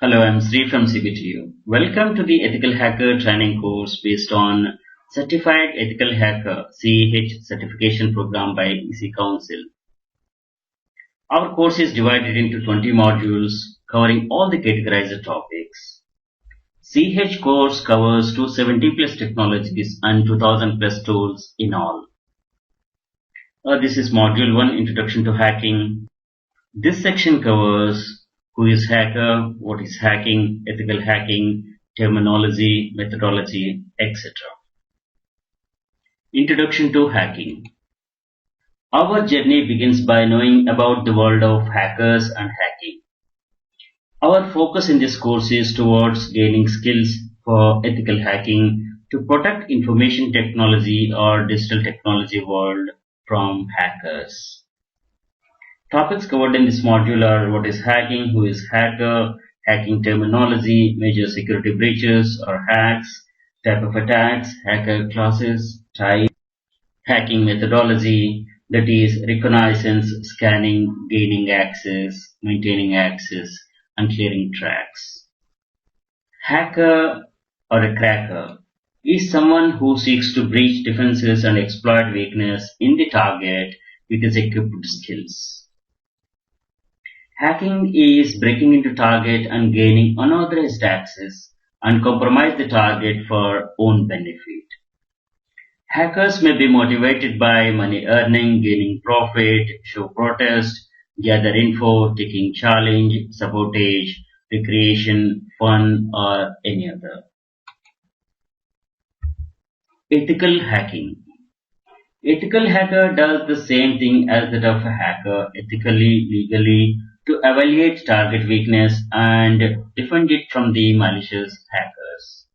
Hello, I'm Sri from CBTU. Welcome to the Ethical Hacker training course based on Certified Ethical Hacker CEH certification program by EC Council. Our course is divided into 20 modules covering all the categorized topics. CEH course covers 270 plus technologies and 2000 plus tools in all. This is module 1, Introduction to Hacking. This section covers who is hacker, what is hacking, ethical hacking, terminology, methodology, etc. Introduction to hacking. Our journey begins by knowing about the world of hackers and hacking. Our focus in this course is towards gaining skills for ethical hacking to protect information technology or digital technology world from hackers. Topics covered in this module are what is hacking, who is hacker, hacking terminology, major security breaches or hacks, type of attacks, hacker classes, type, hacking methodology, that is reconnaissance, scanning, gaining access, maintaining access, and clearing tracks. Hacker or a cracker is someone who seeks to breach defenses and exploit weakness in the target with his equipped skills. Hacking is breaking into target and gaining unauthorized access and compromise the target for own benefit. Hackers may be motivated by money earning, gaining profit, show protest, gather info, taking challenge, sabotage, recreation, fun, or any other. Ethical hacking. Ethical hacker does the same thing as that of a hacker, ethically, legally, to evaluate target weakness and defend it from the malicious hackers.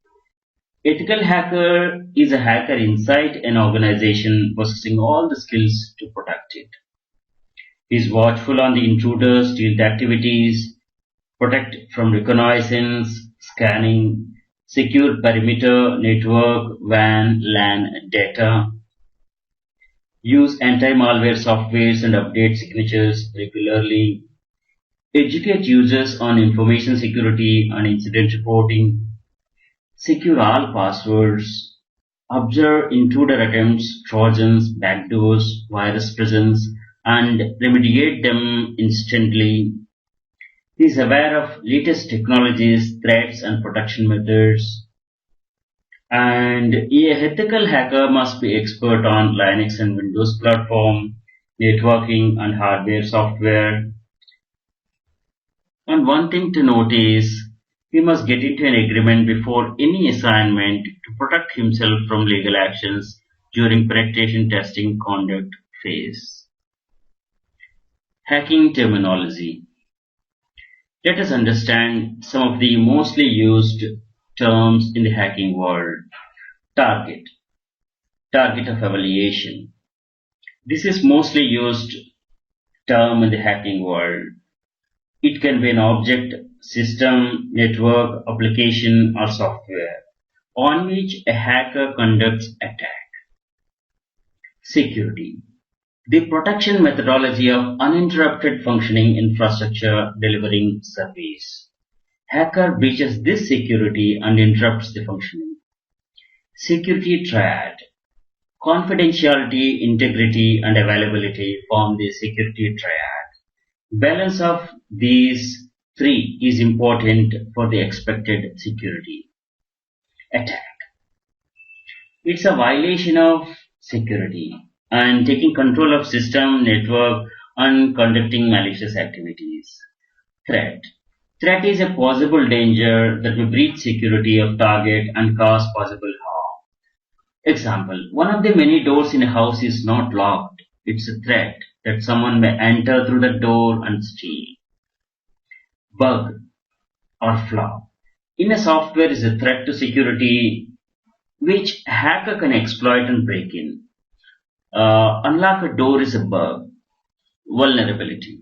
Ethical hacker is a hacker inside an organization possessing all the skills to protect it. He is watchful on the intruders, stealth activities, protect from reconnaissance, scanning, secure perimeter, network, WAN, LAN data, use anti-malware softwares and update signatures regularly, educate users on information security and incident reporting, secure all passwords, observe intruder attempts, trojans, backdoors, virus presence, and remediate them instantly. He is aware of latest technologies, threats, and protection methods. And a ethical hacker must be expert on Linux and Windows platform, networking, and hardware software. And one thing to note is, he must get into an agreement before any assignment to protect himself from legal actions during penetration testing conduct phase. Hacking terminology. Let us understand some of the mostly used terms in the hacking world. Target. Target of evaluation. This is mostly used term in the hacking world. It can be an object, system, network, application, or software on which a hacker conducts attack. Security. The protection methodology of uninterrupted functioning infrastructure delivering service. Hacker breaches this security and interrupts the functioning. Security triad. Confidentiality, integrity, and availability form the security triad. Balance of these three is important for the expected security. Attack. It's a violation of security and taking control of system, network, and conducting malicious activities. Threat. Threat is a possible danger that may breach security of target and cause possible harm. Example, one of the many doors in a house is not locked. It's a threat that someone may enter through the door and steal. Bug or flaw in a software is a threat to security which a hacker can exploit and break in. Unlock a door is a bug. Vulnerability.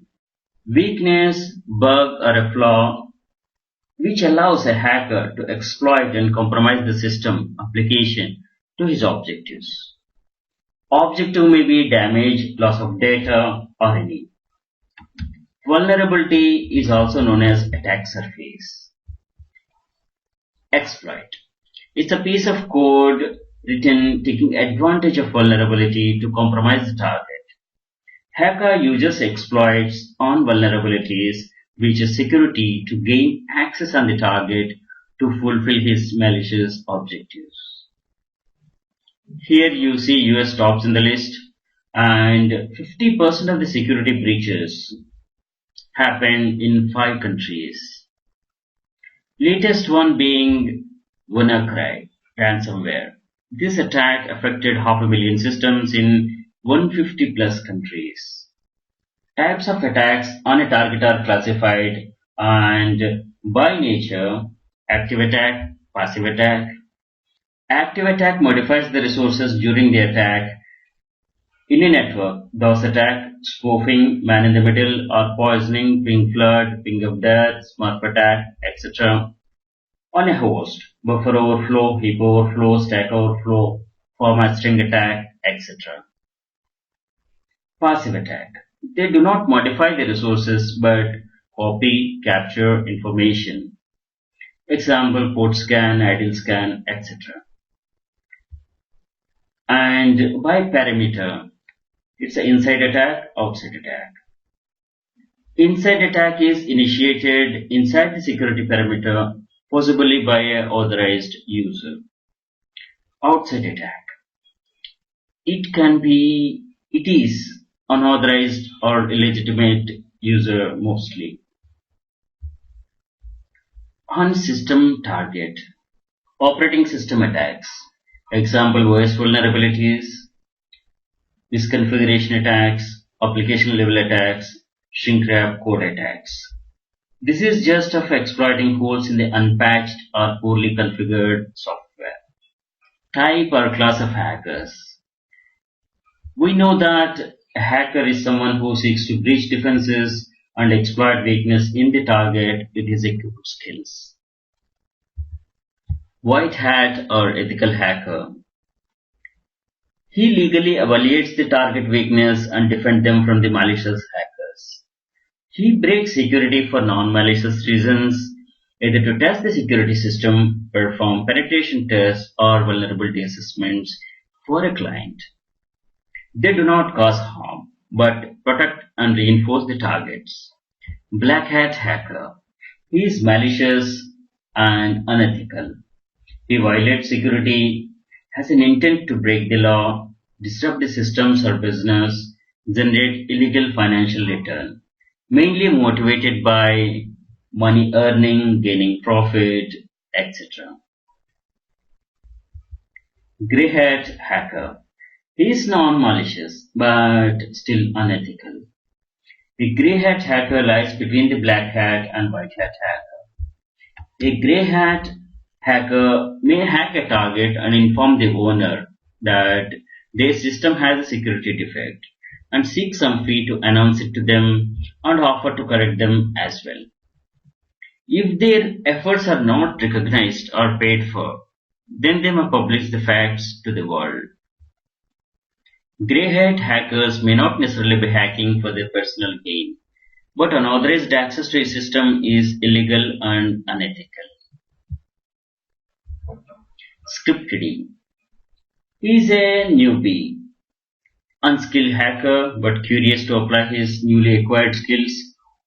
Weakness, bug, or a flaw which allows a hacker to exploit and compromise the system application to his objectives. Objective may be damage, loss of data, or any. Vulnerability is also known as attack surface. Exploit. It's a piece of code written taking advantage of vulnerability to compromise the target. Hacker uses exploits on vulnerabilities, breaches security to gain access on the target to fulfill his malicious objectives. Here you see US tops in the list, and 50% of the security breaches happened in 5 countries. Latest one being WannaCry ransomware. This attack affected half a million systems in 150 plus countries. Types of attacks on a target are classified and by nature: active attack, passive attack. Active attack modifies the resources during the attack. In a network, DOS attack, spoofing, man in the middle, or poisoning, ping flood, ping of death, smurf attack, etc. On a host, buffer overflow, heap overflow, stack overflow, format string attack, etc. Passive attack. They do not modify the resources but copy, capture information. Example: port scan, idle scan, etc. And by perimeter, it's an inside attack, outside attack. Inside attack is initiated inside the security perimeter, possibly by an authorized user. Outside attack. It is unauthorized or illegitimate user mostly. On system target. Operating system attacks. Example: OS vulnerabilities, misconfiguration attacks, application level attacks, shrink wrap code attacks. This is just of exploiting holes in the unpatched or poorly configured software. Type or class of hackers. We know that a hacker is someone who seeks to breach defenses and exploit weakness in the target with his equipped skills. White hat or ethical hacker. He legally evaluates the target weakness and defends them from the malicious hackers. He breaks security for non-malicious reasons, either to test the security system, perform penetration tests, or vulnerability assessments for a client. They do not cause harm, but protect and reinforce the targets. Black hat hacker. He is malicious and unethical. He violates security, has an intent to break the law, disrupt the systems or business, generate illegal financial return, mainly motivated by money earning, gaining profit, etc. Grey hat hacker. He is non-malicious but still unethical. The grey hat hacker lies between the black hat and white hat hacker. A grey hat hacker may hack a target and inform the owner that their system has a security defect and seek some fee to announce it to them and offer to correct them as well. If their efforts are not recognized or paid for, then they may publish the facts to the world. Grey hat hackers may not necessarily be hacking for their personal gain, but unauthorized access to a system is illegal and unethical. Script reading. He is a newbie, unskilled hacker but curious to apply his newly acquired skills,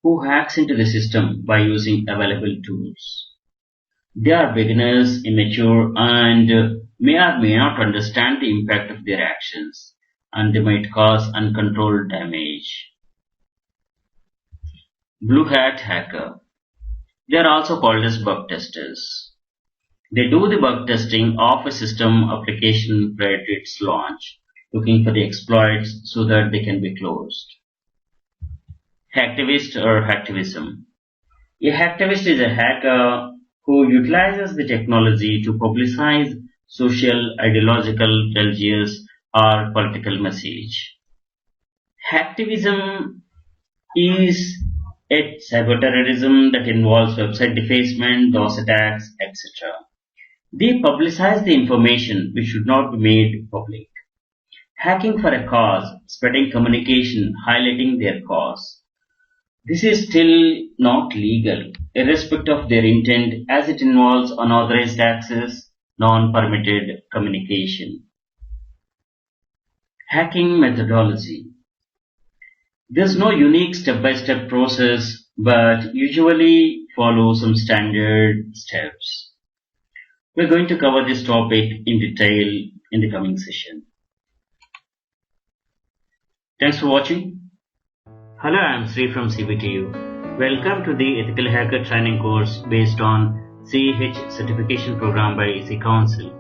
who hacks into the system by using available tools. They are beginners, immature, and may or may not understand the impact of their actions, and they might cause uncontrolled damage. Blue hat hacker. They are also called as bug testers. They do the bug testing of a system application prior to its launch, looking for the exploits so that they can be closed. Hacktivist or hacktivism. A hacktivist is a hacker who utilizes the technology to publicize social, ideological, religious, or political message. Hacktivism is a cyberterrorism that involves website defacement, DOS attacks, etc. They publicize the information which should not be made public. Hacking for a cause, spreading communication, highlighting their cause. This is still not legal, irrespective of their intent, as it involves unauthorized access, non-permitted communication. Hacking methodology. There's no unique step-by-step process, but usually follow some standard steps. We're going to cover this topic in detail in the coming session. Thanks for watching. Hello, I'm Sri from CBTU. Welcome to the Ethical Hacker Training course based on CEH certification program by EC Council.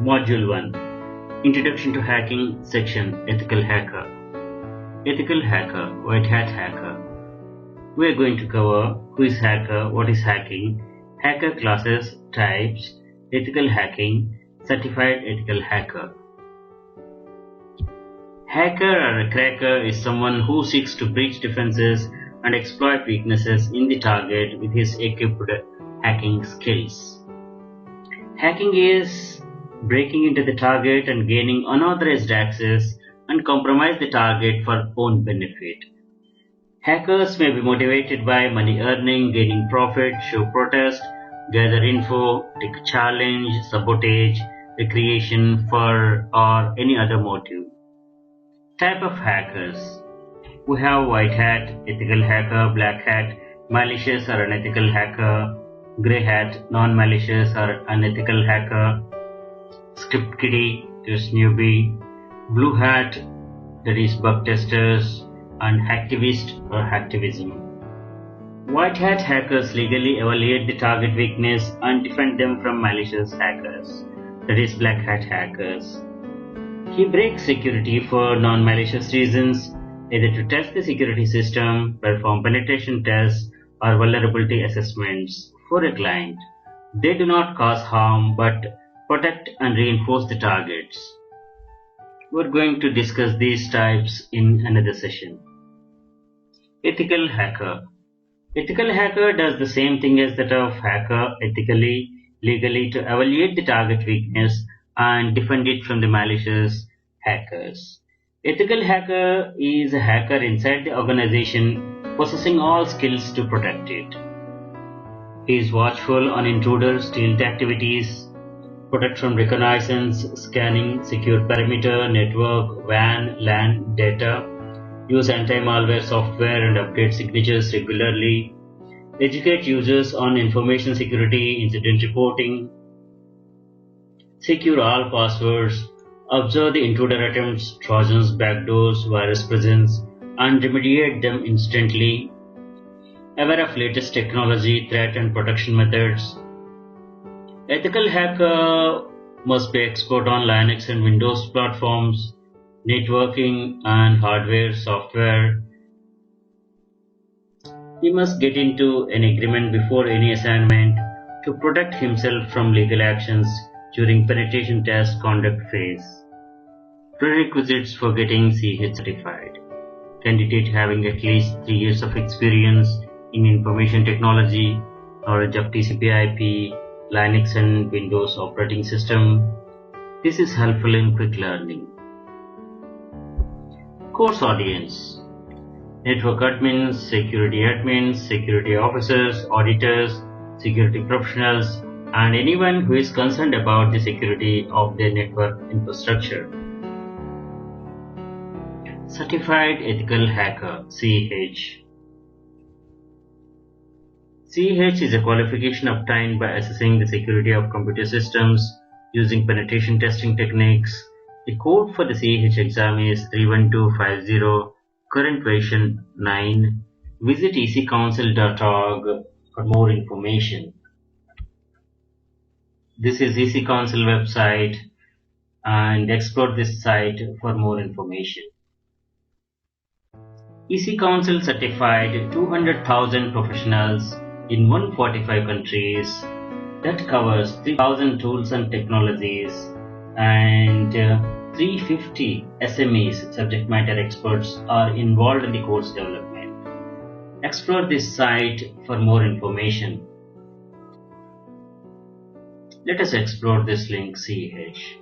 Module 1, Introduction to Hacking, Section Ethical Hacker. Ethical Hacker, White Hat Hacker. We are going to cover who is hacker, what is hacking, hacker classes, types, ethical hacking, certified ethical hacker. Hacker or a cracker is someone who seeks to breach defenses and exploit weaknesses in the target with his equipped hacking skills. Hacking is breaking into the target and gaining unauthorized access and compromise the target for own benefit. Hackers may be motivated by money earning, gaining profit, show protest, gather info, take a challenge, sabotage, recreation, for or any other motive. Type of hackers. We have white hat, ethical hacker, black hat, malicious or unethical hacker, grey hat, non-malicious or unethical hacker, script kiddie, just newbie, blue hat, that is bug testers, and hacktivist or hacktivism. White hat hackers legally evaluate the target weakness and defend them from malicious hackers, that is black hat hackers. He breaks security for non-malicious reasons, either to test the security system, perform penetration tests, or vulnerability assessments for a client. They do not cause harm but protect and reinforce the targets. We're going to discuss these types in another session. Ethical hacker. Ethical hacker does the same thing as that of hacker ethically, legally to evaluate the target weakness and defend it from the malicious hackers. Ethical hacker is a hacker inside the organization possessing all skills to protect it. He is watchful on intruders, stealth activities, protect from reconnaissance, scanning, secure perimeter, network, WAN, LAN, data, use anti-malware software and update signatures regularly, educate users on information security, incident reporting, secure all passwords, observe the intruder attempts, trojans, backdoors, virus presence, and remediate them instantly, aware of latest technology, threat and protection methods. Ethical hacker must be expert on Linux and Windows platforms, networking and hardware, software. He must get into an agreement before any assignment to protect himself from legal actions during penetration test conduct phase. Prerequisites for getting CH certified. Candidate having at least 3 years of experience in information technology, knowledge of TCP/IP, Linux and Windows operating system. This is helpful in quick learning. Course audience. Network admins, security officers, auditors, security professionals, and anyone who is concerned about the security of their network infrastructure. Certified Ethical Hacker, CEH. CEH is a qualification obtained by assessing the security of computer systems using penetration testing techniques. The code for the CEH exam is 31250, current version 9. Visit eccouncil.org for more information. This is EC Council website and explore this site for more information. EC Council certified 200,000 professionals in 145 countries. That covers 3,000 tools and technologies and 350 SMEs, subject matter experts, are involved in the course development. Explore this site for more information. Let us explore this link CEH.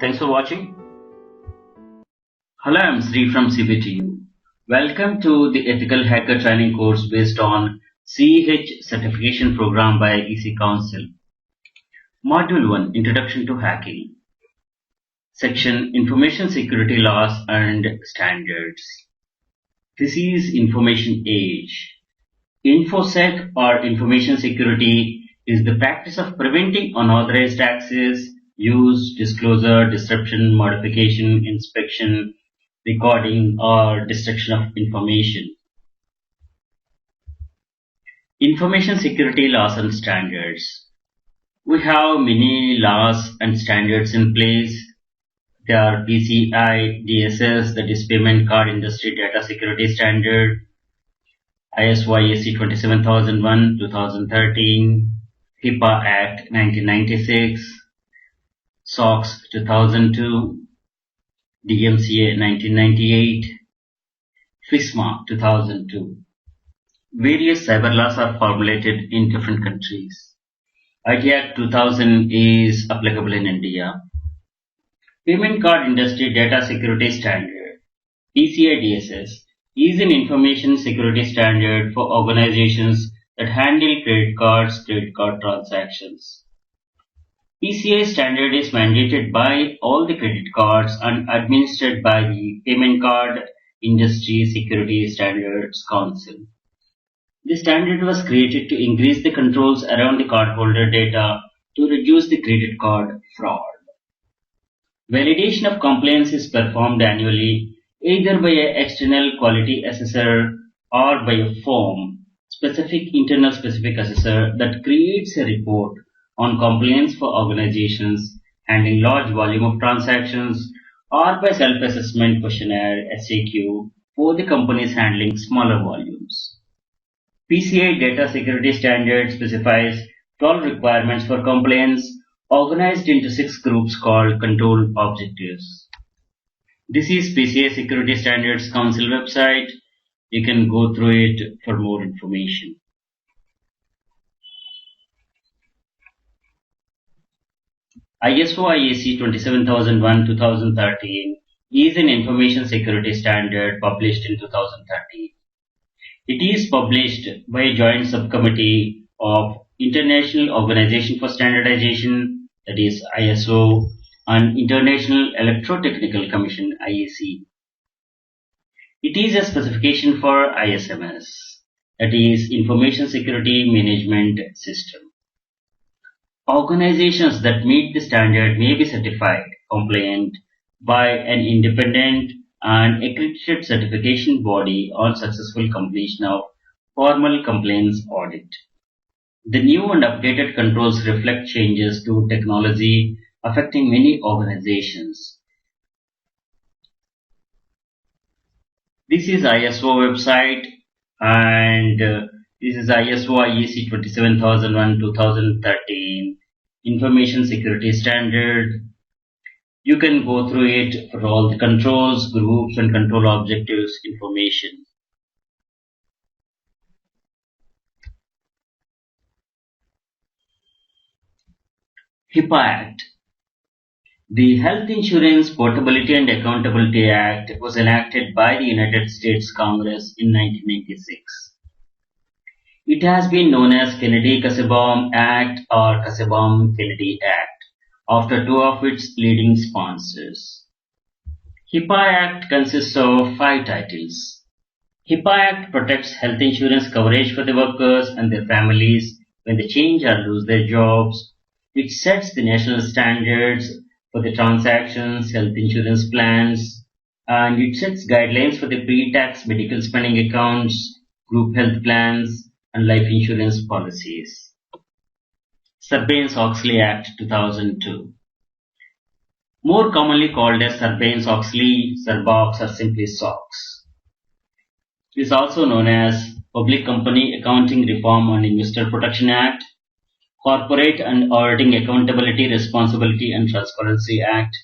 Thanks for watching. Hello, I'm Sri from CBTU. Welcome to the Ethical Hacker Training course based on CEH certification program by EC Council. Module 1, Introduction to Hacking. Section, Information Security Laws and Standards. This is Information Age. InfoSec or Information Security is the practice of preventing unauthorized access, use, disclosure, disruption, modification, inspection, recording, or destruction of information. Information Security Laws and Standards. We have many laws and standards in place. They are PCI DSS, that is Payment Card Industry Data Security Standard, ISO/IEC 27001 2013, HIPAA Act 1996, SOX 2002, DMCA 1998, FISMA 2002. Various cyber laws are formulated in different countries. IT Act 2000 is applicable in India. Payment Card Industry Data Security Standard, PCI DSS, is an information security standard for organizations that handle credit card transactions. PCI standard is mandated by all the credit cards and administered by the Payment Card Industry Security Standards Council. The standard was created to increase the controls around the cardholder data to reduce the credit card fraud. Validation of compliance is performed annually either by an external quality assessor or by a firm, internal specific assessor that creates a report on compliance for organizations handling large volume of transactions, or by self-assessment questionnaire SAQ for the companies handling smaller volumes. PCI Data Security Standard specifies 12 requirements for compliance organized into 6 groups called control objectives. This is PCI Security Standards Council website. You can go through it for more information. ISO/IEC 27001 2013 is an information security standard published in 2013. It is published by a joint subcommittee of International Organization for Standardization, that is ISO, and International Electrotechnical Commission, IEC. It is a specification for ISMS, that is Information Security Management System. Organizations that meet the standard may be certified compliant by an independent and accredited certification body on successful completion of formal compliance audit. The new and updated controls reflect changes to technology affecting many organizations. This is ISO website, and this is ISO/IEC 27001 2013 Information Security Standard. You can go through it for all the controls, groups, and control objectives information. HIPAA Act. The Health Insurance Portability and Accountability Act was enacted by the United States Congress in 1996. It has been known as Kennedy-Kassebaum Act or Kassebaum-Kennedy Act, after two of its leading sponsors. HIPAA Act consists of 5 titles. HIPAA Act protects health insurance coverage for the workers and their families when they change or lose their jobs. It sets the national standards for the transactions, health insurance plans, and it sets guidelines for the pre-tax medical spending accounts, group health plans, and life insurance policies. Sarbanes-Oxley Act 2002. More commonly called as Sarbanes-Oxley, Sarbox, or simply SOX. It is also known as Public Company Accounting Reform and Investor Protection Act, Corporate and Auditing Accountability, Responsibility and Transparency Act.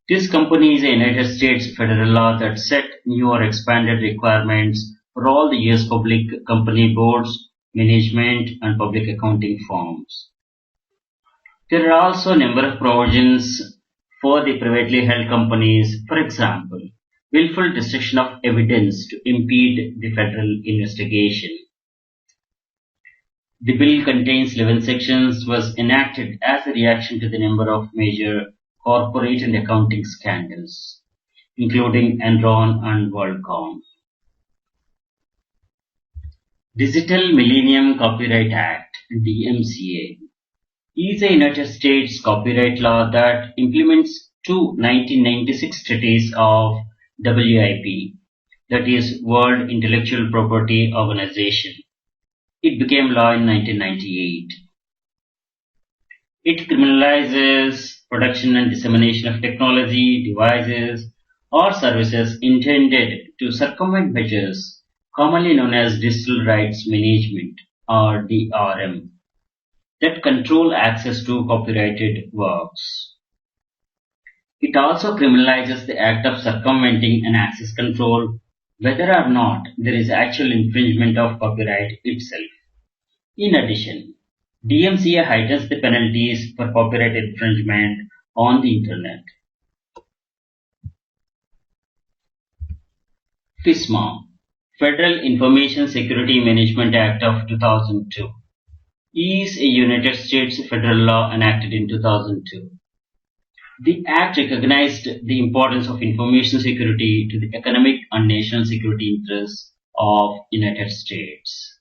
This company is a United States federal law that set new or expanded requirements for all the US public company boards, management, and public accounting firms. There are also a number of provisions for the privately held companies, for example, willful destruction of evidence to impede the federal investigation. The bill contains 11 sections, was enacted as a reaction to the number of major corporate and accounting scandals, including Enron and WorldCom. Digital Millennium Copyright Act (DMCA) is a United States copyright law that implements two 1996 treaties of WIP, that is, World Intellectual Property Organization. It became law in 1998. It criminalizes production and dissemination of technology, devices, or services intended to circumvent measures commonly known as digital rights management or DRM that control access to copyrighted works. It also criminalizes the act of circumventing an access control, whether or not there is actual infringement of copyright itself. In addition, DMCA heightens the penalties for copyright infringement on the Internet. FISMA, Federal Information Security Management Act of 2002, is a United States federal law enacted in 2002. The Act recognized the importance of information security to the economic and national security interests of United States.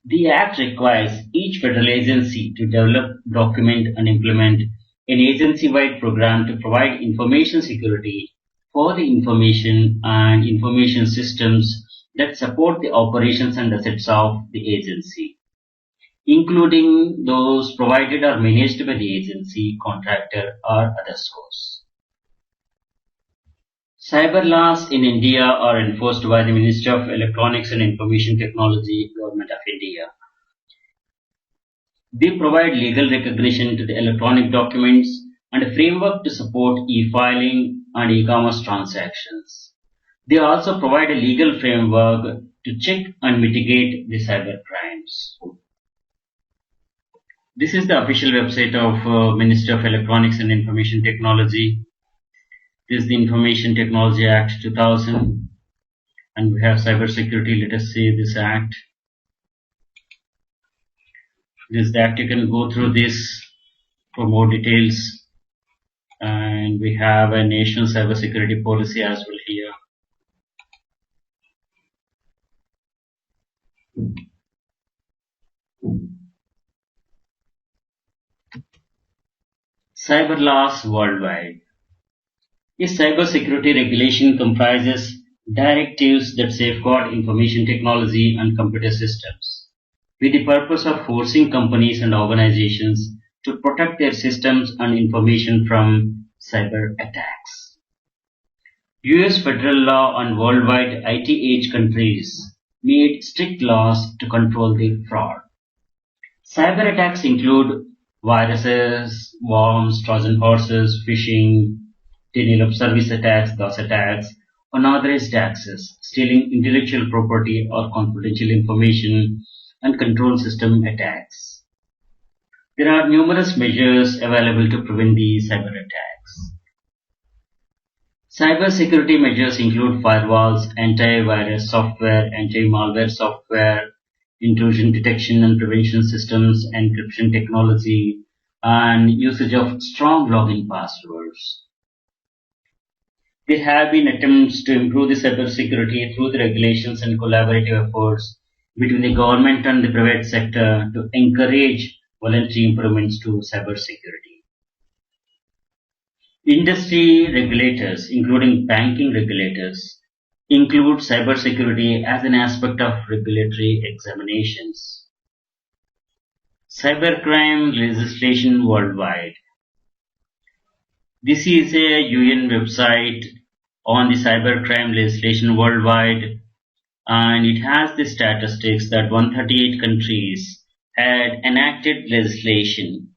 The Act requires each federal agency to develop, document, and implement an agency-wide program to provide information security for the information and information systems that support the operations and assets of the agency, including those provided or managed by the agency, contractor, or other source. Cyber laws in India are enforced by the Ministry of Electronics and Information Technology, Government of India. They provide legal recognition to the electronic documents and a framework to support e-filing and e-commerce transactions. They also provide a legal framework to check and mitigate the cyber crimes. This is the official website of Ministry of Electronics and Information Technology. This is the Information Technology Act 2000, and we have cyber security. Let us see this act. This is the act. You can go through this for more details. And we have a national cyber security policy as well here. Cyber laws worldwide. A cybersecurity regulation comprises directives that safeguard information technology and computer systems, with the purpose of forcing companies and organizations to protect their systems and information from cyber attacks. US federal law and worldwide IT-age countries made strict laws to control the fraud. Cyber attacks include viruses, worms, Trojan horses, phishing, denial of service attacks, DOS attacks, unauthorized access, stealing intellectual property or confidential information, and control system attacks. There are numerous measures available to prevent these cyber attacks. Cyber security measures include firewalls, antivirus software, anti-malware software, intrusion detection and prevention systems, encryption technology, and usage of strong login passwords. There have been attempts to improve the cybersecurity through the regulations and collaborative efforts between the government and the private sector to encourage voluntary improvements to cybersecurity. Industry regulators, including banking regulators, include cybersecurity as an aspect of regulatory examinations. Cybercrime legislation worldwide. This is a UN website on the cybercrime legislation worldwide, and it has the statistics that 138 countries had enacted legislation,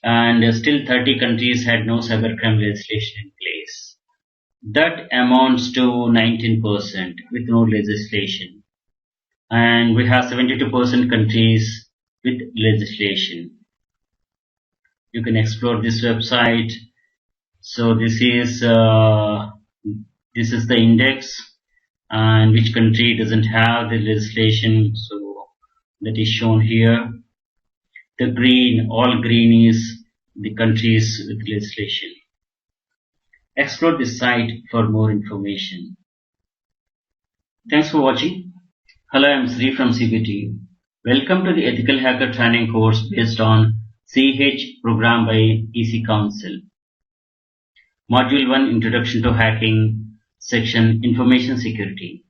and still 30 countries had no cybercrime legislation in place. That amounts to 19% with no legislation, and we have 72% countries with legislation. You can explore this website So this is the index, and which country doesn't have the legislation. So that is shown here. The green, all green is the countries with legislation. Explore this site for more information. Thanks for watching. Hello, I'm Sri from CBT. Welcome to the Ethical Hacker Training course based on CH program by EC Council. Module 1 Introduction to Hacking, section Information Security.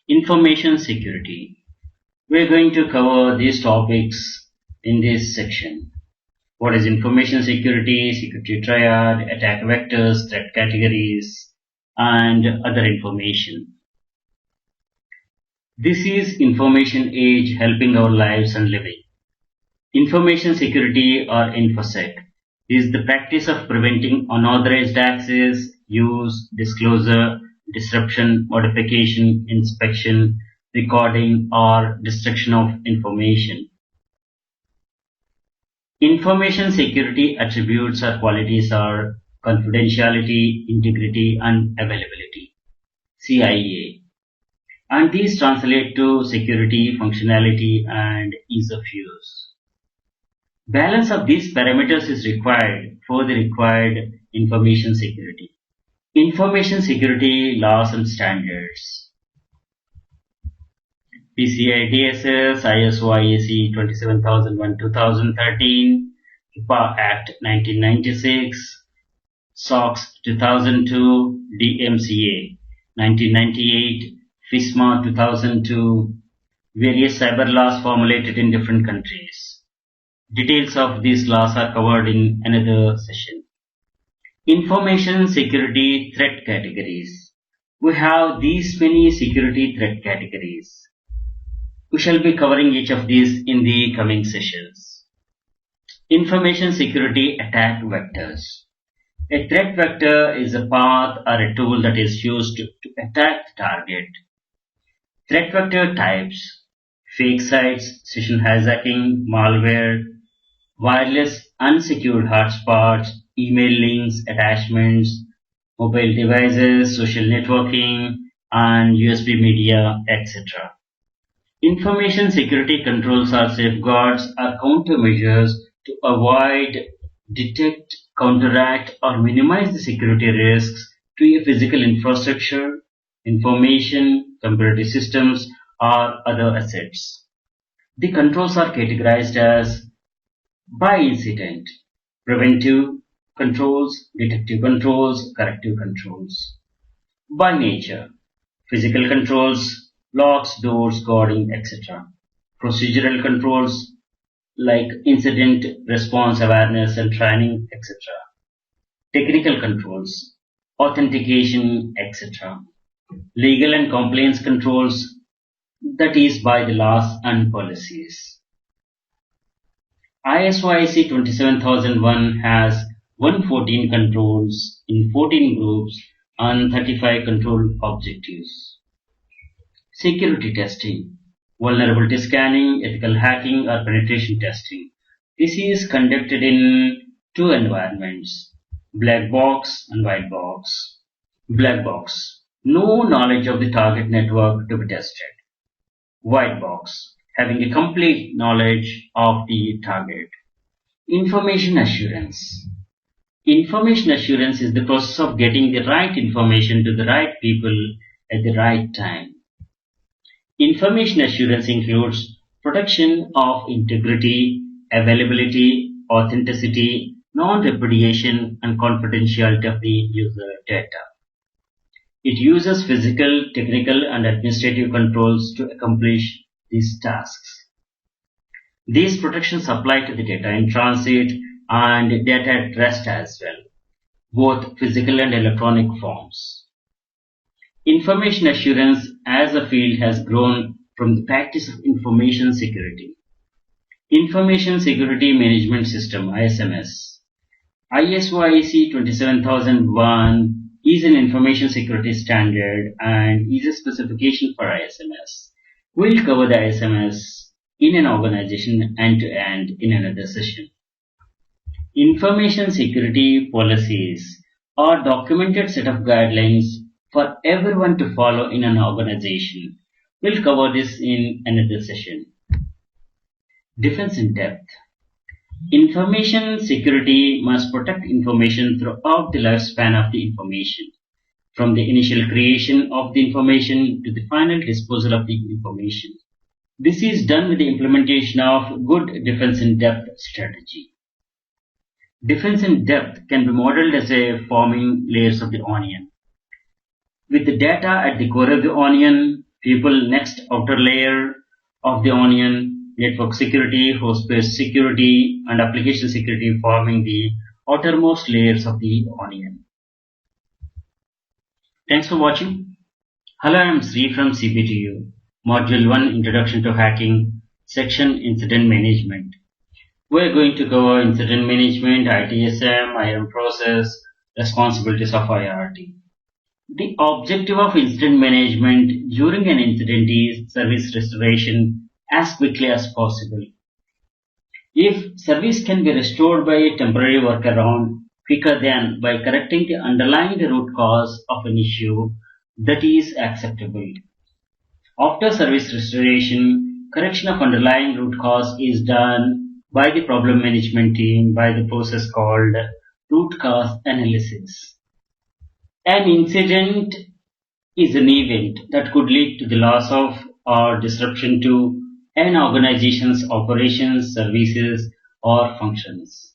Information Security. We're going to cover these topics in this section. What is information security, security triad, attack vectors, threat categories, and other information. This is information age helping our lives and living. Information security, or InfoSec, is the practice of preventing unauthorized access, use, disclosure, disruption, modification, inspection, recording, or destruction of information. Information security attributes or qualities are confidentiality, integrity, and availability, CIA. And these translate to security, functionality, and ease of use. Balance of these parameters is required for the required information security. Information security laws and standards. PCI DSS, ISO IEC 27001-2013, HIPAA Act 1996, SOX 2002, DMCA 1998, FISMA 2002, various cyber laws formulated in different countries. Details of these laws are covered in another session. Information security threat categories. We have these many security threat categories. We shall be covering each of these in the coming sessions. Information security attack vectors. A threat vector is a path or a tool that is used to attack the target. Threat vector types: fake sites, session hijacking, malware, wireless unsecured hotspots, email links, attachments, mobile devices, social networking, and USB media, etc. Information security controls or safeguards are countermeasures to avoid, detect, counteract, or minimize the security risks to a physical infrastructure, information, computer systems, or other assets. The controls are categorized as by incident, preventive controls, detective controls, corrective controls. By nature, physical controls, locks, doors, guarding, etc. Procedural controls like incident response awareness and training, etc. Technical controls, authentication, etc. Legal and compliance controls, that is by the laws and policies. ISO IEC 27001 has 114 controls in 14 groups and 35 control objectives. Security testing, vulnerability scanning, ethical hacking, or penetration testing. This is conducted in two environments, black box and white box. Black box, no knowledge of the target network to be tested. White box, having a complete knowledge of the target. Information assurance. Information assurance is the process of getting the right information to the right people at the right time. Information assurance includes protection of integrity, availability, authenticity, non-repudiation, and confidentiality of the user data. It uses physical, technical, and administrative controls to accomplish these tasks. These protections apply to the data in transit and data at rest as well, both physical and electronic forms. Information assurance as a field has grown from the practice of information security. Information Security Management System, ISMS. ISO IEC 27001 is an information security standard and is a specification for ISMS. We'll cover the ISMS in an organization end to end in another session. Information security policies are documented set of guidelines for everyone to follow in an organization. We'll cover this in another session. Defense in depth. Information security must protect information throughout the lifespan of the information, from the initial creation of the information to the final disposal of the information. This is done with the implementation of good defense in depth strategy. Defense in depth can be modeled as a forming layers of the onion. With the data at the core of the onion, people next outer layer of the onion, network security, host-based security, and application security forming the outermost layers of the onion. Thanks for watching. Hello, I am Sri from CPTU, Module 1 Introduction to Hacking, Section Incident Management. We're going to cover incident management, ITSM, IAM process, responsibilities of IRT. The objective of incident management during an incident is service restoration as quickly as possible. If service can be restored by a temporary workaround quicker than by correcting the underlying root cause of an issue, that is acceptable. After service restoration, correction of underlying root cause is done by the problem management team by the process called root cause analysis. An incident is an event that could lead to the loss of or disruption to an organization's operations, services, or functions.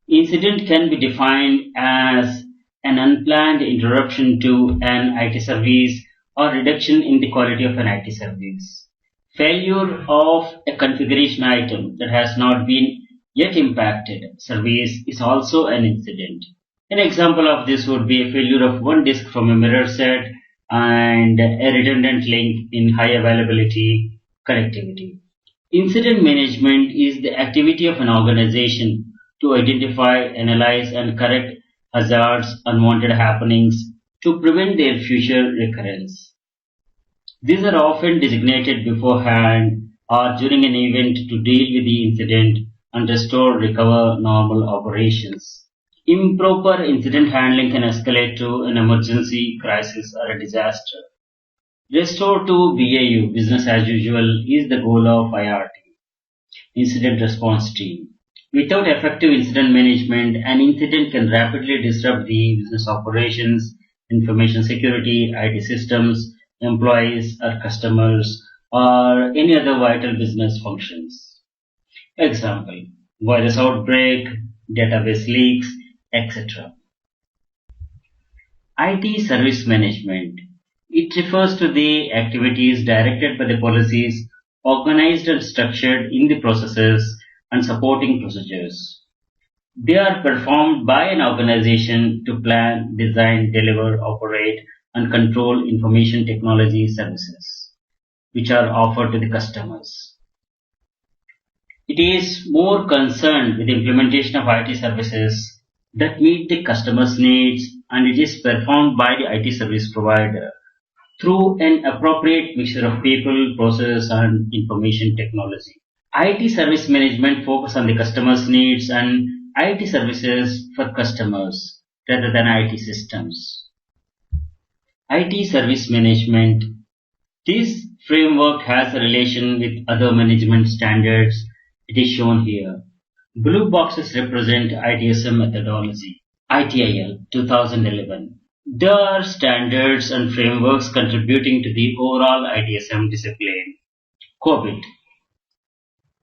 Incident can be defined as an unplanned interruption to an IT service or reduction in the quality of an IT service. Failure of a configuration item that has not been yet impacted service is also an incident. An example of this would be a failure of one disk from a mirror set and a redundant link in high availability connectivity. Incident management is the activity of an organization to identify, analyze, and correct hazards, unwanted happenings to prevent their future recurrence. These are often designated beforehand or during an event to deal with the incident and recover normal operations. Improper incident handling can escalate to an emergency, crisis, or a disaster. Restore to BAU, business as usual, is the goal of IRT, Incident Response Team. Without effective incident management, an incident can rapidly disrupt the business operations, information security, IT systems, employees or customers, or any other vital business functions. Example, virus outbreak, database leaks, etc. IT service management. It refers to the activities directed by the policies, organized and structured in the processes and supporting procedures. They are performed by an organization to plan, design, deliver, operate, and control information technology services, which are offered to the customers. It is more concerned with the implementation of IT services that meet the customer's needs, and it is performed by the IT service provider through an appropriate mixture of people, process, and information technology. IT service management focuses on the customer's needs and IT services for customers rather than IT systems. IT service management. This framework has a relation with other management standards. It is shown here. Blue boxes represent ITSM methodology, ITIL 2011. There are standards and frameworks contributing to the overall ITSM discipline. COBIT,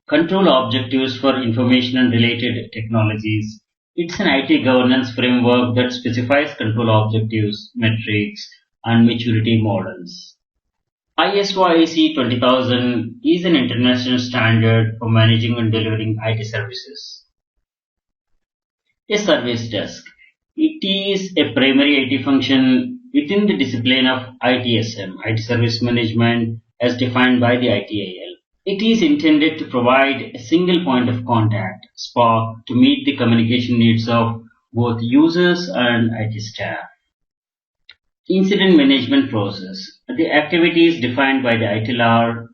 Control Objectives for Information and Related Technologies. It's an IT governance framework that specifies control objectives, metrics, and maturity models. ISO IEC 20000 is an international standard for managing and delivering IT services. A service desk. It is a primary IT function within the discipline of ITSM, IT service management, as defined by the ITIL. It is intended to provide a single point of contact, SPOC, to meet the communication needs of both users and IT staff. Incident management process. The activities defined by the ITIL are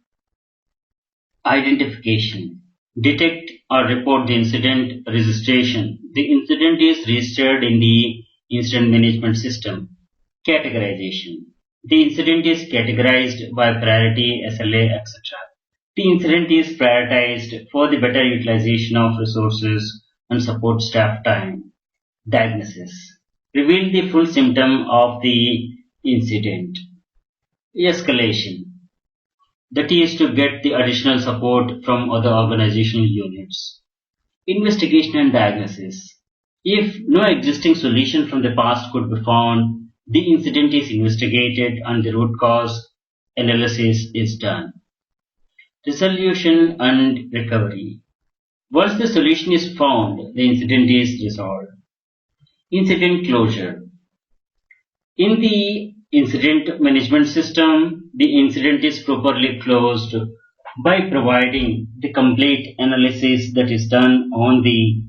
identification, detect or report the incident, registration, The incident is registered in the incident management system. Categorization. The incident is categorized by priority, SLA, etc. The incident is prioritized for the better utilization of resources and support staff time. Diagnosis. Reveal the full symptom of the incident. Escalation. That is to get the additional support from other organizational units. Investigation and diagnosis. If no existing solution from the past could be found, the incident is investigated and the root cause analysis is done. Resolution and recovery. Once the solution is found, the incident is resolved. Incident closure. In the incident management system, the incident is properly closed by providing the complete analysis that is done on the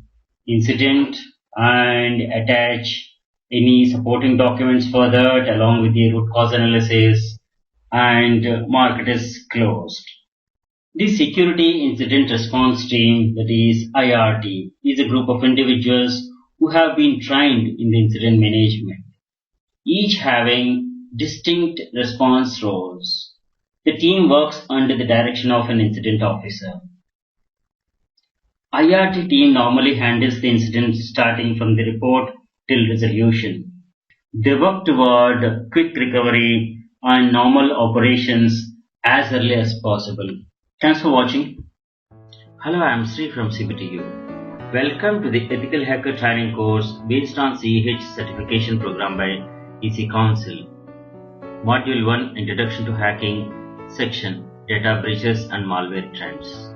incident and attach any supporting documents for that along with the root cause analysis and mark it as closed. The Security Incident Response Team, that is IRT, is a group of individuals who have been trained in the incident management, each having distinct response roles. The team works under the direction of an incident officer. IRT team normally handles the incident starting from the report till resolution. They work toward quick recovery and normal operations as early as possible. Thanks for watching. Hello, I am Sri from CBTU. Welcome to the Ethical Hacker Training course based on CEH certification program by EC Council. Module 1 Introduction to Hacking, Section Data Breaches and Malware Trends.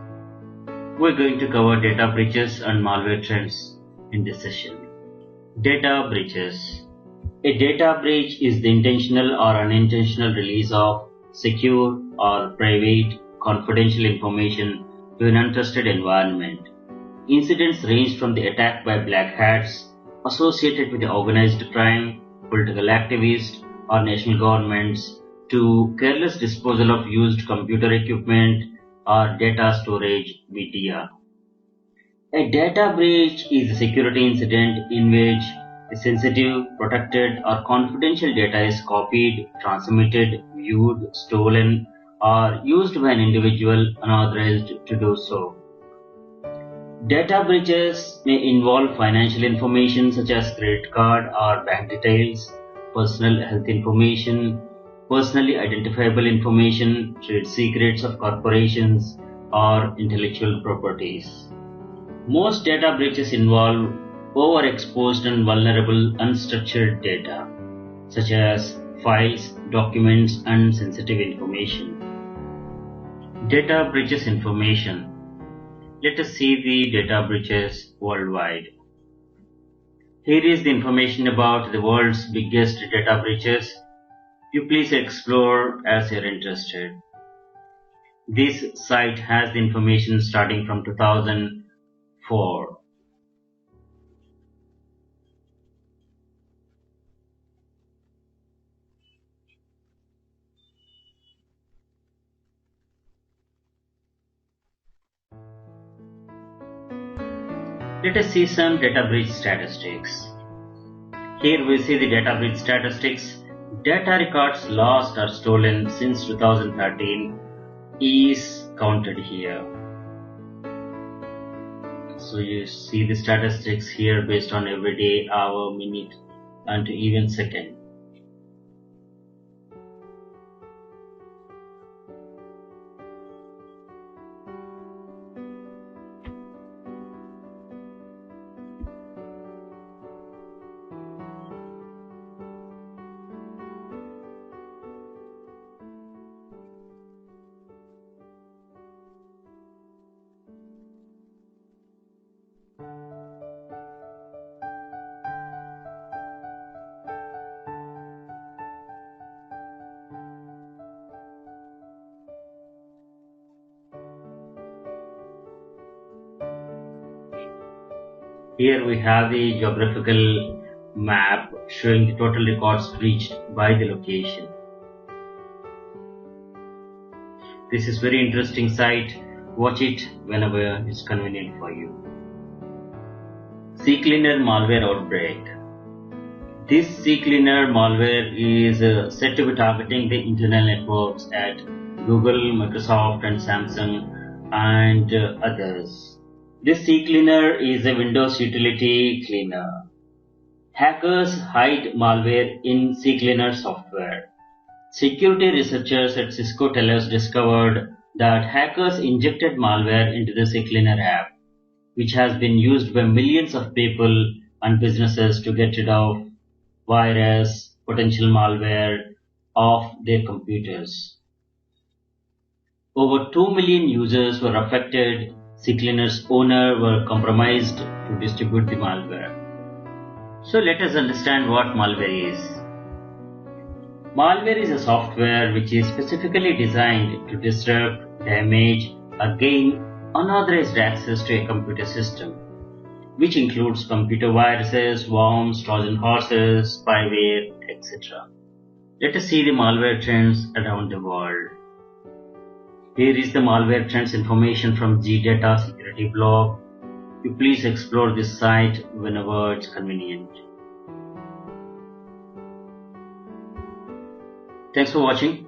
We're going to cover data breaches and malware trends in this session. Data breaches. A data breach is the intentional or unintentional release of secure or private confidential information to an untrusted environment. Incidents range from the attack by black hats associated with the organized crime, political activists, or national governments to careless disposal of used computer equipment or data storage media. A data breach is a security incident in which a sensitive, protected, or confidential data is copied, transmitted, viewed, stolen, or used by an individual unauthorized to do so. Data breaches may involve financial information such as credit card or bank details, personal health information, personally identifiable information, trade secrets of corporations, or intellectual properties. Most data breaches involve overexposed and vulnerable unstructured data, such as files, documents, and sensitive information. Data breaches information. Let us see the data breaches worldwide. Here is the information about the world's biggest data breaches. You please explore as you are interested. This site has the information starting from 2004. Let us see some data breach statistics. Here we see the data breach statistics. Data records lost or stolen since 2013 is counted here. So you see the statistics here based on every day, hour, minute, and even second. Here we have the geographical map showing the total records breached by the location. This is very interesting site. Watch it whenever it's convenient for you. CCleaner malware outbreak. This CCleaner malware is said to be targeting the internal networks at Google, Microsoft, and Samsung, and others. This CCleaner is a Windows utility cleaner. Hackers hide malware in CCleaner software. Security researchers at Cisco Telos discovered that hackers injected malware into the CCleaner app, which has been used by millions of people and businesses to get rid of virus, potential malware off their computers. Over 2 million users were affected. CCleaner's owner were compromised to distribute the malware. So let us understand what malware is. Malware is a software which is specifically designed to disrupt, damage, or gain unauthorized access to a computer system, which includes computer viruses, worms, Trojan horses, spyware, etc. Let us see the malware trends around the world. Here is the malware trends information from GData security blog. You please explore this site whenever it's convenient. Thanks for watching.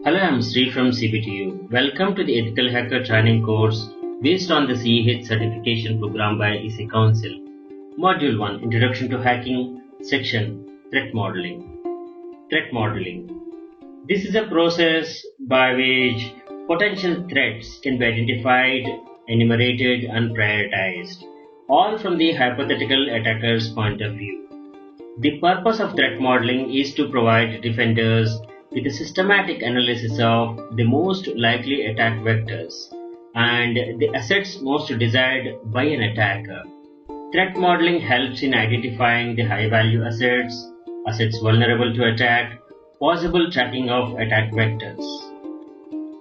Hello, I'm Sri from CPTU. Welcome to the Ethical Hacker training course based on the CEH certification program by EC Council. Module 1, Introduction to Hacking, Section, Threat Modeling. Threat Modeling. This is a process by which potential threats can be identified, enumerated, and prioritized, all from the hypothetical attacker's point of view. The purpose of threat modeling is to provide defenders with a systematic analysis of the most likely attack vectors and the assets most desired by an attacker. Threat modeling helps in identifying the high-value assets, assets vulnerable to attack, possible tracking of attack vectors.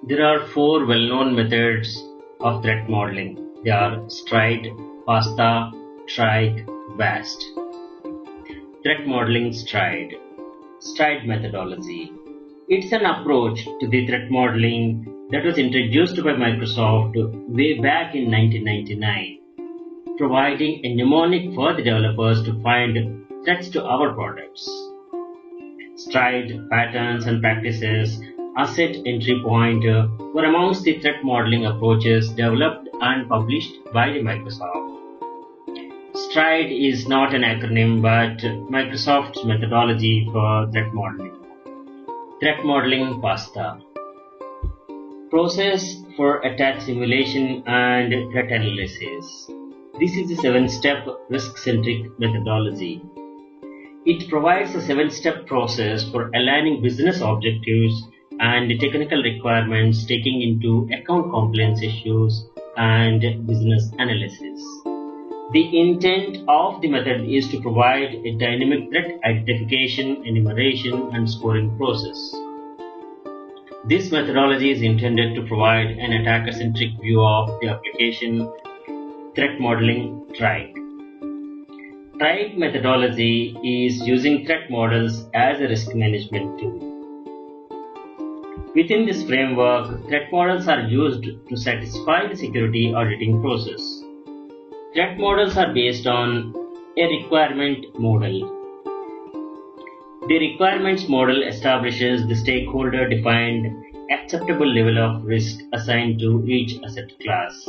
There are 4 well-known methods of threat modeling. They are STRIDE, FASTA, TRIKE, VAST. Threat modeling STRIDE. STRIDE methodology. It's an approach to the threat modeling that was introduced by Microsoft way back in 1999, providing a mnemonic for the developers to find threats to our products. STRIDE patterns and practices, asset entry point were amongst the threat modeling approaches developed and published by the Microsoft. STRIDE is not an acronym but Microsoft's methodology for threat modeling. Threat modeling FASTA. Process for attack simulation and threat analysis. This is a 7-step risk-centric methodology. It provides a 7-step process for aligning business objectives and technical requirements, taking into account compliance issues and business analysis. The intent of the method is to provide a dynamic threat identification, enumeration, and scoring process. This methodology is intended to provide an attacker-centric view of the application. Threat modeling TRIKE. TRIKE methodology is using threat models as a risk management tool. Within this framework, threat models are used to satisfy the security auditing process. Threat models are based on a requirement model. The requirements model establishes the stakeholder-defined acceptable level of risk assigned to each asset class.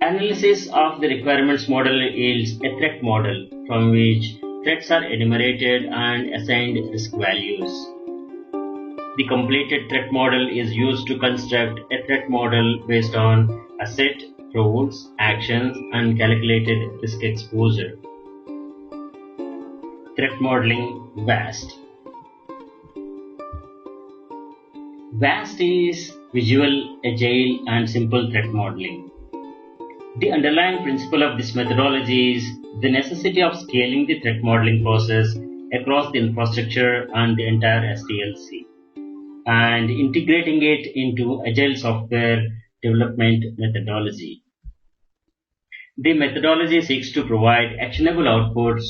Analysis of the requirements model yields a threat model from which threats are enumerated and assigned risk values. The completed threat model is used to construct a threat model based on asset, roles, actions, and calculated risk exposure. Threat modeling VAST. VAST is visual, agile, and simple threat modeling. The underlying principle of this methodology is the necessity of scaling the threat modeling process across the infrastructure and the entire SDLC, and integrating it into agile software development methodology. The methodology seeks to provide actionable outputs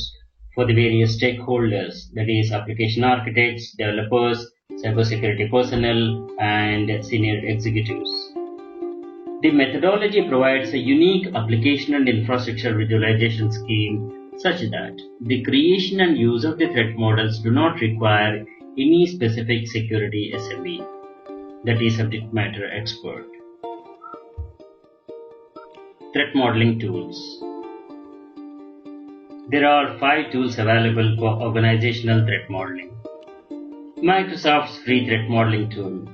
for the various stakeholders, that is, application architects, developers, cybersecurity personnel, and senior executives. The methodology provides a unique application and infrastructure visualization scheme such that the creation and use of the threat models do not require any specific security SME, that is subject matter expert. Threat modeling tools. There are 5 tools available for organizational threat modeling. Microsoft's free threat modeling tool.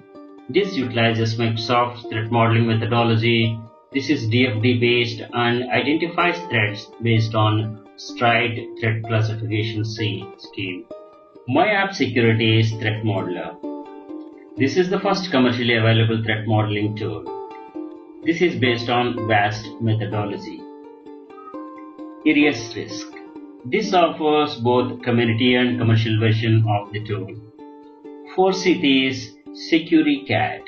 This utilizes Microsoft's threat modeling methodology. This is DFD based and identifies threats based on STRIDE threat classification scheme. MyApp Security's Threat Modeler. This is the first commercially available threat modeling tool. This is based on VAST methodology. Arius Risk. This offers both community and commercial version of the tool. ForceIT's SecuriCAD.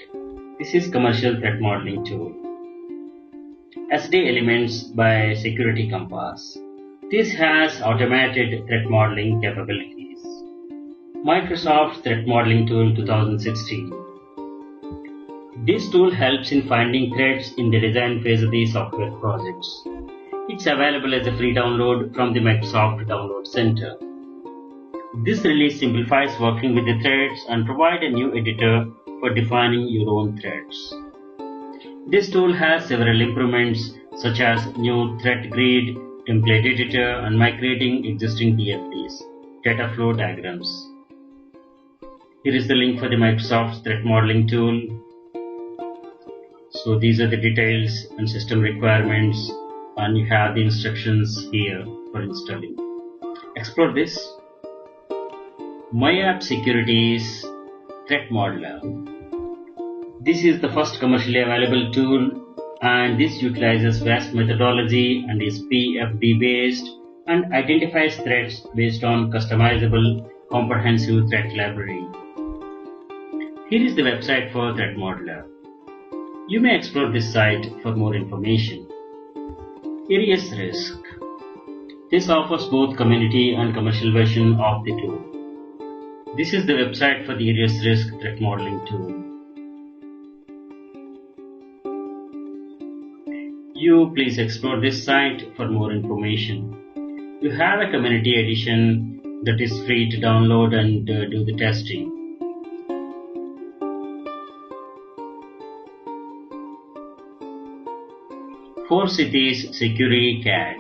This is commercial threat modeling tool. SD Elements by Security Compass. This has automated threat modeling capabilities. Microsoft Threat Modeling Tool 2016. This tool helps in finding threats in the design phase of the software projects. It's available as a free download from the Microsoft Download Center. This release simplifies working with the threats and provides a new editor for defining your own threats. This tool has several improvements such as new threat grid, template editor, and migrating existing DFDs, data flow diagrams. Here is the link for the Microsoft Threat Modeling tool. So these are the details and system requirements, and you have the instructions here for installing. Explore this. MyApp Security's Threat Modeler. This is the first commercially available tool, and this utilizes VAST methodology and is PFD based and identifies threats based on customizable comprehensive threat library. Here is the website for Threat Modeler. You may explore this site for more information. Arius Risk. This offers both community and commercial version of the tool. This is the website for the Arius Risk threat modeling tool. You please explore this site for more information. You have a community edition that is free to download and do the testing. ForceIT's SecuriCAD.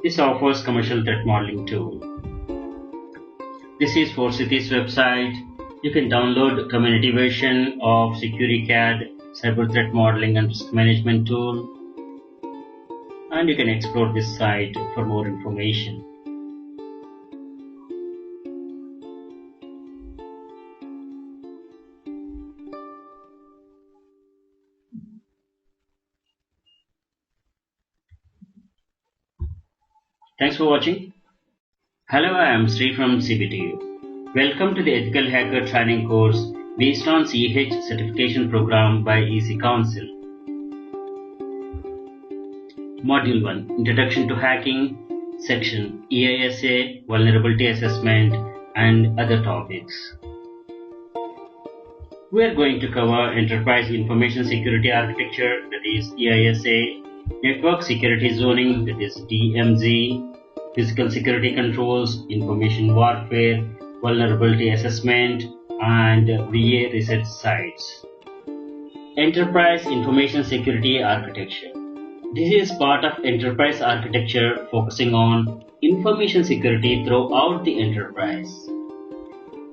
This offers commercial threat modeling tool. This is ForceIT's website. You can download community version of SecuriCAD, cyber threat modeling and risk management tool, and you can explore this site for more information. Thanks for watching. Hello, I am Sri from CBTU. Welcome to the Ethical Hacker training course based on CH certification program by EC Council. Module 1, Introduction to Hacking, Section EISA, Vulnerability Assessment and other topics. We are going to cover Enterprise Information Security Architecture, that is EISA, Network Security Zoning, that is DMZ, Physical Security Controls, Information Warfare, Vulnerability Assessment, and VA Research Sites. Enterprise Information Security Architecture. This is part of enterprise architecture focusing on information security throughout the enterprise.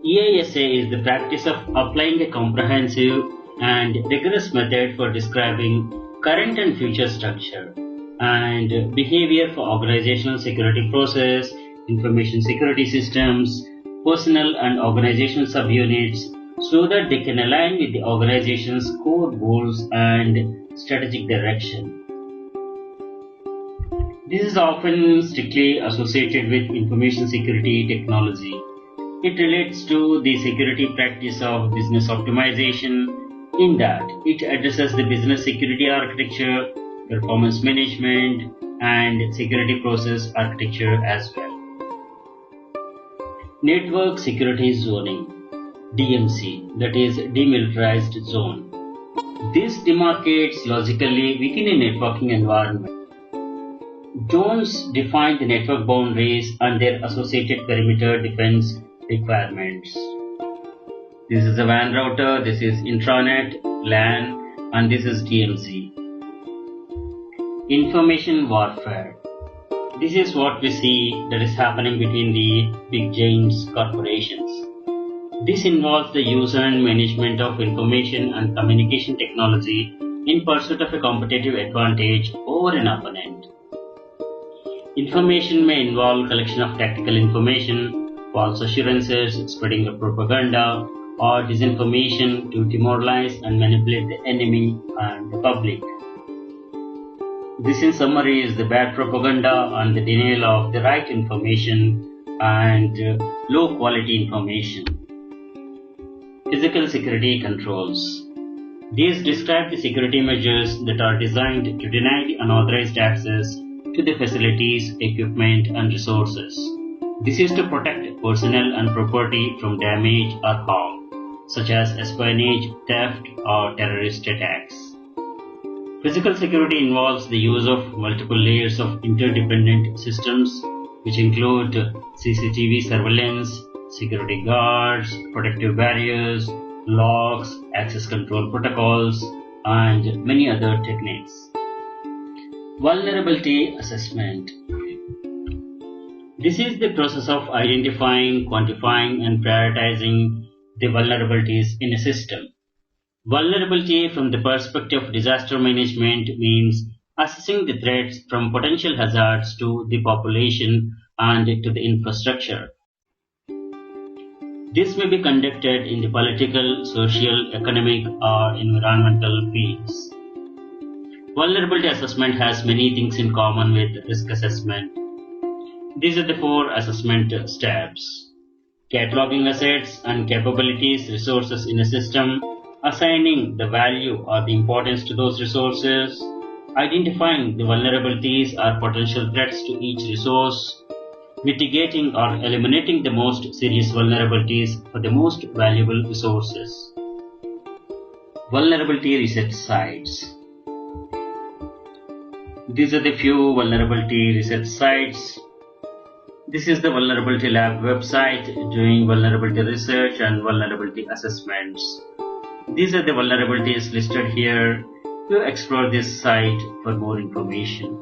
EISA is the practice of applying a comprehensive and rigorous method for describing current and future structure and behavior for organizational security process, information security systems, personnel and organizational subunits so that they can align with the organization's core goals and strategic direction. This is often strictly associated with information security technology. It relates to the security practice of business optimization in that it addresses the business security architecture, performance management, and security process architecture as well. Network Security Zoning, DMZ, that is Demilitarized Zone. This demarcates logically within a networking environment. Jones defined the network boundaries and their associated perimeter defense requirements. This is a WAN router, this is intranet, LAN, and this is DMZ. Information warfare. This is what we see that is happening between the big giants corporations. This involves the use and management of information and communication technology in pursuit of a competitive advantage over an opponent. Information may involve collection of tactical information, false assurances, spreading of propaganda, or disinformation to demoralize and manipulate the enemy and the public. This in summary is the bad propaganda and the denial of the right information and low quality information. Physical security controls. These describe the security measures that are designed to deny the unauthorized access to the facilities, equipment, and resources. This is to protect personnel and property from damage or harm, such as espionage, theft, or terrorist attacks. Physical security involves the use of multiple layers of interdependent systems, which include CCTV surveillance, security guards, protective barriers, locks, access control protocols, and many other techniques. Vulnerability assessment. This is the process of identifying, quantifying, and prioritizing the vulnerabilities in a system. Vulnerability from the perspective of disaster management means assessing the threats from potential hazards to the population and to the infrastructure. This may be conducted in the political, social, economic, or environmental fields. Vulnerability assessment has many things in common with risk assessment. These are the 4 assessment steps. Cataloging assets and capabilities, resources in a system, assigning the value or the importance to those resources, identifying the vulnerabilities or potential threats to each resource, mitigating or eliminating the most serious vulnerabilities for the most valuable resources. Vulnerability research sites. These are the few vulnerability research sites. This is the Vulnerability Lab website doing vulnerability research and vulnerability assessments. These are the vulnerabilities listed here. You explore this site for more information.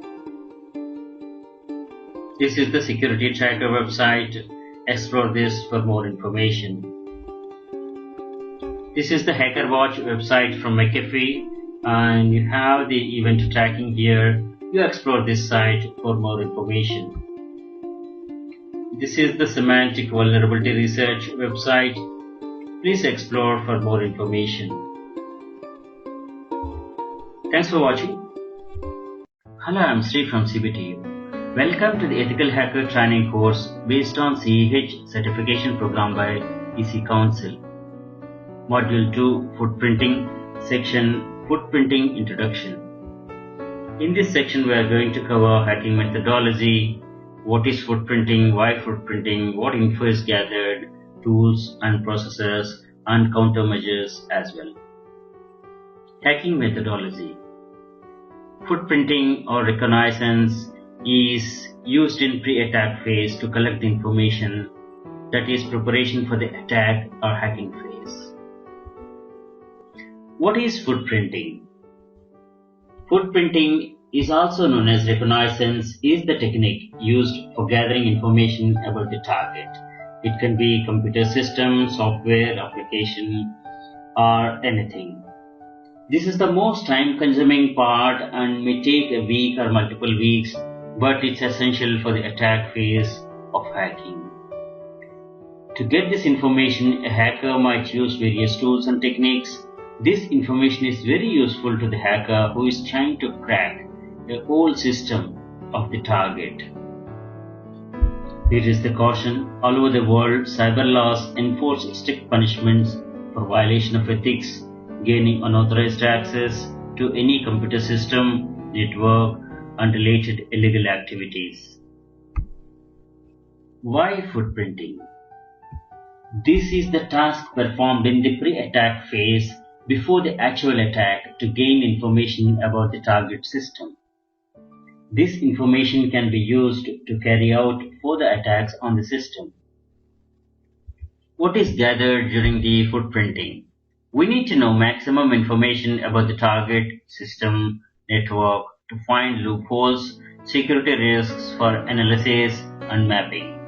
This is the Security Tracker website. Explore this for more information. This is the HackerWatch website from McAfee, and you have the event tracking here. You explore this site for more information. This is the Semantic Vulnerability Research website. Please explore for more information. Thanks for watching. Hello, I'm Sri from CBTU. Welcome to the Ethical Hacker Training course based on CEH certification program by EC Council. Module 2 Footprinting, Section Footprinting Introduction. In this section we are going to cover hacking methodology, what is footprinting, why footprinting, what info is gathered, tools and processes, and countermeasures as well. Hacking methodology. Footprinting or reconnaissance is used in pre-attack phase to collect the information, that is preparation for the attack or hacking phase. What is footprinting? Footprinting is also known as reconnaissance, is the technique used for gathering information about the target. It can be computer system, software, application, or anything. This is the most time-consuming part and may take a week or multiple weeks, but it's essential for the attack phase of hacking. To get this information, a hacker might use various tools and techniques. This information is very useful to the hacker who is trying to crack the whole system of the target. Here is the caution. All over the world, cyber laws enforce strict punishments for violation of ethics, gaining unauthorized access to any computer system, network, and related illegal activities. Why footprinting? This is the task performed in the pre-attack phase before the actual attack to gain information about the target system. This information can be used to carry out further attacks on the system. What is gathered during the footprinting? We need to know maximum information about the target system network to find loopholes, security risks for analysis and mapping.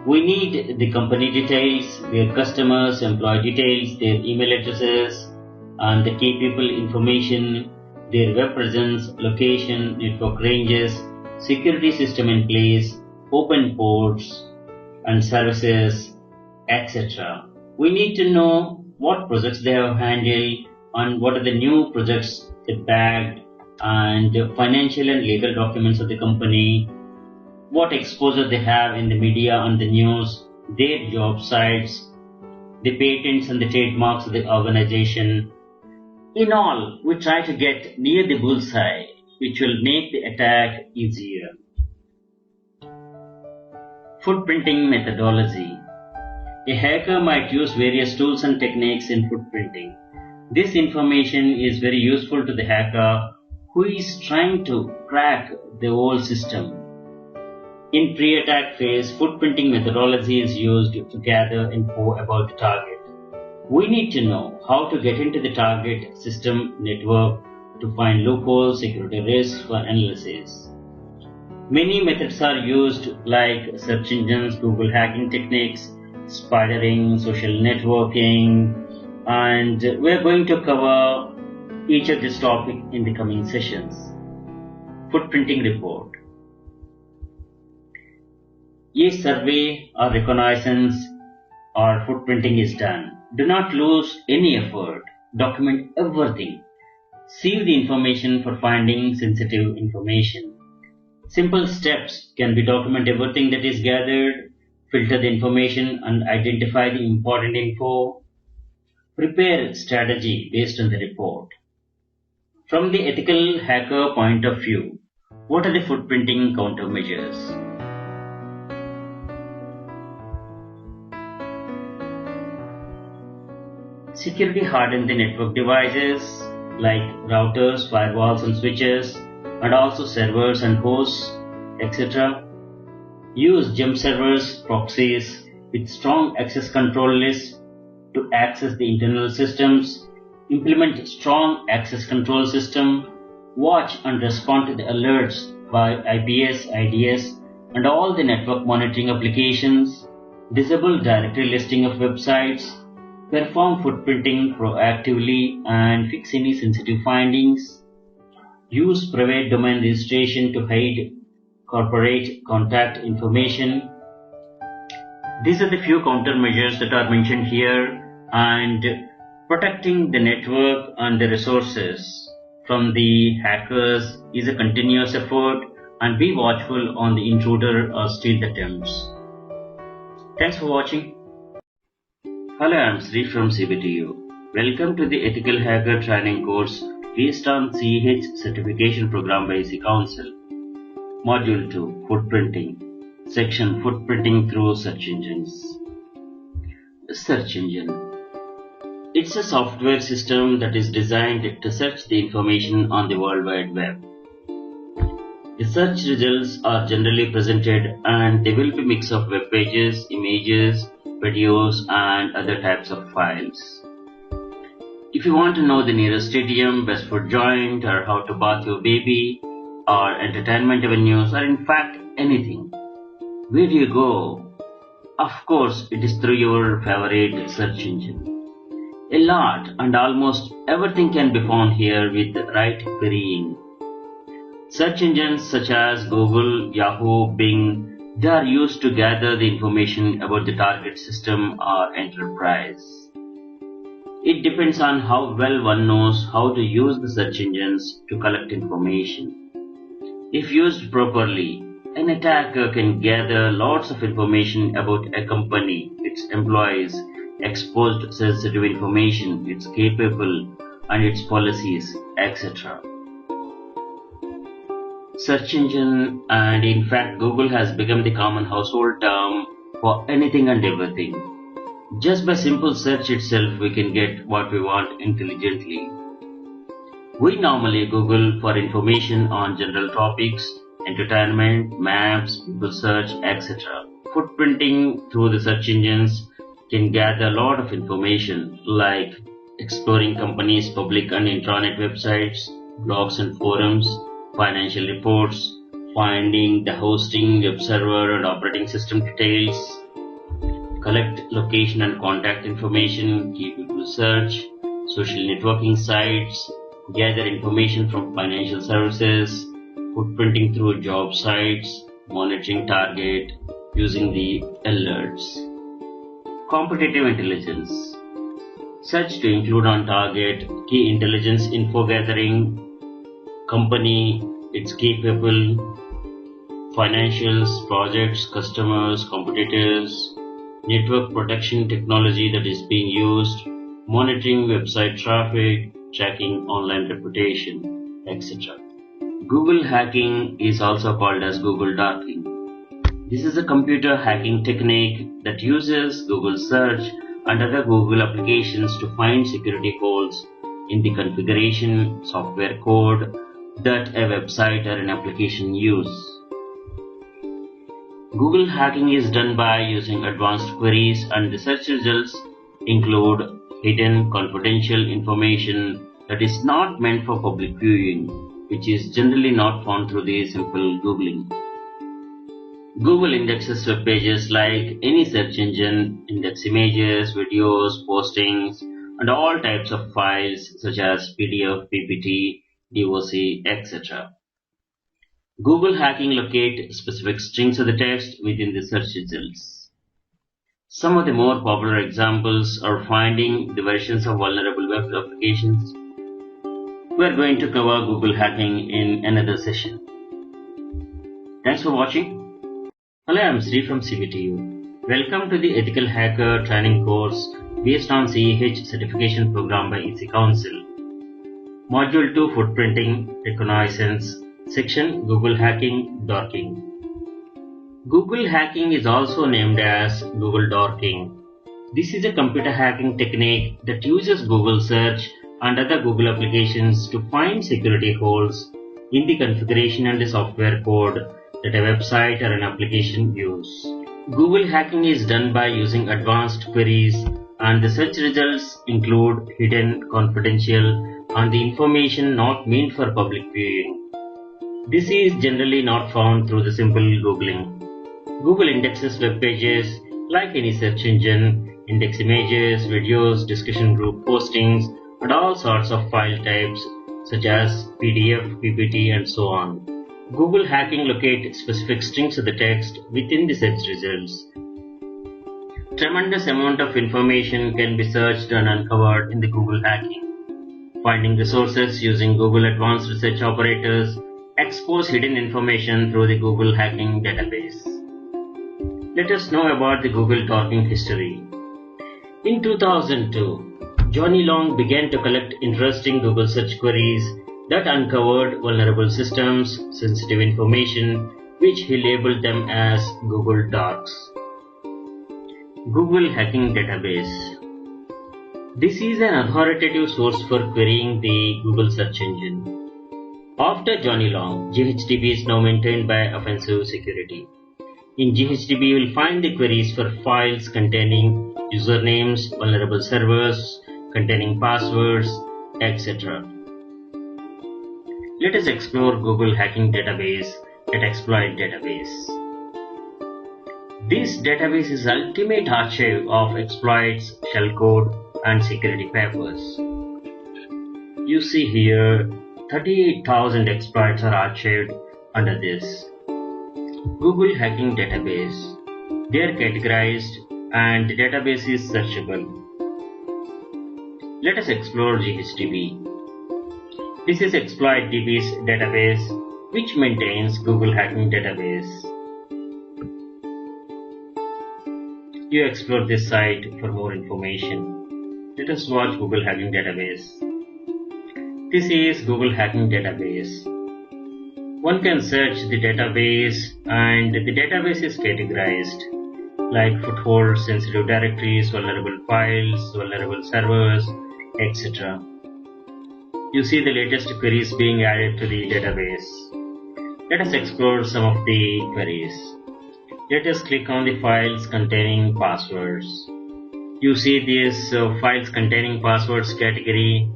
We need the company details, their customers, employee details, their email addresses, and the key people information, their web presence, location, network ranges, security system in place, open ports and services, etc. We need to know what projects they have handled and what are the new projects they bagged, and financial and legal documents of the company, what exposure they have in the media and the news, their job sites, the patents and the trademarks of the organization. In all, we try to get near the bullseye, which will make the attack easier. Footprinting methodology. A hacker might use various tools and techniques in footprinting. This information is very useful to the hacker who is trying to crack the whole system. In pre-attack phase, footprinting methodology is used to gather info about the target. We need to know how to get into the target system network to find loopholes, security risks for analysis. Many methods are used like search engines, Google hacking techniques, spidering, social networking, and we're going to cover each of these topics in the coming sessions. Footprinting report. A survey or reconnaissance or footprinting is done. Do not lose any effort. Document everything. Save the information for finding sensitive information. Simple steps can be document everything that is gathered, filter the information and identify the important info. Prepare strategy based on the report. From the ethical hacker point of view, what are the footprinting countermeasures? Security harden the network devices like routers, firewalls and switches, and also servers and hosts, etc. Use gem servers, proxies with strong access control lists to access the internal systems. Implement strong access control system. Watch and respond to the alerts by IPS, IDS, and all the network monitoring applications. Disable directory listing of websites. Perform footprinting proactively and fix any sensitive findings. Use private domain registration to hide corporate contact information. These are the few countermeasures that are mentioned here, and protecting the network and the resources from the hackers is a continuous effort, and be watchful on the intruder or stealth attempts. Thanks for watching. Hello, I'm Sri from CBTU. Welcome to the Ethical Hacker Training course based on CH Certification Program by EC Council. Module 2, Footprinting. Section, Footprinting through Search Engines. Search engine. It's a software system that is designed to search the information on the World Wide Web. The search results are generally presented, and they will be a mix of web pages, images, videos and other types of files. If you want to know the nearest stadium, best food joint, or how to bath your baby, or entertainment avenues, or in fact anything, where do you go? Of course, it is through your favorite search engine. A lot and almost everything can be found here with the right querying. Search engines such as Google, Yahoo, Bing, they are used to gather the information about the target system or enterprise. It depends on how well one knows how to use the search engines to collect information. If used properly, an attacker can gather lots of information about a company, its employees, exposed sensitive information, its capable and its policies, etc. Search engine, and in fact Google has become the common household term for anything and everything. Just by simple search itself, we can get what we want intelligently. We normally Google for information on general topics, entertainment, maps, Google search, etc. Footprinting through the search engines can gather a lot of information like exploring companies' public and intranet websites, blogs and forums, financial reports, finding the hosting, web server and operating system details, collect location and contact information, key Google search, social networking sites, gather information from financial services, footprinting through job sites, monitoring target, using the alerts. Competitive intelligence. Search to include on target, key intelligence info gathering, company, its key people, financials, projects, customers, competitors, network protection technology that is being used, monitoring website traffic, tracking online reputation, etc. Google hacking is also called as Google darking. This is a computer hacking technique that uses Google search and other Google applications to find security holes in the configuration software code that a website or an application use. Google hacking is done by using advanced queries, and the search results include hidden confidential information that is not meant for public viewing, which is generally not found through the simple Googling. Google indexes web pages like any search engine, index images, videos, postings, and all types of files such as PDF, PPT, DOC, etc. Google hacking locate specific strings of the text within the search results. Some of the more popular examples are finding the versions of vulnerable web applications. We are going to cover Google hacking in another session. Thanks for watching. Hello, I am Sri from CBTU. Welcome to the Ethical Hacker training course based on CEH certification program by EC Council. Module 2 Footprinting Reconnaissance. Section Google Hacking Darking. Google hacking is also named as Google darking. This is a computer hacking technique that uses Google search and other Google applications to find security holes in the configuration and the software code that a website or an application use. Google hacking is done by using advanced queries, and the search results include hidden, confidential, and the information not meant for public viewing. This is generally not found through the simple Googling. Google indexes web pages like any search engine, index images, videos, discussion group postings, and all sorts of file types such as PDF, PPT, and so on. Google hacking locates specific strings of the text within the search results. Tremendous amount of information can be searched and uncovered in the Google hacking. Finding the sources using Google Advanced Research Operators expose hidden information through the Google hacking database. Let us know about the Google darking history. In 2002, Johnny Long began to collect interesting Google search queries that uncovered vulnerable systems, sensitive information, which he labeled them as Google Darks. Google Hacking Database. This is an authoritative source for querying the Google search engine. After Johnny Long, GHDB is now maintained by Offensive Security. In GHDB, you will find the queries for files containing usernames, vulnerable servers, containing passwords, etc. Let us explore Google Hacking Database at Exploit Database. This database is the ultimate archive of exploits, shellcode, and security papers. You see here 38,000 exploits are archived under this. Google Hacking Database. They are categorized and the database is searchable. Let us explore GHDB. This is ExploitDB's database, which maintains Google Hacking Database. You explore this site for more information. Let us watch Google Hacking Database. This is Google Hacking Database. One can search the database and the database is categorized. like footholds, sensitive directories, vulnerable files, vulnerable servers, etc. You see the latest queries being added to the database. Let us explore some of the queries. Let us click on the files containing passwords. You see this files containing passwords category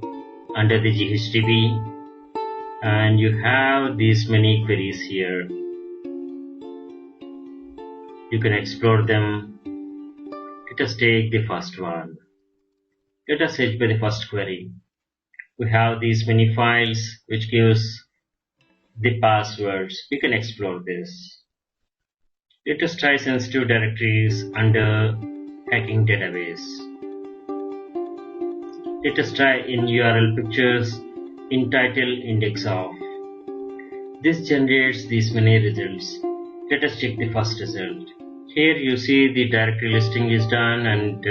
under the GHDB, and you have these many queries here. You can explore them. Let us take the first one. Let us search by the first query. We have these many files which gives the passwords. We can explore this. Let us try sensitive directories under hacking database. Let us try in URL pictures in title index of. This generates these many results. Let us check the first result. Here you see the directory listing is done and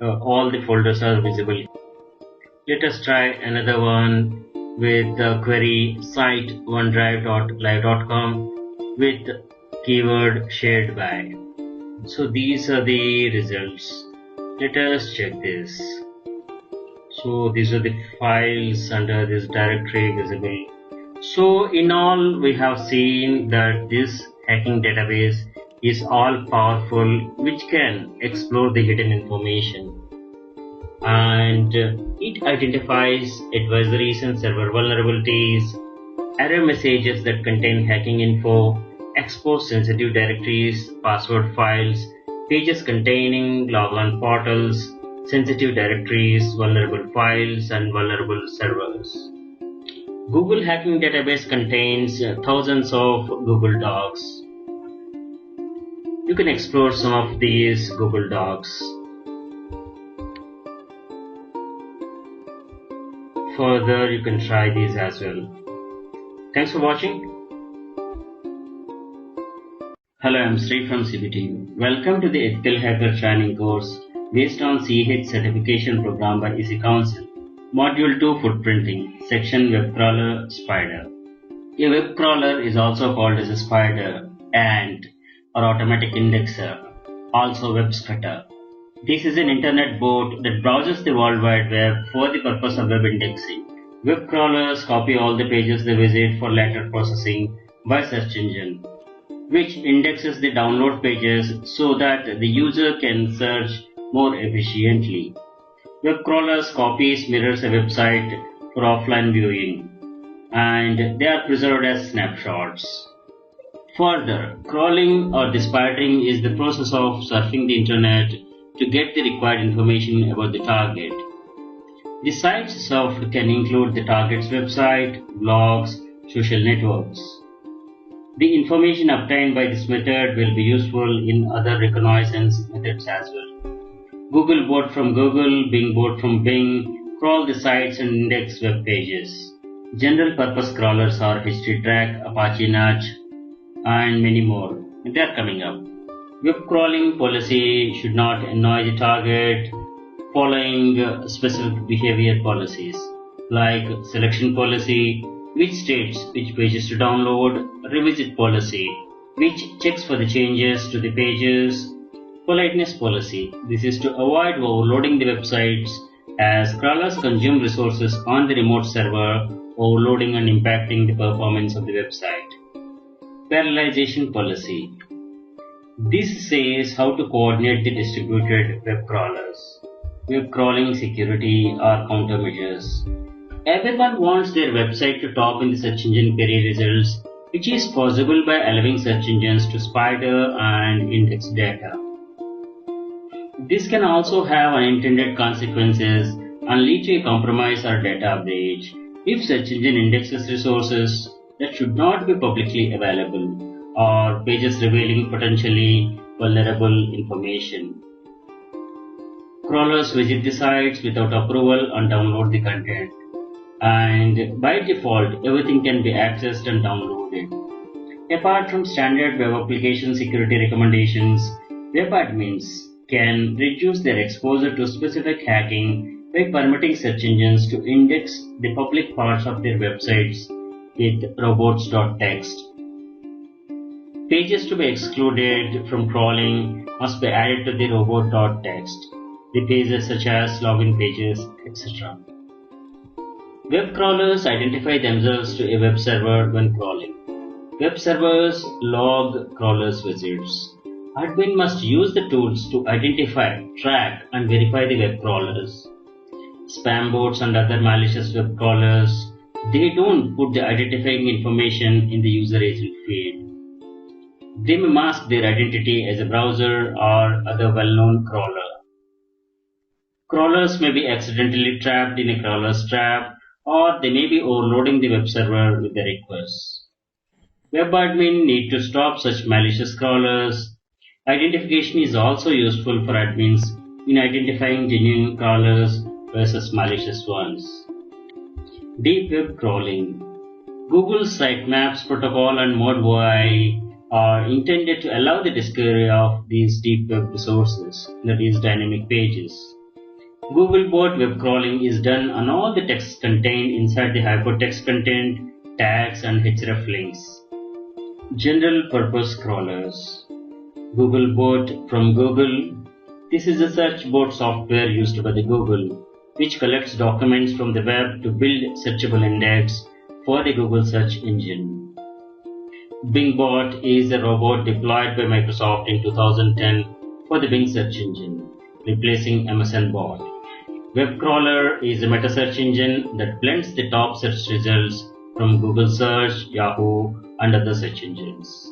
all the folders are visible. Let us try another one with the query site onedrive.live.com with keyword shared by. So these are the results. Let us check this. So these are the files under this directory visible. So in all, we have seen that this hacking database is all powerful, which can explore the hidden information, and it identifies advisories and server vulnerabilities, error messages that contain hacking info, expose sensitive directories, password files, pages containing logon portals, sensitive directories, vulnerable files, and vulnerable servers. Google Hacking Database contains thousands of Google Docs. You can explore some of these Google Docs. Further, you can try these as well. Thanks for watching. Hello, I'm Sri from CBT. Welcome to the Ethical Hacker Training course based on CH certification program by EC Council. Module 2 Footprinting, Section Web Crawler Spider. A web crawler is also called as a spider, ant, or automatic indexer, also web scatter. This is an internet bot that browses the World Wide Web for the purpose of web indexing. Web crawlers copy all the pages they visit for later processing by search engine, which indexes the download pages so that the user can search more efficiently. Web crawlers copies mirrors a website for offline viewing, and they are preserved as snapshots. Further, crawling or spidering is the process of surfing the internet to get the required information about the target. The sites surfed can include the target's website, blogs, social networks. The information obtained by this method will be useful in other reconnaissance methods as well. Google bot from Google, Bing bot from Bing crawl the sites and index web pages. General purpose crawlers are HTTrack, Apache Notch, and many more. They are coming up. Web crawling policy should not annoy the target, following specific behavior policies like selection policy, which states which pages to download, revisit policy, which checks for the changes to the pages, politeness policy. This is to avoid overloading the websites as crawlers consume resources on the remote server, overloading and impacting the performance of the website. Parallelization policy. This says how to coordinate the distributed web crawlers. Web crawling security or countermeasures. Everyone wants their website to top in the search engine query results, which is possible by allowing search engines to spider and index data. This can also have unintended consequences and lead to a compromise or data breach if search engine indexes resources that should not be publicly available or pages revealing potentially vulnerable information. Crawlers visit the sites without approval and download the content, and by default everything can be accessed and downloaded. Apart from standard web application security recommendations, web admins can reduce their exposure to specific hacking by permitting search engines to index the public parts of their websites with robots.txt. pages to be excluded from crawling must be added to the robot.txt. The pages such as login pages, etc. Web crawlers identify themselves to a web server when crawling. Web servers log crawlers' visits. Admin must use the tools to identify, track, and verify the web crawlers. Spam bots and other malicious web crawlers, they don't put the identifying information in the user agent field. They may mask their identity as a browser or other well-known crawler. Crawlers may be accidentally trapped in a crawler's trap, or they may be overloading the web server with their requests. Web admin need to stop such malicious crawlers. Identification is also useful for admins in identifying genuine crawlers versus malicious ones. Deep web crawling. Google's Sitemaps protocol and ModWI are intended to allow the discovery of these deep web resources, that is, dynamic pages. Googlebot web crawling is done on all the text contained inside the hypertext content, tags, and href links. General purpose crawlers. Googlebot from Google. This is a search bot software used by the Google, which collects documents from the web to build searchable index for the Google search engine. BingBot is a robot deployed by Microsoft in 2010 for the Bing search engine, replacing MSN Bot. WebCrawler is a meta search engine that blends the top search results from Google Search, Yahoo, and other search engines.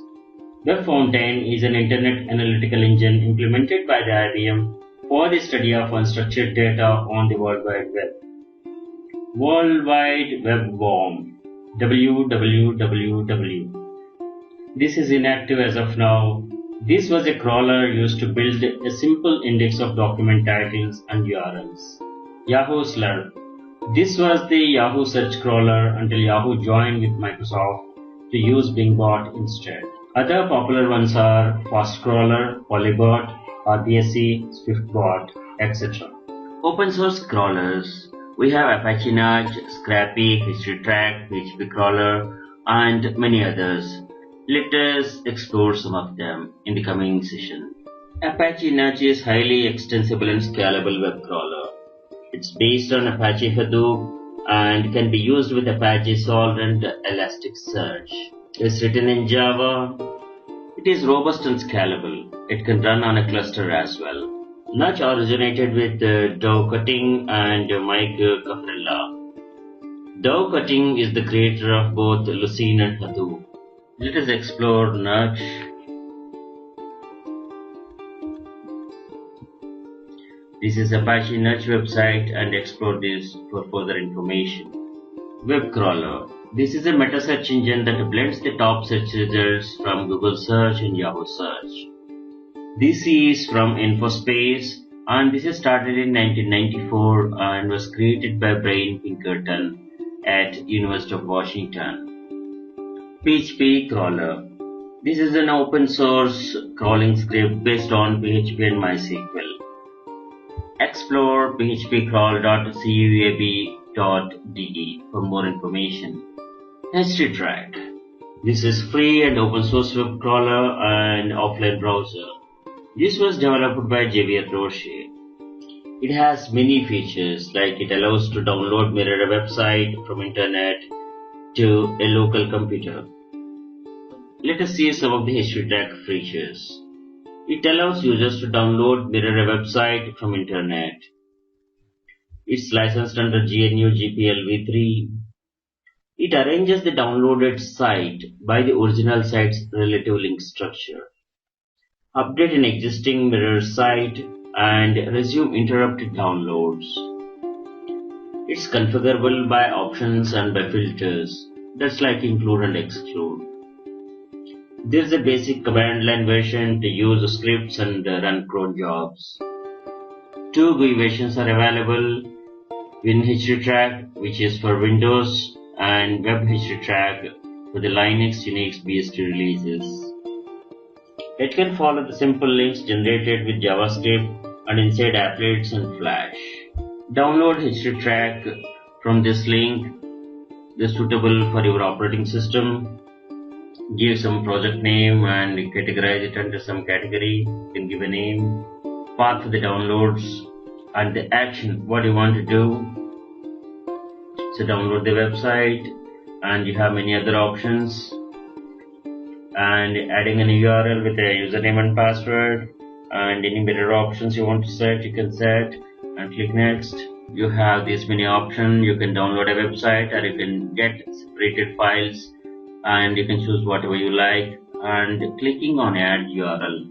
WebFountain is an internet analytical engine implemented by the IBM for the study of unstructured data on the World Wide Web. World Wide Web Worm, WWW. This is inactive as of now. This was a crawler used to build a simple index of document titles and URLs. Yahoo Slurp. This was the Yahoo search crawler until Yahoo joined with Microsoft to use BingBot instead. Other popular ones are FastCrawler, Polybot, RBSC, SwiftBot, etc. Open source crawlers. We have Apache Nudge, Scrappy, HistoryTrack, PHP Crawler, and many others. Let us explore some of them in the coming session. Apache Nudge is highly extensible and scalable web crawler. It's based on Apache Hadoop and can be used with Apache Salt and Elasticsearch. It's written in Java. It is robust and scalable. It can run on a cluster as well. Nudge originated with Dow Cutting and Mike Caprella. Dow Cutting is the creator of both Lucene and Hadoop. Let us explore Nudge. This is Apache Nudge website and explore this for further information. Web crawler. This is a meta search engine that blends the top search results from Google Search and Yahoo Search. This is from InfoSpace and this is started in 1994 and was created by Brian Pinkerton at University of Washington. PHP Crawler. This is an open source crawling script based on PHP and MySQL. Explore phpcrawl.cuab.de for more information. HistoryTrack. This is free and open source web crawler and offline browser. This was developed by Javier Roche. It has many features like it allows to download mirror a website from internet to a local computer. Let us see some of the HistoryTrack features. It allows users to download mirror a website from internet. It's licensed under GNU GPL v3. It arranges the downloaded site by the original site's relative link structure. Update an existing mirror site and resume interrupted downloads. It's configurable by options and by filters. That's like include and exclude. There's a basic command line version to use scripts and run cron jobs. Two GUI versions are available: WinHistoryTrack, which is for Windows, and WebHistoryTrack for the Linux, Unix, BSD releases. It can follow the simple links generated with JavaScript and inside applets and Flash. Download HistoryTrack from this link. This is suitable for your operating system. give some project name and categorize it under some category. You can give a name, path for the downloads, and the action, what you want to do. So download the website, and you have many other options, and adding an URL with a username and password, and any better options you want to set, you can set, and click next. You have these many options. You can download a website, or you can get separated files, and you can choose whatever you like, and clicking on add URL.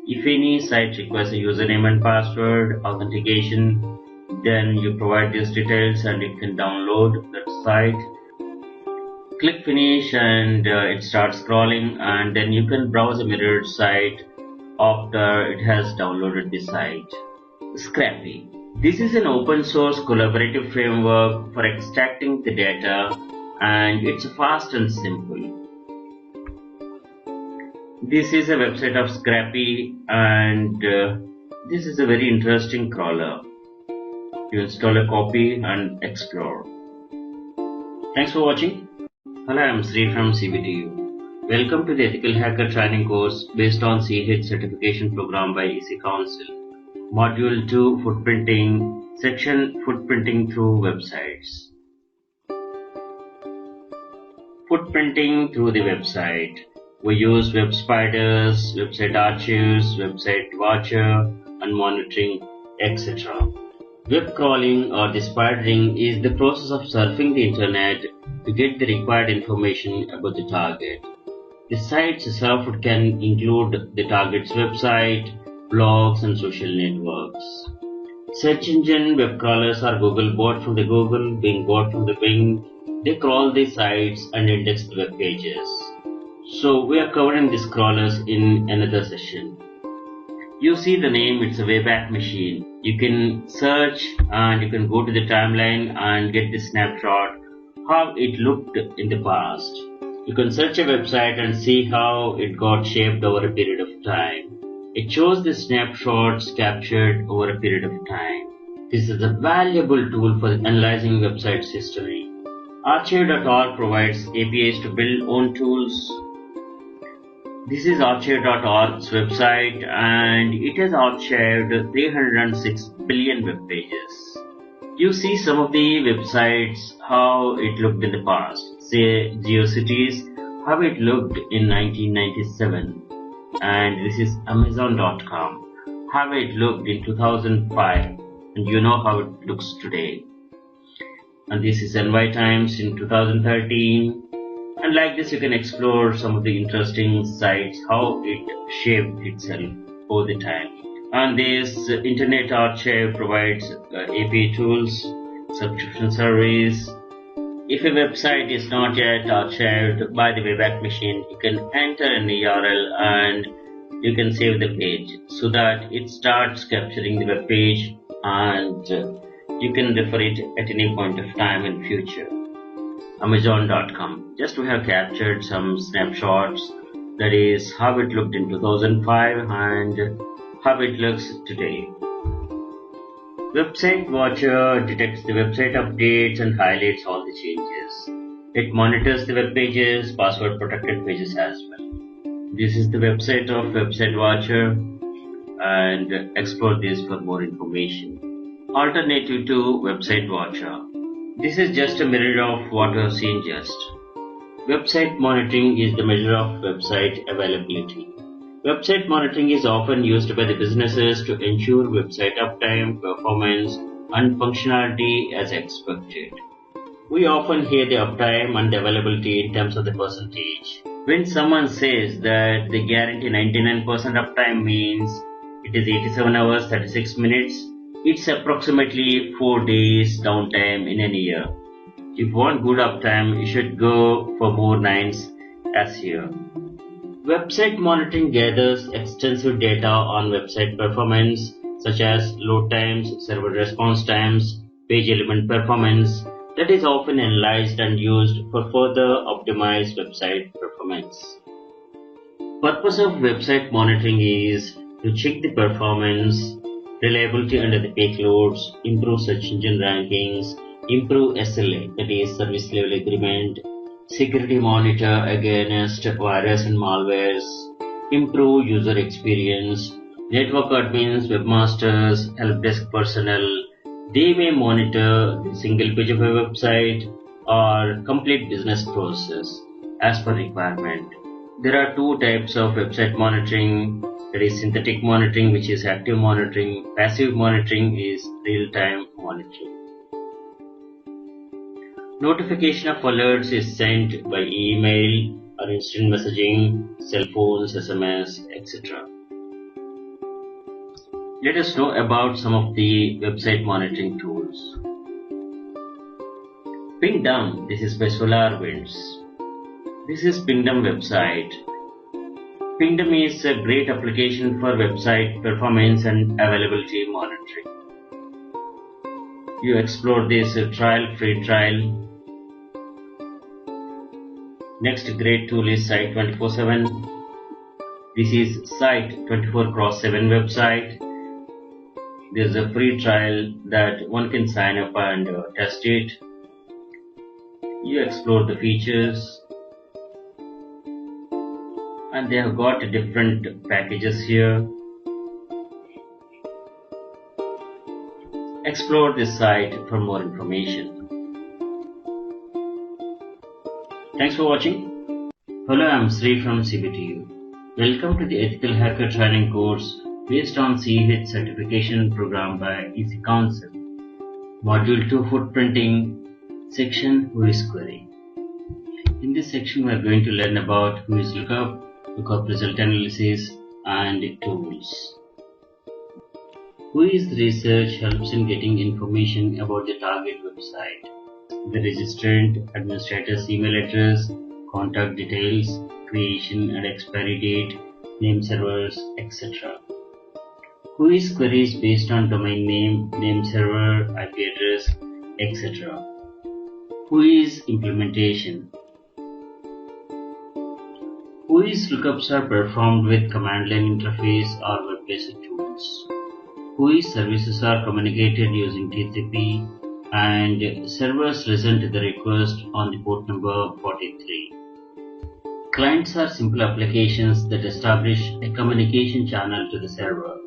If any site requires a username and password authentication, then you provide these details and it can download that site. Click finish, and it starts scrolling, and then you can browse a mirrored site after it has downloaded the site. Scrapy. This is an open source collaborative framework for extracting the data, and it's fast and simple. This is a website of Scrapy, and this is a very interesting crawler. You install a copy and explore. Thanks for watching. Hello, I'm Sri from CBTU. Welcome to the Ethical Hacker training course based on CH certification program by EC Council. Module 2 Footprinting, section Footprinting through websites. Footprinting through the website. We use web spiders, website archives, website watcher, and monitoring, etc. Web crawling or the spidering is the process of surfing the internet to get the required information about the target. The sites surfed can include the target's website, blogs, and social networks. Search engine web crawlers are Google bought from the Google, Bing bought from the Bing. They crawl the sites and index the web pages. So we are covering these crawlers in another session. You see the name, it's a Wayback Machine. You can search and you can go to the timeline and get the snapshot how it looked in the past. You can search a website and see how it got shaped over a period of time. It shows the snapshots captured over a period of time. This is a valuable tool for analyzing websites' history. Archive.org provides APIs to build own tools. This is Archive.org's website, and it has archived 306 billion web pages. You see some of the websites, how it looked in the past. Say GeoCities, how it looked in 1997. And this is Amazon.com, how it looked in 2005. And you know how it looks today. And this is NY Times in 2013. And like this, you can explore some of the interesting sites, how it shaped itself over the time. And this Internet Archive provides API tools, subscription service. If a website is not yet archived by the Wayback Machine, you can enter an URL and you can save the page so that it starts capturing the web page, and you can refer it at any point of time in future. Amazon.com. Just we have captured some snapshots, that is how it looked in 2005 and how it looks today. Website Watcher detects the website updates and highlights all the changes. It monitors the web pages, password protected pages as well. This is the website of Website Watcher, and explore this for more information. Alternative to Website Watcher. This is just a mirror of what we have seen just. Website monitoring is the measure of website availability. Website monitoring is often used by the businesses to ensure website uptime, performance, and functionality as expected. We often hear the uptime and availability in terms of the percentage. When someone says that they guarantee 99% uptime means it is 87 hours 36 minutes, it's approximately 4 days downtime in a year. If you want good uptime, you should go for more nines as here. Website monitoring gathers extensive data on website performance, such as load times, server response times, page element performance, that is often analyzed and used for further optimized website performance. Purpose of website monitoring is to check the performance, reliability under the peak loads, improve search engine rankings, improve SLA, that is service level agreement, security monitor against virus and malwares, improve user experience, network admins, webmasters, help desk personnel. They may monitor the single page of a website or complete business process as per requirement. There are two types of website monitoring. There is synthetic monitoring, which is active monitoring. Passive monitoring is real-time monitoring. Notification of alerts is sent by email or instant messaging, cell phones, SMS, etc. Let us know about some of the website monitoring tools. Pingdom, this is by SolarWinds. This is Pingdom website. Pingdom is a great application for website performance and availability monitoring. You explore this free trial. Next great tool is Site 24/7. This is Site 24x7 website. There is a free trial that one can sign up and test it. You explore the features, and they have got different packages here. Explore this site for more information. Thanks for watching. Hello, I'm Sri from CBTU. Welcome to the Ethical Hacker Training course based on CEH certification program by Easy Council. Module 2 Footprinting, section Whois Query. In this section, we are going to learn about Whois Lookup, Lookup Result Analysis, and tools. Whois Research helps in getting information about the target website, the registrant, administrator's email address, contact details, creation and expiry date, name servers, etc. Whois query is based on domain name server, IP address, etc. Whois implementation. Whois lookups are performed with command line interface or web-based tools. Whois services are communicated using TCP, and servers listen to the request on the port number 43. Clients are simple applications that establish a communication channel to the server,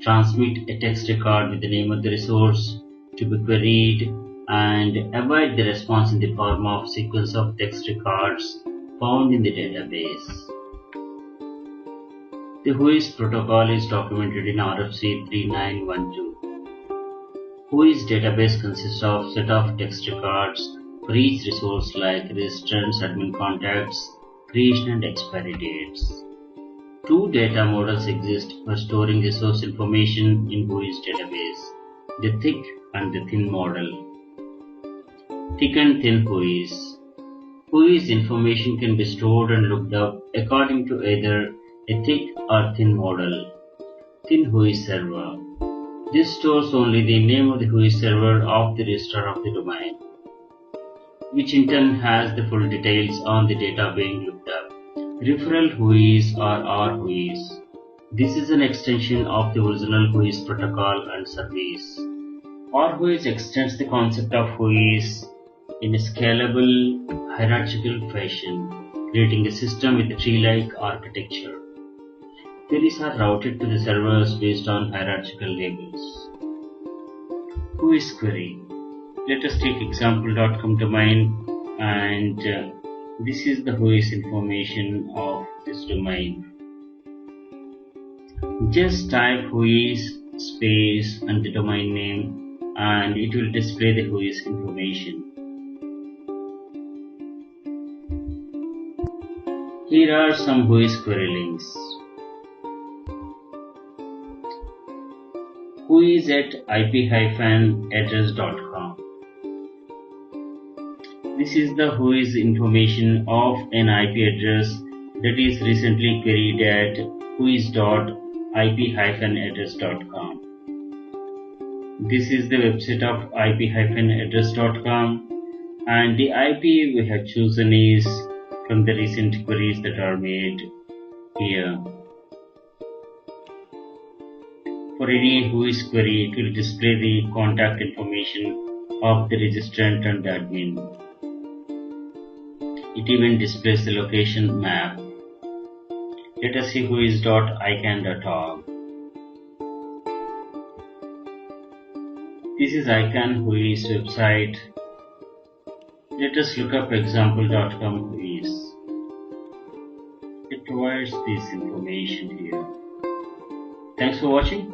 transmit a text record with the name of the resource to be queried, and await the response in the form of sequence of text records found in the database. The Whois protocol is documented in RFC 3912. Whois database consists of set of text records for each resource like registrants, admin contacts, creation and expiry dates. Two data models exist for storing resource information in Whois database, the thick and the thin model. Thick and thin Whois. Whois information can be stored and looked up according to either a thick or thin model. Thin Whois server. This stores only the name of the Whois server of the registrar of the domain, which in turn has the full details on the data being looked up. Referral Whois or RWhois. This is an extension of the original Whois protocol and service. RWhois extends the concept of Whois in a scalable, hierarchical fashion, creating a system with a tree-like architecture. Queries are routed to the servers based on hierarchical labels. Whois query. Let us take example.com domain, and this is the Whois information of this domain. Just type Whois space and the domain name, and it will display the Whois information. Here are some Whois query links. Whois at ip-address.com. This is the Whois information of an IP address that is recently queried at whois.ip-address.com. This is the website of ip-address.com, and the IP we have chosen is from the recent queries that are made here. For any Whois query, it will display the contact information of the registrant and the admin. It even displays the location map. Let us see whois.icann.org. This is ICANN Whois website. Let us look up example.com Whois. It provides this information here. Thanks for watching.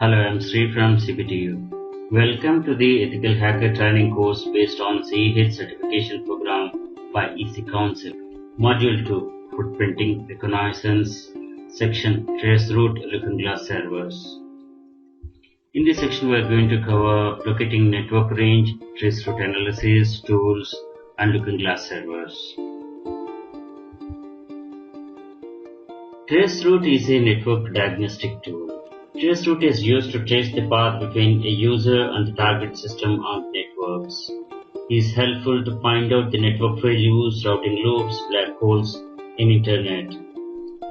Hello, I'm Sri from CPTU. Welcome to the Ethical Hacker Training course based on CEH certification program by EC Council. Module 2, Footprinting Reconnaissance, Section Traceroute LookandGlass Servers. In this section, we are going to cover locating network range, traceroute analysis, tools, and LookandGlass servers. Traceroute is a network diagnostic tool. Traceroute is used to trace the path between a user and the target system on networks. It is helpful to find out the network failures, routing loops, black holes in Internet.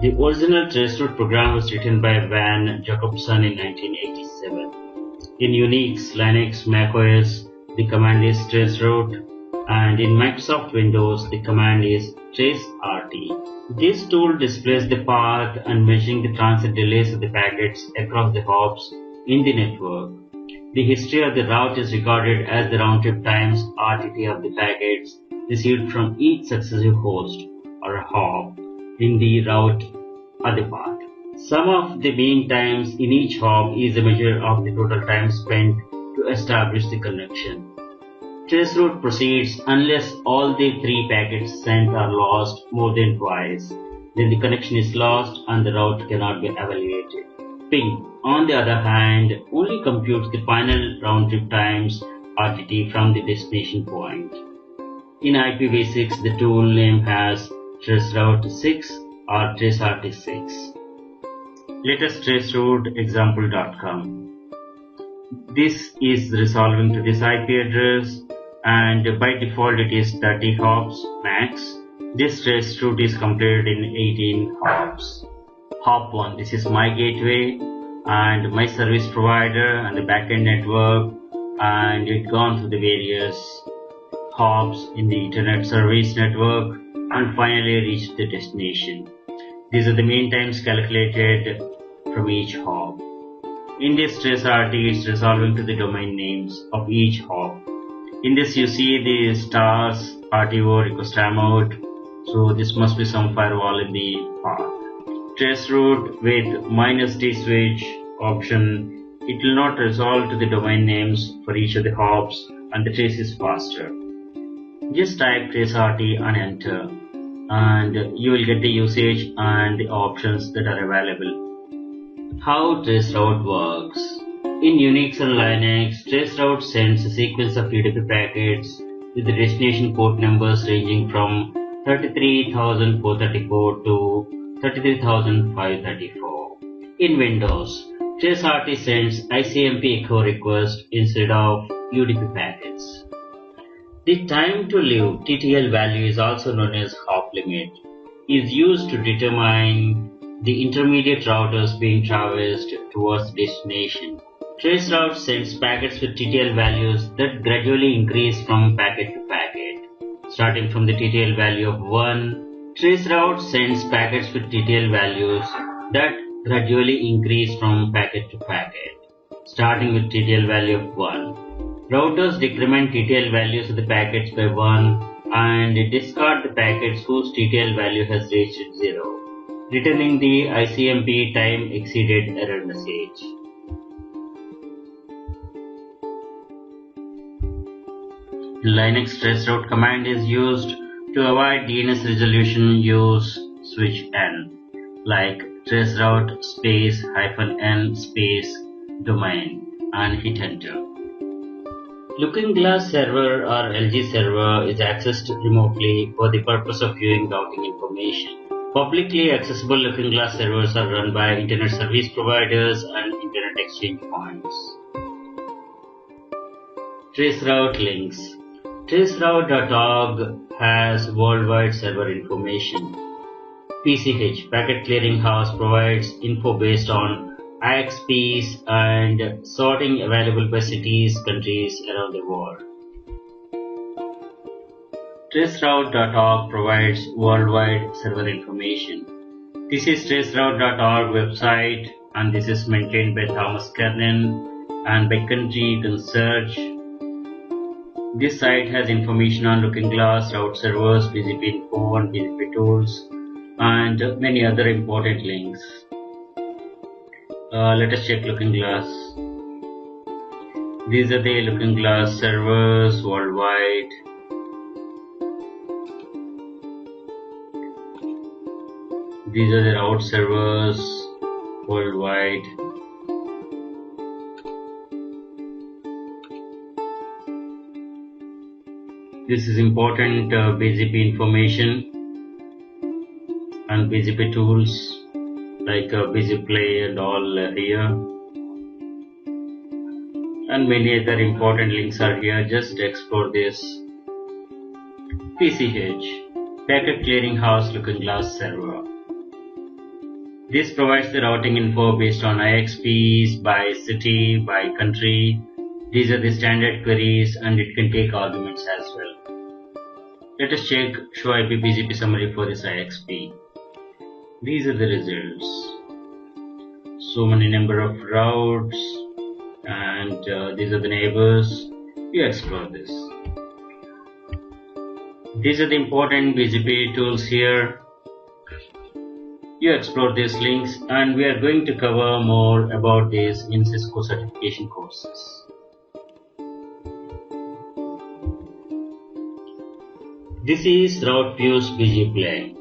The original Traceroute program was written by Van Jacobson in 1987. In Unix, Linux, macOS, the command is traceroute, and in Microsoft Windows, the command is traceRT. This tool displays the path and measuring the transit delays of the packets across the hops in the network. The history of the route is recorded as the round-trip times RTT of the packets received from each successive host or a hop in the route or the path. Sum of the mean times in each hop is a measure of the total time spent to establish the connection. Traceroute proceeds unless all the three packets sent are lost more than twice. Then the connection is lost and the route cannot be evaluated. Ping, on the other hand, only computes the final round-trip times RTT from the destination point. In IPv6, the tool name has traceroute 6 or traceRT6. Let us traceroute example.com. This is resolving to this IP address, and by default it is 30 hops max. This traceroute is completed in 18 hops. Hop 1, this is my gateway and my service provider and the backend network, and it gone through the various hops in the internet service network and finally reached the destination. These are the mean times calculated from each hop. In this traceRT, it's resolving to the domain names of each hop. In this, you see the stars RTO request timeout, so this must be some firewall in the path. Traceroute with -d switch option, it will not resolve to the domain names for each of the hops and the trace is faster. Just type traceRT and enter, and you will get the usage and the options that are available. How traceroute works. In Unix and Linux, traceroute sends a sequence of UDP packets with the destination port numbers ranging from 33,434 to 33,534. In Windows, traceRT sends ICMP echo request instead of UDP packets. The time to live TTL value is also known as hop limit, is used to determine the intermediate routers being traversed towards destination. Traceroute sends packets with TTL values that gradually increase from packet to packet. Starting from the TTL value of 1, Traceroute sends packets with TTL values that gradually increase from packet to packet. Starting with TTL value of 1. Routers decrement TTL values of the packets by 1 and discard the packets whose TTL value has reached 0, returning the ICMP time exceeded error message. Linux traceroute command is used to avoid DNS resolution. Use switch n, like traceroute space -n space domain and hit enter. LookandGlass server or LG server is accessed remotely for the purpose of viewing routing information. Publicly accessible LookandGlass servers are run by internet service providers and internet exchange points. Traceroute links. Traceroute.org has worldwide server information. PCH, Packet Clearing House, provides info based on IXPs and sorting available by cities, countries around the world. Traceroute.org provides worldwide server information. This is traceroute.org website, and this is maintained by Thomas Kernan, and by country you can search. This site has information on Looking Glass, route servers, BGP info and BGP tools, and many other important links. Let us check Looking Glass. These are the Looking Glass servers worldwide. These are the route servers worldwide. This is important BGP information and BGP tools like BGP Play and all here. And many other important links are here. Just explore this. PCH, Packet Clearing House Looking Glass Server. This provides the routing info based on IXPs by city, by country. These are the standard queries, and it can take arguments as well. Let us check Show IP BGP summary for this IXP. These are the results. So many number of routes, and these are the neighbors. You explore this. These are the important BGP tools here. You explore these links, and we are going to cover more about this in Cisco certification courses. This is RouteViews BGP Play.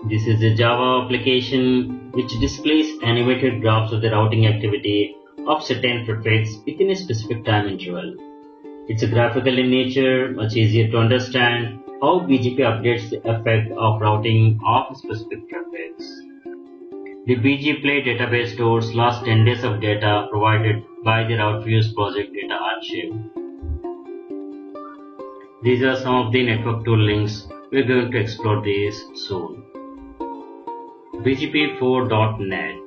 This is a Java application which displays animated graphs of the routing activity of certain prefix within a specific time interval. It's a graphical in nature, much easier to understand how BGP updates the effect of routing of a specific prefix. The BGP Play database stores last 10 days of data provided by the RouteViews project data archive. These are some of the network tool links. We're going to explore these soon. BGP4.net.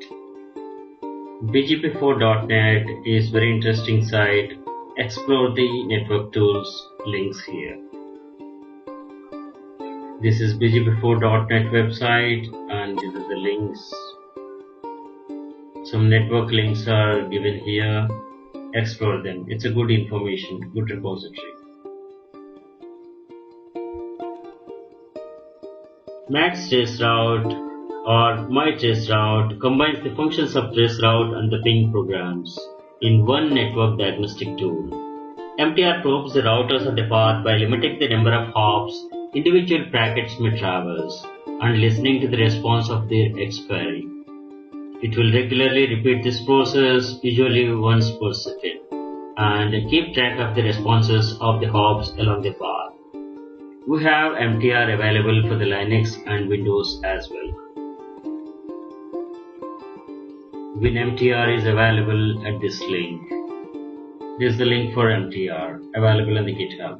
BGP4.net is very interesting site. Explore the network tools links here. This is BGP4.net website, and these are the links. Some network links are given here. Explore them. It's a good information, good repository. Max Traceroute or MyTraceroute combines the functions of Traceroute and the ping programs in one network diagnostic tool. MTR probes the routers of the path by limiting the number of hops individual packets may traverse and listening to the response of their expiry. It will regularly repeat this process, usually once per second, and keep track of the responses of the hops along the path. We have MTR available for the Linux and Windows as well. WinMTR is available at this link. This is the link for MTR available on the GitHub.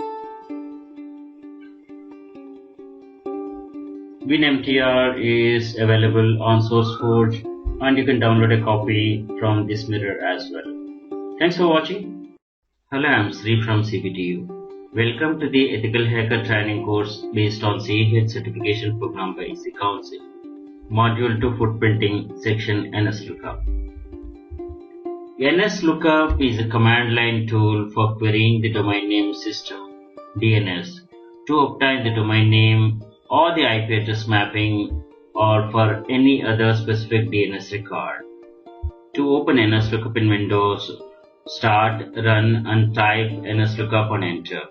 WinMTR is available on SourceForge, and you can download a copy from this mirror as well. Thanks for watching. Hello, I'm Sri from CPTU. Welcome to the Ethical Hacker Training course based on CEH certification program by EC Council. Module 2 Footprinting, Section NSLookup. NSLookup is a command line tool for querying the domain name system, DNS, to obtain the domain name or the IP address mapping or for any other specific DNS record. To open NSLookup in Windows, start, run and type NSLookup and enter.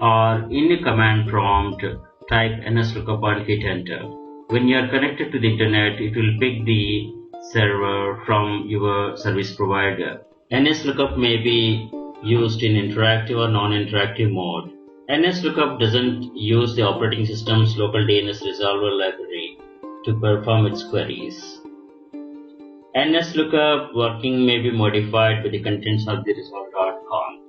Or in the command prompt, type NSLookup and hit enter. When you are connected to the internet, it will pick the server from your service provider. NSLookup may be used in interactive or non-interactive mode. NSLookup doesn't use the operating system's local DNS resolver library to perform its queries. NSLookup working may be modified by the contents of the resolve.conf,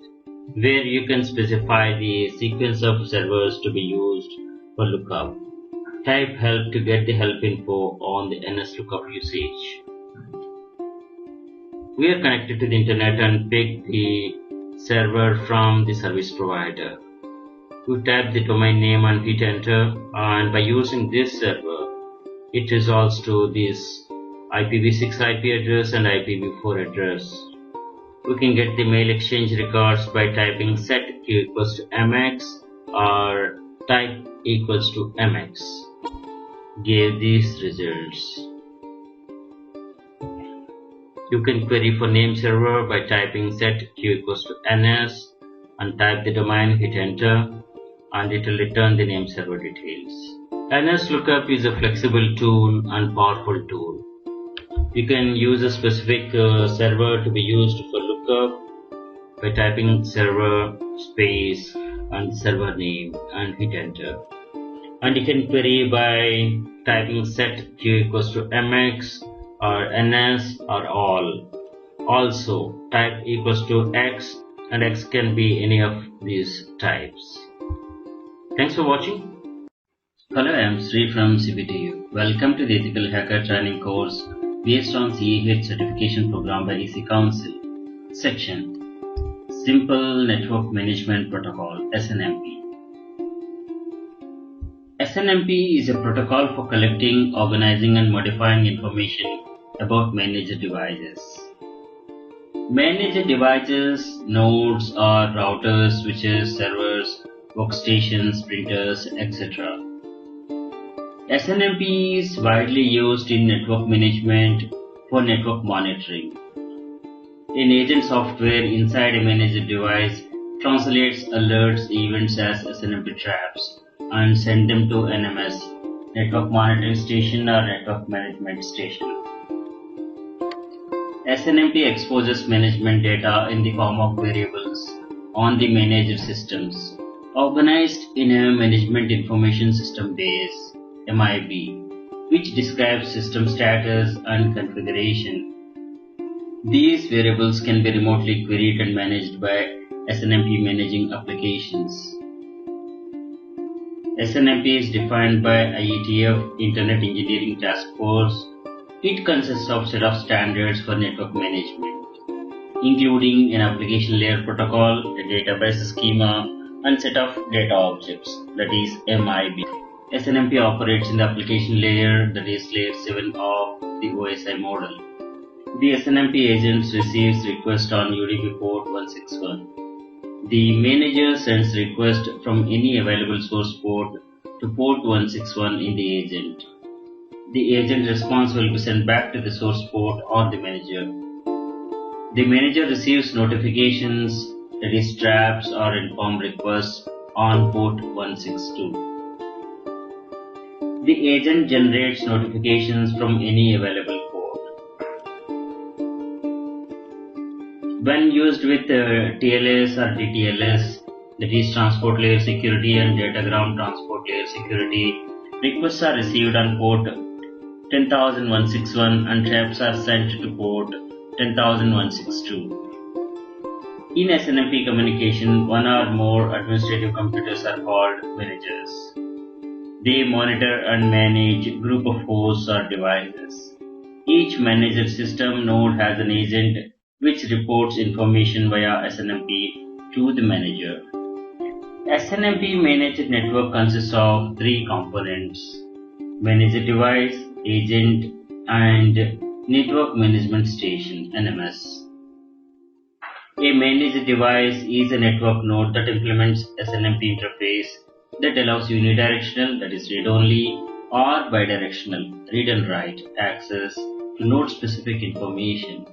where you can specify the sequence of servers to be used for lookup. Type help to get the help info on the NSLookup usage. We are connected to the internet and pick the server from the service provider. You type the domain name and hit enter, and by using this server, it resolves to this IPv6 IP address and IPv4 address. We can get the mail exchange records by typing set q equals to mx or type equals to mx. Give these results. You can query for name server by typing set q equals to ns and type the domain, hit enter, and it will return the name server details. NS lookup is a flexible tool and powerful tool. You can use a specific server to be used for lookup by typing server space and server name and hit enter. And you can query by typing set q equals to mx or ns or all. Also type equals to x, and x can be any of these types. Thanks for watching. Hello, I am Sri from CBTU. Welcome to the Ethical Hacker Training course based on CAH certification program by EC Council. Section Simple Network Management Protocol SNMP. SNMP is a protocol for collecting, organizing and modifying information about managed devices. Managed devices, nodes are routers, switches, servers, workstations, printers, etc. SNMP is widely used in network management for network monitoring. An agent software inside a managed device translates alerts events as SNMP traps and send them to NMS, Network Monitoring Station or Network Management Station. SNMP exposes management data in the form of variables on the managed systems, organized in a Management Information System base, MIB, which describes system status and configuration. These variables can be remotely queried and managed by SNMP managing applications. SNMP is defined by IETF Internet Engineering Task Force. It consists of a set of standards for network management, including an application layer protocol, a database schema, and set of data objects, that is MIB. SNMP operates in the application layer, that is layer 7 of the OSI model. The SNMP agent receives request on UDP port 161. The manager sends request from any available source port to port 161 in the agent. The agent response will be sent back to the source port or the manager. The manager receives notifications, that is traps or inform requests on port 162. The agent generates notifications from any available port. When used with TLS or DTLS, that is Transport Layer Security and Datagram Transport Layer Security, requests are received on port 10,161 and traps are sent to port 10,162. In SNMP communication, one or more administrative computers are called managers. They monitor and manage a group of hosts or devices. Each managed system node has an agent which reports information via SNMP to the manager. SNMP managed network consists of three components: managed device, agent, and network management station (NMS). A managed device is a network node that implements SNMP interface that allows unidirectional, that is read-only, or bidirectional, read and write, access to node-specific information.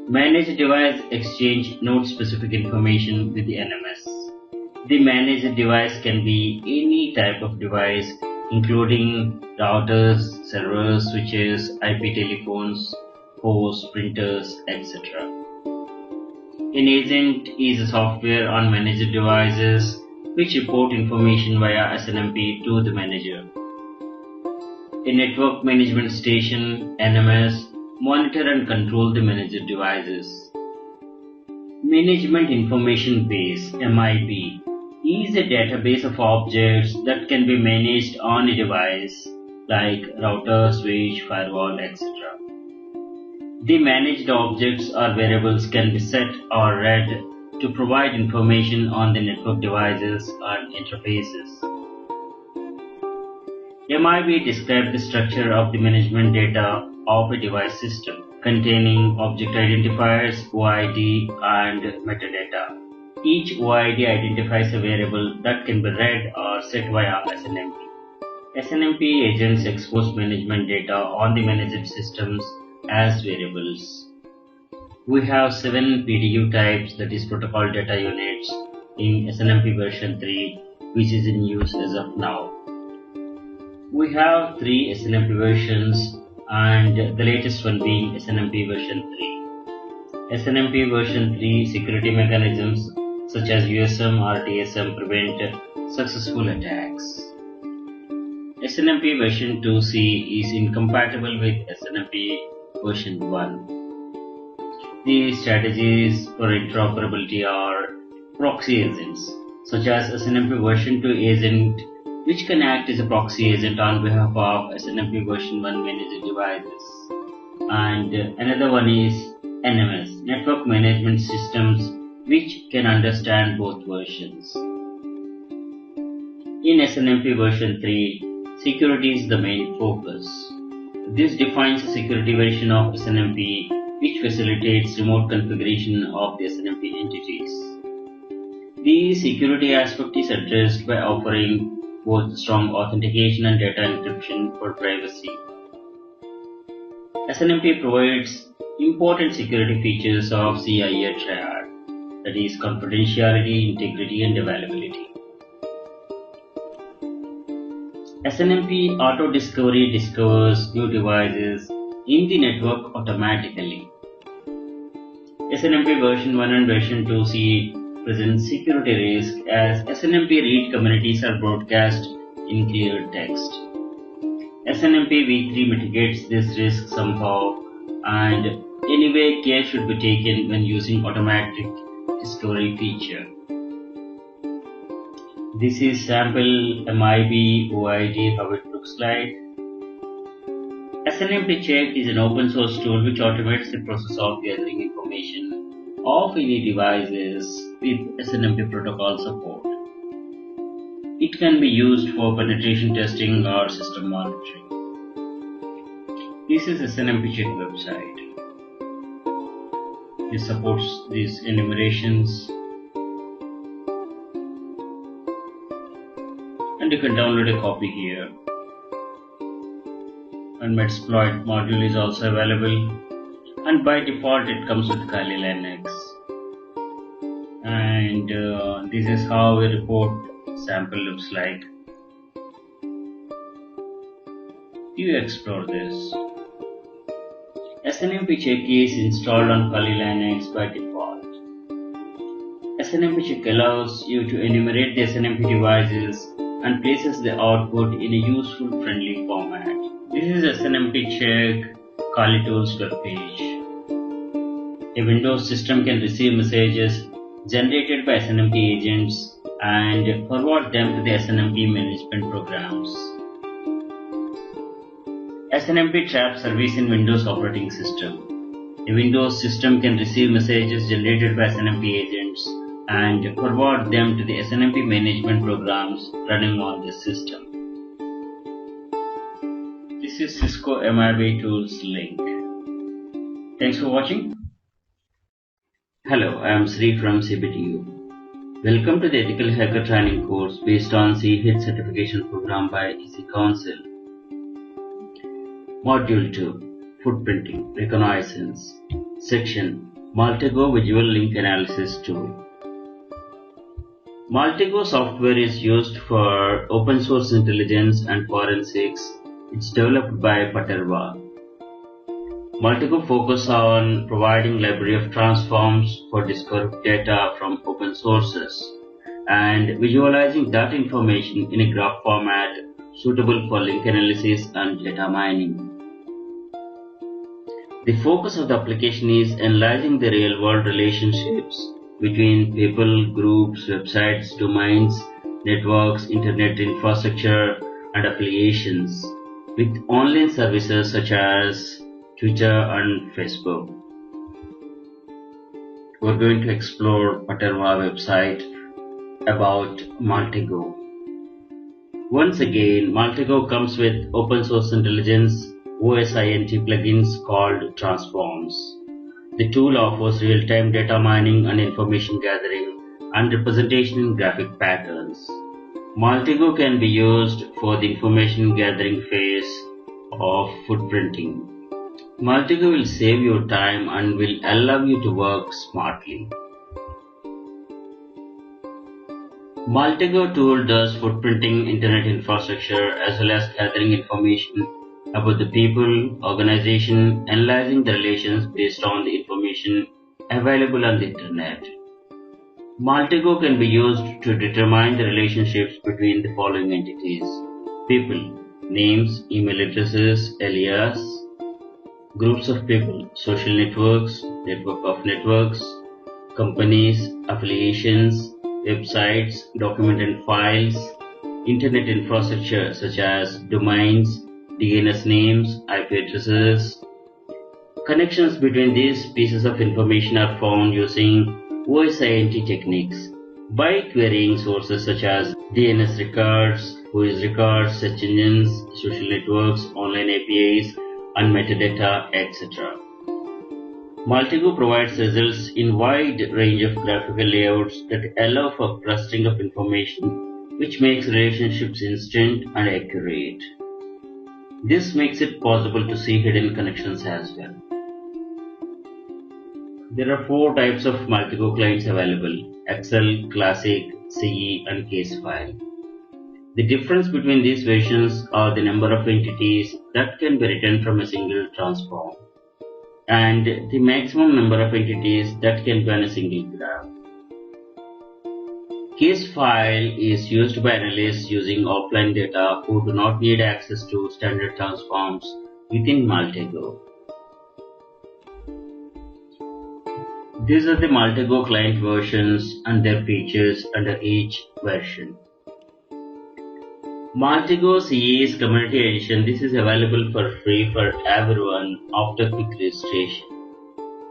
Managed device exchange node-specific information with the NMS. The managed device can be any type of device, including routers, servers, switches, IP telephones, hosts, printers, etc. An agent is a software on managed devices which report information via SNMP to the manager. A network management station, NMS, monitor and control the managed devices. Management Information Base, MIB, is a database of objects that can be managed on a device like router, switch, firewall, etc. The managed objects or variables can be set or read to provide information on the network devices and interfaces. MIB describes the structure of the management data of a device system containing object identifiers, OID, and metadata. Each OID identifies a variable that can be read or set via SNMP. SNMP agents expose management data on the managed systems as variables. We have 7 PDU types, that is protocol data units, in SNMP version 3, which is in use as of now. We have 3 SNMP versions, and the latest one being SNMP version 3. SNMP version 3 security mechanisms such as USM or TSM prevent successful attacks. SNMP version 2C is incompatible with SNMP version 1. These strategies for interoperability are proxy agents, such as SNMP version 2 agent, which can act as a proxy agent on behalf of SNMP version 1 managed devices. And another one is NMS, Network Management Systems, which can understand both versions. In SNMP version 3, security is the main focus. This defines a security version of SNMP which facilitates remote configuration of the SNMP entities. The security aspect is addressed by offering both strong authentication and data encryption for privacy. SNMP provides important security features of CIA triad, that is confidentiality, integrity, and availability. SNMP Auto Discovery discovers new devices in the network automatically. SNMP version 1 and version 2C present security risk as SNMP read communities are broadcast in clear text. SNMP v3 mitigates this risk somehow, and anyway care should be taken when using automatic discovery feature. This is sample MIB OID, how it looks like. SNMP Check is an open source tool which automates the process of gathering information of any devices with SNMP protocol support. It can be used for penetration testing or system monitoring. This is SNMP Check website. It supports these enumerations, and you can download a copy here. And Metasploit module is also available, and by default it comes with Kali Linux. And this is how a report sample looks like. You explore this. SNMP Check is installed on Kali Linux by default. SNMP Check allows you to enumerate the SNMP devices and places the output in a useful, friendly format. This is SNMP Check Kali Tools web page. A Windows system can receive messages generated by SNMP agents and forward them to the SNMP management programs. SNMP Trap service in Windows operating system. A Windows system can receive messages generated by SNMP agents and forward them to the SNMP management programs running on this system. This is Cisco MIB Tools link. Thanks for watching. Hello, I am Sri from CBTU. Welcome to the Ethical Hacker Training course based on CHIT certification program by EC Council. Module 2, Footprinting, Reconnaissance. Section, Maltego Visual Link Analysis Tool. Maltego software is used for open source intelligence and forensics. It's developed by Paterva. Maltego focuses on providing library of transforms for discovered data from open sources and visualizing that information in a graph format suitable for link analysis and data mining. The focus of the application is analyzing the real-world relationships between people, groups, websites, domains, networks, internet infrastructure, and affiliations with online services such as Twitter and Facebook. we're going to explore Paterwa website about Maltego. Once again, Maltego comes with open source intelligence OSINT plugins called Transforms. The tool offers real-time data mining and information gathering and representation in graphic patterns. Maltego can be used for the information gathering phase of footprinting. Maltego will save your time and will allow you to work smartly. Maltego tool does footprinting internet infrastructure as well as gathering information about the people, organization, analyzing the relations based on the information available on the internet. Maltego can be used to determine the relationships between the following entities: people, names, email addresses, alias, groups of people, social networks, network of networks, companies, affiliations, websites, document and files, internet infrastructure such as domains, DNS names, IP addresses. Connections between these pieces of information are found using OSINT techniques by querying sources such as DNS records, whois records, search engines, social networks, online APIs, and metadata, etc. Maltego provides results in wide range of graphical layouts that allow for clustering of information, which makes relationships instant and accurate. This makes it possible to see hidden connections as well. There are 4 types of Maltego clients available: Excel, Classic, CE, and Casefile. The difference between these versions are the number of entities that can be written from a single transform and the maximum number of entities that can be on a single graph. Casefile is used by analysts using offline data who do not need access to standard transforms within Maltego. These are the Maltego client versions and their features under each version. Maltego CE's Community Edition. This is available for free for everyone after quick registration.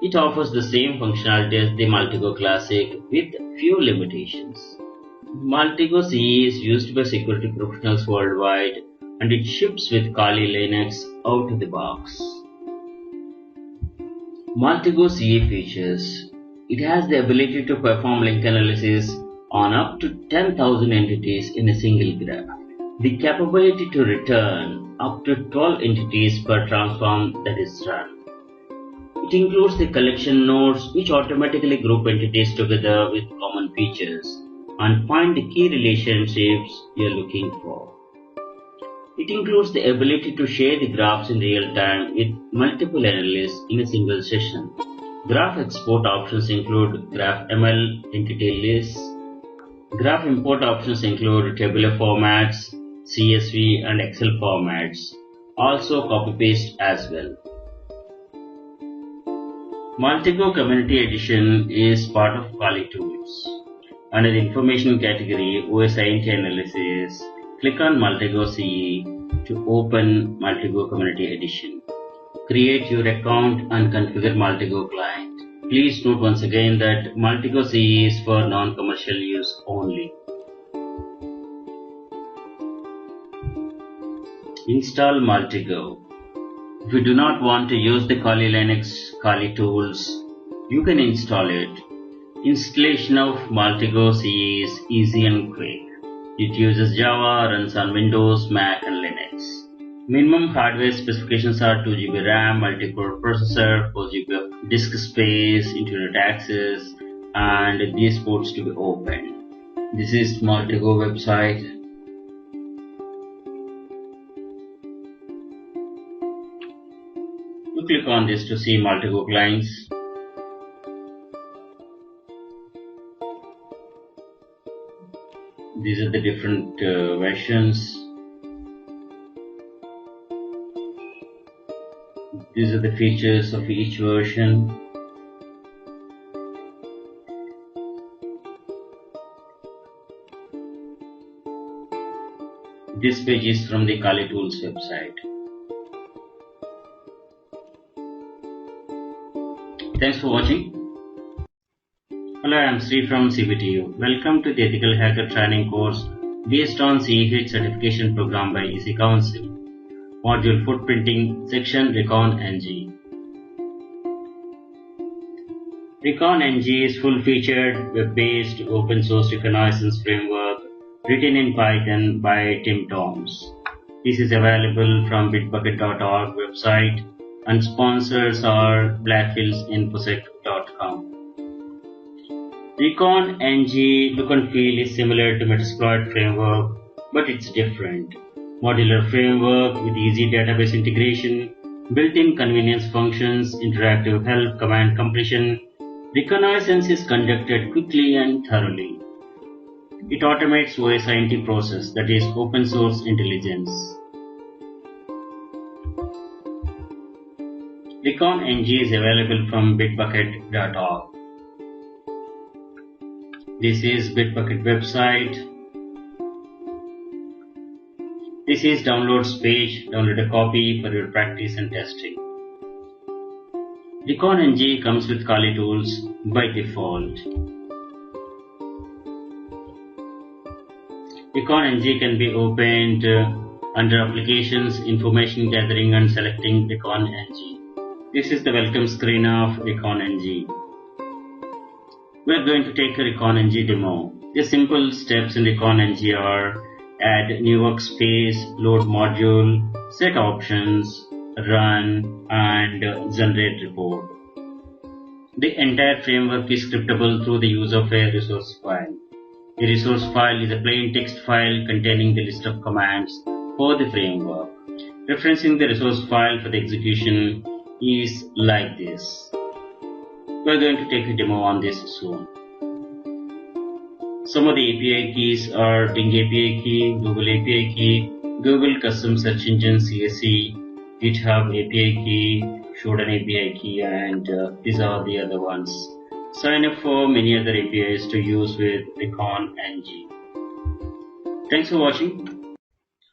It offers the same functionality as the Maltego Classic with few limitations. Maltego CE is used by security professionals worldwide and it ships with Kali Linux out of the box. Maltego CE features. It has the ability to perform link analysis on up to 10,000 entities in a single graph. The capability to return up to 12 entities per transform that is run. It includes the collection nodes which automatically group entities together with common features and find the key relationships you are looking for. It includes the ability to share the graphs in real time with multiple analysts in a single session. Graph export options include GraphML entity lists. Graph import options include tabular formats, CSV and Excel formats, also copy-paste as well. Maltego Community Edition is part of Kali Tools. Under the Information category, OSINT Analysis, click on Maltego CE to open Maltego Community Edition. Create your account and configure Maltego client. Please note once again that Maltego CE is for non-commercial use only. Install Maltego. If you do not want to use the Kali Linux Kali tools, you can install it. Installation of Maltego CE is easy and quick. It uses Java, runs on Windows, Mac and Linux. Minimum hardware specifications are 2 GB RAM, multi-core processor, 4 GB of disk space, internet access, and these ports to be opened. This is Maltego website. You click on this to see Maltego clients. These are the different versions. These are the features of each version. This page is from the Kali Tools website. Thanks for watching. Hello, I am Sri from CBTU. Welcome to the Ethical Hacker Training course based on CEH certification program by EC Council. Module Footprinting Section Recon NG. Recon NG is full-featured, web-based, open-source reconnaissance framework written in Python by Tim Toms. This is available from bitbucket.org website and sponsors are blackfieldsinfosec.com. Recon NG look and feel is similar to Metasploit framework, but it's different. Modular framework with easy database integration, built-in convenience functions, interactive help, command completion. Reconnaissance is conducted quickly and thoroughly. It automates OSINT process, that is open source intelligence. Recon NG is available from bitbucket.org. This is Bitbucket website. This is downloads page. Download a copy for your practice and testing. Recon NG comes with Kali tools by default. Recon NG can be opened under Applications, Information Gathering and selecting Recon NG. This is the welcome screen of Recon NG. We are going to take a Recon NG demo. The simple steps in Recon NG are add new workspace, load module, set options, run, and generate report. The entire framework is scriptable through the use of a resource file. The resource file is a plain text file containing the list of commands for the framework. Referencing the resource file for the execution is like this. We are going to take a demo on this soon. Some of the API keys are Bing API key, Google API key, Google Custom Search Engine CSE, GitHub API key, Shodan API key, and these are the other ones. Sign up for many other APIs to use with Recon NG. Thanks for watching.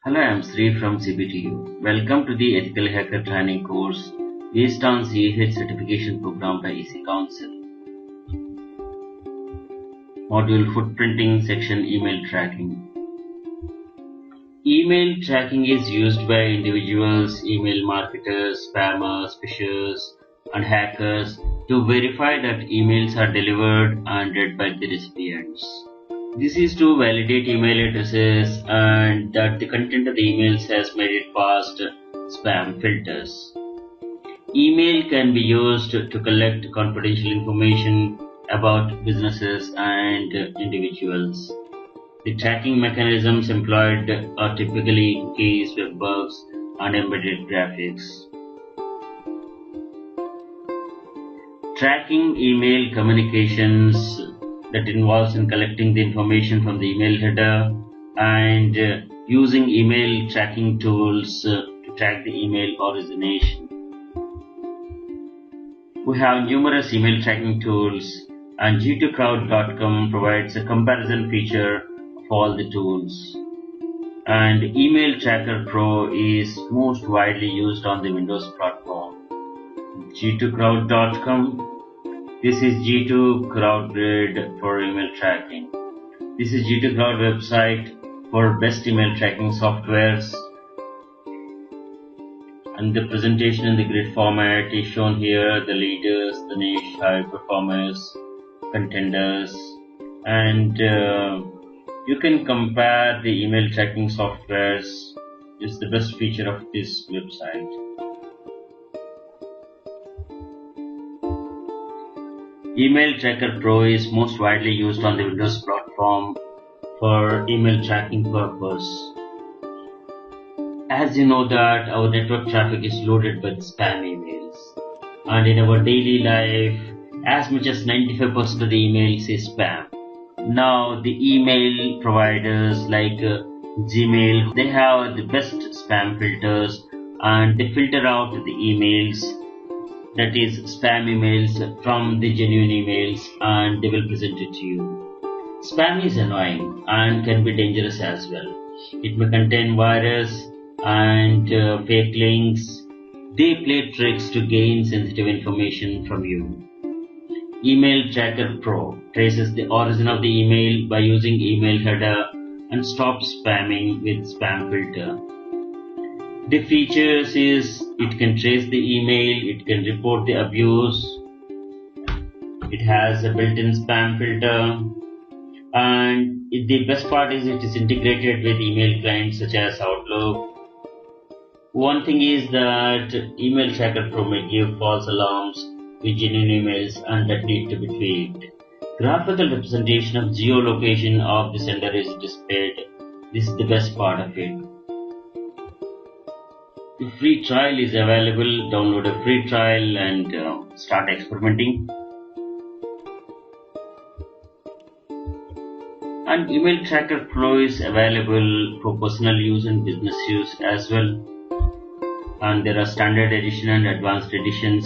Hello, I am Sri from CBTU. Welcome to the Ethical Hacker Training course based on CEH certification program by EC Council. Module Footprinting Section Email Tracking. Email tracking is used by individuals, email marketers, spammers, phishers, and hackers to verify that emails are delivered and read by the recipients. This is to validate email addresses and that the content of the emails has made it past spam filters. Email can be used to collect confidential information about businesses and individuals. The tracking mechanisms employed are typically cookies, web bugs, and embedded graphics. Tracking email communications that involves in collecting the information from the email header and using email tracking tools to track the email origination. We have numerous email tracking tools and G2Crowd.com provides a comparison feature of all the tools. And Email Tracker Pro is most widely used on the Windows platform. G2Crowd.com. This is G2 CrowdGrid for email tracking. This is G2 Crowd website for best email tracking softwares. And the presentation in the grid format is shown here, the leaders, the niche, high performers, contenders, and you can compare the email tracking softwares. It's the best feature of this website. Email Tracker Pro is most widely used on the Windows platform for email tracking purpose. As you know that our network traffic is loaded with spam emails, and in our daily life as much as 95% of the emails is spam. Now the email providers like Gmail, they have the best spam filters and they filter out the emails, that is spam emails from the genuine emails, and they will present it to you. Spam is annoying and can be dangerous as well. It may contain virus and fake links. They play tricks to gain sensitive information from you. Email Tracker Pro traces the origin of the email by using email header and stops spamming with spam filter. The features is it can trace the email, it can report the abuse, it has a built-in spam filter, and the best part is it is integrated with email clients such as Outlook. One thing is that Email Tracker Pro may give false alarms with genuine emails and that need to be tweaked. Graphical representation of geolocation of the sender is displayed. This is the best part of it. The free trial is available. Download a free trial and start experimenting. And Email Tracker Pro is available for personal use and business use as well. And there are standard edition and advanced editions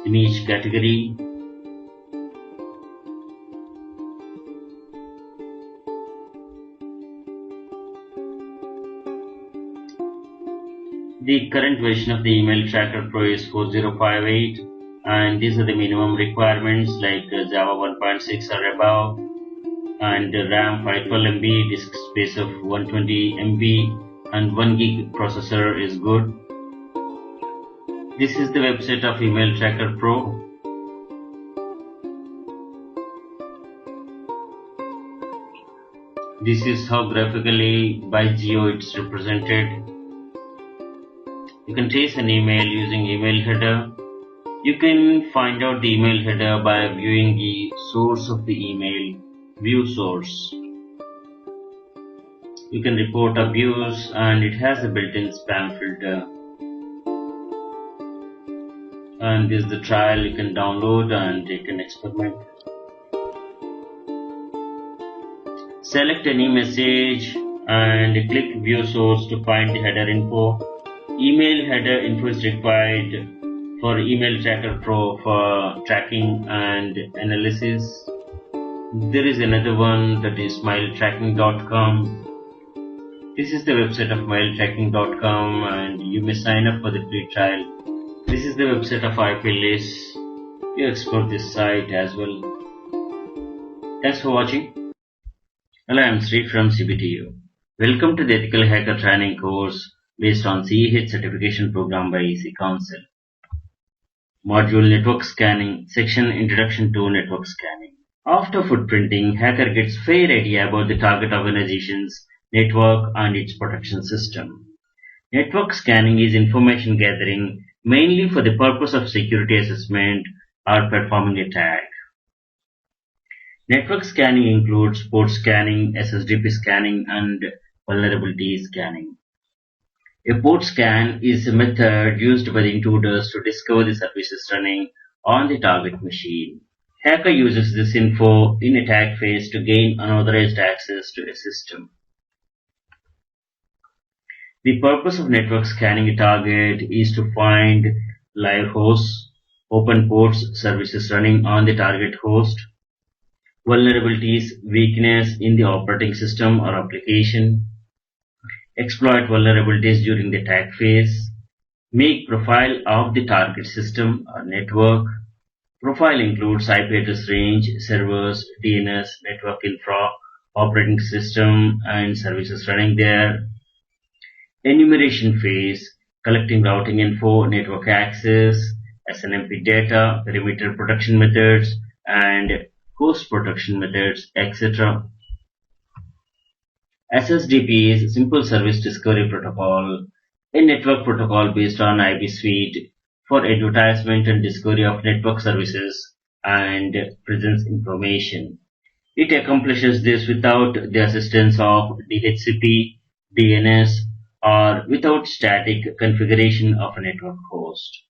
in each category. The current version of the Email Tracker Pro is 4058, and these are the minimum requirements like Java 1.6 or above, and RAM 512 MB, disk space of 120 MB, and 1 gig processor is good. This is the website of Email Tracker Pro. This is how graphically by geo it's represented. You can trace an email using email header. You can find out the email header by viewing the source of the email, view source. You can report abuse and it has a built-in spam filter. And this is the trial you can download and you can experiment. Select any message and click view source to find the header info. Email header info is required for Email Tracker Pro for tracking and analysis. There is another one that is mailtracking.com. This is the website of mailtracking.com and you may sign up for the free trial. This is the website of IPLS. You explore this site as well. Thanks for watching. Hello, I am Sri from CBTU. Welcome to the Ethical Hacker Training course based on CEH certification program by EC Council. Module Network Scanning, Section Introduction to Network Scanning. After footprinting, hacker gets fair idea about the target organization's network and its protection system. Network scanning is information gathering mainly for the purpose of security assessment or performing a tag. Network scanning includes port scanning, SSDP scanning, and vulnerability scanning. A port scan is a method used by the intruders to discover the services running on the target machine. Hacker uses this info in attack phase to gain unauthorized access to a system. The purpose of network scanning a target is to find live hosts, open ports, services running on the target host, vulnerabilities, weakness in the operating system or application, exploit vulnerabilities during the attack phase, make profile of the target system or network. Profile includes IP address range, servers, DNS, network infra, operating system, and services running there. Enumeration phase, collecting routing info, network access, SNMP data, perimeter protection methods, and host protection methods, etc. SSDP is Simple Service Discovery Protocol, a network protocol based on IB suite for advertisement and discovery of network services and presence information. It accomplishes this without the assistance of DHCP, DNS, or without static configuration of a network host.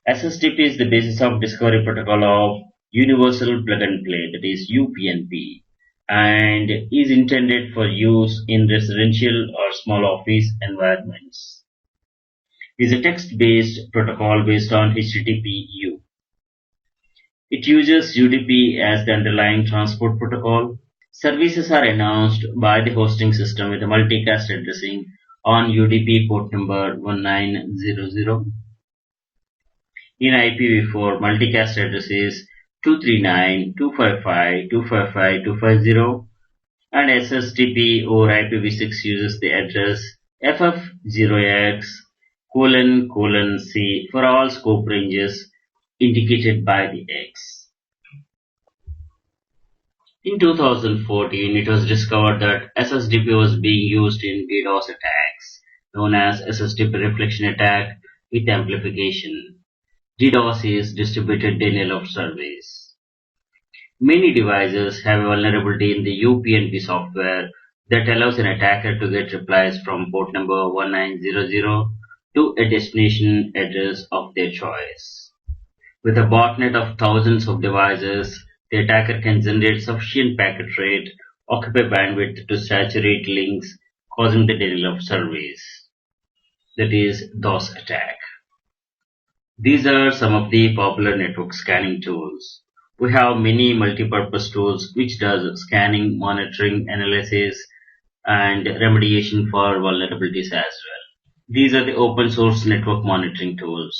SSDP is the basis of Discovery Protocol of Universal Plug and Play, that is UPnP, and is intended for use in residential or small office environments. It is a text-based protocol based on HTTP/U. It uses UDP as the underlying transport protocol. Services are announced by the hosting system with a multicast addressing on UDP port number 1900. In IPv4, multicast address is 239.255.255.250, and SSTP or IPv6 uses the address FF0X::C for all scope ranges indicated by the X. In 2014, it was discovered that SSDP was being used in DDoS attacks, known as SSDP reflection attack with amplification. DDoS is distributed denial of service. Many devices have a vulnerability in the UPnP software that allows an attacker to get replies from port number 1900 to a destination address of their choice. With a botnet of thousands of devices, the attacker can generate sufficient packet rate, occupy bandwidth to saturate links, causing the denial of service. That is DOS attack. These are some of the popular network scanning tools. We have many multi-purpose tools which does scanning, monitoring, analysis, and remediation for vulnerabilities as well. These are the open source network monitoring tools: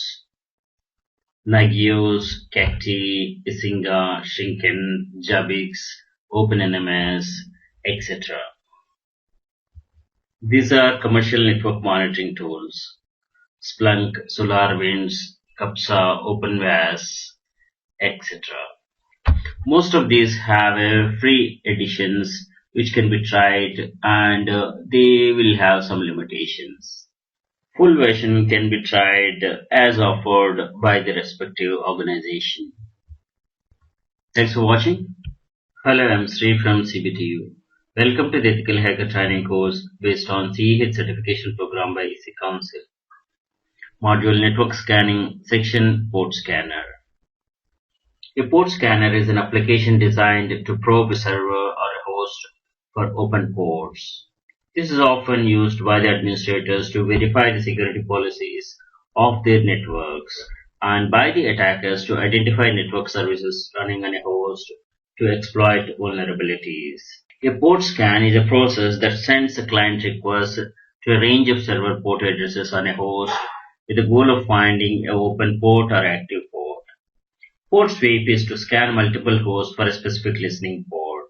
Nagios, Cacti, Isinga, Shinken, Zabbix, OpenNMS, etc. These are commercial network monitoring tools: Splunk, SolarWinds, Capsa, OpenVAS, etc. Most of these have free editions which can be tried, and they will have some limitations. Full version can be tried as offered by the respective organization. Thanks for watching. Hello, I'm Sri from CBTU. Welcome to the Ethical Hacker Training course based on CEH certification program by EC Council. Module Network Scanning, Section Port Scanner. A port scanner is an application designed to probe a server or a host for open ports. This is often used by the administrators to verify the security policies of their networks, and by the attackers to identify network services running on a host to exploit vulnerabilities. A port scan is a process that sends a client request to a range of server port addresses on a host with the goal of finding an open port or active port. Port sweep is to scan multiple hosts for a specific listening port.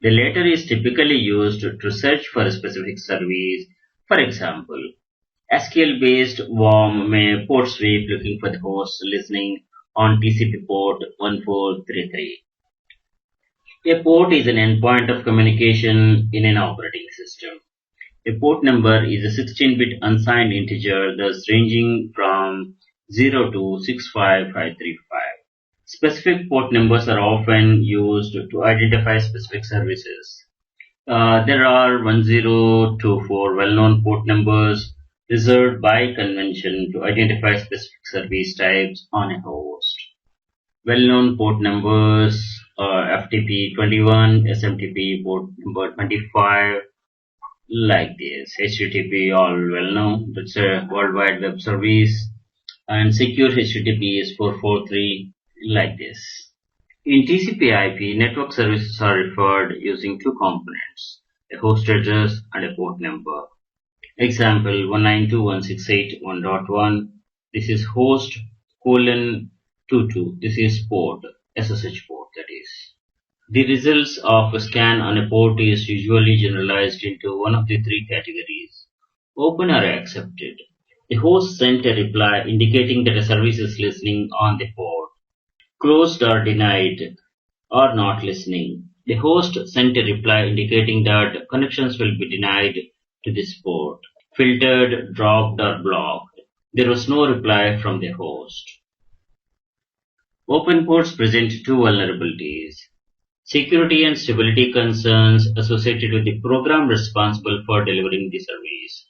The latter is typically used to search for a specific service. For example, SQL-based worm may port sweep looking for the host listening on TCP port 1433. A port is an endpoint of communication in an operating system. A port number is a 16-bit unsigned integer, thus ranging from 0 to 65535. Specific port numbers are often used to identify specific services. There are 1024 well-known port numbers reserved by convention to identify specific service types on a host. Well-known port numbers are FTP 21, SMTP port number 25, like this. HTTP, all well known, that's a World Wide Web Service, and secure HTTP is 443, like this. In TCP/IP, network services are referred using two components: a host address and a port number. Example 192.168.1.1. This is host :22. This is port, SSH port, that is. The results of a scan on a port is usually generalized into one of the three categories: open or accepted. The host sent a reply indicating that a service is listening on the port. Closed or denied or not listening. The host sent a reply indicating that connections will be denied to this port. Filtered, dropped, or blocked. There was no reply from the host. Open ports present two vulnerabilities: security and stability concerns associated with the program responsible for delivering the service,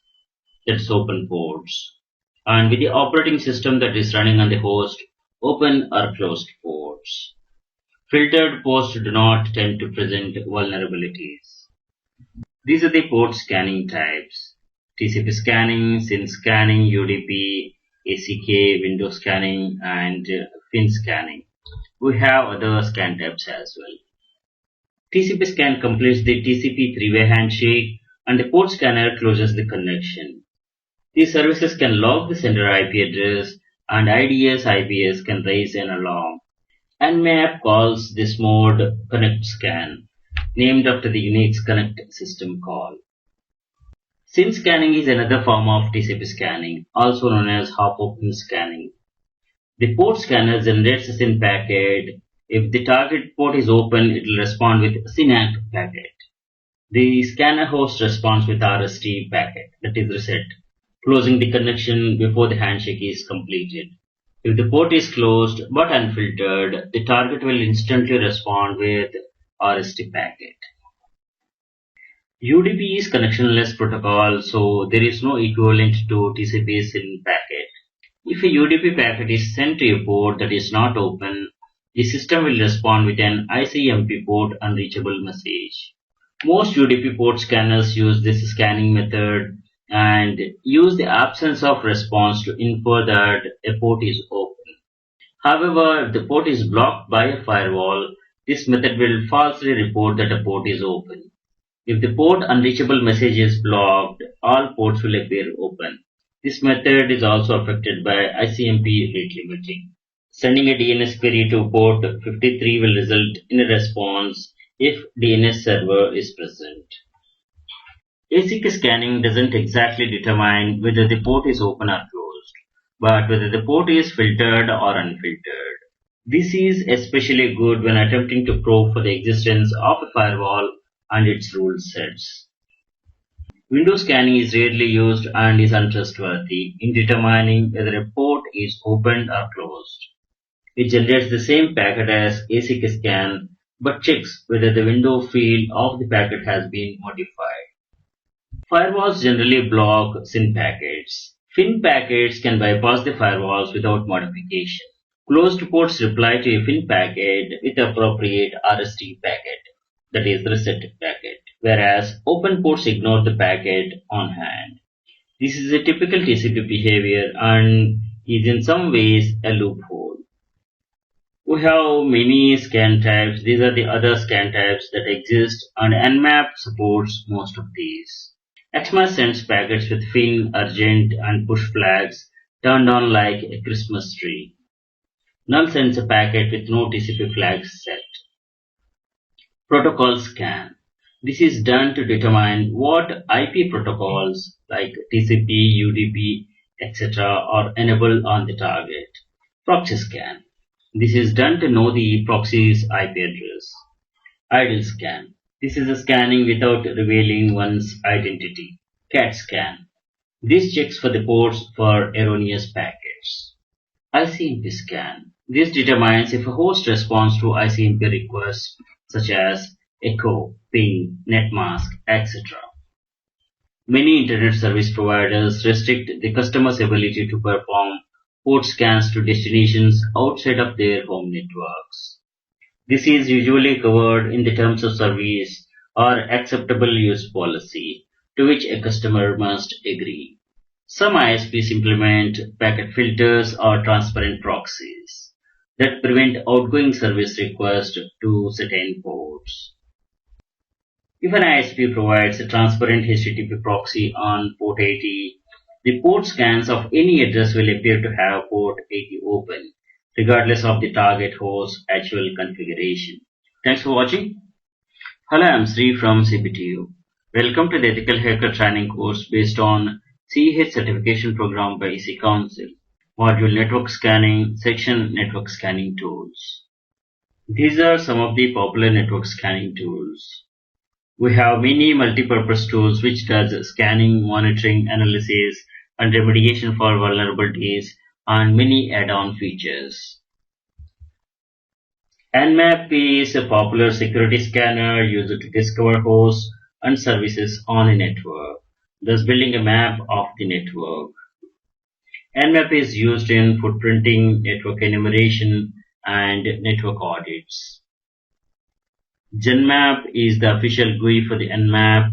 that's open ports, and with the operating system that is running on the host, open or closed ports. Filtered ports do not tend to present vulnerabilities. These are the port scanning types: TCP scanning, SYN scanning, UDP, ACK, window scanning, and FIN scanning. We have other scan types as well. TCP scan completes the TCP three-way handshake, and the port scanner closes the connection. These services can log the sender IP address, and IDS IPS can raise an alarm. Nmap calls this mode Connect Scan, named after the Unix Connect system call. SYN scanning is another form of TCP scanning, also known as hop-open scanning. The port scanner generates a SYN packet. If the target port is open, it will respond with SYNACK packet. The scanner host responds with RST packet, that is reset, closing the connection before the handshake is completed. If the port is closed but unfiltered, the target will instantly respond with RST packet. UDP is connectionless protocol, so there is no equivalent to TCP SYN packet. If a UDP packet is sent to a port that is not open, the system will respond with an ICMP port unreachable message. Most UDP port scanners use this scanning method and use the absence of response to infer that a port is open. However, if the port is blocked by a firewall, this method will falsely report that a port is open. If the port unreachable message is blocked, all ports will appear open. This method is also affected by ICMP rate limiting. Sending a DNS query to port 53 will result in a response if DNS server is present. ASIC scanning doesn't exactly determine whether the port is open or closed, but whether the port is filtered or unfiltered. This is especially good when attempting to probe for the existence of a firewall and its rule sets. Window scanning is rarely used and is untrustworthy in determining whether a port is opened or closed. It generates the same packet as ASIC scan but checks whether the window field of the packet has been modified. Firewalls generally block SYN packets. FIN packets can bypass the firewalls without modification. Closed ports reply to a FIN packet with appropriate RST packet, that is the reset packet, whereas open ports ignore the packet on hand. This is a typical TCP behavior and is in some ways a loophole. We have many scan types. These are the other scan types that exist, and Nmap supports most of these. XMAP sends packets with FIN, urgent, and push flags turned on like a Christmas tree. Null sends a packet with no TCP flags set. Protocol scan. This is done to determine what IP protocols like TCP, UDP, etc. are enabled on the target. Proxy scan. This is done to know the proxy's IP address. Idle scan. This is a scanning without revealing one's identity. CAT scan. This checks for the ports for erroneous packets. ICMP scan. This determines if a host responds to ICMP requests such as echo, ping, netmask, etc. Many internet service providers restrict the customer's ability to perform port scans to destinations outside of their home networks. This is usually covered in the terms of service or acceptable use policy, to which a customer must agree. Some ISPs implement packet filters or transparent proxies that prevent outgoing service requests to certain ports. If an ISP provides a transparent HTTP proxy on port 80, the port scans of any address will appear to have port 80 open, regardless of the target host's actual configuration. Thanks for watching. Hello, I'm Sri from CPTU. Welcome to the Ethical Hacker training course based on CEH certification program by EC Council. Module Network Scanning, Section Network Scanning Tools. These are some of the popular network scanning tools. We have many multi-purpose tools which does scanning, monitoring, analysis, and remediation for vulnerabilities, and many add-on features. Nmap is a popular security scanner used to discover hosts and services on a network, thus building a map of the network. Nmap is used in footprinting, network enumeration, and network audits. GenMap is the official GUI for the Nmap,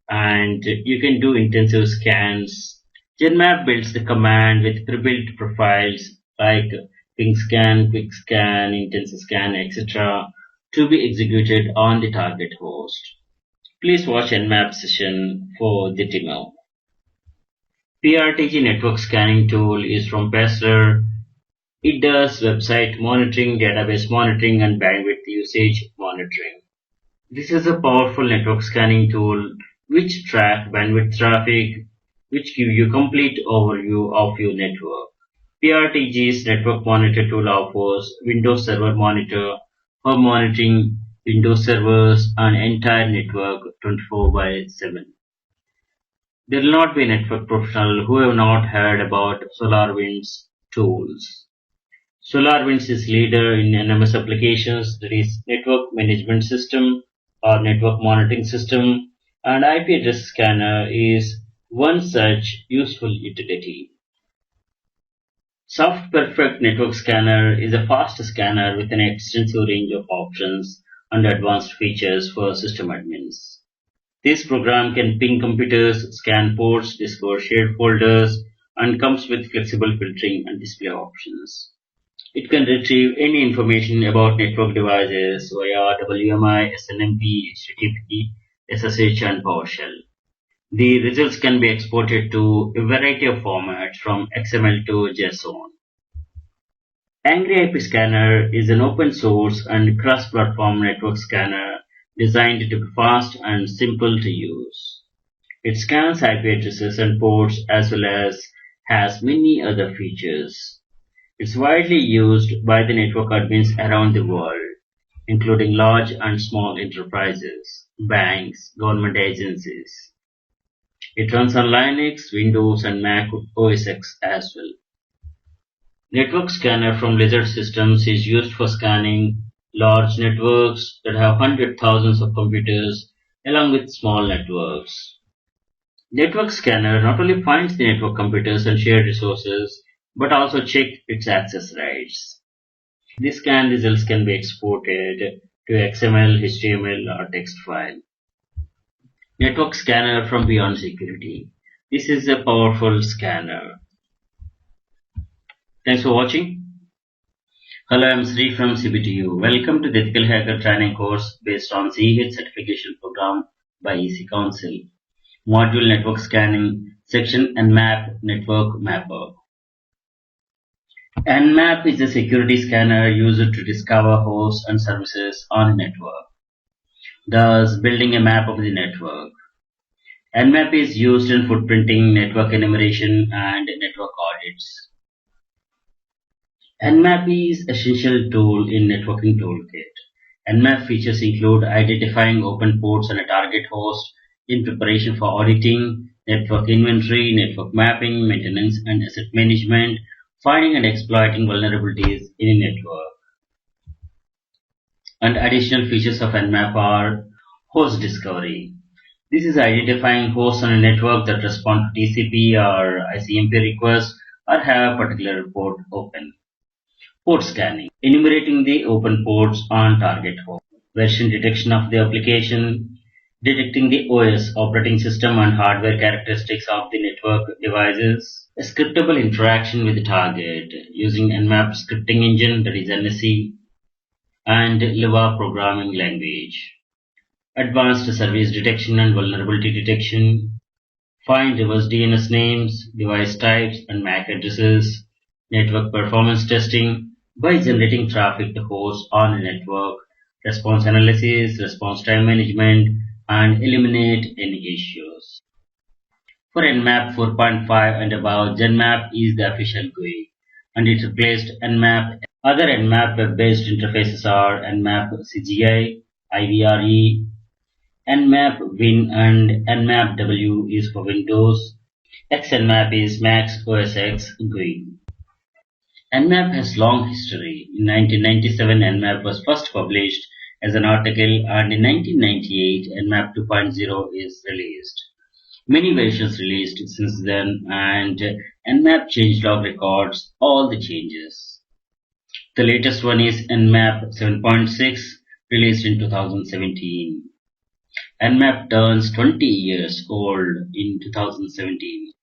and you can do intensive scans. GenMap builds the command with pre-built profiles like PingScan, QuickScan, IntensiScan, etc. to be executed on the target host. Please watch Nmap session for the demo. PRTG network scanning tool is from Pessler. It does website monitoring, database monitoring, and bandwidth usage monitoring. This is a powerful network scanning tool which track bandwidth traffic, which give you complete overview of your network. PRTG's Network Monitor tool offers Windows Server Monitor for monitoring Windows servers and entire network 24 by 7. There will not be a network professional who have not heard about SolarWinds tools. SolarWinds is leader in NMS applications, that is Network Management System or Network Monitoring System, and IP address scanner is one such useful utility. SoftPerfect Network Scanner is a fast scanner with an extensive range of options and advanced features for system admins. This program can ping computers, scan ports, discover shared folders, and comes with flexible filtering and display options. It can retrieve any information about network devices via WMI, SNMP, HTTP, SSH, and PowerShell. The results can be exported to a variety of formats from XML to JSON. Angry IP Scanner is an open source and cross-platform network scanner designed to be fast and simple to use. It scans IP addresses and ports as well as has many other features. It's widely used by the network admins around the world, including large and small enterprises, banks, government agencies. It runs on Linux, Windows, and Mac OS X as well. Network Scanner from Lizard Systems is used for scanning large networks that have hundreds thousands of computers along with small networks. Network Scanner not only finds the network computers and shared resources, but also checks its access rights. The scan results can be exported to XML, HTML, or text file. Network Scanner from Beyond Security. This is a powerful scanner. Thanks for watching. Hello, I'm Sri from CBTU. Welcome to the Ethical Hacker training course based on CEH certification program by EC Council. Module Network Scanning, Section Nmap Network Mapper. Nmap is a security scanner used to discover hosts and services on a network, thus building a map of the network. Nmap is used in footprinting, network enumeration, and network audits. Nmap is an essential tool in networking toolkit. Nmap features include identifying open ports and a target host in preparation for auditing, network inventory, network mapping, maintenance and asset management, finding and exploiting vulnerabilities in a network. And additional features of Nmap are host discovery. This is identifying hosts on a network that respond to TCP or ICMP requests or have a particular port open. Port scanning, enumerating the open ports on target host. Version detection of the application, detecting the OS, operating system and hardware characteristics of the network devices. A scriptable interaction with the target using Nmap scripting engine, that is NSE, and Lua programming language. Advanced service detection and vulnerability detection. Find reverse DNS names, device types and MAC addresses. Network performance testing by generating traffic to hosts on a network. Response analysis, response time management, and eliminate any issues. For Nmap 4.5 and above, GenMap is the official GUI, and it replaced Nmap. Other Nmap web-based interfaces are Nmap CGI, IVRE, Nmap Win, and Nmap W is for Windows. XNmap is Mac OS X GUI. Nmap has long history. In 1997, Nmap was first published as an article, and in 1998, Nmap 2.0 is released. Many versions released since then, and Nmap changelog records all the changes. The latest one is Nmap 7.6, released in 2017. Nmap turns 20 years old in 2017.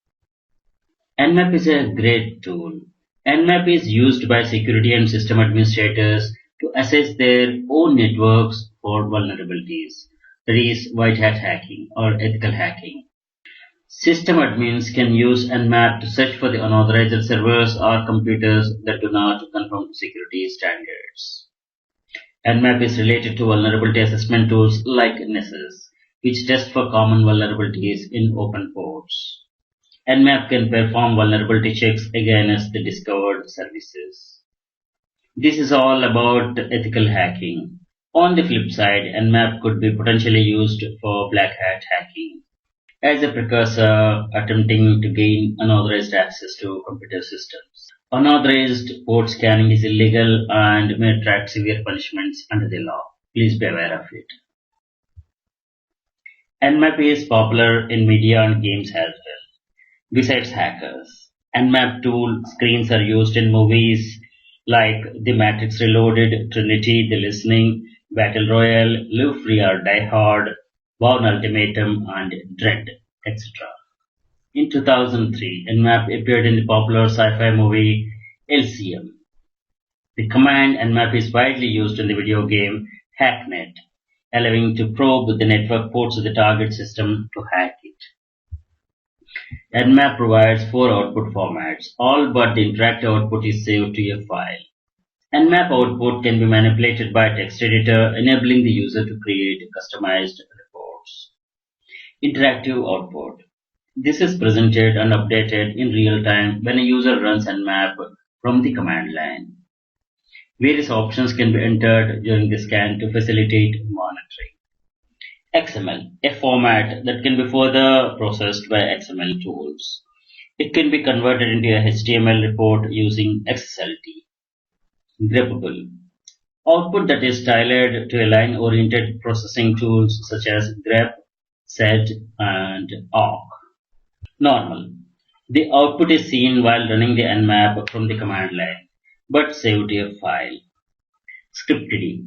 Nmap is a great tool. Nmap is used by security and system administrators to assess their own networks for vulnerabilities, that is white hat hacking or ethical hacking. System admins can use Nmap to search for the unauthorized servers or computers that do not conform to security standards. Nmap is related to vulnerability assessment tools like Nessus, which test for common vulnerabilities in open ports. Nmap can perform vulnerability checks against the discovered services. This is all about ethical hacking. On the flip side, Nmap could be potentially used for black hat hacking as a precursor attempting to gain unauthorized access to computer systems. Unauthorized port scanning is illegal and may attract severe punishments under the law. Please be aware of it. Nmap is popular in media and games as well. Besides hackers, Nmap tool screens are used in movies like The Matrix Reloaded, Trinity, The Listening, Battle Royale, Live Free or Die Hard, Bourne Ultimatum, and Dread, etc. In 2003, Nmap appeared in the popular sci-fi movie LCM. The command Nmap is widely used in the video game Hacknet, allowing to probe the network ports of the target system to hack it. Nmap provides 4 output formats, all but the interactive output is saved to a file. Nmap output can be manipulated by a text editor, enabling the user to create customized reports. Interactive output. This is presented and updated in real time when a user runs Nmap from the command line. Various options can be entered during the scan to facilitate monitoring. XML, a format that can be further processed by XML tools. It can be converted into a HTML report using XSLT. Greppable, output that is tailored to a line-oriented processing tools such as grep, sed, and awk. Normal, the output is seen while running the Nmap from the command line, but saved to a file. Scripted,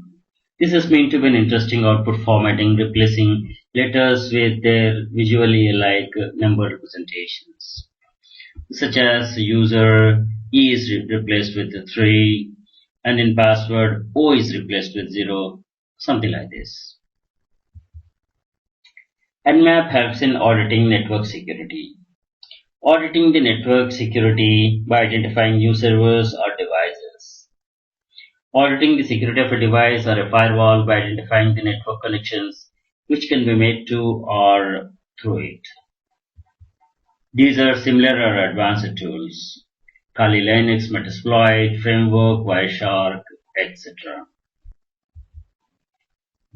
this is meant to be an interesting output formatting, replacing letters with their visually alike number representations, such as user E is replaced with 3, and in password O is replaced with 0, something like this. Nmap helps in auditing network security. Auditing the network security by identifying new servers or devices. Auditing the security of a device or a firewall by identifying the network connections which can be made to or through it. These are similar or advanced tools. Kali Linux, Metasploit, Framework, Wireshark, etc.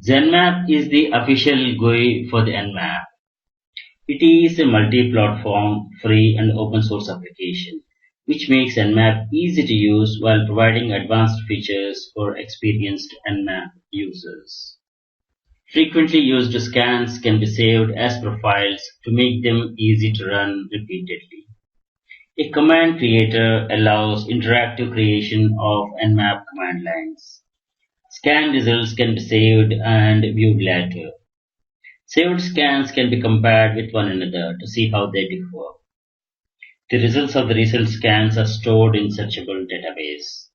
ZenMap is the official GUI for the Nmap. It is a multi-platform, free and open source application, which makes Nmap easy to use while providing advanced features for experienced Nmap users. Frequently used scans can be saved as profiles to make them easy to run repeatedly. A command creator allows interactive creation of Nmap command lines. Scan results can be saved and viewed later. Saved scans can be compared with one another to see how they differ. The results of the recent scans are stored in searchable database.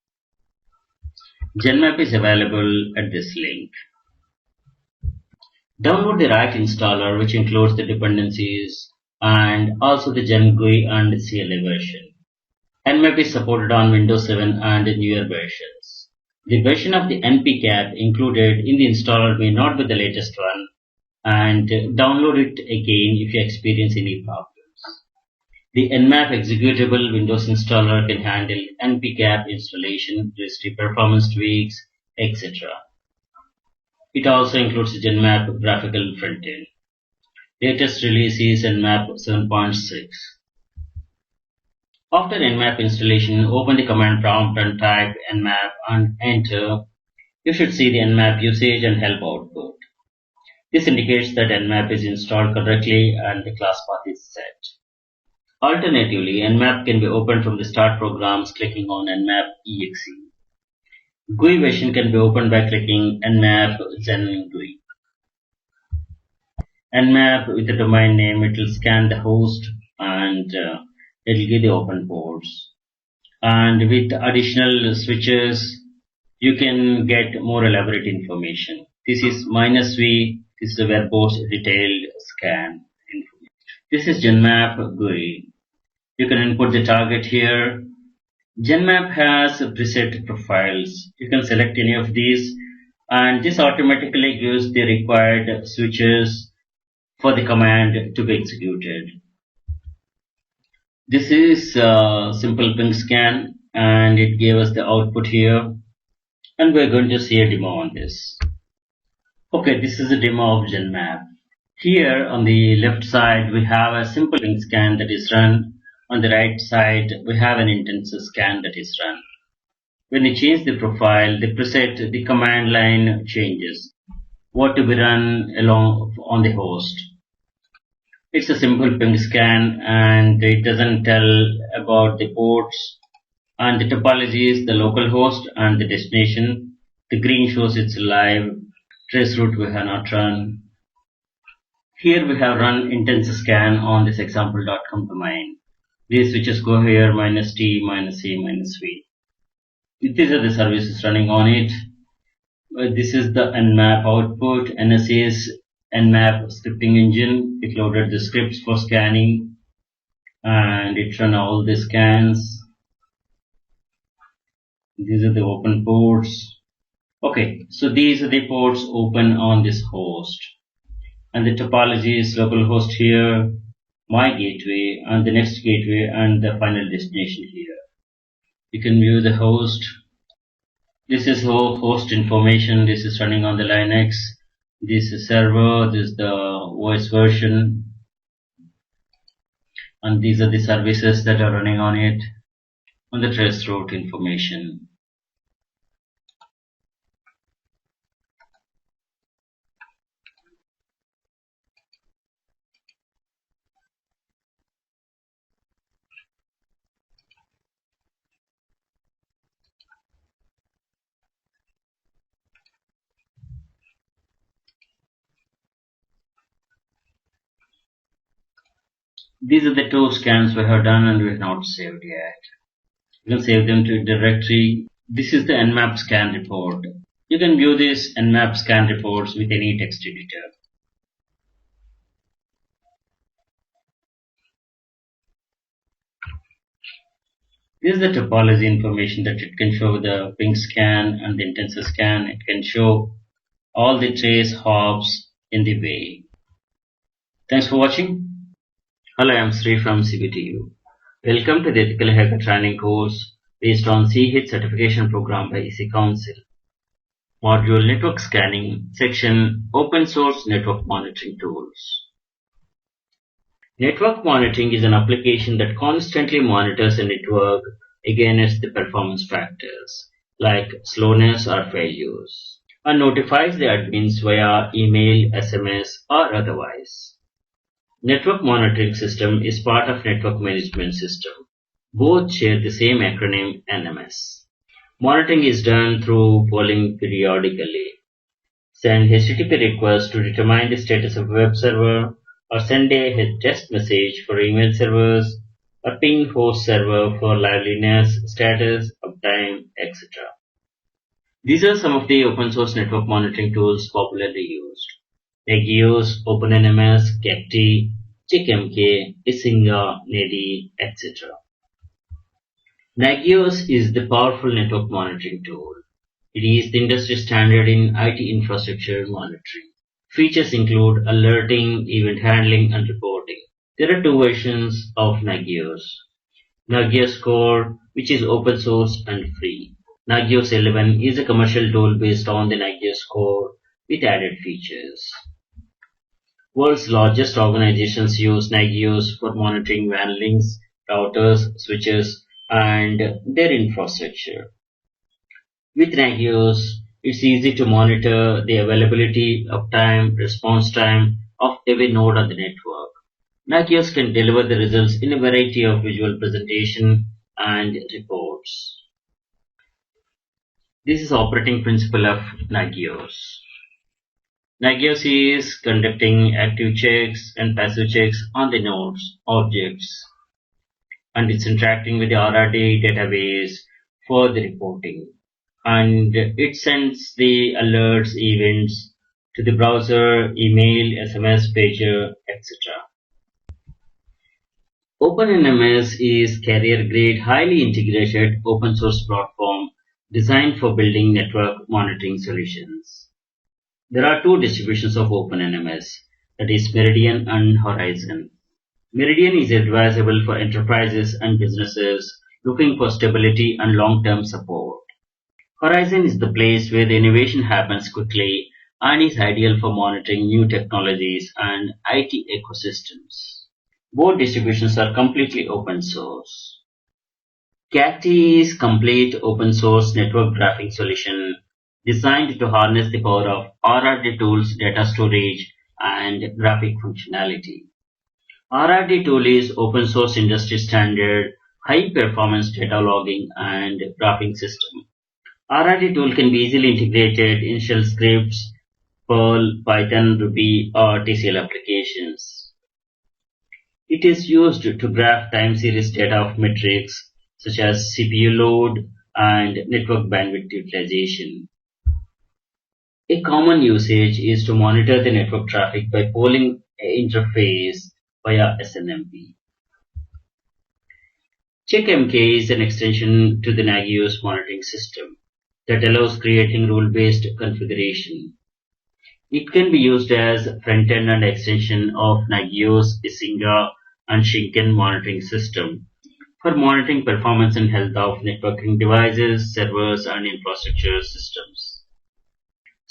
ZenMap is available at this link. Download the right installer, which includes the dependencies and also the GenGUI and CLI version. Nmap is supported on Windows 7 and newer versions. The version of the npcap included in the installer may not be the latest one, and download it again if you experience any problems. The Nmap executable Windows installer can handle npcap installation, registry performance tweaks, etc. It also includes the GenMap graphical frontend. Latest release is Nmap 7.6. After Nmap installation, open the command prompt and type Nmap and enter. You should see the Nmap usage and help output. This indicates that Nmap is installed correctly and the class path is set. Alternatively, Nmap can be opened from the Start Programs clicking on Nmap exe. GUI version can be opened by clicking Nmap Zen GUI. Nmap with the domain name, it will scan the host and it will give the open ports. And with additional switches, you can get more elaborate information. This is -v, this is a verbose detailed scan information. This is GenMap GUI. You can input the target here. GenMap has preset profiles. You can select any of these and this automatically gives the required switches for the command to be executed. This is a simple ping scan and it gave us the output here and we're going to see a demo on this. Okay, this is a demo of GenMap. Here on the left side we have a simple ping scan that is run. On the right side we have an intensive scan that is run. When you change the profile, the preset, the command line changes. What to be run along on the host. It's a simple ping scan and it doesn't tell about the ports and the topology is the local host and the destination. The green shows it's live. Trace route we have not run. Here we have run intensive scan on this example.com domain. These switches go here -T, -C, -V. These are the services running on it. This is the Nmap output. NSA's Nmap scripting engine. It loaded the scripts for scanning and it ran all the scans. These are the open ports. Okay, so these are the ports open on this host. And the topology is localhost here, my gateway, and the next gateway, and the final destination here. You can view the host. This is host information. This is running on the Linux. This is server. This is the OS version. And these are the services that are running on it. And the trace route information. These are the two scans we have done and we have not saved yet. You can save them to a directory. This is the Nmap scan report. You can view this Nmap scan reports with any text editor. This is the topology information that it can show the ping scan and the intensive scan. It can show all the trace hops in the way. Thanks for watching. Hello, I am Sri from CBTU. Welcome to the Ethical Hacker Training course based on CHIT certification program by EC Council. Module Network Scanning, section Open Source Network Monitoring Tools. Network monitoring is an application that constantly monitors a network against the performance factors like slowness or failures and notifies the admins via email, SMS or otherwise. Network monitoring system is part of network management system. Both share the same acronym NMS. Monitoring is done through polling periodically. Send HTTP requests to determine the status of a web server or send a test message for email servers or ping host server for liveliness, status, uptime, etc. These are some of the open source network monitoring tools popularly used. Nagios, OpenNMS, CAPT, CheckMK, Isinga, NADI, etc. Nagios is the powerful network monitoring tool. It is the industry standard in IT infrastructure monitoring. Features include alerting, event handling, and reporting. There are two versions of Nagios. Nagios Core, which is open source and free. Nagios 11 is a commercial tool based on the Nagios Core with added features. World's largest organizations use Nagios for monitoring WAN links, routers, switches, and their infrastructure. With Nagios, it's easy to monitor the availability, uptime, response time of every node on the network. Nagios can deliver the results in a variety of visual presentation and reports. This is operating principle of Nagios. Nagios is conducting active checks and passive checks on the nodes, objects, and it's interacting with the RRD database for the reporting. And it sends the alerts, events to the browser, email, SMS, pager, etc. OpenNMS is carrier-grade, highly integrated open source platform designed for building network monitoring solutions. There are two distributions of OpenNMS, that is Meridian and Horizon. Meridian is advisable for enterprises and businesses looking for stability and long-term support. Horizon is the place where the innovation happens quickly and is ideal for monitoring new technologies and IT ecosystems. Both distributions are completely open source. CATI is complete open source network graphing solution designed to harness the power of RRD tools, data storage, and graphic functionality. RRD tool is open source industry standard, high performance data logging and graphing system. RRD tool can be easily integrated in shell scripts, Perl, Python, Ruby, or TCL applications. It is used to graph time series data of metrics such as CPU load and network bandwidth utilization. A common usage is to monitor the network traffic by polling an interface via SNMP. CheckMK is an extension to the Nagios monitoring system that allows creating rule-based configuration. It can be used as front-end and extension of Nagios, Isinga, and Shinken monitoring system for monitoring performance and health of networking devices, servers, and infrastructure systems.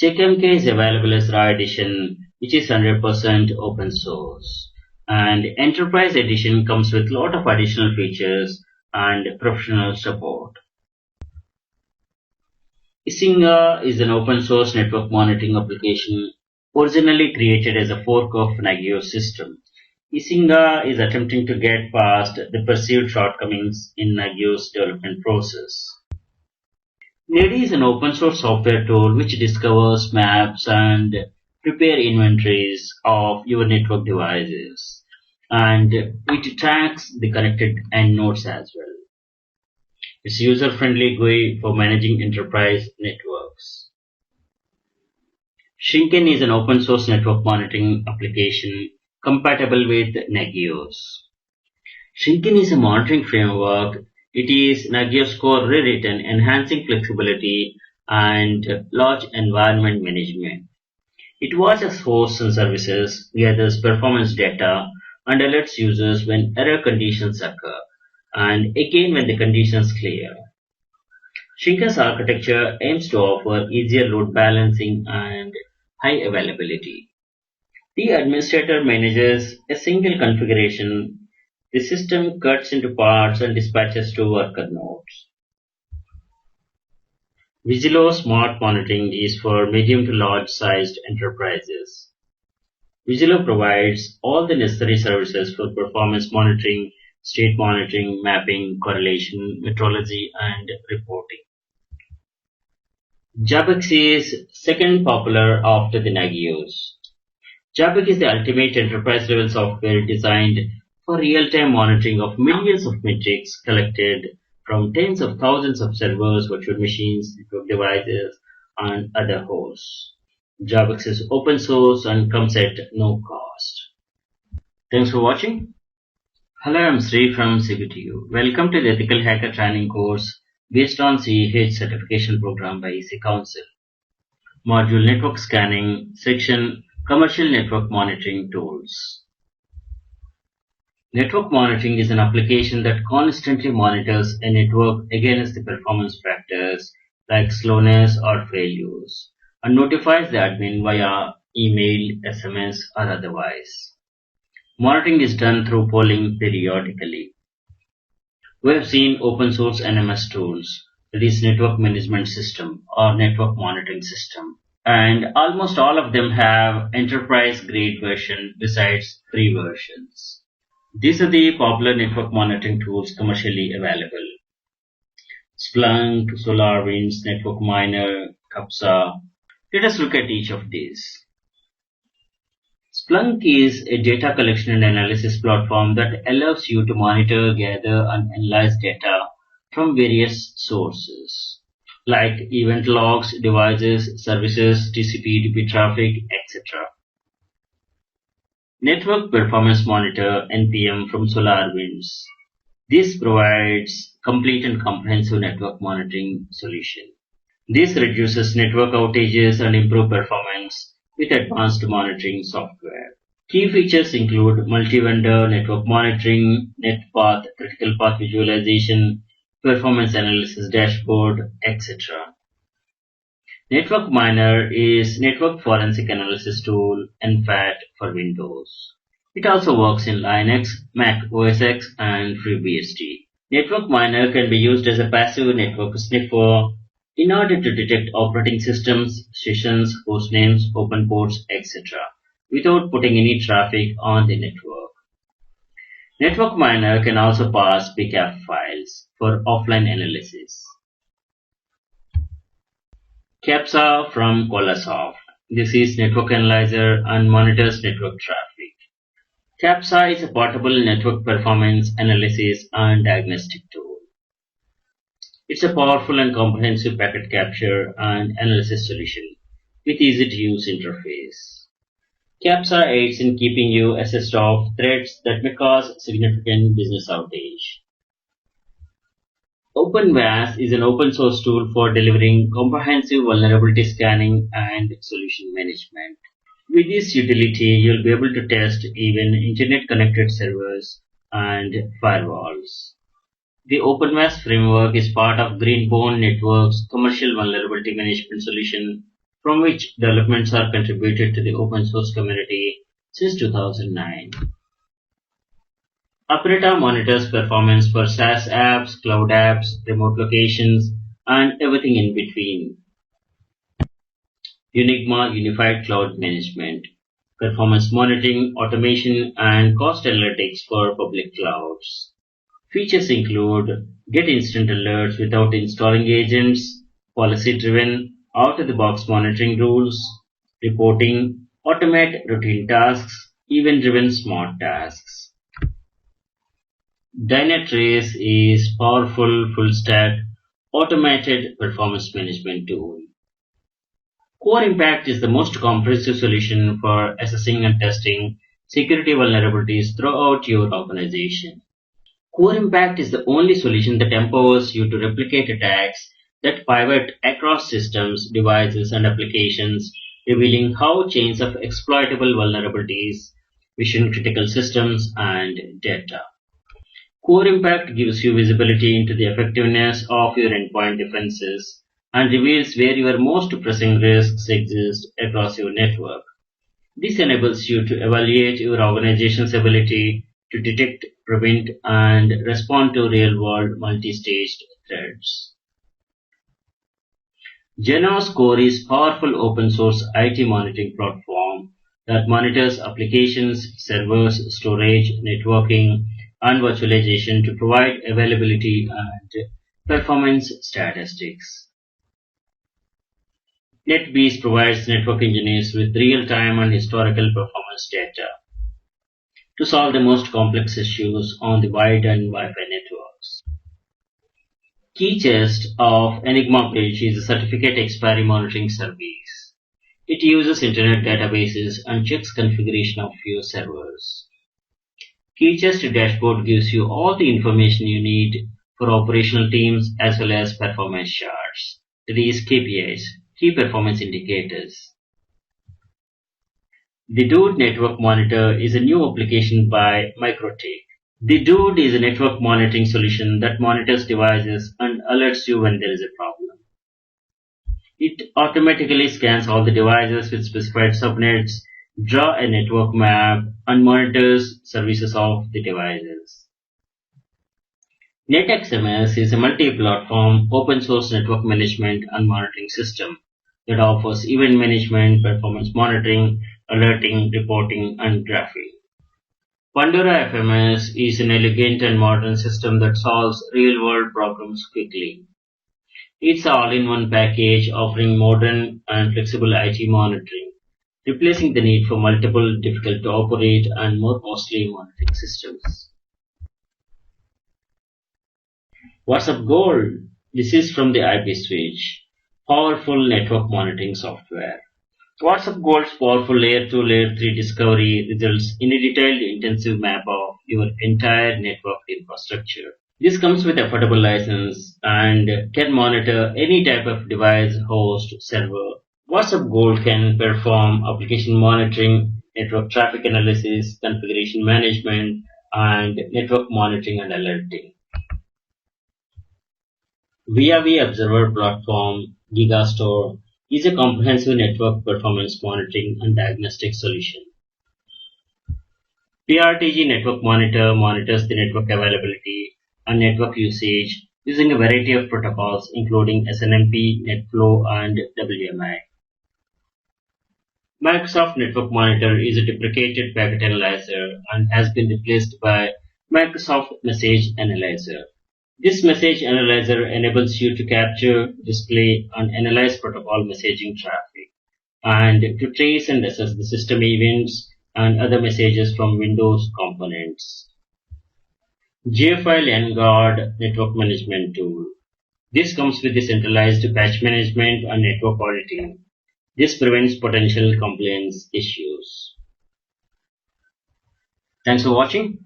CheckMK is available as Raw Edition, which is 100% open source, and Enterprise Edition comes with a lot of additional features and professional support. Isinga is an open source network monitoring application originally created as a fork of Nagios system. Isinga is attempting to get past the perceived shortcomings in Nagios development process. NEDI is an open source software tool which discovers maps and prepare inventories of your network devices, and it tracks the connected end nodes as well. It's user-friendly GUI for managing enterprise networks. Shinken is an open source network monitoring application compatible with Nagios. Shinken is a monitoring framework. It is Nagios core rewritten, enhancing flexibility and large environment management. It watches hosts and services, gathers performance data, and alerts users when error conditions occur, and again when the conditions clear. Shinken's architecture aims to offer easier load balancing and high availability. The administrator manages a single configuration. The system cuts into parts and dispatches to worker nodes. Vigilo Smart Monitoring is for medium to large sized enterprises. Vigilo provides all the necessary services for performance monitoring, state monitoring, mapping, correlation, metrology, and reporting. Jabbix is second popular after the Nagios. Jabbix is the ultimate enterprise-level software designed for real-time monitoring of millions of metrics collected from tens of thousands of servers, virtual machines, network devices, and other hosts. Jabbix is open source and comes at no cost. Thanks for watching. Hello, I'm Sri from CBTU. Welcome to the Ethical Hacker Training course based on CEH certification program by EC Council. Module Network Scanning, section Commercial Network Monitoring Tools. Network monitoring is an application that constantly monitors a network against the performance factors like slowness or failures and notifies the admin via email, SMS, or otherwise. Monitoring is done through polling periodically. We have seen open source NMS tools, that is Network Management System or Network Monitoring System, and almost all of them have enterprise grade version besides free versions. These are the popular network monitoring tools commercially available. Splunk, SolarWinds, Network Miner, Capsa. Let us look at each of these. Splunk is a data collection and analysis platform that allows you to monitor, gather, and analyze data from various sources, like event logs, devices, services, TCP/IP traffic, etc. Network Performance Monitor (NPM) from SolarWinds. This provides complete and comprehensive network monitoring solution. This reduces network outages and improves performance with advanced monitoring software. Key features include multi-vendor network monitoring, net path, critical path visualization, performance analysis dashboard, etc. Network Miner is network forensic analysis tool NFAT for Windows. It also works in Linux, Mac OS X, and FreeBSD. Network Miner can be used as a passive network sniffer in order to detect operating systems, sessions, hostnames, open ports, etc. without putting any traffic on the network. Network Miner can also parse PCAP files for offline analysis. CAPSA from Colasoft. This is network analyzer and monitors network traffic. CAPSA is a portable network performance analysis and diagnostic tool. It's a powerful and comprehensive packet capture and analysis solution with easy-to-use interface. CAPSA aids in keeping you assessed of threats that may cause significant business outage. OpenVAS is an open source tool for delivering comprehensive vulnerability scanning and solution management. With this utility, you'll be able to test even internet-connected servers and firewalls. The OpenVAS framework is part of Greenbone Network's commercial vulnerability management solution, from which developments are contributed to the open source community since 2009. Aperta monitors performance for SaaS apps, cloud apps, remote locations, and everything in between. Unigma Unified Cloud Management, performance monitoring, automation, and cost analytics for public clouds. Features include get instant alerts without installing agents, policy-driven, out-of-the-box monitoring rules, reporting, automate routine tasks, event-driven smart tasks. Dynatrace is powerful full-stack automated performance management tool. Core Impact is the most comprehensive solution for assessing and testing security vulnerabilities throughout your organization. Core Impact is the only solution that empowers you to replicate attacks that pivot across systems, devices, and applications, revealing how chains of exploitable vulnerabilities, mission-critical systems, and data. Core Impact gives you visibility into the effectiveness of your endpoint defenses and reveals where your most pressing risks exist across your network. This enables you to evaluate your organization's ability to detect, prevent, and respond to real-world multi-staged threats. Genos Core is a powerful open-source IT monitoring platform that monitors applications, servers, storage, networking, and virtualization to provide availability and performance statistics. NetBeast provides network engineers with real-time and historical performance data to solve the most complex issues on the wide and Wi-Fi networks. KeyChest of Enigma Bridge is a certificate expiry monitoring service. It uses internet databases and checks configuration of your servers. KeyChest dashboard gives you all the information you need for operational teams as well as performance charts. These KPIs, key performance indicators. The Dude Network Monitor is a new application by MikroTik. The Dude is a network monitoring solution that monitors devices and alerts you when there is a problem. It automatically scans all the devices with specified subnets, draw a network map, and monitors services of the devices. NetXMS is a multi-platform open-source network management and monitoring system that offers event management, performance monitoring, alerting, reporting, and graphing. Pandora FMS is an elegant and modern system that solves real-world problems quickly. It's an all-in-one package offering modern and flexible IT monitoring, replacing the need for multiple difficult-to-operate and more costly monitoring systems. WhatsUp Gold. This is from the IP Switch, powerful network monitoring software. WhatsApp Gold's powerful Layer 2, Layer 3 discovery results in a detailed, intensive map of your entire network infrastructure. This comes with affordable license and can monitor any type of device, host, server. WhatsApp Gold can perform application monitoring, network traffic analysis, configuration management, and network monitoring and alerting. VIA Observer Platform Gigastore is a comprehensive network performance monitoring and diagnostic solution. PRTG Network Monitor monitors the network availability and network usage using a variety of protocols including SNMP, NetFlow, and WMI. Microsoft Network Monitor is a deprecated packet analyzer and has been replaced by Microsoft Message Analyzer. This message analyzer enables you to capture, display, and analyze protocol messaging traffic, and to trace and assess the system events and other messages from Windows components. JFile NGuard Network Management Tool. This comes with the centralized patch management and network auditing. This prevents potential compliance issues. Thanks for watching.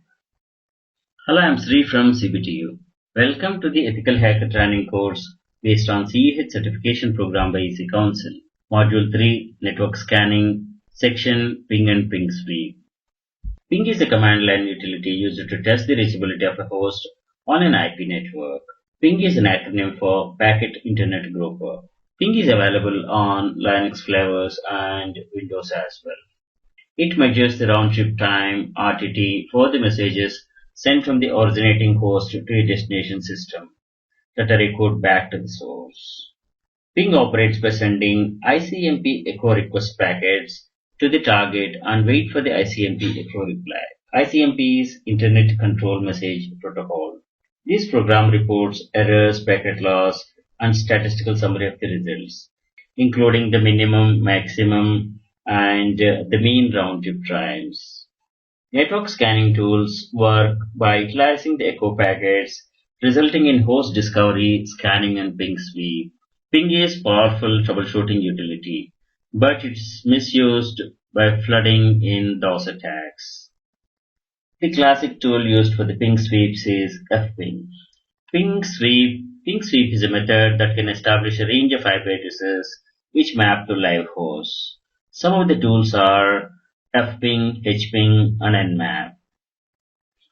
Hello, I'm Sri from CBTU. Welcome to the Ethical Hacker Training course based on CEH certification program by EC Council. Module 3, Network Scanning, Section Ping and Ping Sweep. Ping is a command line utility used to test the reachability of a host on an IP network. Ping is an acronym for Packet Internet Grouper. Ping is available on Linux flavors and Windows as well. It measures the round-trip time (RTT) for the messages sent from the originating host to a destination system that are echoed back to the source. Ping operates by sending ICMP echo request packets to the target and wait for the ICMP echo reply. ICMP is Internet Control Message Protocol. This program reports errors, packet loss, and statistical summary of the results, including the minimum, maximum, and the mean round-trip times. Network scanning tools work by utilizing the echo packets, resulting in host discovery, scanning, and ping sweep. Ping is powerful troubleshooting utility, but it's misused by flooding in DOS attacks. The classic tool used for the ping sweeps is fping. Ping sweep is a method that can establish a range of IP addresses which map to live hosts. Some of the tools are fping, hping, and nmap.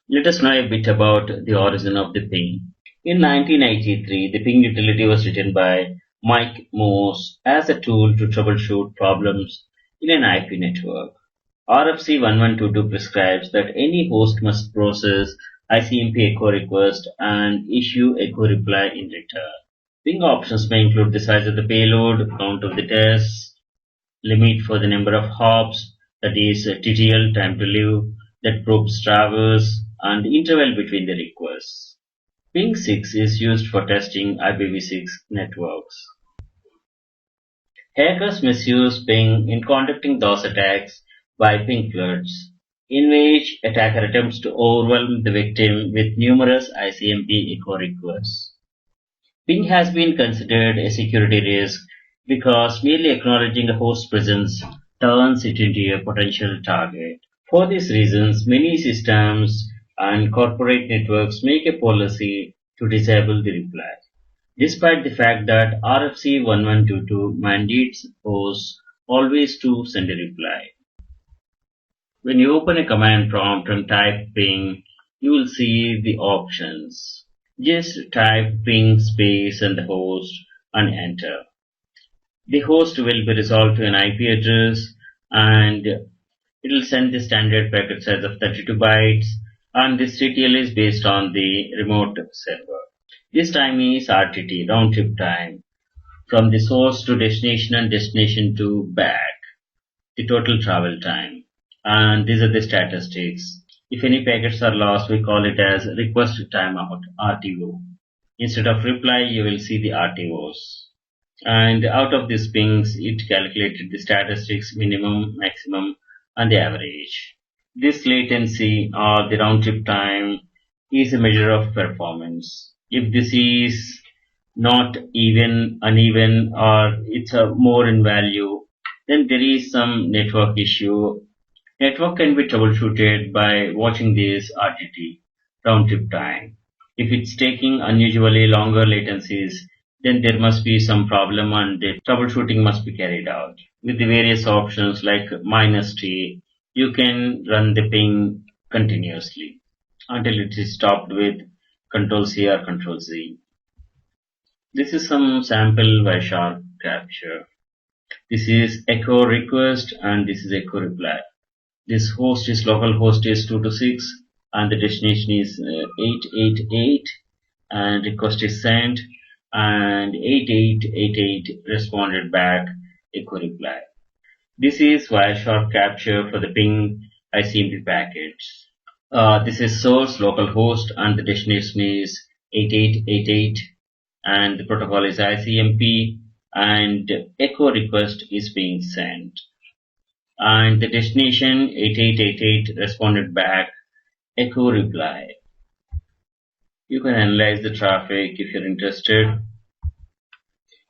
Let us know a bit about the origin of the ping. In 1983, the ping utility was written by Mike Morse as a tool to troubleshoot problems in an IP network. RFC 1122 prescribes that any host must process ICMP echo request and issue echo reply in return. Ping options may include the size of the payload, count of the tests, limit for the number of hops, that is TTL, time to live, that probes traverse, and interval between the requests. Ping 6 is used for testing IPv6 networks. Hackers misuse ping in conducting DOS attacks by ping floods, in which attacker attempts to overwhelm the victim with numerous ICMP echo requests. Ping has been considered a security risk because merely acknowledging a host presence turns it into a potential target. For these reasons, many systems and corporate networks make a policy to disable the reply, despite the fact that RFC 1122 mandates hosts always to send a reply. When you open a command prompt and type ping, you will see the options. Just type ping space and the host and enter. The host will be resolved to an IP address and it will send the standard packet size of 32 bytes, and this TTL is based on the remote server. This time is RTT, round trip time, from the source to destination and destination to back, the total travel time. And these are the statistics. If any packets are lost, we call it as request timeout, RTO. Instead of reply, you will see the RTOs. And out of these pings, it calculated the statistics, minimum, maximum, and the average. This latency or the round trip time is a measure of performance. If this is not even, uneven, or it's a more in value, Then there is some network issue. Network can be troubleshooted by watching this RTT, round trip time. If it's taking unusually longer latencies, then there must be some problem and the troubleshooting must be carried out. With the various options like -T, you can run the ping continuously until it is stopped with Control C or Control Z. This is some sample Wireshark capture. This is echo request and this is echo reply. This host is localhost is 226 and the destination is 888 and request is sent and 8888 responded back echo reply. This is Wireshark capture for the ping ICMP packets. This is source localhost and the destination is 8888 and the protocol is ICMP and echo request is being sent. And the destination 8888 responded back echo reply. You can analyze the traffic if you're interested.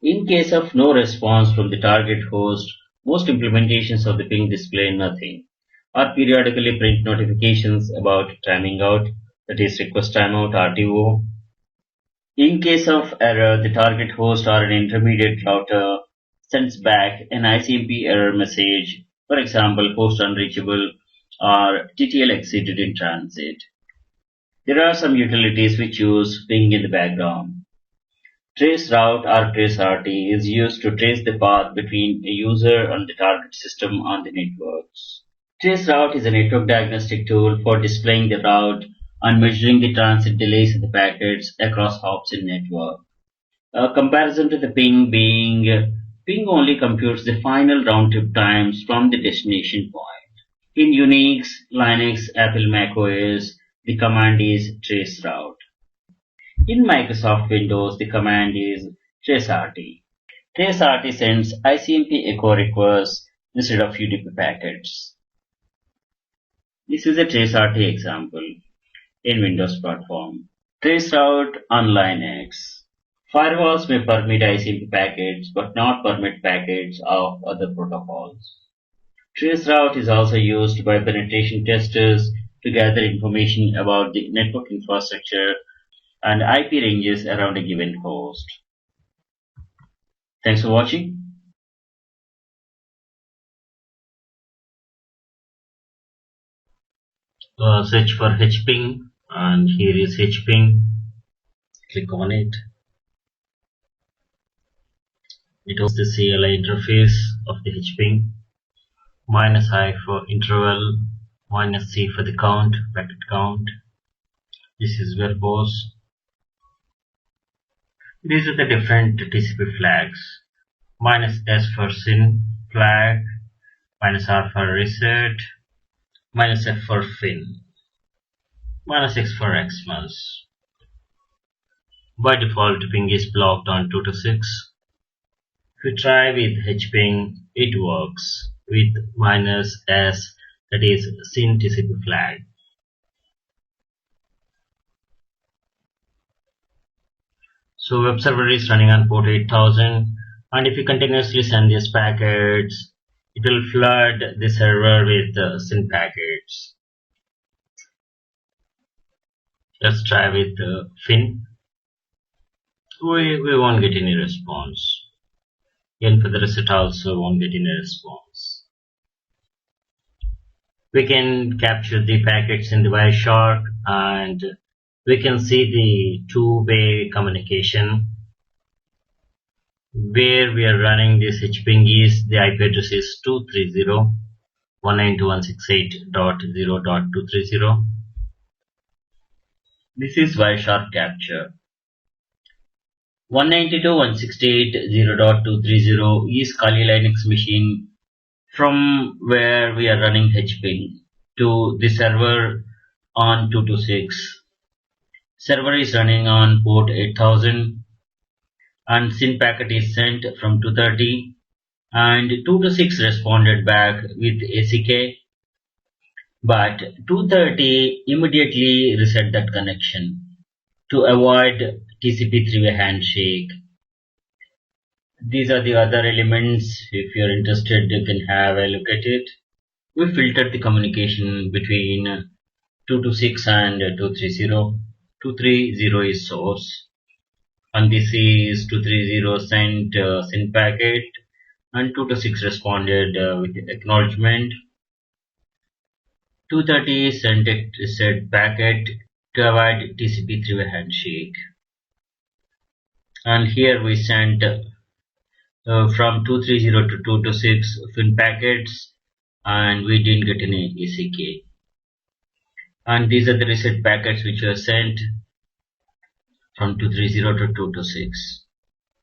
In case of no response from the target host, most implementations of the ping display nothing or periodically print notifications about timing out, that is request timeout RTO. In case of error, the target host or an intermediate router sends back an ICMP error message, for example, host unreachable or TTL exceeded in transit. There are some utilities which use ping in the background. Traceroute or traceRT is used to trace the path between a user and the target system on the networks. Traceroute is a network diagnostic tool for displaying the route and measuring the transit delays in the packets across hops in network. A comparison to the ping being ping only computes the final round trip times from the destination point. In Unix, Linux, Apple macOS, the command is traceroute. In Microsoft Windows, the command is traceRT. TraceRT sends ICMP echo requests instead of UDP packets. This is a TraceRT example in Windows platform. Traceroute on Linux. Firewalls may permit ICMP packets but not permit packets of other protocols. Traceroute is also used by penetration testers to gather information about the network infrastructure and IP ranges around a given host. Thanks for watching. Search for hping and here is hping. Click on it. It was the CLI interface of the hping. -I for interval, -C for the count, packet count. This is verbose. These are the different TCP flags. -S for SYN flag, -R for reset, -F for FIN, -X for Xmas. By default, ping is blocked on 226. If we try with hping, it works with -S, that is SYN TCP flag. So web server is running on port 8000 and if you continuously send these packets, it will flood the server with SYN packets. Let's try with FIN. We won't get any response. Even for the reset also won't get any response. We can capture the packets in the Wireshark and we can see the two-way communication. Where we are running this hping is the IP address is 230.192.168.0.230. This is Wireshark capture. 192.168.0.230 is Kali Linux machine from where we are running hping to the server on 226. Server is running on port 8000 and SYN packet is sent from 230 and 226 responded back with ACK, but 230 immediately reset that connection. To avoid TCP three-way handshake, These are the other elements. If you're interested, you can have a look at it. We filtered the communication between 226 and 230. 230 is source, and this is 230 sent packet, and 226 responded with acknowledgement. 230 sent a said packet to avoid TCP three-way handshake, and here we sent from 230 to 226 fin packets, and we didn't get any ECK. And these are the reset packets which were sent from 230 to 226.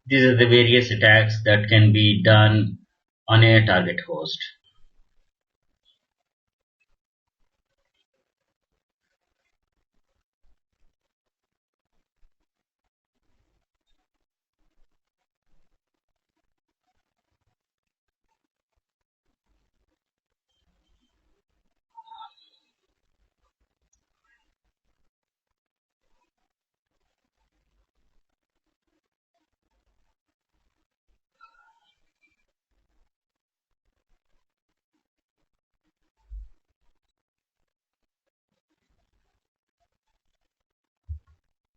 These are the various attacks that can be done on a target host.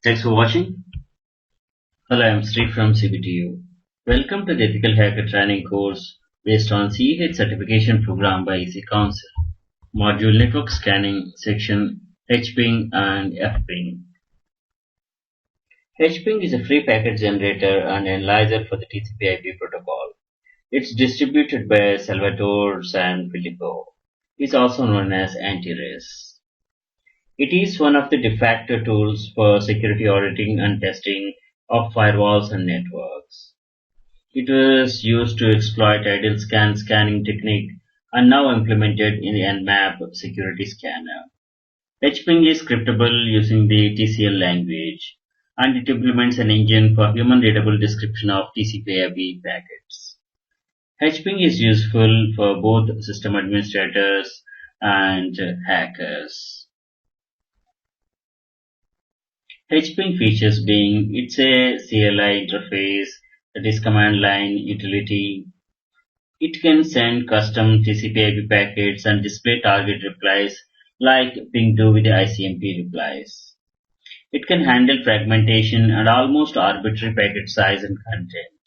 Thanks for watching. Hello, I'm Sri from CBTU. Welcome to the Ethical Hacker Training course based on CEH certification program by EC Council. Module Network Scanning section HPing and FPing. HPing is a free packet generator and analyzer for the TCP/IP protocol. It's distributed by Salvatore Sanfilippo. It's also known as Anti-Res. It is one of the de facto tools for security auditing and testing of firewalls and networks. It was used to exploit idle scanning technique and now implemented in the Nmap security scanner. HPing is scriptable using the TCL language, and it implements an engine for human-readable description of TCP/IP packets. HPing is useful for both system administrators and hackers. HPing features being it's a CLI interface, that is command line utility. It can send custom TCP/IP packets and display target replies like ping do with the ICMP replies. It can handle fragmentation and almost arbitrary packet size and content.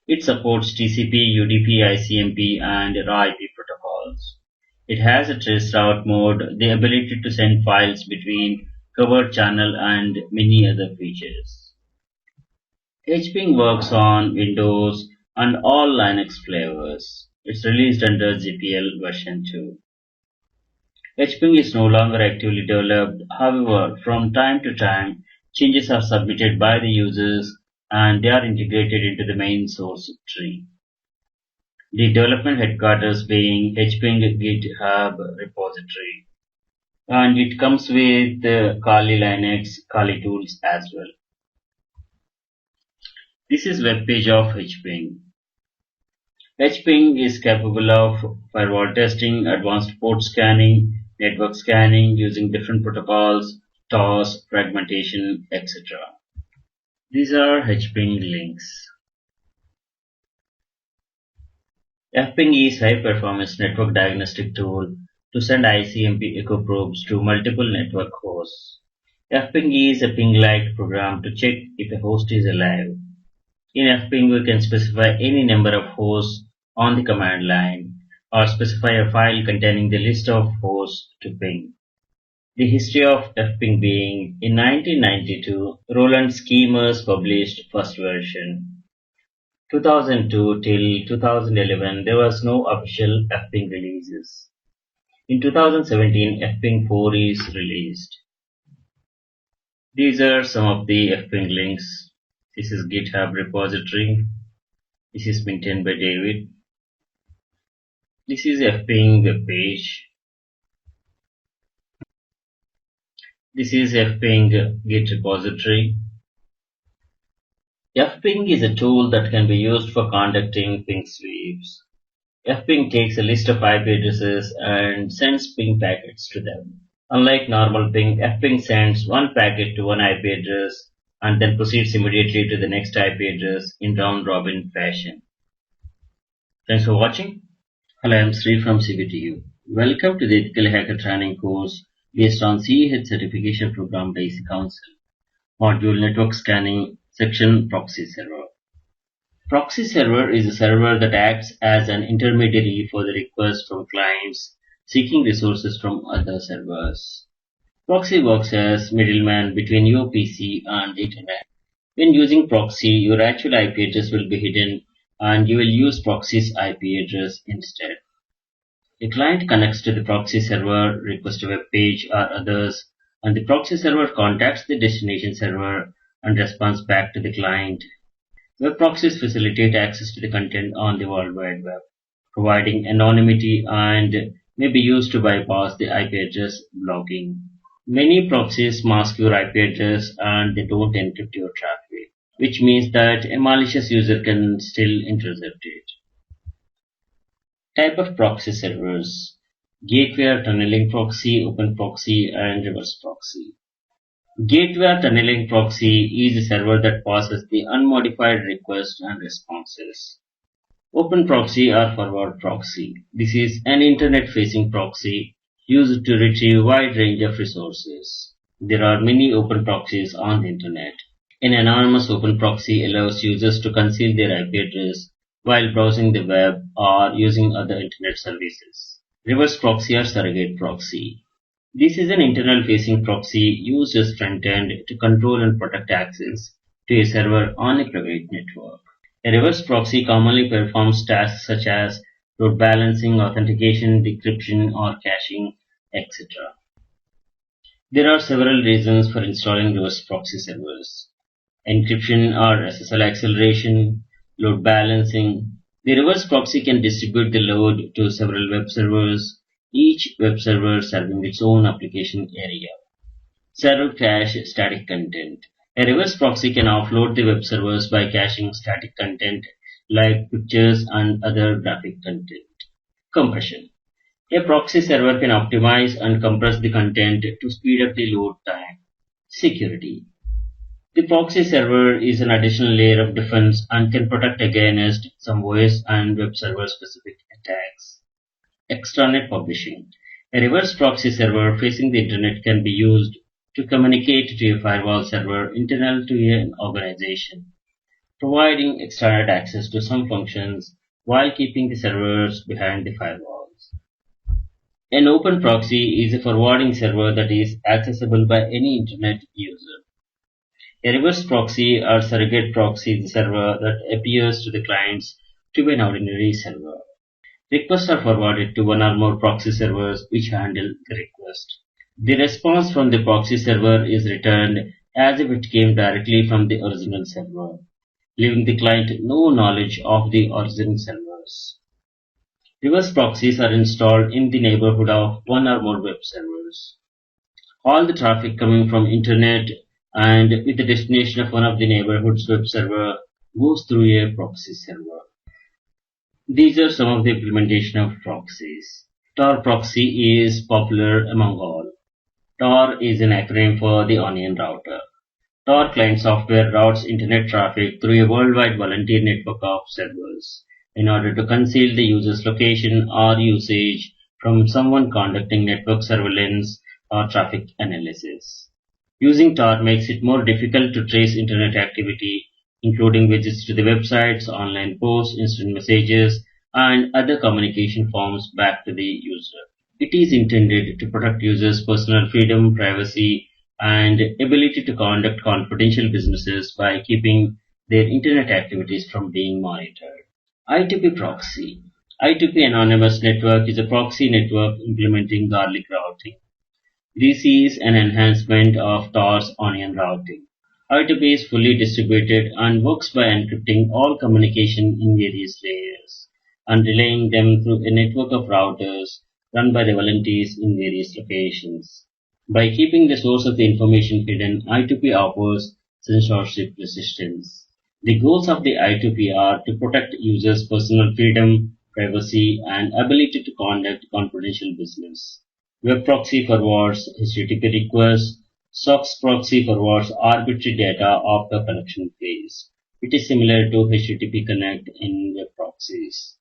It supports TCP, UDP, ICMP, and raw IP protocols. It has a trace route mode, the ability to send files between covered channel, and many other features. HPing works on Windows and all Linux flavors. It's released under GPL version 2. HPing is no longer actively developed. However, from time to time, changes are submitted by the users and they are integrated into the main source tree. The development headquarters being HPing GitHub repository. And it comes with Kali Linux, Kali tools as well. This is web page of HPing. HPing is capable of firewall testing, advanced port scanning, network scanning using different protocols, TOS, fragmentation, etc. These are HPing links. FPing is high performance network diagnostic tool to send ICMP echo probes to multiple network hosts. FPing is a ping-like program to check if a host is alive. In FPing, we can specify any number of hosts on the command line or specify a file containing the list of hosts to ping. The history of FPing being in 1992, Roland Schemers published first version. 2002 till 2011, there was no official FPing releases. In 2017, FPing 4 is released. These are some of the FPing links. This is GitHub repository. This is maintained by David. This is FPing web page. This is FPing Git repository. FPing is a tool that can be used for conducting ping sweeps. FPing takes a list of IP addresses and sends ping packets to them. Unlike normal ping, FPing sends one packet to one IP address and then proceeds immediately to the next IP address in round-robin fashion. Thanks for watching. Hello, I'm Sri from CBTU. Welcome to the Ethical Hacker Training course based on CEH Certification Program by EC Council. Module Network Scanning, Section Proxy Server. Proxy server is a server that acts as an intermediary for the request from clients seeking resources from other servers. Proxy works as middleman between your PC and the internet. When using proxy, your actual IP address will be hidden and you will use proxy's IP address instead. A client connects to the proxy server, requests a web page or others, and the proxy server contacts the destination server and responds back to the client. Web proxies facilitate access to the content on the World Wide Web, providing anonymity and may be used to bypass the IP address blocking. Many proxies mask your IP address and they don't encrypt your traffic, which means that a malicious user can still intercept it. Type of proxy servers: gateway or tunneling proxy, open proxy, and reverse proxy. Gateway or tunneling proxy is a server that passes the unmodified requests and responses. Open proxy or forward proxy. This is an internet-facing proxy used to retrieve a wide range of resources. There are many open proxies on the internet. An anonymous open proxy allows users to conceal their IP address while browsing the web or using other internet services. Reverse proxy or surrogate proxy. This is an internal-facing proxy used as front-end to control and protect access to a server on a private network. A reverse proxy commonly performs tasks such as load balancing, authentication, decryption, or caching, etc. There are several reasons for installing reverse proxy servers: encryption or SSL acceleration, load balancing. The reverse proxy can distribute the load to several web servers, each web server serving its own application area. Server cache static content. A reverse proxy can offload the web servers by caching static content like pictures and other graphic content. Compression. A proxy server can optimize and compress the content to speed up the load time. Security. The proxy server is an additional layer of defense and can protect against some OS and web server specific attacks. Extranet publishing. A reverse proxy server facing the internet can be used to communicate to a firewall server internal to an organization, providing extranet access to some functions while keeping the servers behind the firewalls. An open proxy is a forwarding server that is accessible by any internet user. A reverse proxy or surrogate proxy is a server that appears to the clients to be an ordinary server. Requests are forwarded to one or more proxy servers which handle the request. The response from the proxy server is returned as if it came directly from the original server, leaving the client no knowledge of the origin servers. Reverse proxies are installed in the neighborhood of one or more web servers. All the traffic coming from internet and with the destination of one of the neighborhood's web server goes through a proxy server. These are some of the implementation of proxies. Tor proxy is popular among all. Tor is an acronym for the Onion Router. Tor client software routes internet traffic through a worldwide volunteer network of servers in order to conceal the user's location or usage from someone conducting network surveillance or traffic analysis. Using Tor makes it more difficult to trace internet activity, including visits to the websites, online posts, instant messages, and other communication forms back to the user. It is intended to protect users' personal freedom, privacy, and ability to conduct confidential businesses by keeping their internet activities from being monitored. I2P proxy. I2P Anonymous Network is a proxy network implementing garlic routing. This is an enhancement of Tor's onion routing. I2P is fully distributed and works by encrypting all communication in various layers and relaying them through a network of routers run by the volunteers in various locations. By keeping the source of the information hidden, I2P offers censorship resistance. The goals of the I2P are to protect users' personal freedom, privacy, and ability to conduct confidential business. Web proxy forwards HTTP requests SOX proxy forwards arbitrary data after connection fails. It is similar to HTTP Connect in web proxies.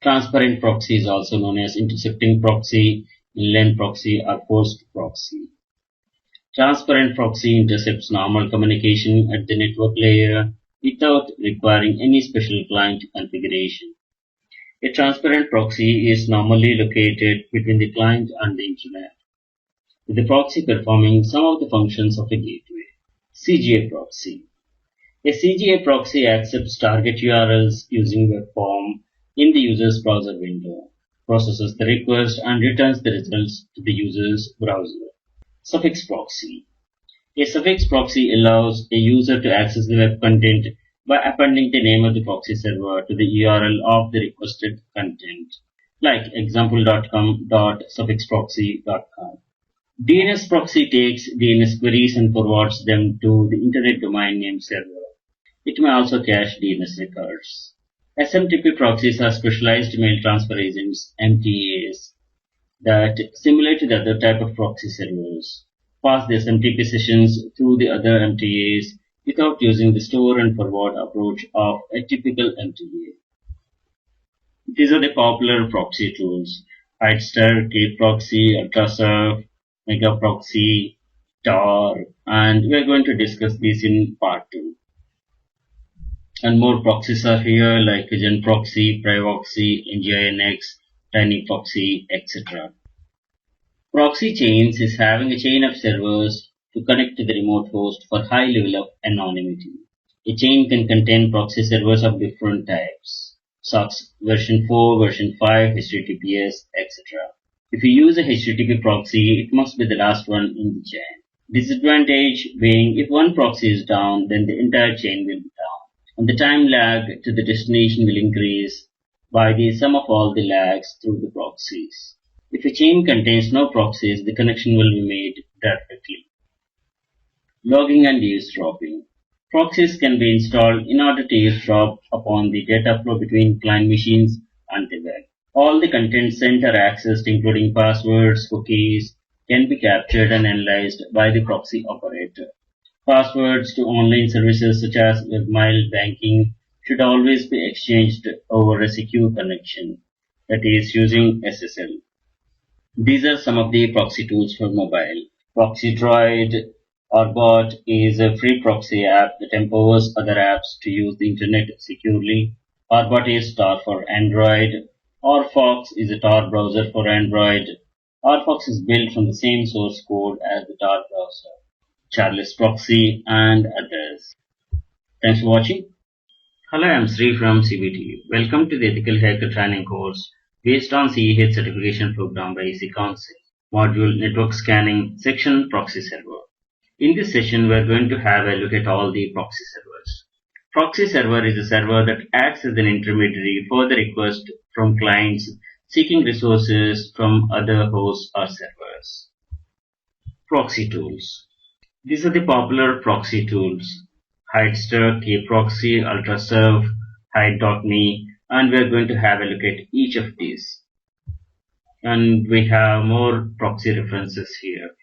Transparent proxy is also known as intercepting proxy, inline proxy, or forced proxy. Transparent proxy intercepts normal communication at the network layer without requiring any special client configuration. A transparent proxy is normally located between the client and the internet, with the proxy performing some of the functions of a gateway. CGA proxy. A CGA proxy accepts target URLs using web form in the user's browser window, processes the request, and returns the results to the user's browser. Suffix proxy. A suffix proxy allows a user to access the web content by appending the name of the proxy server to the URL of the requested content, like example.com.suffixproxy.com. DNS proxy takes DNS queries and forwards them to the Internet Domain Name Server. It may also cache DNS records. SMTP proxies are specialized mail transfer agents, MTAs, that, similar to the other type of proxy servers, pass the SMTP sessions through the other MTAs without using the store and forward approach of a typical MTA. These are the popular proxy tools: Hidester, kproxy, Ultrasurf, Megaproxy, Tor, and we are going to discuss these in part 2. And more proxies are here like GenProxy, Privoxy, NGINX, TinyProxy, etc. Proxy chains is having a chain of servers to connect to the remote host for high level of anonymity. A chain can contain proxy servers of different types: SOX version 4, version 5, HTTPS, etc. If you use a HTTP proxy, it must be the last one in the chain. Disadvantage being, if one proxy is down, then the entire chain will be down, and the time lag to the destination will increase by the sum of all the lags through the proxies. If a chain contains no proxies, the connection will be made directly. Logging and eavesdropping. Proxies can be installed in order to eavesdrop upon the data flow between client machines and the web. All the content sent or accessed, including passwords, cookies, can be captured and analyzed by the proxy operator. Passwords to online services such as webmail, banking should always be exchanged over a secure connection, that is, using SSL. These are some of the proxy tools for mobile. ProxyDroid or Bot is a free proxy app that empowers other apps to use the internet securely. Arbot is Tor for Android. Orfox is a Tor browser for Android. Orfox is built from the same source code as the Tor browser. Charles Proxy, and others. Thanks for watching. Hello, I'm Sri from CBT. Welcome to the Ethical Hacker Training course based on CEH certification program by EC Council. Module Network Scanning, section Proxy Server. In this session, we're going to have a look at all the proxy servers. Proxy server is a server that acts as an intermediary for the request from clients seeking resources from other hosts or servers. Proxy tools. These are the popular proxy tools: Hidester, kproxy, Ultrasurf, Hide.me, and we are going to have a look at each of these. And we have more proxy references here.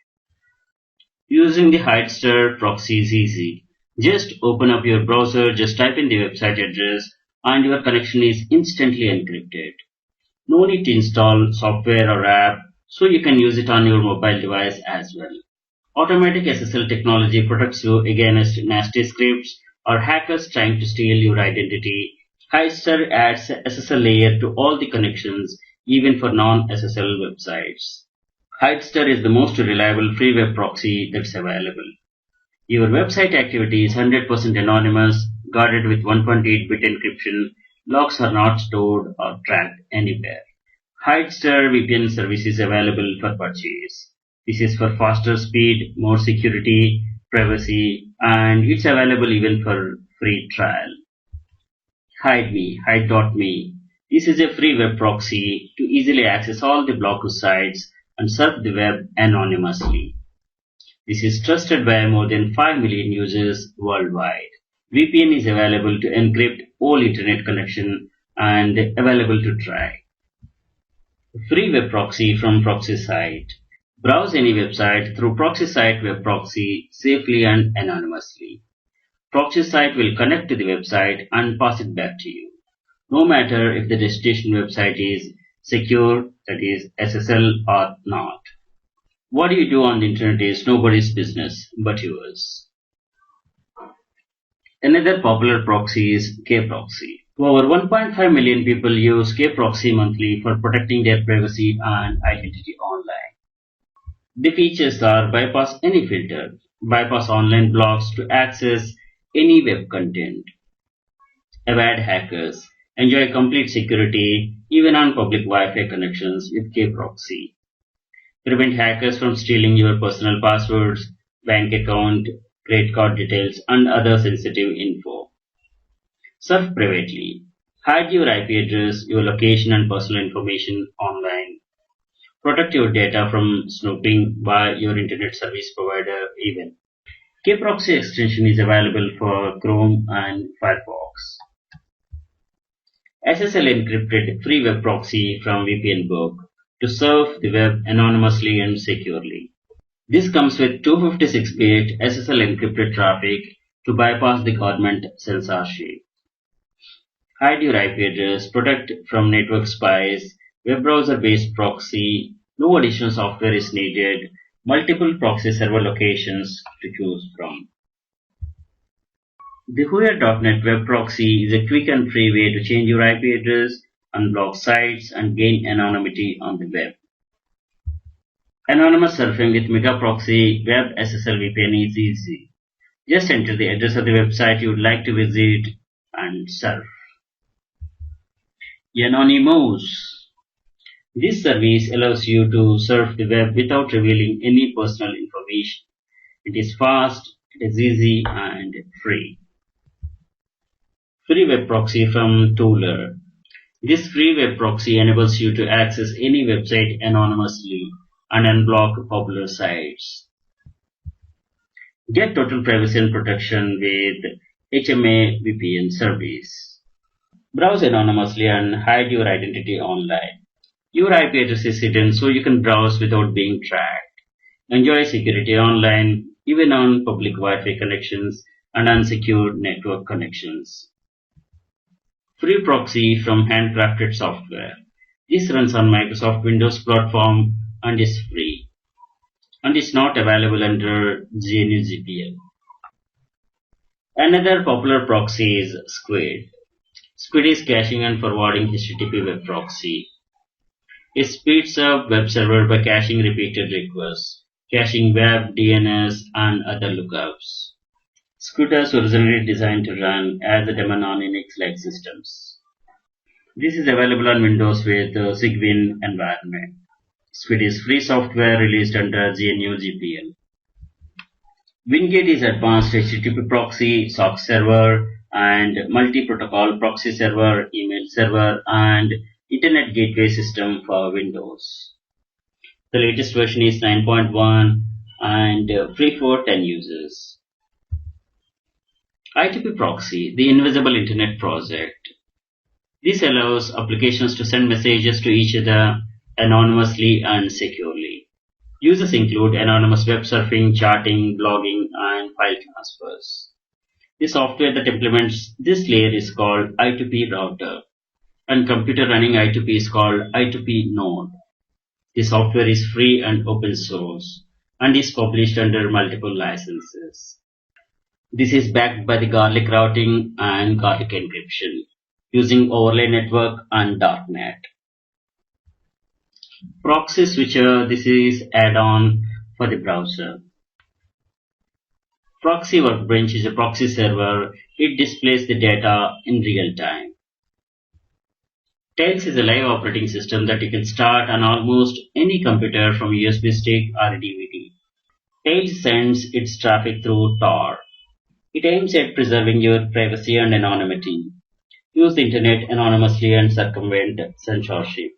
Using the Hidester proxy is easy. Just open up your browser, just type in the website address, and your connection is instantly encrypted. No need to install software or app, so you can use it on your mobile device as well. Automatic SSL technology protects you against nasty scripts or hackers trying to steal your identity. Hidester adds a SSL layer to all the connections, even for non-SSL websites. Hidester is the most reliable free web proxy that's available. Your website activity is 100% anonymous, guarded with 1.8-bit encryption. Logs are not stored or tracked anywhere. Hidester VPN service is available for purchase. This is for faster speed, more security, privacy, and it's available even for free trial. HideMe, Hide.me. This is a free web proxy to easily access all the blocked sites and surf the web anonymously. This is trusted by more than 5 million users worldwide. VPN is available to encrypt all internet connection and available to try. Free web proxy from ProxySite. Browse any website through proxy site web proxy safely and anonymously. Proxy site will connect to the website and pass it back to you, no matter if the destination website is secure, that is SSL or not. What you do on the internet is nobody's business but yours. Another popular proxy is kproxy. Over 1.5 million people use kproxy monthly for protecting their privacy and identity online. The features are bypass any filter, bypass online blocks to access any web content, evade hackers, enjoy complete security even on public Wi-Fi connections with kproxy, prevent hackers from stealing your personal passwords, bank account, credit card details, and other sensitive info. Surf privately. Hide your IP address, your location, and personal information online. Protect your data from snooping by your internet service provider even. Kproxy extension is available for Chrome and Firefox. SSL encrypted free web proxy from VPNbook to surf the web anonymously and securely. This comes with 256-bit SSL encrypted traffic to bypass the government censorship. Hide your IP address, protect from network spies, web browser-based proxy, no additional software is needed, multiple proxy server locations to choose from. The Whoya.net web proxy is a quick and free way to change your IP address, unblock sites, and gain anonymity on the web. Anonymous surfing with Megaproxy Web SSL VPN is easy. Just enter the address of the website you would like to visit and surf. Anonymous. This service allows you to surf the web without revealing any personal information. It is fast, it is easy, and free. Free web proxy from Tooler. This free web proxy enables you to access any website anonymously and unblock popular sites. Get total privacy and protection with HMA VPN service. Browse anonymously and hide your identity online. Your IP address is hidden so you can browse without being tracked. Enjoy security online, even on public Wi-Fi connections and unsecured network connections. Free proxy from Handcrafted Software. This runs on Microsoft Windows platform and is free, and is not available under GNU GPL. Another popular proxy is Squid. Squid is caching and forwarding HTTP web proxy. It speeds up web server by caching repeated requests, caching web, DNS, and other lookups. Squid was originally designed to run as a daemon on Unix-like systems. This is available on Windows with the Cygwin environment. Squid is free software released under GNU GPL. WinGate is advanced HTTP proxy, SOC server, and multi-protocol proxy server, email server, and Internet gateway system for Windows. The latest version is 9.1 and free for 10 users. I2P proxy, the Invisible Internet Project. This allows applications to send messages to each other anonymously and securely. Users include anonymous web surfing, chatting, blogging, and file transfers. The software that implements this layer is called I2P router, and computer running I2P is called I2P node. The software is free and open source and is published under multiple licenses. This is backed by the Garlic routing and Garlic encryption using overlay network and darknet. Proxy Switcher, this is add-on for the browser. Proxy Workbench is a proxy server. It displays the data in real time. Tails is a live operating system that you can start on almost any computer from a USB stick or a DVD. Tails sends its traffic through Tor. It aims at preserving your privacy and anonymity. Use the internet anonymously and circumvent censorship.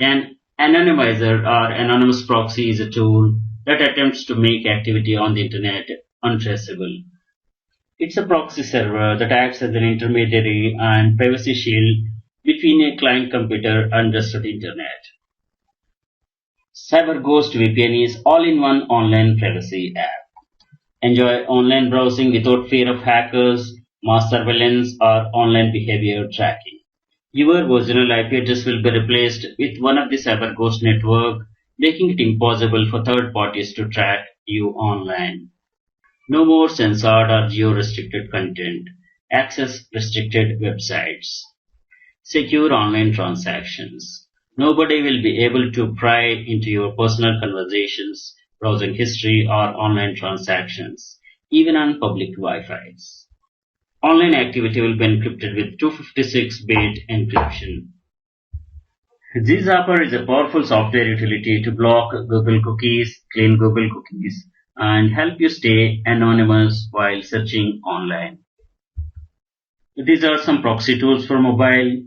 An anonymizer or anonymous proxy is a tool that attempts to make activity on the internet untraceable. It's a proxy server that acts as an intermediary and privacy shield between a client computer and the rest of the internet. CyberGhost VPN is all-in-one online privacy app. Enjoy online browsing without fear of hackers, mass surveillance, or online behavior tracking. Your original IP address will be replaced with one of the CyberGhost network, making it impossible for third parties to track you online. No more censored or geo-restricted content. Access restricted websites. Secure online transactions. Nobody will be able to pry into your personal conversations, browsing history, or online transactions, even on public Wi-Fi's. Online activity will be encrypted with 256-bit encryption. Gzapper is a powerful software utility to block Google cookies, clean Google cookies, and help you stay anonymous while searching online. These are some proxy tools for mobile: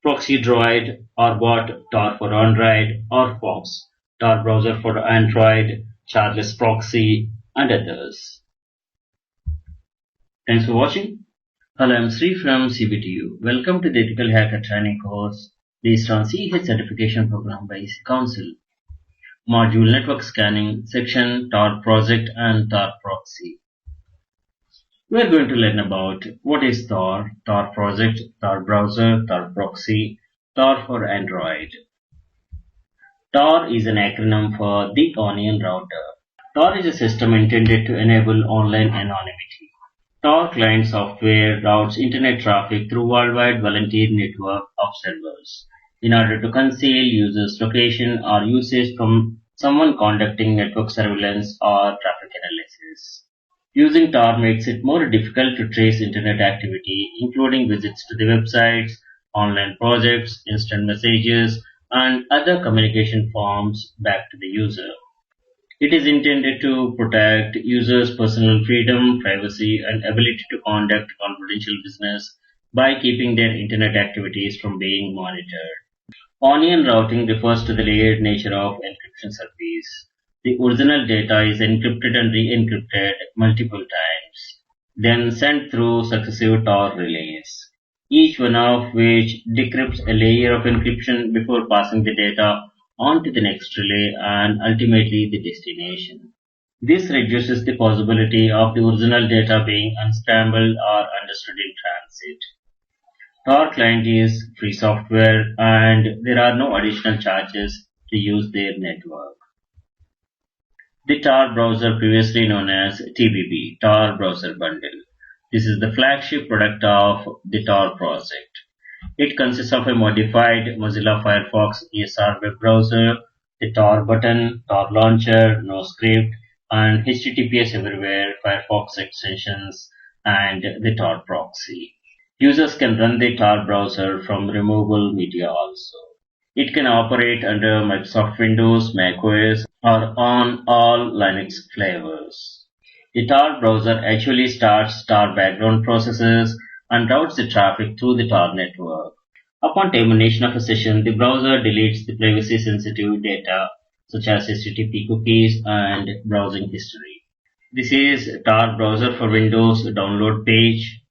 Proxy Droid, Orbot, Tor for Android, or Fox, Tor browser for Android, Charles Proxy, and others. Thanks for watching. Hello, I'm Sri from CBTU. Welcome to the Ethical Hacker Training course based on CEH certification program by EC Council. Module Network Scanning, Section Tor Project and Tor Proxy. We are going to learn about what is Tor, Tor Project, Tor Browser, Tor Proxy, Tor for Android. Tor is an acronym for The Onion Router. Tor is a system intended to enable online anonymity. Tor client software routes internet traffic through worldwide volunteer network of servers in order to conceal users' location or usage from someone conducting network surveillance or traffic analysis. Using Tor makes it more difficult to trace internet activity, including visits to the websites, online projects, instant messages, and other communication forms back to the user. It is intended to protect users' personal freedom, privacy, and ability to conduct confidential business by keeping their internet activities from being monitored. Onion routing refers to the layered nature of encryption service. The original data is encrypted and re-encrypted multiple times, then sent through successive Tor relays, each one of which decrypts a layer of encryption before passing the data on to the next relay and ultimately the destination. This reduces the possibility of the original data being unscrambled or understood in transit. Tor client is free software and there are no additional charges to use their network. The Tor browser, previously known as TBB, Tor Browser Bundle. This is the flagship product of the Tor project. It consists of a modified Mozilla Firefox ESR web browser, the Tor button, Tor launcher, NoScript, and HTTPS everywhere, Firefox extensions, and the Tor proxy. Users can run the Tor browser from removable media also. It can operate under Microsoft Windows, macOS, or on all Linux flavors. The Tor browser actually starts Tor background processes and routes the traffic through the Tor network. Upon termination of a session, the browser deletes the privacy-sensitive data such as HTTP cookies and browsing history. This is Tor browser for Windows download page,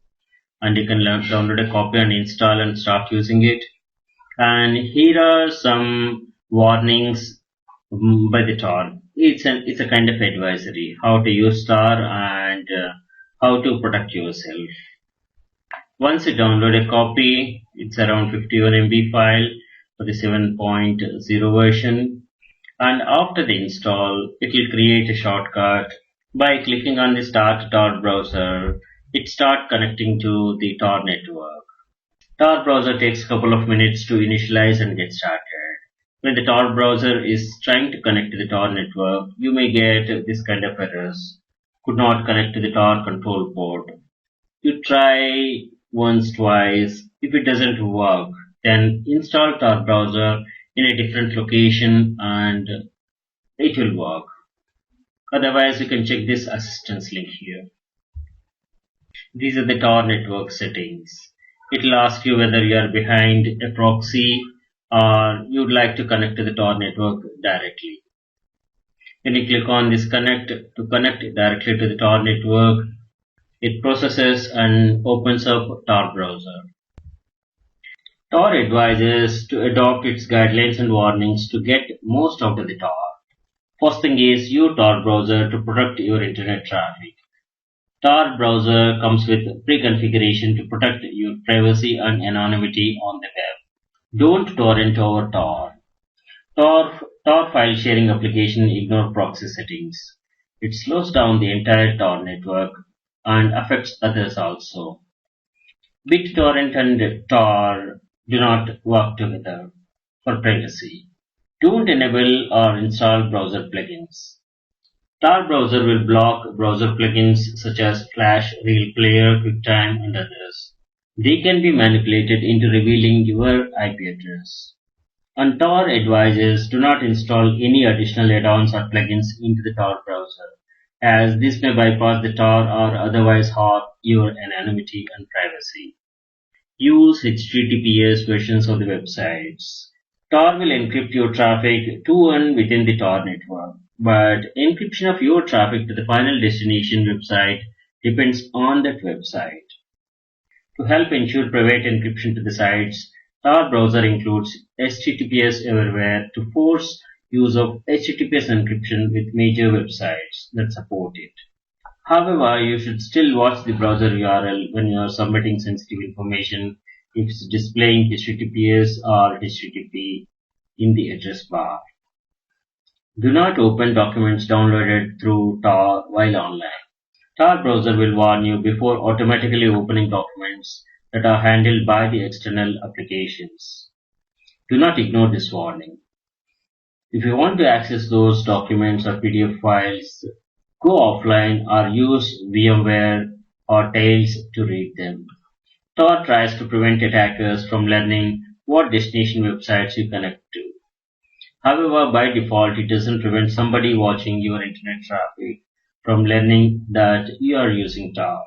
and you can download a copy and install and start using it. And here are some warnings by the Tor. It's a kind of advisory how to use Tor and how to protect yourself. Once you download a copy, it's around 51 MB file for the 7.0 version, and after the install, it will create a shortcut. By clicking on the Start Tor browser, it starts connecting to the Tor network. Tor browser takes a couple of minutes to initialize and get started. When the Tor browser is trying to connect to the Tor network, you may get this kind of errors. Could not connect to the Tor control port. You try once, twice. If it doesn't work, then install Tor browser in a different location and it will work. Otherwise, you can check this assistance link here. These are the Tor network settings. It will ask you whether you are behind a proxy or you would like to connect to the Tor network directly. When you click on this connect to connect directly to the Tor network, it processes and opens up Tor browser. Tor advises to adopt its guidelines and warnings to get most out of the Tor. First thing is use Tor browser to protect your internet traffic. Tor browser comes with pre-configuration to protect your privacy and anonymity on the web. Don't torrent over Tor. Tor file sharing application ignore proxy settings. It slows down the entire Tor network and affects others also. BitTorrent and Tor do not work together for privacy. Don't enable or install browser plugins. Tor browser will block browser plugins such as Flash, Real Player, QuickTime, and others. They can be manipulated into revealing your IP address. And Tor advises do not install any additional add-ons or plugins into the Tor browser, as this may bypass the Tor or otherwise harm your anonymity and privacy. Use HTTPS versions of the websites. Tor will encrypt your traffic to and within the Tor network, but encryption of your traffic to the final destination website depends on that website. To help ensure private encryption to the sites, Tor browser includes HTTPS Everywhere to force use of HTTPS encryption with major websites that support it. However, you should still watch the browser URL when you are submitting sensitive information if it's displaying HTTPS or HTTP in the address bar. Do not open documents downloaded through Tor while online. Tor browser will warn you before automatically opening documents that are handled by the external applications. Do not ignore this warning. If you want to access those documents or PDF files, go offline or use VMware or Tails to read them. Tor tries to prevent attackers from learning what destination websites you connect to. However, by default, it doesn't prevent somebody watching your internet traffic from learning that you are using Tor.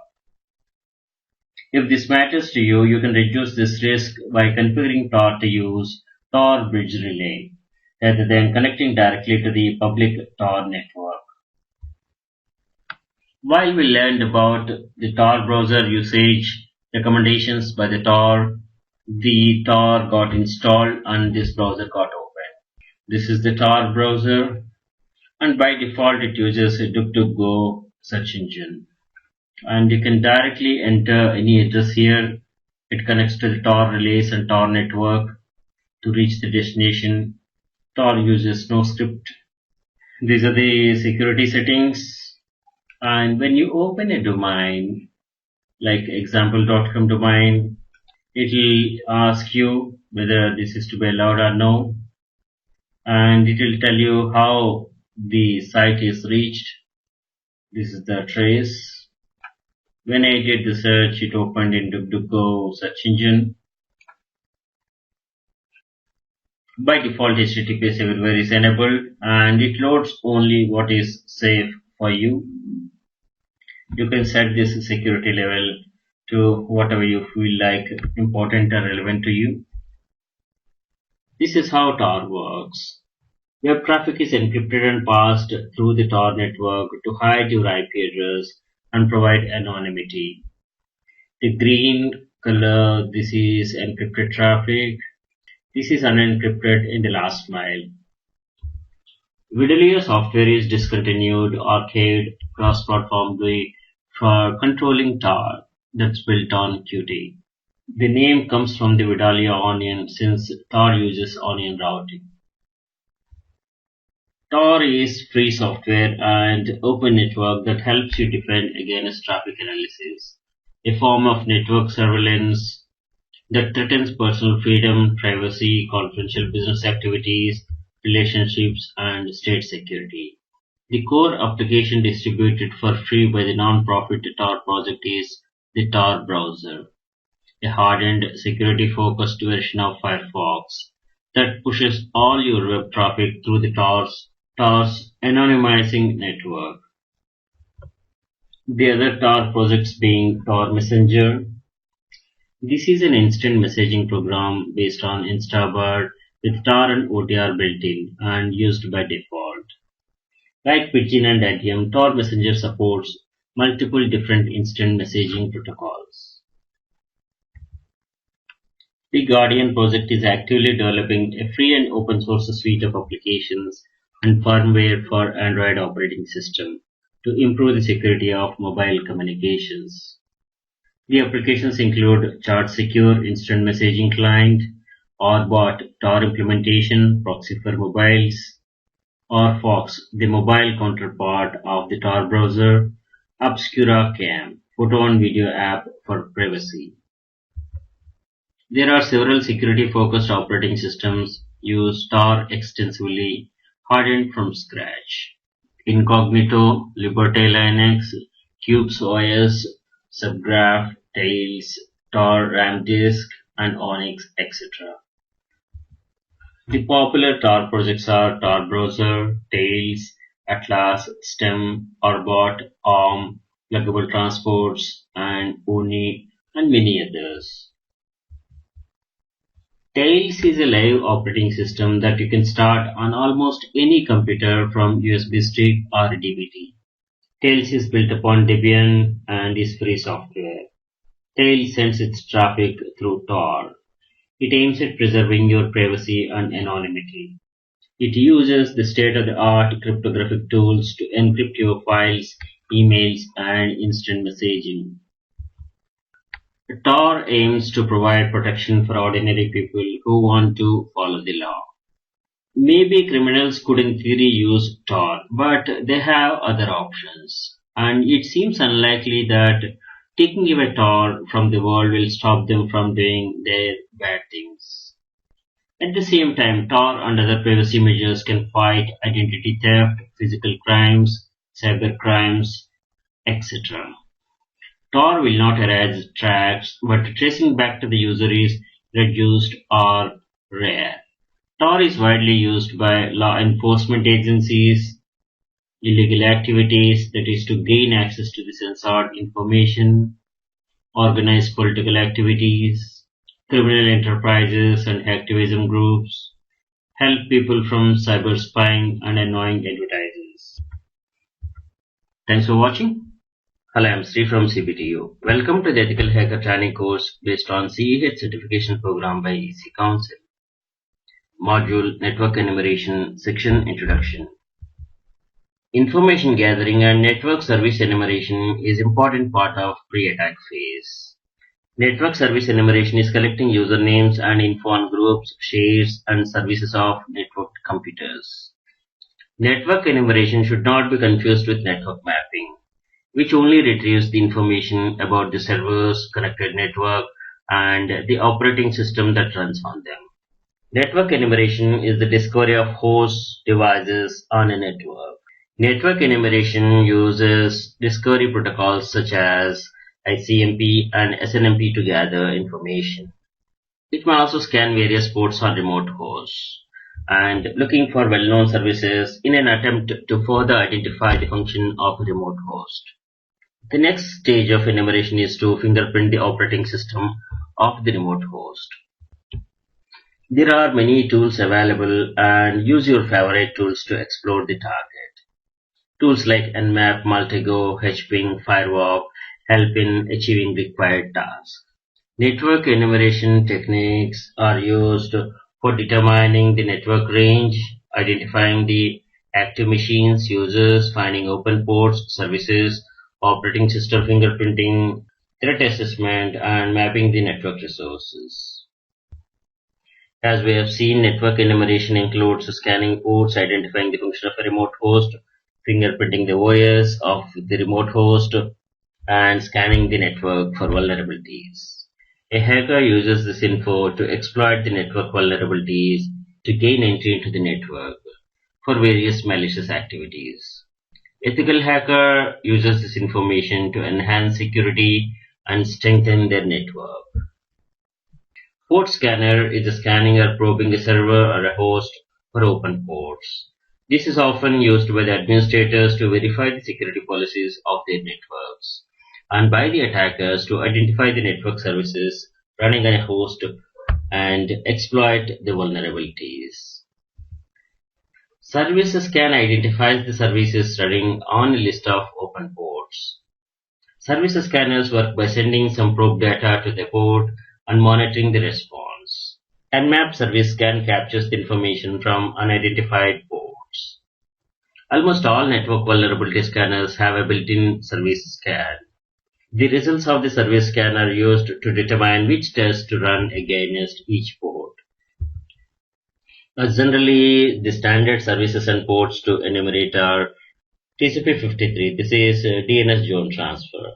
If this matters to you, you can reduce this risk by configuring Tor to use Tor Bridge Relay rather than connecting directly to the public Tor network. While we learned about the Tor browser usage recommendations by the Tor got installed and this browser got open. This is the Tor browser, and by default it uses a DuckDuckGo search engine. And you can directly enter any address here. It connects to the Tor relays and Tor network to reach the destination. Tor uses no script. These are the security settings. And when you open a domain, like example.com domain, it will ask you whether this is to be allowed or no. And it will tell you how the site is reached. This is the trace. When I did the search, it opened in DuckDuckGo search engine. By default, HTTPS Everywhere is enabled and it loads only what is safe for you. You can set this security level to whatever you feel like important or relevant to you. This is how Tor works. Web traffic is encrypted and passed through the Tor network to hide your IP address and provide anonymity. The green color, this is encrypted traffic. This is unencrypted in the last mile. Vidalio software is discontinued, archived, cross-platformly for controlling Tor that's built on Qt. The name comes from the Vidalia onion since Tor uses onion routing. Tor is free software and open network that helps you defend against traffic analysis, a form of network surveillance that threatens personal freedom, privacy, confidential business activities, relationships, and state security. The core application distributed for free by the non-profit Tor project is the Tor browser, a hardened, security-focused version of Firefox that pushes all your web traffic through the Tor's anonymizing network. The other Tor projects being Tor Messenger. This is an instant messaging program based on Instabird with Tor and OTR built in and used by default. Like Pidgin and Adium, Tor Messenger supports multiple different instant messaging protocols. The Guardian project is actively developing a free and open source suite of applications and firmware for Android operating system to improve the security of mobile communications. The applications include Chat Secure Instant Messaging Client, ORBot Tor implementation, proxy for mobiles, ORFox, the mobile counterpart of the Tor browser, Obscura Cam, photo and video app for privacy. There are several security-focused operating systems use Tor extensively, hardened from scratch. Incognito, Liberty Linux, Qubes OS, Subgraph, Tails, Tor Ramdisk, and Onyx, etc. The popular Tor projects are Tor Browser, Tails, Atlas, Stem, Orbot, ARM, Pluggable Transports, and Uni, and many others. Tails is a live operating system that you can start on almost any computer from USB stick or DVD. Tails is built upon Debian and is free software. Tails sends its traffic through Tor. It aims at preserving your privacy and anonymity. It uses the state-of-the-art cryptographic tools to encrypt your files, emails, and instant messaging. Tor aims to provide protection for ordinary people who want to follow the law. Maybe criminals could in theory use Tor, but they have other options. And it seems unlikely that taking away Tor from the world will stop them from doing their bad things. At the same time, Tor and other privacy measures can fight identity theft, physical crimes, cyber crimes, etc. Tor will not erase tracks, but tracing back to the user is reduced or rare. Tor is widely used by law enforcement agencies, illegal activities, that is to gain access to the censored information, organized political activities, criminal enterprises and activism groups, help people from cyber spying and annoying advertisers. Thanks for watching. Hello, I'm Sri from CBTU. Welcome to the Ethical Hacker Training course based on CEH certification program by EC Council. Module Network Enumeration, Section Introduction. Information gathering and network service enumeration is important part of pre-attack phase. Network service enumeration is collecting usernames and info on groups, shares, and services of networked computers. Network enumeration should not be confused with network mapping, which only retrieves the information about the servers, connected network, and the operating system that runs on them. Network enumeration is the discovery of host devices on a network. Network enumeration uses discovery protocols such as ICMP and SNMP to gather information. It may also scan various ports on remote hosts and looking for well-known services in an attempt to further identify the function of a remote host. The next stage of enumeration is to fingerprint the operating system of the remote host. There are many tools available, and use your favorite tools to explore the target. Tools like Nmap, Multigo, Hping, Firewalk help in achieving required tasks. Network enumeration techniques are used for determining the network range, identifying the active machines, users, finding open ports, services, operating system fingerprinting, threat assessment, and mapping the network resources. As we have seen, network enumeration includes scanning ports, identifying the function of a remote host, fingerprinting the OS of the remote host, and scanning the network for vulnerabilities. A hacker uses this info to exploit the network vulnerabilities to gain entry into the network for various malicious activities. Ethical hacker uses this information to enhance security and strengthen their network. Port scanner is a scanning or probing a server or a host for open ports. This is often used by the administrators to verify the security policies of their networks, and by the attackers to identify the network services running on a host and exploit the vulnerabilities. Service scan identifies the services running on a list of open ports. Service scanners work by sending some probe data to the port and monitoring the response. Nmap service scan captures the information from unidentified ports. Almost all network vulnerability scanners have a built-in service scan. The results of the service scan are used to determine which test to run against each port. Generally, the standard services and ports to enumerate are TCP/53, this is DNS zone transfer.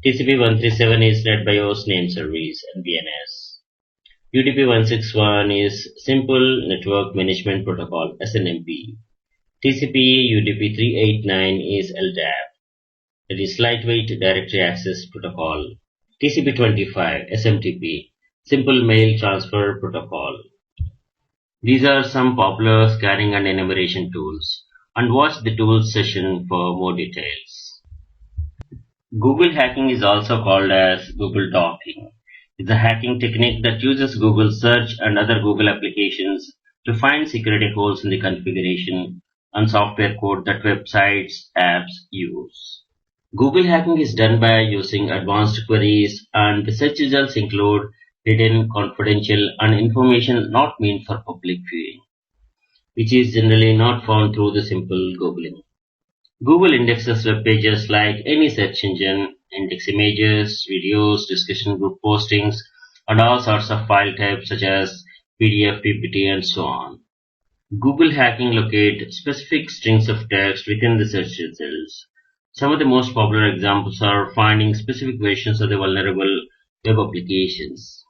TCP/137 is Net BIOS name service and DNS. UDP/161 is Simple Network Management Protocol SNMP. TCP/UDP/389 is LDAP, that is Lightweight Directory Access Protocol. TCP/25 SMTP, Simple Mail Transfer Protocol. These are some popular scanning and enumeration tools, and watch the tools session for more details. Google hacking is also called as Google docking. It's a hacking technique that uses Google search and other Google applications to find security holes in the configuration and software code that websites, apps use. Google hacking is done by using advanced queries, and the search results include hidden, confidential, and information not meant for public viewing, which is generally not found through the simple Googling. Google indexes web pages like any search engine, index images, videos, discussion group postings, and all sorts of file types such as PDF, PPT, and so on. Google hacking locates specific strings of text within the search results. Some of the most popular examples are finding specific versions of the vulnerable web applications.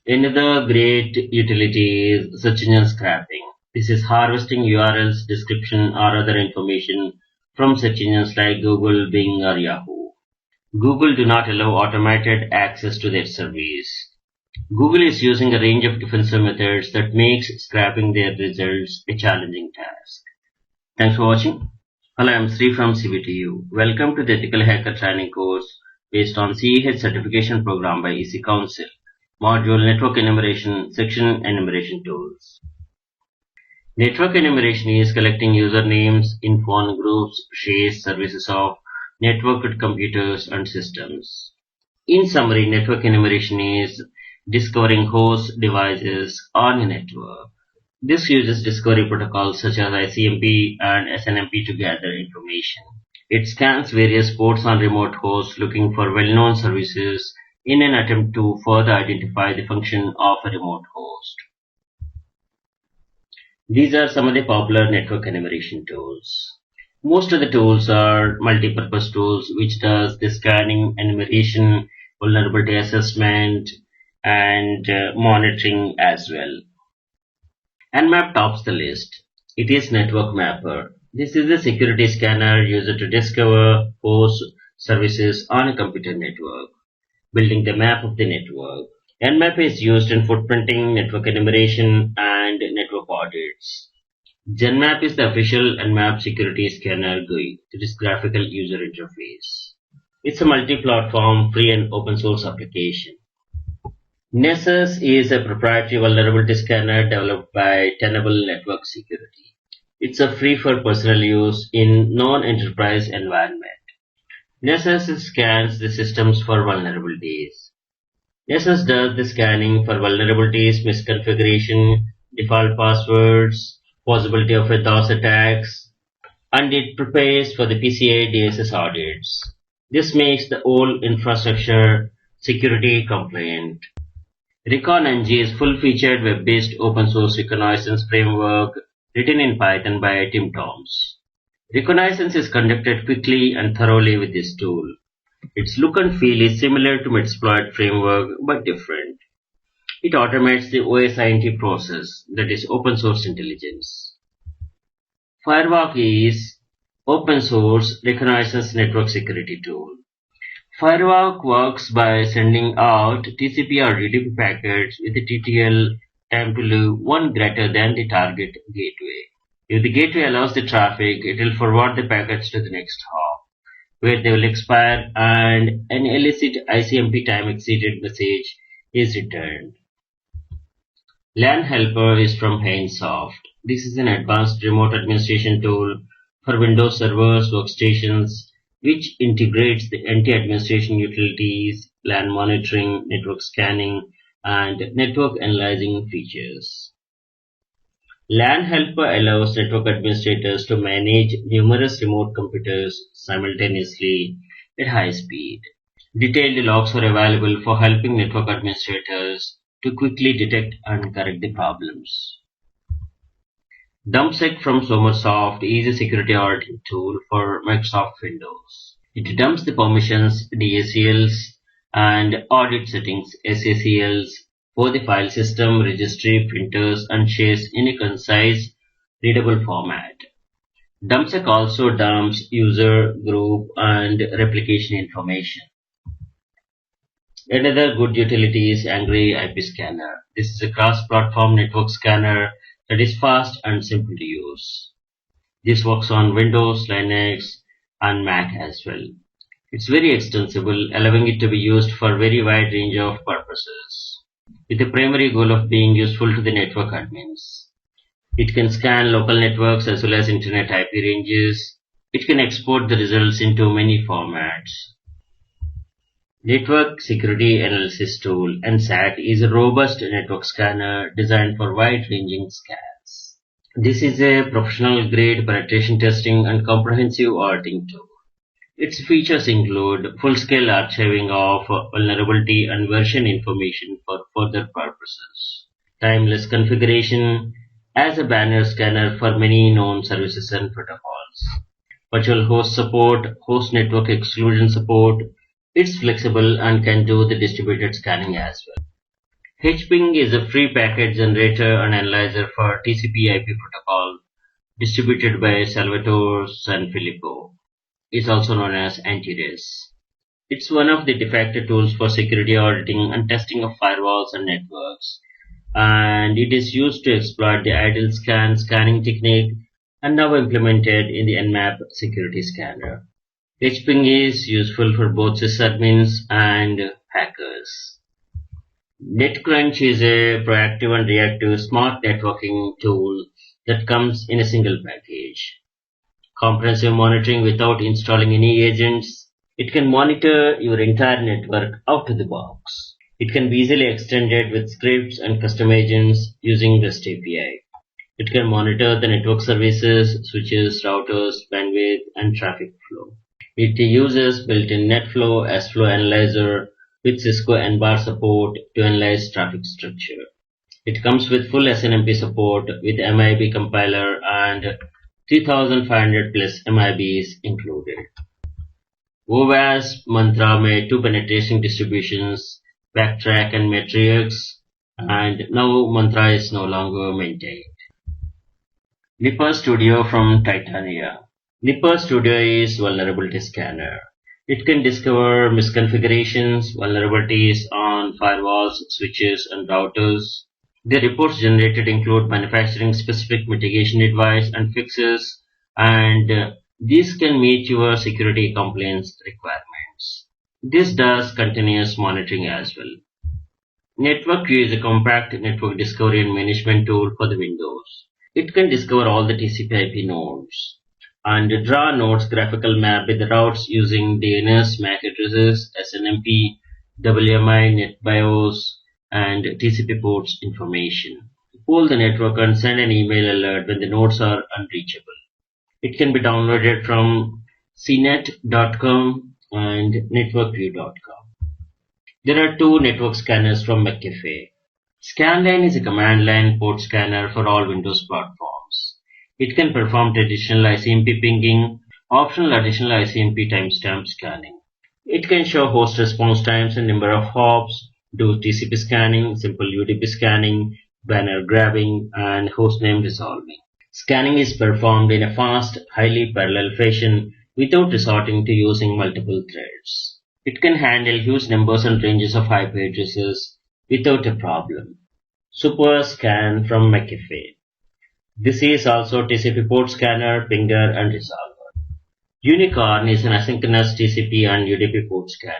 Another great utility is search engine scraping. This is harvesting URLs, description, or other information from search engines like Google, Bing, or Yahoo. Google do not allow automated access to their service. Google is using a range of defensive methods that makes scraping their results a challenging task. Thanks for watching. Hello, I am Sri from CBTU. Welcome to the Ethical Hacker Training course based on CEH certification program by EC Council. Module Network Enumeration, Section Enumeration Tools. Network enumeration is collecting usernames, info on groups, shares, services of networked computers and systems. In summary, network enumeration is discovering hosts, devices on a network. This uses discovery protocols such as ICMP and SNMP to gather information. It scans various ports on remote hosts looking for well-known services in an attempt to further identify the function of a remote host. These are some of the popular network enumeration tools. Most of the tools are multi-purpose tools which does the scanning, enumeration, vulnerability assessment, and monitoring as well. Nmap tops the list. It is Network Mapper. This is a security scanner used to discover host services on a computer network, building the map of the network. Nmap is used in footprinting, network enumeration, and network audits. GenMap is the official Nmap security scanner GUI, that is graphical user interface. It's a multi-platform, free and open source application. Nessus is a proprietary vulnerability scanner developed by Tenable Network Security. It's a free for personal use in non-enterprise environment. Nessus scans the systems for vulnerabilities. Nessus does the scanning for vulnerabilities, misconfiguration, default passwords, possibility of a DOS attacks, and it prepares for the PCI DSS audits. This makes the whole infrastructure security compliant. ReconNG is full-featured web-based open-source reconnaissance framework written in Python by Tim Toms. Reconnaissance is conducted quickly and thoroughly with this tool. Its look and feel is similar to Metasploit framework but different. It automates the OSINT process, that is open source intelligence. Firewalk is open source reconnaissance network security tool. Firewalk works by sending out TCP or UDP packets with a TTL time to live 1 greater than the target gateway. If the gateway allows the traffic, it will forward the packets to the next hop, where they will expire and an illicit ICMP time exceeded message is returned. LAN Helper is from Hainsoft. This is an advanced remote administration tool for Windows servers, workstations, which integrates the NT administration utilities, LAN monitoring, network scanning, and network analyzing features. LAN Helper allows network administrators to manage numerous remote computers simultaneously at high speed. Detailed logs are available for helping network administrators to quickly detect and correct the problems. DumpSec from Somersoft is a security auditing tool for Microsoft Windows. It dumps the permissions, DACLs, and audit settings, SACLs, for the file system, registry, printers, and shares in a concise, readable format. DumpSec also dumps user, group, and replication information. Another good utility is Angry IP Scanner. This is a cross-platform network scanner that is fast and simple to use. This works on Windows, Linux, and Mac as well. It's very extensible, allowing it to be used for a very wide range of purposes, with the primary goal of being useful to the network admins. It can scan local networks as well as internet IP ranges. It can export the results into many formats. Network Security Analysis Tool (NSAT) is a robust network scanner designed for wide-ranging scans. This is a professional-grade penetration testing and comprehensive auditing tool. Its features include full-scale archiving of vulnerability and version information for further purposes, timeless configuration as a banner scanner for many known services and protocols, virtual host support, host network exclusion support. It's flexible and can do the distributed scanning as well. HPing is a free packet generator and analyzer for TCP/IP protocol distributed by Salvatore Sanfilippo. It's also known as Antires. It's one of the de facto tools for security auditing and testing of firewalls and networks, and it is used to exploit the idle scanning technique and now implemented in the Nmap security scanner. HPing is useful for both sysadmins and hackers. NetCrunch is a proactive and reactive smart networking tool that comes in a single package. Comprehensive monitoring without installing any agents. It can monitor your entire network out of the box. It can be easily extended with scripts and custom agents using REST API. It can monitor the network services, switches, routers, bandwidth, and traffic flow. It uses built-in NetFlow as flow analyzer with Cisco NBAR support to analyze traffic structure. It comes with full SNMP support with MIB compiler and 3500 plus MIBs included. OWASP Mantra made two penetration distributions, Backtrack and Matrix, and now Mantra is no longer maintained. Nipper Studio from Titania. Nipper Studio is vulnerability scanner. It can discover misconfigurations, vulnerabilities on firewalls, switches, and routers. The reports generated include manufacturing-specific mitigation advice and fixes, and these can meet your security compliance requirements. This does continuous monitoring as well. NetworkView is a compact network discovery and management tool for the Windows. It can discover all the TCP/IP nodes and draw nodes graphical map with the routes using DNS, MAC addresses, SNMP, WMI, NetBIOS, and TCP ports information. Pull the network and send an email alert when the nodes are unreachable. It can be downloaded from cnet.com and networkview.com. There are two network scanners from McAfee. Scanline is a command line port scanner for all Windows platforms. It can perform traditional ICMP pinging, optional additional ICMP timestamp scanning. It can show host response times and number of hops, do TCP scanning, simple UDP scanning, banner grabbing, and hostname resolving. Scanning is performed in a fast, highly parallel fashion without resorting to using multiple threads. It can handle huge numbers and ranges of IP addresses without a problem. Super Scan from McAfee. This is also TCP port scanner, pinger, and resolver. Unicorn is an asynchronous TCP and UDP port scanner.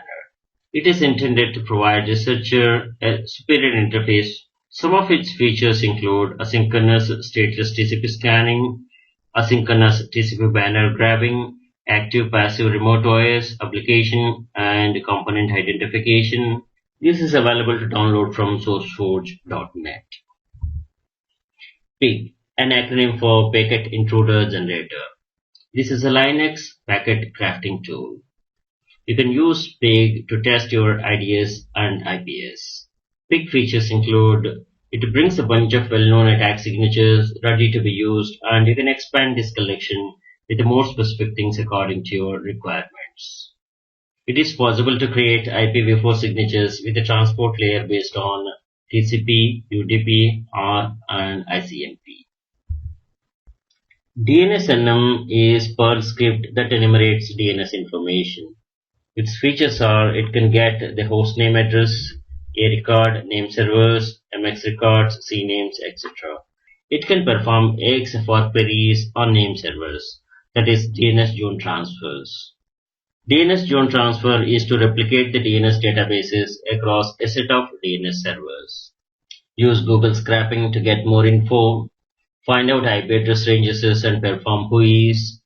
It is intended to provide researcher a superior interface. Some of its features include asynchronous stateless TCP scanning, asynchronous TCP banner grabbing, active passive remote OS application and component identification, This is available to download from sourceforge.net. PIG, an acronym for Packet Intruder Generator. This is a Linux packet crafting tool. You can use PIG to test your IDS and IPS. PIG features include it brings a bunch of well-known attack signatures ready to be used, and you can expand this collection with more specific things according to your requirements. It is possible to create IPv4 signatures with a transport layer based on TCP, UDP, R, and ICMP. DNSNM is Perl script that enumerates DNS information. Its features are it can get the hostname address, A record, name servers, MX records, CNAMEs, etc. It can perform AXFR queries on name servers, that is DNS zone transfers. DNS zone transfer is to replicate the DNS databases across a set of DNS servers. Use Google scraping to get more info, find out IP address ranges and perform WHOIS.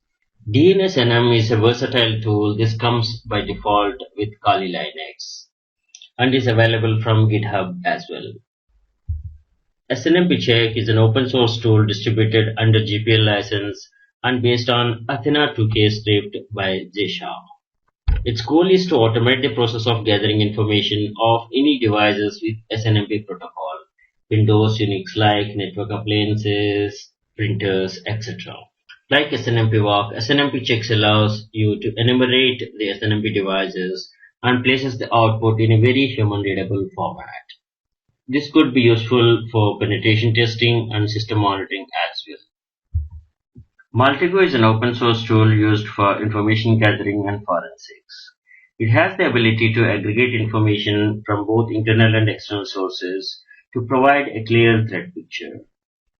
DNSNM is a versatile tool. This comes by default with Kali Linux and is available from GitHub as well. SNMP Check is an open source tool distributed under GPL license and based on Athena 2K script by Zesha. Its goal is to automate the process of gathering information of any devices with SNMP protocol, Windows, Unix-like, network appliances, printers, etc. Like SNMP Walk, SNMP Checks allows you to enumerate the SNMP devices and places the output in a very human-readable format. This could be useful for penetration testing and system monitoring as well. Maltego is an open source tool used for information gathering and forensics. It has the ability to aggregate information from both internal and external sources to provide a clear threat picture.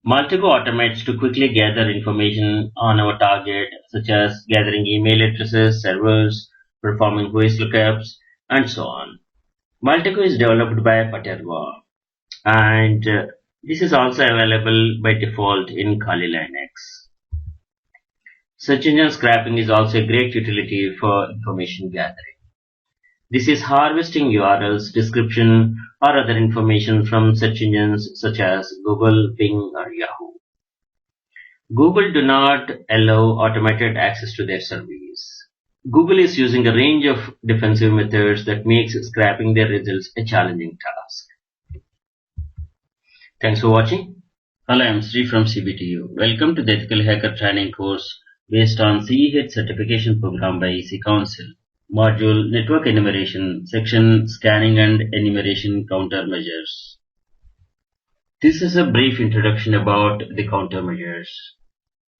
Maltego automates to quickly gather information on our target, such as gathering email addresses, servers, performing WHOIS lookups, and so on. Maltego is developed by Paterwa, and this is also available by default in Kali Linux. Search engine scraping is also a great utility for information gathering. This is harvesting URLs, description, or other information from search engines such as Google, Bing, or Yahoo. Google do not allow automated access to their service. Google is using a range of defensive methods that makes scraping their results a challenging task. Thanks for watching. Hello, I am Sri from CBTU. Welcome to the Ethical Hacker Training course based on CEH certification program by EC Council. Module Network Enumeration, Section Scanning and Enumeration Countermeasures. This is a brief introduction about the countermeasures.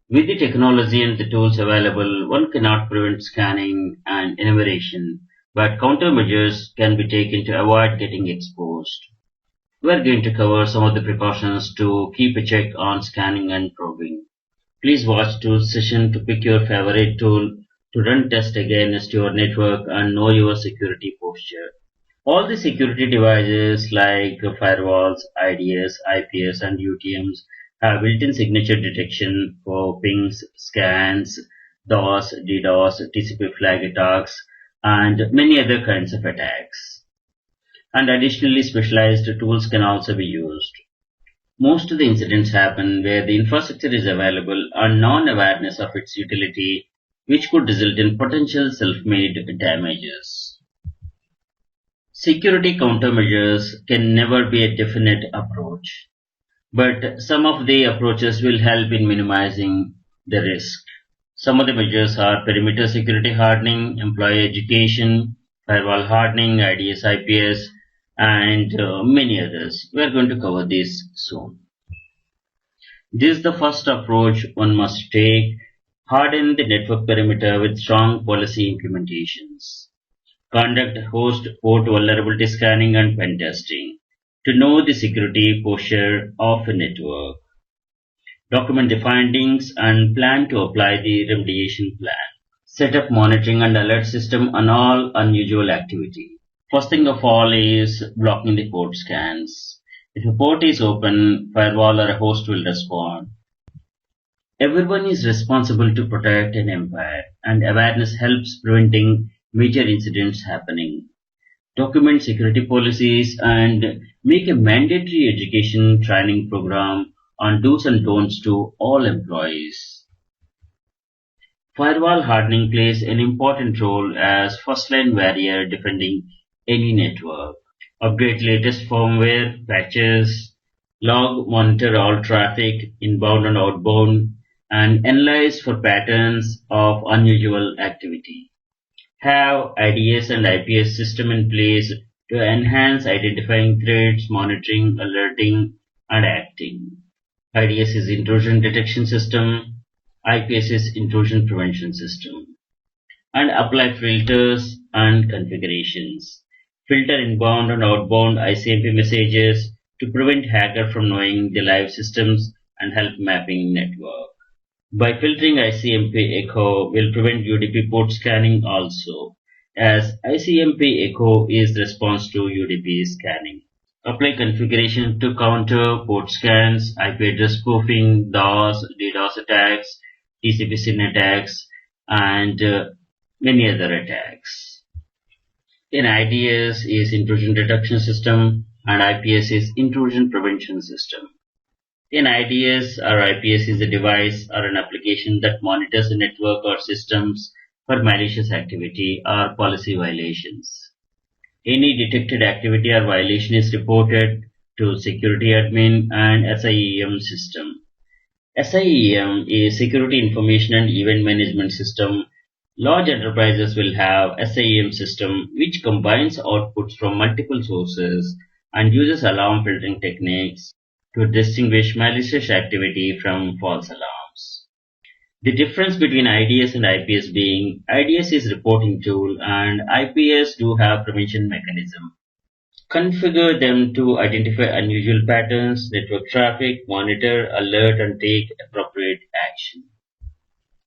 With the technology and the tools available, one cannot prevent scanning and enumeration, but countermeasures can be taken to avoid getting exposed. We are going to cover some of the precautions to keep a check on scanning and probing. Please watch tools session to pick your favorite tool to run test against your network and know your security posture. All the security devices like firewalls, IDS, IPS and UTMs have built-in signature detection for pings, scans, DOS, DDoS, TCP flag attacks and many other kinds of attacks. And additionally, specialized tools can also be used. Most of the incidents happen where the infrastructure is available and non-awareness of its utility, which could result in potential self-made damages. Security countermeasures can never be a definite approach, but some of the approaches will help in minimizing the risk. Some of the measures are perimeter security hardening, employee education, firewall hardening, IDS, IPS, and many others. We are going to cover this soon. This is the first approach one must take. Harden the network perimeter with strong policy implementations. Conduct host port vulnerability scanning and pen testing to know the security posture of a network. Document the findings and plan to apply the remediation plan. Set up monitoring and alert system on all unusual activity. First thing of all is blocking the port scans. If a port is open, firewall or a host will respond. Everyone is responsible to protect an empire, and awareness helps preventing major incidents happening. document security policies, and make a mandatory education training program on do's and don'ts to all employees. Firewall hardening plays an important role as first-line barrier defending any network. Update latest firmware patches, log monitor all traffic, inbound and outbound, and analyze for patterns of unusual activity. Have IDS and IPS system in place to enhance identifying threats, monitoring, alerting, and acting. IDS is intrusion detection system, IPS is intrusion prevention system. And apply filters and configurations. Filter inbound and outbound ICMP messages to prevent hacker from knowing the live systems and help mapping network. By filtering ICMP echo will prevent UDP port scanning also, as ICMP echo is response to UDP scanning. Apply configuration to counter port scans, IP address spoofing, DOS, DDoS attacks, TCP SYN attacks, and many other attacks. In IDS is intrusion detection system and IPS is intrusion prevention system. In IDS or IPS is a device or an application that monitors a network or systems for malicious activity or policy violations. Any detected activity or violation is reported to security admin and SIEM system. SIEM is Security Information and Event Management System. Large enterprises will have SIEM system which combines outputs from multiple sources and uses alarm filtering techniques to distinguish malicious activity from false alarms. The difference between IDS and IPS being IDS is reporting tool and IPS do have prevention mechanism. Configure them to identify unusual patterns, network traffic, monitor, alert, and take appropriate action.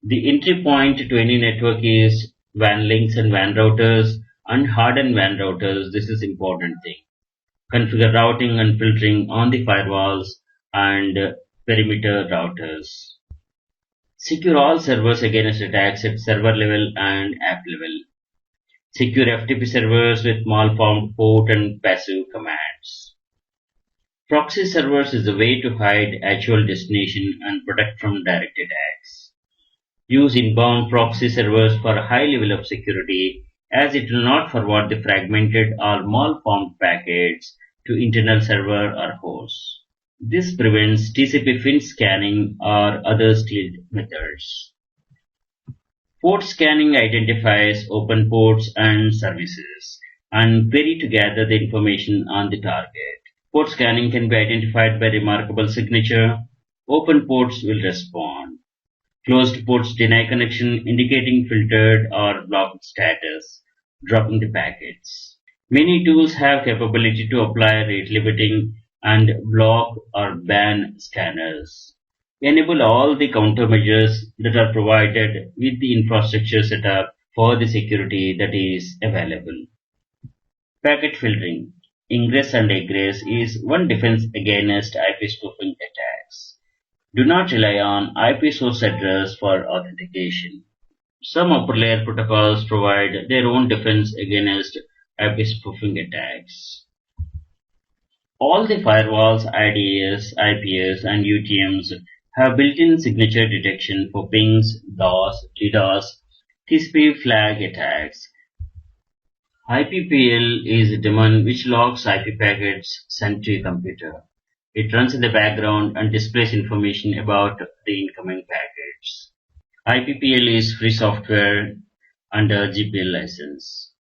The entry point to any network is WAN links and WAN routers and hardened WAN routers. This is important thing. Configure routing and filtering on the firewalls and perimeter routers. Secure all servers against attacks at server level and app level. Secure FTP servers with malformed port and passive commands. Proxy servers is a way to hide actual destination and protect from direct attacks. Use inbound proxy servers for a high level of security as it will not forward the fragmented or malformed packets to internal server or host. This prevents TCP fin scanning or other stealth methods. Port scanning identifies open ports and services and query to gather the information on the target. Port scanning can be identified by remarkable signature. Open ports will respond. Closed ports deny connection, indicating filtered or blocked status, dropping the packets. Many tools have capability to apply rate limiting and block or ban scanners. Enable all the countermeasures that are provided with the infrastructure setup for the security that is available. Packet filtering, ingress and egress is one defense against IP spoofing attacks. Do not rely on IP source address for authentication. Some upper layer protocols provide their own defense against IP spoofing attacks. All the firewalls, IDS, IPS, and UTMs have built-in signature detection for pings, DOS, DDoS, TCP flag attacks. IPPL is a daemon which logs IP packets sent to a computer. It runs in the background and displays information about the incoming packets. IPPL is free software under GPL license.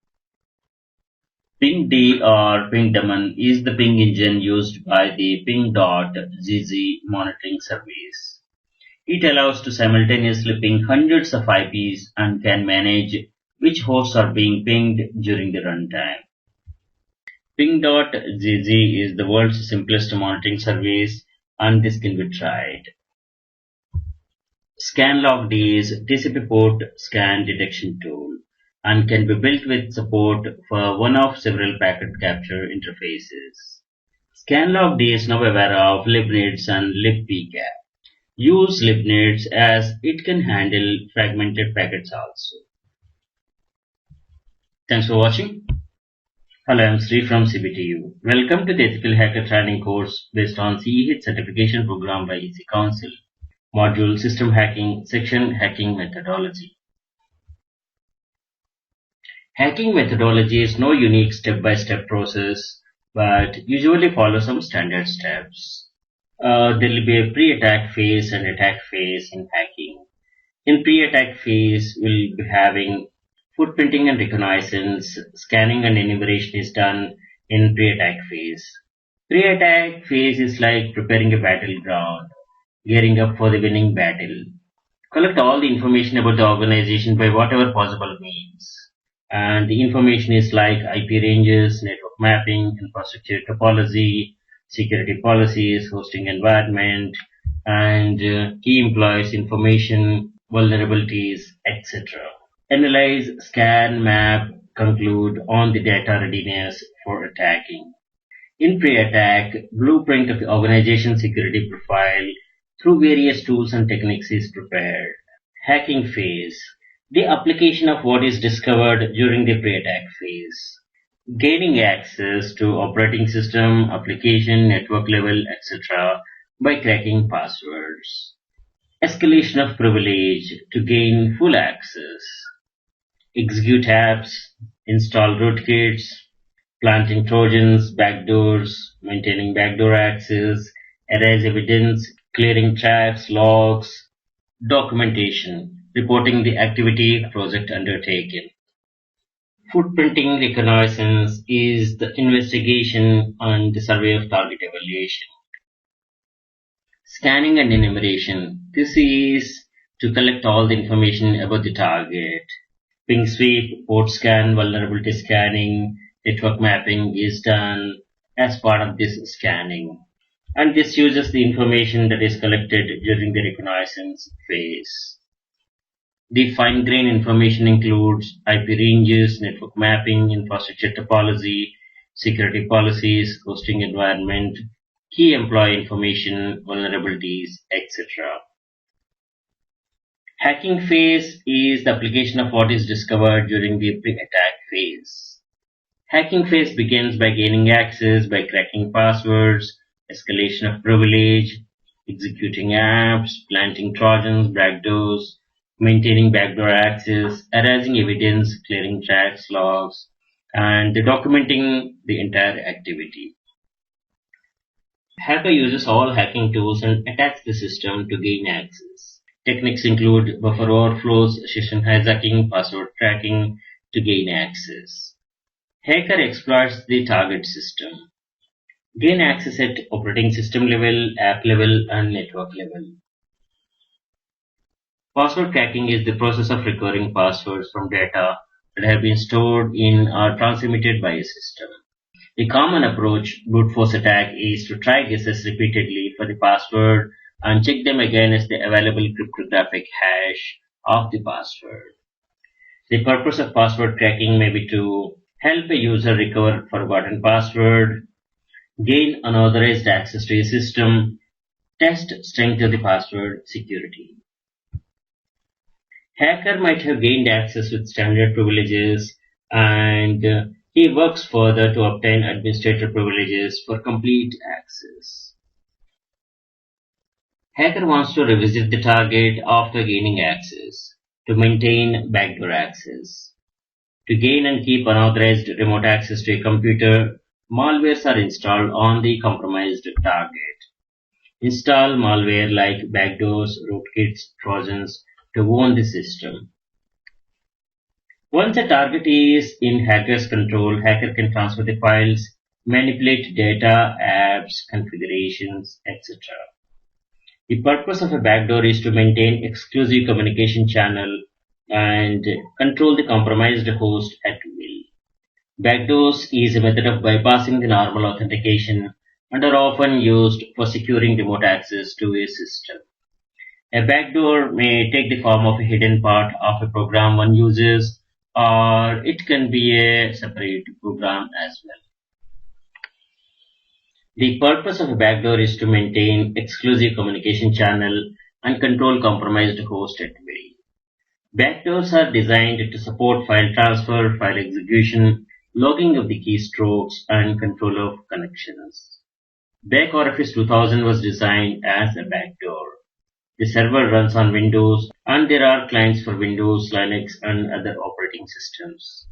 PingD or Ping daemon is the ping engine used by the ping.gz monitoring service. It allows to simultaneously ping hundreds of IPs and can manage which hosts are being pinged during the runtime. Ping.gz is the world's simplest monitoring service and this can be tried. Scanlogd is TCP port scan detection tool and can be built with support for one of several packet capture interfaces. Scanlogd is now aware of libnets and libpcap. Use libnets as it can handle fragmented packets also. Thanks for watching. Hello, I'm Sri from CBTU. Welcome to the Ethical Hacker Training course based on CEH certification program by EC Council. Module System Hacking, Section Hacking Methodology. Hacking methodology is no unique step-by-step process, but usually follows some standard steps. There will be a pre-attack phase and attack phase in hacking. In pre-attack phase, we'll be having footprinting and reconnaissance. Scanning and enumeration is done in pre-attack phase. Pre-attack phase is like preparing a battleground, gearing up for the winning battle. Collect all the information about the organization by whatever possible means. And the information is like IP ranges, network mapping, infrastructure topology, security policies, hosting environment, and key employees information, vulnerabilities, etc. Analyze, scan, map, conclude on the data readiness for attacking. In pre-attack, blueprint of the organization security profile through various tools and techniques is prepared. Hacking phase. The application of what is discovered during the pre-attack phase. Gaining access to operating system, application, network level, etc. by cracking passwords. Escalation of privilege to gain full access. Execute apps, install rootkits, planting trojans, backdoors, maintaining backdoor access, erase evidence, clearing tracks, logs, documentation, reporting the activity project undertaken. Footprinting reconnaissance is the investigation and the survey of target evaluation. Scanning and enumeration. This is to collect all the information about the target. Ping sweep, port scan, vulnerability scanning, network mapping is done as part of this scanning. And this uses the information that is collected during the reconnaissance phase. The fine-grained information includes IP ranges, network mapping, infrastructure topology, security policies, hosting environment, key employee information, vulnerabilities, etc. Hacking phase is the application of what is discovered during the pre-attack phase. Hacking phase begins by gaining access by cracking passwords, escalation of privilege, executing apps, planting trojans, backdoors, maintaining backdoor access, erasing evidence, clearing tracks, logs, and documenting the entire activity. Hacker uses all hacking tools and attacks the system to gain access. Techniques include buffer overflows, session hijacking, password cracking to gain access. Hacker exploits the target system. Gain access at operating system level, app level, and network level. Password cracking is the process of recovering passwords from data that have been stored in or transmitted by a system. The common approach, brute force attack, is to try guesses repeatedly for the password and check them against the available cryptographic hash of the password. The purpose of password cracking may be to help a user recover forgotten password, gain unauthorized access to a system, test strength of the password security. Hacker might have gained access with standard privileges and he works further to obtain administrator privileges for complete access. Hacker wants to revisit the target after gaining access to maintain backdoor access. To gain and keep unauthorized remote access to a computer, malwares are installed on the compromised target. Install malware like backdoors, rootkits, trojans to own the system. Once a target is in hacker's control, hacker can transfer the files, manipulate data, apps, configurations, etc. The purpose of a backdoor is to maintain exclusive communication channel and control the compromised host at will. Backdoors is a method of bypassing the normal authentication and are often used for securing remote access to a system. A backdoor may take the form of a hidden part of a program one uses, or it can be a separate program as well. The purpose of a backdoor is to maintain exclusive communication channel and control compromised host at will. Backdoors are designed to support file transfer, file execution, logging of the keystrokes, and control of connections. BackOffice 2000 was designed as a backdoor. The server runs on Windows, and there are clients for Windows, Linux, and other operating systems.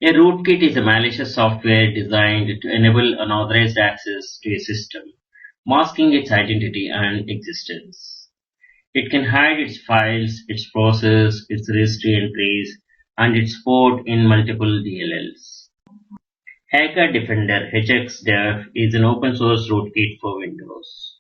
A rootkit is a malicious software designed to enable unauthorized access to a system, masking its identity and existence. It can hide its files, its process, its registry entries, and its port in multiple DLLs. Hacker Defender HXDEF is an open source rootkit for Windows.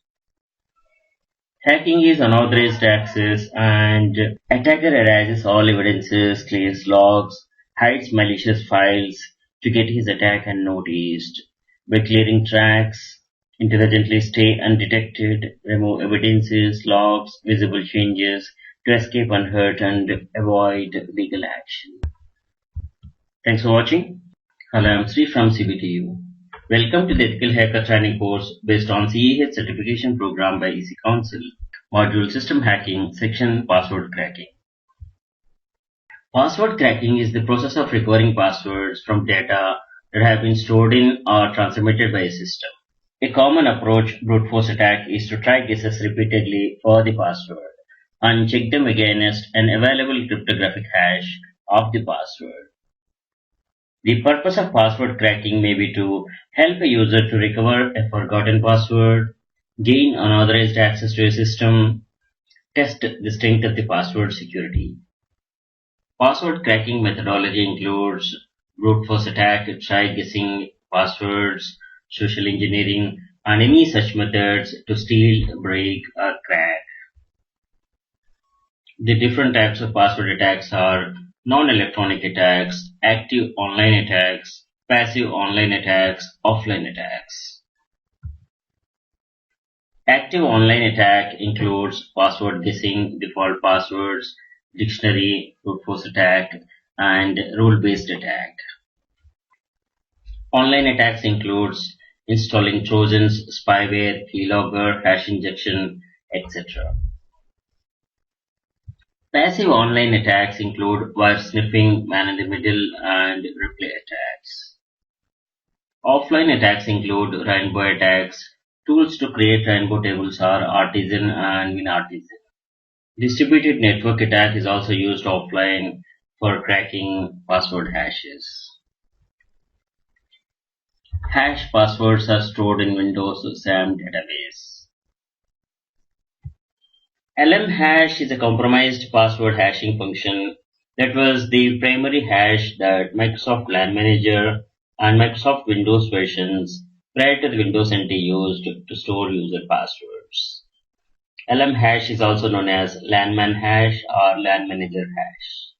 Hacking is unauthorized access, and attacker erases all evidences, clears logs, hides malicious files to get his attack unnoticed. By clearing tracks, intelligently stay undetected, remove evidences, logs, visible changes to escape unhurt and avoid legal action. Thanks for watching. Hello, I'm Sri from CBTU. Welcome to the Ethical Hacker Training course based on CEH certification program by EC Council. Module System Hacking, Section Password Cracking. Password cracking is the process of recovering passwords from data that have been stored in or transmitted by a system. A common approach brute force attack is to try guesses repeatedly for the password and check them against an available cryptographic hash of the password. The purpose of password cracking may be to help a user to recover a forgotten password, gain unauthorized access to a system, test the strength of the password security. Password cracking methodology includes brute force attack, try guessing passwords, social engineering, and any such methods to steal, break, or crack. The different types of password attacks are non-electronic attacks, active online attacks, passive online attacks, offline attacks. Active online attack includes password guessing, default passwords, dictionary, brute force attack, and rule-based attack. Online attacks includes installing trojans, spyware, keylogger, hash injection, etc. Passive online attacks include wire sniffing, man-in-the-middle, and replay attacks. Offline attacks include rainbow attacks. Tools to create rainbow tables are Artisan and WinArtisan. Distributed network attack is also used offline for cracking password hashes. Hash passwords are stored in Windows SAM database. LM-hash is a compromised password hashing function that was the primary hash that Microsoft LAN Manager and Microsoft Windows versions prior to the Windows NT used to store user passwords. LM-hash is also known as LANman hash or LAN Manager hash.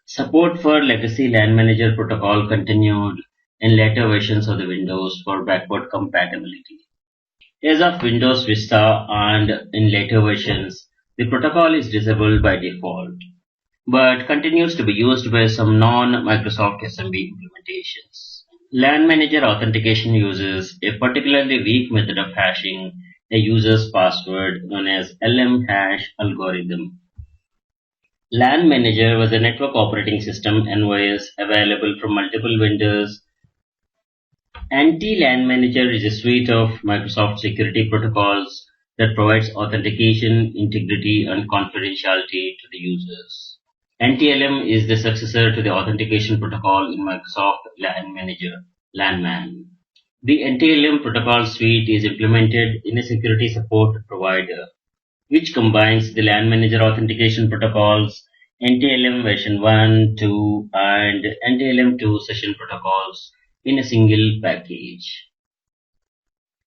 Support for legacy LAN Manager protocol continued in later versions of the Windows for backward compatibility. As of Windows Vista and in later versions, the protocol is disabled by default, but continues to be used by some non-Microsoft SMB implementations. LAN Manager authentication uses a particularly weak method of hashing a user's password known as LM-hash algorithm. LAN Manager was a network operating system (NOS) available from multiple vendors. Anti-LAN Manager is a suite of Microsoft security protocols that provides authentication, integrity, and confidentiality to the users. NTLM is the successor to the authentication protocol in Microsoft LAN Manager, LANman. The NTLM protocol suite is implemented in a security support provider, which combines the LAN Manager authentication protocols, NTLM version 1, 2, and NTLM 2 session protocols in a single package.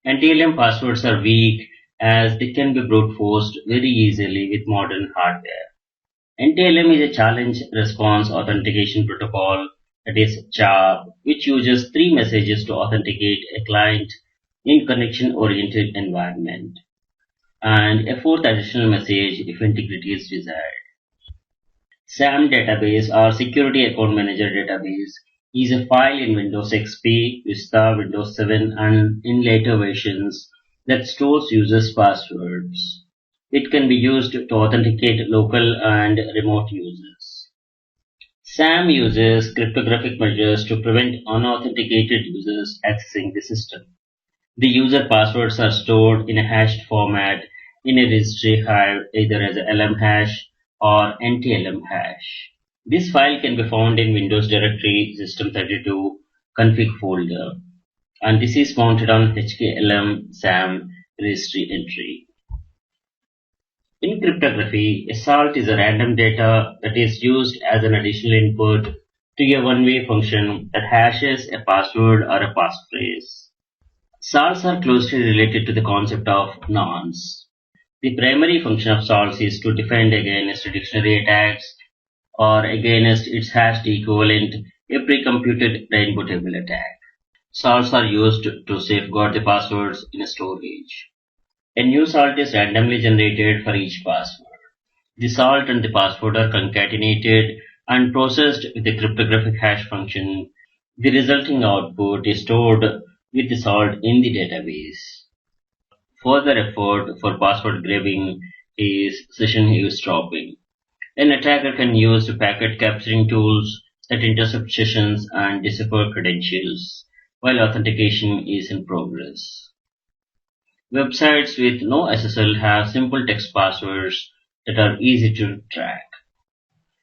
NTLM passwords are weak as they can be brute forced very easily with modern hardware. NTLM is a challenge response authentication protocol, that is CHAP, which uses 3 messages to authenticate a client in connection-oriented environment, and a 4th additional message if integrity is desired. SAM database or Security Account Manager database is a file in Windows XP, Vista, Windows 7, and in later versions that stores users' passwords. It can be used to authenticate local and remote users. SAM uses cryptographic measures to prevent unauthenticated users accessing the system. The user passwords are stored in a hashed format in a registry hive either as a LM hash or NTLM hash. This file can be found in Windows directory system32 config folder, and this is mounted on HKLM SAM registry entry. In cryptography, a salt is a random data that is used as an additional input to a one-way function that hashes a password or a passphrase. Salts are closely related to the concept of nonce. The primary function of salts is to defend against dictionary attacks or against its hashed equivalent, a pre-computed rainbow table attack. Salts are used to safeguard the passwords in storage. A new salt is randomly generated for each password. The salt and the password are concatenated and processed with the cryptographic hash function. The resulting output is stored with the salt in the database. Further effort for password grabbing is session eavesdropping. An attacker can use packet capturing tools that intercept sessions and decipher credentials while authentication is in progress. Websites with no SSL have simple text passwords that are easy to track.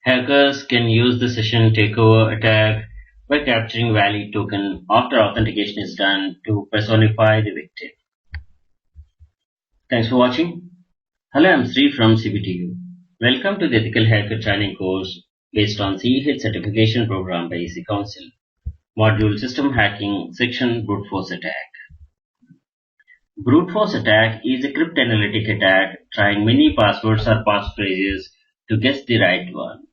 Hackers can use the session takeover attack by capturing valid token after authentication is done to personify the victim. Thanks for watching. Hello, I'm Sri from CBTU. Welcome to the Ethical Hacker Training course based on CEH certification program by EC Council. Module System Hacking, Section Brute Force Attack. Brute force attack is a cryptanalytic attack trying many passwords or passphrases to guess the right one.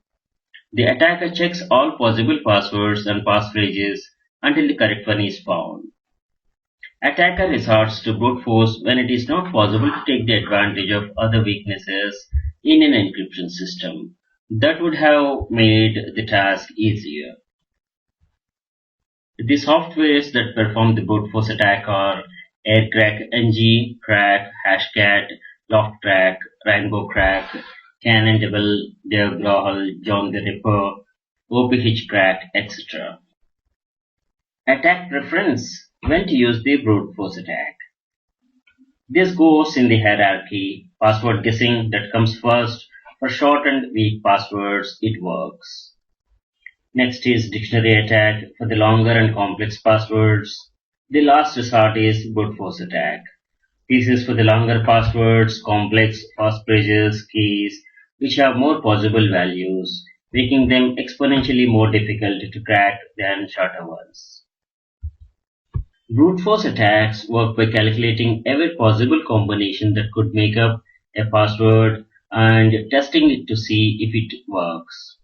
The attacker checks all possible passwords and passphrases until the correct one is found. Attacker resorts to brute force when it is not possible to take the advantage of other weaknesses in an encryption system that would have made the task easier. The softwares that perform the brute force attack are AirCrack-NG, Crack, Hashcat, LoftCrack, RainbowCrack, Cannondable, Dave Grohl, John the Ripper, OPHCrack, etc. Attack preference: when to use the brute force attack. This goes in the hierarchy. Password guessing that comes first. For short and weak passwords, it works. Next is dictionary attack for the longer and complex passwords. The last resort is brute force attack. This is for the longer passwords, complex passphrases, keys, which have more possible values, making them exponentially more difficult to crack than shorter ones. Brute force attacks work by calculating every possible combination that could make up a password and testing it to see if it works.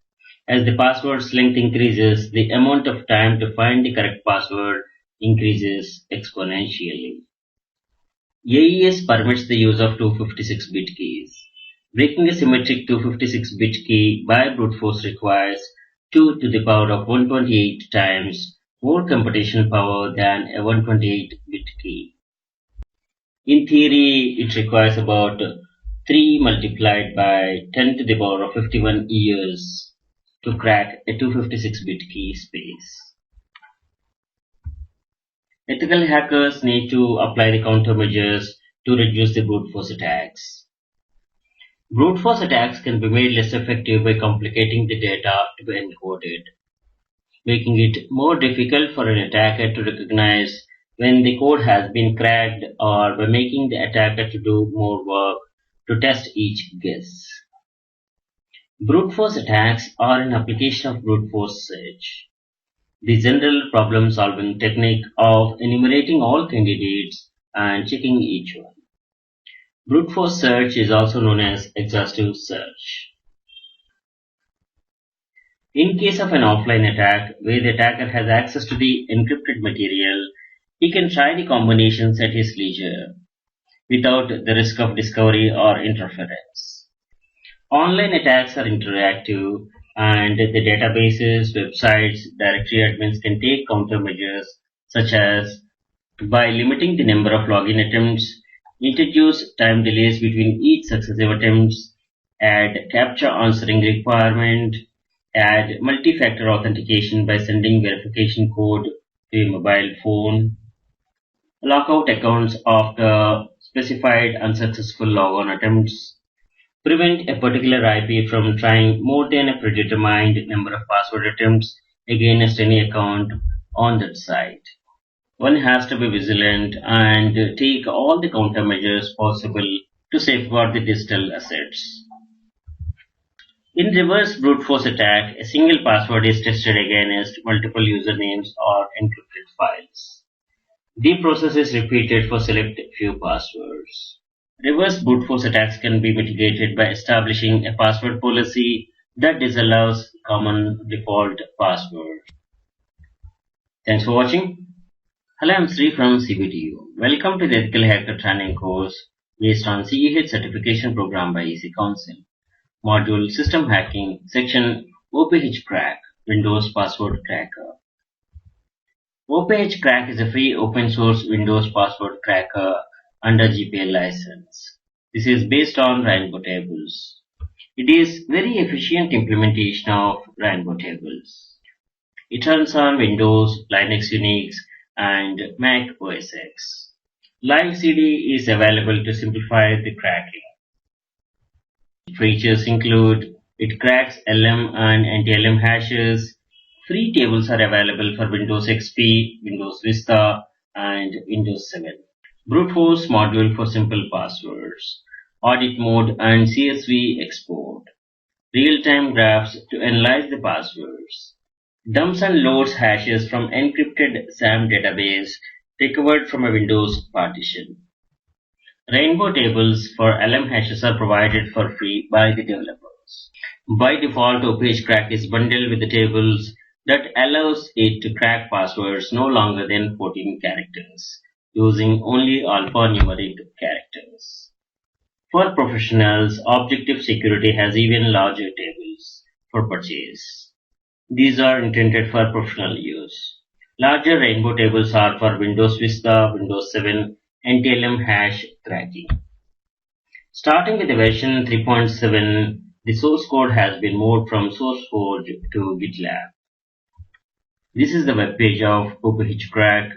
As the password's length increases, the amount of time to find the correct password increases exponentially. AES permits the use of 256-bit keys. Breaking a symmetric 256-bit key by brute force requires 2 to the power of 128 times more computational power than a 128-bit key. In theory, it requires about 3 multiplied by 10 to the power of 51 years to crack a 256-bit key space. Ethical hackers need to apply the countermeasures to reduce the brute force attacks. Brute force attacks can be made less effective by complicating the data to be encoded, making it more difficult for an attacker to recognize when the code has been cracked, or by making the attacker to do more work to test each guess. Brute force attacks are an application of brute force search, the general problem-solving technique of enumerating all candidates and checking each one. Brute force search is also known as exhaustive search. In case of an offline attack, where the attacker has access to the encrypted material, he can try the combinations at his leisure, without the risk of discovery or interference. Online attacks are interactive, and the databases, websites, directory admins can take countermeasures such as by limiting the number of login attempts, introduce time delays between each successive attempts, add captcha answering requirement, Add multi-factor authentication by sending verification code to a mobile phone. Lock out accounts after specified unsuccessful logon attempts. Prevent a particular IP from trying more than a predetermined number of password attempts against any account on that site. One has to be vigilant and take all the countermeasures possible to safeguard the digital assets. In reverse brute force attack, a single password is tested against multiple usernames or encrypted files. The process is repeated for select few passwords. Reverse brute force attacks can be mitigated by establishing a password policy that disallows common default password. Thanks for watching. Hello, I'm Sri from CBTU. Welcome to the Ethical Hacker Training course based on CEH certification program by EC Council. Module System Hacking, Section OPH Crack, Windows Password Cracker. OPH Crack is a free open source Windows password cracker under GPL license. This is based on Rainbow Tables. It is very efficient implementation of Rainbow Tables. It runs on Windows, Linux, Unix, and Mac OS X. Live CD is available to simplify the cracking. Features include it cracks LM and anti-LM hashes. Free tables are available for Windows XP, Windows Vista, and Windows 7. Brute force module for simple passwords. Audit mode and CSV export. Real-time graphs to analyze the passwords. Dumps and loads hashes from encrypted SAM database recovered from a Windows partition. Rainbow tables for LM hashes are provided for free by the developers. By default, OPH Crack is bundled with the tables that allows it to crack passwords no longer than 14 characters, using only alphanumeric characters. For professionals, Objective Security has even larger tables for purchase. These are intended for professional use. Larger rainbow tables are for Windows Vista, Windows 7, anti-LM hash cracking. Starting with the version 3.7, the source code has been moved from SourceForge to GitLab. This is the web page of OPH Crack.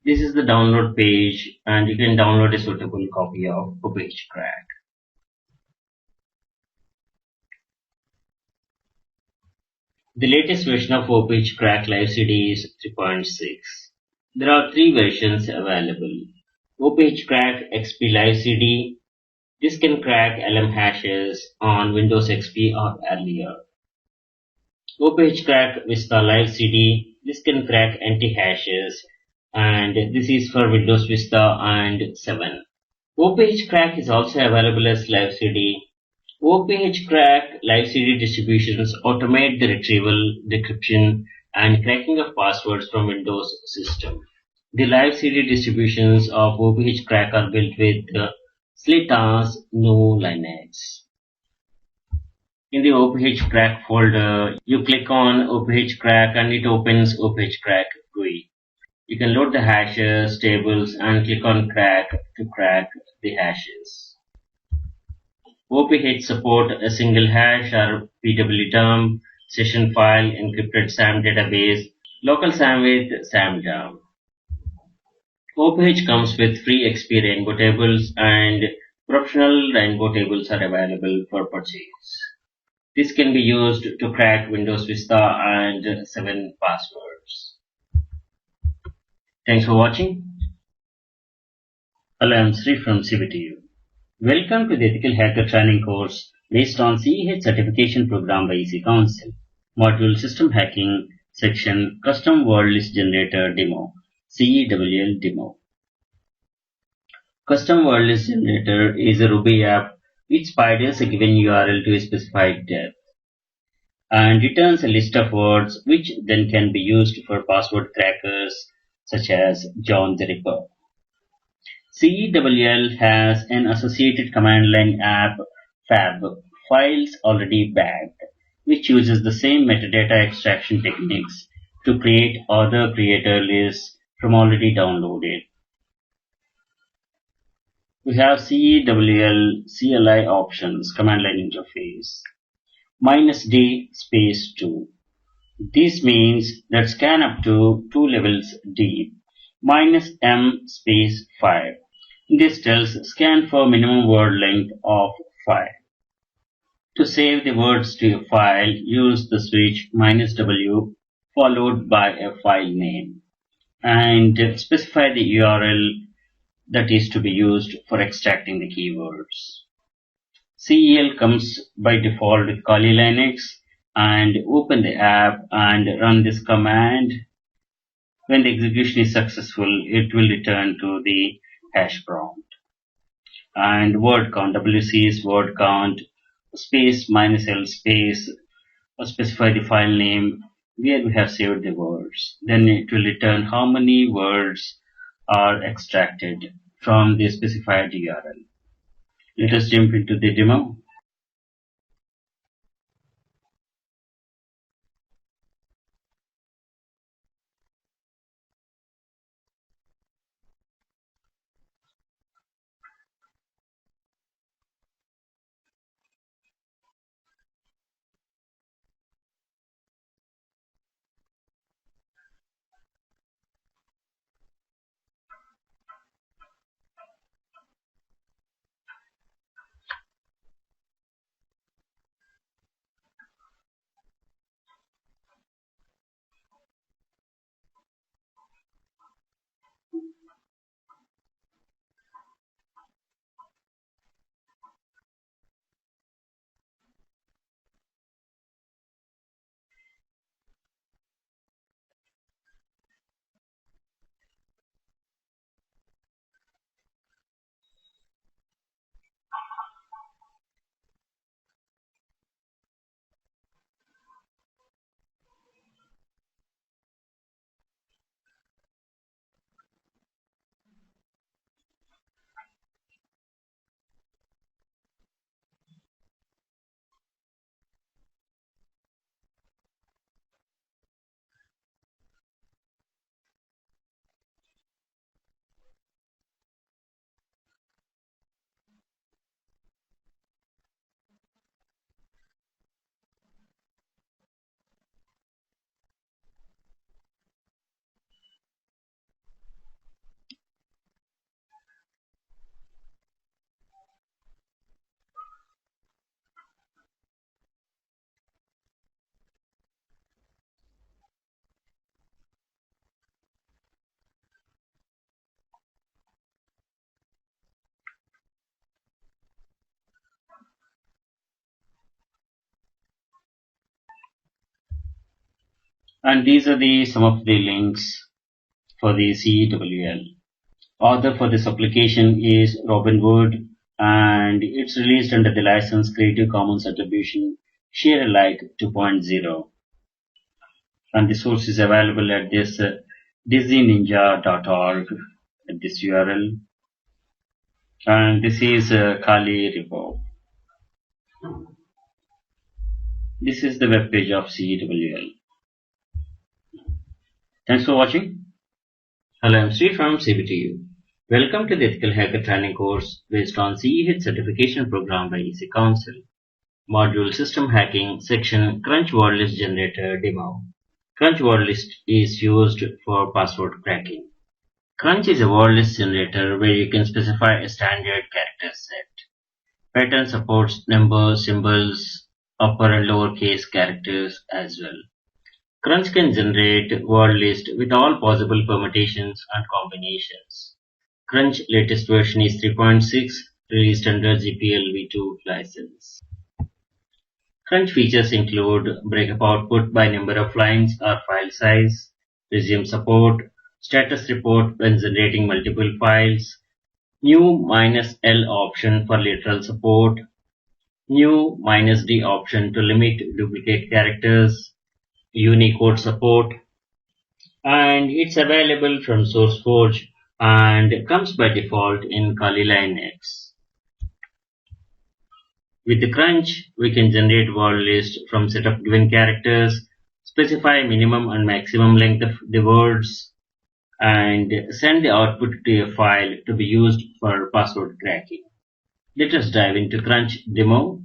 This is the download page, and you can download a suitable copy of OPH Crack. The latest version of OPH Crack Live CD is 3.6. There are three versions available. OPH Crack XP Live CD. This can crack LM hashes on Windows XP or earlier. OPH Crack Vista Live CD. This can crack anti-hashes, and this is for Windows Vista and 7. OPH Crack is also available as Live CD. OPH Crack Live CD distributions automate the retrieval, decryption, and cracking of passwords from Windows system. The Live CD distributions of OPH Crack are built with Slitas GNU Linux. In the OPH Crack folder, you click on OPH Crack and it opens OPH Crack GUI. You can load the hashes, tables, and click on Crack to crack the hashes. OPH support a single hash or pwdump, session file, encrypted SAM database, local SAM with SAM dump. OPH comes with free XP Rainbow tables, and professional Rainbow tables are available for purchase. This can be used to crack Windows Vista and 7 passwords. Thanks for watching. Hello, I'm Sri from CBTU. Welcome to the Ethical Hacker Training course based on CEH certification program by EC Council. Module System Hacking, Section Custom Word List Generator Demo, CEWL Demo. Custom Word List Generator is a Ruby app which spiders a given URL to a specified depth and returns a list of words which then can be used for password crackers such as John the Ripper. CEWL has an associated command line app, FAB, Files Already Bagged, which uses the same metadata extraction techniques to create other creator lists from already downloaded. We have CEWL CLI options, command line interface. -d space 2. This means that scan up to 2 levels deep, -m space 5. This tells scan for minimum word length of 5. To save the words to a file, use the switch -w followed by a file name and specify the URL that is to be used for extracting the keywords. CEL comes by default with Kali Linux, and open the app and run this command. When the execution is successful, it will return to the hash prompt. And word count, WC is word count, space -l space, specify the file name where we have saved the words. Then it will return how many words are extracted from the specified URL. Let us jump into the demo. And these are some of the links for the CEWL. Author for this application is Robin Wood, and it's released under the license Creative Commons Attribution Share Alike 2.0. And the source is available at this dizzyninja.org at this URL. And this is Kali repo. This is the web page of CEWL. Thanks for watching. Hello, I'm Sri from CBTU. Welcome to the Ethical Hacker training course based on CEH certification program by EC Council. Module System Hacking section Crunch Word List Generator demo. Crunch word list is used for password cracking. Crunch is a word list generator where you can specify a standard character set. Pattern supports numbers, symbols, upper and lower case characters as well. Crunch can generate word list with all possible permutations and combinations. Crunch latest version is 3.6, released under GPL v2 license. Crunch features include breakup output by number of lines or file size, resume support, status report when generating multiple files, new -L option for literal support, new -D option to limit duplicate characters, Unicode support, and it's available from SourceForge and comes by default in Kali Linux. With the Crunch, we can generate word list from set of given characters, specify minimum and maximum length of the words, and send the output to a file to be used for password cracking. Let us dive into Crunch demo.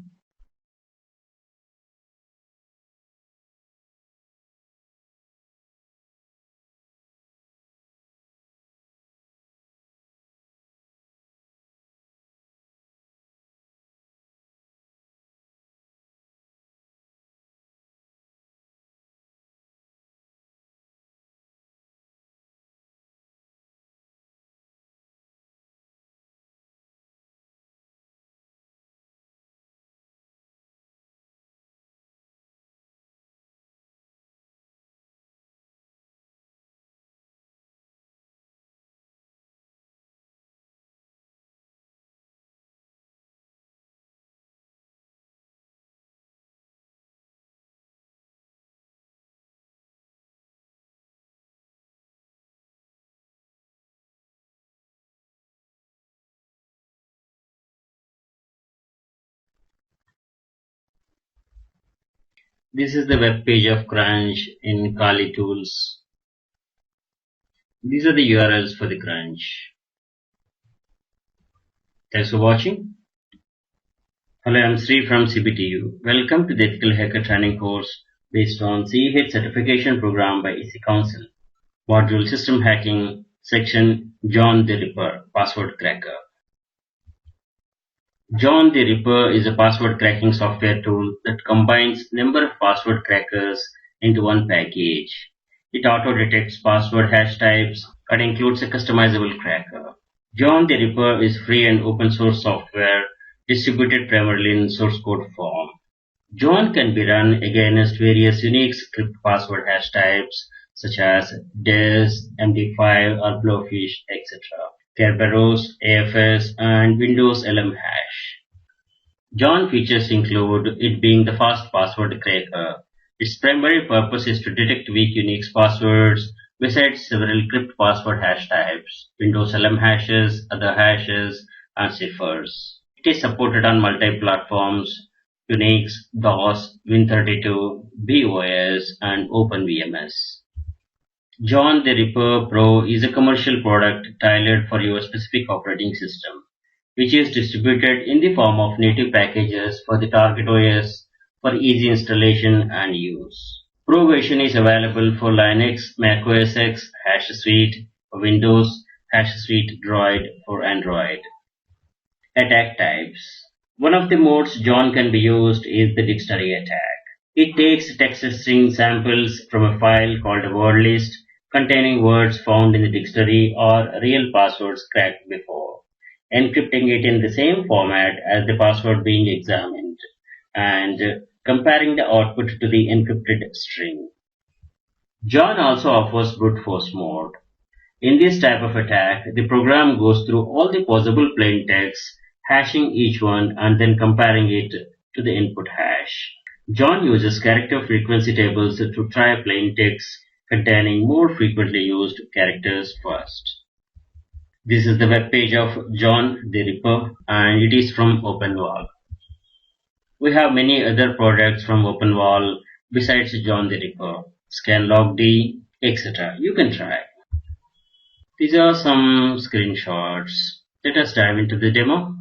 This is the web page of Crunch in Kali Tools. These are the URLs for the Crunch. Thanks for watching. Hello, I'm Sri from CBTU. Welcome to the Ethical Hacker Training course based on CEH certification program by EC Council. Module System Hacking, section John the Ripper, Password Cracker. John the Ripper is a password cracking software tool that combines number of password crackers into one package. It auto-detects password hash types and includes a customizable cracker. John the Ripper is free and open source software distributed primarily in source code form. John can be run against various unique script password hash types such as DES, MD5 or Blowfish, etc. Kerberos, AFS, and Windows LM hash. John features include it being the fast password cracker. Its primary purpose is to detect weak Unix passwords besides several crypt password hash types, Windows LM hashes, other hashes, and ciphers. It is supported on multi-platforms, Unix, DOS, Win32, BOS, and OpenVMS. John the Ripper Pro is a commercial product tailored for your specific operating system, which is distributed in the form of native packages for the target OS for easy installation and use. Pro version is available for Linux, Mac OS X, HashiSuite for Windows, HashiSuite Droid for Android. Attack types. One of the modes John can be used is the dictionary attack. It takes text string samples from a file called a word list containing words found in the dictionary or real passwords cracked before, encrypting it in the same format as the password being examined, and comparing the output to the encrypted string. John also offers brute force mode. In this type of attack, the program goes through all the possible plain text, hashing each one and then comparing it to the input hash. John uses character frequency tables to try plain text containing more frequently used characters first. This is the web page of John the Ripper and it is from OpenWall. We have many other products from OpenWall besides John the Ripper, ScanLogD, etc. You can try. These are some screenshots. Let us dive into the demo.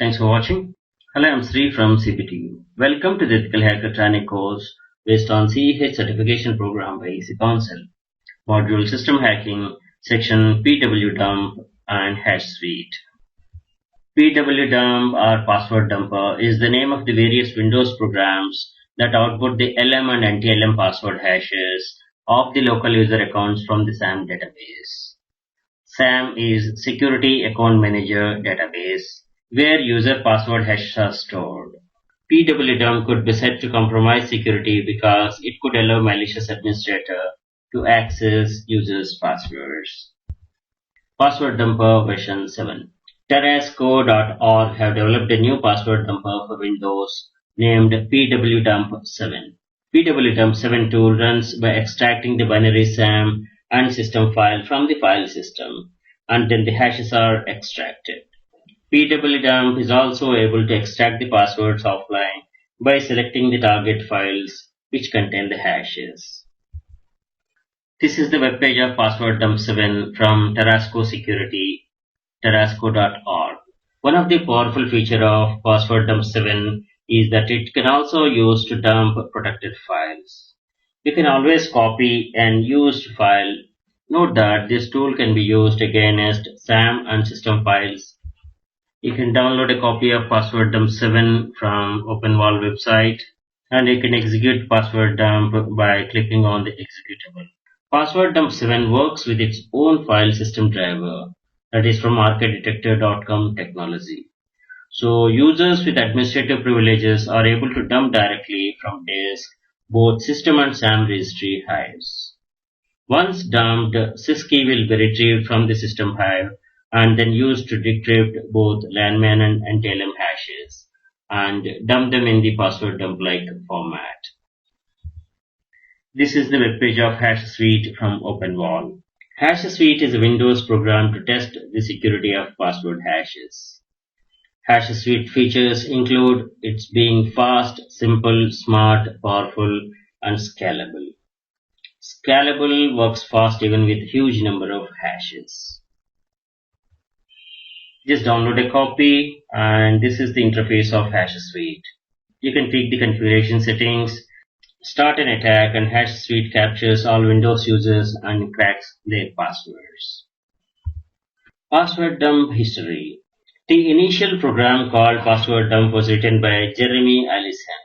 Thanks for watching. Hello, I'm Sri from CBTU. Welcome to the Ethical Hacker Training course based on CEH certification program by EC Council. Module System Hacking, section PWDump and HashSuite. PWDump or Password Dumper is the name of the various Windows programs that output the LM and NTLM password hashes of the local user accounts from the SAM database. SAM is Security Account Manager database, where user password hashes are stored. PWDump could be set to compromise security because it could allow malicious administrator to access users' passwords. Password Dumper version 7. Terrasco.org have developed a new password dumper for Windows named PWDump 7. PWDump 7 tool runs by extracting the binary SAM and system file from the file system, and then the hashes are extracted. PWDump is also able to extract the passwords offline by selecting the target files which contain the hashes. This is the web page of Password Dump 7 from Terrasco Security, terrasco.org. One of the powerful features of Password Dump 7 is that it can also use to dump protected files. You can always copy an used file. Note that this tool can be used against SAM and system files. You can download a copy of Password Dump 7 from OpenWall website, and you can execute Password Dump by clicking on the executable. Password Dump 7 works with its own file system driver, that is from arcadedetector.com technology. So users with administrative privileges are able to dump directly from disk both system and SAM registry hives. Once dumped, syskey will be retrieved from the system hive and then used to decrypt both LANMAN and NTLM hashes and dump them in the password dump-like format. This is the web page of HashSuite from OpenWall. HashSuite is a Windows program to test the security of password hashes. HashSuite features include its being fast, simple, smart, powerful, and scalable. Scalable works fast even with huge number of hashes. Just download a copy, and this is the interface of HashSuite. You can tweak the configuration settings, start an attack, and HashSuite captures all Windows users and cracks their passwords. Password Dump History. The initial program called Password Dump was written by Jeremy Allison.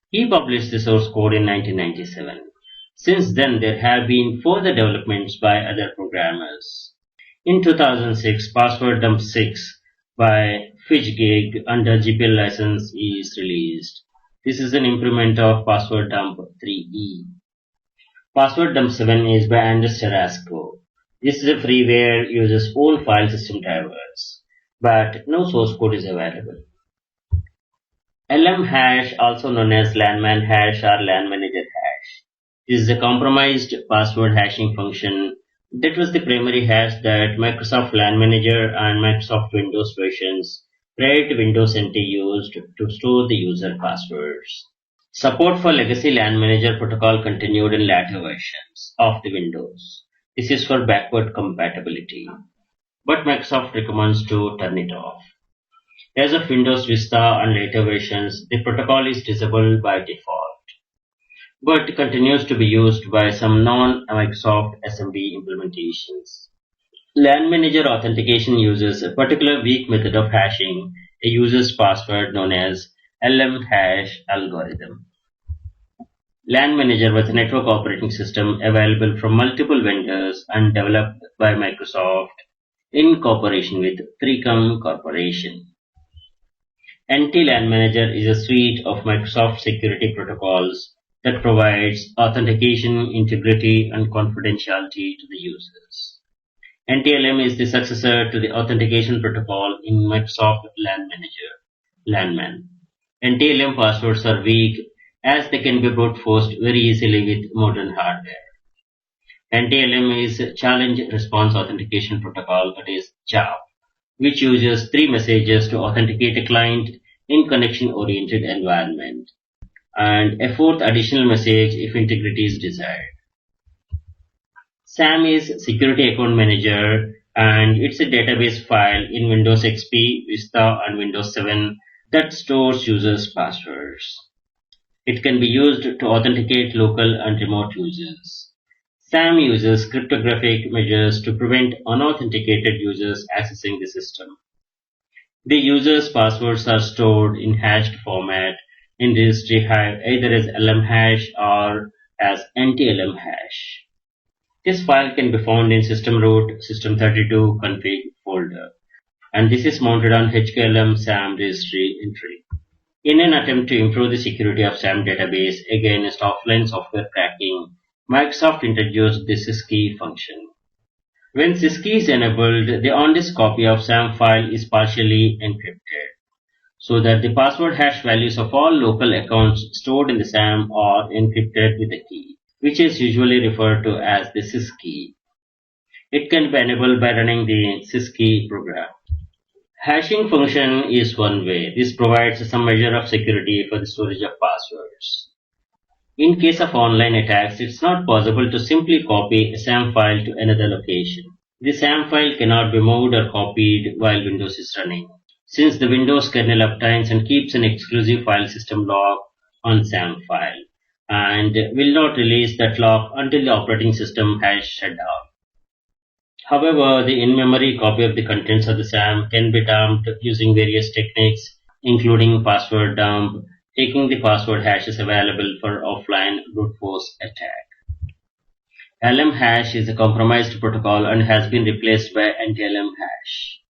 He published the source code in 1997. Since then, there have been further developments by other programmers. In 2006, Password Dump 6 by FizzGig under GPL license is released. This is an improvement of Password Dump 3e. Password Dump 7 is by Anders Terrasco. This is a freeware, uses own file system drivers, but no source code is available. LM hash, also known as LANMAN hash or LAN manager hash, is a compromised password hashing function that was the primary hash that Microsoft LAN Manager and Microsoft Windows versions prior to Windows NT used to store the user passwords. Support for legacy LAN Manager protocol continued in later versions of the Windows. This is for backward compatibility, but Microsoft recommends to turn it off. As of Windows Vista and later versions, the protocol is disabled by default, but continues to be used by some non-Microsoft SMB implementations. LAN Manager authentication uses a particular weak method of hashing a user's password known as LM hash algorithm. LAN Manager was a network operating system available from multiple vendors and developed by Microsoft in cooperation with 3Com Corporation. NT-LAN Manager is a suite of Microsoft security protocols that provides authentication, integrity, and confidentiality to the users. NTLM is the successor to the authentication protocol in Microsoft LAN Manager, LANMAN. NTLM passwords are weak as they can be brute forced very easily with modern hardware. NTLM is a challenge response authentication protocol, that is CHAP, which uses 3 messages to authenticate a client in connection-oriented environment, and a 4th additional message if integrity is desired. SAM is Security Account Manager, and it's a database file in Windows XP, Vista, and Windows 7 that stores users' passwords. It can be used to authenticate local and remote users. SAM uses cryptographic measures to prevent unauthenticated users accessing the system. The user's passwords are stored in hashed format in registry Hive either as LM hash or as anti-LM hash. This file can be found in system root system32 config folder, and this is mounted on HKLM SAM registry entry. In an attempt to improve the security of SAM database against offline software cracking, Microsoft introduced the syskey function. When syskey is enabled, the on-disk copy of SAM file is partially encrypted, so that the password hash values of all local accounts stored in the SAM are encrypted with a key, which is usually referred to as the syskey. It can be enabled by running the syskey program. Hashing function is one way. This provides some measure of security for the storage of passwords. In case of online attacks, it's not possible to simply copy a SAM file to another location. The SAM file cannot be moved or copied while Windows is running, since the Windows kernel obtains and keeps an exclusive file system lock on SAM file, and will not release that lock until the operating system has shut down. However, the in-memory copy of the contents of the SAM can be dumped using various techniques, including password dump, taking the password hashes available for offline brute force attack. LM hash is a compromised protocol and has been replaced by anti-LM hash.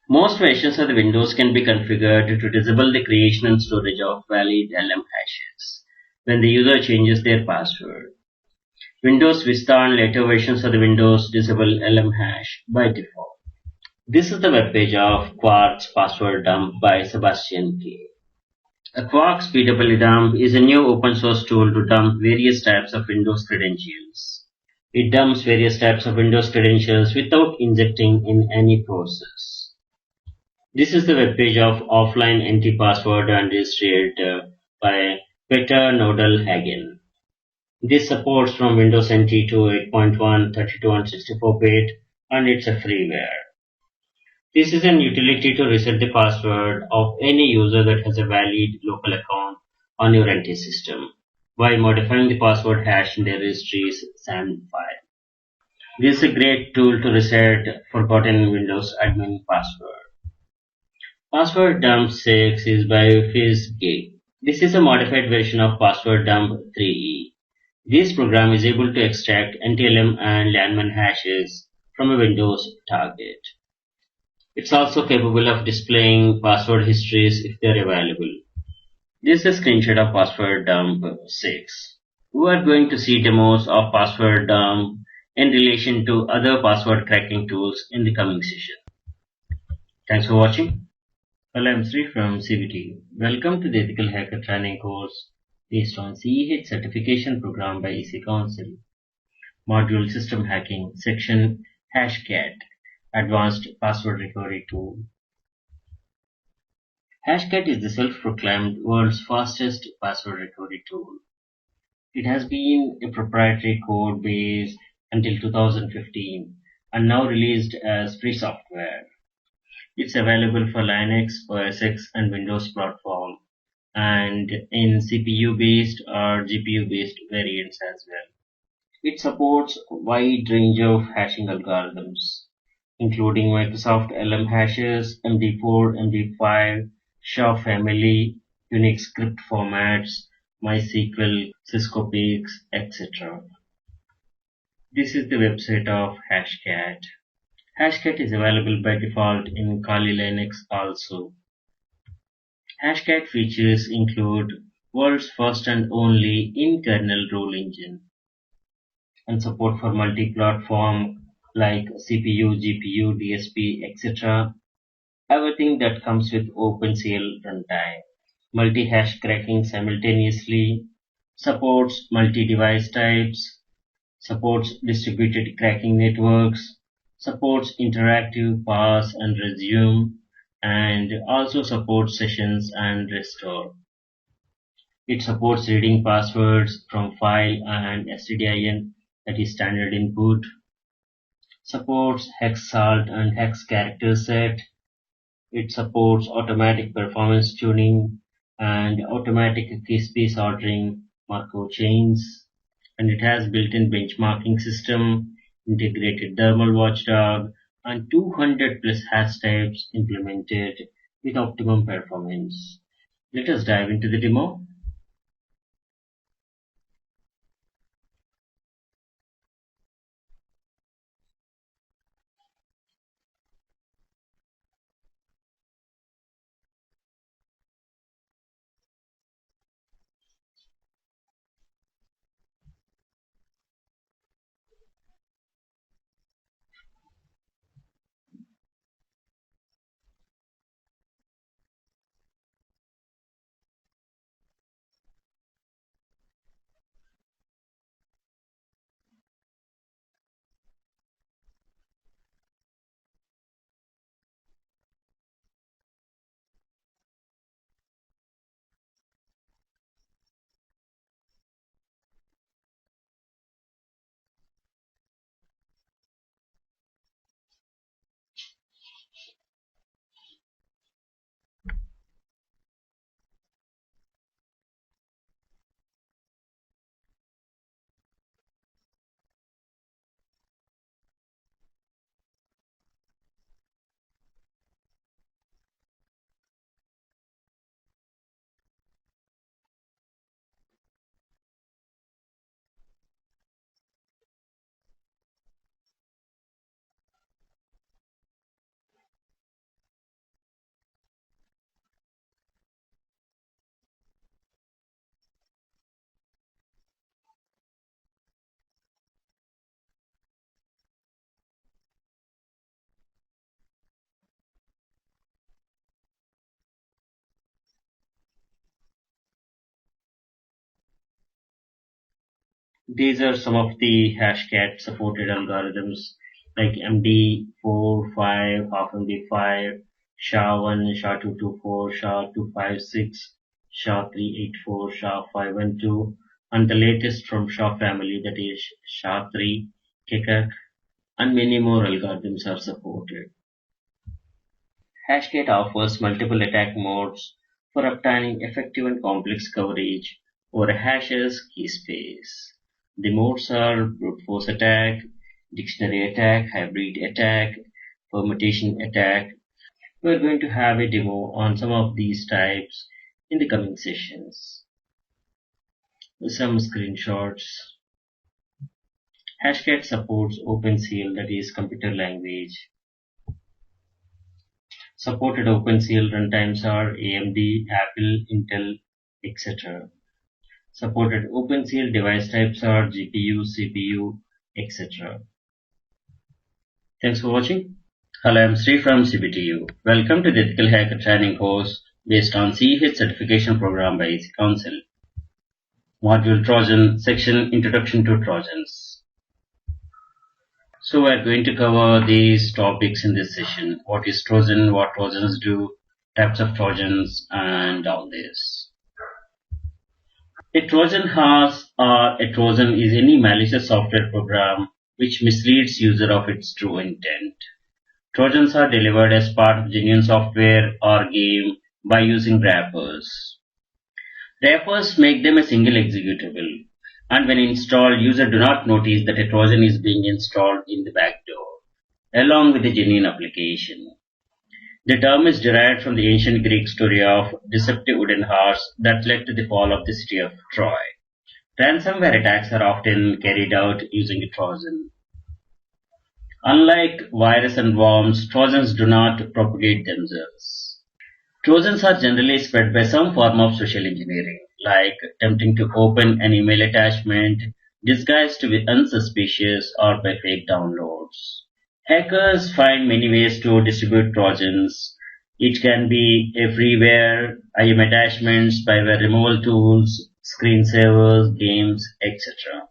Most versions of the Windows can be configured to disable the creation and storage of valid LM hashes when the user changes their password. Windows Vista and later versions of the Windows disable LM hash by default. This is the webpage of Quark's password dump by Sebastian K. A Quark's PWD dump is a new open source tool to dump various types of Windows credentials. It dumps various types of Windows credentials without injecting in any process. This is the webpage of Offline Anti-Password and Registry Editor by Peter Nodal-Hagen. This supports from Windows NT to 8.1, 32 and 64-bit, and it's a freeware. This is an utility to reset the password of any user that has a valid local account on your NT system by modifying the password hash in the registry's SAM file. This is a great tool to reset forgotten Windows admin password. Password dump 6 is by FizzGig. This is a modified version of password dump 3e. This program is able to extract NTLM and LANMAN hashes from a Windows target. It's also capable of displaying password histories if they are available. This is a screenshot of password dump 6. We are going to see demos of password dump in relation to other password cracking tools in the coming session. Thanks for watching. Well, I'm Sri from CBT. Welcome to the Ethical Hacker Training course based on CEH certification program by EC Council. Module System Hacking, section Hashcat, Advanced Password Recovery Tool. Hashcat is the self-proclaimed world's fastest password recovery tool. It has been a proprietary code base until 2015 and now released as free software. It's available for Linux, OS X and Windows platform, and in CPU-based or GPU-based variants as well. It supports a wide range of hashing algorithms, including Microsoft LM hashes, MD4, MD5, SHA family, Unix script formats, MySQL, Syscopix, etc. This is the website of Hashcat. Hashcat is available by default in Kali Linux also. Hashcat features include world's first and only in-kernel rule engine and support for multi-platform like CPU, GPU, DSP, etc. Everything that comes with OpenCL runtime. Multi-hash cracking simultaneously, supports multi-device types, supports distributed cracking networks, supports interactive pass and resume, and also supports sessions and restore. It supports reading passwords from file and stdin, that is standard input. Supports hex salt and hex character set. It supports automatic performance tuning and automatic key space ordering Markov chains. And it has built-in benchmarking system, integrated thermal watchdog, and 200 plus hash types implemented with optimum performance. Let us dive into the demo. These are some of the Hashcat supported algorithms like MD45, half MD5, SHA-1, SHA-224, SHA-256, SHA-384, SHA-512, and the latest from SHA family, that is SHA-3, KICKAC, and many more algorithms are supported. Hashcat offers multiple attack modes for obtaining effective and complex coverage over a hash's key space. The modes are brute force attack, dictionary attack, hybrid attack, permutation attack. We are going to have a demo on some of these types in the coming sessions. Some screenshots. Hashcat supports OpenCL, that is computer language. Supported OpenCL runtimes are AMD, Apple, Intel, etc. Supported OpenCL device types are GPU, CPU, etc. Thanks for watching. Hello, I'm Sri from CBTU. Welcome to the Ethical Hacker training course based on CEH certification program by EC Council. Module Trojan, section Introduction to Trojans. So we are going to cover these topics in this session. What is Trojan, what Trojans do, types of Trojans, and all this. A Trojan horse or a Trojan is any malicious software program which misleads user of its true intent. Trojans are delivered as part of genuine software or game by using wrappers. Wrappers make them a single executable, and when installed, user do not notice that a Trojan is being installed in the backdoor, along with the genuine application. The term is derived from the ancient Greek story of deceptive wooden horse that led to the fall of the city of Troy. Ransomware attacks are often carried out using a Trojan. Unlike virus and worms, Trojans do not propagate themselves. Trojans are generally spread by some form of social engineering, like attempting to open an email attachment disguised to be unsuspicious or by fake downloads. Hackers find many ways to distribute Trojans. It can be a freeware, IM attachments, spyware removal tools, screensavers, games, etc.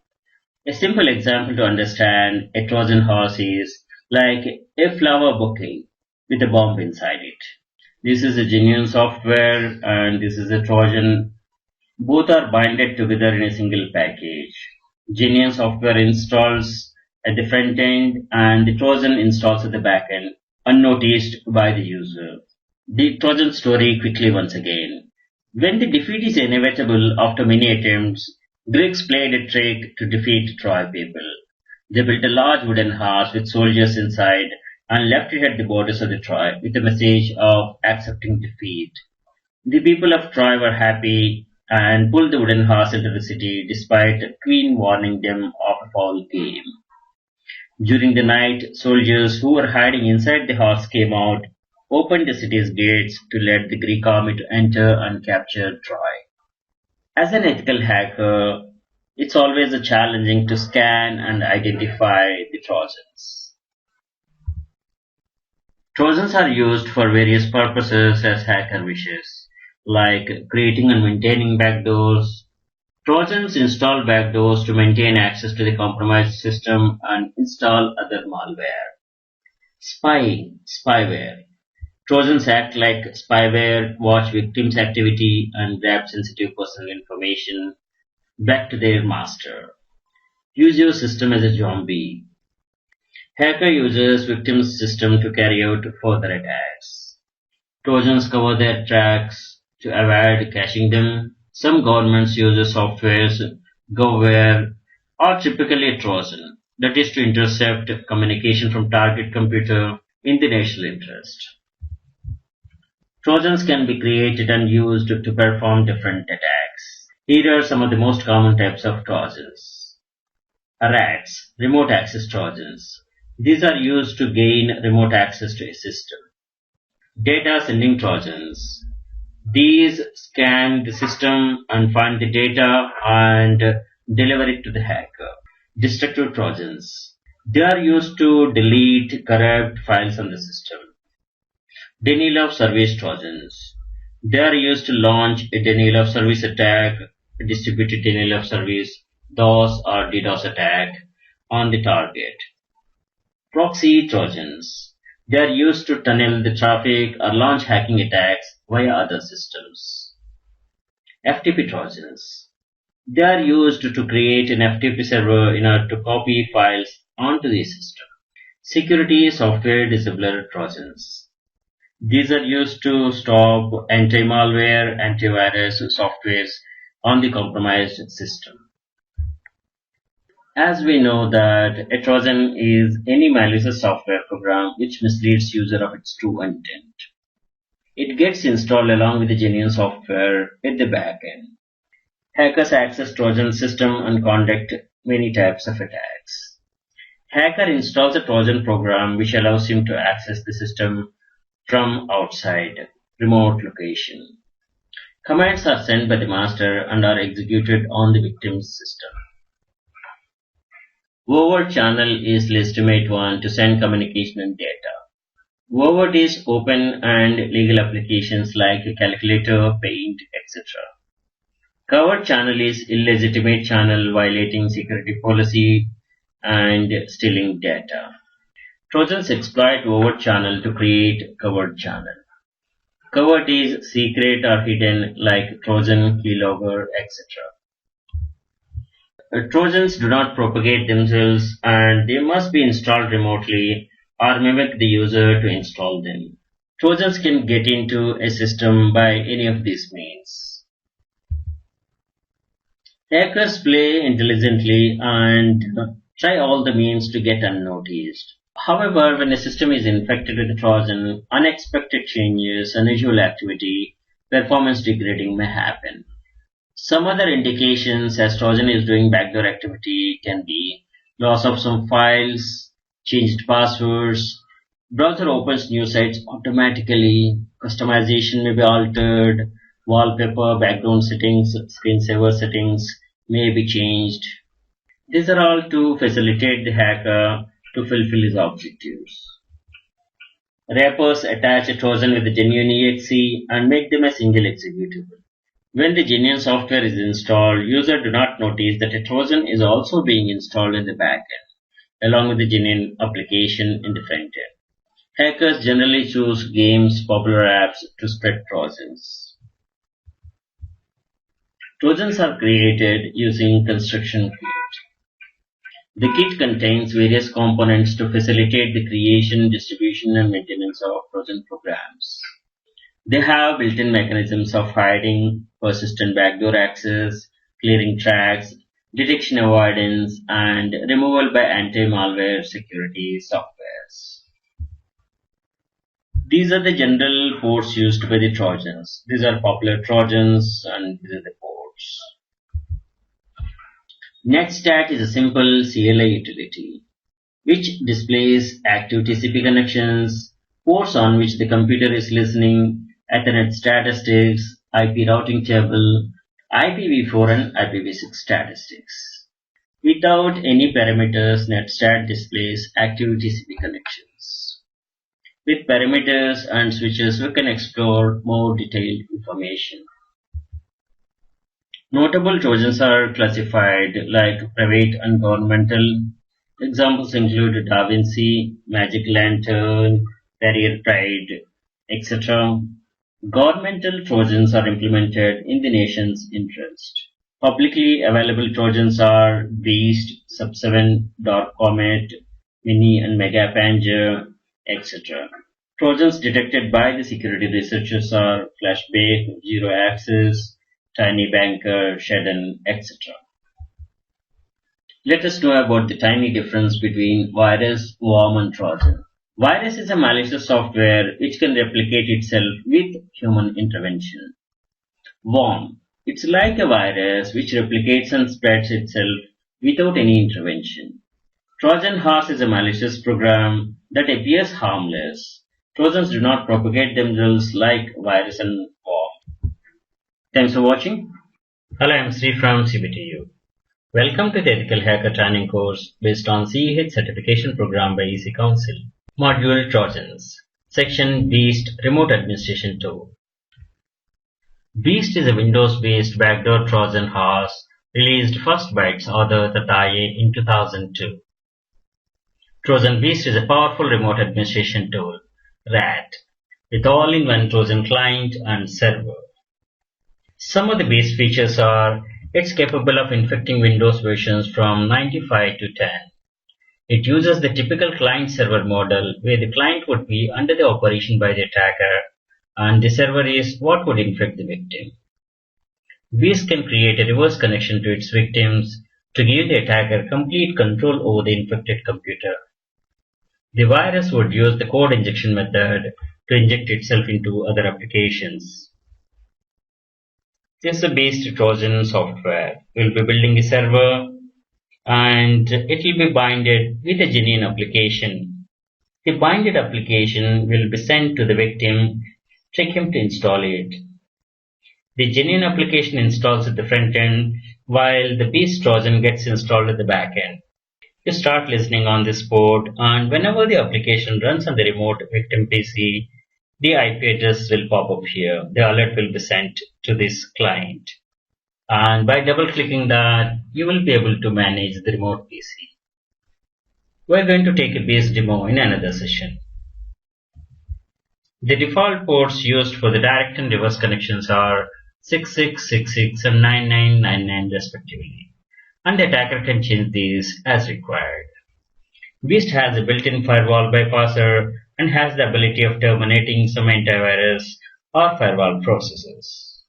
A simple example to understand a Trojan horse is like a flower bouquet with a bomb inside it. This is a genuine software and this is a Trojan. Both are binded together in a single package. Genuine software installs at the front end and the Trojan installs at the back end, unnoticed by the user. The Trojan story quickly once again. When the defeat is inevitable after many attempts, Greeks played a trick to defeat Troy people. They built a large wooden horse with soldiers inside and left it at the borders of the Troy with a message of accepting defeat. The people of Troy were happy and pulled the wooden horse into the city despite Queen warning them of a foul game. During the night, soldiers who were hiding inside the horse came out, opened the city's gates to let the Greek army to enter and capture Troy. As an ethical hacker, it's always challenging to scan and identify the Trojans. Trojans are used for various purposes as hacker wishes, like creating and maintaining backdoors. Trojans install backdoors to maintain access to the compromised system and install other malware. Spyware. Trojans act like spyware, watch victims' activity, and grab sensitive personal information back to their master. Use your system as a zombie. Hacker uses victim's system to carry out further attacks. Trojans cover their tracks to avoid catching them. Some governments use softwares, GovWare, or typically a Trojan, that is to intercept communication from target computer in the national interest. Trojans can be created and used to perform different attacks. Here are some of the most common types of Trojans. RATs, remote access Trojans. These are used to gain remote access to a system. Data sending Trojans. These scan the system and find the data and deliver it to the hacker. Destructive Trojans. They are used to delete corrupt files on the system. Denial of service Trojans. They are used to launch a denial of service attack, a distributed denial of service, DOS or DDoS attack on the target. Proxy Trojans. They are used to tunnel the traffic or launch hacking attacks via other systems. FTP Trojans. They are used to create an FTP server in order to copy files onto the system. Security Software Disabler Trojans. These are used to stop anti-malware, antivirus softwares on the compromised system. As we know that a Trojan is any malicious software program which misleads user of its true intent. It gets installed along with the genuine software at the back end. Hackers access Trojan system and conduct many types of attacks. Hacker installs a Trojan program which allows him to access the system from outside remote location. Commands are sent by the master and are executed on the victim's system. Overt channel is the legitimate one to send communication and data. Overt is open and legal applications like a calculator, paint, etc. Covert channel is illegitimate channel violating security policy and stealing data. Trojans exploit overt channel to create covert channel. Covert is secret or hidden like Trojan, keylogger, etc. Trojans do not propagate themselves and they must be installed remotely or mimic the user to install them. Trojans can get into a system by any of these means. Hackers play intelligently and try all the means to get unnoticed. However, when a system is infected with a Trojan, unexpected changes, unusual activity, performance degrading may happen. Some other indications as Trojan is doing backdoor activity can be loss of some files, changed passwords, browser opens new sites automatically, customization may be altered, wallpaper, background settings, screensaver settings may be changed. These are all to facilitate the hacker to fulfill his objectives. Rappers attach a Trojan with a genuine exe and make them a single executable. When the genuine software is installed, users do not notice that a Trojan is also being installed in the backend, along with the genuine application in the front end. Hackers generally choose games, popular apps to spread Trojans. Trojans are created using construction kit. The kit contains various components to facilitate the creation, distribution, and maintenance of Trojan programs. They have built-in mechanisms of hiding, persistent backdoor access, clearing tracks, detection avoidance, and removal by anti-malware security softwares. These are the general ports used by the Trojans. These are popular Trojans and these are the ports. Netstat is a simple CLI utility which displays active TCP connections, ports on which the computer is listening, Ethernet statistics, IP routing table, IPv4 and IPv6 statistics. Without any parameters, Netstat displays active TCP connections. With parameters and switches, we can explore more detailed information. Notable Trojans are classified like private and governmental. Examples include DaVinci, Magic Lantern, Barrier Pride, etc. Governmental Trojans are implemented in the nation's interest. Publicly available Trojans are Beast, Sub7, Dark Comet, Mini and Mega Panja, etc. Trojans detected by the security researchers are Flashbake, Zero Access, Tiny Banker, Shedden, etc. Let us know about the tiny difference between virus, worm and Trojan. Virus is a malicious software which can replicate itself with human intervention. Worm. It's like a virus which replicates and spreads itself without any intervention. Trojan horse is a malicious program that appears harmless. Trojans do not propagate themselves like virus and worm. Thanks for watching. Hello, I'm Sri from CBTU. Welcome to the Ethical Hacker Training course based on CEH certification program by EC Council. Module Trojans. Section Beast Remote Administration Tool. Beast is a Windows-based backdoor Trojan horse released first by its author Tataye in 2002. Trojan Beast is a powerful remote administration tool, RAT, with all-in-one Trojan client and server. Some of the Beast features are: it's capable of infecting Windows versions from 95 to 10. It uses the typical client-server model where the client would be under the operation by the attacker and the server is what would infect the victim. Beast can create a reverse connection to its victims to give the attacker complete control over the infected computer. The virus would use the code injection method to inject itself into other applications. This is a Beast Trojan software. We'll be building a server and it will be binded with a genuine application. The binded application will be sent to the victim, trick him to install it. The genuine application installs at the front end while the Beast Trojan gets installed at the back end. You start listening on this port and whenever the application runs on the remote victim PC, the IP address will pop up here. The alert will be sent to this client. And by double clicking that, you will be able to manage the remote PC. We're going to take a base demo in another session. The default ports used for the direct and reverse connections are 6666 and 9999 respectively. And the attacker can change these as required. Beast has a built-in firewall bypasser and has the ability of terminating some antivirus or firewall processes.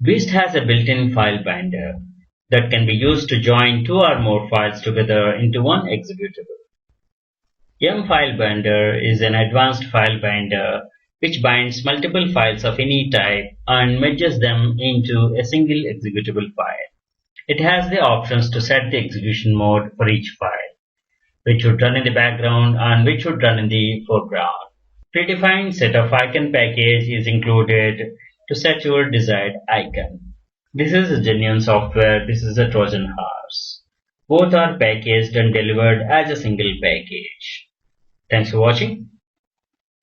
Beast has a built-in file binder that can be used to join two or more files together into one executable. M-File Binder is an advanced file binder which binds multiple files of any type and merges them into a single executable file. It has the options to set the execution mode for each file, which would run in the background and which would run in the foreground. Predefined set of icon package is included to set your desired icon. This is a genuine software. This is a Trojan horse. Both are packaged and delivered as a single package. Thanks for watching.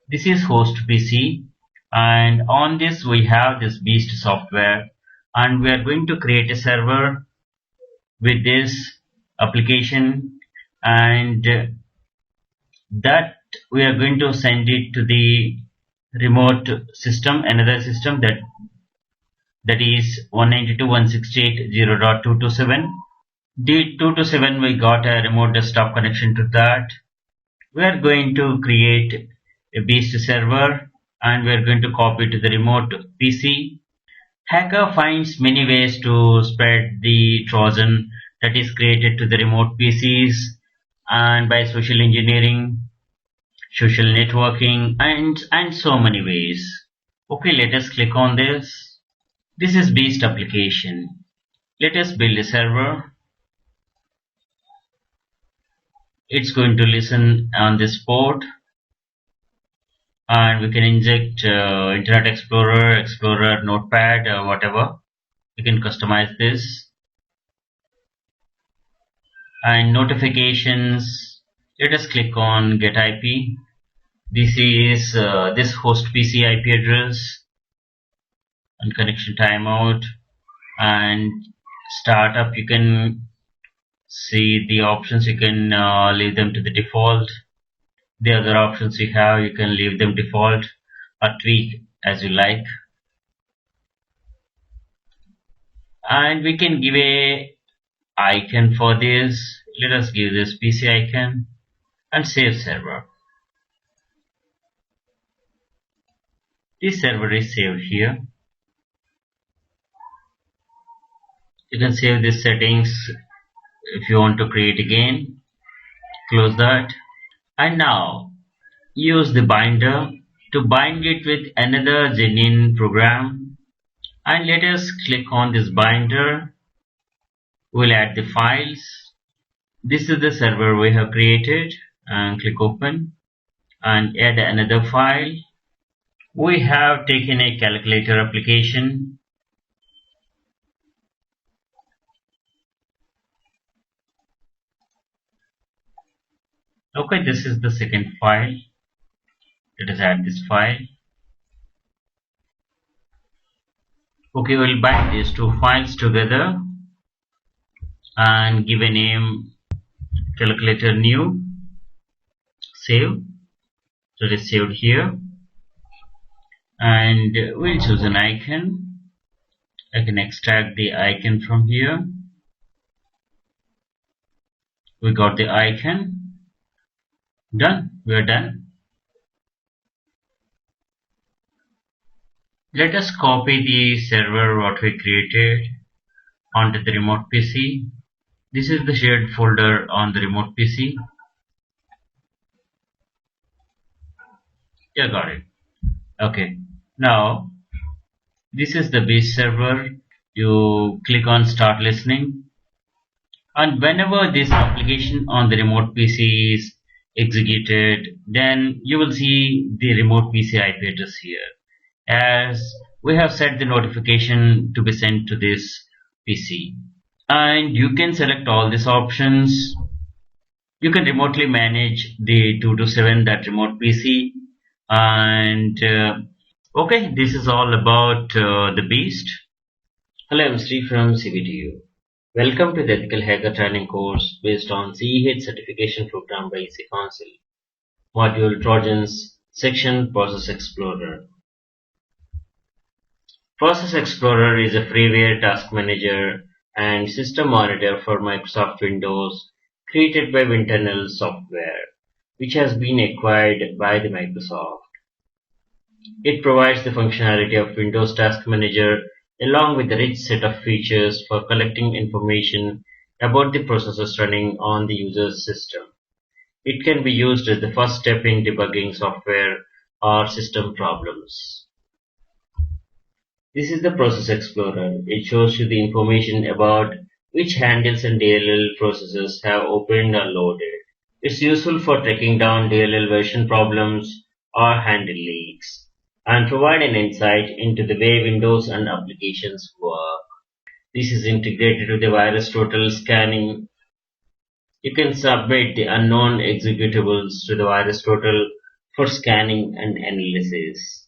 This is host PC and on this we have this Beast software and we are going to create a server with this application and that we are going to send it to the remote system, another system that is 192.168.0.227. The 227 we got a remote desktop connection to that. We are going to create a Beast server and we are going to copy it to the remote PC. Hacker finds many ways to spread the Trojan that is created to the remote PCs and by social engineering. social networking, and so many ways. Okay, let us click on this. This is Beast application. Let us build a server. It's going to listen on this port, and we can inject Internet Explorer, Notepad, whatever. You can customize this. And notifications, let us click on Get IP. This is this host PC IP address, and connection timeout, and startup. You can see the options. You can leave them to the default. The other options you have, you can leave them default or tweak as you like. And we can give a icon for this. Let us give this PC icon and save server. This server is saved here. You can save these settings if you want to create again. Close that. And now use the binder to bind it with another genuine program. And let us click on this binder. We'll add the files. This is the server we have created, and click open and add another file. We have taken a calculator application. Okay, this is the second file. Let us add this file. Okay, we'll bind these two files together and give a name calculator new. Save. So it is saved here. And we'll choose an icon. I can extract the icon from here. We got the icon. Done. We are done. Let us copy the server what we created onto the remote PC. This is the shared folder on the remote PC. Yeah, got it. Okay. Now, this is the base server. You click on start listening. And whenever this application on the remote PC is executed, then you will see the remote PC IP address here, as we have set the notification to be sent to this PC. And you can select all these options. You can remotely manage the 227 that remote PC. And okay, this is all about the Beast. Hello, I'm Sri from CBTU. Welcome to the Ethical Hacker Training course based on CEH certification program by EC Council. Module Trojans, Section Process Explorer. Process Explorer is a freeware task manager and system monitor for Microsoft Windows created by Winternal Software, which has been acquired by the Microsoft. It provides the functionality of Windows Task Manager along with a rich set of features for collecting information about the processes running on the user's system. It can be used as the first step in debugging software or system problems. This is the Process Explorer. It shows you the information about which handles and DLL processes have opened or loaded. It's useful for tracking down DLL version problems or handle leaks, and provide an insight into the way Windows and applications work. This is integrated with the VirusTotal scanning. You can submit the unknown executables to the VirusTotal for scanning and analysis.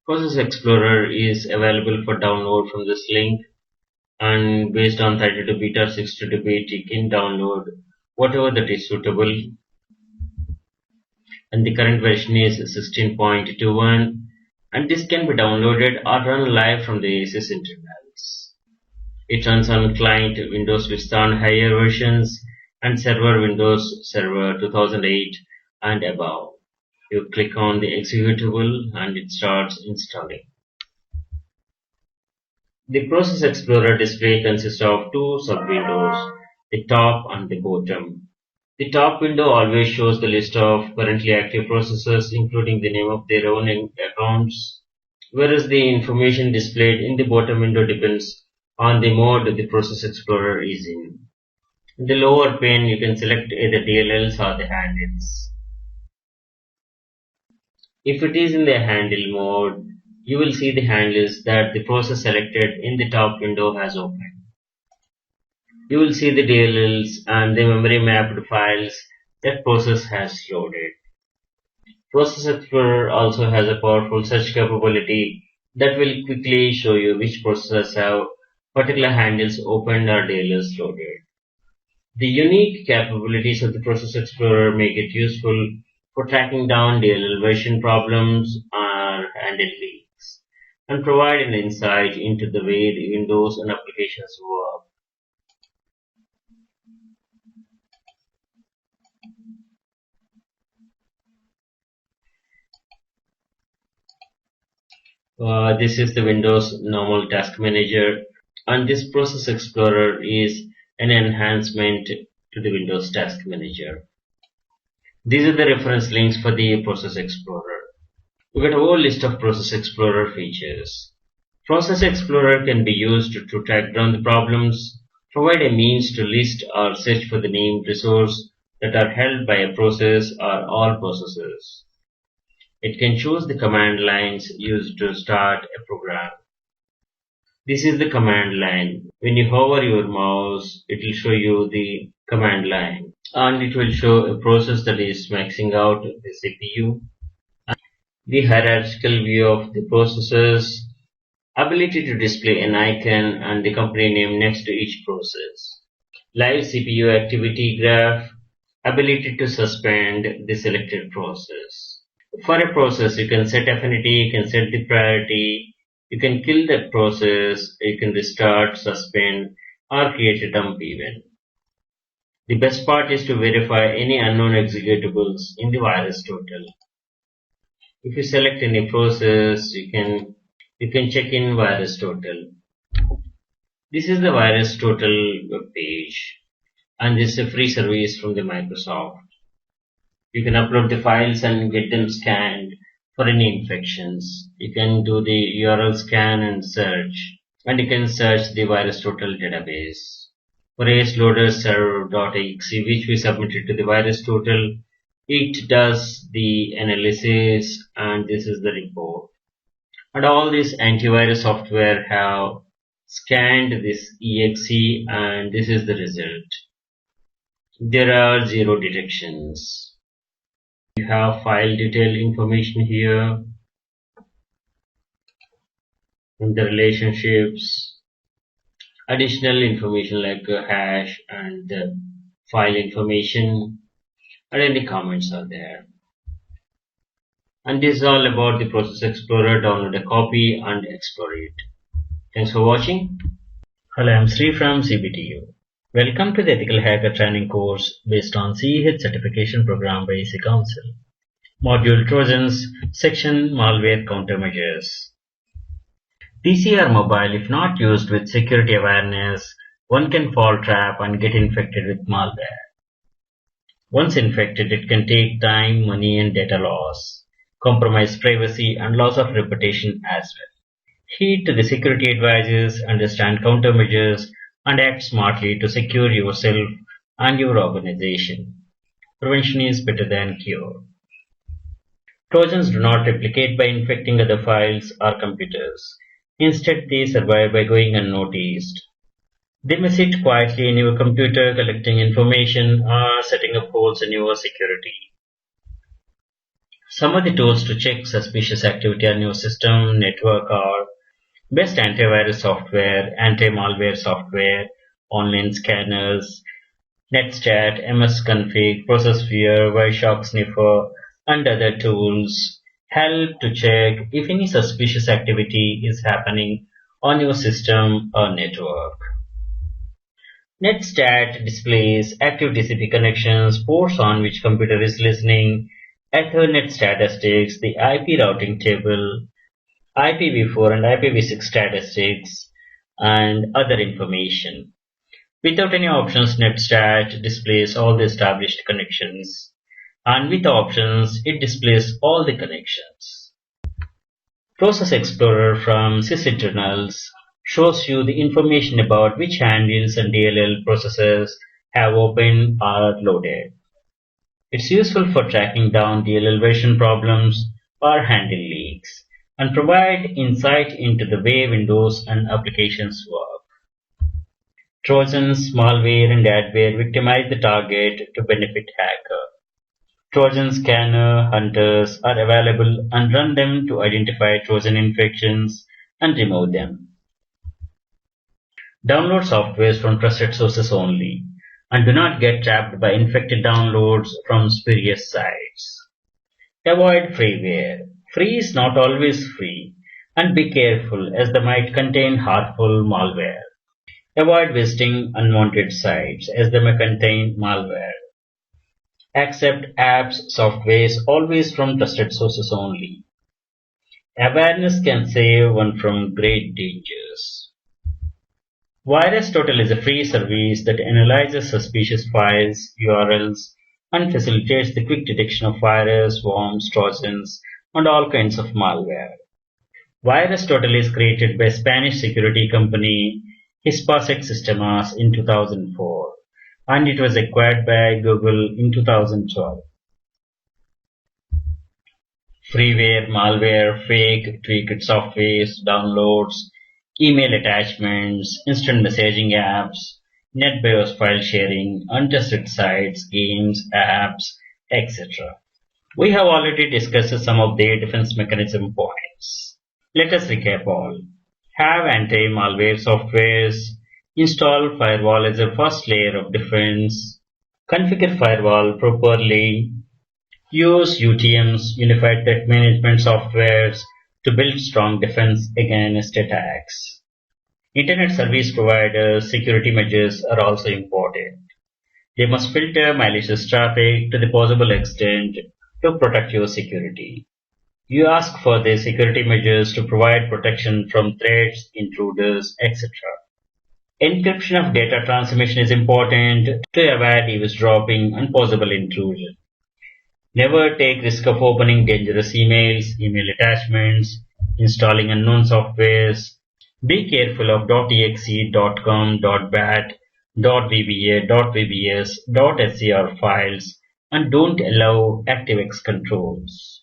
Process Explorer is available for download from this link, and based on 32-bit or 62-bit, you can download whatever that is suitable. And the current version is 16.21. And this can be downloaded or run live from the ASUS internals. It runs on client Windows Vista on higher versions and server Windows Server 2008 and above. You click on the executable and it starts installing. The Process Explorer display consists of two sub-windows, the top and the bottom. The top window always shows the list of currently active processes, including the name of their own accounts, whereas the information displayed in the bottom window depends on the mode the Process Explorer is in. In the lower pane, you can select either DLLs or the handles. If it is in the handle mode, you will see the handles that the process selected in the top window has opened. You will see the DLLs and the memory mapped files that process has loaded. Process Explorer also has a powerful search capability that will quickly show you which processes have particular handles opened or DLLs loaded. The unique capabilities of the Process Explorer make it useful for tracking down DLL version problems or handle leaks, and provide an insight into the way the windows and applications work. This is the Windows normal task manager, and this Process Explorer is an enhancement to the Windows task manager. These are the reference links for the Process Explorer. We got a whole list of Process Explorer features. Process Explorer can be used to track down the problems, provide a means to list or search for the named resource that are held by a process or all processes. It can choose the command lines used to start a program. This is the command line. When you hover your mouse, it will show you the command line, and it will show a process that is maxing out the CPU, the hierarchical view of the processes, ability to display an icon and the company name next to each process, live CPU activity graph, ability to suspend the selected process. For a process, you can set affinity, you can set the priority, you can kill that process, you can restart, suspend, or create a dump event. The best part is to verify any unknown executables in the virus total. If you select any process, you can check in virus total. This is the virus total web page, and this is a free service from the Microsoft. You can upload the files and get them scanned for any infections. You can do the URL scan and search, and you can search the virus total database. For ASLoader server.exe, which we submitted to the virus total, it does the analysis, and this is the report. And all this antivirus software have scanned this exe, and this is the result. There are 0 detections. You have file detail information here, and the relationships, additional information like a hash and the file information, and any comments are there. And this is all about the Process Explorer. Download a copy and explore it. Thanks for watching. Hello, I'm Sri from CBTU. Welcome to the Ethical Hacker Training course based on CEH certification program by EC Council. Module Trojans, section Malware Countermeasures. PC or mobile, if not used with security awareness, one can fall trap and get infected with malware. Once infected, it can take time, money, and data loss, compromise privacy, and loss of reputation as well. Heed to the security advices, understand countermeasures, and act smartly to secure yourself and your organization. Prevention is better than cure. Trojans do not replicate by infecting other files or computers. Instead, they survive by going unnoticed. They may sit quietly in your computer collecting information or setting up holes in your security. Some of the tools to check suspicious activity on your system network are best antivirus software, anti-malware software, online scanners, NetStat, MSConfig, ProcessSphere, Wireshark Sniffer, and other tools help to check if any suspicious activity is happening on your system or network. NetStat displays active TCP connections, ports on which computer is listening, Ethernet statistics, the IP routing table, IPv4 and IPv6 statistics, and other information. Without any options, NetStat displays all the established connections, and with options, it displays all the connections. Process Explorer from sysinternals shows you the information about which handles and DLL processes have opened or loaded. It's useful for tracking down DLL version problems or handle leaks, and provide insight into the way Windows and applications work. Trojans, malware, and adware victimize the target to benefit hacker. Trojan scanner hunters are available, and run them to identify Trojan infections and remove them. Download software from trusted sources only, and do not get trapped by infected downloads from spurious sites. Avoid freeware. Free is not always free, and be careful as they might contain harmful malware. Avoid visiting unwanted sites as they may contain malware. Accept apps, softwares always from trusted sources only. Awareness can save one from great dangers. VirusTotal is a free service that analyzes suspicious files, URLs, and facilitates the quick detection of virus, worms, trojans, and all kinds of malware. VirusTotal is created by Spanish security company Hispasec Sistemas in 2004, and it was acquired by Google in 2012. Freeware, malware, fake, tweaked softwares, downloads, email attachments, instant messaging apps, NetBIOS file sharing, untested sites, games, apps, etc. We have already discussed some of the defense mechanism points. Let us recap all. Have anti-malware softwares. Install firewall as a first layer of defense. Configure firewall properly. Use UTMs, Unified Threat Management softwares, to build strong defense against attacks. Internet service providers' security measures are also important. They must filter malicious traffic to the possible extent to protect your security. You ask for the security measures to provide protection from threats, intruders, etc. Encryption of data transmission is important to avoid eavesdropping and possible intrusion. Never take risk of opening dangerous emails, email attachments, installing unknown softwares. Be careful of .exe, .com, .bat, .vba, .vbs, .scr files, and don't allow ActiveX controls.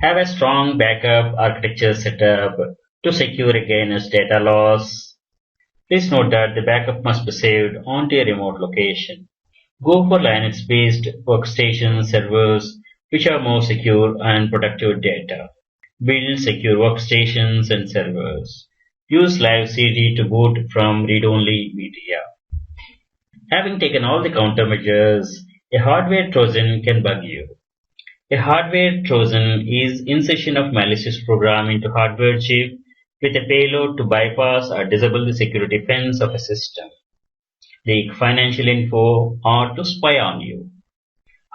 Have a strong backup architecture set up to secure against data loss. Please note that the backup must be saved onto a remote location. Go for Linux-based workstation servers which are more secure and protect your data. Build secure workstations and servers. Use Live CD to boot from read-only media. Having taken all the countermeasures, a hardware Trojan can bug you. A hardware Trojan is insertion of malicious program into hardware chip with a payload to bypass or disable the security fence of a system, leak financial info, or to spy on you.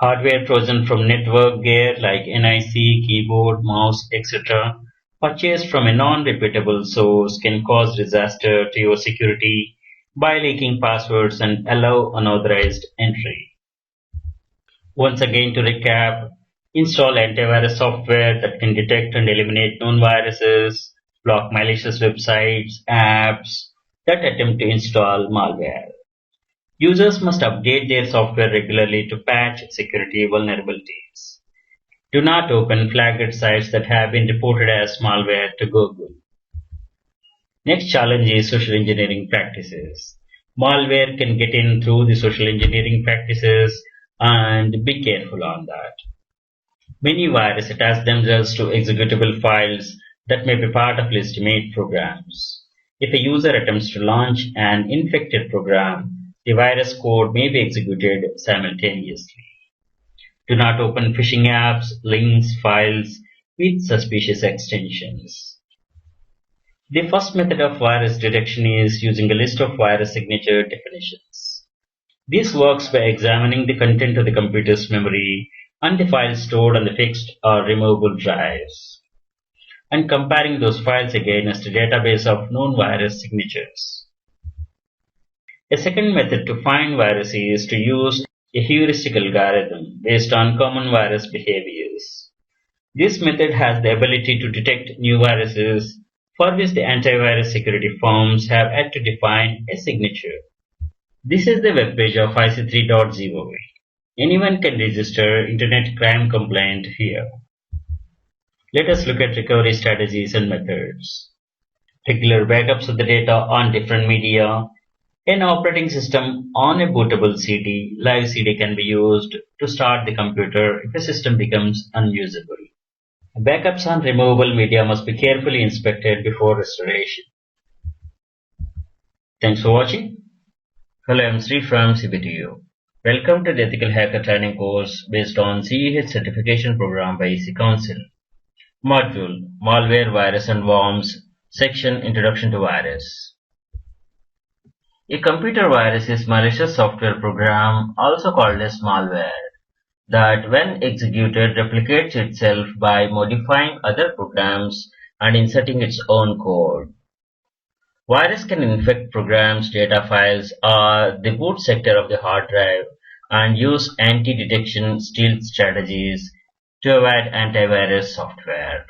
Hardware Trojan from network gear like NIC, keyboard, mouse, etc. purchased from a non-reputable source can cause disaster to your security by leaking passwords and allow unauthorized entry. Once again to recap, install antivirus software that can detect and eliminate known viruses, block malicious websites, apps that attempt to install malware. Users must update their software regularly to patch security vulnerabilities. Do not open flagged sites that have been reported as malware to Google. Next challenge is social engineering practices. Malware can get in through the social engineering practices, and be careful on that. Many viruses attach themselves to executable files that may be part of legitimate programs. If a user attempts to launch an infected program, the virus code may be executed simultaneously. Do not open phishing apps, links, files with suspicious extensions. The first method of virus detection is using a list of virus signature definitions. This works by examining the content of the computer's memory and the files stored on the fixed or removable drives, and comparing those files against a database of known virus signatures. A second method to find viruses is to use a heuristic algorithm based on common virus behaviors. This method has the ability to detect new viruses for which the antivirus security firms have had to define a signature. This is the web page of IC3.0. Anyone can register internet crime complaint here. Let us look at recovery strategies and methods. Regular backups of the data on different media. An operating system on a bootable CD, live CD can be used to start the computer if a system becomes unusable. Backups on removable media must be carefully inspected before restoration. Thanks for watching. Hello, I'm Sri from CBTU. Welcome to the Ethical Hacker Training course based on CEH certification program by EC Council. Module Malware, Virus and Worms, Section Introduction to Virus. A computer virus is malicious software program, also called as malware, that when executed replicates itself by modifying other programs and inserting its own code. Virus can infect programs, data files, or the boot sector of the hard drive and use anti-detection stealth strategies to avoid antivirus software.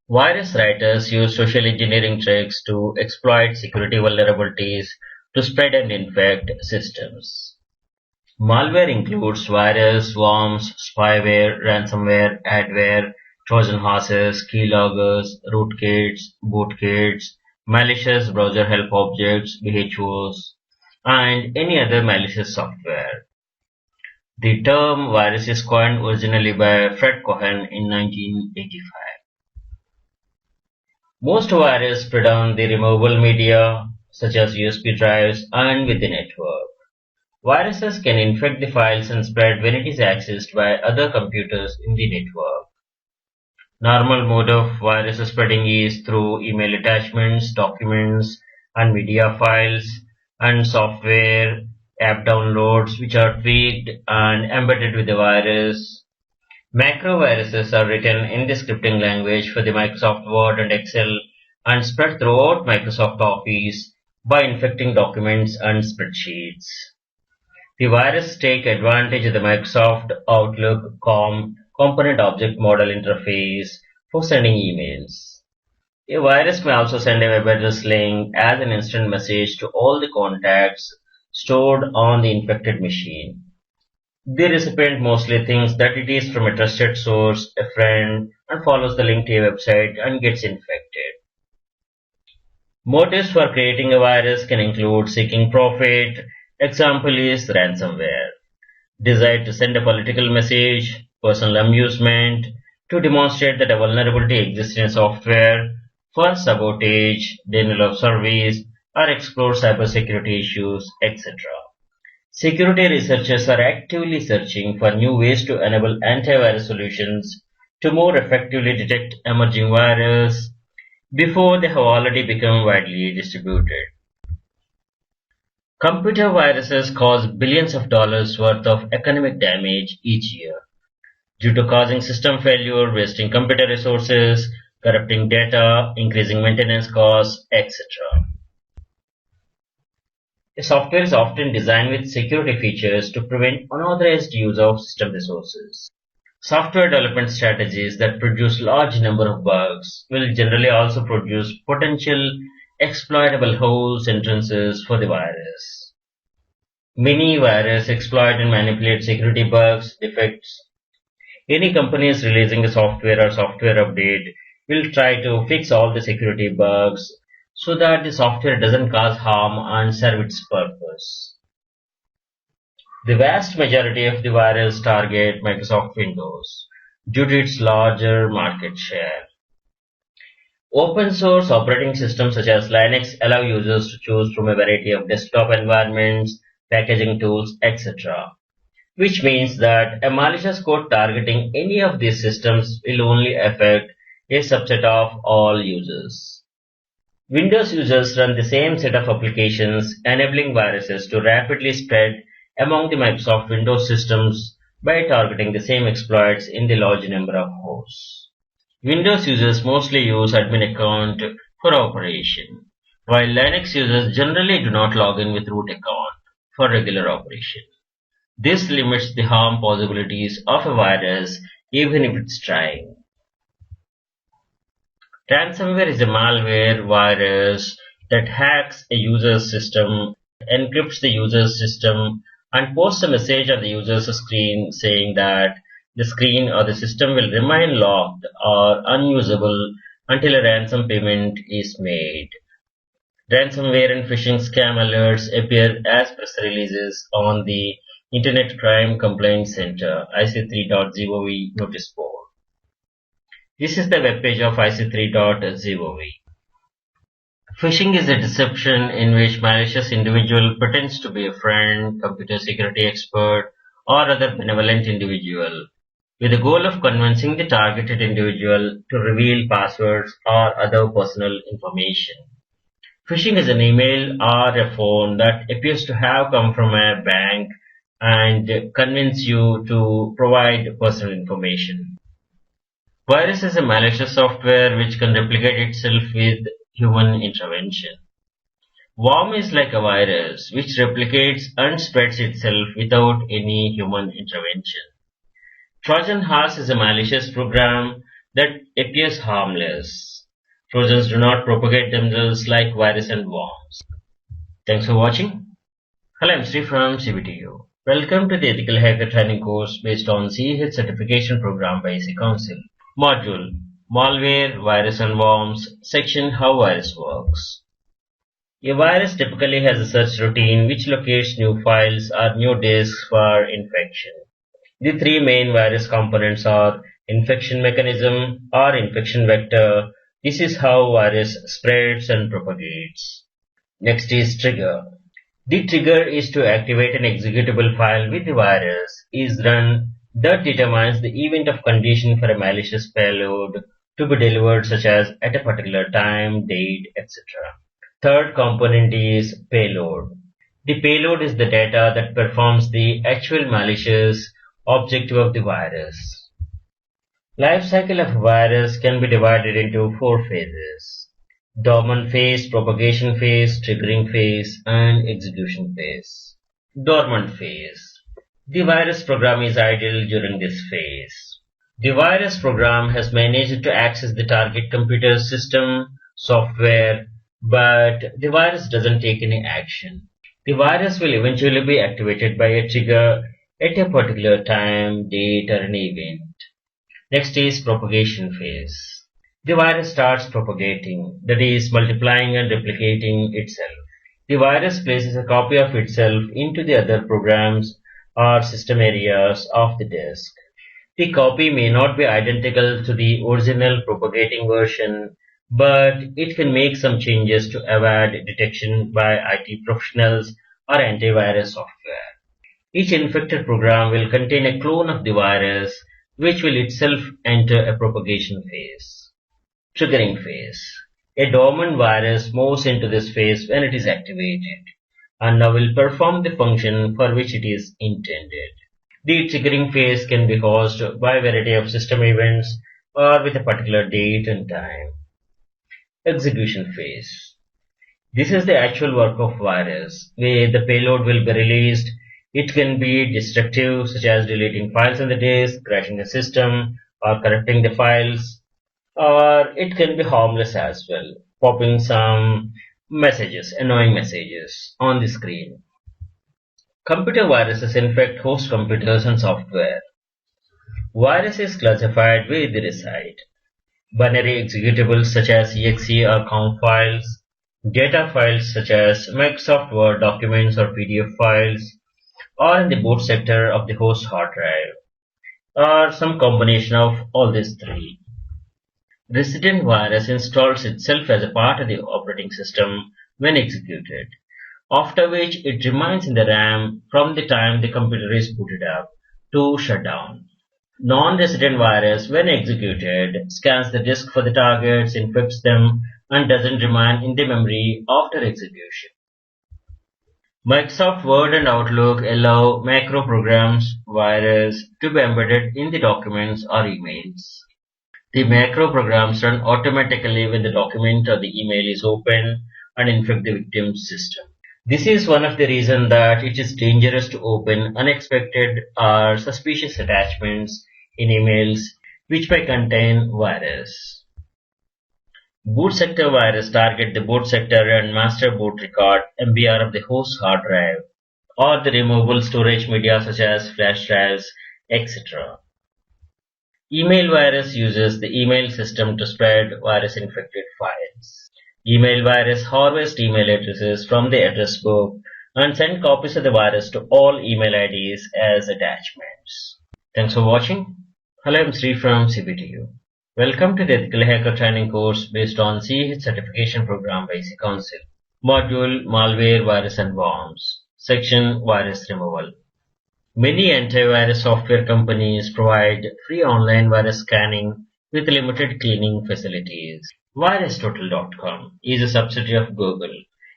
Virus writers use social engineering tricks to exploit security vulnerabilities to spread and infect systems. Malware includes virus, worms, spyware, ransomware, adware, Trojan horses, keyloggers, rootkits, bootkits, malicious browser help objects, BHOs, and any other malicious software. The term virus is coined originally by Fred Cohen in 1985. Most viruses spread on the removable media, such as USB drives, and with the network. Viruses can infect the files and spread when it is accessed by other computers in the network. Normal mode of virus spreading is through email attachments, documents, and media files, and software, app downloads which are tweaked and embedded with the virus. Macroviruses are written in the scripting language for the Microsoft Word and Excel and spread throughout Microsoft Office by infecting documents and spreadsheets. The viruses take advantage of the Microsoft Outlook component object model interface for sending emails. A virus may also send a web address link as an instant message to all the contacts stored on the infected machine. The recipient mostly thinks that it is from a trusted source, a friend, and follows the link to a website and gets infected. Motives for creating a virus can include seeking profit. Example is ransomware. Desire to send a political message, personal amusement, to demonstrate that a vulnerability exists in a software, for sabotage, denial of service, or explore cybersecurity issues, etc. Security researchers are actively searching for new ways to enable antivirus solutions to more effectively detect emerging viruses before they have already become widely distributed. Computer viruses cause billions of dollars worth of economic damage each year due to causing system failure, wasting computer resources, corrupting data, increasing maintenance costs, etc. A software is often designed with security features to prevent unauthorized use of system resources. Software development strategies that produce large number of bugs will generally also produce potential exploitable holes, entrances for the virus. Many viruses exploit and manipulate security bugs, defects. Any companies releasing a software or software update will try to fix all the security bugs so that the software doesn't cause harm and serve its purpose. The vast majority of the viruses target Microsoft Windows due to its larger market share. Open source operating systems such as Linux allow users to choose from a variety of desktop environments, packaging tools, etc., which means that a malicious code targeting any of these systems will only affect a subset of all users. Windows users run the same set of applications, enabling viruses to rapidly spread among the Microsoft Windows systems by targeting the same exploits in the large number of hosts. Windows users mostly use admin account for operation. while Linux users generally do not log in with root account for regular operation. This limits the harm possibilities of a virus even if it's trying. Ransomware is a malware virus that hacks a user's system, encrypts the user's system, and posts a message on the user's screen saying that the screen or the system will remain locked or unusable until a ransom payment is made. Ransomware and phishing scam alerts appear as press releases on the Internet Crime Complaint Center IC3.gov notice board. This is the webpage of IC3.gov. Phishing is a deception in which malicious individual pretends to be a friend, computer security expert, or other benevolent individual with the goal of convincing the targeted individual to reveal passwords or other personal information. Phishing is an email or a phone that appears to have come from a bank and convince you to provide personal information. Virus is a malicious software which can replicate itself with human intervention. Worm is like a virus which replicates and spreads itself without any human intervention. Trojan horse is a malicious program that appears harmless. Trojans do not propagate themselves like virus and worms. Thanks for watching. Hello, I'm Sri from CBTU. Welcome to the Ethical Hacker Training course based on CEH certification program by IC Council. Module Malware, Virus and Worms. Section How Virus Works. A virus typically has a search routine which locates new files or new disks for infection. The three main virus components are infection mechanism or infection vector. This is how virus spreads and propagates. Next is trigger. The trigger is to activate an executable file with the virus is run that determines the event of condition for a malicious payload to be delivered, such as at a particular time, date, etc. Third component is payload. The payload is the data that performs the actual malicious objective of the virus. Life cycle of a virus can be divided into four phases: dormant phase, propagation phase, triggering phase, and execution phase. Dormant phase. The virus program is idle during this phase. The virus program has managed to access the target computer system software, but the virus doesn't take any action. The virus will eventually be activated by a trigger at a particular time, date, or an event. Next is propagation phase. The virus starts propagating, that is, multiplying and replicating itself. The virus places a copy of itself into the other programs or system areas of the disk. The copy may not be identical to the original propagating version, but it can make some changes to avoid detection by IT professionals or antivirus software. Each infected program will contain a clone of the virus, which will itself enter a propagation phase. Triggering phase. A dormant virus moves into this phase when it is activated, and now will perform the function for which it is intended. The triggering phase can be caused by a variety of system events or with a particular date and time. Execution phase. This is the actual work of virus, where the payload will be released. It can be destructive, such as deleting files on the disk, crashing the system, or corrupting the files, or it can be harmless as well, popping some annoying messages on the screen. Computer viruses infect host computers and software. Virus is classified where they reside. Binary executables such as exe or COM files, data files such as Microsoft Word documents or PDF files, or in the boot sector of the host hard drive, or some combination of all these three. Resident virus installs itself as a part of the operating system when executed, after which it remains in the RAM from the time the computer is booted up to shut down. Non-resident virus, when executed, scans the disk for the targets, infects them, and doesn't remain in the memory after execution. Microsoft Word and Outlook allow macro programs virus to be embedded in the documents or emails. The macro programs run automatically when the document or the email is open and infect the victim's system. This is one of the reasons that it is dangerous to open unexpected or suspicious attachments in emails which may contain virus. Boot sector virus target the boot sector and master boot record (MBR) of the host hard drive or the removable storage media such as flash drives, etc. Email virus uses the email system to spread virus-infected files. Email virus harvests email addresses from the address book and send copies of the virus to all email IDs as attachments. Thanks for watching. Hello, I'm Sri from CBTU. Welcome to the Ethical Hacker Training course based on CH Certification Program by IC Council. Module Malware, Virus and Worms. Section Virus Removal. Many antivirus software companies provide free online virus scanning with limited cleaning facilities. VirusTotal.com is a subsidiary of Google.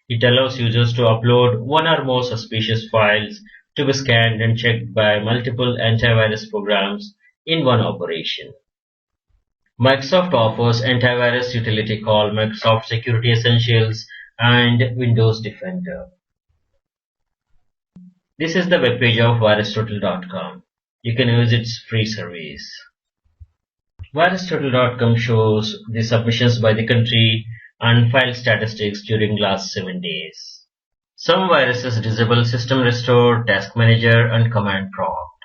It allows users to upload one or more suspicious files to be scanned and checked by multiple antivirus programs in one operation. Microsoft offers antivirus utility called Microsoft Security Essentials and Windows Defender. This is the webpage of VirusTotal.com. You can use its free service. VirusTotal.com shows the submissions by the country and file statistics during last 7 days. Some viruses disable System Restore, Task Manager and Command Prompt.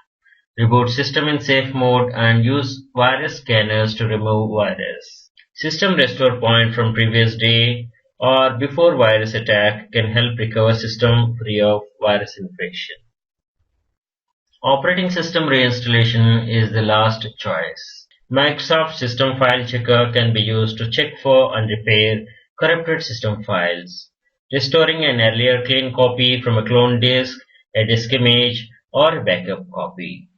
Reboot system in safe mode and use virus scanners to remove virus. System Restore point from previous day or before virus attack can help recover system free of virus infection. Operating system reinstallation is the last choice. Microsoft System File Checker can be used to check for and repair corrupted system files, restoring an earlier clean copy from a cloned disk, a disk image, or a backup copy.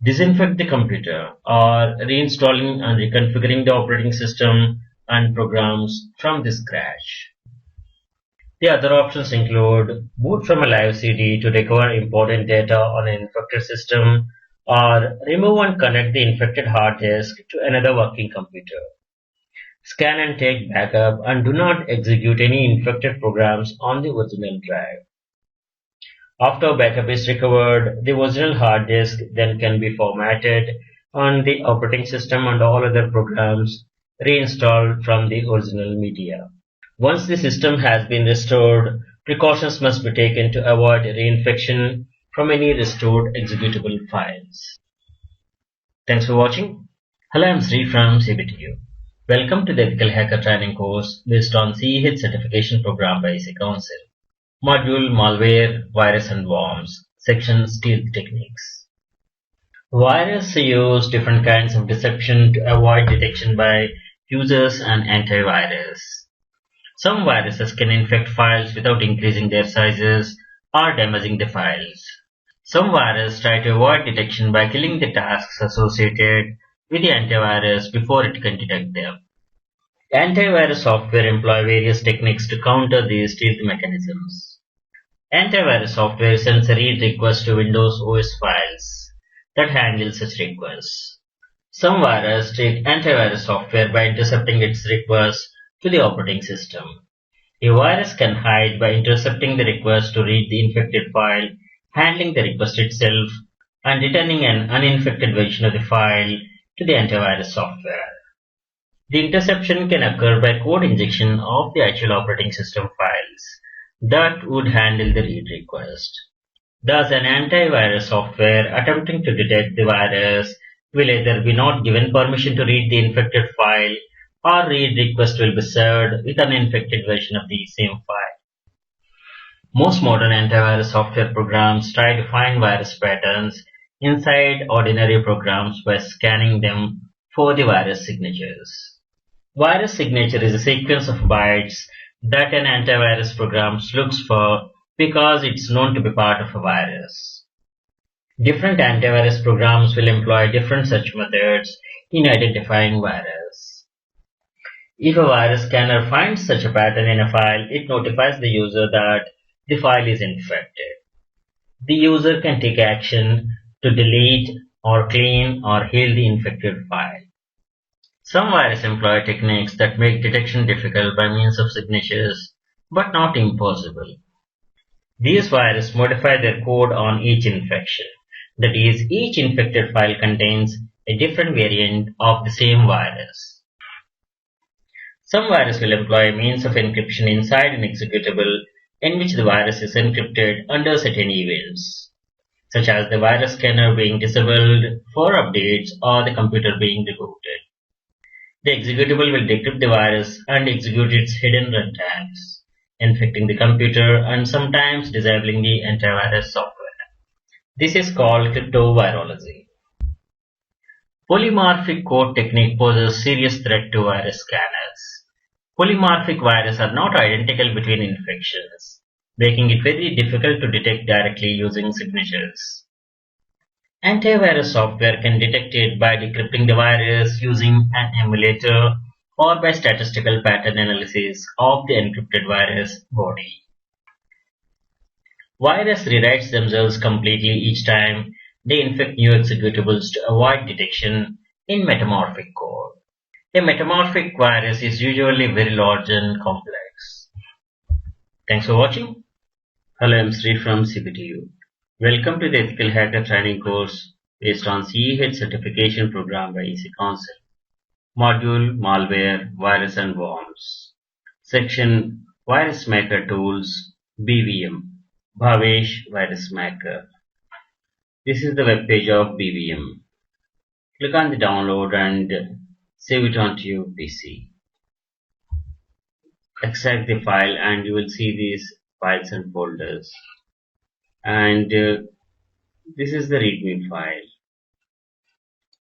Disinfect the computer or reinstalling and reconfiguring the operating system and programs from the scratch. The other options include boot from a live CD to recover important data on an infected system or remove and connect the infected hard disk to another working computer. Scan and take backup and do not execute any infected programs on the original drive. After backup is recovered, the original hard disk then can be formatted and the operating system and all other programs reinstalled from the original media. Once the system has been restored, precautions must be taken to avoid reinfection from any restored executable files. Thanks for watching. Hello, I'm Sri from CBTU. Welcome to the Ethical Hacker Training course based on CEH Certification Program by IC Council. Module Malware, Virus and Worms. Section Stealth Techniques. Viruses use different kinds of deception to avoid detection by users and antivirus. Some viruses can infect files without increasing their sizes or damaging the files. Some viruses try to avoid detection by killing the tasks associated with the antivirus before it can detect them. Antivirus software employ various techniques to counter these stealth mechanisms. Antivirus software sends a read request to Windows OS files that handle such requests. Some viruses trick antivirus software by intercepting its request to the operating system. A virus can hide by intercepting the request to read the infected file, handling the request itself, and returning an uninfected version of the file to the antivirus software. The interception can occur by code injection of the actual operating system files that would handle the read request. Thus, an antivirus software attempting to detect the virus will either be not given permission to read the infected file or read request will be served with an infected version of the same file. Most modern antivirus software programs try to find virus patterns inside ordinary programs by scanning them for the virus signatures. Virus signature is a sequence of bytes that an antivirus program looks for because it's known to be part of a virus. Different antivirus programs will employ different search methods in identifying virus. If a virus scanner finds such a pattern in a file, it notifies the user that the file is infected. The user can take action to delete or clean or heal the infected file. Some viruses employ techniques that make detection difficult by means of signatures but not impossible. These viruses modify their code on each infection. That is, each infected file contains a different variant of the same virus. Some viruses will employ a means of encryption inside an executable in which the virus is encrypted under certain events, such as the virus scanner being disabled for updates or the computer being rebooted. The executable will decrypt the virus and execute its hidden runtimes, infecting the computer and sometimes disabling the antivirus software. This is called cryptovirology. Polymorphic code technique poses serious threat to virus scanners. Polymorphic viruses are not identical between infections, making it very difficult to detect directly using signatures. Antivirus software can detect it by decrypting the virus using an emulator or by statistical pattern analysis of the encrypted virus body. Virus rewrites themselves completely each time they infect new executables to avoid detection in metamorphic code. A metamorphic virus is usually very large and complex. Thanks for watching. Hello, I'm Sri from CPTU. Welcome to the Ethical Hacker training course based on CEH certification program by EC Council. Module Malware, Virus and Worms. Section Virus Maker Tools, BVM. Bhavesh Virus Maker. This is the web page of BVM. Click on the download and save it onto your PC. Extract the file and you will see these files and folders. And this is the README file.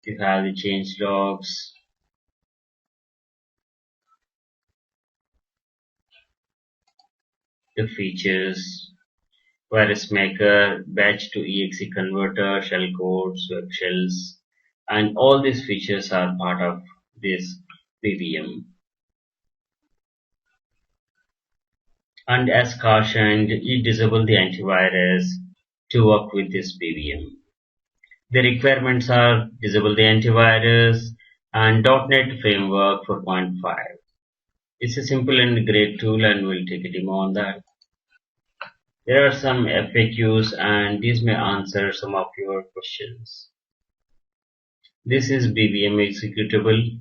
You have the change logs, the features, virus maker, batch to exe converter, shell codes, web shells, and all these features are part of this BVM. And as cautioned, you disable the antivirus to work with this BVM. The requirements are disable the antivirus and .NET Framework 4.5. It's a simple and great tool and we'll take a demo on that. There are some FAQs and these may answer some of your questions. This is BVM executable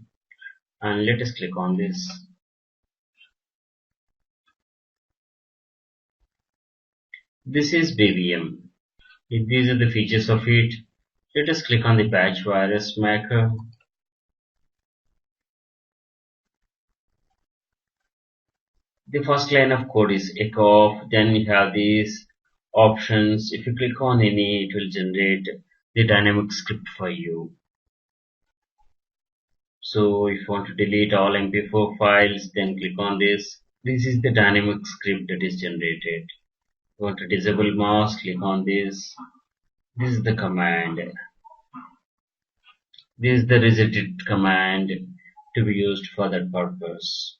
and let us click on this. This is BVM. These are the features of it. Let us click on the batch virus maker. The first line of code is echo off. Then you have these options. If you click on any, it will generate the dynamic script for you. So if you want to delete all MP4 files, then click on this. This is the dynamic script that is generated. If you want to disable mask, click on this. This is the command. This is the reset command to be used for that purpose.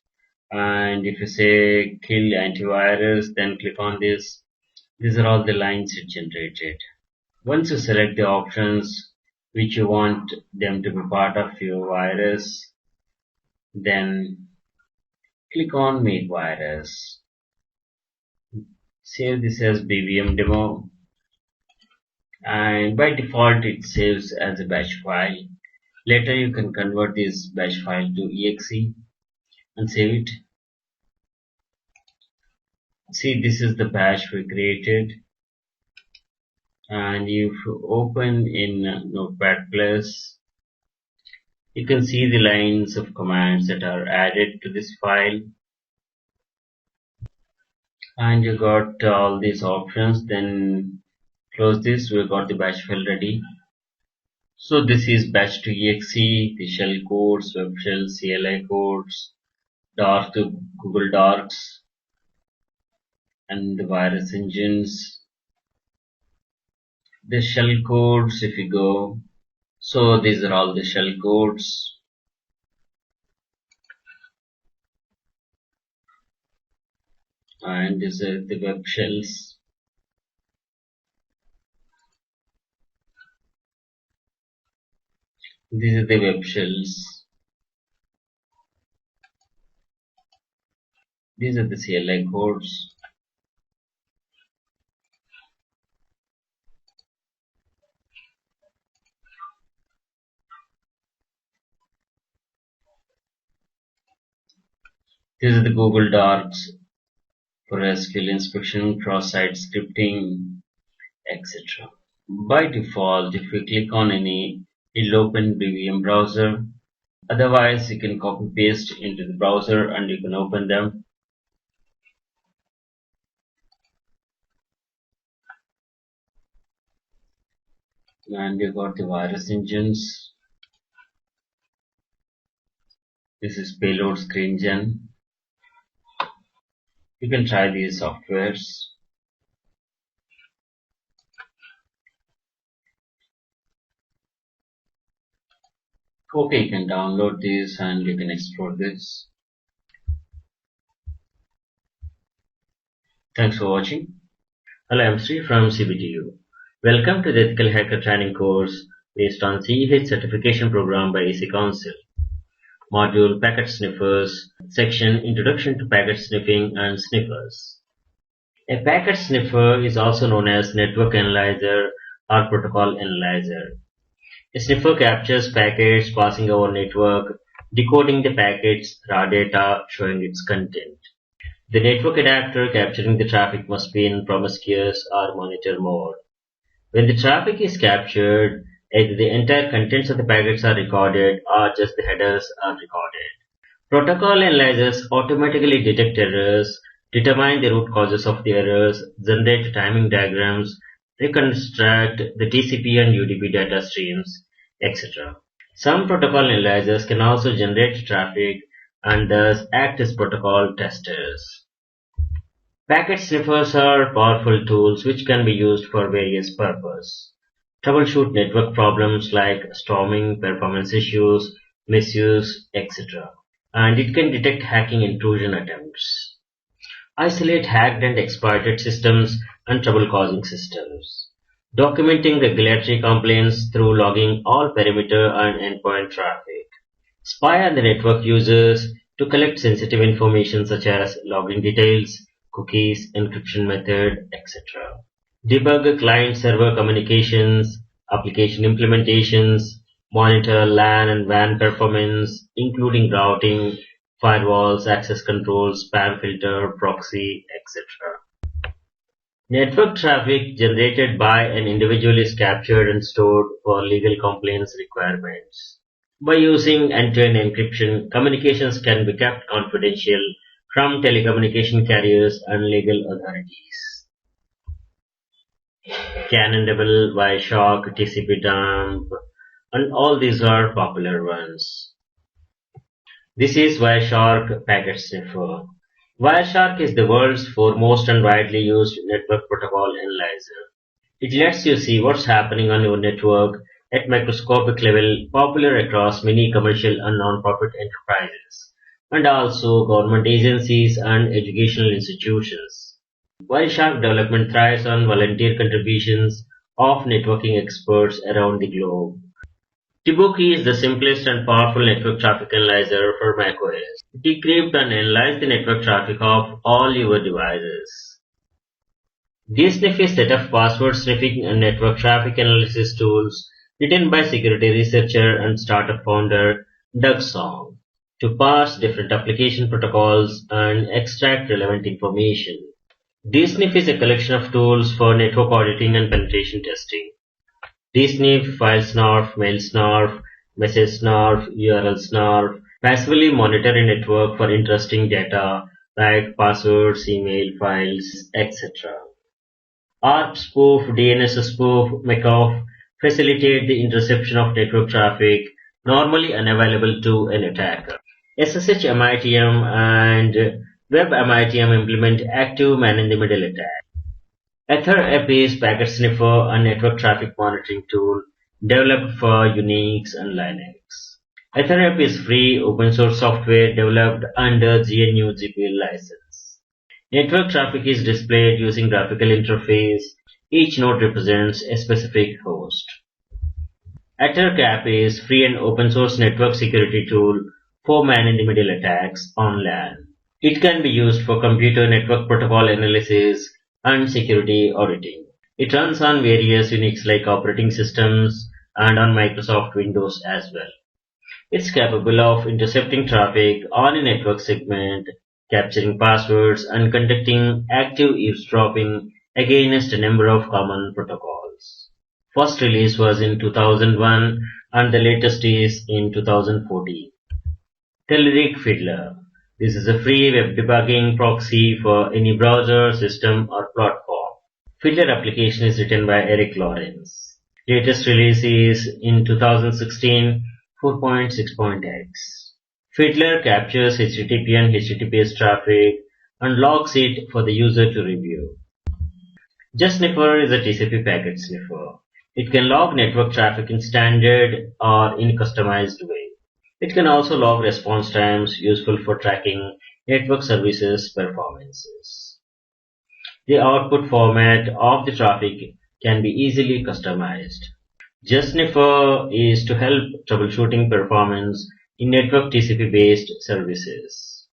And if you say kill antivirus, then click on this. These are all the lines it generated. Once you select the options which you want them to be part of your virus, then click on make virus. Save this as BVM demo, and by default it saves as a batch file. Later you can convert this batch file to exe and save it. See, this is the batch we created, and if you open in Notepad Plus, you can see the lines of commands that are added to this file, and you got all these options. Then close this. We got the batch file ready. So this is batch to exe, the shell codes, web shell, CLI codes, dark to Google Docs, and the virus engines. The shell codes, if you go, so these are all the shell codes. And these are the web shells. These are the web shells. These are the CLI codes. These are the Google Docs for SQL inspection, cross-site scripting, etc. By default, if we click on any, it'll open BVM browser. Otherwise, you can copy paste into the browser and you can open them. And you got the virus engines. This is payload screen gen. You can try these softwares. Okay, you can download this and you can explore this. Thanks for watching. Hello, I'm Sri from CBTU. Welcome to the Ethical Hacker Training course based on CEH certification program by EC Council. Module Packet Sniffers, section Introduction to Packet Sniffing and Sniffers. A packet sniffer is also known as network analyzer or protocol analyzer. A sniffer captures packets passing over network, decoding the packet's raw data, showing its content. The network adapter capturing the traffic must be in promiscuous or monitor mode. When the traffic is captured, either the entire contents of the packets are recorded or just the headers are recorded. Protocol analyzers automatically detect errors, determine the root causes of the errors, generate timing diagrams, reconstruct the TCP and UDP data streams, etc. Some protocol analyzers can also generate traffic and thus act as protocol testers. Packet sniffers are powerful tools which can be used for various purposes. Troubleshoot network problems like storming, performance issues, misuse, etc. And it can detect hacking intrusion attempts. Isolate hacked and exploited systems and trouble-causing systems. Documenting regulatory complaints through logging all perimeter and endpoint traffic. Spy on the network users to collect sensitive information such as login details, cookies, encryption method, etc. Debug client-server communications, application implementations, monitor LAN and WAN performance, including routing, firewalls, access control, spam filter, proxy, etc. Network traffic generated by an individual is captured and stored for legal compliance requirements. By using end-to-end encryption, communications can be kept confidential from telecommunication carriers and legal authorities. Cannondable, Wireshark, TCP/dump, and all these are popular ones. This is Wireshark Packet Sniffer. Wireshark is the world's foremost and widely used network protocol analyzer. It lets you see what's happening on your network at microscopic level, popular across many commercial and non-profit enterprises, and also government agencies and educational institutions. Wireshark development thrives on volunteer contributions of networking experts around the globe. Tibuki is the simplest and powerful network traffic analyzer for macOS. It decrypts and analyzes the network traffic of all your devices. DSNIF is a set of password sniffing and network traffic analysis tools written by security researcher and startup founder Doug Song to parse different application protocols and extract relevant information. DSNIF is a collection of tools for network auditing and penetration testing. DSNIF, file snarf, mail snarf, message snarf, URL snarf passively monitor a network for interesting data like passwords, email, files, etc. ARP spoof, DNS spoof, MACOF facilitate the interception of network traffic normally unavailable to an attacker. SSH MITM and Web MITM implement active man-in-the-middle attack. EtherApp is packet sniffer and network traffic monitoring tool developed for Unix and Linux. EtherApp is free open source software developed under GNU GPL license. Network traffic is displayed using graphical interface. Each node represents a specific host. EtherCap is free and open source network security tool for man-in-the-middle attacks on LAN. It can be used for computer network protocol analysis and security auditing. It runs on various Unix-like operating systems and on Microsoft Windows as well. It's capable of intercepting traffic on a network segment, capturing passwords, and conducting active eavesdropping against a number of common protocols. First release was in 2001 and the latest is in 2014. Telerik Fiddler. This is a free web debugging proxy for any browser, system, or platform. Fiddler application is written by Eric Lawrence. Latest release is in 2016, 4.6.x. Fiddler captures HTTP and HTTPS traffic and logs it for the user to review. JustSniffer is a TCP packet sniffer. It can log network traffic in standard or in customized way. It can also log response times, useful for tracking network services performances. The output format of the traffic can be easily customized. JustSniffer is to help troubleshooting performance in network TCP-based services.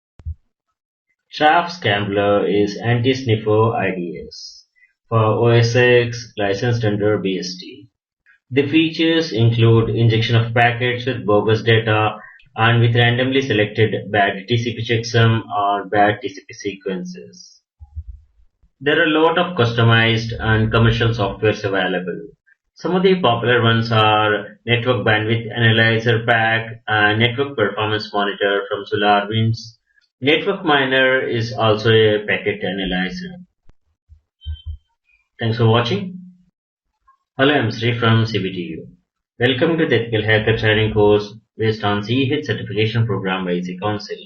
TrafScambler is anti-sniffer IDS for OS X licensed under BSD. The features include injection of packets with bogus data and with randomly selected bad TCP checksum or bad TCP sequences. There are a lot of customized and commercial softwares available. Some of the popular ones are Network Bandwidth Analyzer Pack and Network Performance Monitor from SolarWinds. Network Miner is also a packet analyzer. Thanks for watching. Hello, I'm Sri from CBTU. Welcome to the Ethical Hacker Training course based on CEH certification program by EC Council.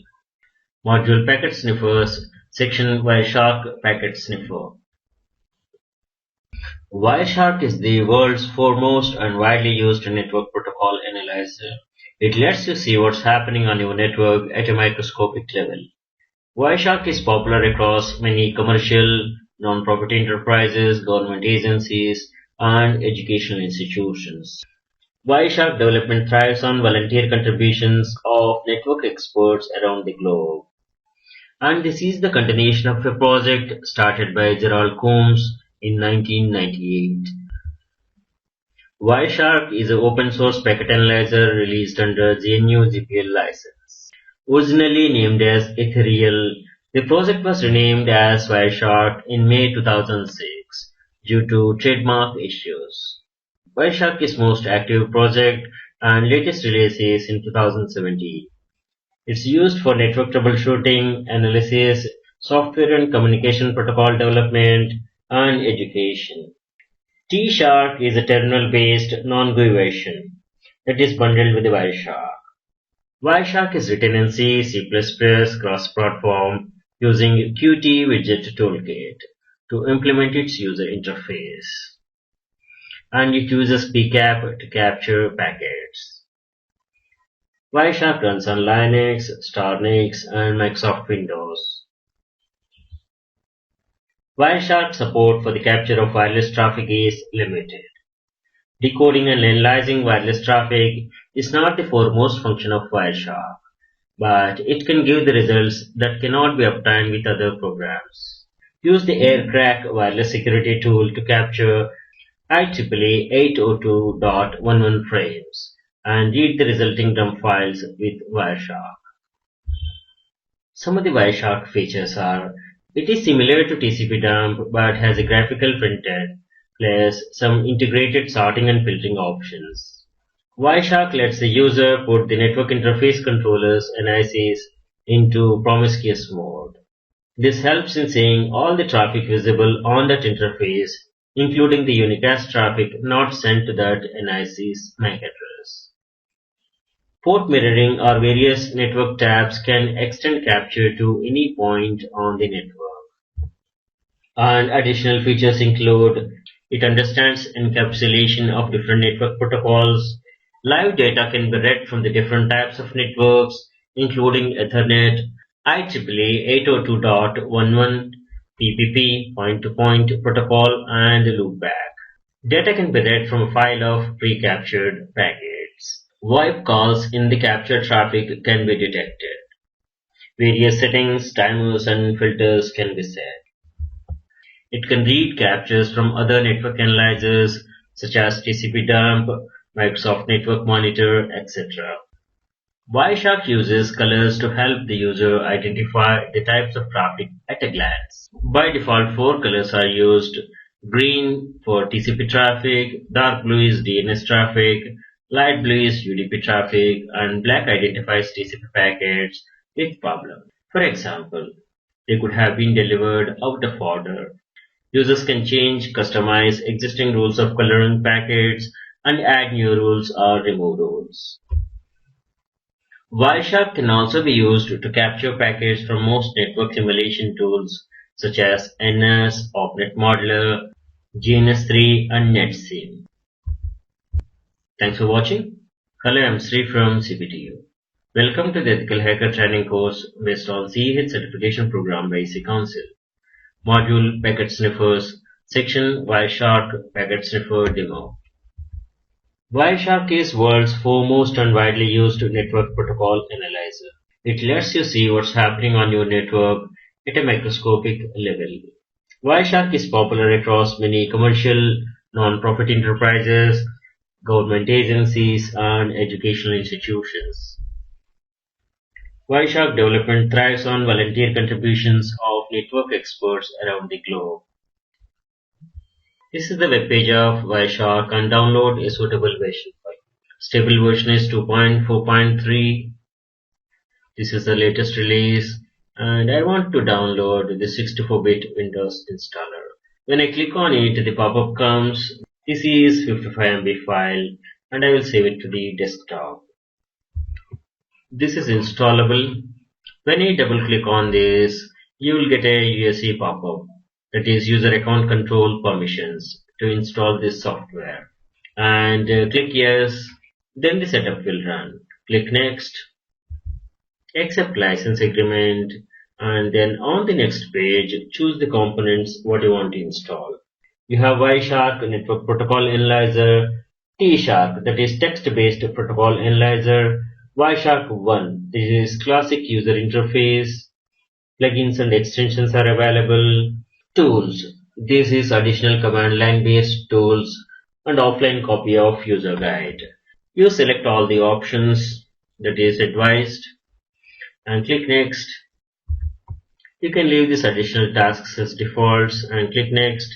Module Packet Sniffers, section Wireshark Packet Sniffer. Wireshark is the world's foremost and widely used network protocol analyzer. It lets you see what's happening on your network at a microscopic level. Wireshark is popular across many commercial, non-profit enterprises, government agencies, and educational institutions. Wireshark development thrives on volunteer contributions of network experts around the globe. And this is the continuation of a project started by Gerald Coombs in 1998. Wireshark is an open source packet analyzer released under GNU GPL license. Originally named as Ethereal, the project was renamed as Wireshark in May 2006 due to trademark issues. Wireshark is most active project and latest release is in 2017. It's used for network troubleshooting, analysis, software and communication protocol development, and education. T-Shark is a terminal-based non-GUI version that is bundled with the Wireshark. Wireshark is written in C, C++, cross-platform using Qt Widget Toolkit to implement its user interface. And it uses PCAP to capture packets. Wireshark runs on Linux, StarNix, and Microsoft Windows. Wireshark support for the capture of wireless traffic is limited. Decoding and analyzing wireless traffic is not the foremost function of Wireshark, but it can give the results that cannot be obtained with other programs. Use the AirCrack wireless security tool to capture IEEE 802.11 frames and read the resulting dump files with Wireshark. Some of the Wireshark features are: it is similar to TCP dump but has a graphical front end, plus some integrated sorting and filtering options. Wireshark lets the user put the network interface controllers NICs into promiscuous mode. This helps in seeing all the traffic visible on that interface, including the unicast traffic not sent to that NIC's MAC address. Port mirroring or various network tabs can extend capture to any point on the network. And additional features include: it understands encapsulation of different network protocols. Live data can be read from the different types of networks, including Ethernet, IEEE 802.11, PPP, point-to-point protocol, and loopback. Data can be read from a file of pre-captured packets. VoIP calls in the captured traffic can be detected. Various settings, timers and filters can be set. It can read captures from other network analyzers such as TCP dump, Microsoft Network Monitor, etc. Wireshark uses colors to help the user identify the types of traffic at a glance. By default, four colors are used: green for TCP traffic, dark blue is DNS traffic, light blue is UDP traffic, and black identifies TCP packets with problems. For example, they could have been delivered out of order. Users can change, customize existing rules of coloring packets, and add new rules or remove rules. Wireshark can also be used to capture packets from most network simulation tools such as NS, OpNet Modeler, GNS3, and NetSim. Thanks for watching. Hello, I'm Sri from CPTU. Welcome to the Ethical Hacker training course based on CEH certification program by EC Council. Module Packet Sniffers, Section Wireshark Packet Sniffer Demo. Wireshark is world's foremost and widely used network protocol analyzer. It lets you see what's happening on your network at a microscopic level. Wireshark is popular across many commercial, non-profit enterprises, government agencies, and educational institutions. Wireshark development thrives on volunteer contributions of network experts around the globe. This is the web page of Wireshark, and download a suitable version file. Stable version is 2.4.3. This is the latest release, and I want to download the 64-bit Windows installer. When I click on it, the pop-up comes. This is 55 MB file, and I will save it to the desktop. This is installable. When you double click on this, you will get a USE pop-up, that is user account control permissions, to install this software. And click yes, then the setup will run. Click next, accept license agreement, and then on the next page, choose the components what you want to install. You have Wireshark Network Protocol Analyzer, T-Shark, that is text-based protocol analyzer, Wireshark 1, this is classic user interface, plugins and extensions are available, tools, this is additional command line based tools, and offline copy of user guide. You select all the options that is advised and click next. You can leave these additional tasks as defaults and click next,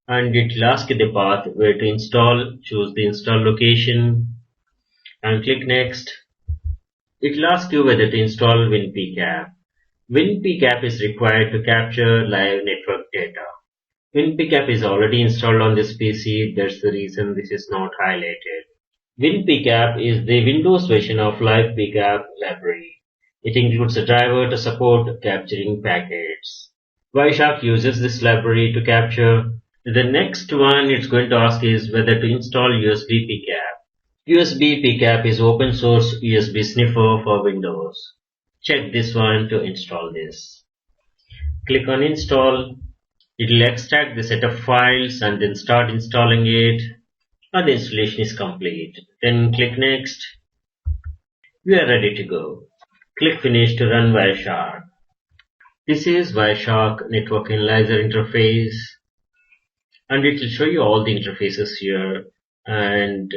and it will ask you the path where to install. Choose the install location and click next. It will ask you whether to install WinPCAP. WinPCAP is required to capture live network data. WinPCAP is already installed on this PC, that's the reason this is not highlighted. WinPCAP is the Windows version of LivePCAP library. It includes a driver to support capturing packets. Wireshark uses this library to capture. The next one it's going to ask is whether to install USB PCAP. USB PCAP is open source USB sniffer for Windows. Check this one to install this. Click on install. It will extract the set of files and then start installing it. And the installation is complete. Then click next. We are ready to go. Click finish to run Wireshark. This is Wireshark Network Analyzer interface. And it will show you all the interfaces here. And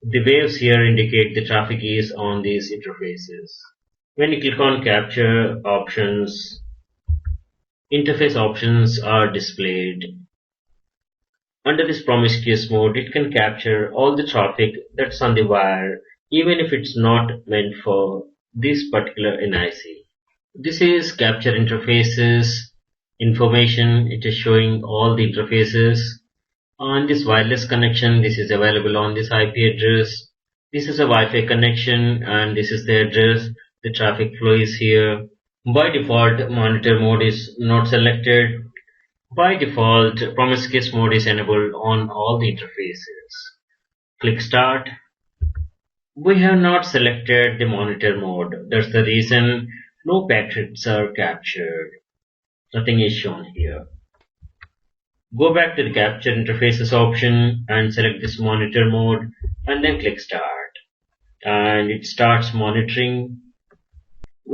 the waves here indicate the traffic is on these interfaces. When you click on capture options, interface options are displayed. Under this promiscuous mode, it can capture all the traffic that's on the wire, even if it's not meant for this particular NIC. This is capture interfaces information. It is showing all the interfaces. On this wireless connection, this is available on this IP address. This is a Wi-Fi connection and this is the address. The traffic flow is here. By default, monitor mode is not selected. By default, promiscuous mode is enabled on all the interfaces. Click start. We have not selected the monitor mode. That's the reason no packets are captured. Nothing is shown here. Go back to the capture interfaces option and select this monitor mode and then click start. And it starts monitoring.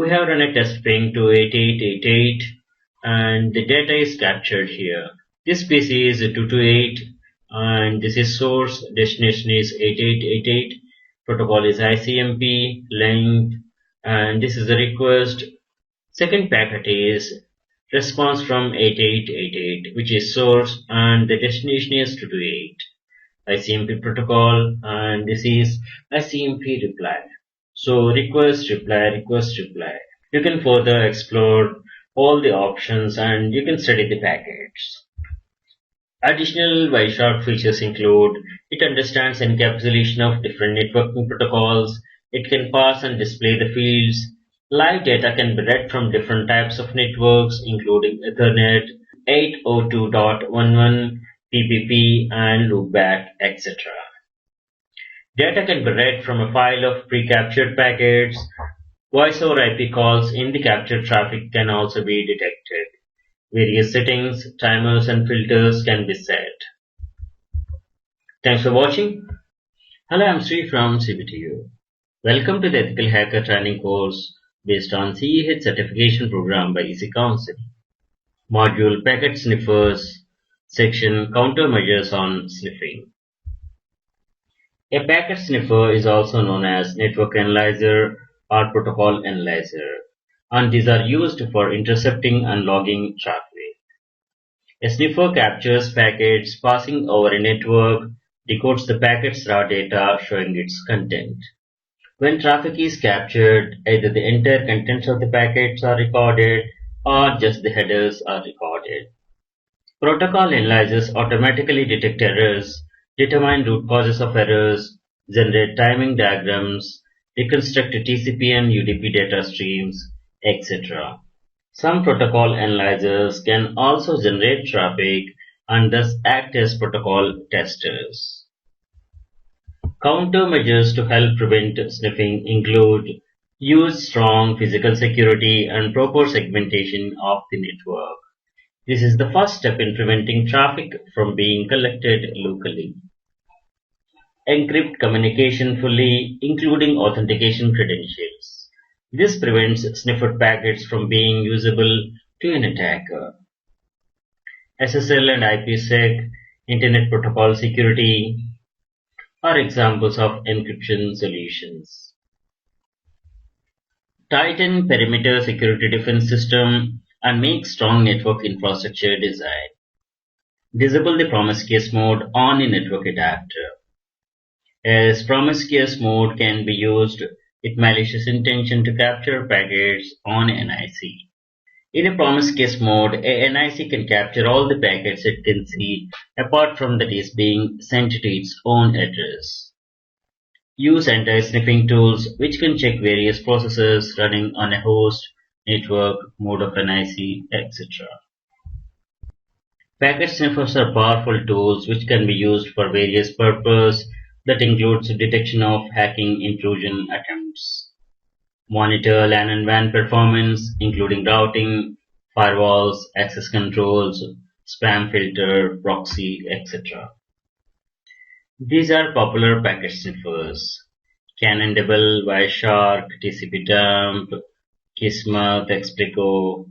We have run a test ping to 8888 and the data is captured here. This PC is 228 and this is source, destination is 8888, protocol is ICMP, length, and this is the request. Second packet is response from 8888, which is source, and the destination is 228. ICMP protocol, and this is ICMP reply. So request, reply, request, reply. You can further explore all the options and you can study the packets. Additional Wireshark features include it understands encapsulation of different networking protocols, it can parse and display the fields, live data can be read from different types of networks including Ethernet, 802.11, PPP and loopback, etc. Data can be read from a file of pre-captured packets. Voice over IP calls in the captured traffic can also be detected. Various settings, timers and filters can be set. Thanks for watching. Hello, I'm Sri from CBTU. Welcome to the Ethical Hacker training course based on CEH certification program by EC Council. Module Packet Sniffers, section Countermeasures on Sniffing. A packet sniffer is also known as network analyzer or protocol analyzer, and these are used for intercepting and logging traffic. A sniffer captures packets passing over a network, decodes the packet's raw data showing its content. When traffic is captured, either the entire contents of the packets are recorded or just the headers are recorded. Protocol analyzers automatically detect errors, determine root causes of errors, generate timing diagrams, reconstruct TCP and UDP data streams, etc. Some protocol analyzers can also generate traffic and thus act as protocol testers. Countermeasures to help prevent sniffing include use strong physical security and proper segmentation of the network. This is the first step in preventing traffic from being collected locally. Encrypt communication fully, including authentication credentials. This prevents sniffer packets from being usable to an attacker. SSL and IPsec, Internet Protocol Security, are examples of encryption solutions. Tighten perimeter security defense system and make strong network infrastructure design. Disable the promiscuous mode on a network adapter, as promiscuous mode can be used with malicious intention to capture packets on NIC. In a promiscuous mode, a NIC can capture all the packets it can see apart from that is being sent to its own address. Use anti-sniffing tools which can check various processes running on a host, network, mode of NIC, etc. Packet sniffers are powerful tools which can be used for various purposes that includes detection of hacking intrusion attempts. Monitor LAN and WAN performance, including routing, firewalls, access controls, spam filter, proxy, etc. These are popular packet sniffers: Cannondable, Wireshark, TCP-Dump, Kismet, Explico,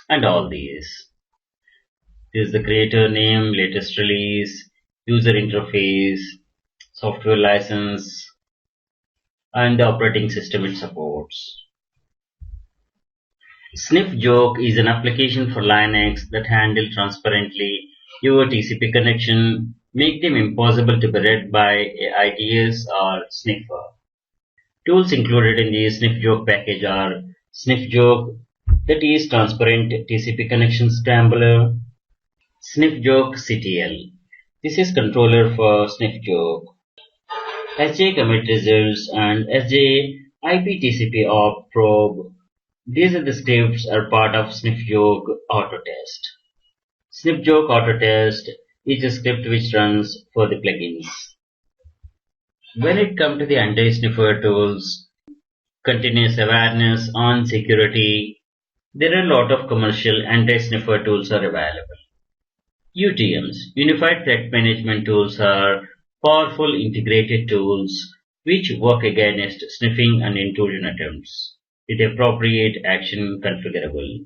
and all these. This is the creator name, latest release, user interface, software license, and the operating system it supports. SniffJoke is an application for Linux that handle transparently your TCP connection, make them impossible to be read by a IDS or sniffer. Tools included in the SniffJoke package are SniffJoke, that is Transparent TCP Connection Scrambler, SniffJoke CTL, this is controller for SniffJoke, SJ Commit Results, and SJ IPTCP Op Probe. These are the scripts are part of SniffJoke Autotest. SniffJoke Autotest is a script which runs for the plugins. When it comes to the anti-sniffer tools, continuous awareness on security, there are a lot of commercial anti-sniffer tools are available. UTMs, Unified Threat Management Tools, are powerful integrated tools which work against sniffing and intrusion attempts. with appropriate action configurable.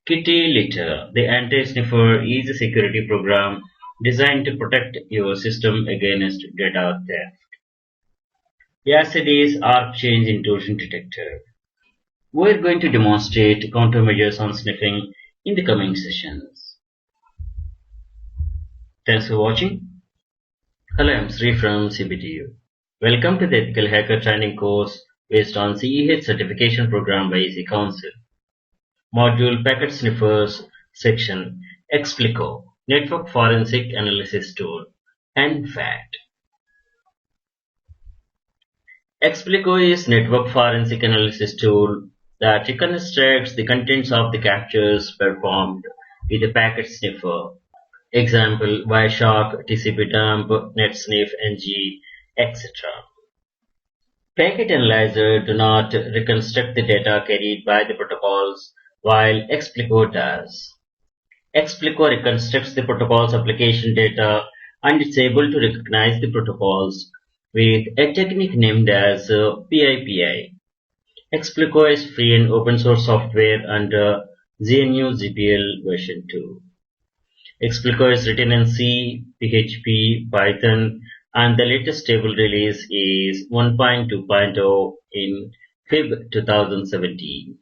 Kitty Litter, the anti-sniffer, is a security program designed to protect your system against data theft. Yacid is Arc Change Intrusion Detector. We're going to demonstrate countermeasures on sniffing in the coming sessions. Thanks for watching. Hello, I'm Sri from CBTU. Welcome to the Ethical Hacker Training course based on CEH certification program by EC Council. Module Packet Sniffers section Explico, Network Forensic Analysis Tool, and FAT. Explico is network forensic analysis tool that reconstructs the contents of the captures performed with a packet sniffer. Example, Wireshark, TCP dump, NetSniff, NG, etc. Packet Analyzer do not reconstruct the data carried by the protocols, while Explico does. Explico reconstructs the protocol's application data and it's able to recognize the protocols with a technique named as PIPI. Explico is free and open source software under GNU GPL version 2. Explico is written in C, PHP, Python, and the latest stable release is 1.2.0 in Feb 2017.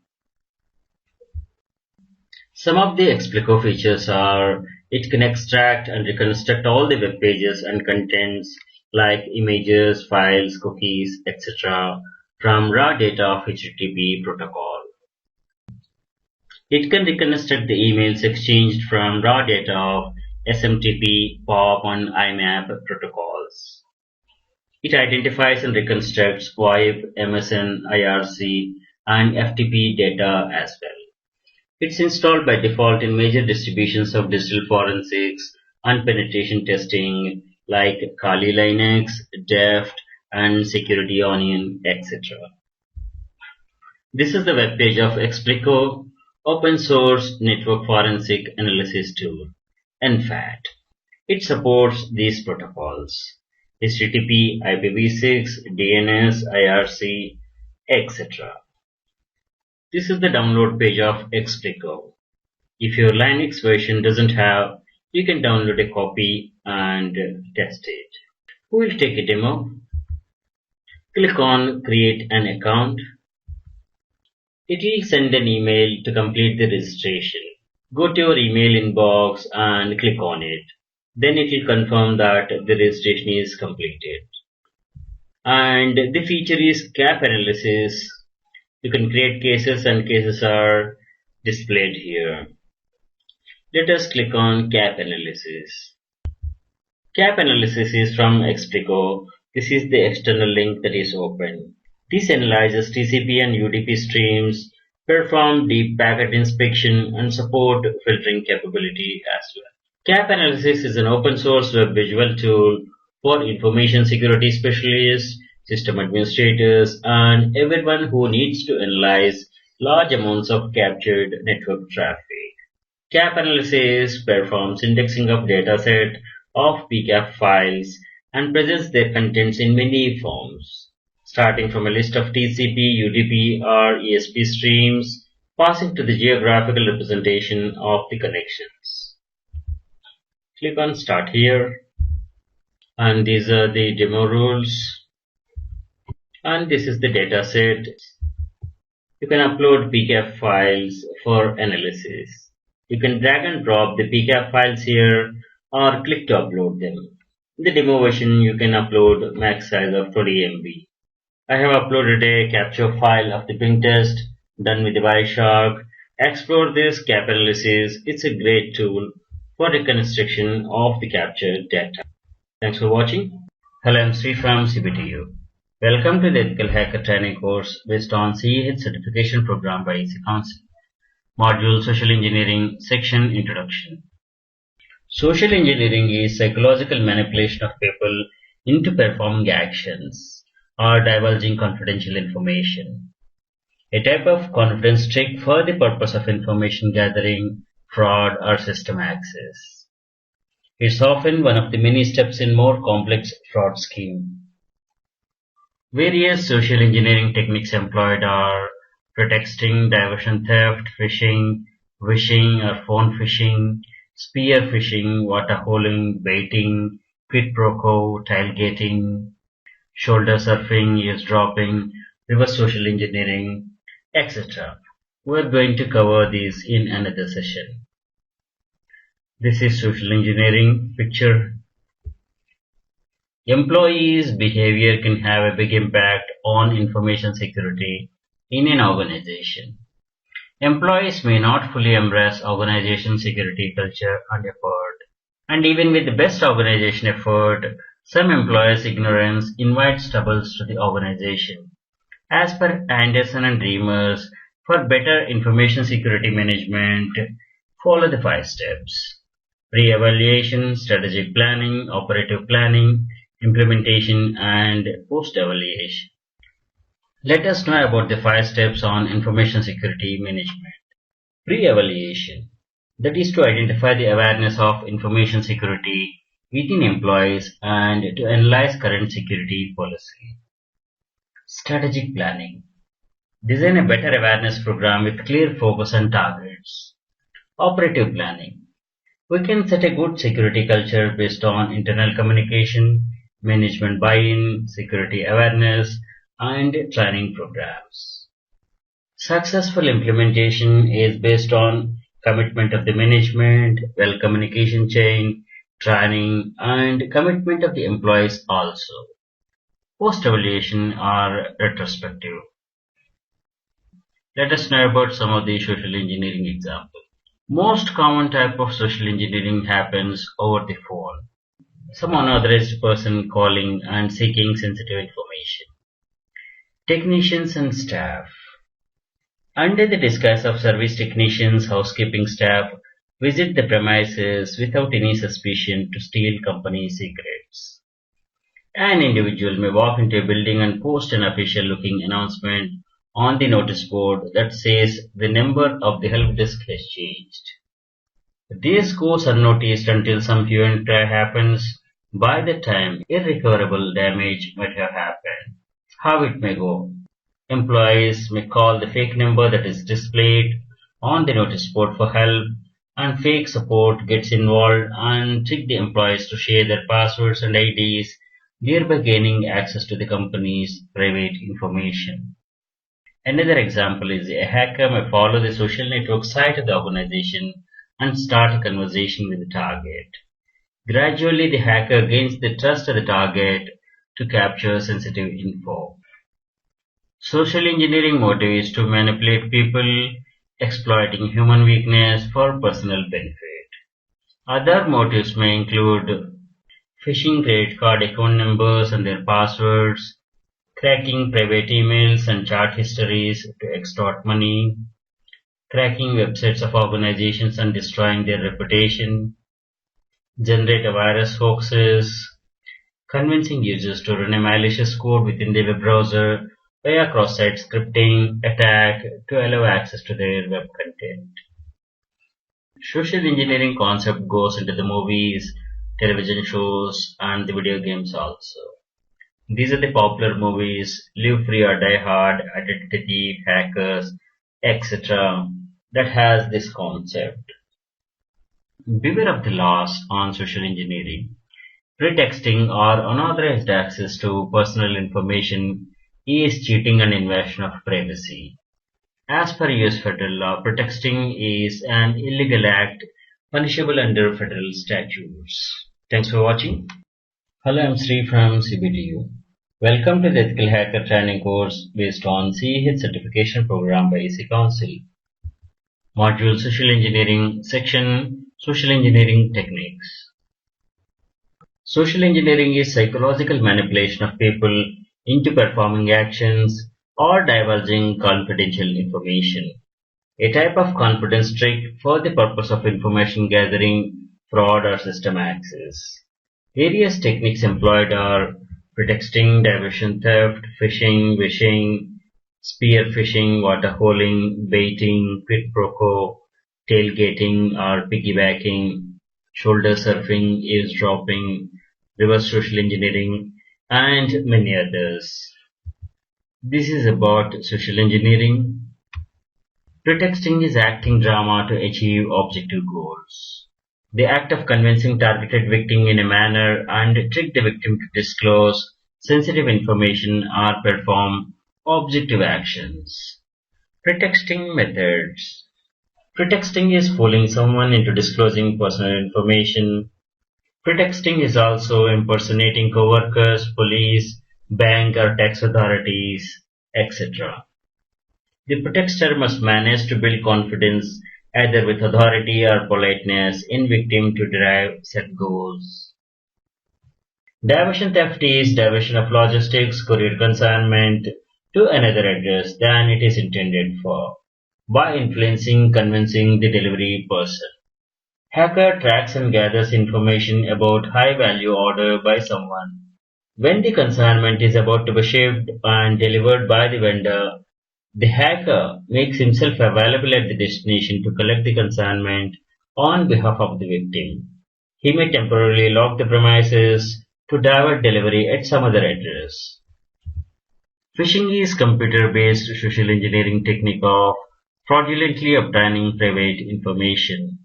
Some of the Explico features are it can extract and reconstruct all the web pages and contents like images, files, cookies, etc. from raw data of HTTP protocol. It can reconstruct the emails exchanged from raw data of SMTP, POP, and IMAP protocols. It identifies and reconstructs VoIP, MSN, IRC, and FTP data as well. It's installed by default in major distributions of digital forensics and penetration testing like Kali Linux, Deft, and Security Onion, etc. This is the web page of Explico, open source network forensic analysis tool, NFAT. It supports these protocols: HTTP, IPv6, DNS, IRC, etc. This is the download page of Explico. If your Linux version doesn't have, you can download a copy and test it. We will take a demo. Click on Create an Account. It will send an email to complete the registration. Go to your email inbox and click on it. Then it will confirm that the registration is completed. And the feature is CAP analysis. You can create cases and cases are displayed here. Let us click on CAP analysis. CAP analysis is from Explico. This is the external link that is open. This analyzes TCP and UDP streams, perform deep packet inspection, and support filtering capability as well. CAP analysis is an open source web visual tool for information security specialists, system administrators, and everyone who needs to analyze large amounts of captured network traffic. CAP analysis performs indexing of dataset of PCAP files and presents their contents in many forms, starting from a list of TCP, UDP, or ESP streams, passing to the geographical representation of the connections. Click on Start here, and these are the demo rules, and this is the dataset. You can upload PCAP files for analysis. You can drag and drop the PCAP files here or click to upload them. In the demo version, you can upload max size of 20 MB. I have uploaded a capture file of the ping test done with the Wireshark. Explore this CAP analysis. It's a great tool for reconstruction of the captured data. Thanks for watching. Hello, I'm Sri from CBTU. Welcome to the Ethical Hacker Training course based on CEH certification program by EC Council. Module Social Engineering section Introduction. Social engineering is psychological manipulation of people into performing actions or divulging confidential information. A type of confidence trick for the purpose of information gathering, fraud, or system access. It's often one of the many steps in more complex fraud scheme. Various social engineering techniques employed are pretexting, diversion theft, phishing, wishing or phone phishing, spear phishing, water holing, baiting, quid pro quo, tailgating, shoulder surfing, eavesdropping, reverse social engineering, etc. We're going to cover these in another session. This is social engineering picture. Employees' behavior can have a big impact on information security in an organization. Employees may not fully embrace organization security culture and effort, and even with the best organization effort, some employees' ignorance invites troubles to the organization. As per Anderson and Reimers, for better information security management, follow the 5 steps: pre-evaluation, strategic planning, operative planning, implementation, and post-evaluation. Let us know about the 5 steps on information security management. Pre-evaluation, that is to identify the awareness of information security within employees and to analyze current security policy. Strategic planning, design a better awareness program with clear focus and targets. Operative planning, we can set a good security culture based on internal communication, management buy-in, security awareness, and training programs. Successful implementation is based on commitment of the management, well communication chain, training, and commitment of the employees also. Post-evaluation are retrospective. Let us know about some of the social engineering examples. Most common type of social engineering happens over the phone. Some unauthorized person calling and seeking sensitive information. Technicians and staff. Under the disguise of service technicians, housekeeping staff visit the premises without any suspicion to steal company secrets. An individual may walk into a building and post an official-looking announcement on the notice board that says the number of the help desk has changed. This goes unnoticed until some event happens. By that time, irrecoverable damage might have happened. How it may go. Employees may call the fake number that is displayed on the notice board for help, and fake support gets involved and trick the employees to share their passwords and IDs, thereby gaining access to the company's private information. Another example is a hacker may follow the social network site of the organization and start a conversation with the target. Gradually, the hacker gains the trust of the target to capture sensitive info. Social engineering motive is to manipulate people, exploiting human weakness for personal benefit. Other motives may include phishing credit card account numbers and their passwords, cracking private emails and chat histories to extort money, cracking websites of organizations and destroying their reputation, generate a virus hoaxes, convincing users to run a malicious code within the web browser via cross-site scripting attack to allow access to their web content. Social engineering concept goes into the movies, television shows, and the video games also. These are the popular movies: Live Free or Die Hard, Identity Thief, Hackers, etc. that has this concept. Beware of the loss on social engineering. Pretexting or unauthorized access to personal information is cheating and invasion of privacy. As per US federal law, pretexting is an illegal act punishable under federal statutes. Thanks for watching. Hello, I'm Sri from CBTU. Welcome to the Ethical Hacker Training course based on CEH certification program by EC Council. Module Social Engineering, Section Social Engineering Techniques. Social engineering is psychological manipulation of people into performing actions or divulging confidential information. A type of confidence trick for the purpose of information gathering, fraud, or system access. Various techniques employed are pretexting, diversion theft, phishing, wishing, spear phishing, water holing, baiting, quid pro quo, tailgating or piggybacking, shoulder surfing, eavesdropping, reverse social engineering, and many others. This is about social engineering. Pretexting is acting drama to achieve objective goals. The act of convincing targeted victim in a manner and trick the victim to disclose sensitive information or perform objective actions. Pretexting methods. Pretexting is fooling someone into disclosing personal information. Pretexting is also impersonating coworkers, police, bank or tax authorities, etc. The pretexter must manage to build confidence either with authority or politeness in victim to derive set goals. Diversion theft is diversion of logistics, courier consignment to another address than it is intended for, by influencing, convincing the delivery person. Hacker tracks and gathers information about high-value order by someone. When the consignment is about to be shipped and delivered by the vendor, the hacker makes himself available at the destination to collect the consignment on behalf of the victim. He may temporarily lock the premises to divert delivery at some other address. Phishing is computer-based social engineering technique of fraudulently obtaining private information.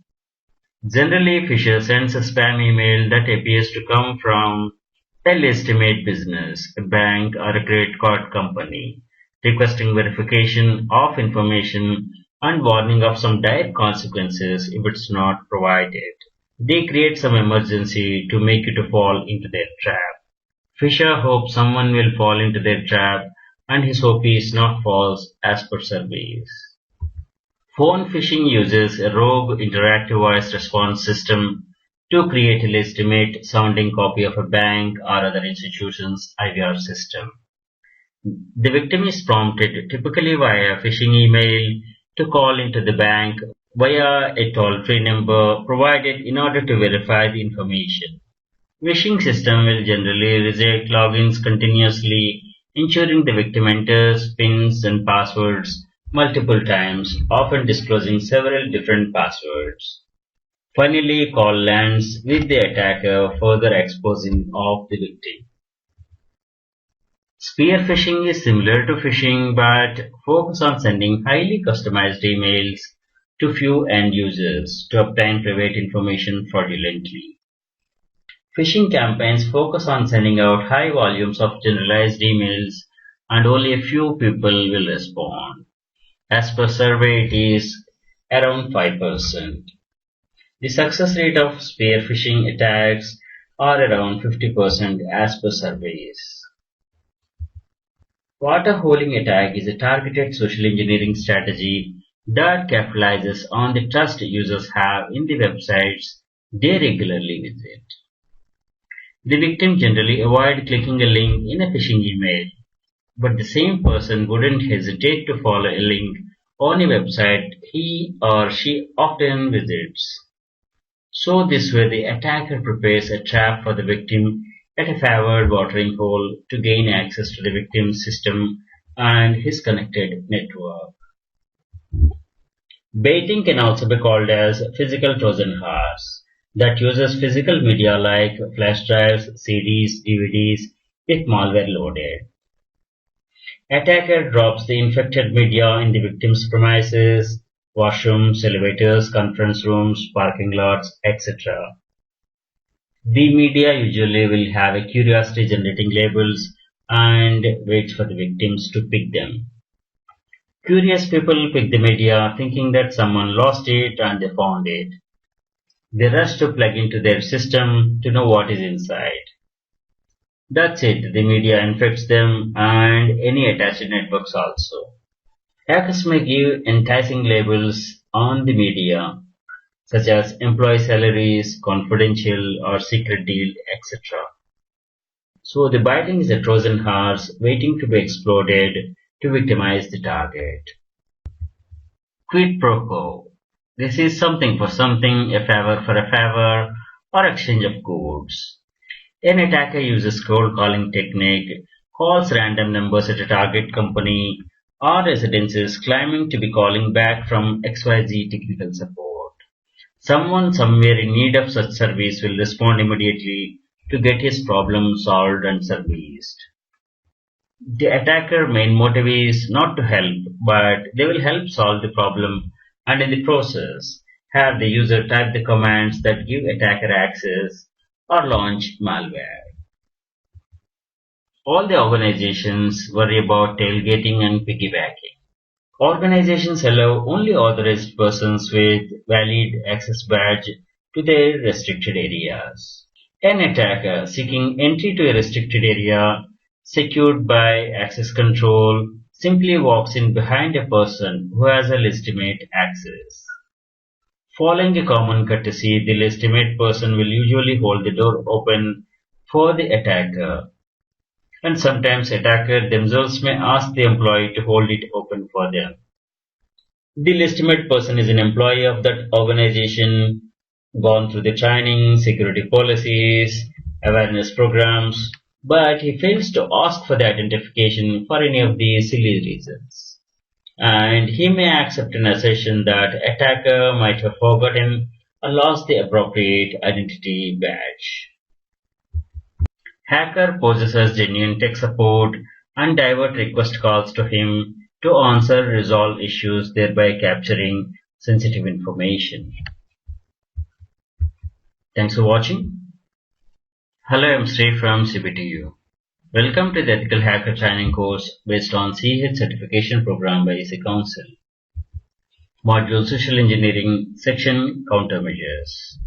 Generally, phisher sends a spam email that appears to come from a legitimate business, a bank, or a credit card company, requesting verification of information and warning of some dire consequences if it's not provided. They create some emergency to make you to fall into their trap. Fisher hopes someone will fall into their trap, and his hope is not false as per surveys. Phone phishing uses a rogue interactive voice response system to create a legitimate sounding copy of a bank or other institution's IVR system. The victim is prompted, typically via phishing email, to call into the bank via a toll-free number provided in order to verify the information. Phishing system will generally reject logins continuously, ensuring the victim enters pins and passwords multiple times, often disclosing several different passwords. Finally, call lands with the attacker further exposing of the victim. Spear phishing is similar to phishing but focus on sending highly customized emails to few end users to obtain private information fraudulently. Phishing campaigns focus on sending out high volumes of generalized emails and only a few people will respond. As per survey, it is around 5%. The success rate of spear phishing attacks are around 50% as per surveys. Water holing attack is a targeted social engineering strategy that capitalizes on the trust users have in the websites they regularly visit. The victim generally avoid clicking a link in a phishing email, but the same person wouldn't hesitate to follow a link on a website he or she often visits. So this way the attacker prepares a trap for the victim at a favored watering hole to gain access to the victim's system and his connected network. Baiting can also be called as physical Trojan horse that uses physical media like flash drives, CDs, DVDs with malware loaded. Attacker drops the infected media in the victim's premises, washrooms, elevators, conference rooms, parking lots, etc. The media usually will have a curiosity generating labels and waits for the victims to pick them. Curious people pick the media thinking that someone lost it and they found it. They rush to plug into their system to know what is inside. That's it, the media infects them and any attached networks also. Hackers may give enticing labels on the media such as employee salaries, confidential or secret deal, etc. So the biting is a Trojan horse waiting to be exploded to victimize the target. Quid pro quo. This is something for something, a favor for a favor, or exchange of goods. An attacker uses cold calling technique, calls random numbers at a target company or residences claiming to be calling back from XYZ technical support. Someone somewhere in need of such service will respond immediately to get his problem solved and serviced. The attacker main motive is not to help, but they will help solve the problem and in the process have the user type the commands that give attacker access or launch malware. All the organizations worry about tailgating and piggybacking. Organizations allow only authorized persons with valid access badge to their restricted areas. An attacker seeking entry to a restricted area secured by access control simply walks in behind a person who has a legitimate access. Following a common courtesy, the legitimate person will usually hold the door open for the attacker, and sometimes attacker themselves may ask the employee to hold it open for them. The legitimate person is an employee of that organization, gone through the training, security policies, awareness programs, but he fails to ask for the identification for any of these silly reasons. And he may accept an assertion that attacker might have forgotten or lost the appropriate identity badge. Hacker possesses genuine tech support and divert request calls to him to answer resolve issues, thereby capturing sensitive information. Thanks for watching. Hello, I'm Sri from CBTU. Welcome to the Ethical Hacker Training course based on CH certification program by EC Council. Module Social Engineering, Section Countermeasures.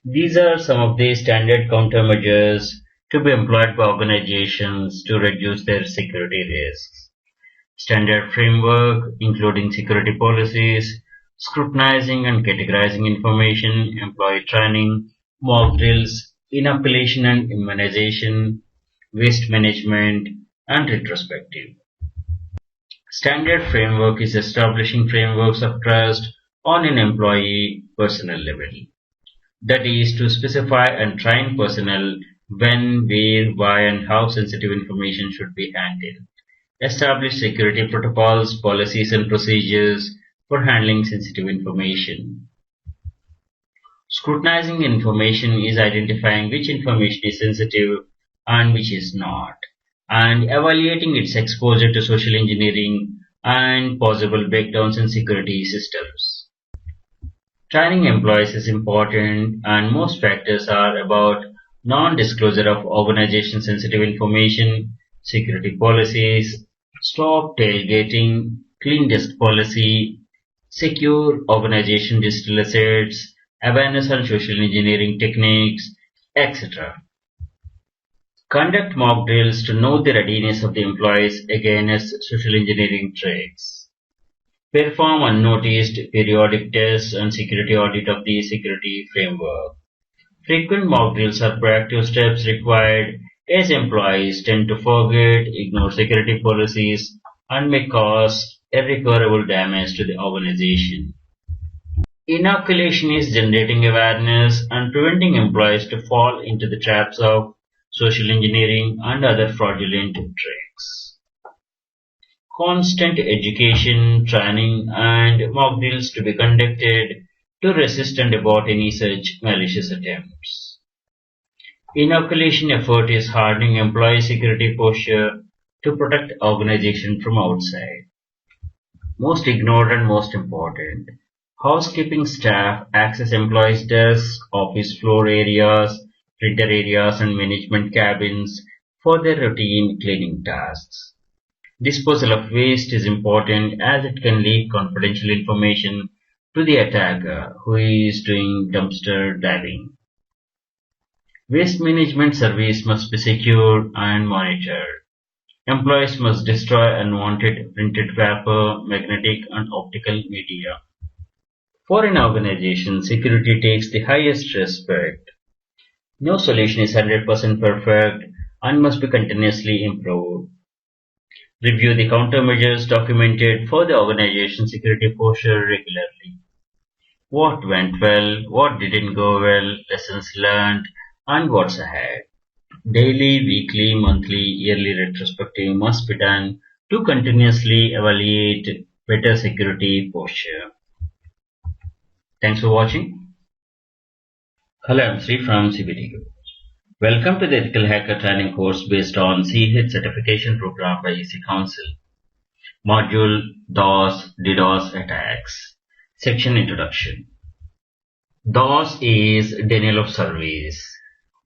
These are some of the standard countermeasures to be employed by organizations to reduce their security risks. Standard framework, including security policies, scrutinizing and categorizing information, employee training, mock drills, inoculation and immunization, waste management, and retrospective. Standard framework is establishing frameworks of trust on an employee personnel level. That is to specify and train personnel when, where, why, and how sensitive information should be handled. Establish security protocols, policies, and procedures for handling sensitive information. Scrutinizing information is identifying which information is sensitive and which is not, and evaluating its exposure to social engineering and possible breakdowns in security systems. Training employees is important, and most factors are about non-disclosure of organization-sensitive information, security policies, stop tailgating, clean desk policy, secure organization digital assets, awareness on social engineering techniques, etc. Conduct mock drills to know the readiness of the employees against social engineering threats. Perform unnoticed periodic tests and security audit of the security framework. Frequent mock drills are proactive steps required as employees tend to forget, ignore security policies, and may cause irreparable damage to the organization. Inoculation is generating awareness and preventing employees to fall into the traps of social engineering and other fraudulent tricks. Constant education, training, and mock drills to be conducted to resist and abort any such malicious attempts. Inoculation effort is hardening employee security posture to protect organization from outside. Most ignored and most important, housekeeping staff access employees' desks, office floor areas, printer areas, and management cabins for their routine cleaning tasks. Disposal of waste is important as it can leak confidential information to the attacker who is doing dumpster diving. Waste management service must be secure and monitored. Employees must destroy unwanted printed paper, magnetic and optical media. For an organization, security takes the highest respect. No solution is 100% perfect and must be continuously improved. Review the countermeasures documented for the organization security posture regularly. What went well, what didn't go well, lessons learned, and what's ahead. Daily, weekly, monthly, yearly retrospective must be done to continuously evaluate better security posture. Thanks for watching. Hello, I'm Sri from CBTU. Welcome to the Ethical Hacker Training course based on CH certification program by EC Council. Module DOS, DDoS attacks. Section Introduction. DOS is denial of service.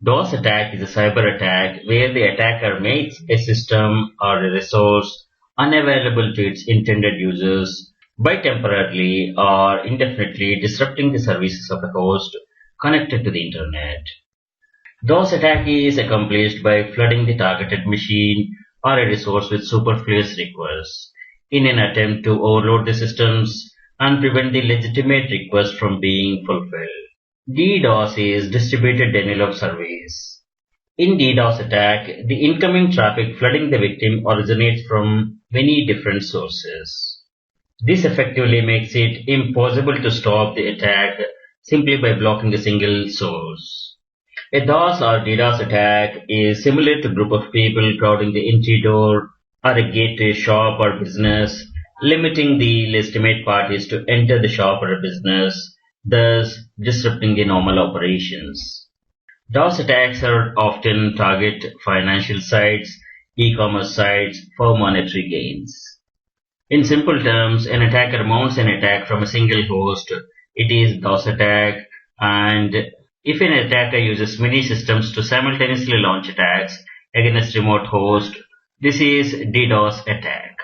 DOS attack is a cyber attack where the attacker makes a system or a resource unavailable to its intended users by temporarily or indefinitely disrupting the services of the host connected to the internet. DOS attack is accomplished by flooding the targeted machine or a resource with superfluous requests in an attempt to overload the systems and prevent the legitimate request from being fulfilled. DDoS is distributed denial of service. In DDoS attack, the incoming traffic flooding the victim originates from many different sources. This effectively makes it impossible to stop the attack simply by blocking a single source. A DOS or DDoS attack is similar to a group of people crowding the entry door or a gate to a shop or business, limiting the legitimate parties to enter the shop or a business, thus disrupting the normal operations. DOS attacks are often target financial sites, e-commerce sites for monetary gains. In simple terms, an attacker mounts an attack from a single host. It is DOS attack, and if an attacker uses many systems to simultaneously launch attacks against remote host, this is DDoS attack.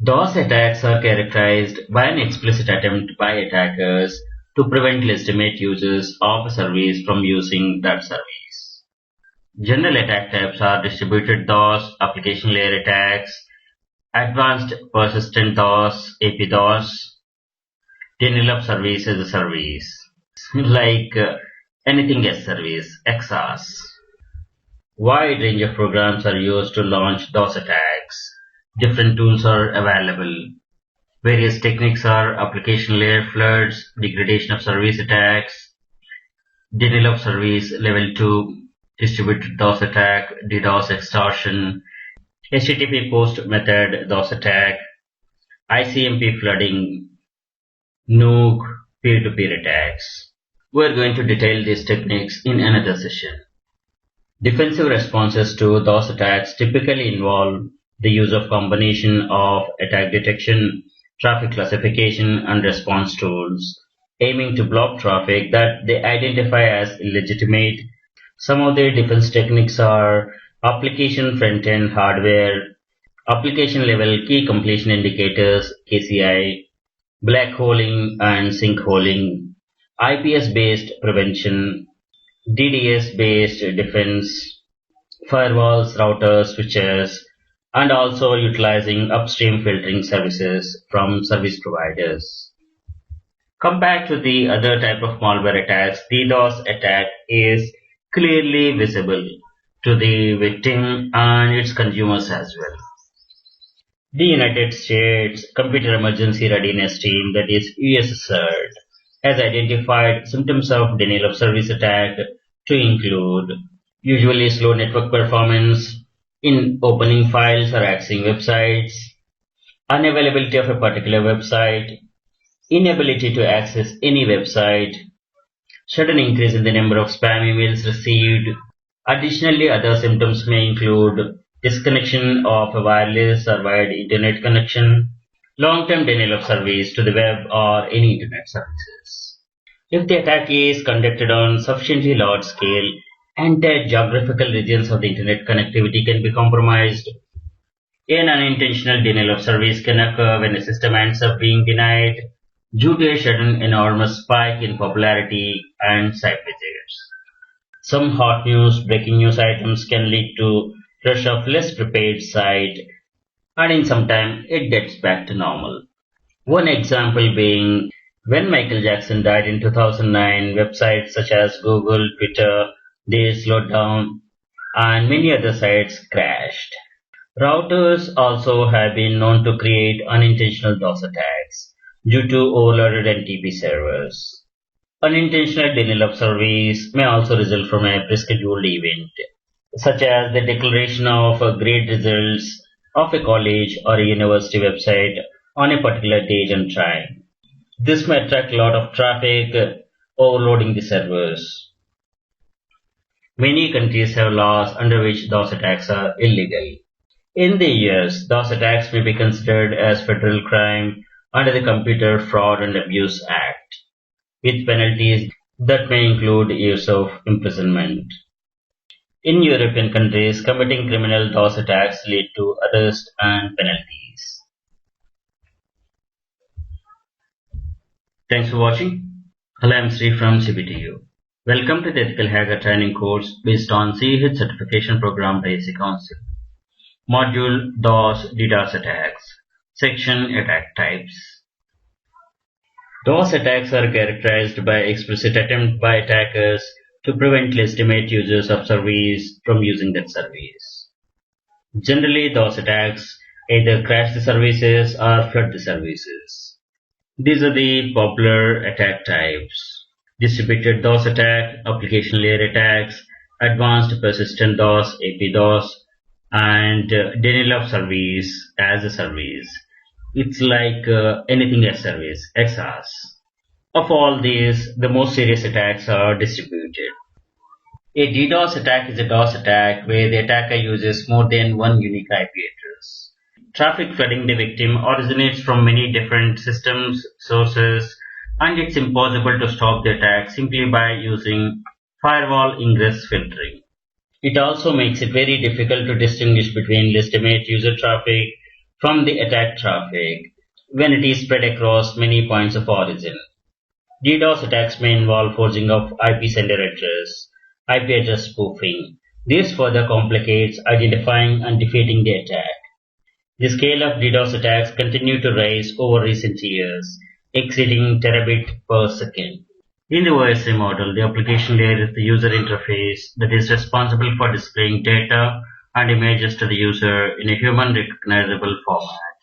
DOS attacks are characterized by an explicit attempt by attackers to prevent legitimate users of a service from using that service. General attack types are distributed DOS, application layer attacks, advanced persistent DOS, AP-DOS, denial of service as a service, like anything as service, XaaS. Wide range of programs are used to launch DOS attacks. Different tools are available. Various techniques are application layer floods, degradation of service attacks, denial of service level 2, distributed DOS attack, DDoS extortion, HTTP post method DOS attack, ICMP flooding, nuke, peer-to-peer attacks. We are going to detail these techniques in another session. Defensive responses to DOS attacks typically involve the use of combination of attack detection, traffic classification, and response tools, aiming to block traffic that they identify as illegitimate. Some of their defense techniques are application front-end hardware, application level key completion indicators, KCI, black holing and sinkholing, IPS-based prevention, DDoS-based defense, firewalls, routers, switches, and also utilizing upstream filtering services from service providers. Compared to the other type of malware attacks, DDoS attack is clearly visible to the victim and its consumers as well. The United States Computer Emergency Readiness Team, that is USCERT, has identified symptoms of denial of service attack to include usually slow network performance in opening files or accessing websites, unavailability of a particular website, inability to access any website, sudden increase in the number of spam emails received. Additionally, other symptoms may include disconnection of a wireless or wired internet connection, long-term denial of service to the web or any internet services. If the attack is conducted on sufficiently large scale, entire geographical regions of the internet connectivity can be compromised. An unintentional denial of service can occur when a system ends up being denied due to a sudden enormous spike in popularity and site visits. Some hot news, breaking news items can lead to rush of less prepared site, and in some time it gets back to normal. One example being when Michael Jackson died in 2009, websites such as Google, Twitter, they slowed down and many other sites crashed. Routers also have been known to create unintentional DOS attacks due to overloaded NTP servers. Unintentional denial of service may also result from a prescheduled event, such as the declaration of grade results of a college or a university website on a particular date and time. This may attract a lot of traffic, overloading the servers. Many countries have laws under which DOS attacks are illegal. In the US, DOS attacks may be considered as federal crime under the Computer Fraud and Abuse Act, with penalties that may include years of imprisonment. In European countries, committing criminal DOS attacks lead to arrest and penalties. Thanks for watching. Hello, I'm Sri from CBTU. Welcome to the Ethical Hacker Training course based on CEH Certification Program by AC Council. Module DOS DDoS Attacks. Section Attack Types. DOS attacks are characterized by explicit attempt by attackers to prevent legitimate users of service from using that service. Generally, DOS attacks either crash the services or flood the services. These are the popular attack types: distributed DOS attack, application layer attacks, advanced persistent DOS, AP-DOS, and denial of service as a service. It's like anything as service, XaaS. Of all these, the most serious attacks are distributed. A DDoS attack is a DOS attack where the attacker uses more than one unique IP address. Traffic flooding the victim originates from many different systems, sources, and it's impossible to stop the attack simply by using firewall ingress filtering. It also makes it very difficult to distinguish between legitimate user traffic from the attack traffic when it is spread across many points of origin. DDoS attacks may involve forging of IP sender address, IP address spoofing. This further complicates identifying and defeating the attack. The scale of DDoS attacks continue to rise over recent years, exceeding terabit per second. In the OSI model, the application layer is the user interface that is responsible for displaying data and images to the user in a human recognizable format,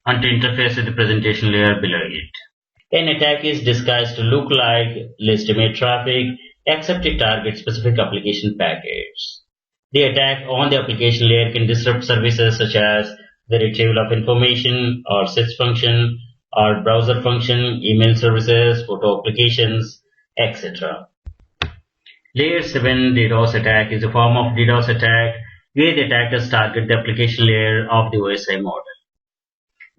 and to interface with the presentation layer below it. An attack is disguised to look like legitimate traffic, except it targets specific application packets. The attack on the application layer can disrupt services such as the retrieval of information, or search function, or browser function, email services, photo applications, etc. Layer 7 DDoS attack is a form of DDoS attack where the attackers target the application layer of the OSI model.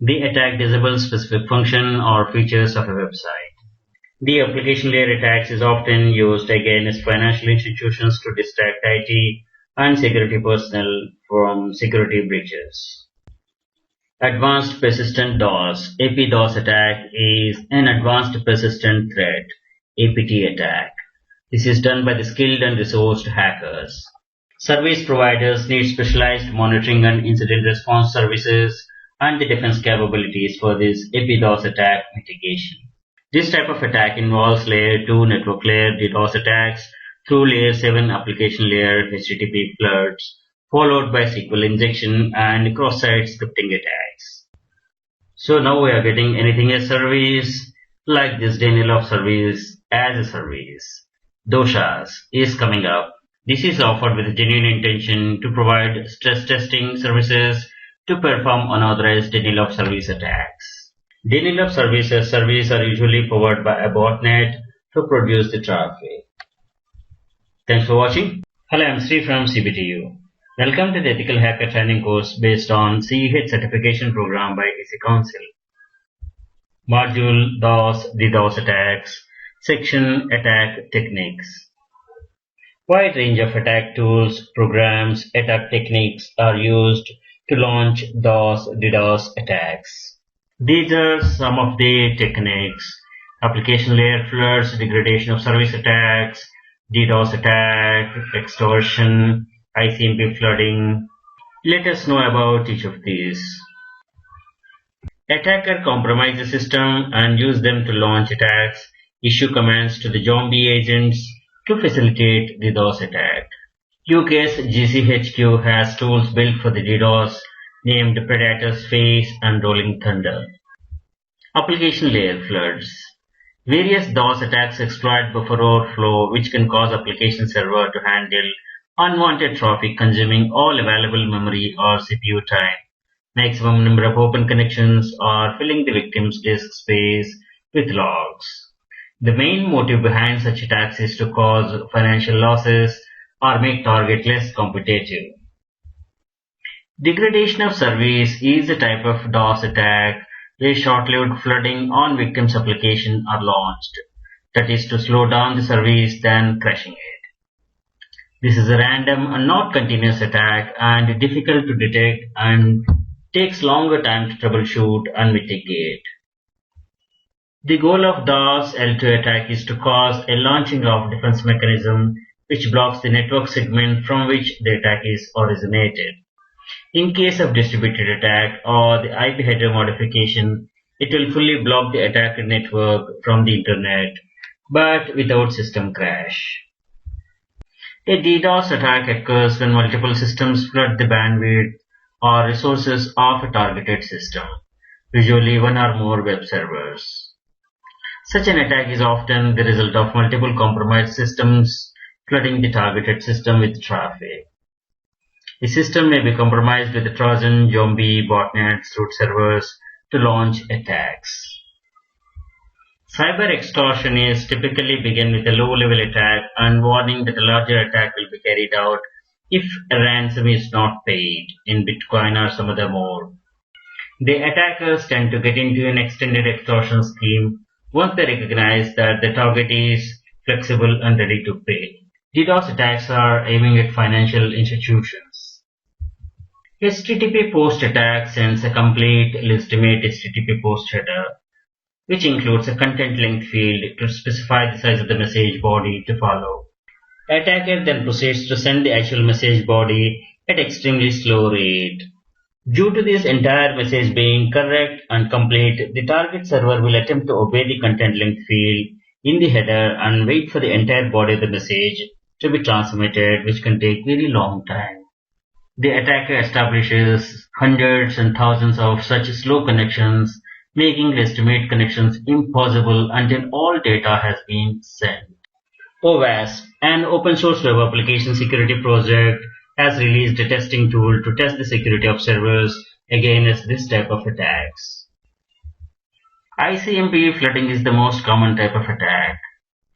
The attack disables specific function or features of a website. The application layer attacks is often used against financial institutions to distract IT and security personnel from security breaches. Advanced Persistent DOS (AP-DOS) attack is an advanced persistent threat (APT) attack. This is done by the skilled and resourced hackers. Service providers need specialized monitoring and incident response services and the defense capabilities for this AP-DOS attack mitigation. This type of attack involves Layer 2 network layer DDoS attacks through Layer 7 application layer HTTP floods, followed by SQL injection and cross-site scripting attacks. So now we are getting anything as service, like this denial of service as a service. DOSHAS is coming up. This is offered with a genuine intention to provide stress testing services to perform unauthorized denial of service attacks. Denial of services are usually powered by a botnet to produce the traffic. Thanks for watching. Hello, I'm Sri from CBTU. Welcome to the Ethical Hacker Training course based on CEH Certification Program by AC Council. Module DOS DDoS Attacks. Section Attack Techniques. Wide range of attack tools, programs, attack techniques are used to launch DOS DDoS attacks. These are some of the techniques: application layer floods, degradation of service attacks, DDoS attack, extortion, ICMP flooding. Let us know about each of these. Attacker compromise the system and use them to launch attacks, issue commands to the zombie agents to facilitate the DDoS attack. UK's GCHQ has tools built for the DDoS named Predator's Face and Rolling Thunder. Application layer floods. Various DOS attacks exploit buffer overflow, which can cause application server to handle unwanted traffic consuming all available memory or CPU time, maximum number of open connections, or filling the victim's disk space with logs. The main motive behind such attacks is to cause financial losses or make target less competitive. Degradation of service is a type of DOS attack where short-lived flooding on victim's application are launched, that is to slow down the service then crashing it. This is a random and not continuous attack and difficult to detect and takes longer time to troubleshoot and mitigate. The goal of DOS L2 attack is to cause a launching of defense mechanism which blocks the network segment from which the attack is originated. In case of distributed attack or the IP header modification, it will fully block the attacker network from the internet, but without system crash. A DDoS attack occurs when multiple systems flood the bandwidth or resources of a targeted system, usually one or more web servers. Such an attack is often the result of multiple compromised systems flooding the targeted system with traffic. The system may be compromised with a Trojan, zombie, botnets, root servers to launch attacks. Cyber extortionists typically begin with a low-level attack and warning that a larger attack will be carried out if a ransom is not paid in Bitcoin or some other mode. The attackers tend to get into an extended extortion scheme once they recognize that the target is flexible and ready to pay. DDoS attacks are aiming at financial institutions. HTTP post attack sends a complete legitimate HTTP post header, which includes a content length field to specify the size of the message body to follow. The attacker then proceeds to send the actual message body at extremely slow rate. Due to this entire message being correct and complete, the target server will attempt to obey the content length field in the header and wait for the entire body of the message to be transmitted, which can take very long time. The attacker establishes hundreds and thousands of such slow connections, making legitimate connections impossible until all data has been sent. OWASP, an open source web application security project, has released a testing tool to test the security of servers against this type of attacks. ICMP flooding is the most common type of attack.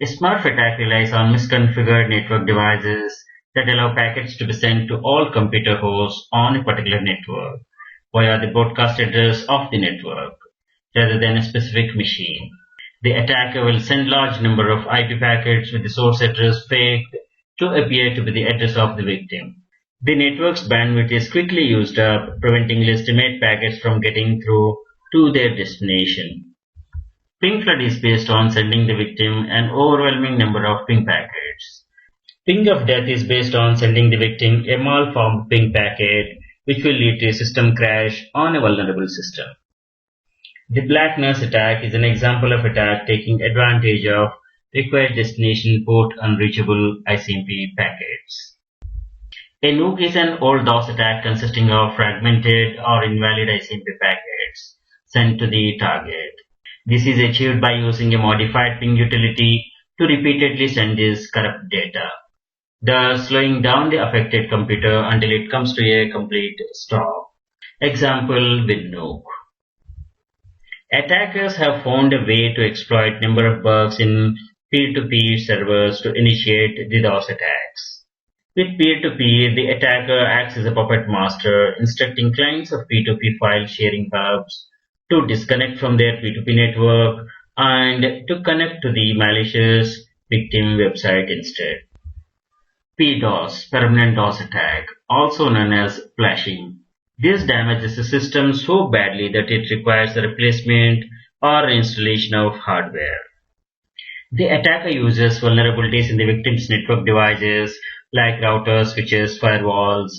A Smurf attack relies on misconfigured network devices that allow packets to be sent to all computer hosts on a particular network via the broadcast address of the network, rather than a specific machine. The attacker will send large number of IP packets with the source address faked to appear to be the address of the victim. The network's bandwidth is quickly used up, preventing legitimate packets from getting through to their destination. Ping flood is based on sending the victim an overwhelming number of ping packets. Ping of death is based on sending the victim a malformed ping packet, which will lead to a system crash on a vulnerable system. The Black Nurse attack is an example of attack taking advantage of required destination port unreachable ICMP packets. A nuke is an old DOS attack consisting of fragmented or invalid ICMP packets sent to the target. This is achieved by using a modified ping utility to repeatedly send this corrupt data, thus slowing down the affected computer until it comes to a complete stop. Example with nuke. Attackers have found a way to exploit number of bugs in peer-to-peer servers to initiate the DOS attacks. With peer-to-peer, the attacker acts as a puppet master, instructing clients of P2P file sharing hubs to disconnect from their P2P network and to connect to the malicious victim website instead. PDoS, Permanent DOS Attack, also known as flashing. This damages the system so badly that it requires the replacement or installation of hardware. The attacker uses vulnerabilities in the victim's network devices like routers, switches, firewalls,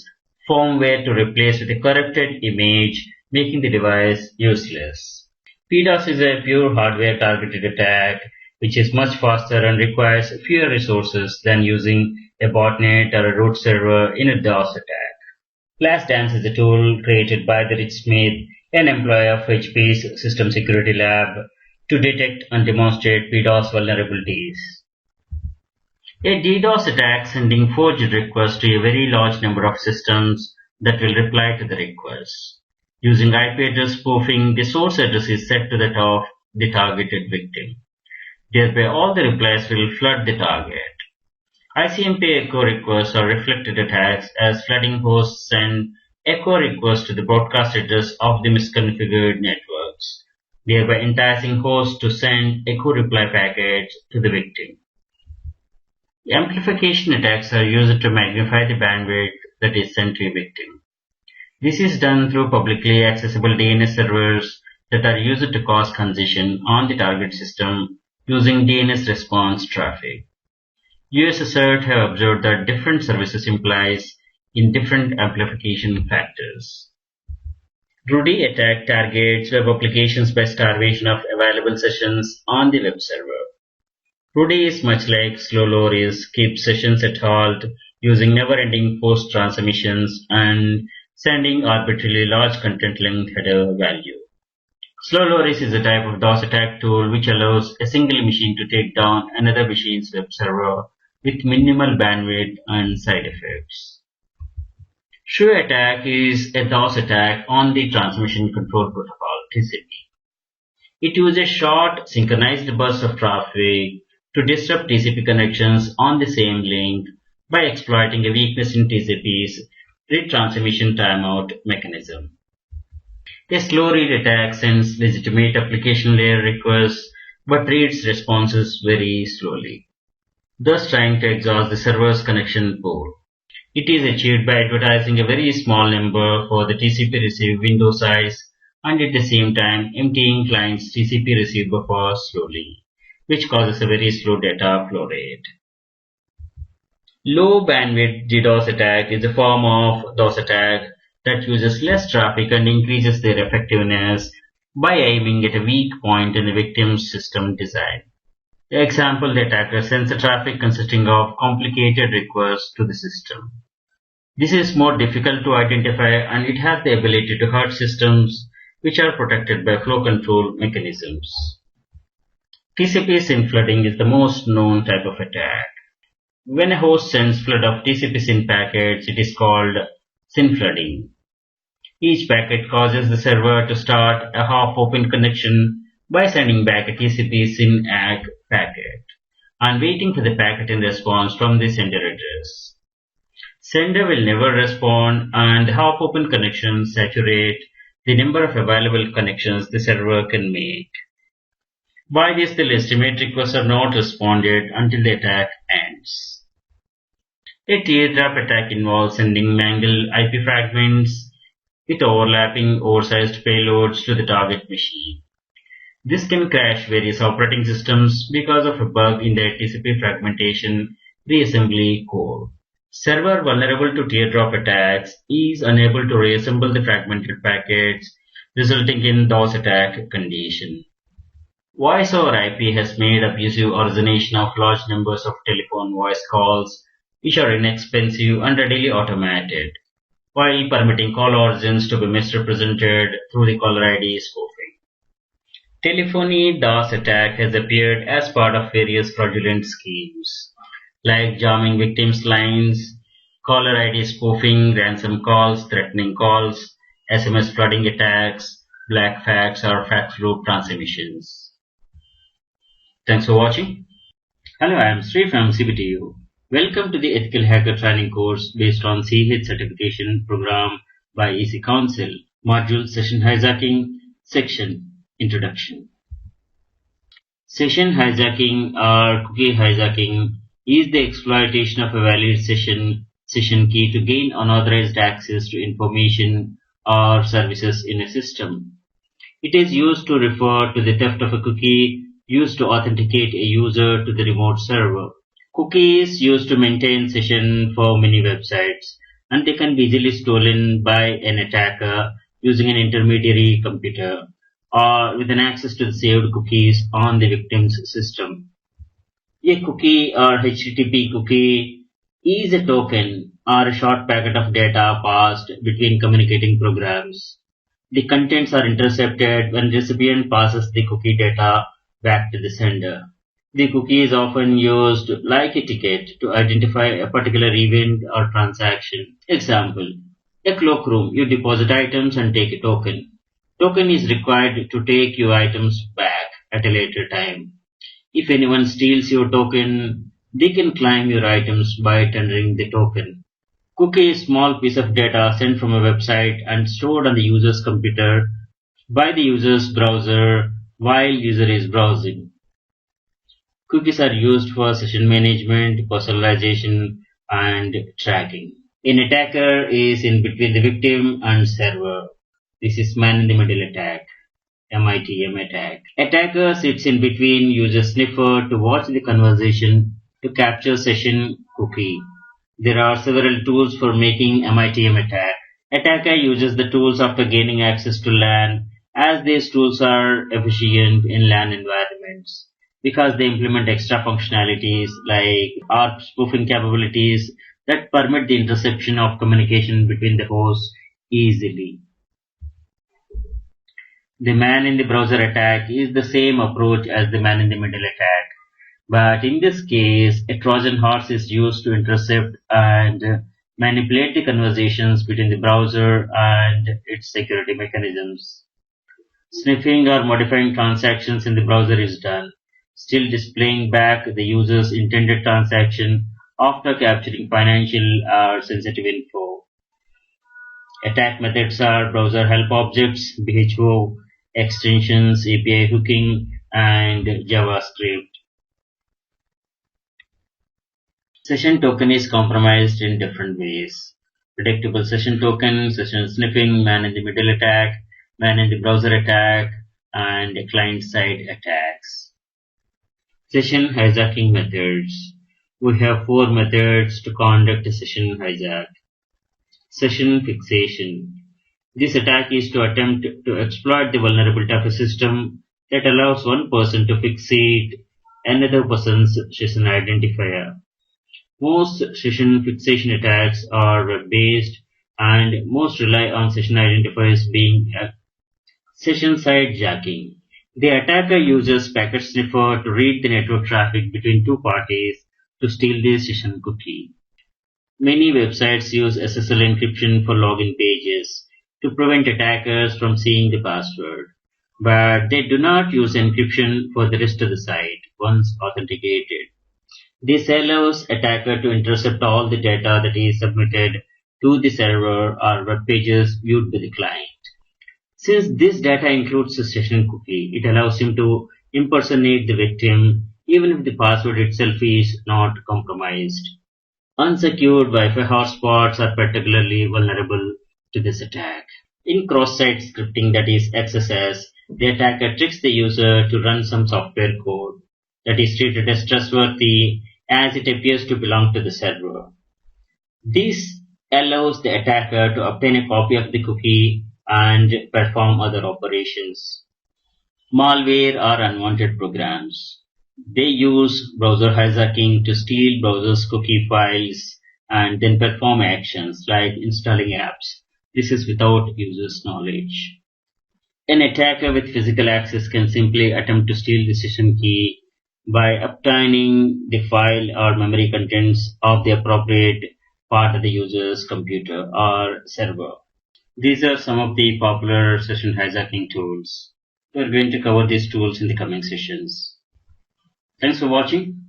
firmware to replace with a corrupted image, making the device useless. PDoS is a pure hardware targeted attack which is much faster and requires fewer resources than using a botnet or a root server in a DOS attack. Flashdance is a tool created by the Rich Smith, an employee of HP's System Security Lab, to detect and demonstrate PDoS vulnerabilities. A DDoS attack sending forged requests to a very large number of systems that will reply to the request. Using IP address spoofing, the source address is set to that of the targeted victim. Thereby all the replies will flood the target. ICMP echo requests or reflected attacks as flooding hosts send echo requests to the broadcast address of the misconfigured networks, thereby enticing hosts to send echo reply packets to the victim. Amplification attacks are used to magnify the bandwidth that is sent to a victim. This is done through publicly accessible DNS servers that are used to cause congestion on the target system using DNS response traffic. US CERT have observed that different services implies in different amplification factors. Rudy attack targets web applications by starvation of available sessions on the web server. Rudy is much like slow loris, keeps sessions at halt using never-ending post transmissions and sending arbitrarily large content length header value. Slow loris is a type of DOS attack tool which allows a single machine to take down another machine's web server with minimal bandwidth and side effects. Shrew attack is a DOS attack on the Transmission Control Protocol (TCP). It uses short, synchronized bursts of traffic to disrupt TCP connections on the same link by exploiting a weakness in TCP's retransmission timeout mechanism. A slow read attack sends legitimate application layer requests but reads responses very slowly, thus trying to exhaust the server's connection pool. It is achieved by advertising a very small number for the TCP receive window size and at the same time emptying client's TCP receive buffer slowly, which causes a very slow data flow rate. Low bandwidth DDoS attack is a form of DOS attack that uses less traffic and increases their effectiveness by aiming at a weak point in the victim's system design. The example, the attacker sends a traffic consisting of complicated requests to the system. This is more difficult to identify and it has the ability to hurt systems which are protected by flow control mechanisms. TCP SYN flooding is the most known type of attack. When a host sends flood of TCP SYN packets, it is called SYN flooding. Each packet causes the server to start a half-open connection by sending back a TCP SYN ACK packet and waiting for the packet in response from the sender address. Sender will never respond and the half-open connections saturate the number of available connections the server can make. By this, the legitimate requests are not responded until the attack ends. A teardrop attack involves sending mangled IP fragments with overlapping oversized payloads to the target machine. This can crash various operating systems because of a bug in their TCP fragmentation reassembly code. Server vulnerable to teardrop attacks is unable to reassemble the fragmented packets, resulting in DOS attack condition. Voice over IP has made abusive origination of large numbers of telephone voice calls, which are inexpensive and readily automated, while permitting call origins to be misrepresented through the caller ID spoofing. Telephony DOS attack has appeared as part of various fraudulent schemes, like jamming victims' lines, caller ID spoofing, ransom calls, threatening calls, SMS flooding attacks, black fax or fax loop transmissions. Thanks for watching. Hello, I am Sri from CBTU. Welcome to the Ethical Hacker Training course based on CH certification program by EC Council, module Session Hijacking, section Introduction. Session hijacking or cookie hijacking is the exploitation of a valid session key to gain unauthorized access to information or services in a system. It is used to refer to the theft of a cookie used to authenticate a user to the remote server. Cookies used to maintain session for many websites, and they can be easily stolen by an attacker using an intermediary computer or with an access to the saved cookies on the victim's system. A cookie or HTTP cookie is a token or a short packet of data passed between communicating programs. The contents are intercepted when the recipient passes the cookie data back to the sender. The cookie is often used like a ticket to identify a particular event or transaction. Example, a cloakroom, you deposit items and take a token. Token is required to take your items back at a later time. If anyone steals your token, They can claim your items by tendering the token. Cookie is a small piece of data sent from a website and stored on the user's computer by the user's browser while user is browsing. Cookies are used for session management, personalization, and tracking. An attacker is in between the victim and server. This is man-in-the-middle attack, MITM attack. Attacker sits in between user sniffer to watch the conversation to capture session cookie. There are several tools for making MITM attack. Attacker uses the tools after gaining access to LAN, as these tools are efficient in LAN environments because they implement extra functionalities like ARP spoofing capabilities that permit the interception of communication between the hosts easily. The man-in-the-browser attack is the same approach as the man-in-the-middle attack, but in this case, a Trojan horse is used to intercept and manipulate the conversations between the browser and its security mechanisms. Sniffing or modifying transactions in the browser is done, still displaying back the user's intended transaction after capturing financial or sensitive info. Attack methods are browser help objects, BHO, extensions, API hooking, and JavaScript. Session token is compromised in different ways. Predictable session token, session sniffing, man-in-the-middle attack, man-in-the-browser attack, and client-side attacks. Session hijacking methods. We have 4 methods to conduct a session hijack. Session fixation. This attack is to attempt to exploit the vulnerability of a system that allows one person to fixate another person's session identifier. Most session fixation attacks are web-based and most rely on session identifiers being session-side jacking. The attacker uses packet sniffer to read the network traffic between two parties to steal the session cookie. Many websites use SSL encryption for login pages to prevent attackers from seeing the password, but they do not use encryption for the rest of the site once authenticated. This allows attacker to intercept all the data that is submitted to the server or web pages viewed by the client. Since this data includes the session cookie, it allows him to impersonate the victim even if the password itself is not compromised. Unsecured Wi-Fi hotspots are particularly vulnerable to this attack. In cross-site scripting, that is XSS, the attacker tricks the user to run some software code that is treated as trustworthy as it appears to belong to the server. This allows the attacker to obtain a copy of the cookie and perform other operations. Malware or unwanted programs. They use browser hijacking to steal browser's cookie files and then perform actions like installing apps. This is without user's knowledge. An attacker with physical access can simply attempt to steal the session key by obtaining the file or memory contents of the appropriate part of the user's computer or server. These are some of the popular session hijacking tools. We are going to cover these tools in the coming sessions. Thanks for watching.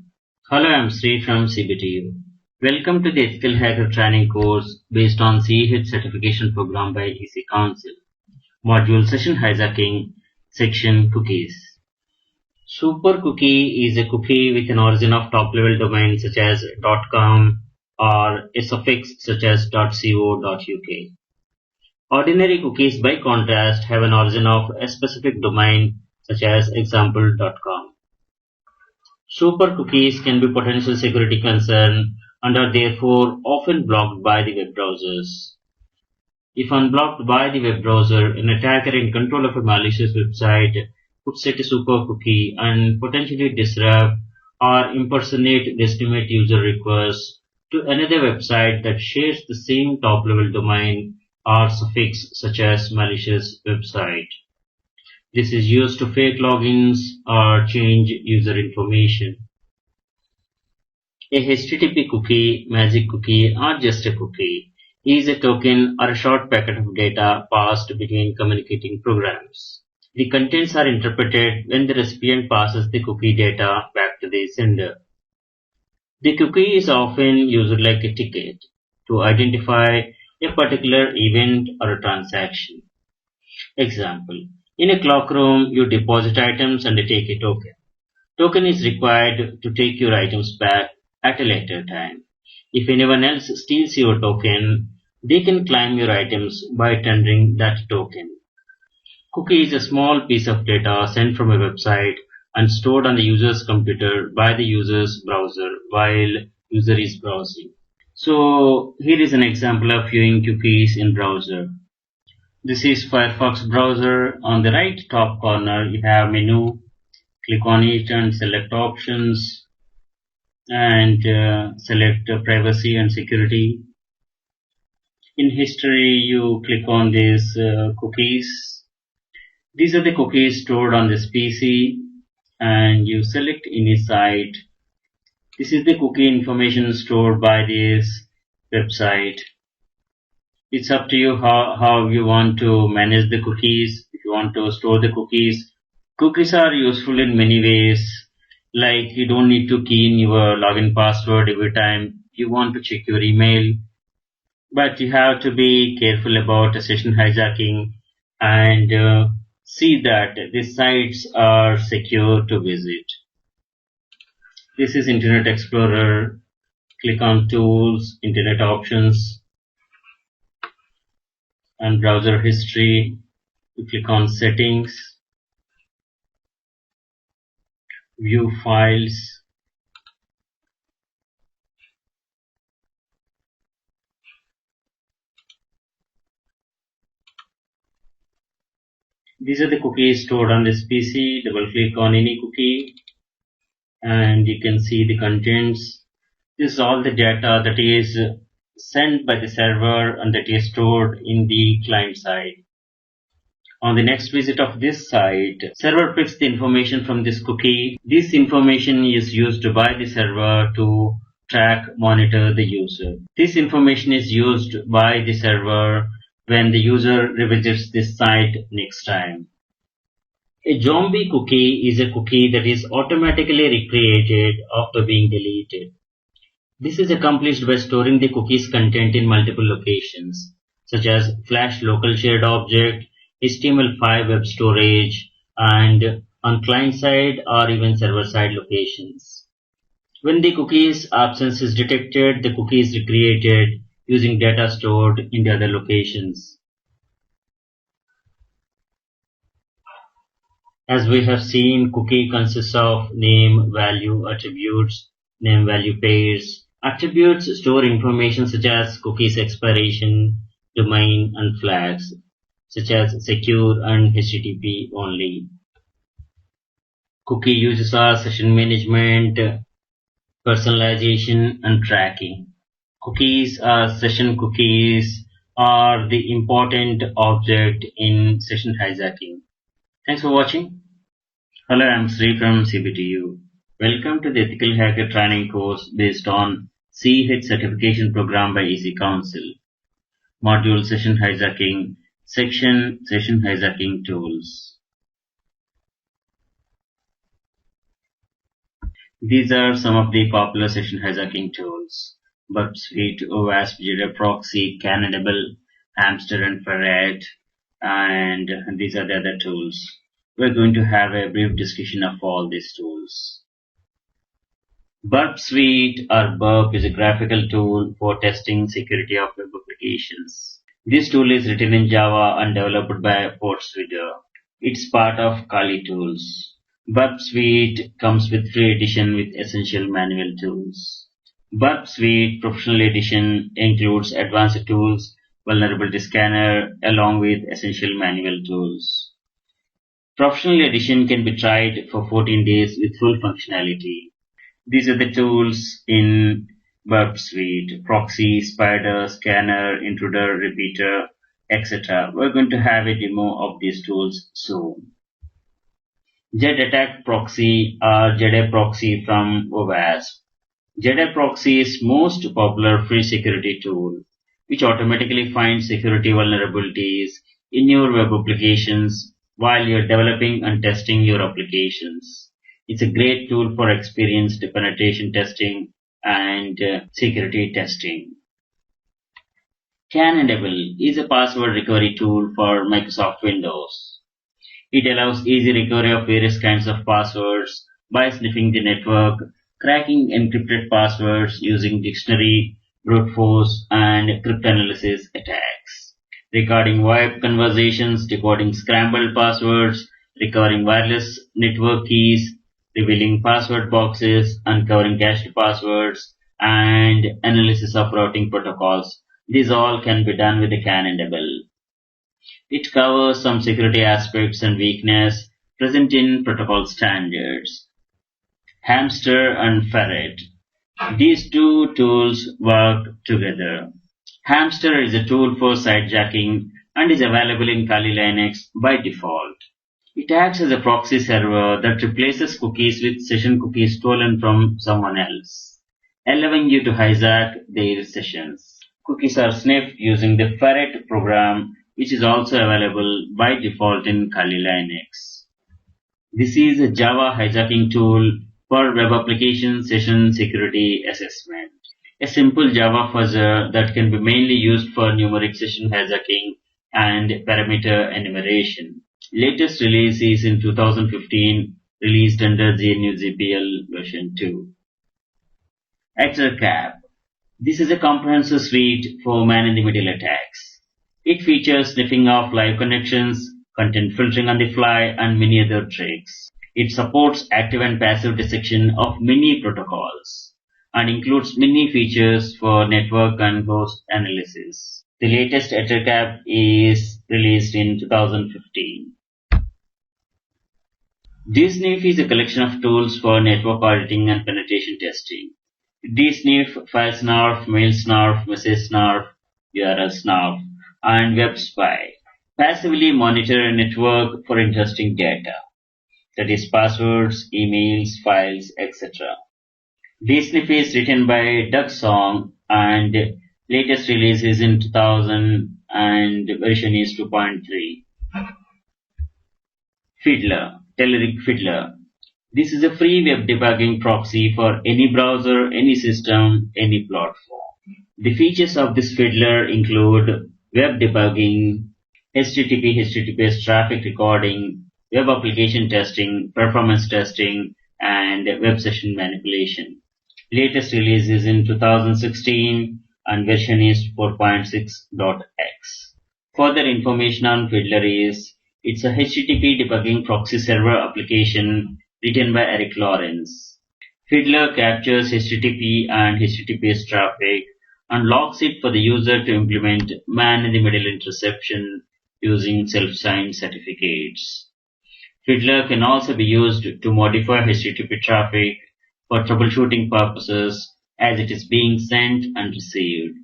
Hello, I'm Sri from CBTU. Welcome to the Ethical Hacker training course based on CEH certification program by EC Council. Module Session Hijacking, Section Cookies. Super cookie is a cookie with an origin of top-level domain such as .com or a suffix such as .co.uk. Ordinary cookies, by contrast, have an origin of a specific domain such as example.com. Super cookies can be potential security concern and are therefore often blocked by the web browsers. If unblocked by the web browser, an attacker in control of a malicious website could set a super cookie and potentially disrupt or impersonate legitimate user requests to another website that shares the same top-level domain or suffix such as malicious website. This is used to fake logins or change user information. A HTTP cookie, magic cookie, or just a cookie is a token or a short packet of data passed between communicating programs. The contents are interpreted when the recipient passes the cookie data back to the sender. The cookie is often used like a ticket to identify a particular event or a transaction. Example: in a clock room, you deposit items and take a token. Token is required to take your items back at a later time. If anyone else steals your token, they can claim your items by tendering that token. Cookie is a small piece of data sent from a website and stored on the user's computer by the user's browser while user is browsing. So here is an example of viewing cookies in browser. This is Firefox browser. On the right top corner you have menu. Click on it and select options and select privacy and security. In history you click on these cookies. These are the cookies stored on this PC and you select any site. This is the cookie information stored by this website. It's up to you how you want to manage the cookies. If you want to store the cookies, cookies are useful in many ways. Like you don't need to key in your login password every time you want to check your email. But you have to be careful about session hijacking and see that these sites are secure to visit. This is Internet Explorer. Click on Tools, Internet Options, and Browser History. You click on Settings, View Files. These are the cookies stored on this PC. Double click on any cookie and you can see the contents. This is all the data that is sent by the server and that is stored in the client side. On the next visit of this site, server picks the information from this cookie. This information is used by the server to track, monitor the user. This information is used by the server when the user revisits this site next time. A zombie cookie is a cookie that is automatically recreated after being deleted. This is accomplished by storing the cookie's content in multiple locations, such as Flash local shared object, HTML5 web storage, and on client side or even server side locations. When the cookie's absence is detected, the cookie is recreated using data stored in the other locations. As we have seen, cookie consists of name, value, attributes, name, value pairs. Attributes store information such as cookie's expiration, domain, and flags, such as secure and HTTP only. Cookie uses are session management, personalization, and tracking. Cookies or session cookies are the important object in session hijacking. Thanks for watching. Hello, I'm Sri from CBTU. Welcome to the Ethical Hacker training course based on CH certification program by EC Council. Module Session Hijacking, Section Session Hijacking Tools. These are some of the popular session hijacking tools: Burp Suite, OWASP, JDA Proxy, Cannibal, Hamster, and Ferret, and these are the other tools. We're going to have a brief discussion of all these tools. Burp Suite or Burp is a graphical tool for testing security of web applications. This tool is written in Java and developed by Portswigger. It's part of Kali Tools. Burp Suite comes with free edition with essential manual tools. Burp Suite Professional Edition includes advanced tools, vulnerability scanner, along with essential manual tools. Professional Edition can be tried for 14 days with full functionality. These are the tools in Burp Suite: Proxy, Spider, Scanner, Intruder, Repeater, etc. We're going to have a demo of these tools soon. JDAttack Proxy or JDA Proxy from OWASP. JDA Proxy is most popular free security tool, which automatically finds security vulnerabilities in your web applications while you're developing and testing your applications. It's a great tool for experienced penetration testing and security testing. Cannondable is a password recovery tool for Microsoft Windows. It allows easy recovery of various kinds of passwords by sniffing the network, cracking encrypted passwords using dictionary, brute force, and cryptanalysis attacks, recording VoIP conversations, decoding scrambled passwords, recovering wireless network keys, revealing password boxes, uncovering cached passwords, and analysis of routing protocols. These all can be done with a Cannondable. It covers some security aspects and weakness present in protocol standards. Hamster and Ferret. These two tools work together. Hamster is a tool for sitejacking and is available in Kali Linux by default. It acts as a proxy server that replaces cookies with session cookies stolen from someone else, allowing you to hijack their sessions. Cookies are sniffed using the Ferret program, which is also available by default in Kali Linux. This is a Java hijacking tool for web application session security assessment. A simple Java fuzzer that can be mainly used for numeric session hijacking and parameter enumeration. Latest release is in 2015, released under GNU GPL version 2. EtherCap. This is a comprehensive suite for man-in-the-middle attacks. It features sniffing of live connections, content filtering on the fly, and many other tricks. It supports active and passive dissection of many protocols and includes many features for network and host analysis. The latest EtherCap is released in 2015. DSNIF is a collection of tools for network auditing and penetration testing. DSNIF, File Snarf, Mail Snarf, Message Snarf, URL Snarf, and Web Spy passively monitor a network for interesting data, that is passwords, emails, files, etc. DSNIF is written by Doug Song and latest release is in 2000 and version is 2.3. Fiddler, Telerik Fiddler. This is a free web debugging proxy for any browser, any system, any platform. The features of this Fiddler include web debugging, HTTP, HTTPS traffic recording, web application testing, performance testing, and web session manipulation. Latest release is in 2016 and version is 4.6.x. Further information on Fiddler is it's a HTTP debugging proxy server application written by Eric Lawrence. Fiddler captures HTTP and HTTPS traffic and logs it for the user to implement man-in-the-middle interception using self-signed certificates. Fiddler can also be used to modify HTTP traffic for troubleshooting purposes as it is being sent and received.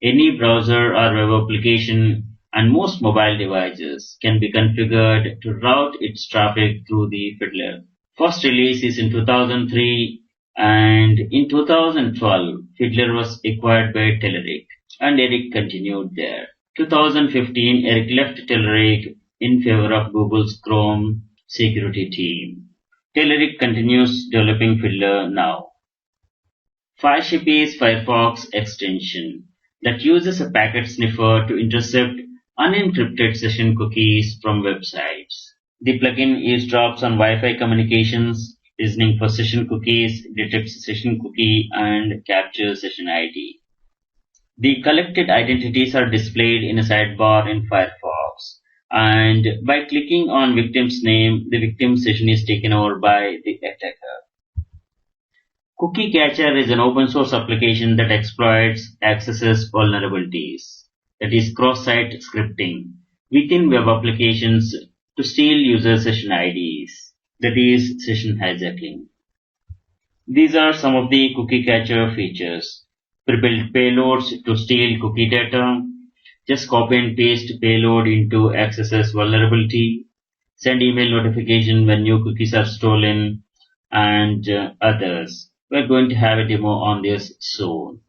Any browser or web application and most mobile devices can be configured to route its traffic through the Fiddler. First release is in 2003 and in 2012 Fiddler was acquired by Telerik and Eric continued there. 2015 Eric left Telerik in favor of Google's Chrome security team. Telerik continues developing Fiddler now. FireShip is Firefox extension that uses a packet sniffer to intercept unencrypted session cookies from websites. The plugin eavesdrops on Wi-Fi communications, listening for session cookies, detects session cookie, and captures session ID. The collected identities are displayed in a sidebar in Firefox, and by clicking on victim's name, the victim session is taken over by the attacker. Cookie Catcher is an open source application that exploits accesses vulnerabilities, that is cross-site scripting, within web applications to steal user session IDs, that is session hijacking. These are some of the Cookie Catcher features. Pre-built payloads to steal cookie data. Just copy and paste payload into accesses vulnerability. Send email notification when new cookies are stolen, and others. We're going to have a demo on this soon.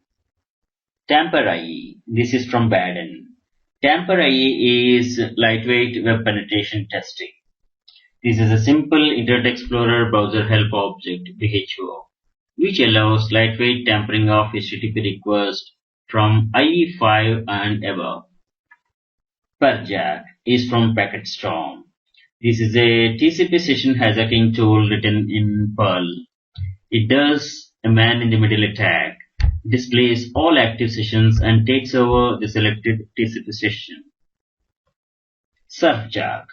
Tamper.ie. This is from Baden. Tamper.ie is lightweight web penetration testing. This is a simple Internet Explorer browser help object, WHO. which allows lightweight tampering of HTTP requests from IE5 and above. Perjak is from PacketStorm. This is a TCP session hijacking tool written in Perl. It does a man-in-the-middle attack, displays all active sessions and takes over the selected TCP session. Surfjack.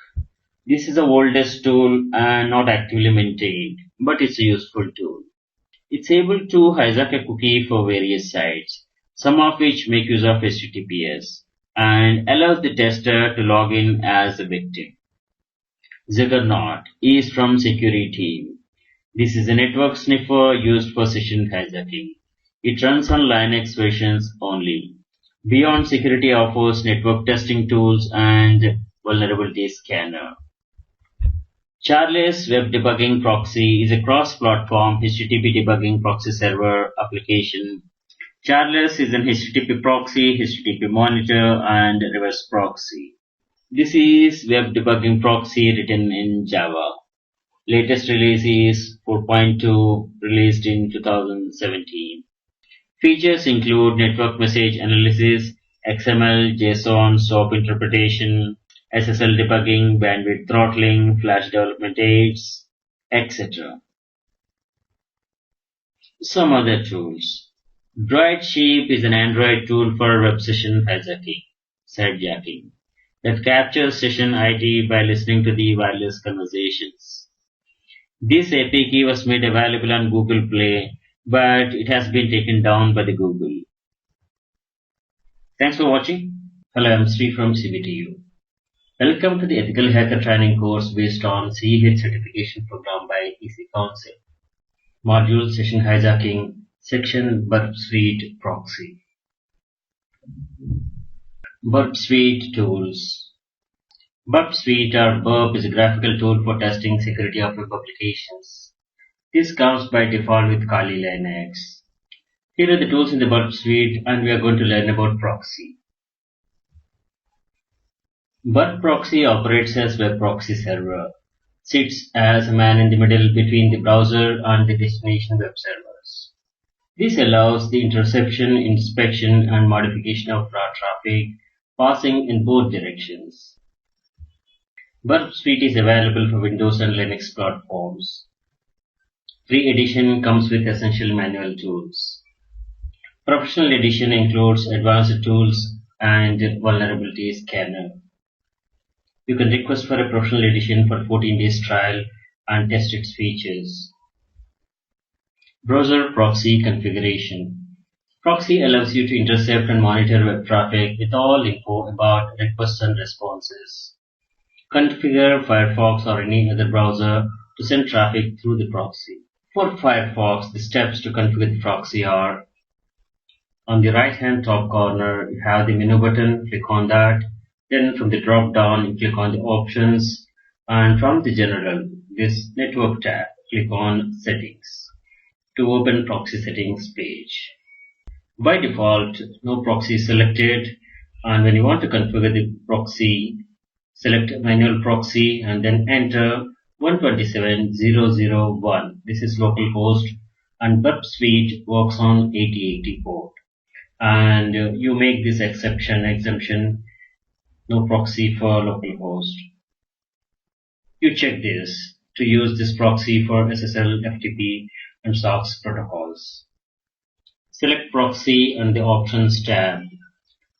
This is the oldest tool and not actively maintained, but it's a useful tool. It's able to hijack a cookie for various sites, some of which make use of HTTPS, and allows the tester to log in as a victim. Juggernaut is from Security Team. This is a network sniffer used for session hijacking. It runs on Linux versions only. Beyond Security offers network testing tools and vulnerability scanner. Charles Web Debugging Proxy is a cross-platform HTTP debugging proxy server application. Charles is an HTTP proxy, HTTP monitor, and reverse proxy. This is Web Debugging Proxy written in Java. Latest release is 4.2, released in 2017. Features include network message analysis, XML, JSON, SOAP interpretation, SSL debugging, bandwidth throttling, flash development aids, etc. Some other tools. DroidSheep is an Android tool for web session sidejacking, that captures session ID by listening to the wireless conversations. This API key was made available on Google Play, but it has been taken down by the Google. Thanks for watching. Hello, I'm Sri from CBTU. Welcome to the Ethical Hacker Training course based on CEH certification program by EC Council. Module Session Hijacking, Section Burp Suite Proxy. Burp Suite Tools. Burp Suite or Burp is a graphical tool for testing security of web applications. This comes by default with Kali Linux. Here are the tools in the Burp Suite, and we are going to learn about proxy. Burp Proxy operates as web proxy server, sits as a man in the middle between the browser and the destination web servers. This allows the interception, inspection, and modification of raw traffic passing in both directions. Burp Suite is available for Windows and Linux platforms. Free edition comes with essential manual tools. Professional edition includes advanced tools and vulnerability scanner. You can request for a professional edition for 14 days trial and test its features. Browser proxy configuration. Proxy allows you to intercept and monitor web traffic with all info about requests and responses. Configure Firefox or any other browser to send traffic through the proxy. For Firefox, the steps to configure the proxy are: on the right-hand top corner, you have the menu button. Click on that. Then from the drop down, you click on the options, and from the general, this network tab, click on settings to open proxy settings page. By default, no proxy is selected, and when you want to configure the proxy, select manual proxy and then enter 127.0.0.1. This is localhost, and Burp Suite works on 8080 port. And you make this exemption, no proxy for localhost. You check this to use this proxy for SSL, FTP, and SOX protocols. Select proxy and the options tab.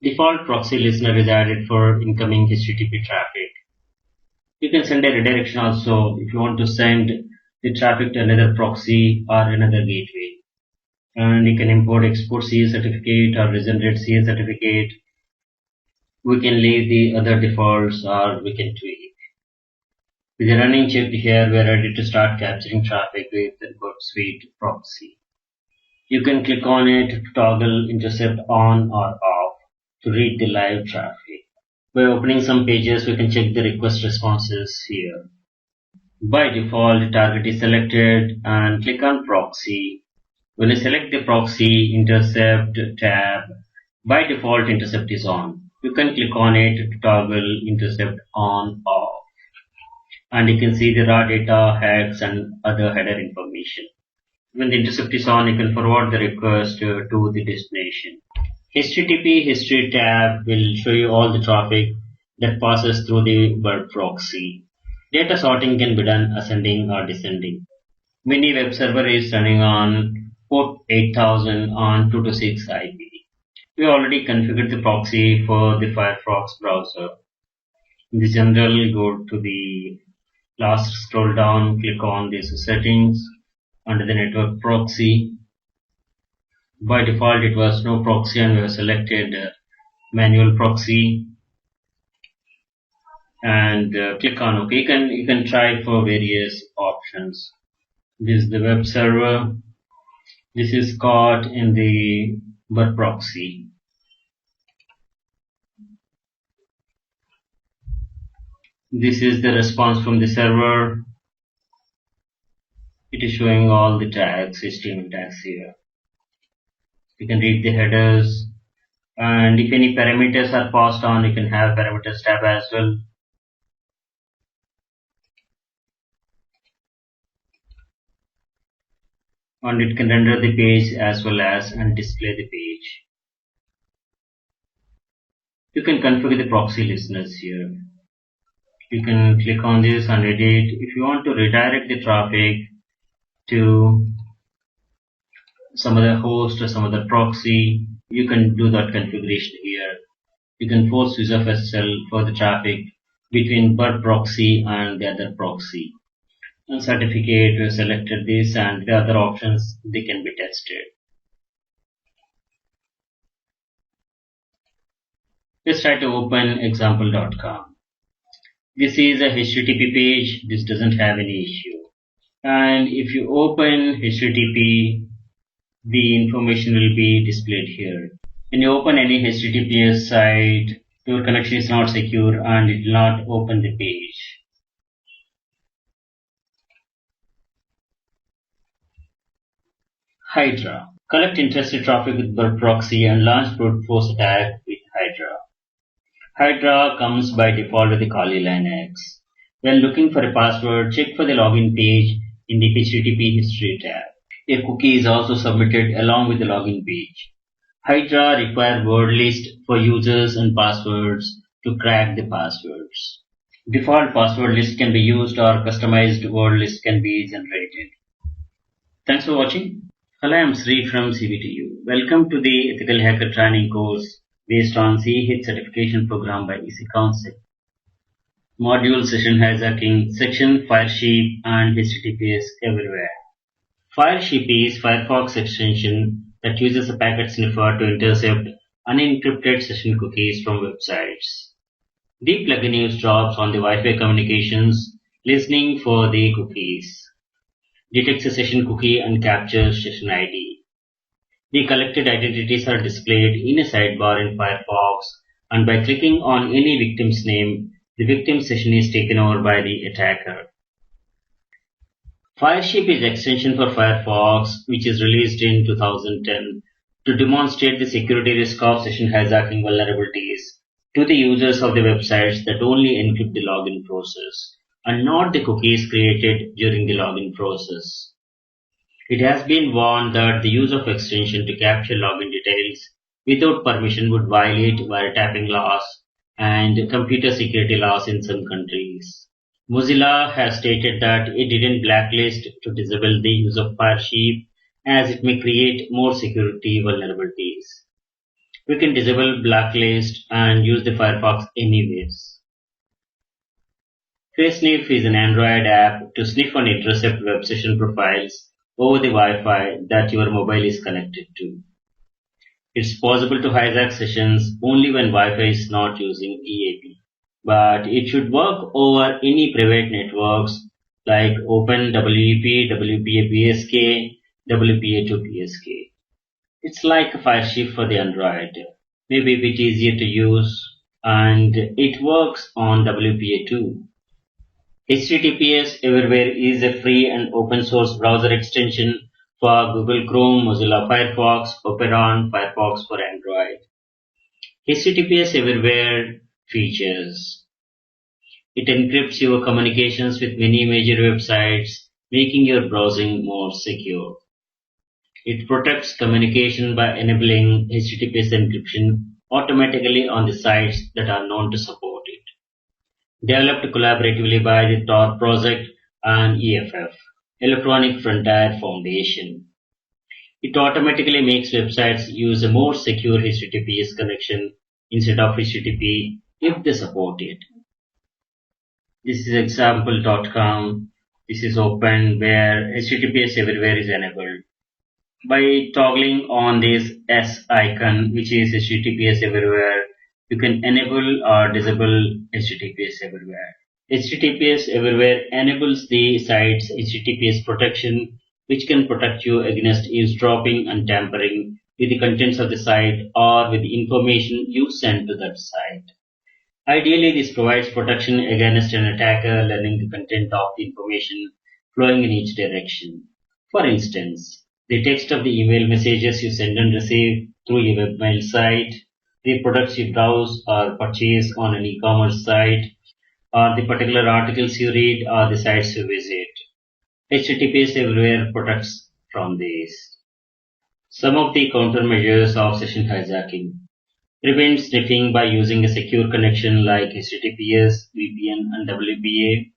Default proxy listener is added for incoming HTTP traffic. You can send a redirection also if you want to send the traffic to another proxy or another gateway. And you can import export CS certificate or regenerate CS certificate. We can leave the other defaults or we can tweak. With the running checked here, we are ready to start capturing traffic with the Burp Suite proxy. You can click on it to toggle intercept on or off to read the live traffic. By opening some pages, we can check the request responses here. By default, the target is selected and click on proxy. When you select the proxy intercept tab, by default intercept is on. You can click on it to toggle intercept on off. And you can see the raw data, heads, and other header information. When the intercept is on, you can forward the request to the destination. HTTP history tab will show you all the traffic that passes through the web proxy. Data sorting can be done ascending or descending. Mini web server is running on port 8000 on 226 IP. We already configured the proxy for the Firefox browser. In the general, go to the last scroll down, click on this settings under the network proxy. By default, it was no proxy and we have selected manual proxy and click on OK. You can try for various options. This is the web server. This is caught in the web proxy. This is the response from the server. It is showing all the tags, HTML tags here. You can read the headers, and if any parameters are passed on, you can have parameters tab as well. And it can render the page as well as and display the page. You can configure the proxy listeners here. You can click on this and edit. If you want to redirect the traffic to some other host or some other proxy, you can do that configuration here. You can force use of SSL for the traffic between web proxy and the other proxy. And certificate, we selected this, and the other options, they can be tested. Let's try to open example.com. This is a HTTP page. This doesn't have any issue. And if you open HTTP, the information will be displayed here. When you open any HTTPS site, your connection is not secure and it will not open the page. Hydra. Collect interested traffic with web proxy and launch brute force attack with Hydra. Hydra comes by default with the Kali Linux. When looking for a password, check for the login page in the HTTP history tab. A cookie is also submitted along with the login page. Hydra requires word list for users and passwords to crack the passwords. Default password list can be used or customized word list can be generated. Thanks for watching. Hello, I am Sri from CVTU. Welcome to the Ethical Hacker Training course based on CEH certification program by EC Council. Module Session Hijacking, Section Firesheep and HTTPS Everywhere. Firesheep is Firefox extension that uses a packet sniffer to intercept unencrypted session cookies from websites. The plugin eavesdrops on the Wi-Fi communications, listening for the cookies. Detects a session cookie and captures session ID. The collected identities are displayed in a sidebar in Firefox, and by clicking on any victim's name, the victim session is taken over by the attacker. Firesheep is extension for Firefox, which is released in 2010 to demonstrate the security risk of session hijacking vulnerabilities to the users of the websites that only encrypt the login process and not the cookies created during the login process. It has been warned that the use of extension to capture login details without permission would violate wiretapping laws and computer security laws in some countries. Mozilla has stated that it didn't blacklist to disable the use of Firesheep as it may create more security vulnerabilities. We can disable blacklist and use the Firefox anyways. FaceSniff is an Android app to sniff and intercept web session profiles over the Wi-Fi that your mobile is connected to. It's possible to hijack sessions only when Wi-Fi is not using EAP, but it should work over any private networks like OpenWEP, WPA-BSK, WPA2-BSK. It's like a Firesheep for the Android, maybe a bit easier to use, and it works on WPA2. HTTPS Everywhere is a free and open source browser extension for Google Chrome, Mozilla Firefox, Opera, and Firefox for Android. HTTPS Everywhere features. It encrypts your communications with many major websites, making your browsing more secure. It protects communication by enabling HTTPS encryption automatically on the sites that are known to support it. Developed collaboratively by the Tor project and EFF, Electronic Frontier Foundation. It automatically makes websites use a more secure HTTPS connection instead of HTTP if they support it. This is example.com. This is open where HTTPS everywhere is enabled. By toggling on this S icon, which is HTTPS everywhere, you can enable or disable HTTPS everywhere. HTTPS everywhere enables the site's HTTPS protection, which can protect you against eavesdropping and tampering with the contents of the site or with the information you send to that site. Ideally, this provides protection against an attacker learning the content of the information flowing in each direction. For instance, the text of the email messages you send and receive through your webmail site, the products you browse or purchase on an e-commerce site, or the particular articles you read or the sites you visit. HTTPS everywhere protects from these. Some of the countermeasures of session hijacking. Prevent sniffing by using a secure connection like HTTPS, VPN, and WPA,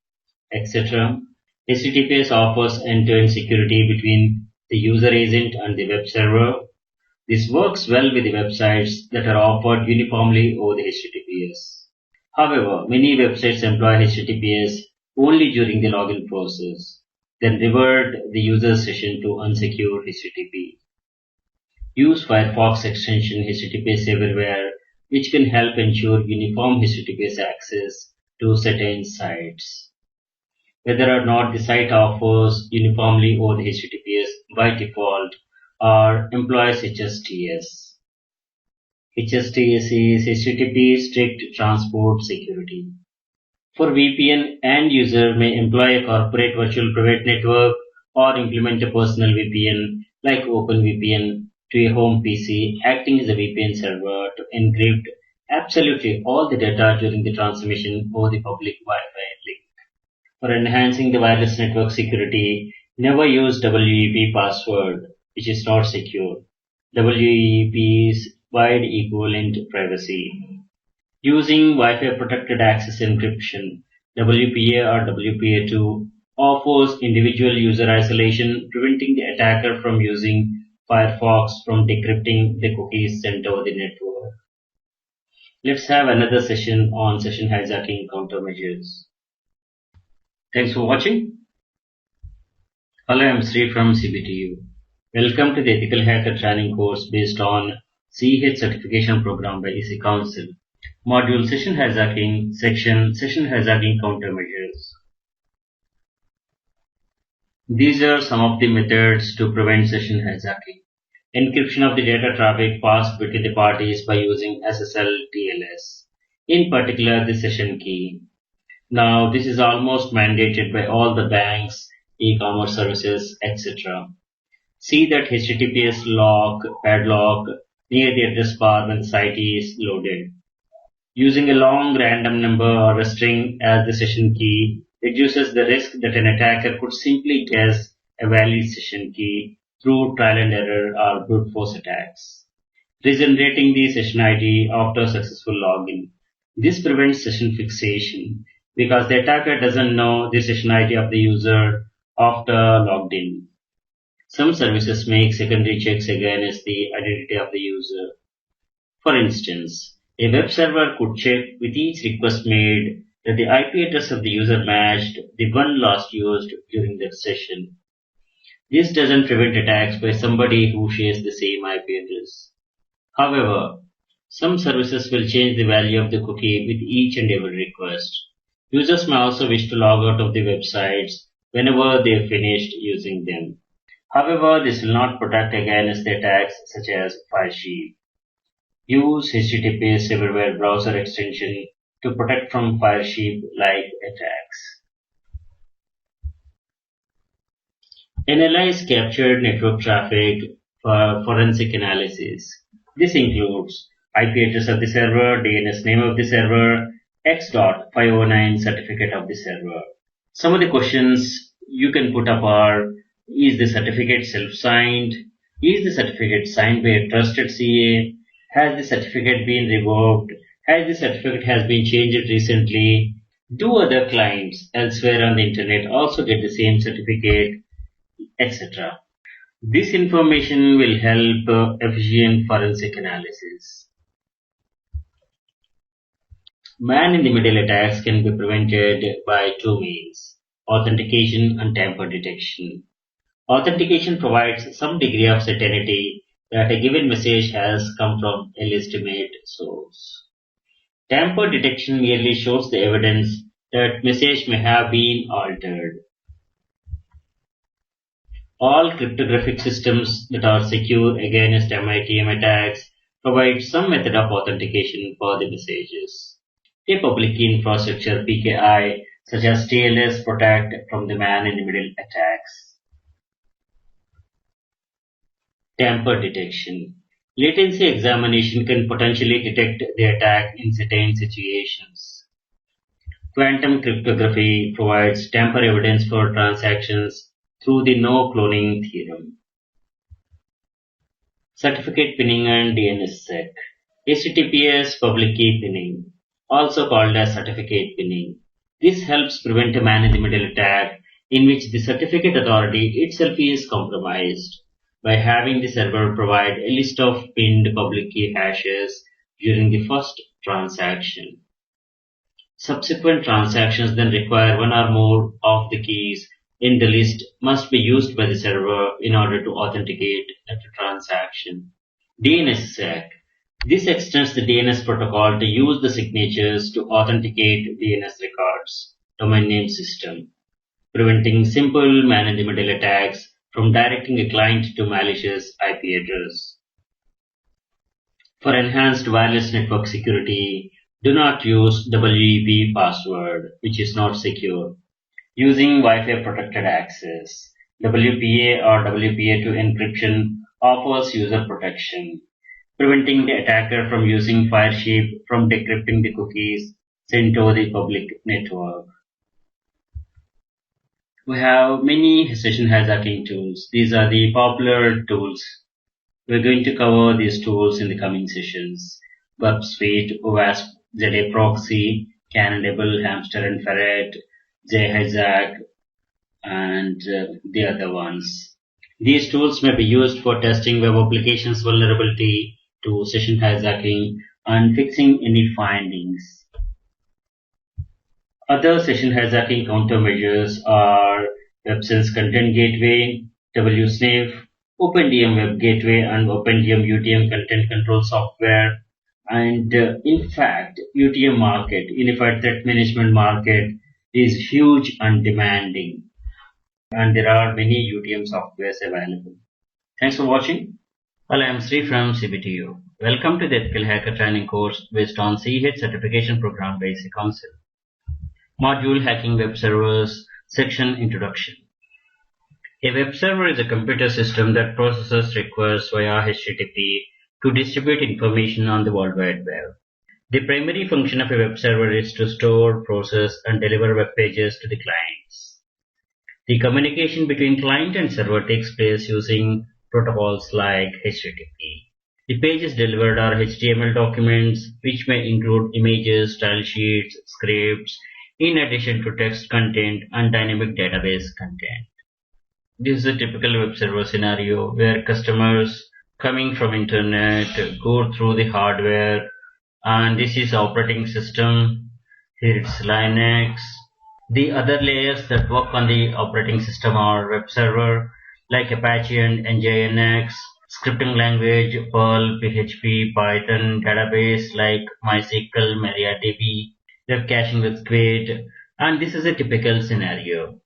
etc. HTTPS offers end-to-end security between the user agent and the web server. This works well with the websites that are offered uniformly over the HTTPS. However, many websites employ HTTPS only during the login process, then revert the user session to unsecure HTTP. Use Firefox extension HTTPS everywhere, which can help ensure uniform HTTPS access to certain sites. Whether or not the site offers uniformly over the HTTPS by default or employs HSTS. HSTS is HTTP Strict Transport Security. For VPN, end user may employ a corporate virtual private network or implement a personal VPN like OpenVPN to a home PC, acting as a VPN server to encrypt absolutely all the data during the transmission over the public Wi-Fi link. For enhancing the wireless network security, never use WEP password, which is not secure. WEP is wide equivalent privacy. Using Wi-Fi protected access encryption, WPA or WPA2 offers individual user isolation, preventing the attacker from using Firefox from decrypting the cookies sent over the network. Let's have another session on session hijacking countermeasures. Thanks for watching. Hello, I'm Sri from CBTU. Welcome to the Ethical Hacker training course based on CH certification program by EC Council. Module Session Hijacking, Section Session Hijacking Countermeasures. These are some of the methods to prevent session hijacking. Encryption of the data traffic passed between the parties by using SSL TLS, in particular the session key. Now, this is almost mandated by all the banks, e-commerce services, etc. See that HTTPS lock, padlock near the address bar when the site is loaded. Using a long random number or a string as the session key reduces the risk that an attacker could simply guess a valid session key through trial and error or brute force attacks. Regenerating the session ID after successful login. This prevents session fixation because the attacker doesn't know the session ID of the user after logged in. Some services make secondary checks against the identity of the user. For instance, a web server could check with each request made that the IP address of the user matched the one last used during that session. This doesn't prevent attacks by somebody who shares the same IP address. However, some services will change the value of the cookie with each and every request. Users may also wish to log out of the websites whenever they have finished using them. However, this will not protect against the attacks such as Firesheep. Use HTTPS Everywhere browser extension to protect from Firesheep-like attacks. Analyze captured network traffic for forensic analysis. This includes IP address of the server, DNS name of the server, X.509 certificate of the server. Some of the questions you can put up are, is the certificate self-signed? Is the certificate signed by a trusted CA? Has the certificate been revoked? Has the certificate has been changed recently? Do other clients elsewhere on the internet also get the same certificate, etc.? This information will help efficient forensic analysis. Man-in-the-middle attacks can be prevented by two means: authentication and tamper detection. Authentication provides some degree of certainty that a given message has come from a legitimate source. Tamper detection merely shows the evidence that message may have been altered. All cryptographic systems that are secure against MITM attacks provide some method of authentication for the messages. A public key infrastructure (PKI) such as TLS protect from the man-in-the-middle attacks. Tamper detection. Latency examination can potentially detect the attack in certain situations. Quantum cryptography provides tamper evidence for transactions through the no-cloning theorem. Certificate pinning and DNSSEC. HTTPS public key pinning, also called as certificate pinning. This helps prevent a man-in-the-middle attack in which the certificate authority itself is compromised by having the server provide a list of pinned public key hashes during the first transaction. Subsequent transactions then require one or more of the keys in the list must be used by the server in order to authenticate the transaction. DNSSEC. This extends the DNS protocol to use the signatures to authenticate DNS records, domain name system, preventing simple man-in-the-middle attacks from directing a client to malicious IP address. For enhanced wireless network security, do not use WEP password, which is not secure. Using Wi-Fi protected access, WPA or WPA2 encryption offers user protection, preventing the attacker from using Firesheep from decrypting the cookies sent over the public network. We have many session hijacking tools. These are the popular tools. We're going to cover these tools in the coming sessions. Web Suite, OWASP, ZA Proxy, Cannonable, Hamster and Ferret, JHijack, and the other ones. These tools may be used for testing web applications vulnerability to session hijacking and fixing any findings. Other session hijacking countermeasures are WebSense Content Gateway, WSNIF, OpenDM Web Gateway, and OpenDM UTM Content Control Software. And in fact, UTM market, Unified Threat Management market, is huge and demanding. And there are many UTM softwares available. Thanks for watching. Well, I am Sri from CBTU. Welcome to the Ethical Hacker Training course based on CH Certification Program by IC Council. Module Hacking Web Servers, Section Introduction. A web server is a computer system that processes requests via HTTP to distribute information on the World Wide Web. The primary function of a web server is to store, process, and deliver web pages to the clients. The communication between client and server takes place using protocols like HTTP. The pages delivered are HTML documents, which may include images, style sheets, scripts, in addition to text content and dynamic database content. This is a typical web server scenario where customers coming from internet go through the hardware, and this is operating system. Here it's Linux. The other layers that work on the operating system are web server like Apache and Nginx, scripting language Perl, PHP, Python, database like MySQL, MariaDB, web caching with Squid, and this is a typical scenario.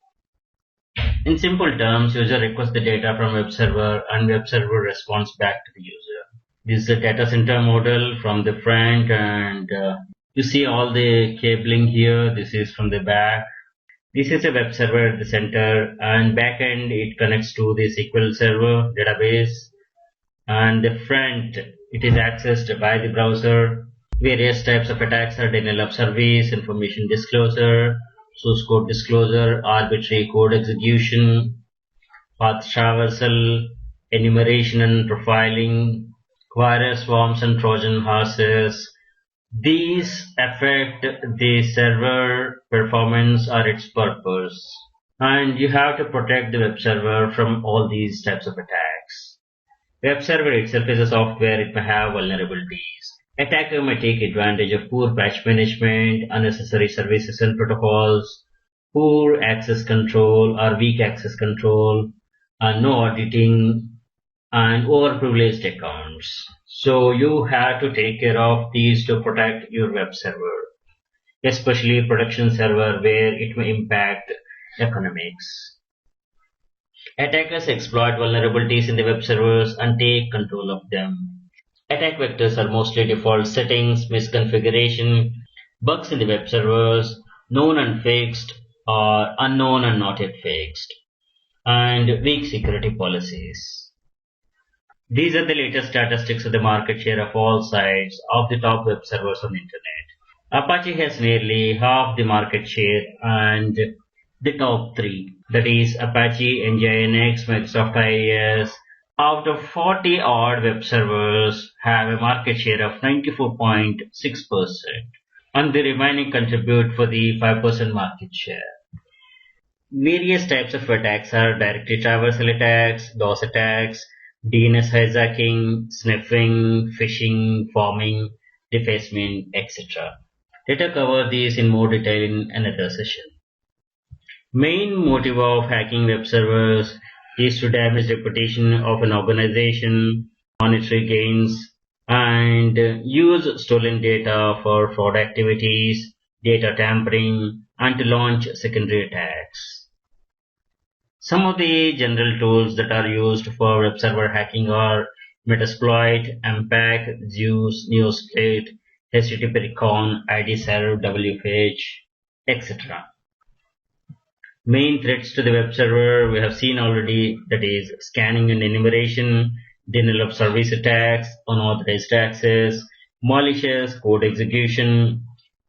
In simple terms, user requests the data from web server and web server responds back to the user. This is a data center model from the front, and you see all the cabling here. This is from the back. This is a web server at the center, and backend it connects to the SQL Server database, and the front it is accessed by the browser. Various types of attacks are denial of service, information disclosure, source code disclosure, arbitrary code execution, path traversal, enumeration and profiling, virus swarms and Trojan horses. These affect the server performance or its purpose. And you have to protect the web server from all these types of attacks. Web server itself is a software, it may have vulnerabilities. Attacker may take advantage of poor patch management, unnecessary services and protocols, poor access control or weak access control, no auditing, and overprivileged accounts. So you have to take care of these to protect your web server, especially production server where it may impact economics. Attackers exploit vulnerabilities in the web servers and take control of them. Attack vectors are mostly default settings, misconfiguration, bugs in the web servers, known and fixed, or unknown and not yet fixed, and weak security policies. These are the latest statistics of the market share of all sites of the top web servers on the internet. Apache has nearly half the market share, and the top three, that is Apache, Nginx, Microsoft IIS, out of 40 odd web servers have a market share of 94.6%, and the remaining contribute for the 5% market share. Various types of attacks are directory traversal attacks, DOS attacks, DNS hijacking, sniffing, phishing, pharming, defacement, etc. Let us cover these in more detail in another session. Main motive of hacking web servers is to damage reputation of an organization, monetary gains, and use stolen data for fraud activities, data tampering, and to launch secondary attacks. Some of the general tools that are used for web server hacking are Metasploit, MPAC, Zeus, Neosplit, HTTP Recon, IDServe, WFH, etc. Main threats to the web server we have seen already, that is scanning and enumeration, denial of service attacks, unauthorized access, malicious code execution,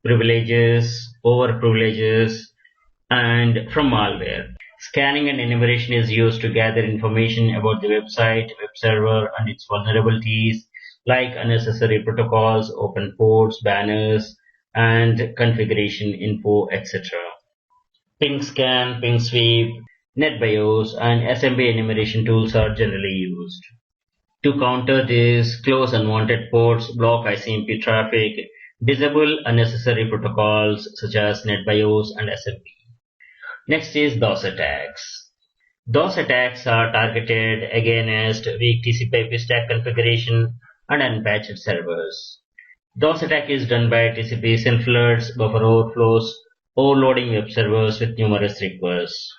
privileges, over privileges, and from malware. Scanning and enumeration is used to gather information about the website, web server, and its vulnerabilities, like unnecessary protocols, open ports, banners, and configuration info, etc. Ping scan, ping sweep, NetBIOS, and SMB enumeration tools are generally used. To counter this, close unwanted ports, block ICMP traffic, disable unnecessary protocols such as NetBIOS and SMB. Next is DOS attacks. DOS attacks are targeted against weak TCP/IP stack configuration and unpatched servers. DOS attack is done by TCP SYN floods, buffer overflows, overloading web servers with numerous requests.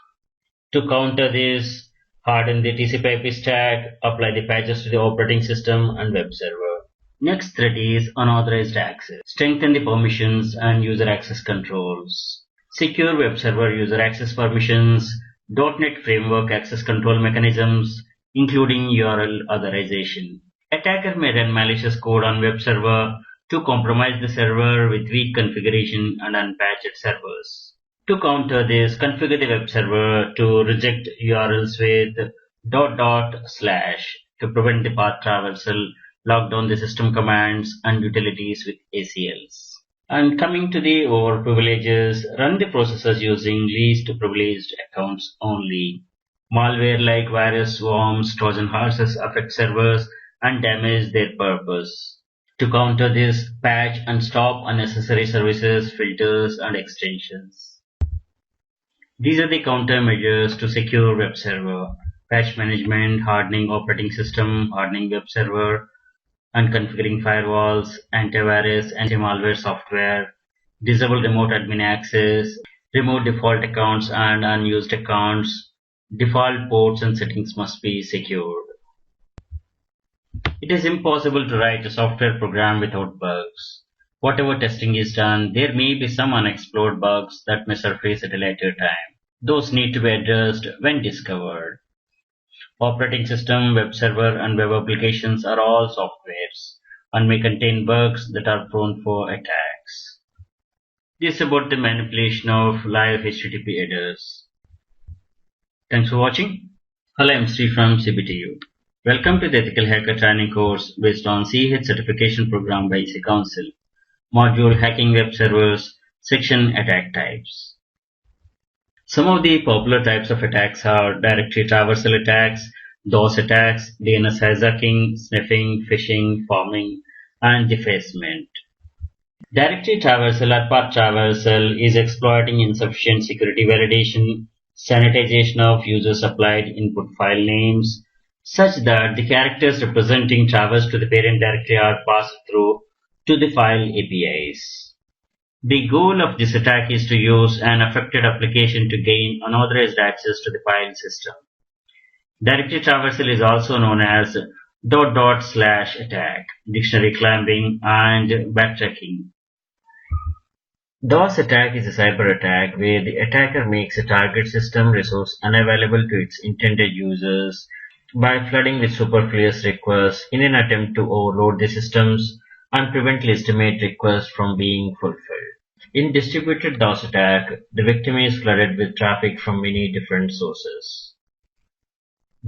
To counter this, harden the TCP/IP stack, apply the patches to the operating system and web server. Next threat is unauthorized access. Strengthen the permissions and user access controls. Secure web server user access permissions, .NET Framework access control mechanisms, including URL authorization. Attacker may run malicious code on web server to compromise the server with weak configuration and unpatched servers. To counter this, configure the web server to reject URLs with ... to prevent the path traversal, lock down the system commands and utilities with ACLs. And coming to the overprivileges, run the processes using least privileged accounts only. Malware like virus swarms, Trojan horses affect servers and damage their purpose. To counter this, patch and stop unnecessary services, filters, and extensions. These are the countermeasures to secure web server: patch management, hardening operating system, hardening web server, and configuring firewalls, antivirus, anti-malware software, disable remote admin access, remove default accounts and unused accounts. Default ports and settings must be secured. It is impossible to write a software program without bugs. Whatever testing is done, there may be some unexplored bugs that may surface at a later time. Those need to be addressed when discovered. Operating system, web server, and web applications are all softwares and may contain bugs that are prone for attacks. This is about the manipulation of live HTTP headers. Thanks for watching. Hello, I'm Sri from CBTU. Welcome to the Ethical Hacker training course based on CH certification program by IC Council. Module Hacking Web Servers, Section Attack Types. Some of the popular types of attacks are directory traversal attacks, DOS attacks, DNS hijacking, sniffing, phishing, pharming, and defacement. Directory traversal or path traversal is exploiting insufficient security validation, sanitization of user-supplied input file names, such that the characters representing traverse to the parent directory are passed through to the file APIs. The goal of this attack is to use an affected application to gain unauthorized access to the file system. Directory traversal is also known as // attack, dictionary clamping, and backtracking. DOS attack is a cyber attack where the attacker makes a target system resource unavailable to its intended users by flooding with superfluous requests in an attempt to overload the systems and prevent legitimate requests from being fulfilled. In distributed DOS attack, the victim is flooded with traffic from many different sources.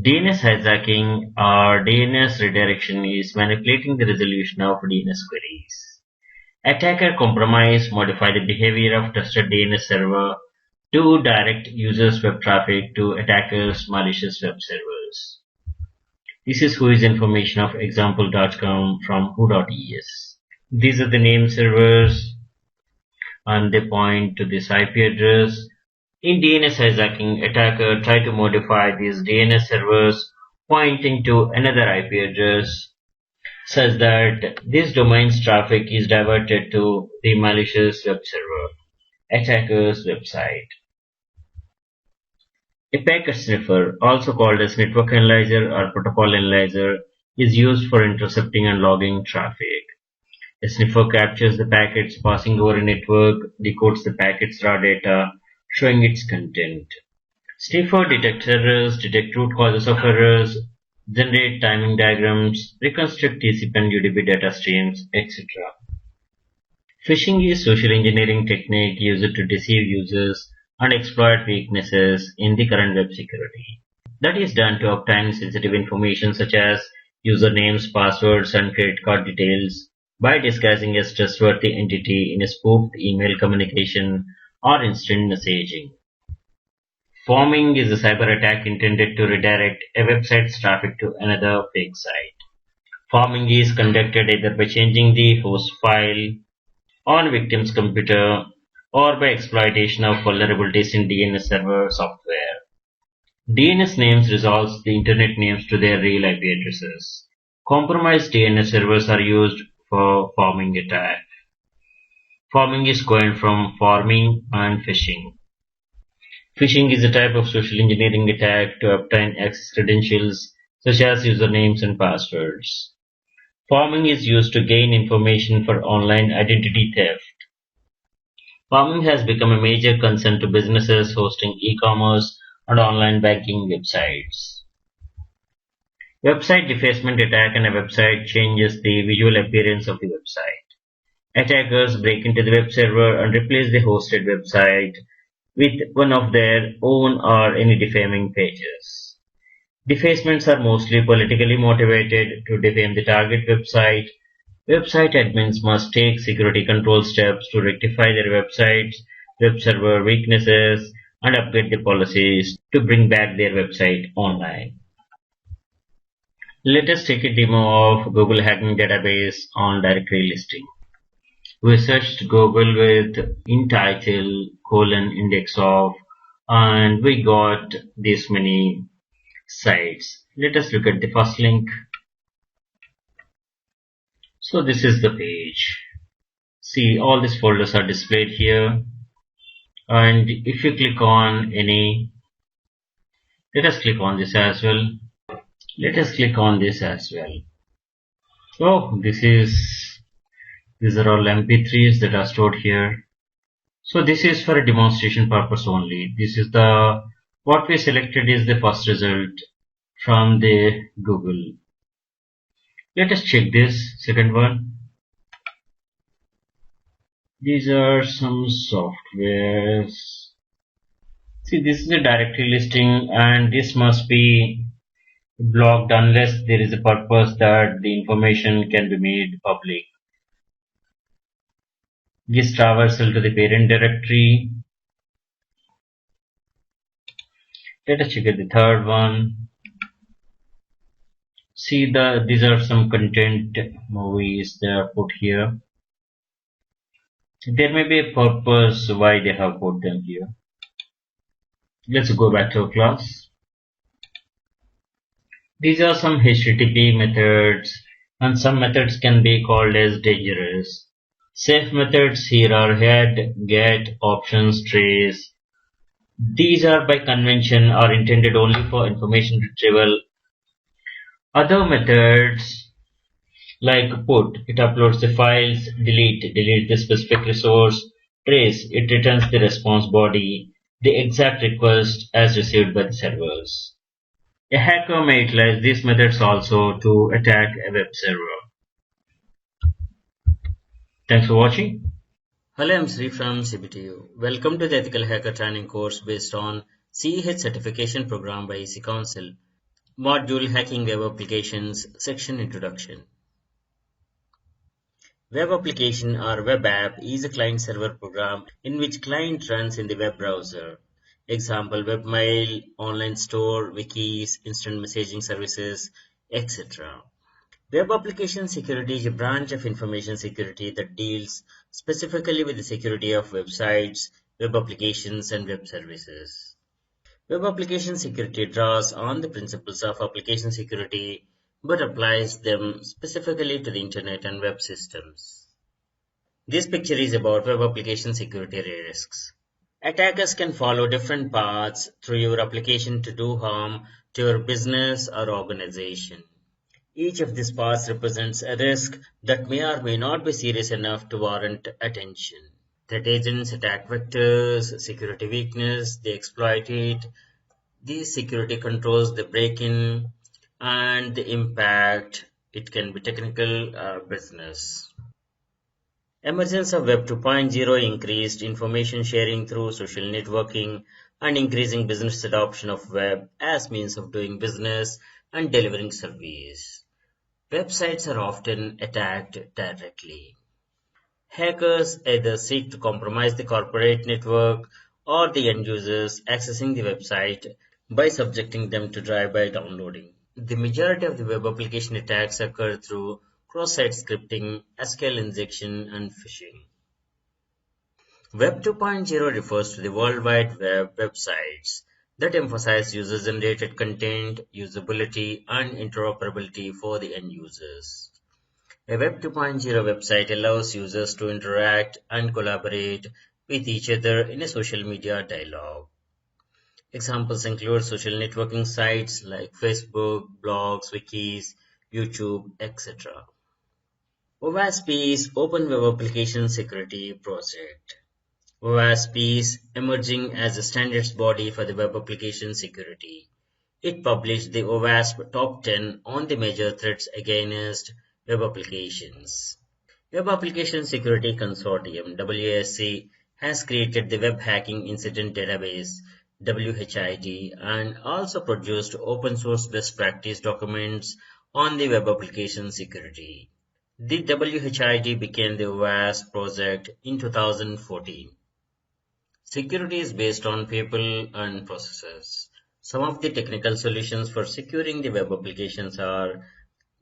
DNS hijacking or DNS redirection is manipulating the resolution of DNS queries. Attacker compromise modify the behavior of trusted DNS server to direct users' web traffic to attackers' malicious web servers. This is whois information of example.com from who.es. These are the name servers and they point to this IP address. In DNS hijacking, attacker try to modify these DNS servers pointing to another IP address such that this domain's traffic is diverted to the malicious web server, attacker's website. A packet sniffer, also called as network analyzer or protocol analyzer, is used for intercepting and logging traffic. A sniffer captures the packets passing over a network, decodes the packet's raw data, showing its content. Sniffer detects errors, detect root causes of errors, generate timing diagrams, reconstruct TCP and UDP data streams, etc. Phishing is social engineering technique used to deceive users and exploit weaknesses in the current web security. That is done to obtain sensitive information such as usernames, passwords, and credit card details by disguising as trustworthy entity in a spoofed email communication or instant messaging. Pharming is a cyber attack intended to redirect a website's traffic to another fake site. Pharming is conducted either by changing the host file on victim's computer or by exploitation of vulnerabilities in DNS server software. DNS names resolves the internet names to their real IP addresses. Compromised DNS servers are used for pharming attack. Pharming is coined from pharming and phishing. Phishing is a type of social engineering attack to obtain access credentials such as usernames and passwords. Pharming is used to gain information for online identity theft. Pharming has become a major concern to businesses hosting e-commerce and online banking websites. Website defacement attack and a website changes the visual appearance of the website. Attackers break into the web server and replace the hosted website with one of their own or any defaming pages. Defacements are mostly politically motivated to defame the target website. Website admins must take security control steps to rectify their websites, web server weaknesses, and upgrade the policies to bring back their website online. Let us take a demo of Google Hacking Database on directory listing. We searched Google with in title :index of, and we got this many sites. Let us look at the first link. So this is the page. See, all these folders are displayed here. And if you click on any, let us click on this as well. Let us click on this as well. So these are all MP3s that are stored here. So this is for a demonstration purpose only. What we selected is the first result from the Google. Let us check this second one. These are some softwares. See, this is a directory listing and this must be blocked unless there is a purpose that the information can be made public. Gives traversal to the parent directory. Let us check out the third one. See these are some content movies they are put here. There may be a purpose why they have put them here. Let's go back to our class. These are some HTTP methods, and some methods can be called as dangerous. Safe methods here are head, get, options, trace. These are by convention are intended only for information retrieval. Other methods like put, it uploads the files, delete the specific resource, trace, it returns the response body, the exact request as received by the servers. A hacker may utilize these methods also to attack a web server. Thanks for watching. Hello, I'm Sri from CBTU. Welcome to the Ethical Hacker Training course based on CEH certification program by EC Council. Module Hacking Web Applications, Section Introduction. Web application or web app is a client-server program in which client runs in the web browser. Example, webmail, online store, wikis, instant messaging services, etc. Web application security is a branch of information security that deals specifically with the security of websites, web applications, and web services. Web application security draws on the principles of application security but applies them specifically to the internet and web systems. This picture is about web application security risks. Attackers can follow different paths through your application to do harm to your business or organization. Each of these paths represents a risk that may or may not be serious enough to warrant attention. Threat agents attack vectors, security weakness, they exploit it, these security controls they break in, and the impact, it can be technical or business. Emergence of Web 2.0 increased information sharing through social networking and increasing business adoption of web as means of doing business and delivering service. Websites are often attacked directly. Hackers either seek to compromise the corporate network or the end users accessing the website by subjecting them to drive-by downloading. The majority of the web application attacks occur through cross-site scripting, SQL injection, and phishing. Web 2.0 refers to the World Wide Web websites that emphasize user-generated content, usability, and interoperability for the end users. A Web 2.0 website allows users to interact and collaborate with each other in a social media dialogue. Examples include social networking sites like Facebook, blogs, wikis, YouTube, etc. OWASP is Open Web Application Security Project. OWASP is emerging as a standards body for the web application security. It published the OWASP Top 10 on the major threats against web applications. Web Application Security Consortium (WASC) has created the Web Hacking Incident Database (WHID) and also produced open source best practice documents on the web application security. The WHID became the OWASP project in 2014. Security is based on people and processes. Some of the technical solutions for securing the web applications are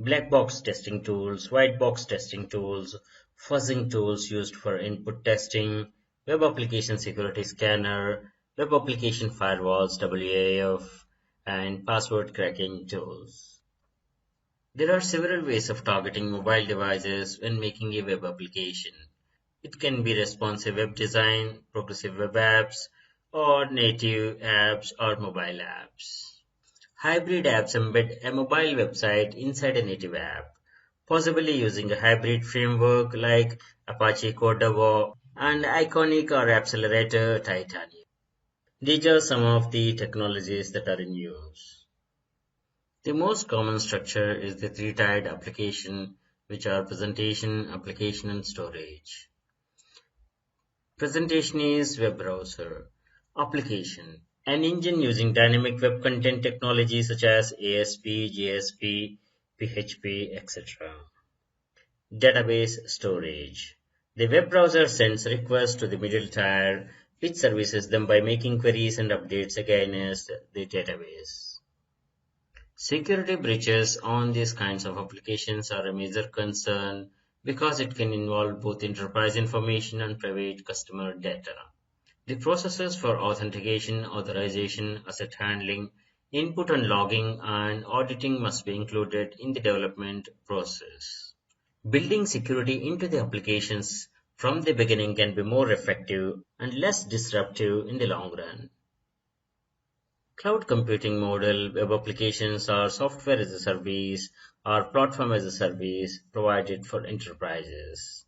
black box testing tools, white box testing tools, fuzzing tools used for input testing, web application security scanner, web application firewalls (WAF), and password cracking tools. There are several ways of targeting mobile devices when making a web application. It can be responsive web design, progressive web apps, or native apps or mobile apps. Hybrid apps embed a mobile website inside a native app, possibly using a hybrid framework like Apache Cordova and Iconic or Accelerator Titanium. These are some of the technologies that are in use. The most common structure is the three-tiered application, which are presentation, application, and storage. Presentation is web browser. Application. an engine using dynamic web content technology such as ASP, JSP, PHP, etc. Database storage. The web browser sends requests to the middle tier, which services them by making queries and updates against the database. Security breaches on these kinds of applications are a major concern because it can involve both enterprise information and private customer data. The processes for authentication, authorization, asset handling, input and logging, and auditing must be included in the development process. Building security into the applications from the beginning can be more effective and less disruptive in the long run. Cloud computing model, web applications or software as a service or platform as a service provided for enterprises.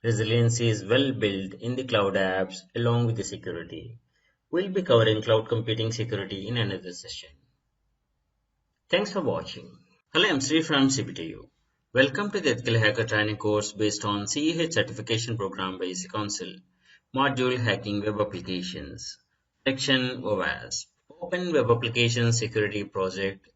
Resiliency is well built in the cloud apps along with the security. We'll be covering cloud computing security in another session. Thanks for watching. Hello, I'm Sri from CPTU. Welcome to the Ethical Hacker training course based on CEH certification program by EC Council. Module Hacking Web Applications. Section OWASP. Open Web Application Security Project.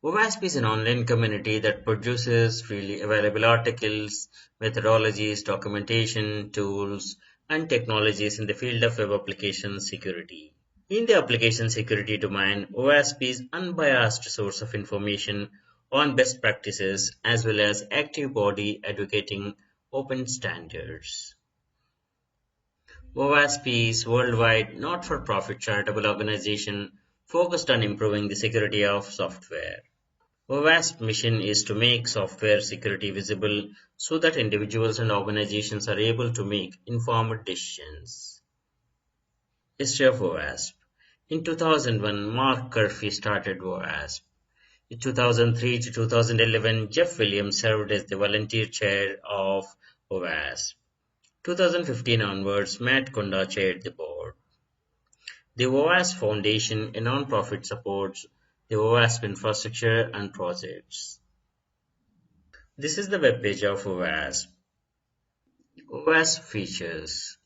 OWASP is an online community that produces freely available articles, methodologies, documentation, tools, and technologies in the field of web application security. In the application security domain, OWASP is an unbiased source of information on best practices as well as active body advocating open standards. OWASP is worldwide not-for-profit charitable organization focused on improving the security of software. OWASP mission is to make software security visible so that individuals and organizations are able to make informed decisions. History of OWASP. In 2001, Mark Curphey started OWASP. In 2003 to 2011, Jeff Williams served as the volunteer chair of OWASP. 2015 onwards, Matt Kunda chaired the board. The OWASP Foundation, a non-profit, supports the OWASP infrastructure and projects. This is the web page of OWASP. OWASP features.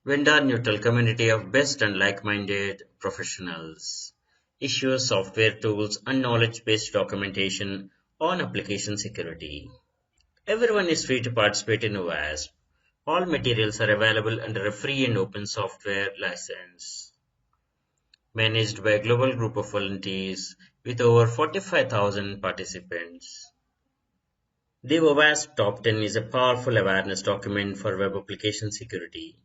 Vendor-neutral community of best and like-minded professionals. Issues software tools and knowledge-based documentation on application security. Everyone is free to participate in OWASP. All materials are available under a free and open software license. Managed by a global group of volunteers with over 45,000 participants. The OWASP Top 10 is a powerful awareness document for web application security.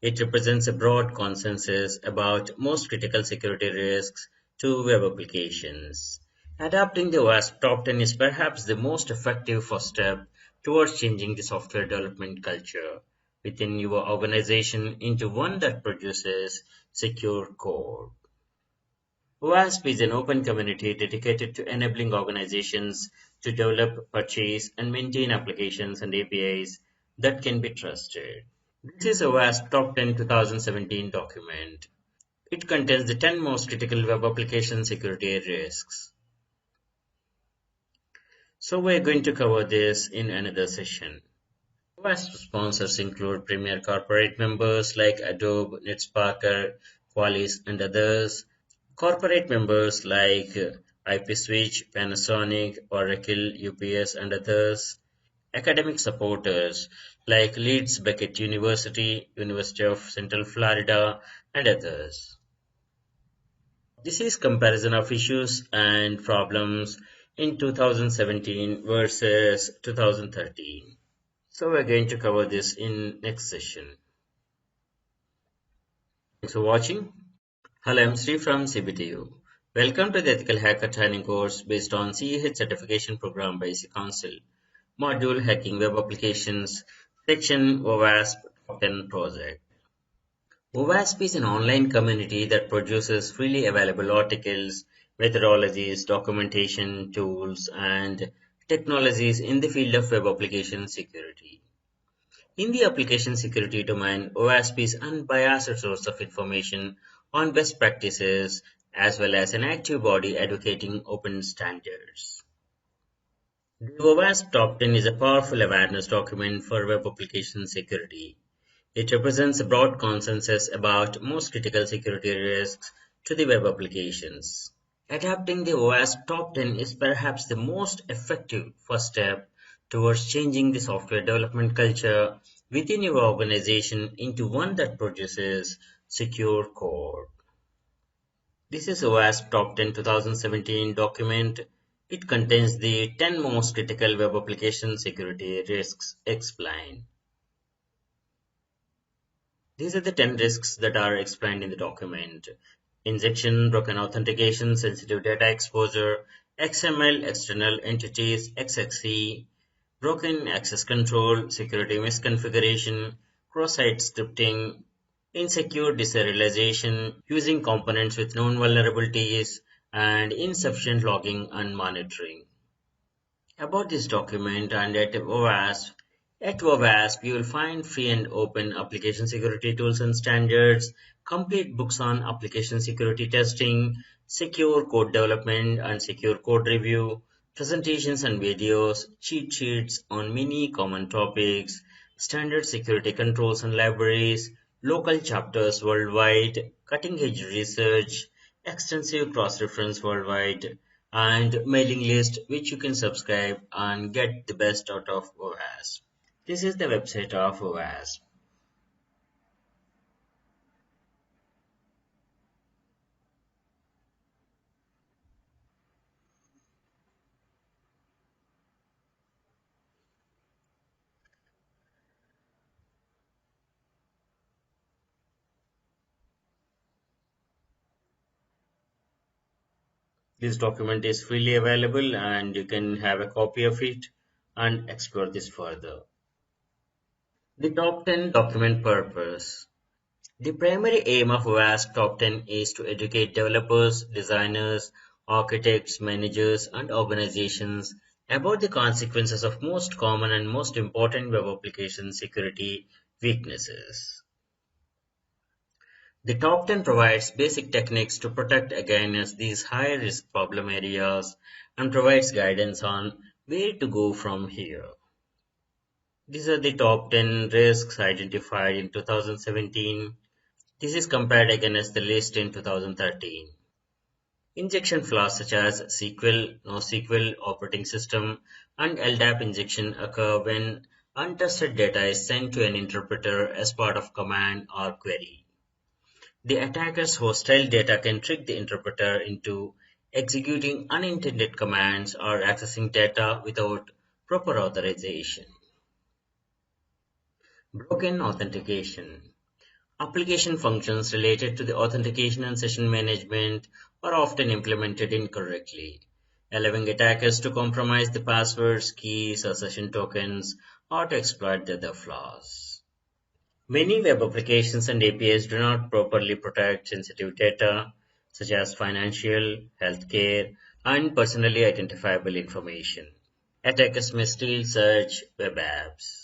It represents a broad consensus about most critical security risks to web applications. Adopting the OWASP Top 10 is perhaps the most effective first step towards changing the software development culture within your organization into one that produces secure code. OWASP is an open community dedicated to enabling organizations to develop, purchase, and maintain applications and APIs that can be trusted. This is OWASP Top 10 2017 document. It contains the 10 most critical web application security risks. So we're going to cover this in another session. OWASP sponsors include premier corporate members like Adobe, NetSparker, Qualys, and others. Corporate members like IPSwitch, Panasonic, Oracle, UPS, and others. Academic supporters like Leeds Beckett University, University of Central Florida, and others. This is comparison of issues and problems in 2017 versus 2013. So we're going to cover this in next session. Thanks for watching. Hello, I'm Sri from CBTU. Welcome to the Ethical Hacker training course based on CEH certification program by EC Council. Module Hacking Web Applications, Section OWASP Top 10 Project. OWASP is an online community that produces freely available articles, methodologies, documentation, tools, and technologies in the field of web application security. In the application security domain, OWASP is an unbiased source of information on best practices as well as an active body advocating open standards. The OWASP Top 10 is a powerful awareness document for web application security. It represents a broad consensus about most critical security risks to the web applications. Adapting the OWASP Top 10 is perhaps the most effective first step towards changing the software development culture within your organization into one that produces secure code. This is OWASP Top 10 2017 document. It contains the 10 most critical web application security risks explained. These are the 10 risks that are explained in the document: injection, broken authentication, sensitive data exposure, XML, external entities, XXE, broken access control, security misconfiguration, cross-site scripting, insecure deserialization, using components with known vulnerabilities, and insufficient logging and monitoring. About this document and at OWASP you will find free and open application security tools and standards, complete books on application security testing, secure code development and secure code review, presentations and videos, cheat sheets on many common topics, standard security controls and libraries, local chapters worldwide, cutting-edge research, extensive cross-reference worldwide, and mailing list which you can subscribe and get the best out of OWASP. This is the website of OWASP. This document is freely available and you can have a copy of it and explore this further. The top 10 document purpose. The primary aim of OWASP Top 10 is to educate developers, designers, architects, managers, and organizations about the consequences of most common and most important web application security weaknesses. The top 10 provides basic techniques to protect against these high-risk problem areas and provides guidance on where to go from here. These are the top 10 risks identified in 2017. This is compared against the list in 2013. Injection flaws such as SQL, NoSQL operating system, and LDAP injection occur when untrusted data is sent to an interpreter as part of command or query. The attacker's hostile data can trick the interpreter into executing unintended commands or accessing data without proper authorization. Broken authentication. Application functions related to the authentication and session management are often implemented incorrectly, allowing attackers to compromise the passwords, keys, or session tokens, or to exploit the other flaws. Many web applications and APIs do not properly protect sensitive data, such as financial, healthcare, and personally identifiable information. Attackers may steal search web apps.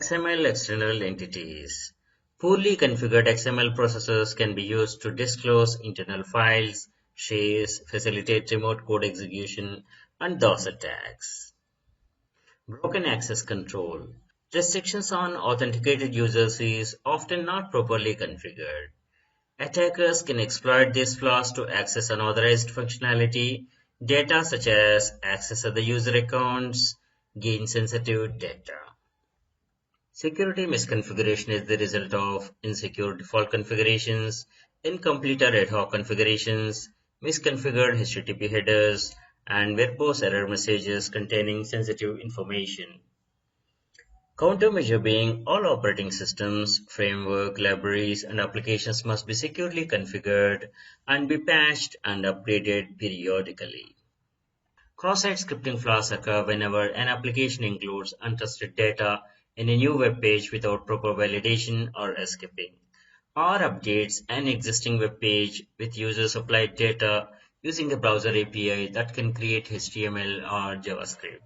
XML external entities. Poorly configured XML processors can be used to disclose internal files, shares, facilitate remote code execution, and DOS attacks. Broken access control. Restrictions on authenticated users is often not properly configured. Attackers can exploit these flaws to access unauthorized functionality, data such as access other user accounts, gain sensitive data. Security misconfiguration is the result of insecure default configurations, incomplete or ad hoc configurations, misconfigured HTTP headers, and verbose error messages containing sensitive information. Countermeasure being all operating systems, framework, libraries, and applications must be securely configured and be patched and updated periodically. Cross-site scripting flaws occur whenever an application includes untrusted data in a new web page without proper validation or escaping, or updates an existing web page with user-supplied data using a browser API that can create HTML or JavaScript.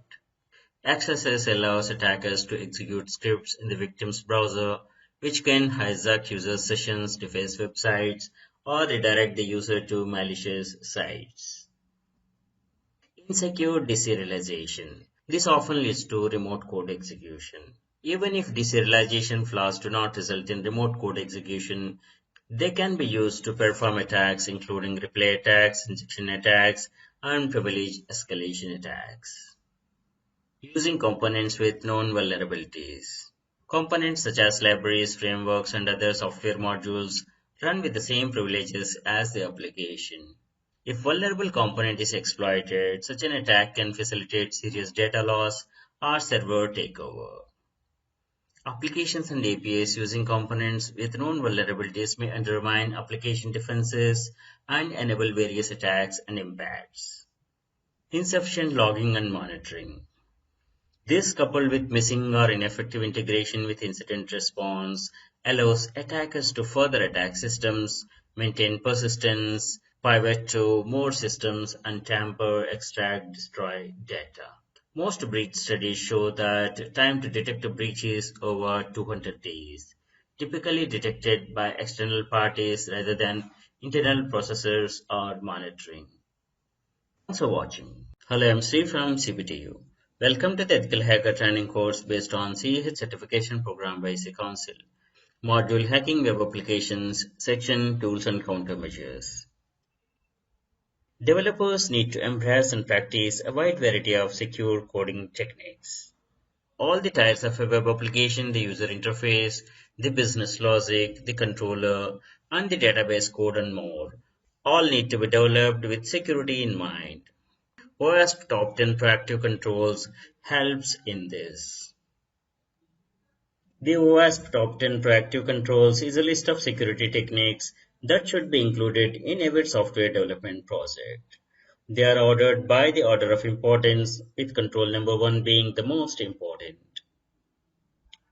XSS allows attackers to execute scripts in the victim's browser, which can hijack user sessions, deface websites, or redirect the user to malicious sites. Insecure deserialization. This often leads to remote code execution. Even if deserialization flaws do not result in remote code execution, they can be used to perform attacks including replay attacks, injection attacks, and privilege escalation attacks. Using components with known vulnerabilities. Components such as libraries, frameworks, and other software modules run with the same privileges as the application. If vulnerable component is exploited, such an attack can facilitate serious data loss or server takeover. Applications and APIs using components with known vulnerabilities may undermine application defenses and enable various attacks and impacts. Insufficient logging and monitoring. This, coupled with missing or ineffective integration with incident response, allows attackers to further attack systems, maintain persistence, pivot to more systems, and tamper, extract, destroy data. Most breach studies show that time to detect a breach is over 200 days, typically detected by external parties rather than internal processors or monitoring. Thanks for watching. Hello, I'm Sri from CPTU. Welcome to the Ethical Hacker Training course based on CEH certification program by C Council. Module Hacking Web Applications, Section Tools and Countermeasures. Developers need to embrace and practice a wide variety of secure coding techniques. All the tiers of a web application, the user interface, the business logic, the controller, and the database code and more, all need to be developed with security in mind. OWASP Top 10 Proactive Controls helps in this. The OWASP Top 10 Proactive Controls is a list of security techniques that should be included in every software development project. They are ordered by the order of importance, with control number 1 being the most important.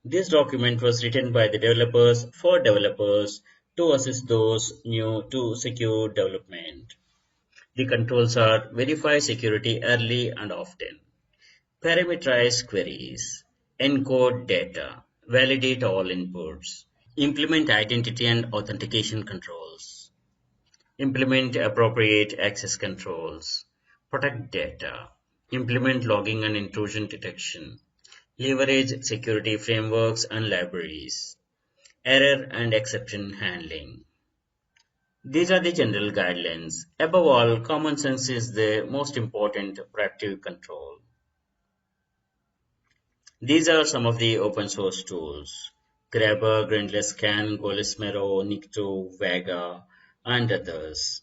This document was written by the developers for developers to assist those new to secure development. The controls are verify security early and often, parameterize queries, encode data, validate all inputs, implement identity and authentication controls, implement appropriate access controls, protect data, implement logging and intrusion detection, leverage security frameworks and libraries, error and exception handling. These are the general guidelines. Above all, common sense is the most important proactive control. These are some of the open source tools: Grabber, Grindless Scan, Goldsmero, Nikto, Vega, and others.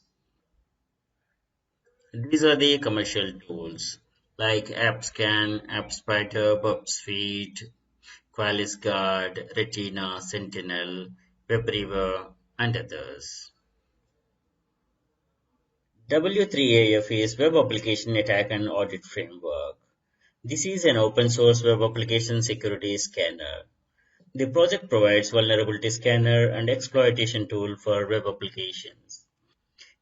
These are the commercial tools like AppScan, AppSpider, PubSuite, Qualys Guard, Retina, Sentinel, WebRiver, and others. W3AF is Web Application Attack and Audit Framework. This is an open source web application security scanner. The project provides vulnerability scanner and exploitation tool for web applications.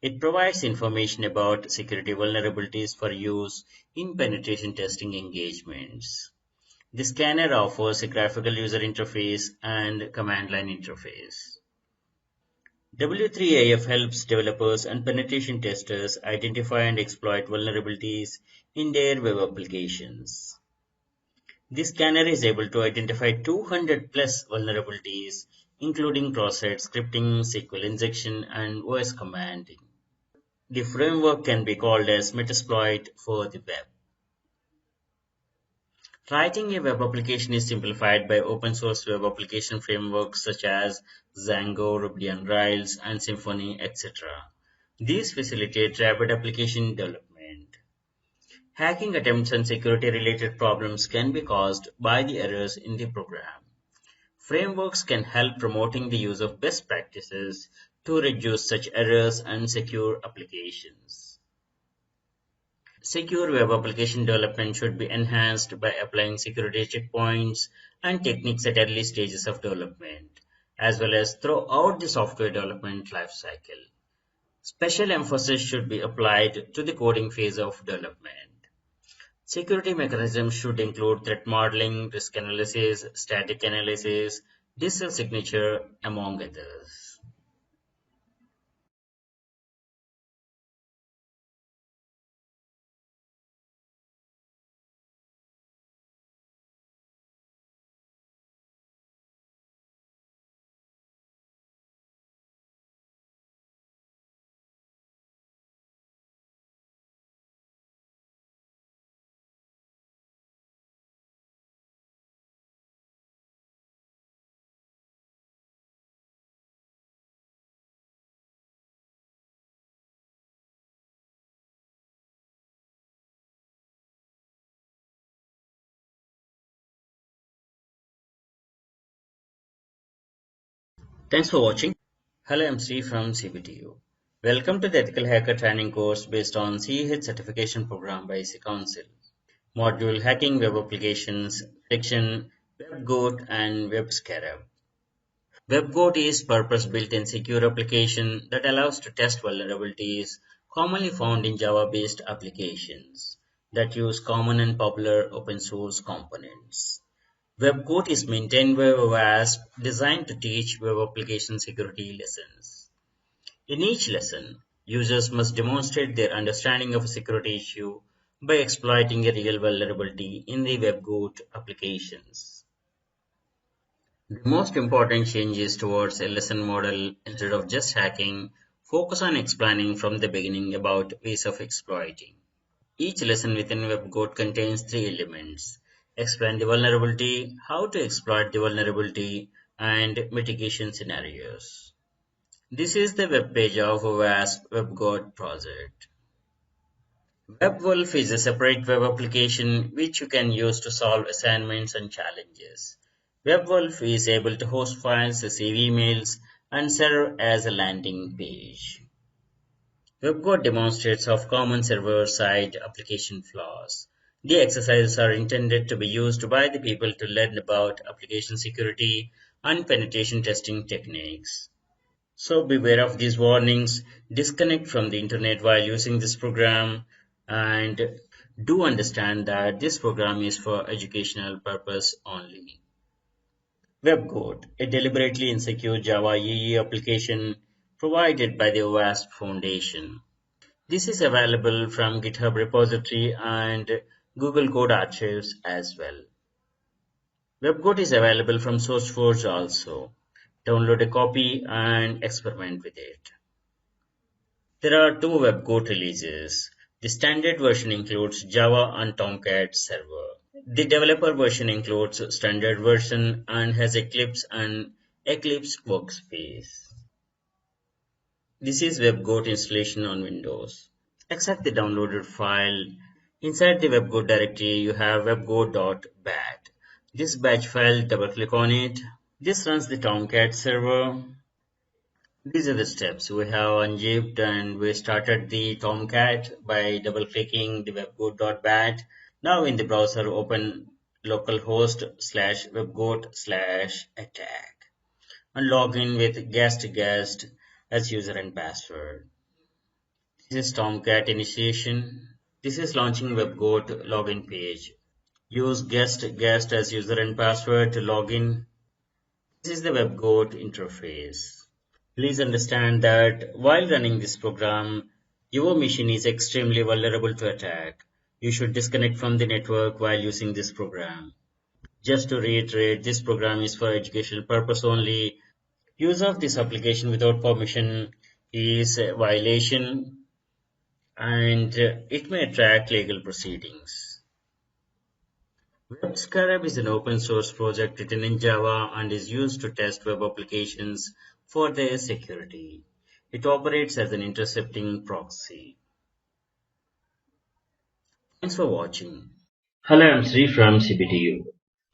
It provides information about security vulnerabilities for use in penetration testing engagements. The scanner offers a graphical user interface and command line interface. W3AF helps developers and penetration testers identify and exploit vulnerabilities in their web applications. This scanner is able to identify 200 plus vulnerabilities, including cross-site scripting, SQL injection, and OS commanding. The framework can be called as Metasploit for the web. Writing a web application is simplified by open source web application frameworks such as Django, Ruby on Rails, and Symfony, etc. These facilitate rapid application development. Hacking attempts and security-related problems can be caused by the errors in the program. Frameworks can help promoting the use of best practices to reduce such errors and secure applications. Secure web application development should be enhanced by applying security checkpoints and techniques at early stages of development, as well as throughout the software development lifecycle. Special emphasis should be applied to the coding phase of development. Security mechanisms should include threat modeling, risk analysis, static analysis, digital signature, among others. Thanks for watching. Hello, I'm Sri from CBTU. Welcome to the Ethical Hacker training course based on CEH certification program by IC Council. Module Hacking Web Applications, Section WebGoat and WebScarab. WebGoat is purpose-built and secure application that allows to test vulnerabilities commonly found in Java-based applications that use common and popular open-source components. WebGoat is maintained by WASP, designed to teach web application security lessons. In each lesson, users must demonstrate their understanding of a security issue by exploiting a real vulnerability in the WebGoat applications. The most important change is towards a lesson model. Instead of just hacking, focus on explaining from the beginning about ways of exploiting. Each lesson within WebGoat contains 3 elements: explain the vulnerability, how to exploit the vulnerability, and mitigation scenarios. This is the web page of WASP WebGoat project. WebWolf is a separate web application which you can use to solve assignments and challenges. WebWolf is able to host files, receive emails, and serve as a landing page. WebGoat demonstrates of common server-side application flaws. The exercises are intended to be used by the people to learn about application security and penetration testing techniques. So beware of these warnings, disconnect from the internet while using this program, and do understand that this program is for educational purpose only. WebGoat, a deliberately insecure Java EE application provided by the OWASP Foundation. This is available from GitHub repository and Google Code Archives as well. WebGoat is available from SourceForge also. Download a copy and experiment with it. There are 2 WebGoat releases. The standard version includes Java and Tomcat server. The developer version includes standard version and has Eclipse and Eclipse workspace. This is WebGoat installation on Windows. Extract the downloaded file. Inside the WebGoat directory, you have webgoat.bat. This batch file, double-click on it. This runs the Tomcat server. These are the steps. We have unzipped and we started the Tomcat by double-clicking the webgoat.bat. Now in the browser, open localhost/webgoat/attack and log in with guest as user and password. This is Tomcat initiation. This is launching WebGoat login page. Use guest as user and password to log in. This is the WebGoat interface. Please understand that while running this program, your machine is extremely vulnerable to attack. You should disconnect from the network while using this program. Just to reiterate, this program is for educational purpose only. Use of this application without permission is a violation and it may attract legal proceedings. WebScarab is an open source project written in Java and is used to test web applications for their security. It operates as an intercepting proxy. Thanks for watching. Hello, I'm Sri from CBTU.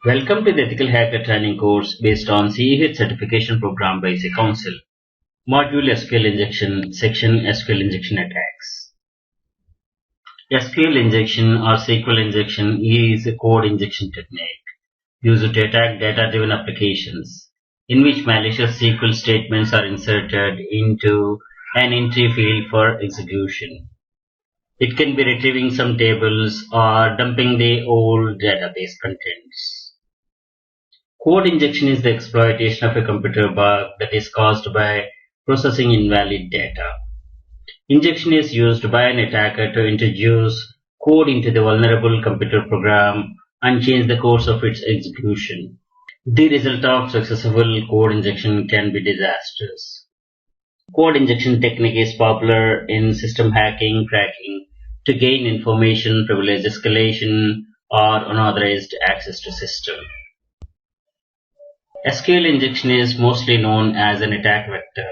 Welcome to the Ethical Hacker training course based on CEH certification program by IC Council. Module SQL Injection, Section SQL Injection Attacks. SQL injection or SQL injection is a code injection technique used to attack data-driven applications in which malicious SQL statements are inserted into an entry field for execution. It can be retrieving some tables or dumping the old database contents. Code injection is the exploitation of a computer bug that is caused by processing invalid data. Injection is used by an attacker to introduce code into the vulnerable computer program and change the course of its execution. The result of successful code injection can be disastrous. Code injection technique is popular in system hacking, cracking, to gain information, privilege escalation, or unauthorized access to system. SQL injection is mostly known as an attack vector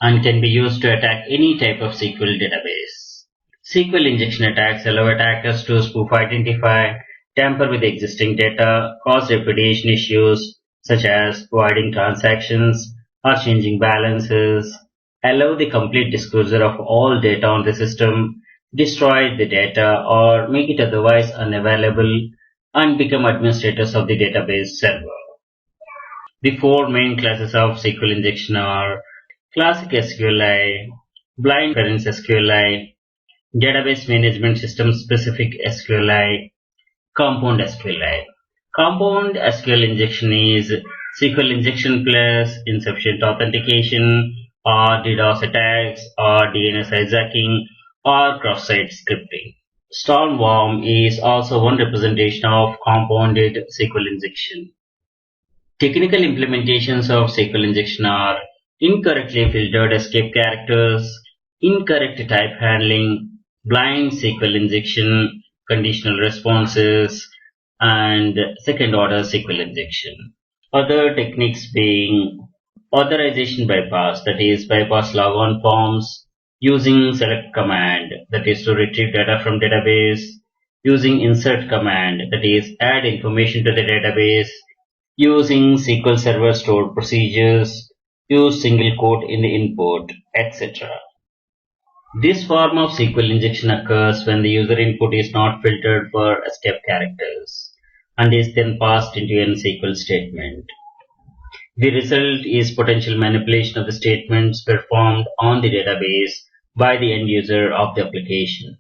and can be used to attack any type of SQL database. SQL injection attacks allow attackers to spoof, identify, tamper with existing data, cause reputation issues such as voiding transactions, or changing balances, allow the complete disclosure of all data on the system, destroy the data, or make it otherwise unavailable, and become administrators of the database server. The four main classes of SQL injection are classic SQLi, blind inference SQLi, database management system specific SQLi, compound SQLi. Compound SQL injection is SQL injection plus insufficient authentication or DDoS attacks or DNS hijacking or cross-site scripting. Stormworm is also one representation of compounded SQL injection. Technical implementations of SQL injection are incorrectly filtered escape characters, incorrect type handling, blind SQL injection, conditional responses, and second order SQL injection. Other techniques being authorization bypass, that is bypass logon forms, using select command, that is to retrieve data from database, using insert command, that is add information to the database, using SQL Server stored procedures, use single quote in the input, etc. This form of SQL injection occurs when the user input is not filtered for escape characters and is then passed into an SQL statement. The result is potential manipulation of the statements performed on the database by the end user of the application.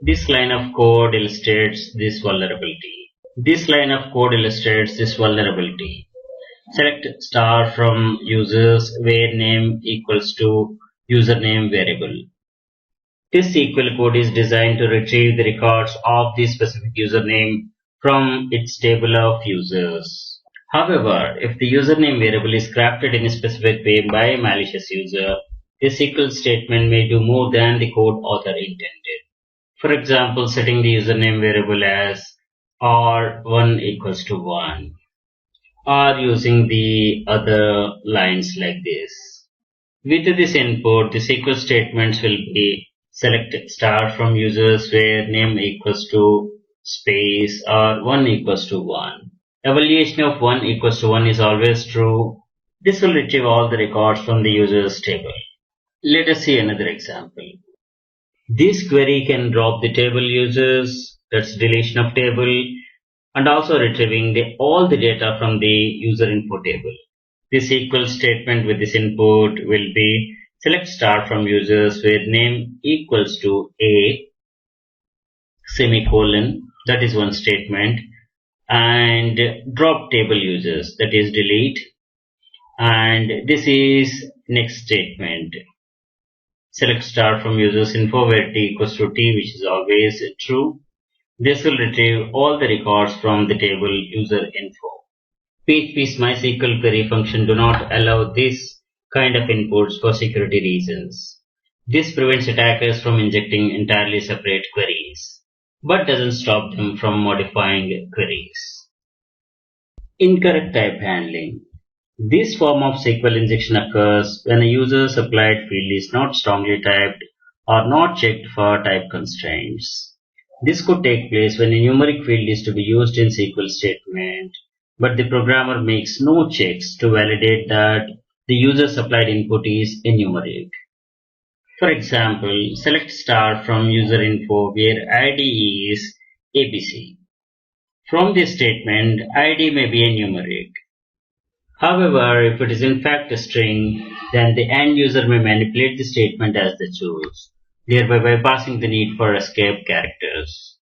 This line of code illustrates this vulnerability. Select star from users where name equals to username variable. This SQL code is designed to retrieve the records of the specific username from its table of users. However, if the username variable is crafted in a specific way by a malicious user, the SQL statement may do more than the code author intended. For example, setting the username variable as r1 equals to 1, or using the other lines like this. With this input, the SQL statements will be select star from users where name equals to space or 1 equals to 1. Evaluation of 1 equals to 1 is always true. This will retrieve all the records from the users table. Let us see another example. This query can drop the table users, that's deletion of table, and also retrieving all the data from the user info table. The SQL statement with this input will be select star from users where name equals to a semicolon, that is one statement, and drop table users, that is delete, and this is next statement. Select star from users info where t equals to t, which is always true. This will retrieve all the records from the table user info. PHP's MySQL query function do not allow this kind of inputs for security reasons. This prevents attackers from injecting entirely separate queries, but doesn't stop them from modifying queries. Incorrect type handling. This form of SQL injection occurs when a user's applied field is not strongly typed or not checked for type constraints. This could take place when a numeric field is to be used in SQL statement, but the programmer makes no checks to validate that the user's applied input is a numeric. For example, select star from user info where ID is ABC. From this statement, ID may be a numeric. However, if it is in fact a string, then the end user may manipulate the statement as they choose, thereby bypassing the need for escape characters.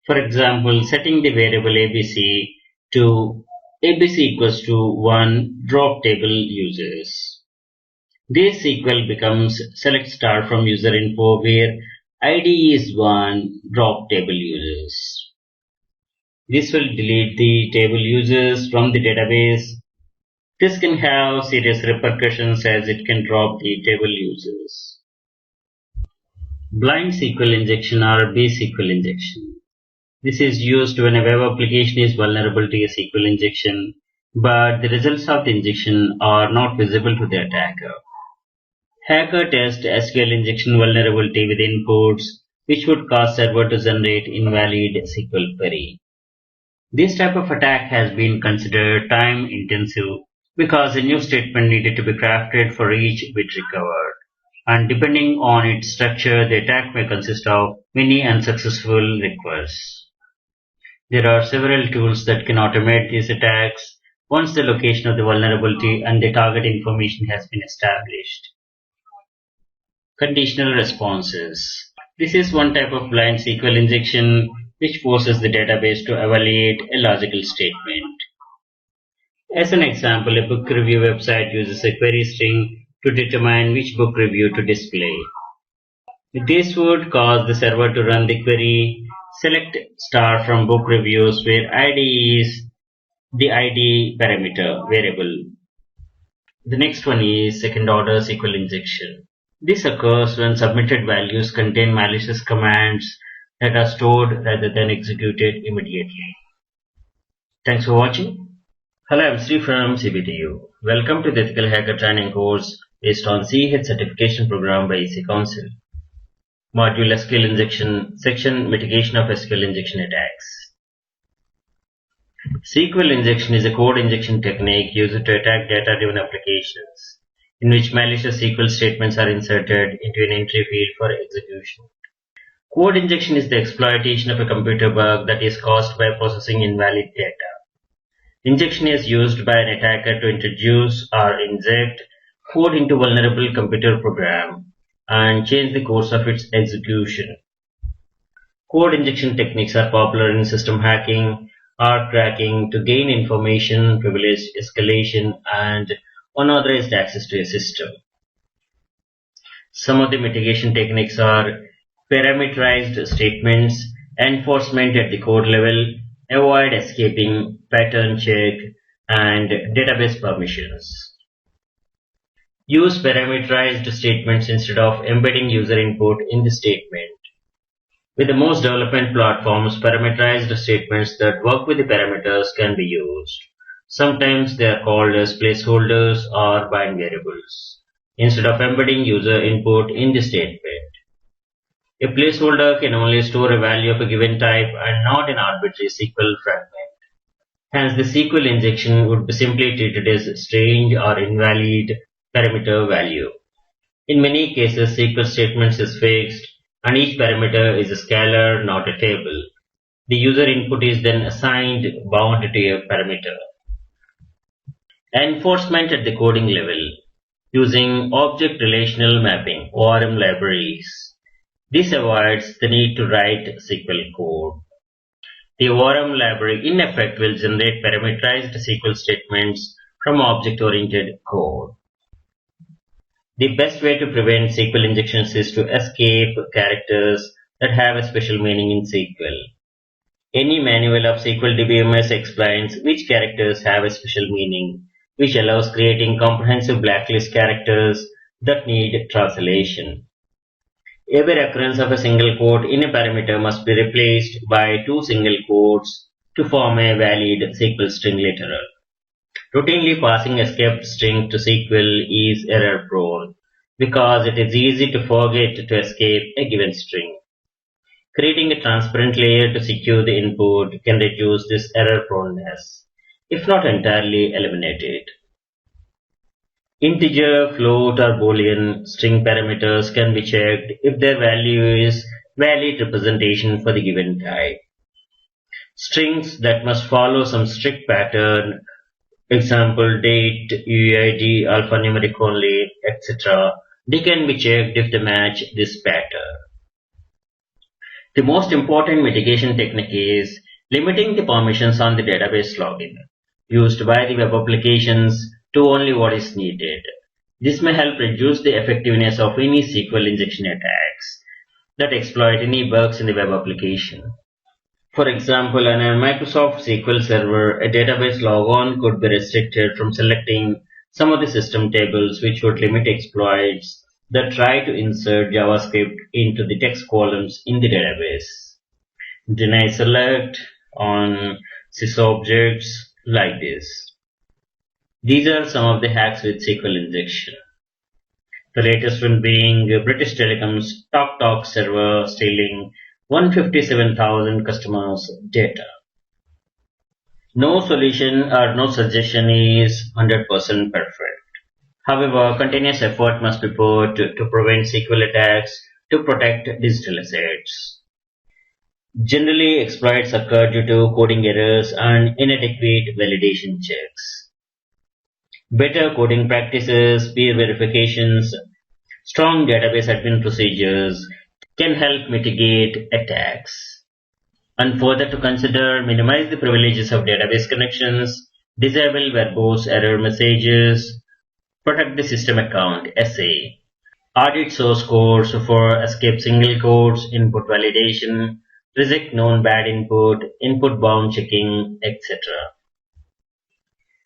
For example, setting the variable ABC to ABC equals to 1 drop table users. This SQL becomes select star from user info where ID is 1 drop table users. This will delete the table users from the database. This can have serious repercussions as it can drop the table users. Blind SQL injection or BSQL injection. This is used when a web application is vulnerable to a SQL injection, but the results of the injection are not visible to the attacker. Hacker test SQL injection vulnerability with inputs which would cause server to generate invalid SQL query. This type of attack has been considered time-intensive because a new statement needed to be crafted for each bit recovered, and depending on its structure, the attack may consist of many unsuccessful requests. There are several tools that can automate these attacks once the location of the vulnerability and the target information has been established. Conditional responses. This is one type of blind SQL injection which forces the database to evaluate a logical statement. As an example, a book review website uses a query string to determine which book review to display. This would cause the server to run the query select star from book reviews where ID is the ID parameter variable. The next one is second order SQL injection. This occurs when submitted values contain malicious commands that are stored rather than executed immediately. Thanks for watching. Hello, I'm Sri from CBTU. Welcome to the Ethical Hacker Training course based on CH certification program by EC Council. Module SQL Injection, Section Mitigation of SQL Injection Attacks. SQL injection is a code injection technique used to attack data-driven applications, in which malicious SQL statements are inserted into an entry field for execution. Code injection is the exploitation of a computer bug that is caused by processing invalid data. Injection is used by an attacker to introduce or inject code into vulnerable computer program and change the course of its execution. Code injection techniques are popular in system hacking or cracking to gain information, privilege escalation, and unauthorized access to a system. Some of the mitigation techniques are parameterized statements, enforcement at the code level, avoid escaping, pattern check, and database permissions. Use parameterized statements instead of embedding user input in the statement. With the most development platforms, parameterized statements that work with the parameters can be used. Sometimes they are called as placeholders or bind variables, instead of embedding user input in the statement. A placeholder can only store a value of a given type and not an arbitrary SQL fragment. Hence, the SQL injection would be simply treated as strange or invalid parameter value. In many cases, SQL statements is fixed and each parameter is a scalar, not a table. The user input is then assigned bound to a parameter. Enforcement at the coding level using object relational mapping ORM libraries. This avoids the need to write SQL code. The ORM library in effect will generate parameterized SQL statements from object-oriented code. The best way to prevent SQL injections is to escape characters that have a special meaning in SQL. Any manual of SQL DBMS explains which characters have a special meaning, which allows creating comprehensive blacklist characters that need translation. Every occurrence of a single quote in a parameter must be replaced by two single quotes to form a valid SQL string literal. Routinely passing escaped string to SQL is error-prone because it is easy to forget to escape a given string. Creating a transparent layer to secure the input can reduce this error-proneness, if not entirely eliminate it. Integer, float, or boolean string parameters can be checked if their value is valid representation for the given type. Strings that must follow some strict pattern, example date, UID, alphanumeric only, etc., they can be checked if they match this pattern. The most important mitigation technique is limiting the permissions on the database login used by the web applications to only what is needed. This may help reduce the effectiveness of any SQL injection attacks that exploit any bugs in the web application. For example, on a Microsoft SQL Server, a database logon could be restricted from selecting some of the system tables, which would limit exploits that try to insert JavaScript into the text columns in the database. Deny select on sysobjects like this. These are some of the hacks with SQL injection. The latest one being British Telecom's TalkTalk server stealing 157,000 customers' data. No solution or no suggestion is 100% perfect. However, continuous effort must be put to prevent SQL attacks to protect digital assets. Generally, exploits occur due to coding errors and inadequate validation checks. Better coding practices, peer verifications, strong database admin procedures can help mitigate attacks. And further to consider, minimize the privileges of database connections, disable verbose error messages, protect the system account (SA), audit source codes for escape single quotes, input validation, reject known bad input, input bound checking, etc.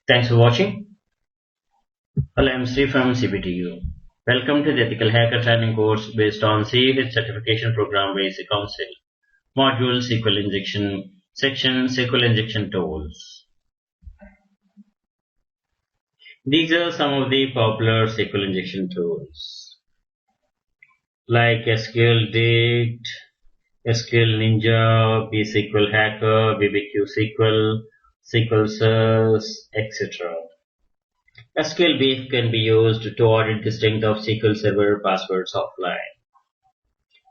Thanks for watching. Hello, I'm Sri from CBTU. Welcome to the Ethical Hacker Training course based on CEH Certification Program Basic Council. Module SQL Injection, Section SQL Injection Tools. These are some of the popular SQL injection tools like SQL Dict, SQL Ninja, BSQL Hacker, BBQ SQL, SQL Source, etc. SQL Beef can be used to audit the strength of SQL Server passwords offline.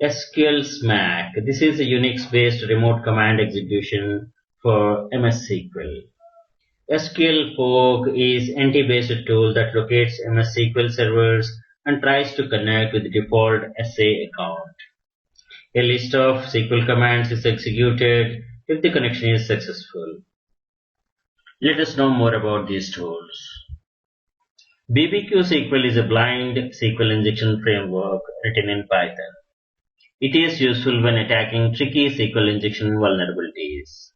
SQL SMAC. This is a Unix-based remote command execution for MS SQL. SQL Poke is NT-based tool that locates MS SQL servers and tries to connect with the default SA account. A list of SQL commands is executed if the connection is successful. Let us know more about these tools. BBQ SQL is a blind SQL injection framework written in Python. It is useful when attacking tricky SQL injection vulnerabilities.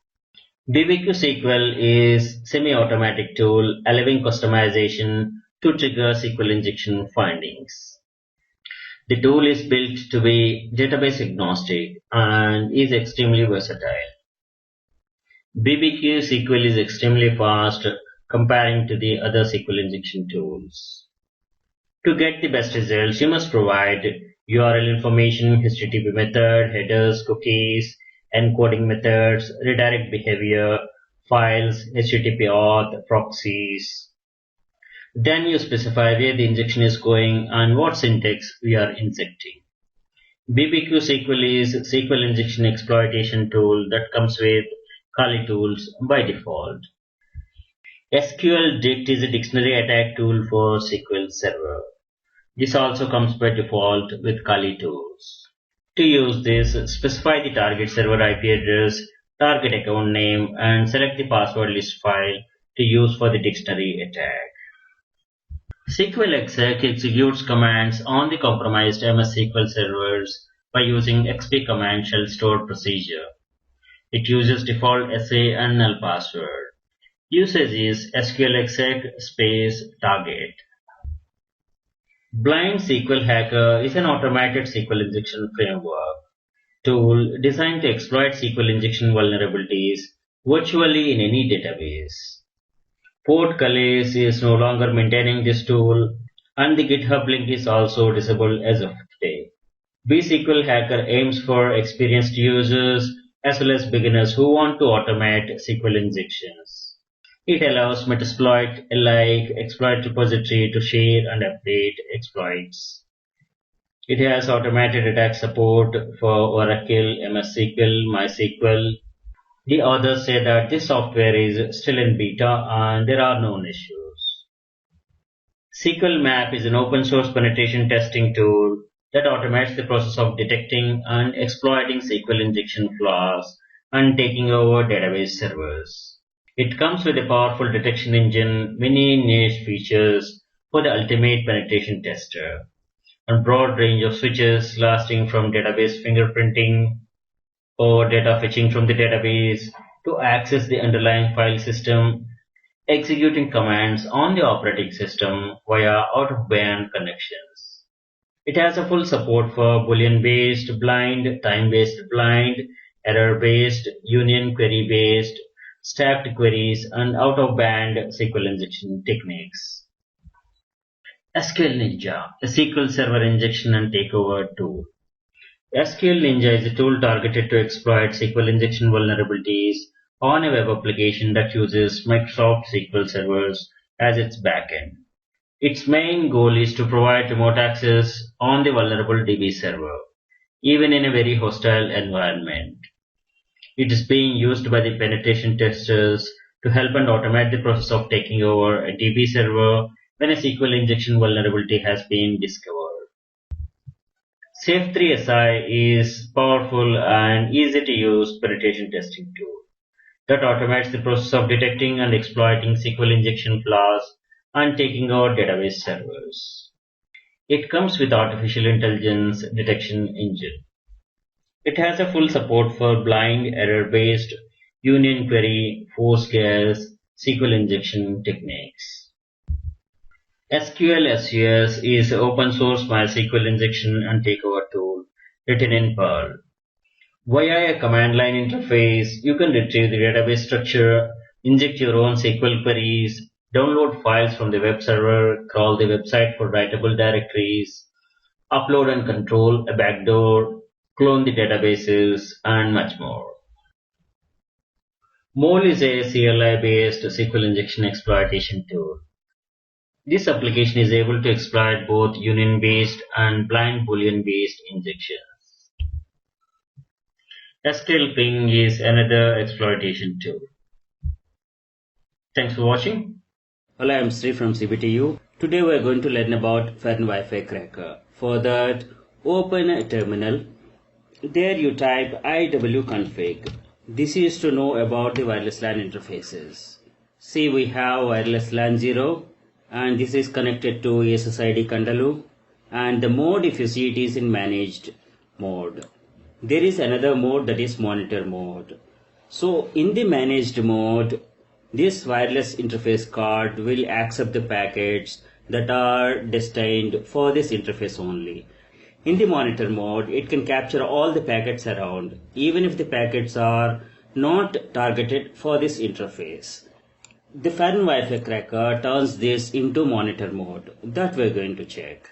BBQ SQL is semi-automatic tool allowing customization to trigger SQL injection findings. The tool is built to be database agnostic and is extremely versatile. BBQ SQL is extremely fast comparing to the other SQL injection tools. To get the best results, you must provide URL information, HTTP method, headers, cookies, encoding methods, redirect behavior, files, HTTP auth, proxies. Then you specify where the injection is going and what syntax we are injecting. BBQ SQL is a SQL injection exploitation tool that comes with Kali tools by default. SQL Dict is a dictionary attack tool for SQL Server. This also comes by default with Kali tools. To use this, specify the target server IP address, target account name, and select the password list file to use for the dictionary attack. SQL exec executes commands on the compromised MS SQL servers by using XP command shell store procedure. It uses default SA and null password. Usage is SQL exec space target. Blind SQL Hacker is an automated SQL injection framework tool designed to exploit SQL injection vulnerabilities virtually in any database. Portcullis is no longer maintaining this tool, and the GitHub link is also disabled as of today. BSQL Hacker aims for experienced users as well as beginners who want to automate SQL injections. It allows Metasploit like exploit repository to share and update exploits. It has automated attack support for Oracle, MS SQL, MySQL. The authors say that this software is still in beta and there are known issues. SQL Map is an open source penetration testing tool that automates the process of detecting and exploiting SQL injection flaws and taking over database servers. It comes with a powerful detection engine, many niche features for the ultimate penetration tester, and broad range of switches lasting from database fingerprinting or data fetching from the database to access the underlying file system, executing commands on the operating system via out-of-band connections. It has a full support for Boolean-based blind, time-based blind, error-based, union query-based, stacked queries, and out-of-band SQL injection techniques. SQL Ninja, a SQL Server injection and takeover tool. SQL Ninja is a tool targeted to exploit SQL injection vulnerabilities on a web application that uses Microsoft SQL servers as its backend. Its main goal is to provide remote access on the vulnerable DB server, even in a very hostile environment. It is being used by the penetration testers to help and automate the process of taking over a DB server when a SQL injection vulnerability has been discovered. Safe3SI is powerful and easy to use penetration testing tool that automates the process of detecting and exploiting SQL injection flaws and taking over database servers. It comes with artificial intelligence detection engine. It has a full support for blind error-based union query, force guess, SQL injection techniques. SQL-SUS is an open source MySQL injection and takeover tool written in Perl. Via a command line interface, you can retrieve the database structure, inject your own SQL queries, download files from the web server, crawl the website for writable directories, upload and control a backdoor, clone the databases, and much more. Mole is a CLI-based SQL injection exploitation tool. This application is able to exploit both union-based and blind Boolean-based injections. SQL Ping is another exploitation tool. Thanks for watching. Hello, I'm Sri from CBTU. Today we are going to learn about Fern Wi-Fi Cracker. For that, open a terminal. There you type iwconfig. This is to know about the wireless LAN interfaces. See, we have wireless LAN 0 and this is connected to SSID Kandaloo, and the mode, if you see, it is in managed mode. There is another mode, that is monitor mode. So in the managed mode, this wireless interface card will accept the packets that are destined for this interface only. In the monitor mode, it can capture all the packets around, even if the packets are not targeted for this interface. The Fern Wi-Fi Cracker turns this into monitor mode. That we're going to check.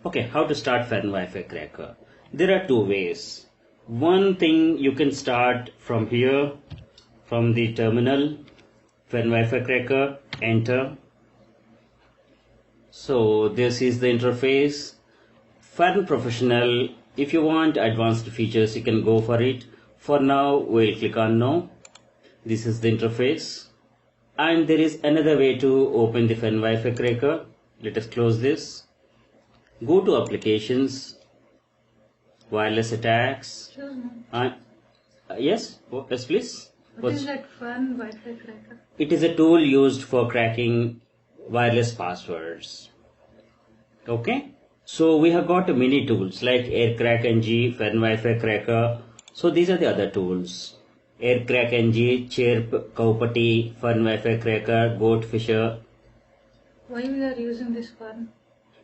Okay, how to start Fern Wi-Fi Cracker? There are two ways. One thing, you can start from here, from the terminal, Fern Wi-Fi Cracker, enter. So this is the interface. Fern Professional, if you want advanced features, you can go for it. For now, we'll click on no. This is the interface. And there is another way to open the Fern Wi-Fi Cracker. Let us close this. Go to applications, wireless attacks. Yes, please. What is that Fern Wi-Fi Cracker? It is a tool used for cracking wireless passwords. Okay. So we have got many tools like AirCrackNG, Fern Wi-Fi Cracker. So these are the other tools. AirCrackNG, Chirp, Cowpatty, Fern Wi-Fi Cracker, Goatfisher. Why we are using this Fern?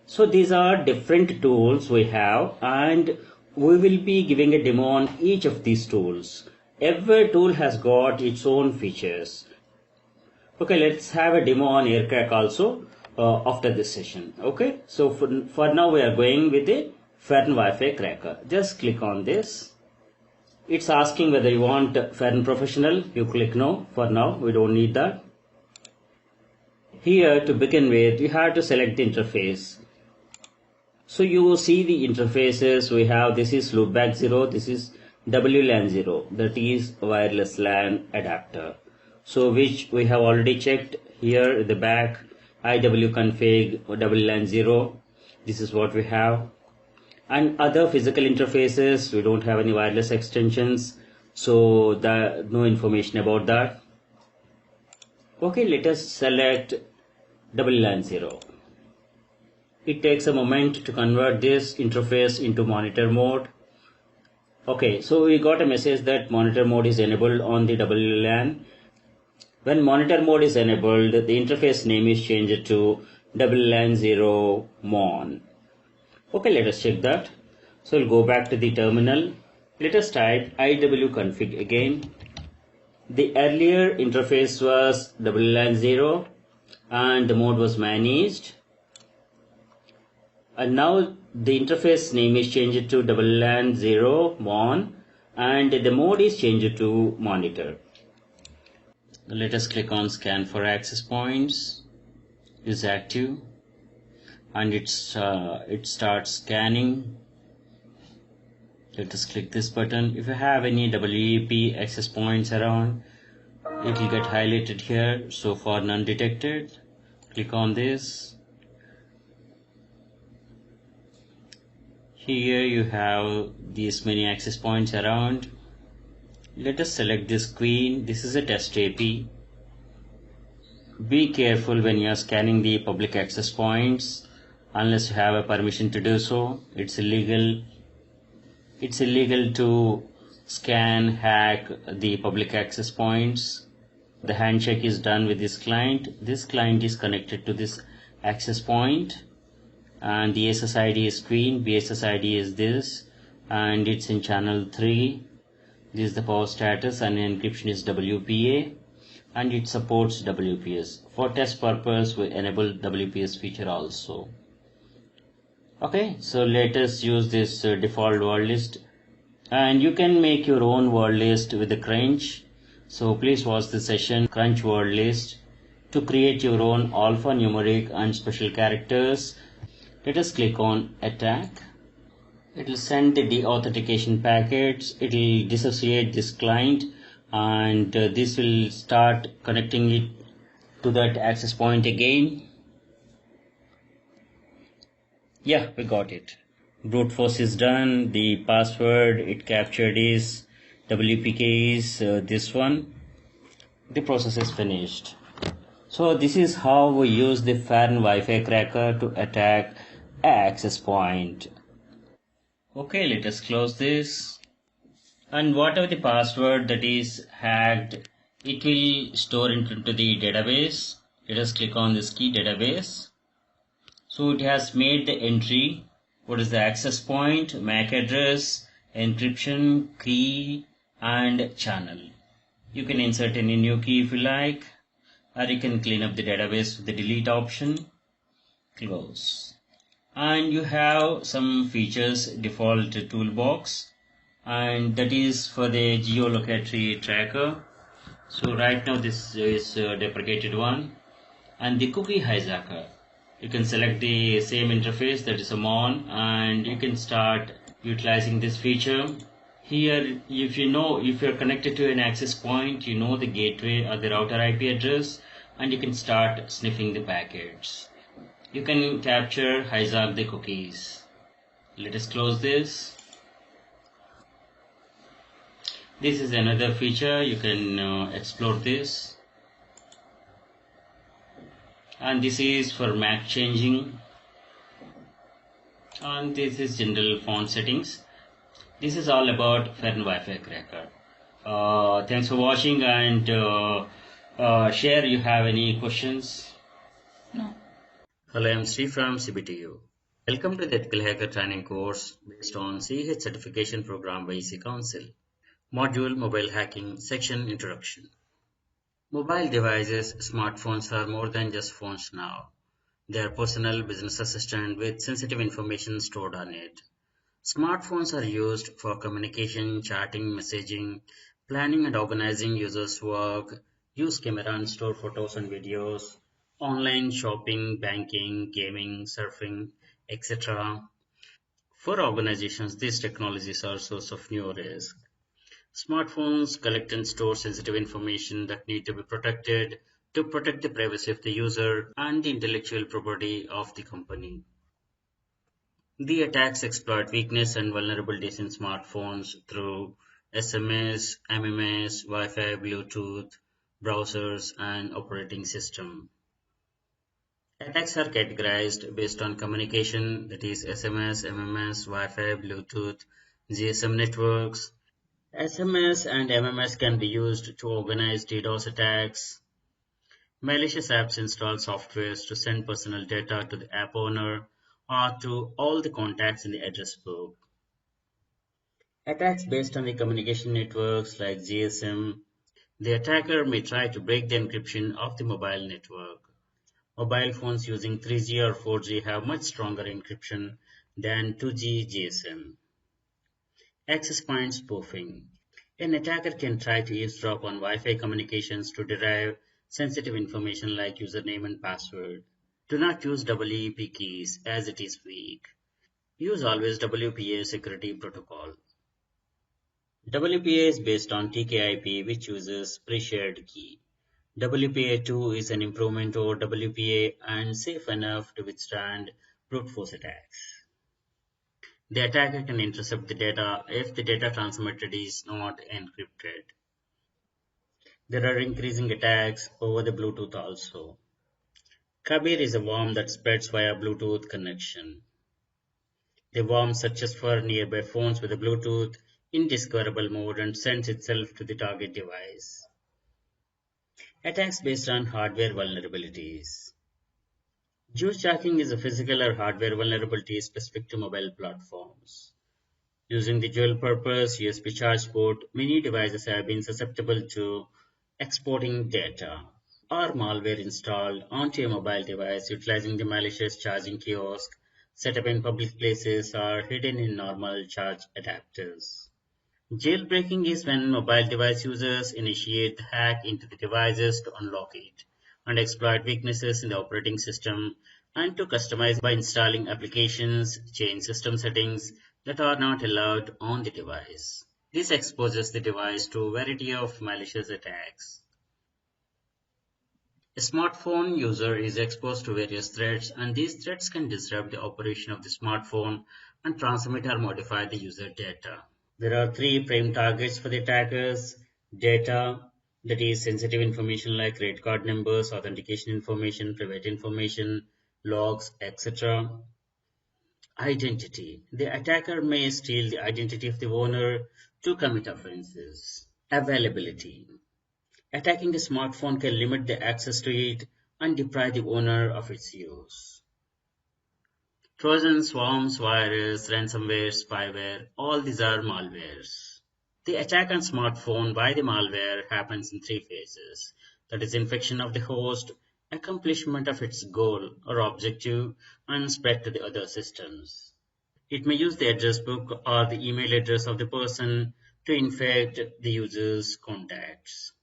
So these are different tools we have, and we will be giving a demo on each of these tools. Every tool has got its own features. Okay, let's have a demo on AirCrack also after this session. Okay, so for now we are going with the Fern Wi-Fi Cracker. Just click on this. It's asking whether you want Fern Professional. You click no. For now, we don't need that. Here, to begin with, you have to select the interface. So you see the interfaces we have. This is loopback 0. This is WLAN 0. That is wireless LAN adapter. So which we have already checked here at the back. iwconfig WLAN 0. This is what we have. And other physical interfaces, we don't have any wireless extensions, so no information about that. Okay, let us select WLAN 0. It takes a moment to convert this interface into monitor mode. Okay, so we got a message that monitor mode is enabled on the WLAN. When monitor mode is enabled, the interface name is changed to WLAN 0 MON. Okay, let us check that. So we'll go back to the terminal. Let us type iwconfig again. The earlier interface was WLAN 0 and the mode was managed. And now the interface name is changed to WLAN 0 MON and the mode is changed to monitor. Let us click on scan for access points. Is active and it starts scanning. Let us click this button. If you have any WEP access points around, it will get highlighted here. So far none detected. Click on this. Here you have these many access points around. Let us select this queen. This is a test AP. Be careful when you are scanning the public access points unless you have a permission to do so. It's illegal. It's illegal to scan, hack the public access points. The handshake is done with this client. This client is connected to this access point and the SSID is queen, BSSID is this and it's in channel 3. This is the power status and encryption is WPA and it supports WPS. For test purpose we enable WPS feature also. Okay, so let us use this default word list and you can make your own word list with the crunch. So please watch the session crunch word list to create your own alphanumeric and special characters. Let us click on attack. It will send the deauthentication packets. It will dissociate this client and this will start connecting it to that access point again. Yeah, we got it. Brute force is done. The password it captured is WPK is this one. The process is finished. So this is how we use the FARN Wi-Fi cracker to attack an access point. Okay, let us close this. And whatever the password that is hacked, it will store into the database. Let us click on this key database. So it has made the entry. What is the access point, MAC address, encryption, key and channel. You can insert any new key if you like, or you can clean up the database with the delete option. Close. And you have some features default toolbox and that is for the geolocatory tracker. So right now this is deprecated one and the cookie hijacker. You can select the same interface that is a mon and you can start utilizing this feature. Here if you're connected to an access point, you know the gateway or the router IP address and you can start sniffing the packets. You can capture, hijack the cookies. Let us close this. This is another feature. You can explore this. And this is for MAC changing. And this is general font settings. This is all about FARN Wi-Fi cracker. Thanks for watching and share you have any questions. No. Hello, I am Sri from CBTU. Welcome to the Ethical Hacker training course based on CH certification program by EC Council. Module Mobile Hacking Section Introduction. Mobile devices, smartphones are more than just phones now. They are personal business assistant with sensitive information stored on it. Smartphones are used for communication, chatting, messaging, planning and organizing users' work, use camera and store photos and videos, online shopping, banking, gaming, surfing, etc. For organizations, these technologies are a source of new risk. Smartphones collect and store sensitive information that need to be protected to protect the privacy of the user and the intellectual property of the company. The attacks exploit weakness and vulnerabilities in smartphones through SMS, MMS, Wi-Fi, Bluetooth, browsers, and operating system. Attacks are categorized based on communication, that is SMS, MMS, Wi-Fi, Bluetooth, GSM networks. SMS and MMS can be used to organize DDoS attacks. Malicious apps install softwares to send personal data to the app owner or to all the contacts in the address book. Attacks based on the communication networks like GSM. The attacker may try to break the encryption of the mobile network. Mobile phones using 3G or 4G have much stronger encryption than 2G GSM. Access point spoofing. An attacker can try to eavesdrop on Wi-Fi communications to derive sensitive information like username and password. Do not use WEP keys as it is weak. Use always WPA security protocol. WPA is based on TKIP, which uses pre-shared key. WPA2 is an improvement over WPA and safe enough to withstand brute force attacks. The attacker can intercept the data if the data transmitted is not encrypted. There are increasing attacks over the Bluetooth also. Kabir is a worm that spreads via Bluetooth connection. The worm searches for nearby phones with a Bluetooth in discoverable mode and sends itself to the target device. Attacks based on hardware vulnerabilities. Juice jacking is a physical or hardware vulnerability specific to mobile platforms. Using the dual-purpose USB charge port, many devices have been susceptible to exporting data or malware installed onto a mobile device utilizing the malicious charging kiosk set up in public places or hidden in normal charge adapters. Jailbreaking is when mobile device users initiate the hack into the devices to unlock it and exploit weaknesses in the operating system and to customize by installing applications, change system settings that are not allowed on the device. This exposes the device to a variety of malicious attacks. A smartphone user is exposed to various threats, and these threats can disrupt the operation of the smartphone and transmit or modify the user data. There are three prime targets for the attackers: data, that is sensitive information like credit card numbers, authentication information, private information, logs, etc. Identity. The attacker may steal the identity of the owner to commit offenses. Availability. Attacking a smartphone can limit the access to it and deprive the owner of its use. Trojans, worms, virus, ransomware, spyware, all these are malwares. The attack on smartphone by the malware happens in three phases. That is infection of the host, accomplishment of its goal or objective, and spread to the other systems. It may use the address book or the email address of the person to infect the user's contacts.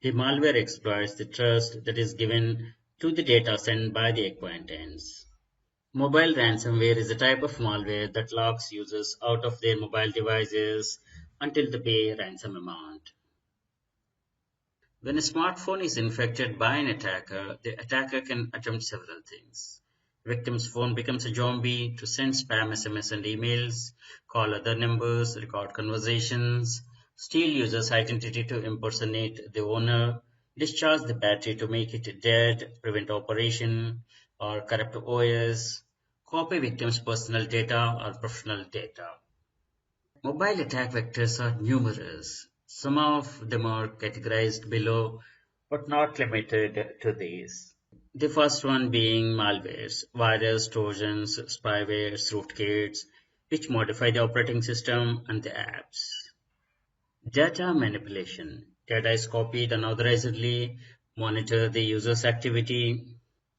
The malware exploits the trust that is given to the data sent by the acquaintance. Mobile ransomware is a type of malware that locks users out of their mobile devices until they pay a ransom amount. When a smartphone is infected by an attacker, the attacker can attempt several things. Victim's phone becomes a zombie to send spam SMS and emails, call other numbers, record conversations, steal user's identity to impersonate the owner, discharge the battery to make it dead, prevent operation, or corrupt OS, copy victim's personal data or professional data. Mobile attack vectors are numerous. Some of them are categorized below, but not limited to these. The first one being malwares, virus, trojans, spywares, rootkits, which modify the operating system and the apps. Data manipulation. Data is copied unauthorizedly, monitor the user's activity,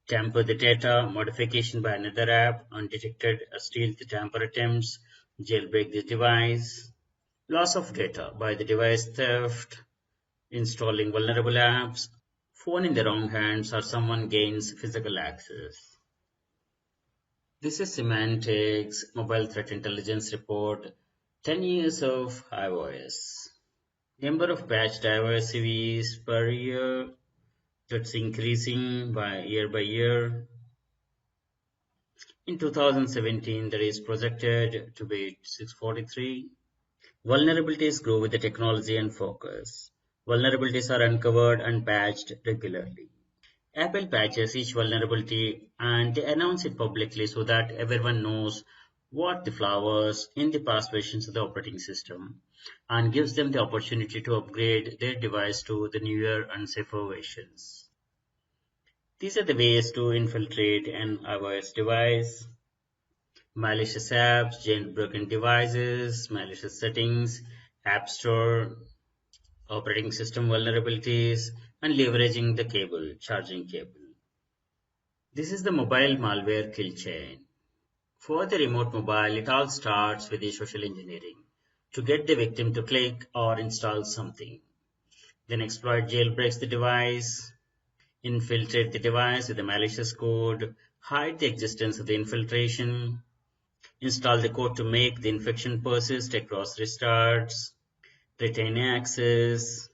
tamper the data, modification by another app, undetected, steal the tamper attempts, jailbreak the device, loss of data by the device theft, installing vulnerable apps, phone in the wrong hands, or someone gains physical access. This is Symantec's Mobile Threat Intelligence Report, 10 years of iOS. Number of patched iOS CVEs per year, that's increasing by year. In 2017, that is projected to be 643. Vulnerabilities grow with the technology and focus. Vulnerabilities are uncovered and patched regularly. Apple patches each vulnerability and they announce it publicly so that everyone knows what the flaw was in the past versions of the operating system and gives them the opportunity to upgrade their device to the newer and safer versions. These are the ways to infiltrate an iOS device: malicious apps, jailbroken devices, malicious settings, App Store, operating system vulnerabilities, and leveraging the charging cable. This is the mobile malware kill chain. For the remote mobile, it all starts with the social engineering. to get the victim to click or install something. Then exploit jailbreaks the device, infiltrate the device with a malicious code, hide the existence of the infiltration, install the code to make the infection persist across restarts, retain access,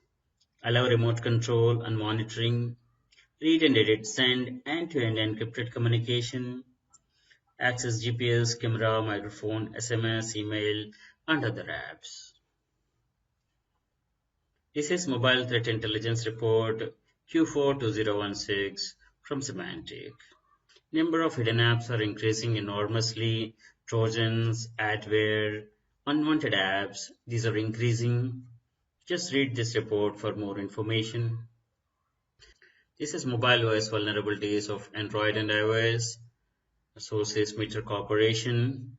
allow remote control and monitoring, read and edit, send end-to-end encrypted communication, access GPS, camera, microphone, SMS, email, and other apps. This is Mobile Threat Intelligence Report Q4 2016 from Symantec. Number of hidden apps are increasing enormously. Trojans, adware, unwanted apps, these are increasing. Just read this report for more information. This is mobile OS vulnerabilities of Android and iOS. Source is Meter Corporation.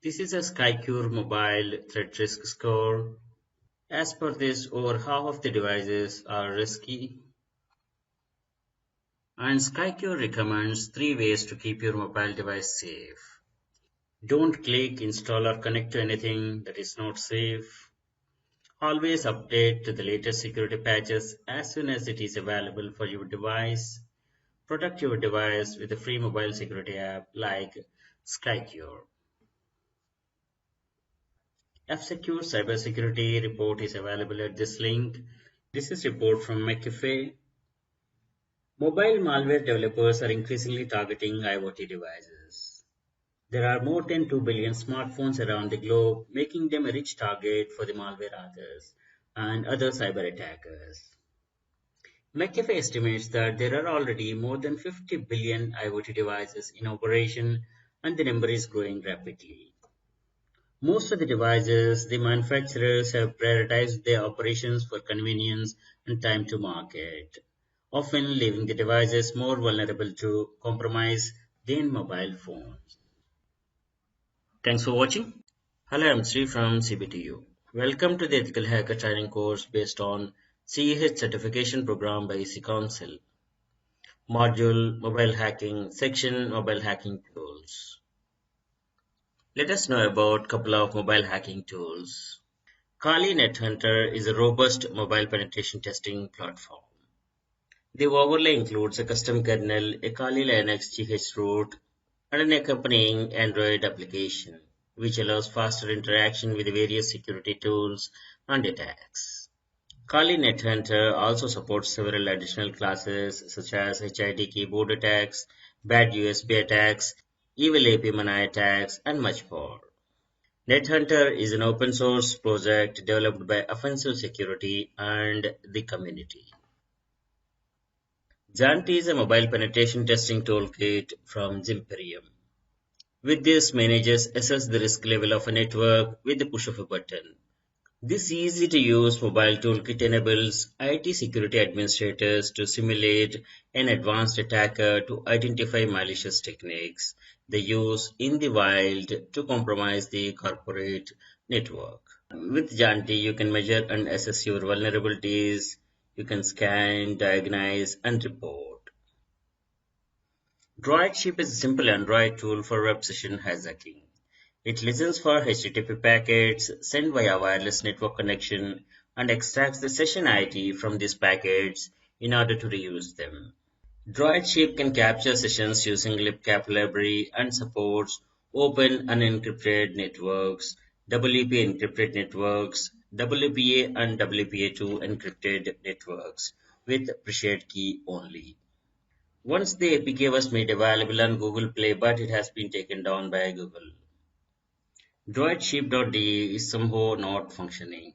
This is a Skycure mobile threat risk score. As per this, over half of the devices are risky. And Skycure recommends 3 ways to keep your mobile device safe. Don't click, install or connect to anything that is not safe. Always update to the latest security patches as soon as it is available for your device. Protect your device with a free mobile security app like Skycure. F-Secure cybersecurity report is available at this link. This is report from McAfee. Mobile malware developers are increasingly targeting IoT devices. There are more than 2 billion smartphones around the globe, making them a rich target for the malware authors and other cyber attackers. McAfee estimates that there are already more than 50 billion IoT devices in operation, and the number is growing rapidly. Most of the devices, the manufacturers have prioritized their operations for convenience and time to market, often leaving the devices more vulnerable to compromise than mobile phones. Thanks for watching. Hello, I'm Sri from CBTU. Welcome to the Ethical Hacker Training course based on CEH certification program by EC Council. Module Mobile Hacking, section Mobile Hacking Tools. Let us know about a couple of mobile hacking tools. Kali NetHunter is a robust mobile penetration testing platform. The overlay includes a custom kernel, a Kali Linux chroot, and an accompanying Android application, which allows faster interaction with various security tools and attacks. Kali NetHunter also supports several additional classes such as HID keyboard attacks, bad USB attacks, evil AP Mana attacks, and much more. NetHunter is an open source project developed by Offensive Security and the community. Janti is a mobile penetration testing toolkit from Zimperium. With this, managers assess the risk level of a network with the push of a button. This easy-to-use mobile toolkit enables IT security administrators to simulate an advanced attacker to identify malicious techniques they use in the wild to compromise the corporate network. With Janti, you can measure and assess your vulnerabilities. You can scan, diagnose, and report. DroidShip is a simple Android tool for web session hijacking. It listens for HTTP packets sent via wireless network connection and extracts the session ID from these packets in order to reuse them. DroidShip can capture sessions using libcap library and supports open unencrypted networks, WP encrypted networks, WPA and WPA2 encrypted networks with pre-shared key only. Once the APK was made available on Google Play, but it has been taken down by Google. DroidShip.de is somehow not functioning.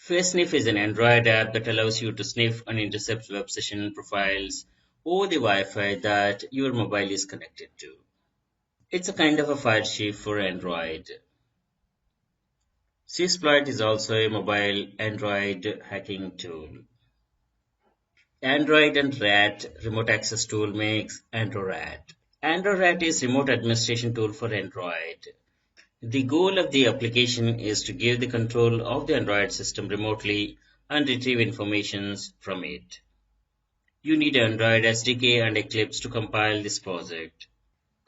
FaceSniff is an Android app that allows you to sniff and intercept web session profiles over the Wi-Fi that your mobile is connected to. It's a kind of a file shift for Android. Seasploit is also a mobile Android hacking tool. Android and RAT remote access tool makes AndroRAT. AndroRAT is remote administration tool for Android. The goal of the application is to give the control of the Android system remotely and retrieve information from it. You need Android SDK and Eclipse to compile this project.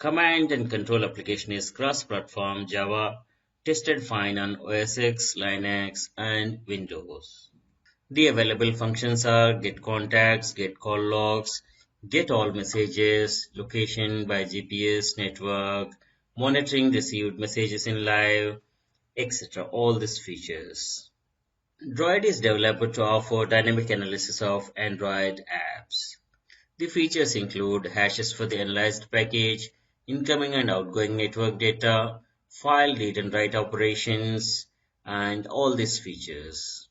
Command and control application is cross-platform Java, tested fine on OS X, Linux, and Windows. The available functions are get contacts, get call logs, get all messages, location by GPS network, monitoring received messages in live, etc. All these features. Droid is developed to offer dynamic analysis of Android apps. The features include hashes for the analyzed package, incoming and outgoing network data, file read and write operations, and all these features.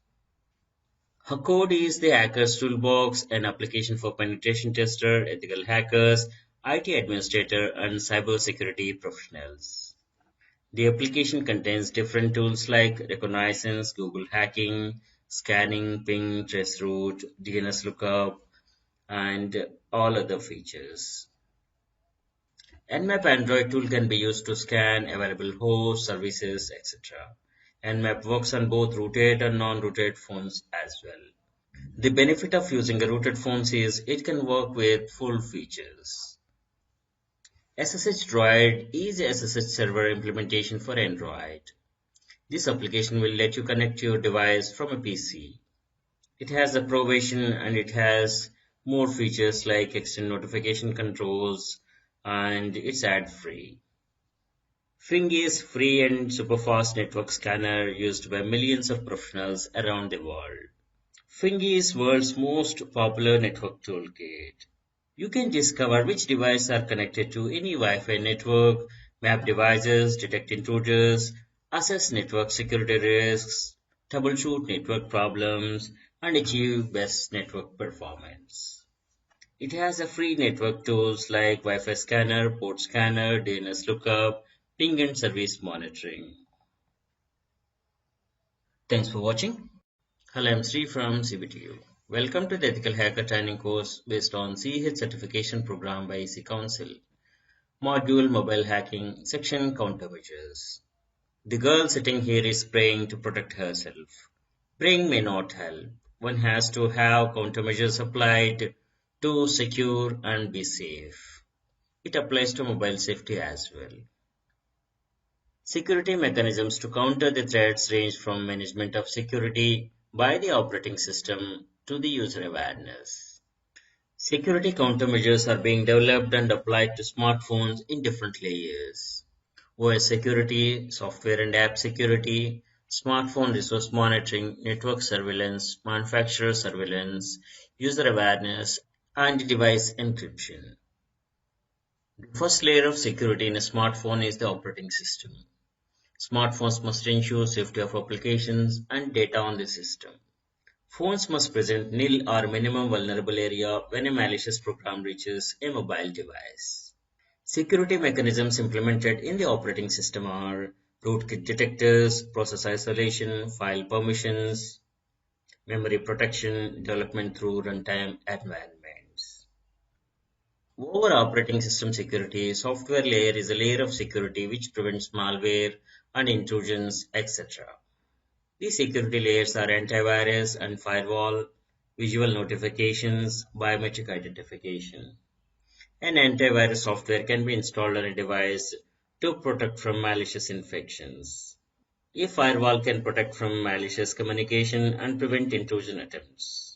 Code is the hacker's toolbox, an application for penetration tester, ethical hackers, IT administrator, and cybersecurity professionals. The application contains different tools like reconnaissance, Google hacking, scanning, ping, traceroute, DNS lookup, and all other features. Nmap Android tool can be used to scan available hosts, services, etc. Nmap works on both rooted and non-rooted phones as well. The benefit of using a rooted phone is it can work with full features. SSH Droid is a SSH server implementation for Android. This application will let you connect your device from a PC. It has a Pro version and it has more features like extend notification controls, and it's ad-free. Fing is free and super-fast network scanner used by millions of professionals around the world. Fing is world's most popular network toolkit. You can discover which devices are connected to any Wi-Fi network, map devices, detect intruders, assess network security risks, troubleshoot network problems, and achieve best network performance. It has a free network tools like Wi-Fi scanner, port scanner, DNS lookup, ping and service monitoring. Thanks for watching. Hello, I'm Sri from CBTU. Welcome to the Ethical Hacker Training course based on CH certification program by EC Council. Module Mobile Hacking, section Countermeasures. The girl sitting here is praying to protect herself. Praying may not help. One has to have countermeasures applied to secure and be safe. It applies to mobile safety as well. Security mechanisms to counter the threats range from management of security by the operating system to the user awareness. Security countermeasures are being developed and applied to smartphones in different layers. OS security, software and app security, smartphone resource monitoring, network surveillance, manufacturer surveillance, user awareness, and device encryption. The first layer of security in a smartphone is the operating system. Smartphones must ensure safety of applications and data on the system. Phones must present nil or minimum vulnerable area when a malicious program reaches a mobile device. Security mechanisms implemented in the operating system are rootkit detectors, process isolation, file permissions, memory protection, development through runtime environments. Over operating system security, software layer is a layer of security which prevents malware and intrusions, etc. These security layers are antivirus and firewall, visual notifications, biometric identification. An antivirus software can be installed on a device to protect from malicious infections. A firewall can protect from malicious communication and prevent intrusion attempts.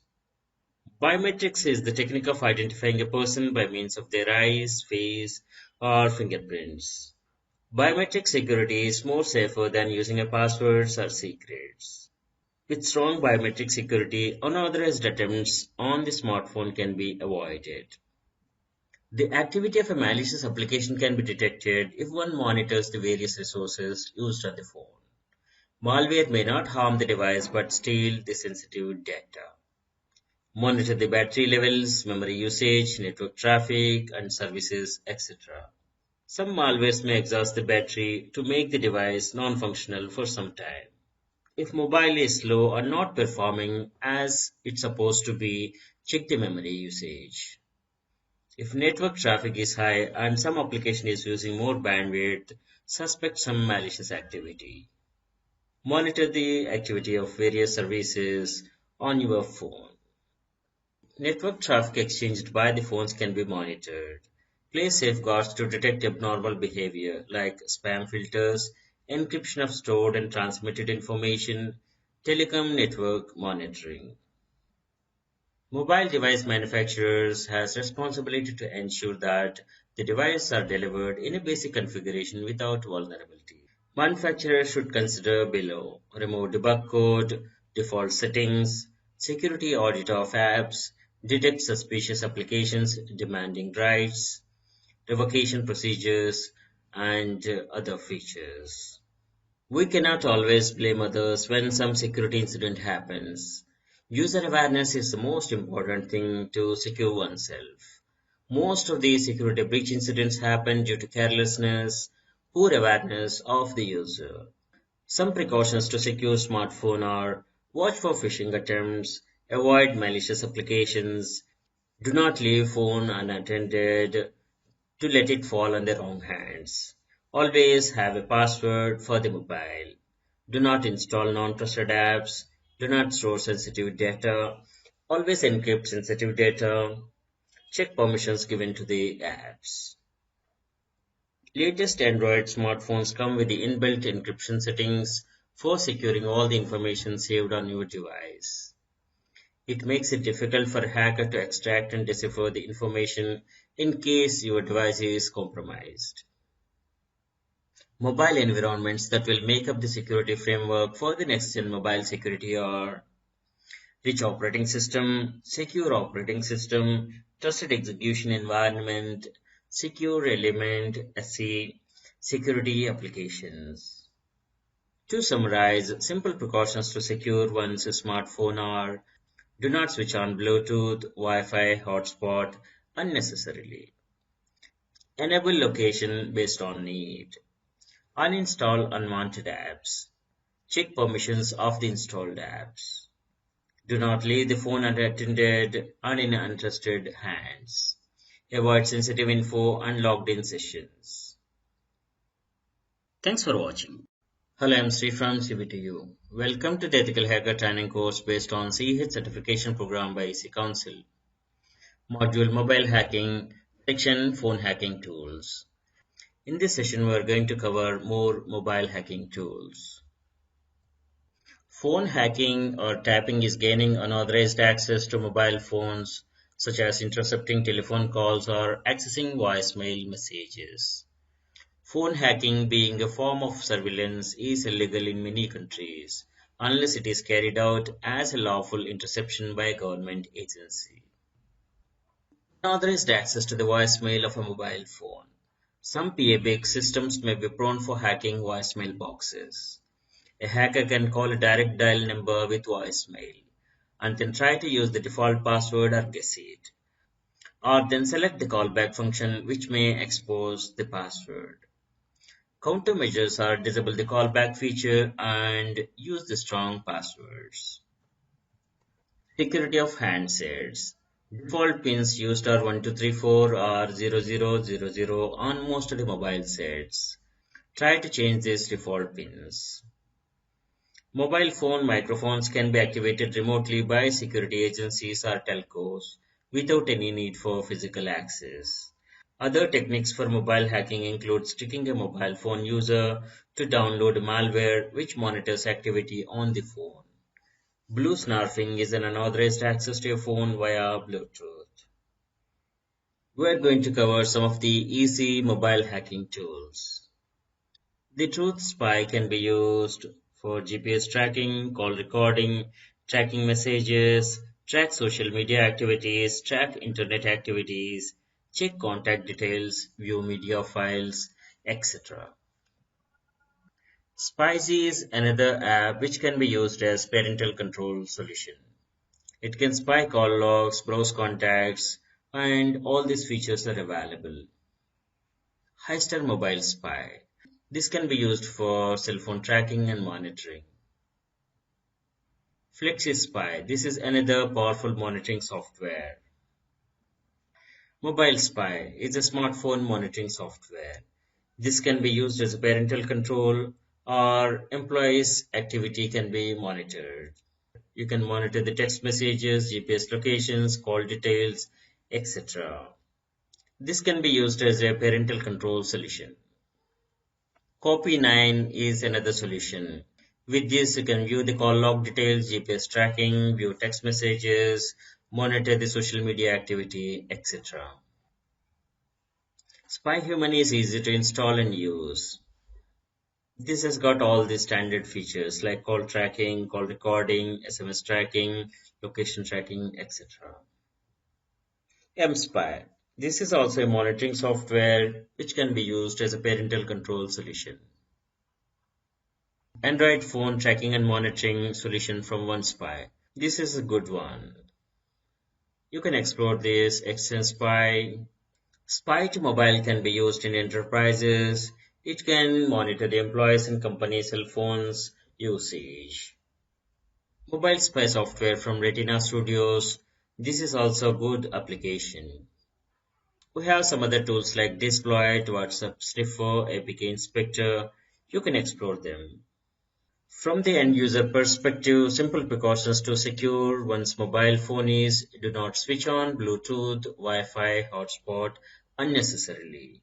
Biometrics is the technique of identifying a person by means of their eyes, face, or fingerprints. Biometric security is more safer than using a passwords or secrets. With strong biometric security, unauthorized attempts on the smartphone can be avoided. The activity of a malicious application can be detected if one monitors the various resources used on the phone. Malware may not harm the device but steal the sensitive data. Monitor the battery levels, memory usage, network traffic, and services, etc. Some malwares may exhaust the battery to make the device non-functional for some time. If mobile is slow or not performing as it's supposed to be, check the memory usage. If network traffic is high and some application is using more bandwidth, suspect some malicious activity. Monitor the activity of various services on your phone. Network traffic exchanged by the phones can be monitored. Place safeguards to detect abnormal behavior like spam filters, encryption of stored and transmitted information, telecom network monitoring. Mobile device manufacturers has responsibility to ensure that the devices are delivered in a basic configuration without vulnerability. Manufacturers should consider below: remove debug code, default settings, security audit of apps, detect suspicious applications demanding writes, revocation procedures, and other features. We cannot always blame others when some security incident happens. User awareness is the most important thing to secure oneself. Most of these security breach incidents happen due to carelessness, poor awareness of the user. Some precautions to secure smartphone are: watch for phishing attempts, avoid malicious applications, do not leave phone unattended to let it fall on the wrong hands. Always have a password for the mobile. Do not install non-trusted apps. Do not store sensitive data. Always encrypt sensitive data. Check permissions given to the apps. Latest Android smartphones come with the inbuilt encryption settings for securing all the information saved on your device. It makes it difficult for a hacker to extract and decipher the information in case your device is compromised. Mobile environments that will make up the security framework for the next-gen mobile security are: rich operating system, secure operating system, trusted execution environment, secure element SE, security applications. To summarize, simple precautions to secure one's smartphone are: do not switch on Bluetooth, Wi-Fi, hotspot unnecessarily. Enable location based on need. Uninstall unwanted apps. Check permissions of the installed apps. Do not leave the phone unattended and in untrusted hands. Avoid sensitive info and logged in sessions. Thanks for watching. Hello, I'm Sri from CBTU. Welcome to the Ethical Hacker Training course based on CH certification program by EC Council. Module Mobile Hacking, section Phone Hacking Tools. In this session, we are going to cover more mobile hacking tools. Phone hacking or tapping is gaining unauthorized access to mobile phones, such as intercepting telephone calls or accessing voicemail messages. Phone hacking, being a form of surveillance, is illegal in many countries unless it is carried out as a lawful interception by a government agency. Unauthorized access to the voicemail of a mobile phone. Some PABX systems may be prone for hacking voicemail boxes. A hacker can call a direct dial number with voicemail and then try to use the default password or guess it, or then select the callback function, which may expose the password. Countermeasures are: disable the callback feature and use the strong passwords. Security of handsets. Default pins used are 1234 or 0000 on most of the mobile sets. Try to change these default pins. Mobile phone microphones can be activated remotely by security agencies or telcos without any need for physical access. Other techniques for mobile hacking include tricking a mobile phone user to download malware which monitors activity on the phone. Blue snarfing is an unauthorized access to your phone via Bluetooth. We are going to cover some of the easy mobile hacking tools. The Truth Spy can be used for GPS tracking, call recording, tracking messages, track social media activities, track internet activities, check contact details, view media files, etc. Spicy is another app which can be used as parental control solution. It can spy call logs, browse contacts, and all these features are available. Hyster Mobile Spy. This can be used for cell phone tracking and monitoring. FlexiSpy. This is another powerful monitoring software. Mobile Spy is a smartphone monitoring software. This can be used as a parental control or employees' activity can be monitored. You can monitor the text messages, GPS locations, call details, etc. This can be used as a parental control solution. Copy9 is another solution. With this, you can view the call log details, GPS tracking, view text messages, monitor the social media activity, etc. SpyHuman is easy to install and use. This has got all the standard features like call tracking, call recording, SMS tracking, location tracking, etc. mSpy. This is also a monitoring software which can be used as a parental control solution. Android phone tracking and monitoring solution from OneSpy. This is a good one. You can explore this XenSpy. Spy to mobile can be used in enterprises. It can monitor the employees and company cell phones usage. Mobile spy software from Retina Studios. This is also a good application. We have some other tools like Disploit, WhatsApp Sniffer, APK Inspector. You can explore them. From the end user perspective, simple precautions to secure one's mobile phone is do not switch on Bluetooth, Wi-Fi, hotspot unnecessarily.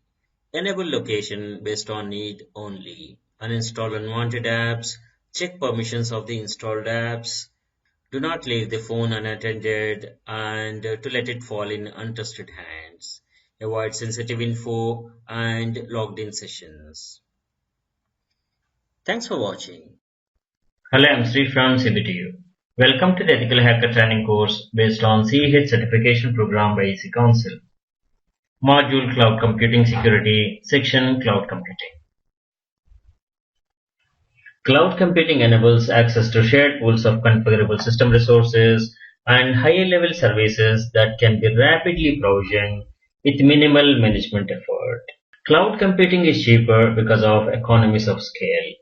Enable location based on need only. Uninstall unwanted apps. Check permissions of the installed apps. Do not leave the phone unattended and to let it fall in untrusted hands. Avoid sensitive info and logged in sessions. Thanks for watching. Hello, I'm Sri from CBTU. Welcome to the Ethical Hacker Training course based on CEH certification program by EC Council. Module Cloud Computing Security, Section Cloud Computing. Cloud computing enables access to shared pools of configurable system resources and higher level services that can be rapidly provisioned with minimal management effort. Cloud computing is cheaper because of economies of scale.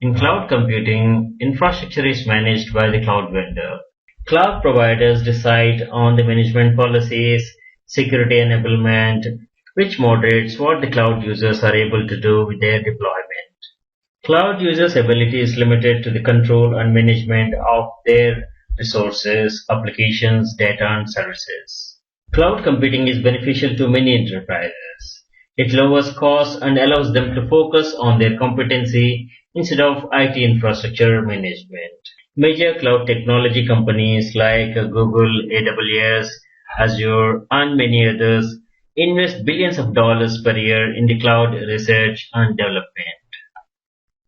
In cloud computing, infrastructure is managed by the cloud vendor. Cloud providers decide on the management policies, security enablement, which moderates what the cloud users are able to do with their deployment. Cloud users' ability is limited to the control and management of their resources, applications, data, and services. Cloud computing is beneficial to many enterprises. It lowers costs and allows them to focus on their competency instead of IT infrastructure management. Major cloud technology companies like Google, AWS, Azure, and many others invest billions of dollars per year in the cloud research and development.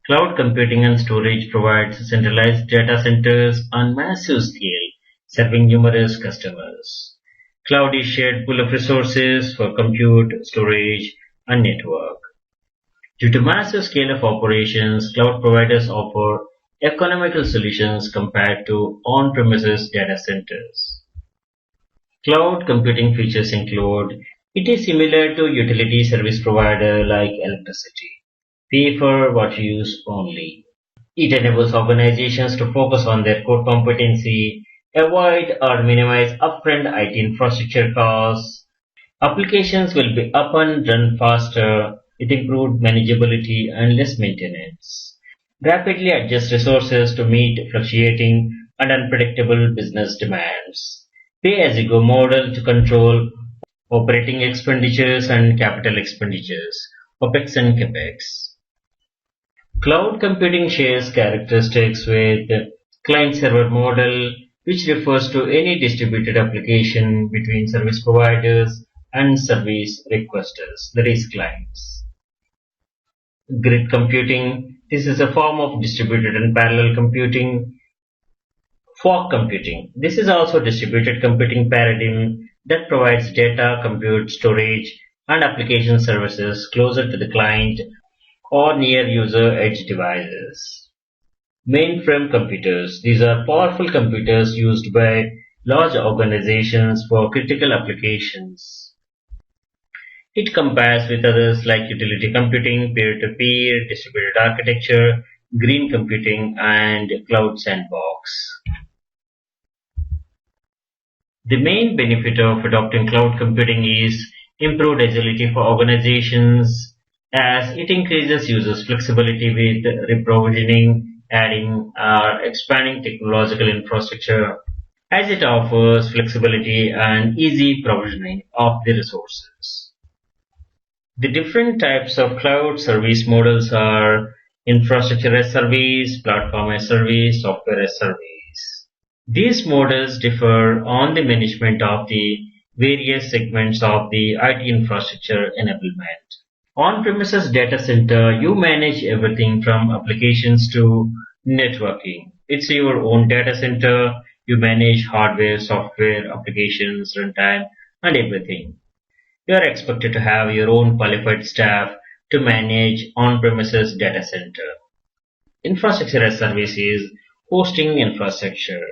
Cloud computing and storage provides centralized data centers on massive scale, serving numerous customers. Cloud is shared pool of resources for compute, storage, and network. Due to massive scale of operations, cloud providers offer economical solutions compared to on-premises data centers. Cloud computing features include: it is similar to utility service provider like electricity. Pay for what you use only. It enables organizations to focus on their core competency, avoid or minimize upfront IT infrastructure costs. Applications will be up and run faster with improved manageability and less maintenance. Rapidly adjust resources to meet fluctuating and unpredictable business demands. Pay-as-you-go model to control operating expenditures and capital expenditures, OPEX and CAPEX. Cloud computing shares characteristics with client-server model, which refers to any distributed application between service providers and service requesters, that is clients. Grid computing, this is a form of distributed and parallel computing. Fog computing, this is also a distributed computing paradigm that provides data, compute, storage, and application services closer to the client or near user edge devices. Mainframe computers, these are powerful computers used by large organizations for critical applications. It compares with others like utility computing, peer-to-peer, distributed architecture, green computing, and cloud sandbox. The main benefit of adopting cloud computing is improved agility for organizations, as it increases users' flexibility with reprovisioning, adding or expanding technological infrastructure. as it offers flexibility and easy provisioning of the resources. The different types of cloud service models are infrastructure as service, platform as service, software as service. These models differ on the management of the various segments of the IT infrastructure enablement. On-premises data center, you manage everything from applications to networking. It's your own data center. You manage hardware, software, applications, runtime, and everything. You are expected to have your own qualified staff to manage on-premises data center. Infrastructure as service is hosting infrastructure.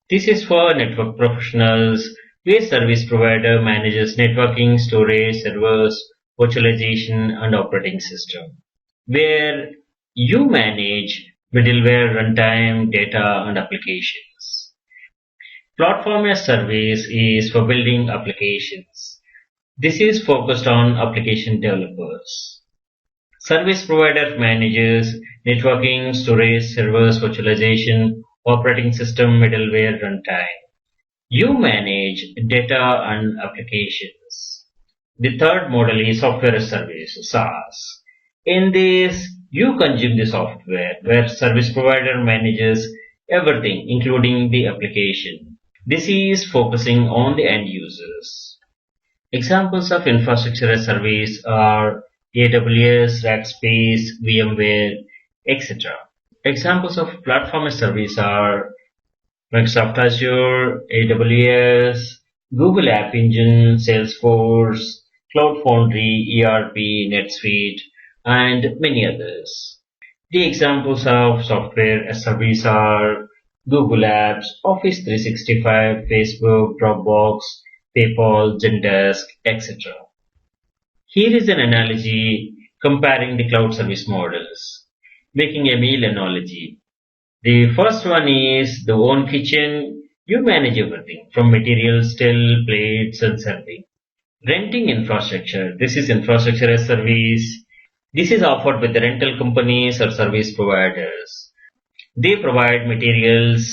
This is for network professionals where service provider manages networking, storage, servers, virtualization, and operating system. Where you manage middleware, runtime, data, and applications. Platform as service is for building applications. This is focused on application developers. Service provider manages networking, storage, servers, virtualization, operating system, middleware, runtime. You manage data and applications. The third model is software as service, SaaS. In this, you consume the software where service provider manages everything, including the application. This is focusing on the end users. Examples of infrastructure as service are AWS, Rackspace, VMware, etc. Examples of platform as service are Microsoft Azure, AWS, Google App Engine, Salesforce, Cloud Foundry, ERP, NetSuite, and many others. The examples of software as service are Google Apps, Office 365, Facebook, Dropbox, PayPal, Zendesk, etc. Here is an analogy comparing the cloud service models, making a meal analogy. The first one is the own kitchen. You manage everything from materials till plates and serving. Renting infrastructure. This is infrastructure as service. This is offered with the rental companies or service providers. They provide materials,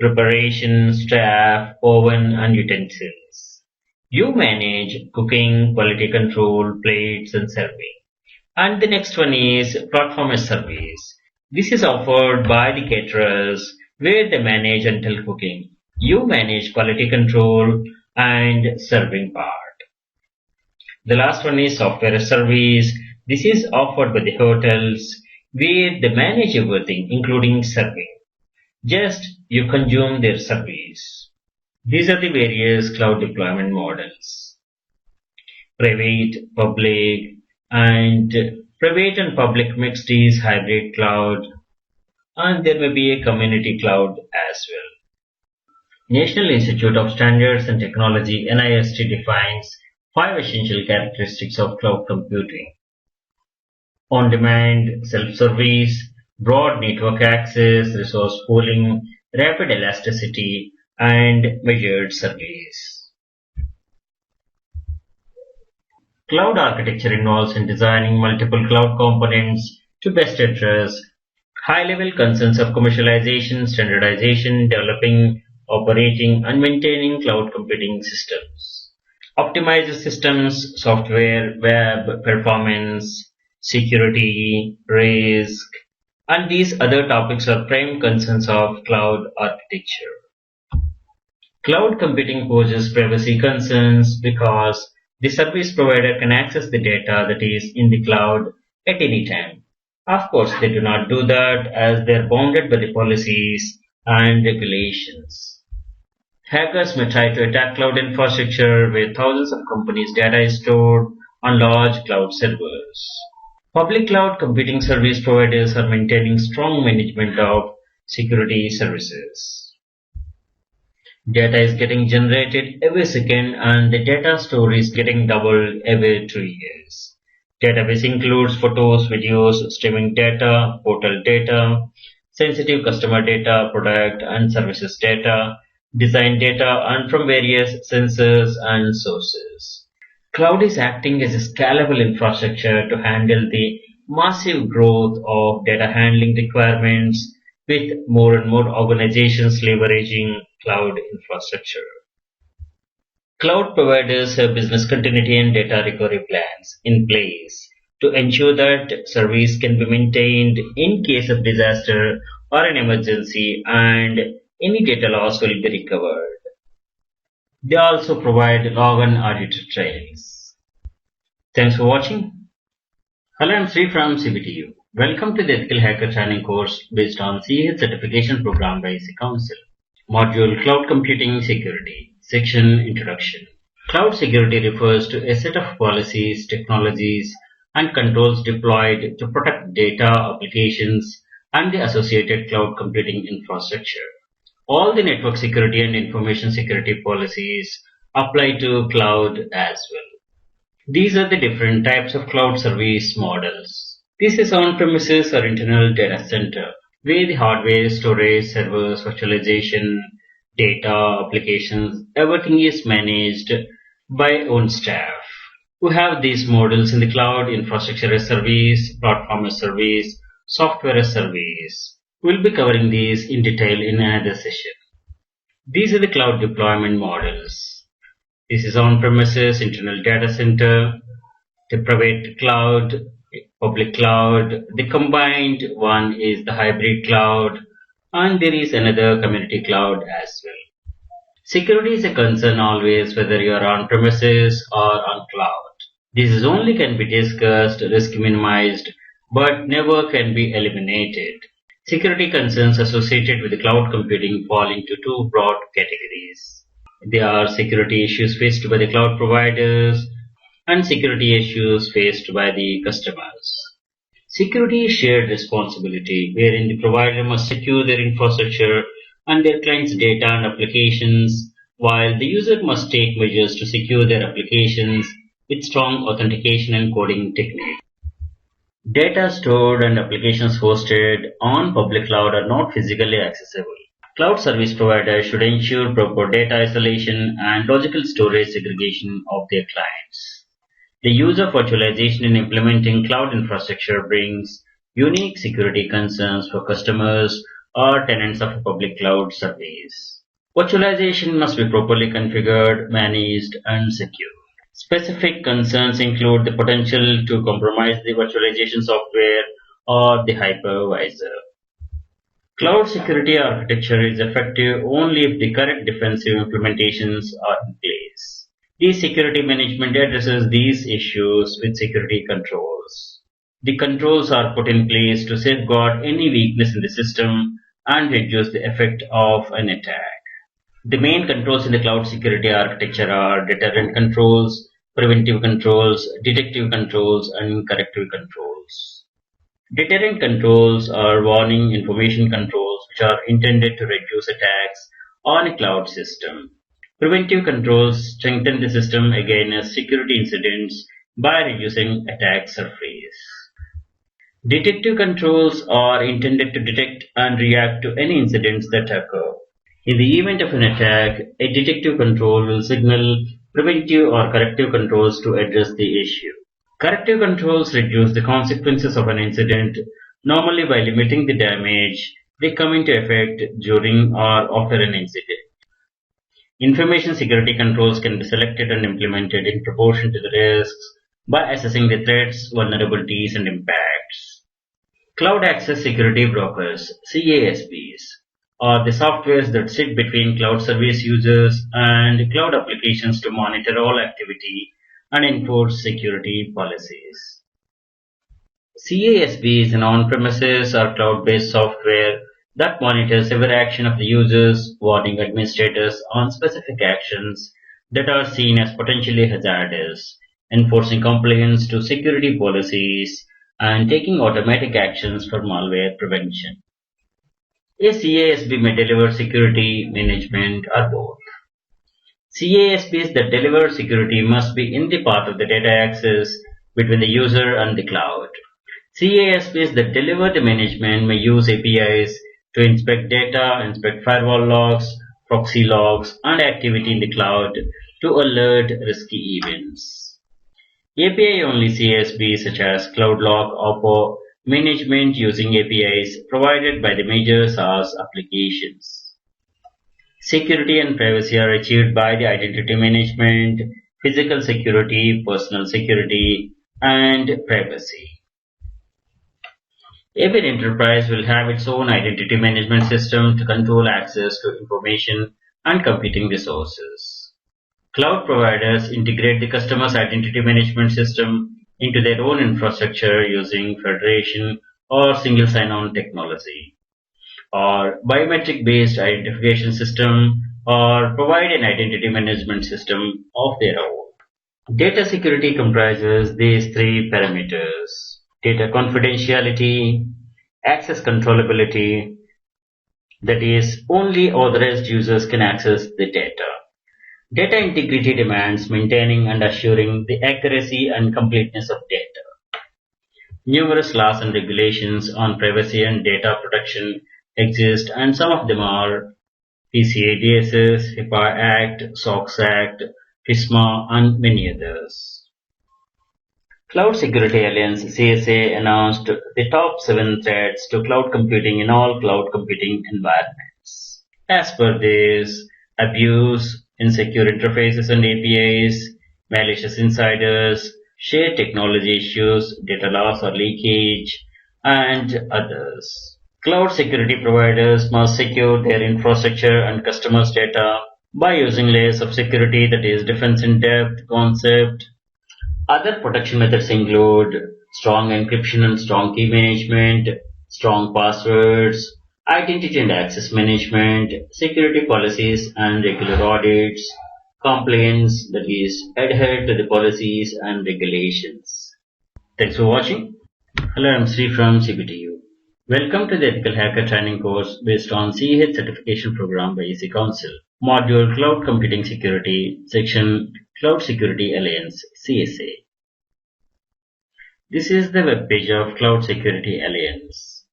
preparation, staff, oven, and utensils. You manage cooking, quality control, plates, and serving. And the next one is platform as service. This is offered by the caterers where they manage until cooking. You manage quality control and serving part. The last one is software as service. This is offered by the hotels where they manage everything including serving. Just you consume their service. These are the various cloud deployment models. Private, public, and private and public mixed is hybrid cloud, and there may be a community cloud as well. National Institute of Standards and Technology NIST defines 5 essential characteristics of cloud computing. On-demand, self-service, broad network access, resource pooling, rapid elasticity, and measured service. Cloud architecture involves in designing multiple cloud components to best address high-level concerns of commercialization, standardization, developing, operating, and maintaining cloud computing systems. Optimize the system's software, web, performance, security, risk, and these other topics are prime concerns of cloud architecture. Cloud computing poses privacy concerns because the service provider can access the data that is in the cloud at any time. Of course, they do not do that as they are bounded by the policies and regulations. Hackers may try to attack cloud infrastructure where thousands of companies' data is stored on large cloud servers. Public cloud computing service providers are maintaining strong management of security services. Data is getting generated every second and the data store is getting doubled every 2 years. Database includes photos, videos, streaming data, portal data, sensitive customer data, product and services data, design data, and from various sensors and sources. Cloud is acting as a scalable infrastructure to handle the massive growth of data handling requirements, with more and more organizations leveraging cloud infrastructure. Cloud providers have business continuity and data recovery plans in place to ensure that service can be maintained in case of disaster or an emergency, and any data loss will be recovered. They also provide log and audit trails. Thanks for watching. Hello, I'm Sri from CBTU. Welcome to the Ethical Hacker Training course based on CA certification program by IC Council. Module Cloud Computing Security. Section Introduction. Cloud security refers to a set of policies, technologies, and controls deployed to protect data, applications, and the associated cloud computing infrastructure. All the network security and information security policies apply to cloud as well. These are the different types of cloud service models. This is on-premises or internal data center, where the hardware, storage, servers, virtualization, data, applications, everything is managed by own staff who have these models in the cloud, infrastructure as service, platform as service, software as service. We'll be covering these in detail in another session. These are the cloud deployment models. This is on-premises, internal data center, the private cloud, public cloud. The combined one is the hybrid cloud, and there is another community cloud as well. Security is a concern always, whether you are on premises or on cloud. This is only can be discussed, risk minimized, but never can be eliminated. Security concerns associated with cloud computing fall into two broad categories. They are security issues faced by the cloud providers and security issues faced by the customers. Security is shared responsibility, wherein the provider must secure their infrastructure and their clients' data and applications, while the user must take measures to secure their applications with strong authentication and coding techniques. Data stored and applications hosted on public cloud are not physically accessible. Cloud service providers should ensure proper data isolation and logical storage segregation of their clients. The use of virtualization in implementing cloud infrastructure brings unique security concerns for customers or tenants of a public cloud service. Virtualization must be properly configured, managed, and secured. Specific concerns include the potential to compromise the virtualization software or the hypervisor. Cloud security architecture is effective only if the correct defensive implementations are in place. The security management addresses these issues with security controls. The controls are put in place to safeguard any weakness in the system and reduce the effect of an attack. The main controls in the cloud security architecture are deterrent controls, preventive controls, detective controls, and corrective controls. Deterrent controls are warning information controls which are intended to reduce attacks on a cloud system. Preventive controls strengthen the system against security incidents by reducing attack surface. Detective controls are intended to detect and react to any incidents that occur. In the event of an attack, a detective control will signal preventive or corrective controls to address the issue. Corrective controls reduce the consequences of an incident, normally by limiting the damage they come into effect during or after an incident. Information security controls can be selected and implemented in proportion to the risks by assessing the threats, vulnerabilities, and impacts. Cloud Access Security Brokers, CASBs, are the softwares that sit between cloud service users and cloud applications to monitor all activity and enforce security policies. CASB is an on-premises or cloud-based software that monitors every action of the users, warning administrators on specific actions that are seen as potentially hazardous, enforcing compliance to security policies, and taking automatic actions for malware prevention. A CASB may deliver security management or both. CASBs that deliver security must be in the path of the data access between the user and the cloud. CASBs that deliver the management may use APIs to inspect data, inspect firewall logs, proxy logs, and activity in the cloud to alert risky events. API-only CASBs such as CloudLock offer management using APIs provided by the major SaaS applications. Security and privacy are achieved by the identity management, physical security, personal security, and privacy. Every enterprise will have its own identity management system to control access to information and computing resources. Cloud providers integrate the customer's identity management system into their own infrastructure using federation or single sign-on technology, or biometric-based identification system, or provide an identity management system of their own. Data security comprises these three parameters: data confidentiality, access controllability, that is, only authorized users can access the data. Data integrity demands maintaining and assuring the accuracy and completeness of data. Numerous laws and regulations on privacy and data protection exist, and some of them are PCI DSS, HIPAA Act, SOX Act, FISMA, and many others. Cloud Security Alliance (CSA) announced the top 7 threats to cloud computing in all cloud computing environments. As per this, abuse, insecure interfaces and APIs, malicious insiders, shared technology issues, data loss or leakage, and others. Cloud security providers must secure their infrastructure and customers' data by using layers of security, that is, defense in depth concept. Other protection methods include strong encryption and strong key management, strong passwords, identity and access management, security policies and regular audits, compliance, that is, adhere to the policies and regulations. Thanks for watching. Hello, I'm Sri from CPTU. Welcome to the Ethical Hacker Training course based on CEH certification program by EC Council. Module Cloud Computing Security, Section Cloud Security Alliance, CSA. This is the web page of Cloud Security Alliance.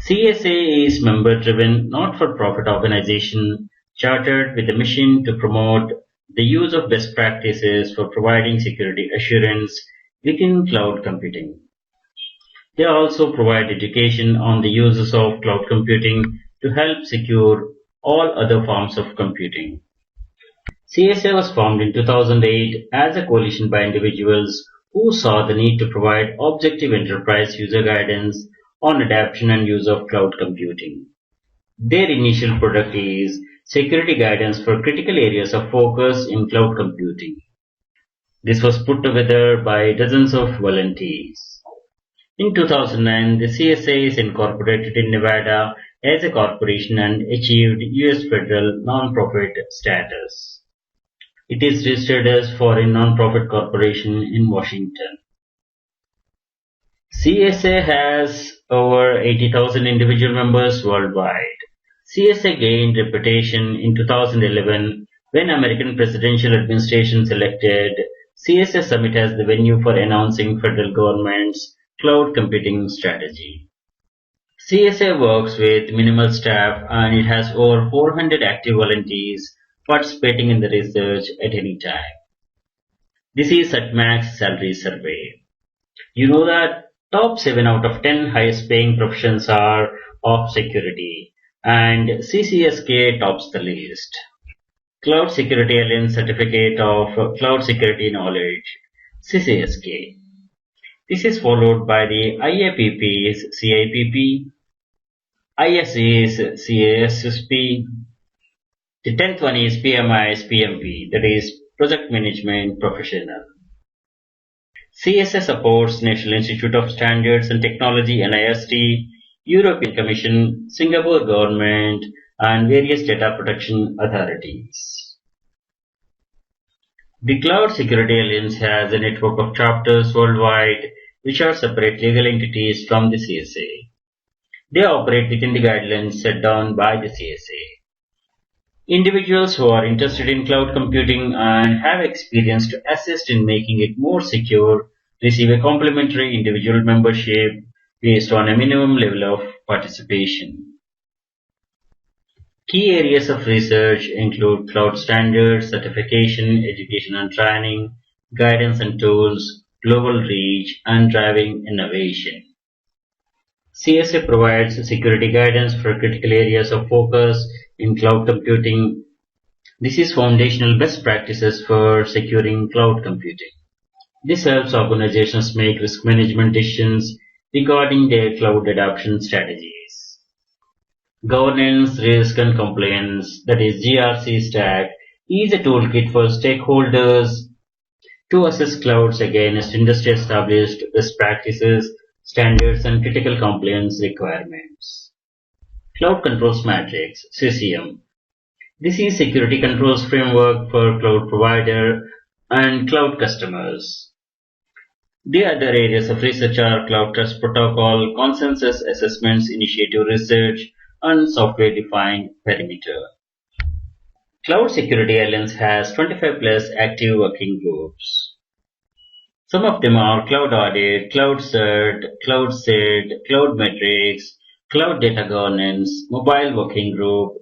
CSA is member-driven, not-for-profit organization chartered with a mission to promote the use of best practices for providing security assurance within cloud computing. They also provide education on the uses of cloud computing to help secure all other forms of computing. CSA was formed in 2008 as a coalition by individuals who saw the need to provide objective enterprise user guidance on adoption and use of cloud computing. Their initial product is security guidance for critical areas of focus in cloud computing. This was put together by dozens of volunteers. In 2009, the CSA is incorporated in Nevada as a corporation and achieved US federal non-profit status. It is registered as foreign non-profit corporation in Washington. CSA has over 80,000 individual members worldwide. CSA gained reputation in 2011 when American presidential administration selected CSA Summit as the venue for announcing federal government's cloud computing strategy. CSA works with minimal staff and it has over 400 active volunteers participating in the research at any time. This is at max salary survey. You know that top 7 out of 10 highest paying professions are of security, and CCSK tops the list. Cloud Security Alliance Certificate of Cloud Security Knowledge, CCSK. This is followed by the IAPP's CIPP, ISA's CASSP. The 10th one is PMI's PMP, that is Project Management Professional. CSA supports National Institute of Standards and Technology NIST, European Commission, Singapore government, and various data protection authorities. The Cloud Security Alliance has a network of chapters worldwide which are separate legal entities from the CSA. They operate within the guidelines set down by the CSA. Individuals who are interested in cloud computing and have experience to assist in making it more secure receive a complimentary individual membership based on a minimum level of participation. Key areas of research include cloud standards, certification, education and training, guidance and tools, global reach, and driving innovation. CSA provides security guidance for critical areas of focus in cloud computing. This is foundational best practices for securing cloud computing. This helps organizations make risk management decisions regarding their cloud adoption strategies. Governance, risk and compliance, that is GRC stack, is a toolkit for stakeholders to assess clouds against industry-established best practices, standards and critical compliance requirements. Cloud Controls Matrix, CCM. This is security controls framework for cloud provider and cloud customers. The other areas of research are Cloud Trust Protocol, Consensus Assessments Initiative Research, and Software-Defined Perimeter. Cloud Security Alliance has 25 plus active working groups. Some of them are Cloud Audit, Cloud Cert, Cloud SID, Cloud Metrics, Cloud Data Governance, Mobile Working Group,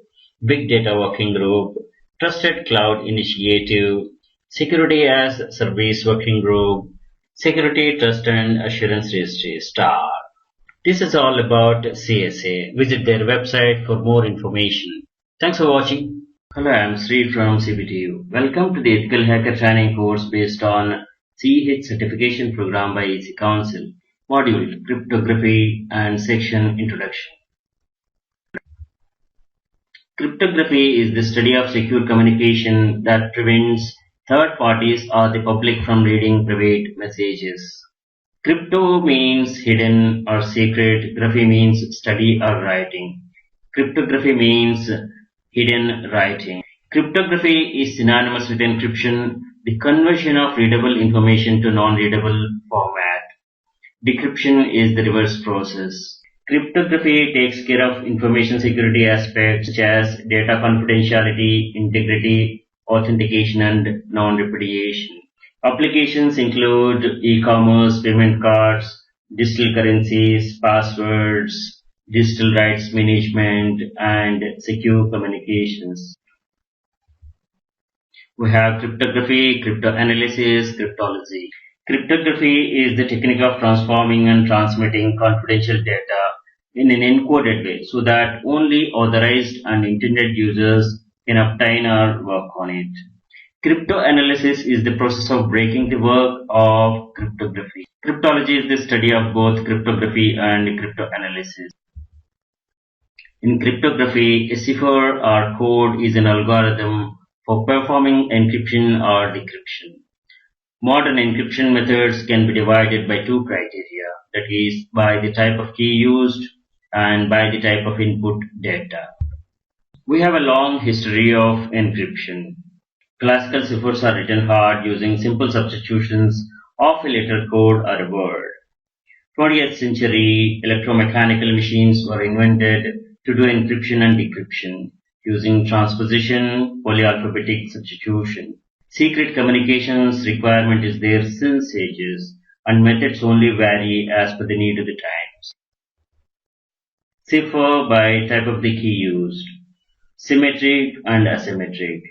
Big Data Working Group, Trusted Cloud Initiative, Security as Service Working Group, Security Trust and Assurance Registry, STAR. This is all about CSA. Visit their website for more information. Thanks for watching. Hello, I am Sri from CBTU. Welcome to the Ethical Hacker Training course based on CH certification program by EC Council, module Cryptography and section Introduction. Cryptography is the study of secure communication that prevents third parties or the public from reading private messages. Crypto means hidden or secret. Graphy means study or writing. Cryptography means hidden writing. Cryptography is synonymous with encryption, the conversion of readable information to non-readable format. Decryption is the reverse process. Cryptography takes care of information security aspects such as data confidentiality, integrity, authentication and non-repudiation. Applications include e-commerce, payment cards, digital currencies, passwords, digital rights management, and secure communications. We have cryptography, cryptanalysis, cryptology. Cryptography is the technique of transforming and transmitting confidential data in an encoded way so that only authorized and intended users can obtain or work on it. Cryptanalysis is the process of breaking the work of cryptography. Cryptology is the study of both cryptography and cryptanalysis. In cryptography, a cipher or code is an algorithm for performing encryption or decryption. Modern encryption methods can be divided by two criteria, that is, by the type of key used and by the type of input data. We have a long history of encryption. Classical ciphers are written hard using simple substitutions of a letter code or a word. 20th century electromechanical machines were invented to do encryption and decryption using transposition, polyalphabetic substitution. Secret communications requirement is there since ages, and methods only vary as per the need of the times. Cipher by type of the key used. Symmetric and asymmetric.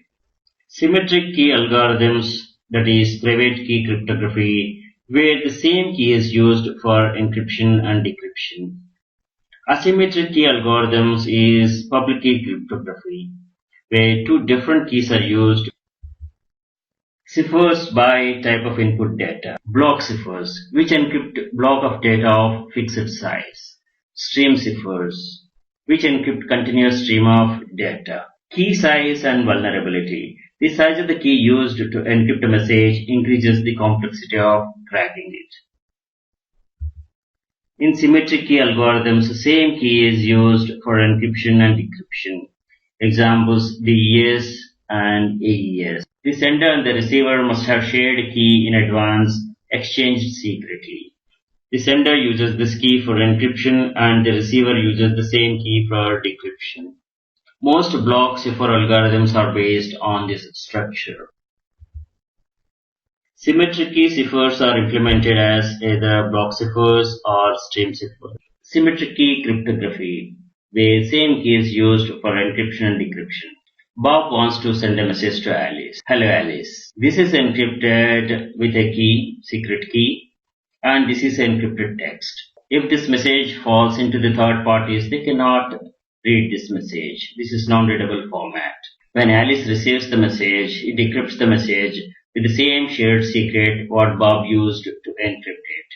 Symmetric key algorithms, that is private key cryptography, where the same key is used for encryption and decryption. Asymmetric key algorithms is public key cryptography, where two different keys are used. Ciphers by type of input data. Block ciphers, which encrypt block of data of fixed size. Stream ciphers, which encrypt continuous stream of data. Key size and vulnerability. The size of the key used to encrypt a message increases the complexity of cracking it. In symmetric key algorithms, the same key is used for encryption and decryption. Examples, DES and AES. The sender and the receiver must have shared a key in advance, exchanged secretly. The sender uses this key for encryption and the receiver uses the same key for decryption. Most block cipher algorithms are based on this structure. Symmetric key ciphers are implemented as either block ciphers or stream ciphers. Symmetric key cryptography, where same key is used for encryption and decryption. Bob wants to send a message to Alice. Hello Alice. This is encrypted with a key, secret key, and this is encrypted text. If this message falls into the third parties, they cannot read this message. This is non-readable format. When Alice receives the message, he decrypts the message with the same shared secret what Bob used to encrypt it.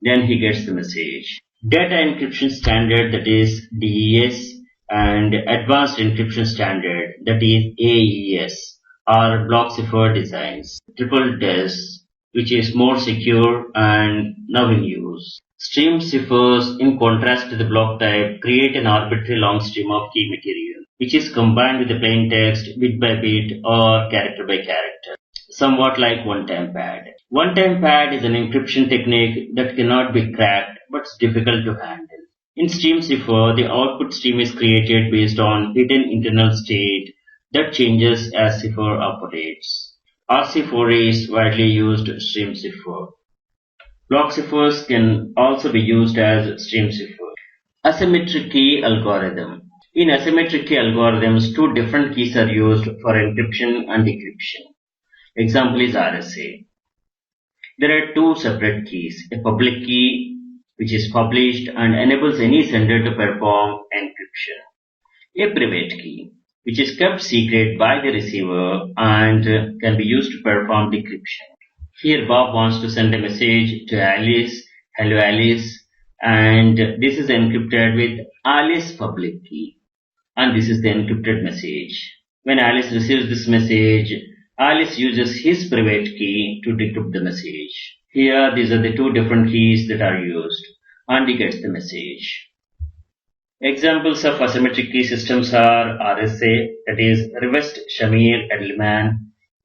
Then he gets the message. Data encryption standard, that is DES, and advanced encryption standard, that is AES, are block cipher designs. Triple DES, which is more secure and now in use. Stream ciphers, in contrast to the block type, create an arbitrary long stream of key material, which is combined with the plain text bit by bit or character by character, somewhat like one-time pad. One-time pad is an encryption technique that cannot be cracked but is difficult to handle. In stream cipher, the output stream is created based on hidden internal state that changes as cipher operates. RC4 is widely used stream cipher. Block ciphers can also be used as stream cipher. Asymmetric key algorithm. In asymmetric key algorithms, two different keys are used for encryption and decryption. Example is RSA. There are two separate keys, a public key which is published and enables any sender to perform encryption, a private key which is kept secret by the receiver and can be used to perform decryption. Here Bob wants to send a message to Alice, hello Alice, and this is encrypted with Alice public key, and this is the encrypted message. When Alice receives this message, Alice uses his private key to decrypt the message. Here, these are the two different keys that are used, and he gets the message. Examples of asymmetric key systems are RSA, that is Reversed Shamir-Edelman,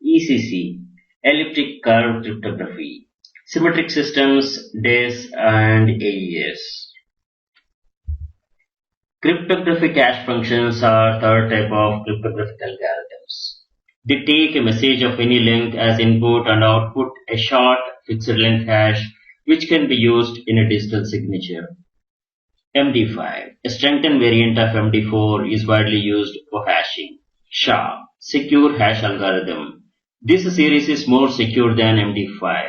ECC, Elliptic Curve Cryptography, Symmetric Systems, DES, and AES. Cryptographic hash functions are third type of cryptographic algorithms. They take a message of any length as input and output a short fixed length hash which can be used in a digital signature. MD5, a strengthened variant of MD4, is widely used for hashing. SHA, Secure Hash Algorithm. This series is more secure than MD5.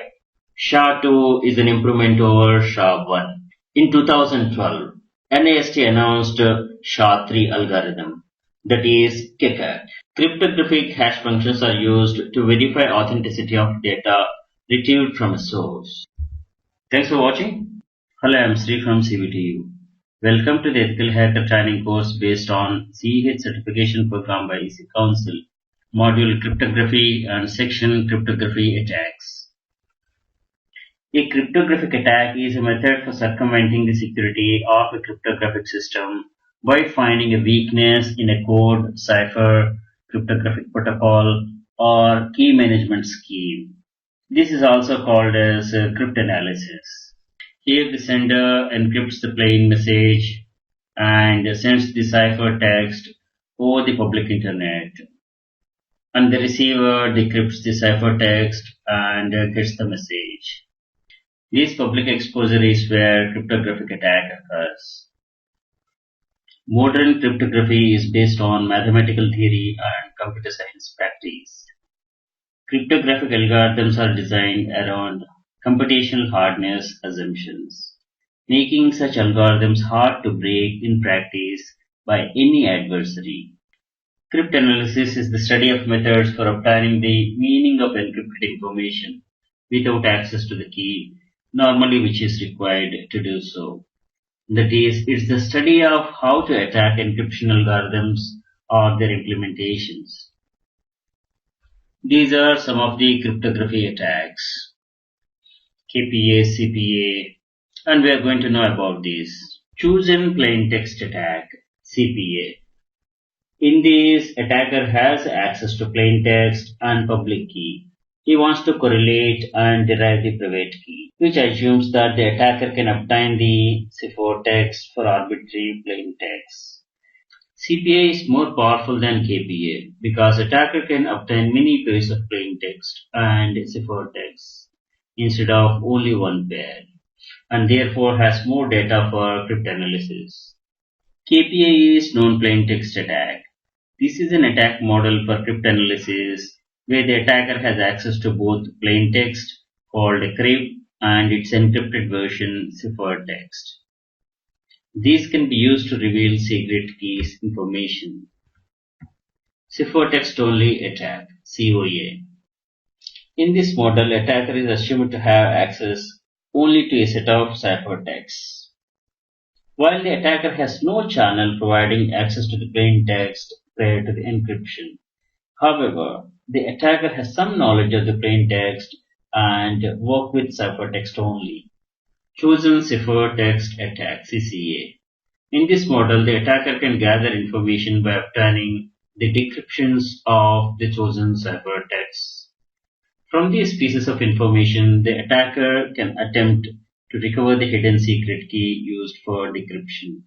SHA-2 is an improvement over SHA-1. In 2012, NIST announced SHA-3 algorithm, that is KCAT. Cryptographic hash functions are used to verify authenticity of data retrieved from a source. Thanks for watching. Hello, I am Sri from CVTU. Welcome to the Ethical Hacker training course based on CEH certification program by EC Council, module Cryptography and section Cryptography Attacks. A cryptographic attack is a method for circumventing the security of a cryptographic system by finding a weakness in a code, cipher, cryptographic protocol, or key management scheme. This is also called as cryptanalysis. Here the sender encrypts the plain message and sends the cipher text over the public internet, and the receiver decrypts the cipher text and gets the message. This public exposure is where cryptographic attack occurs. Modern cryptography is based on mathematical theory and computer science practice. Cryptographic algorithms are designed around computational hardness assumptions, making such algorithms hard to break in practice by any adversary. Cryptanalysis is the study of methods for obtaining the meaning of encrypted information without access to the key, normally which is required to do so. That is, it's the study of how to attack encryption algorithms or their implementations. These are some of the cryptography attacks: KPA, CPA, and we are going to know about these. Chosen plain text attack, CPA. In this, attacker has access to plain text and public key. He wants to correlate and derive the private key, which assumes that the attacker can obtain the cipher text for arbitrary plain text. CPA is more powerful than KPA because attacker can obtain many pairs of plain text and cipher text instead of only one pair, and therefore has more data for cryptanalysis. KPA is known plain text attack. This is an attack model for cryptanalysis where the attacker has access to both plain text called a crypt and its encrypted version cipher text. These can be used to reveal secret keys information. Cipher text-only attack (COA). In this model, attacker is assumed to have access only to a set of ciphertexts. While the attacker has no channel providing access to the plain text prior to the encryption. However, the attacker has some knowledge of the plain text and work with ciphertext only. Chosen Ciphertext Attack (CCA). In this model, the attacker can gather information by obtaining the decryptions of the chosen ciphertexts. From these pieces of information, the attacker can attempt to recover the hidden secret key used for decryption.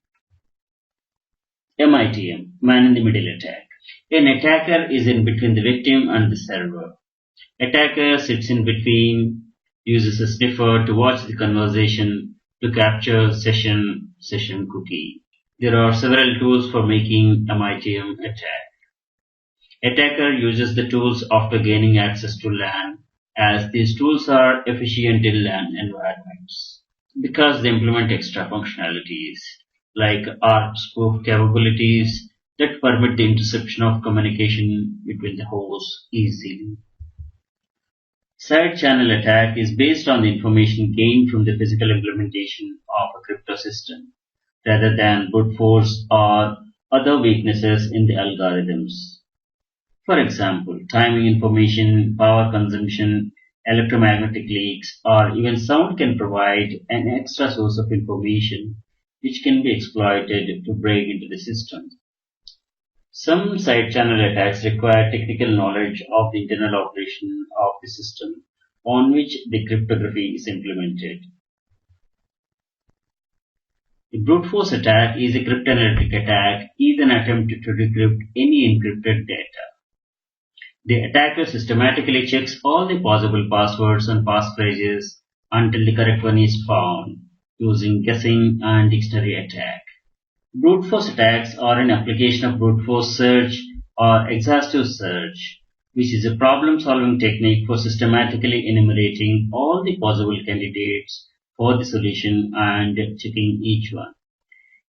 MITM, Man-in-the-Middle Attack. An attacker is in between the victim and the server. Attacker sits in between, uses a sniffer to watch the conversation to capture session cookie. There are several tools for making MITM attack. Attacker uses the tools after gaining access to LAN, as these tools are efficient in LAN environments because they implement extra functionalities like ARP spoof capabilities that permit the interception of communication between the hosts easily. Side channel attack is based on the information gained from the physical implementation of a crypto system rather than brute force or other weaknesses in the algorithms. For example, timing information, power consumption, electromagnetic leaks, or even sound can provide an extra source of information which can be exploited to break into the system. Some side channel attacks require technical knowledge of the internal operation of the system on which the cryptography is implemented. A brute force attack is a cryptanalytic attack, is an attempt to decrypt any encrypted data. The attacker systematically checks all the possible passwords and passphrases until the correct one is found, using guessing and dictionary attack. Brute force attacks are an application of brute force search or exhaustive search, which is a problem-solving technique for systematically enumerating all the possible candidates for the solution and checking each one.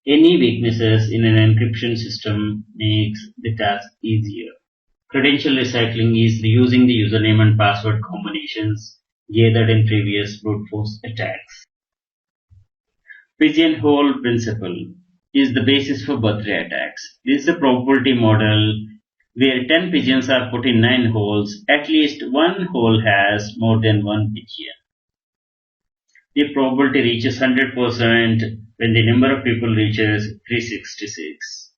Any weaknesses in an encryption system makes the task easier. Credential recycling is reusing the username and password combinations gathered in previous brute force attacks. Pigeonhole principle is the basis for birthday attacks. This is a probability model where 10 pigeons are put in 9 holes. At least one hole has more than one pigeon. The probability reaches 100% when the number of people reaches 366,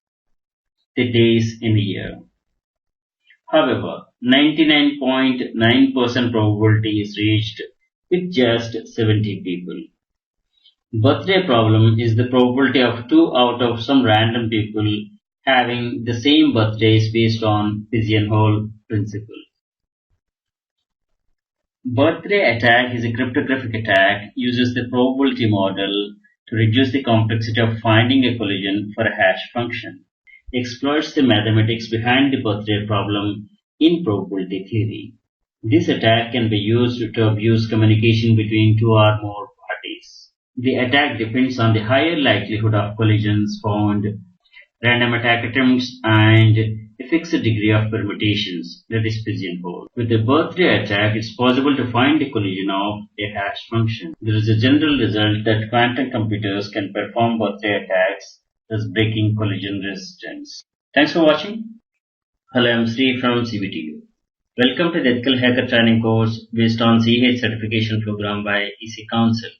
the days in a year. However, 99.9% probability is reached with just 70 people. Birthday problem is the probability of 2 out of some random people having the same birthdays based on pigeonhole principle. Birthday attack is a cryptographic attack, uses the probability model to reduce the complexity of finding a collision for a hash function. Exploits the mathematics behind the birthday problem in probability theory. This attack can be used to abuse communication between 2 or more parties. The attack depends on the higher likelihood of collisions found, random attack attempts, and a fixed degree of permutations, that is pigeonhole. With the birthday attack, it's possible to find the collision of a hash function. There is a general result that quantum computers can perform birthday attacks, thus breaking collision resistance. Thanks for watching. Hello, I'm Sri from CBTU. Welcome to the Ethical Hacker Training course based on CH certification program by EC Council.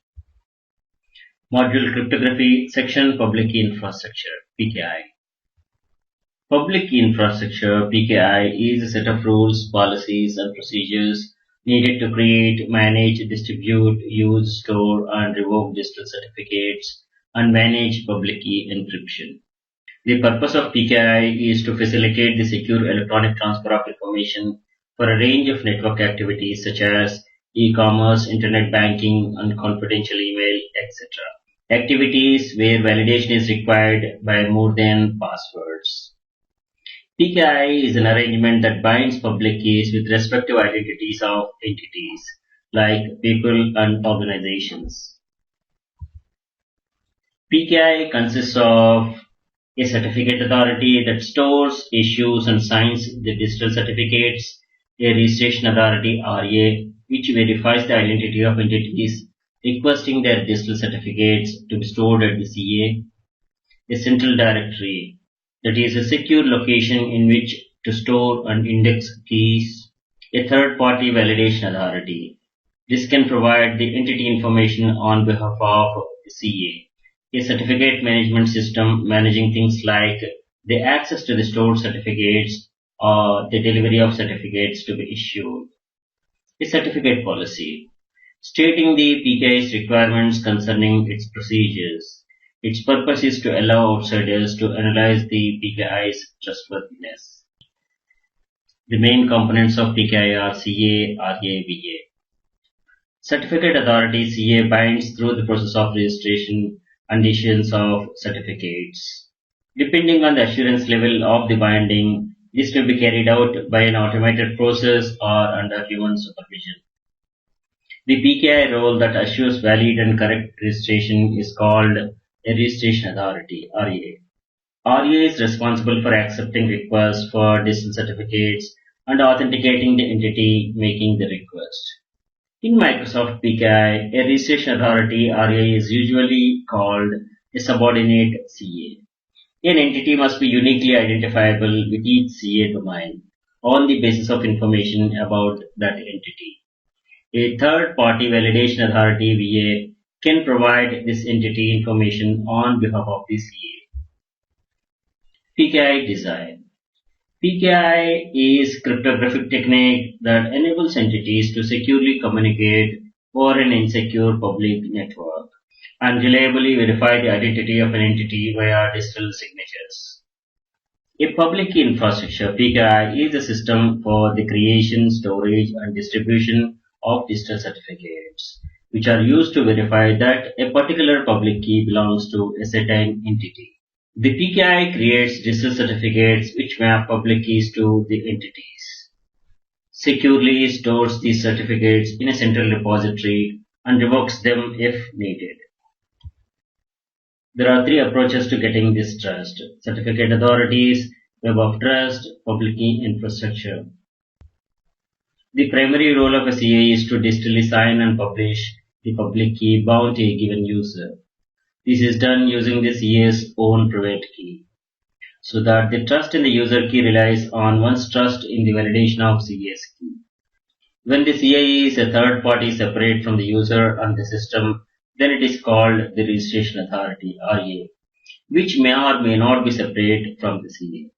Module Cryptography, Section Public Key Infrastructure, PKI. Public Key Infrastructure, PKI, is a set of rules, policies, and procedures needed to create, manage, distribute, use, store, and revoke digital certificates and manage public key encryption. The purpose of PKI is to facilitate the secure electronic transfer of information for a range of network activities such as e-commerce, internet banking, and confidential email, etc. Activities where validation is required by more than passwords. PKI is an arrangement that binds public keys with respective identities of entities, like people and organizations. PKI consists of a certificate authority that stores, issues, and signs the digital certificates, a registration authority RA, which verifies the identity of entities requesting their digital certificates to be stored at the CA central directory, that is a secure location in which to store and index keys, a third-party validation authority. This can provide the entity information on behalf of the CA, a certificate management system managing things like the access to the stored certificates or the delivery of certificates to be issued. A certificate policy, stating the PKI's requirements concerning its procedures. Its purpose is to allow outsiders to analyze the PKI's trustworthiness. The main components of PKI are CA, RA, VA. Certificate authority CA binds through the process of registration and issuance of certificates. Depending on the assurance level of the binding, this may be carried out by an automated process or under human supervision. The PKI role that assures valid and correct registration is called a registration authority, RA. RA is responsible for accepting requests for digital certificates and authenticating the entity making the request. In Microsoft PKI, a registration authority RA is usually called a subordinate CA. An entity must be uniquely identifiable with each CA domain on the basis of information about that entity. A third-party validation authority VA can provide this entity information on behalf of the CA. PKI design. PKI is cryptographic technique that enables entities to securely communicate over an insecure public network and reliably verify the identity of an entity via digital signatures. A public key infrastructure, PKI, is a system for the creation, storage, and distribution of digital certificates, which are used to verify that a particular public key belongs to a certain entity. The PKI creates digital certificates which map public keys to the entities, securely stores these certificates in a central repository, and revokes them if needed. There are three approaches to getting this trust: certificate authorities, web of trust, public key infrastructure. The primary role of a CA is to digitally sign and publish the public key bound to a given user. This is done using the CA's own private key, so that the trust in the user key relies on one's trust in the validation of CA's key. When the CA is a third party separate from the user and the system, then it is called the registration authority, RA, which may or may not be separate from the CA.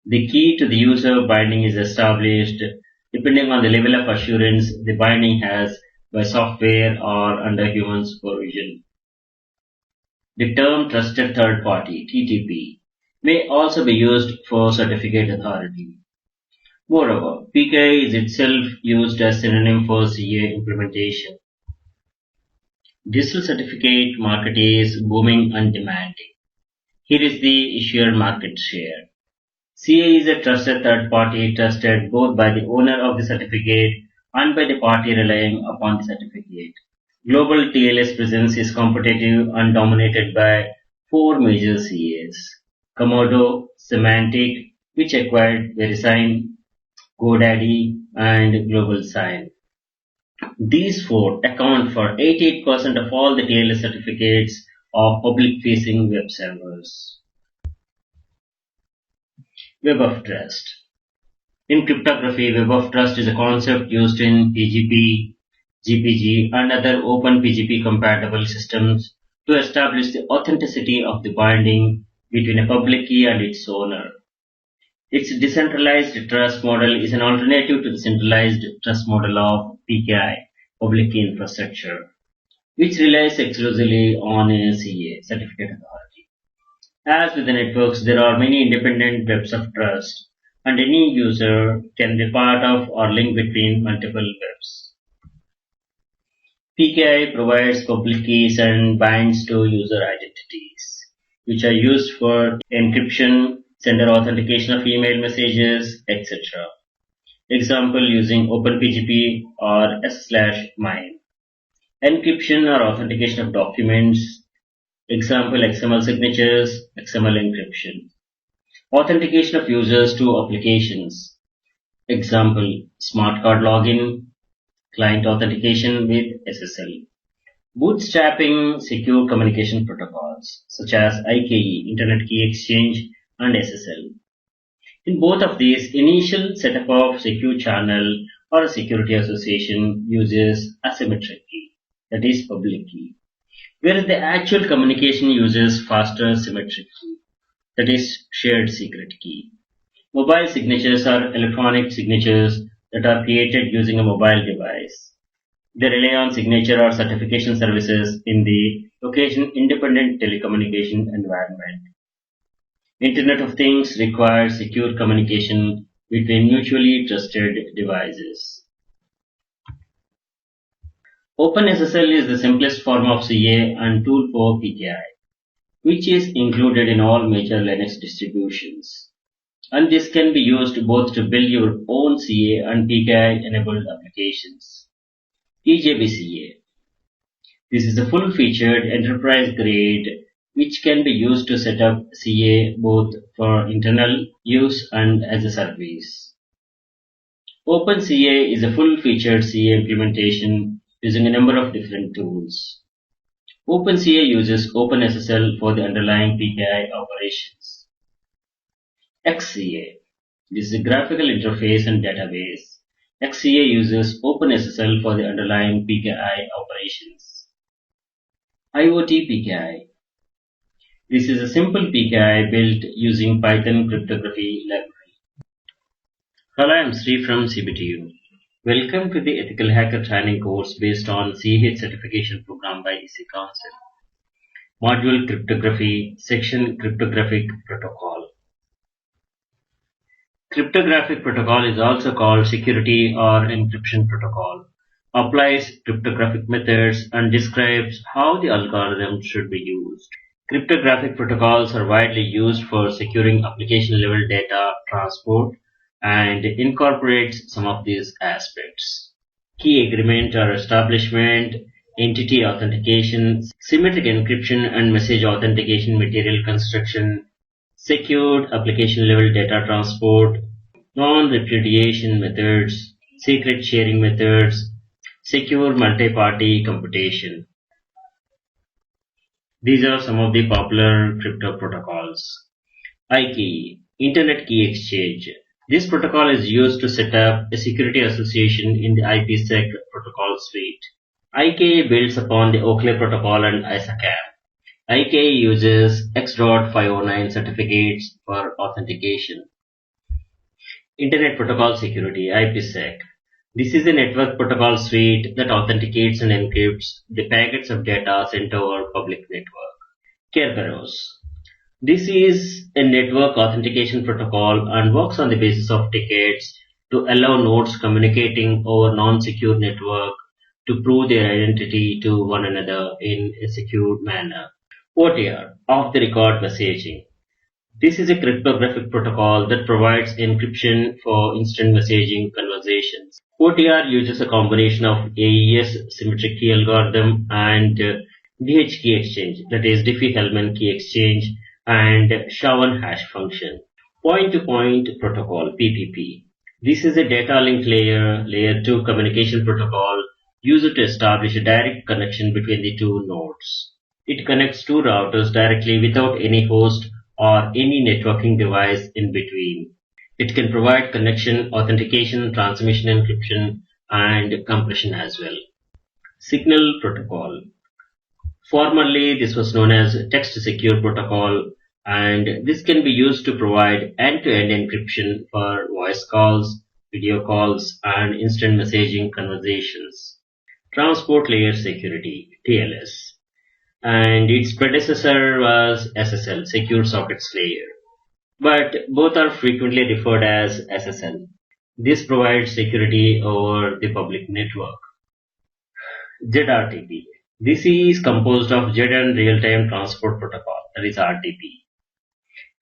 The key to the user binding is established depending on the level of assurance the binding has by software or under human supervision. The term trusted third party, TTP, may also be used for certificate authority. Moreover, PKI is itself used as synonym for CA implementation. Digital certificate market is booming and demanding. Here is the issuer market share. CA is a trusted third party trusted both by the owner of the certificate and by the party relying upon the certificate. Global TLS presence is competitive and dominated by four major CAs: Comodo, Symantec, which acquired VeriSign, GoDaddy, and GlobalSign. These four account for 88% of all the TLS certificates of public-facing web servers. Web of Trust. In cryptography, Web of Trust is a concept used in PGP, GPG, and other open PGP-compatible systems to establish the authenticity of the binding between a public key and its owner. Its decentralized trust model is an alternative to the centralized trust model of PKI, public key infrastructure, which relies exclusively on a CA, certificate authority. As with the networks, there are many independent webs of trust, and any user can be part of or link between multiple webs. PKI provides public keys and binds to user identities, which are used for encryption, sender authentication of email messages, etc. Example using OpenPGP or s/MIME. Encryption or authentication of documents, Example XML signatures, XML encryption. Authentication of users to applications. Example smart card login, client authentication with SSL. Bootstrapping secure communication protocols such as IKE, Internet Key Exchange, and SSL. In both of these, initial setup of secure channel or a security association uses asymmetric key, that is public key, whereas the actual communication uses faster symmetric key, that is shared secret key. Mobile signatures are electronic signatures that are created using a mobile device. They rely on signature or certification services in the location-independent telecommunication environment. Internet of Things requires secure communication between mutually trusted devices. OpenSSL is the simplest form of CA and tool for PKI, which is included in all major Linux distributions. And this can be used both to build your own CA and PKI-enabled applications. EJBCA. This is a full-featured enterprise-grade which can be used to set up CA both for internal use and as a service. OpenCA is a full-featured CA implementation using a number of different tools. OpenCA uses OpenSSL for the underlying PKI operations. XCA. This is a graphical interface and database. XCA uses OpenSSL for the underlying PKI operations. IoT PKI. This is a simple PKI built using Python cryptography library. Hello, I am Sri from CBTU. Welcome to the Ethical Hacker training course based on CH certification program by EC Council. Module Cryptography, Section Cryptographic Protocol. Cryptographic protocol is also called security or encryption protocol, applies cryptographic methods and describes how the algorithm should be used. Cryptographic protocols are widely used for securing application-level data transport and incorporates some of these aspects. Key agreement or establishment, entity authentication, symmetric encryption and message authentication material construction, secured application-level data transport, non-repudiation methods, secret sharing methods, secure multi-party computation. These are some of the popular crypto protocols. IKE, Internet Key Exchange. This protocol is used to set up a security association in the IPsec protocol suite. IKE builds upon the Oakley protocol and ISACAM. IKE uses X.509 certificates for authentication. Internet Protocol Security, IPsec. This is a network protocol suite that authenticates and encrypts the packets of data sent over public network. Kerberos. This is a network authentication protocol and works on the basis of tickets to allow nodes communicating over non-secure network to prove their identity to one another in a secure manner. OTR, off-the-record messaging. This is a cryptographic protocol that provides encryption for instant messaging conversations. OTR uses a combination of AES symmetric key algorithm and DH key exchange, that is Diffie-Hellman key exchange, and SHA-1 hash function. Point-to-point protocol, PPP. This is a data link layer 2 communication protocol used to establish a direct connection between the two nodes. It connects two routers directly without any host or any networking device in between. It can provide connection, authentication, transmission encryption, and compression as well. Signal protocol. Formerly, this was known as text secure protocol, and this can be used to provide end-to-end encryption for voice calls, video calls, and instant messaging conversations. Transport layer security, TLS. And its predecessor was SSL, Secure Sockets Layer. But both are frequently referred as SSL. This provides security over the public network. ZRTP. This is composed of ZN Real-Time Transport Protocol, that is RTP.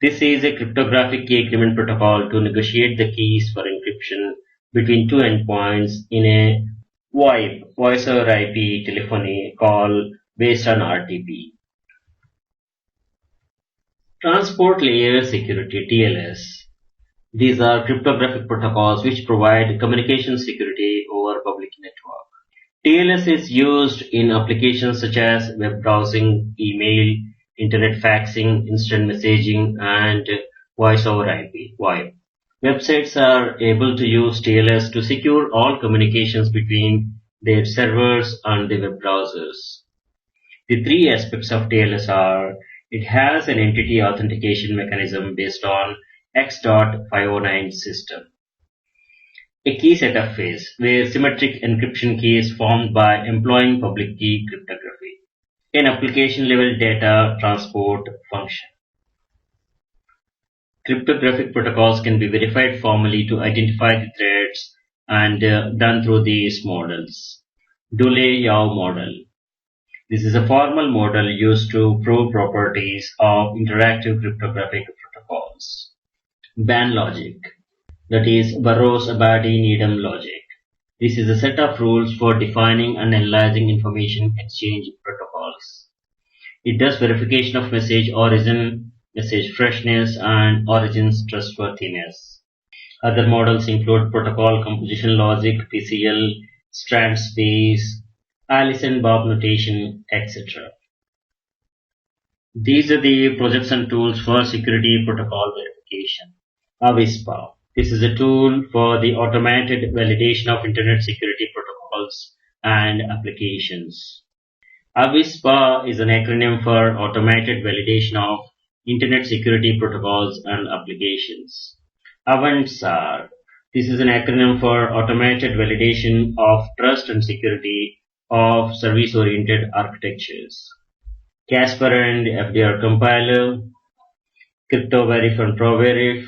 This is a cryptographic key agreement protocol to negotiate the keys for encryption between two endpoints in a VoIP, voice over IP telephony call based on RTP. Transport Layer Security (TLS). These are cryptographic protocols which provide communication security over public network. TLS is used in applications such as web browsing, email, internet faxing, instant messaging, and voice over IP (VoIP). Websites are able to use TLS to secure all communications between their servers and the web browsers. The three aspects of TLS are: it has an entity authentication mechanism based on X.509 system, a key setup phase where symmetric encryption key is formed by employing public key cryptography, an application level data transport function. Cryptographic protocols can be verified formally to identify the threats and done through these models. Dooley-Yao model. This is a formal model used to prove properties of interactive cryptographic protocols. BAN logic, that is Burrows-Abadi-Needham logic. This is a set of rules for defining and analyzing information exchange protocols. It does verification of message origin, message freshness, and origin's trustworthiness. Other models include protocol composition logic, PCL, strand space, Alice and Bob notation, etc. These are the projects and tools for security protocol verification. Avispa. This is a tool for the automated validation of Internet security protocols and applications. Avispa is an acronym for Automated Validation of Internet Security Protocols and Applications. AVANT-SAR. This is an acronym for Automated Validation of Trust and Security of Service-Oriented Architectures. Casper and FDR Compiler. CryptoVerif and ProVerif.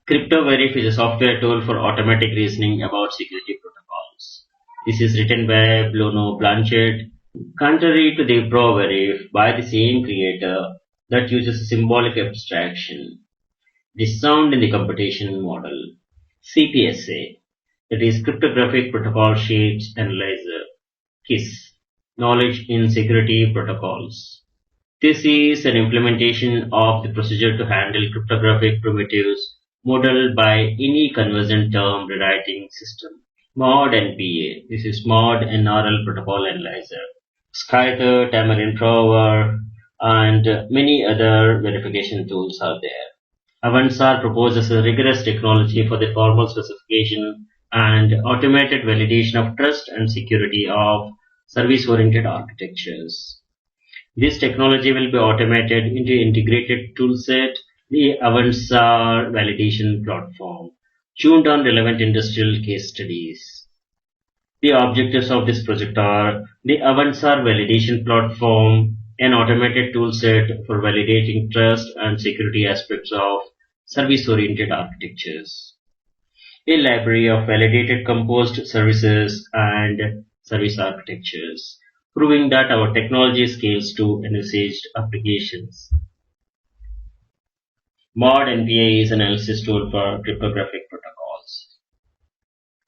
CryptoVerif is a software tool for automatic reasoning about security protocols. This is written by Bruno Blanchard, contrary to the ProVerif by the same creator that uses symbolic abstraction. This is found in the computation model. CPSA, that is Cryptographic Protocol Shapes Analyzer. KISS, Knowledge in Security Protocols. This is an implementation of the procedure to handle cryptographic primitives modeled by any convergent term rewriting system. MOD NPA. This is MOD NRL Protocol Analyzer. Skyther, Tamarind Trover, and many other verification tools are there. AVANT-SAR proposes a rigorous technology for the formal specification and automated validation of trust and security of service-oriented architectures. This technology will be automated into integrated toolset, the AVANT-SAR validation platform, tuned on relevant industrial case studies. The objectives of this project are the AVANT-SAR validation platform, an automated toolset for validating trust and security aspects of service-oriented architectures, a library of validated composed services and service architectures, proving that our technology scales to envisaged applications. MOD NPA is an analysis tool for cryptographic protocols.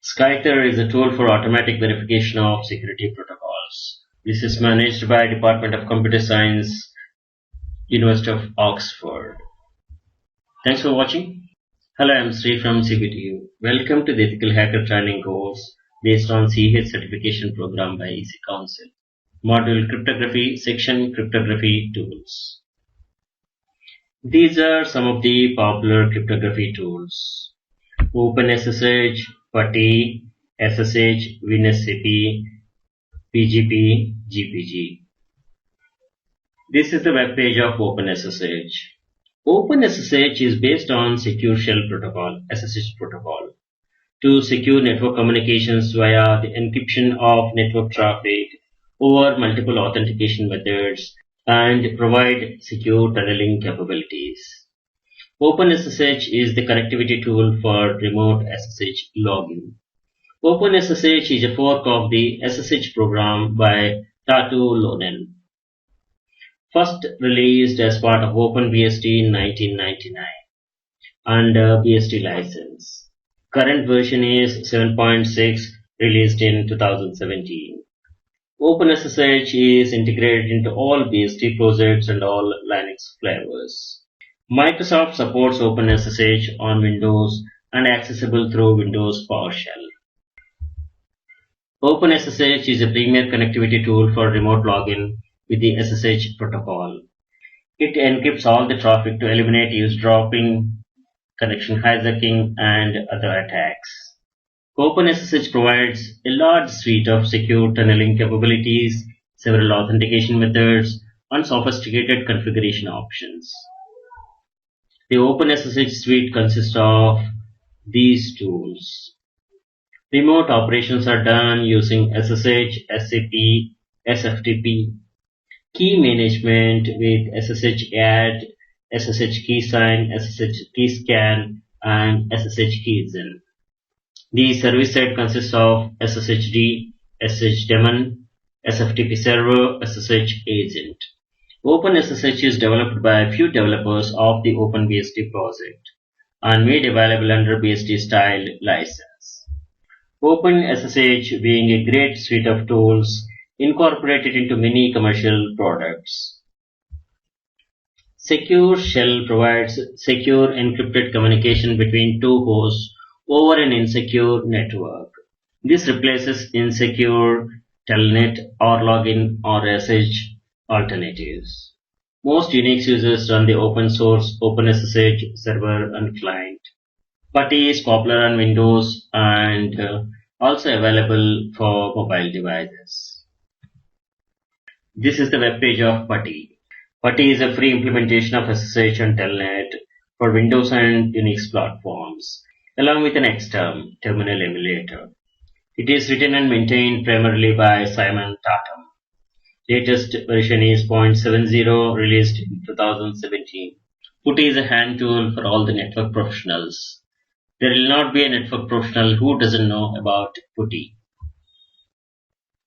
Skyther is a tool for automatic verification of security protocols. This is managed by Department of Computer Science, University of Oxford. Thanks for watching. Hello, I'm Sri from CBTU. Welcome to the Ethical Hacker Training course based on CH certification program by EC Council. Module Cryptography, Section Cryptography Tools. These are some of the popular cryptography tools: OpenSSH, PuTTY, SSH, WinSCP, PGP, GPG. This is the web page of OpenSSH. OpenSSH is based on Secure Shell Protocol, SSH protocol, to secure network communications via the encryption of network traffic over multiple authentication methods and provide secure tunneling capabilities. OpenSSH is the connectivity tool for remote SSH login. OpenSSH is a fork of the SSH program by Tatu Lonen. First released as part of OpenBSD in 1999 under BSD license. Current version is 7.6, released in 2017. OpenSSH is integrated into all BSD projects and all Linux flavors. Microsoft supports OpenSSH on Windows and accessible through Windows PowerShell. OpenSSH is a premier connectivity tool for remote login with the SSH protocol. It encrypts all the traffic to eliminate eavesdropping, connection hijacking, and other attacks. OpenSSH provides a large suite of secure tunneling capabilities, several authentication methods, and sophisticated configuration options. The OpenSSH suite consists of these tools. Remote operations are done using SSH, SCP, SFTP, key management with SSH add, SSH keysign, SSH keyscan, and SSH keygen. The service side consists of SSHD, SSH daemon, SFTP server, SSH agent. OpenSSH is developed by a few developers of the OpenBSD project and made available under BSD style license. OpenSSH being a great suite of tools incorporated into many commercial products. Secure Shell provides secure encrypted communication between two hosts over an insecure network. This replaces insecure telnet or login or SSH alternatives. Most Unix users run the open source OpenSSH server and client. PuTTY is popular on Windows and also available for mobile devices. This is the web page of PuTTY. PuTTY is a free implementation of SSH and Telnet for Windows and Unix platforms, along with an Xterm terminal emulator. It is written and maintained primarily by Simon Tatum. Latest version is 0.70, released in 2017. PuTTY is a hand tool for all the network professionals. There will not be a network professional who doesn't know about PuTTY.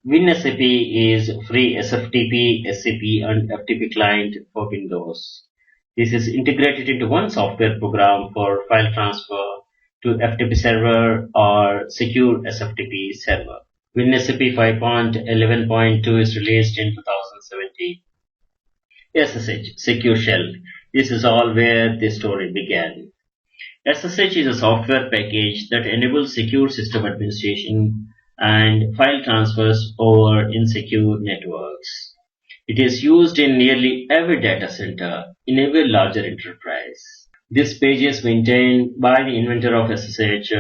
WinSCP is free SFTP, SCP, and FTP client for Windows. This is integrated into one software program for file transfer to FTP server or secure SFTP server. WinSCP 5.11.2 is released in 2017. SSH, Secure Shell. This is all where the story began. SSH is a software package that enables secure system administration and file transfers over insecure networks. It is used in nearly every data center in every larger enterprise. This page is maintained by the inventor of SSH,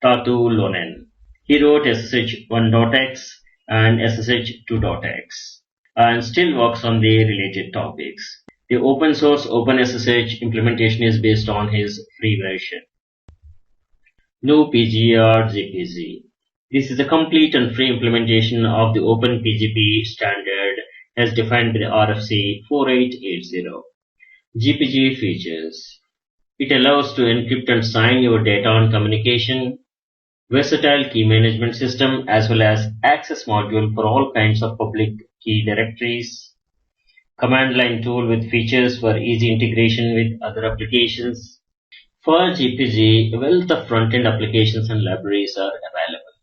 Tatu Lonen. He wrote SSH 1.x and SSH 2.x and still works on the related topics. The open source OpenSSH implementation is based on his free version. GNU-PG or GPG. This is a complete and free implementation of the OpenPGP standard as defined by the RFC 4880. GPG features. It allows to encrypt and sign your data on communication, versatile key management system as well as access module for all kinds of public key directories, command line tool with features for easy integration with other applications. For GPG, a wealth of front-end applications and libraries are available,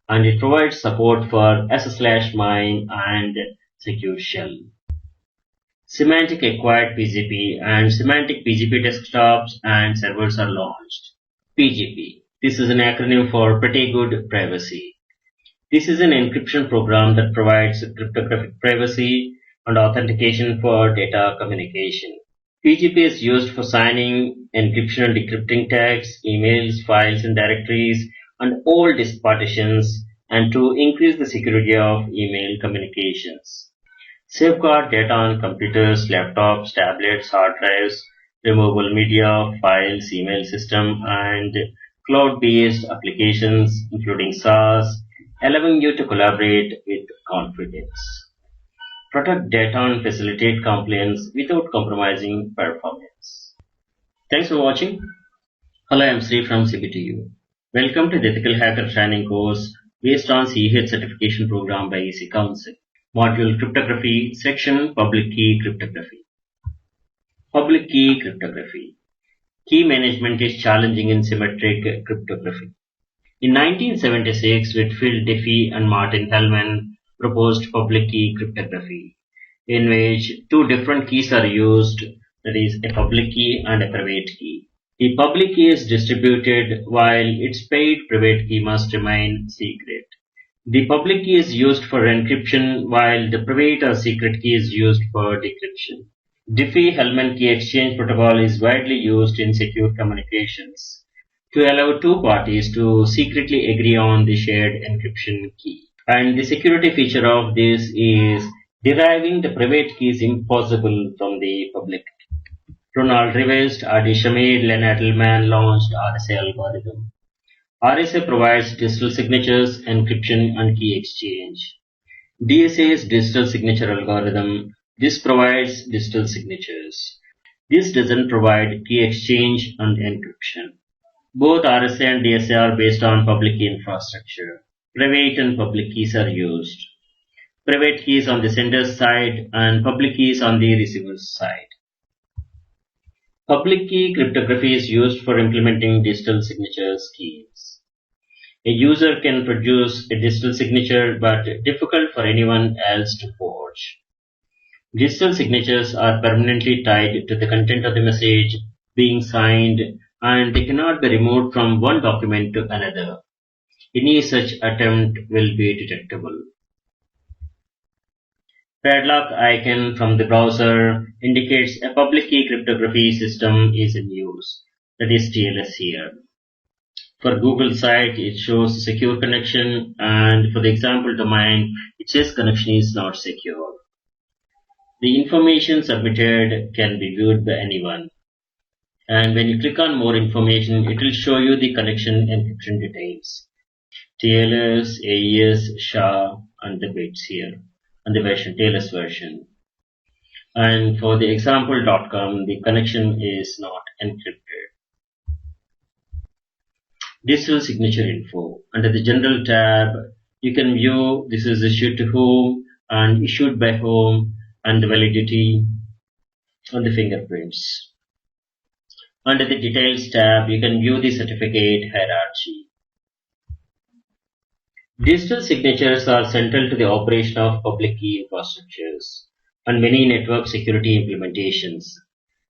and it provides support for ss/mime and Secure Shell. Symantec acquired PGP and Symantec PGP desktops and servers are launched. PGP. This is an acronym for Pretty Good Privacy. This is an encryption program that provides cryptographic privacy and authentication for data communication. PGP is used for signing, encryption and decrypting tags, emails, files and directories, and all disk partitions, and to increase the security of email communications. Safeguard data on computers, laptops, tablets, hard drives, removable media, files, email system, and cloud-based applications, including SaaS, allowing you to collaborate with confidence. Protect data and facilitate compliance without compromising performance. Thanks for watching. Hello, I'm Sri from CBTU. Welcome to the Ethical Hacker Training course based on CEH certification program by EC Council. Module Cryptography, Section Public Key Cryptography. Public Key Cryptography. Key management is challenging in symmetric cryptography. In 1976, Whitfield Diffie and Martin Hellman proposed public key cryptography, in which two different keys are used that is a public key and a private key. The public key is distributed while its paid private key must remain secret. The public key is used for encryption while the private or secret key is used for decryption. Diffie-Hellman key exchange protocol is widely used in secure communications to allow two parties to secretly agree on the shared encryption key. And the security feature of this is deriving the private key is impossible from the public. Ronald Rivest, Adi Shamir, Len Edelman launched RSA algorithm. RSA provides digital signatures, encryption, and key exchange. DSA is digital signature algorithm. This provides digital signatures. This doesn't provide key exchange and encryption. Both RSA and DSA are based on public key infrastructure. Private and public keys are used. Private keys on the sender's side and public keys on the receiver's side. Public key cryptography is used for implementing digital signature schemes. A user can produce a digital signature but difficult for anyone else to forge. Digital signatures are permanently tied to the content of the message being signed and they cannot be removed from one document to another. Any such attempt will be detectable. Padlock icon from the browser indicates a public key cryptography system is in use, that is TLS here. For Google site, it shows secure connection, and for the example domain, it says connection is not secure. The information submitted can be viewed by anyone. And when you click on more information, it will show you the connection encryption details. TLS, AES, SHA, and the bits here, and the version, TLS version. And for the example.com, the connection is not encrypted. Digital signature info. Under the general tab, you can view this is issued to whom and issued by whom and the validity and the fingerprints. Under the details tab, you can view the certificate hierarchy. Digital signatures are central to the operation of public key infrastructures and many network security implementations,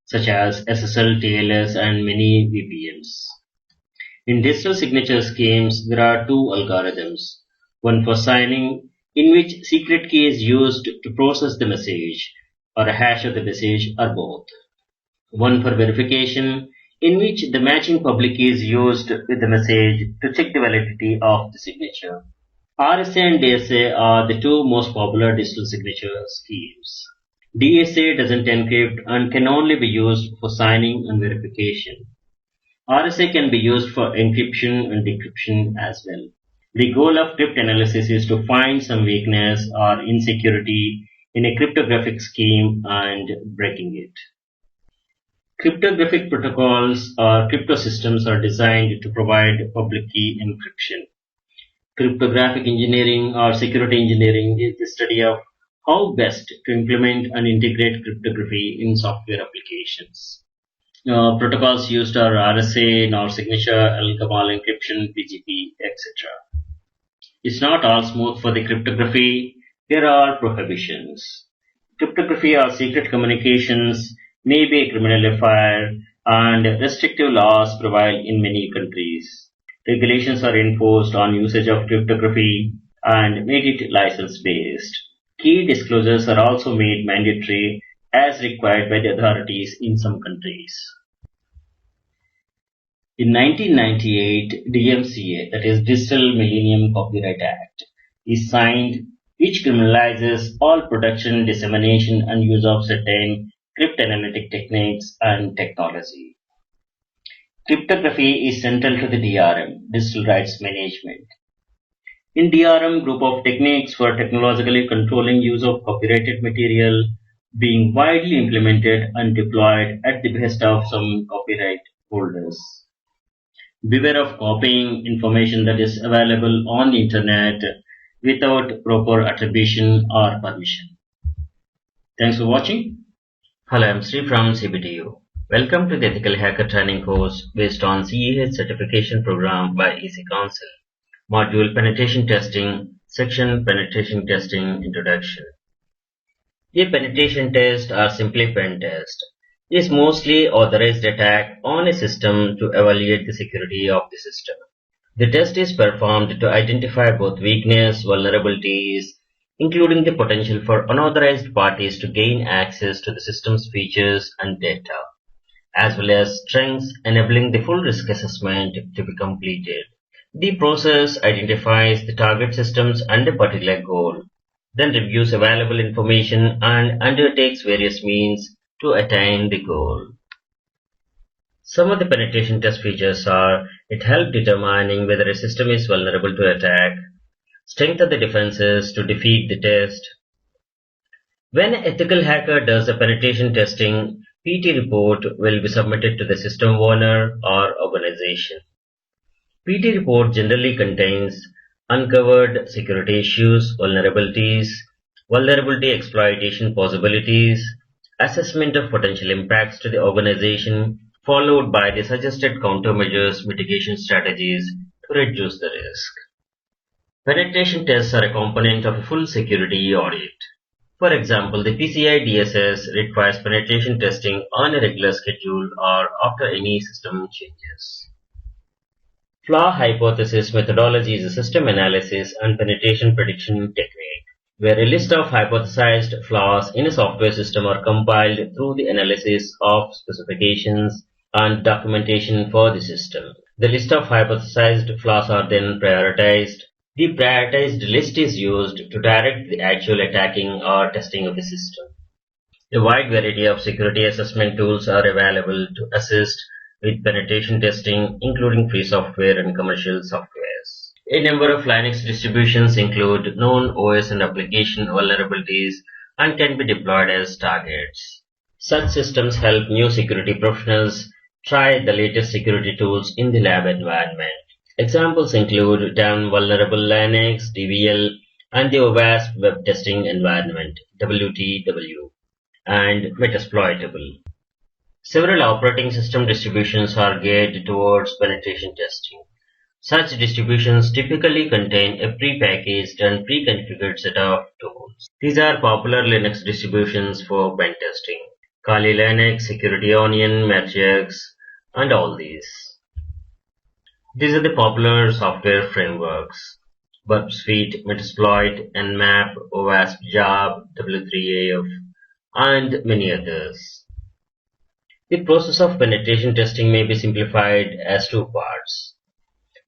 such as SSL, TLS, and many VPNs. In digital signature schemes, there are two algorithms, one for signing, in which secret key is used to process the message, or a hash of the message, or both. One for verification, in which the matching public key is used with the message to check the validity of the signature. RSA and DSA are the two most popular digital signature schemes. DSA doesn't encrypt and can only be used for signing and verification. RSA can be used for encryption and decryption as well. The goal of cryptanalysis is to find some weakness or insecurity in a cryptographic scheme and breaking it. Cryptographic protocols or cryptosystems are designed to provide public key encryption. Cryptographic engineering or security engineering is the study of how best to implement and integrate cryptography in software applications. Protocols used are RSA, NOR signature, Al-Gamal encryption, PGP, etc. It's not all smooth for the cryptography. There are prohibitions. Cryptography or secret communications may be a criminal affair and restrictive laws prevail in many countries. Regulations are enforced on usage of cryptography and make it license-based. Key disclosures are also made mandatory as required by the authorities in some countries. In 1998, DMCA, that is Digital Millennium Copyright Act, is signed, which criminalizes all production, dissemination, and use of certain cryptanalytic techniques and technology. Cryptography is central to the DRM, Digital Rights Management. In DRM, group of techniques for technologically controlling use of copyrighted material being widely implemented and deployed at the behest of some copyright holders. Beware of copying information that is available on the internet without proper attribution or permission. Thanks for watching. Hello, I'm Sri from CBTU. Welcome to the Ethical Hacker Training course based on CEH certification program by EC Council. Module Penetration Testing, Section Penetration Testing Introduction. A penetration test or simply pen test is mostly authorized attack on a system to evaluate the security of the system. The test is performed to identify both weakness, vulnerabilities, including the potential for unauthorized parties to gain access to the system's features and data, as well as strengths enabling the full risk assessment to be completed. The process identifies the target systems and a particular goal, then reviews available information and undertakes various means to attain the goal. Some of the penetration test features are: it helps determining whether a system is vulnerable to attack, strength of the defenses to defeat the test. When an ethical hacker does the penetration testing, PT report will be submitted to the system owner or organization. PT report generally contains uncovered security issues, vulnerabilities, vulnerability exploitation possibilities, assessment of potential impacts to the organization, followed by the suggested countermeasures mitigation strategies to reduce the risk. Penetration tests are a component of a full security audit. For example, the PCI DSS requires penetration testing on a regular schedule or after any system changes. Flaw hypothesis methodology is a system analysis and penetration prediction technique, where a list of hypothesized flaws in a software system are compiled through the analysis of specifications and documentation for the system. The list of hypothesized flaws are then prioritized. The prioritized list is used to direct the actual attacking or testing of the system. A wide variety of security assessment tools are available to assist with penetration testing, including free software and commercial softwares. A number of Linux distributions include known OS and application vulnerabilities and can be deployed as targets. Such systems help new security professionals try the latest security tools in the lab environment. Examples include DAM Vulnerable Linux, DVL, and the OWASP Web Testing Environment, WTW, and Metasploitable. Several operating system distributions are geared towards penetration testing. Such distributions typically contain a pre-packaged and pre-configured set of tools. These are popular Linux distributions for pen testing: Kali Linux, Security Onion, Matrix, and all these. These are the popular software frameworks: Burp Suite, Metasploit, Nmap, OWASP Job, W3AF, and many others. The process of penetration testing may be simplified as two parts.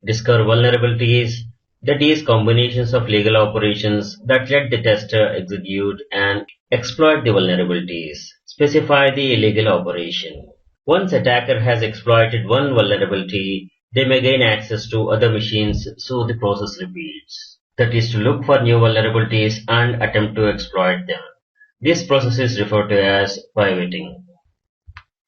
Discover vulnerabilities, that is, combinations of legal operations that let the tester execute and exploit the vulnerabilities. Specify the illegal operation. Once attacker has exploited one vulnerability, they may gain access to other machines, so the process repeats. That is, to look for new vulnerabilities and attempt to exploit them. This process is referred to as pivoting.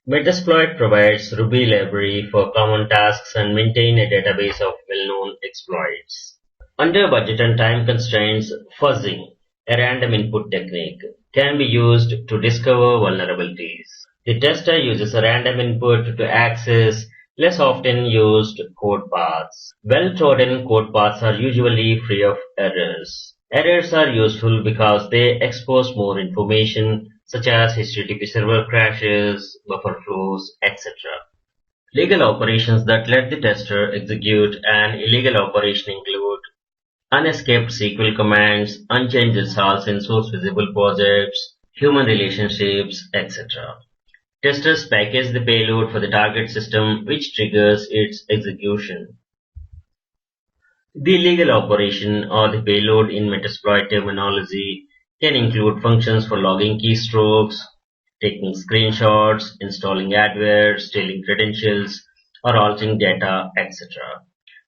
Metasploit provides Ruby library for common tasks and maintain a database of well-known exploits. Under budget and time constraints, fuzzing, a random input technique, can be used to discover vulnerabilities. The tester uses a random input to access less often used code paths. Well-trodden code paths are usually free of errors. Errors are useful because they expose more information, such as HTTP server crashes, buffer flows, etc. Legal operations that let the tester execute an illegal operation include unescaped SQL commands, unchanged results in source visible projects, human relationships, etc. Testers package the payload for the target system, which triggers its execution. The illegal operation, or the payload in Metasploit terminology, can include functions for logging keystrokes, taking screenshots, installing adware, stealing credentials, or altering data, etc.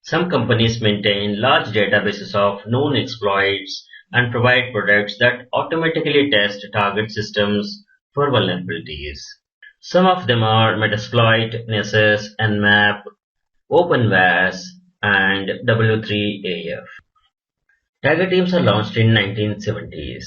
Some companies maintain large databases of known exploits and provide products that automatically test target systems for vulnerabilities. Some of them are Metasploit, Nessus, Nmap, OpenVAS, and W3AF. Tiger teams are launched in 1970s.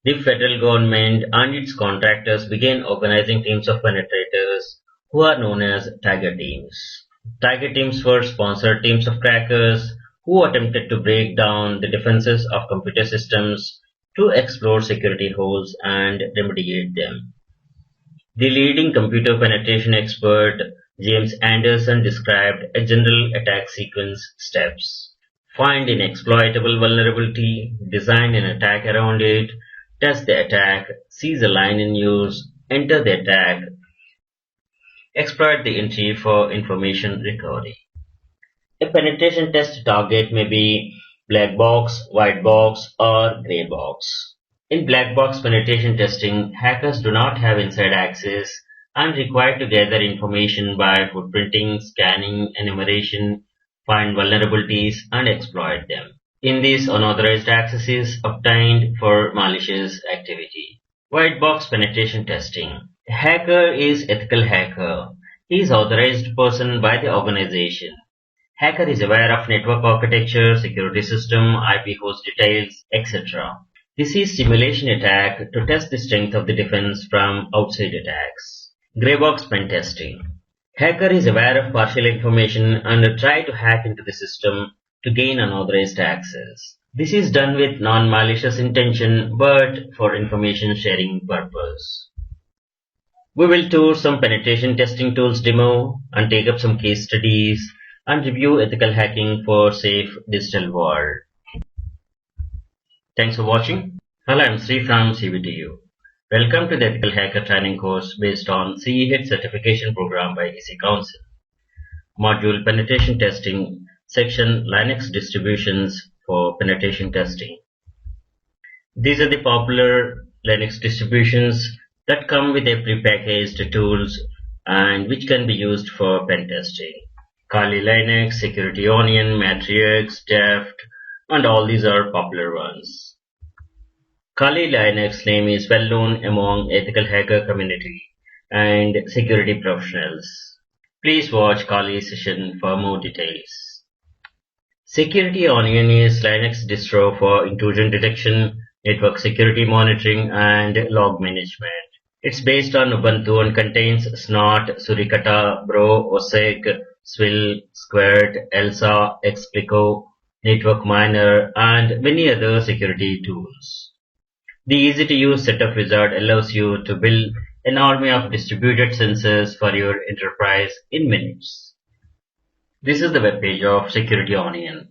The federal government and its contractors began organizing teams of penetrators who are known as Tiger teams. Tiger teams were sponsored teams of crackers who attempted to break down the defenses of computer systems to explore security holes and remediate them. The leading computer penetration expert, James Anderson, described a general attack sequence steps. Find an exploitable vulnerability, design an attack around it, test the attack, seize a line in use, enter the attack, exploit the entry for information recovery. A penetration test target may be black box, white box, or gray box. In black box penetration testing, hackers do not have inside access and required to gather information by footprinting, scanning, enumeration, find vulnerabilities, and exploit them. In this, unauthorized access is obtained for malicious activity. White box penetration testing. A hacker is ethical hacker. He is authorized person by the organization. Hacker is aware of network architecture, security system, IP host details, etc. This is simulation attack to test the strength of the defense from outside attacks. Grey box pen testing. Hacker is aware of partial information and try to hack into the system to gain unauthorized access. This is done with non-malicious intention but for information sharing purpose. We will tour some penetration testing tools demo and take up some case studies and review ethical hacking for safe digital world. Thanks for watching. Hello, I'm Sri from CVTU. Welcome to the Ethical Hacker training course based on CE certification program by EC Council. Module Penetration Testing, section Linux distributions for penetration testing. These are the popular Linux distributions that come with a prepackaged tools and which can be used for pen testing. Kali Linux, Security Onion, Matrix, Deft, and all these are popular ones. Kali Linux name is well known among ethical hacker community and security professionals. Please watch Kali session for more details. Security Onion is Linux distro for intrusion detection, network security monitoring, and log management. It's based on Ubuntu and contains Snort, Suricata, Bro, OSEC, Swill, Squirt, Elsa, Explico, Network Miner, and many other security tools. The easy-to-use setup wizard allows you to build an army of distributed sensors for your enterprise in minutes. This is the webpage of Security Onion.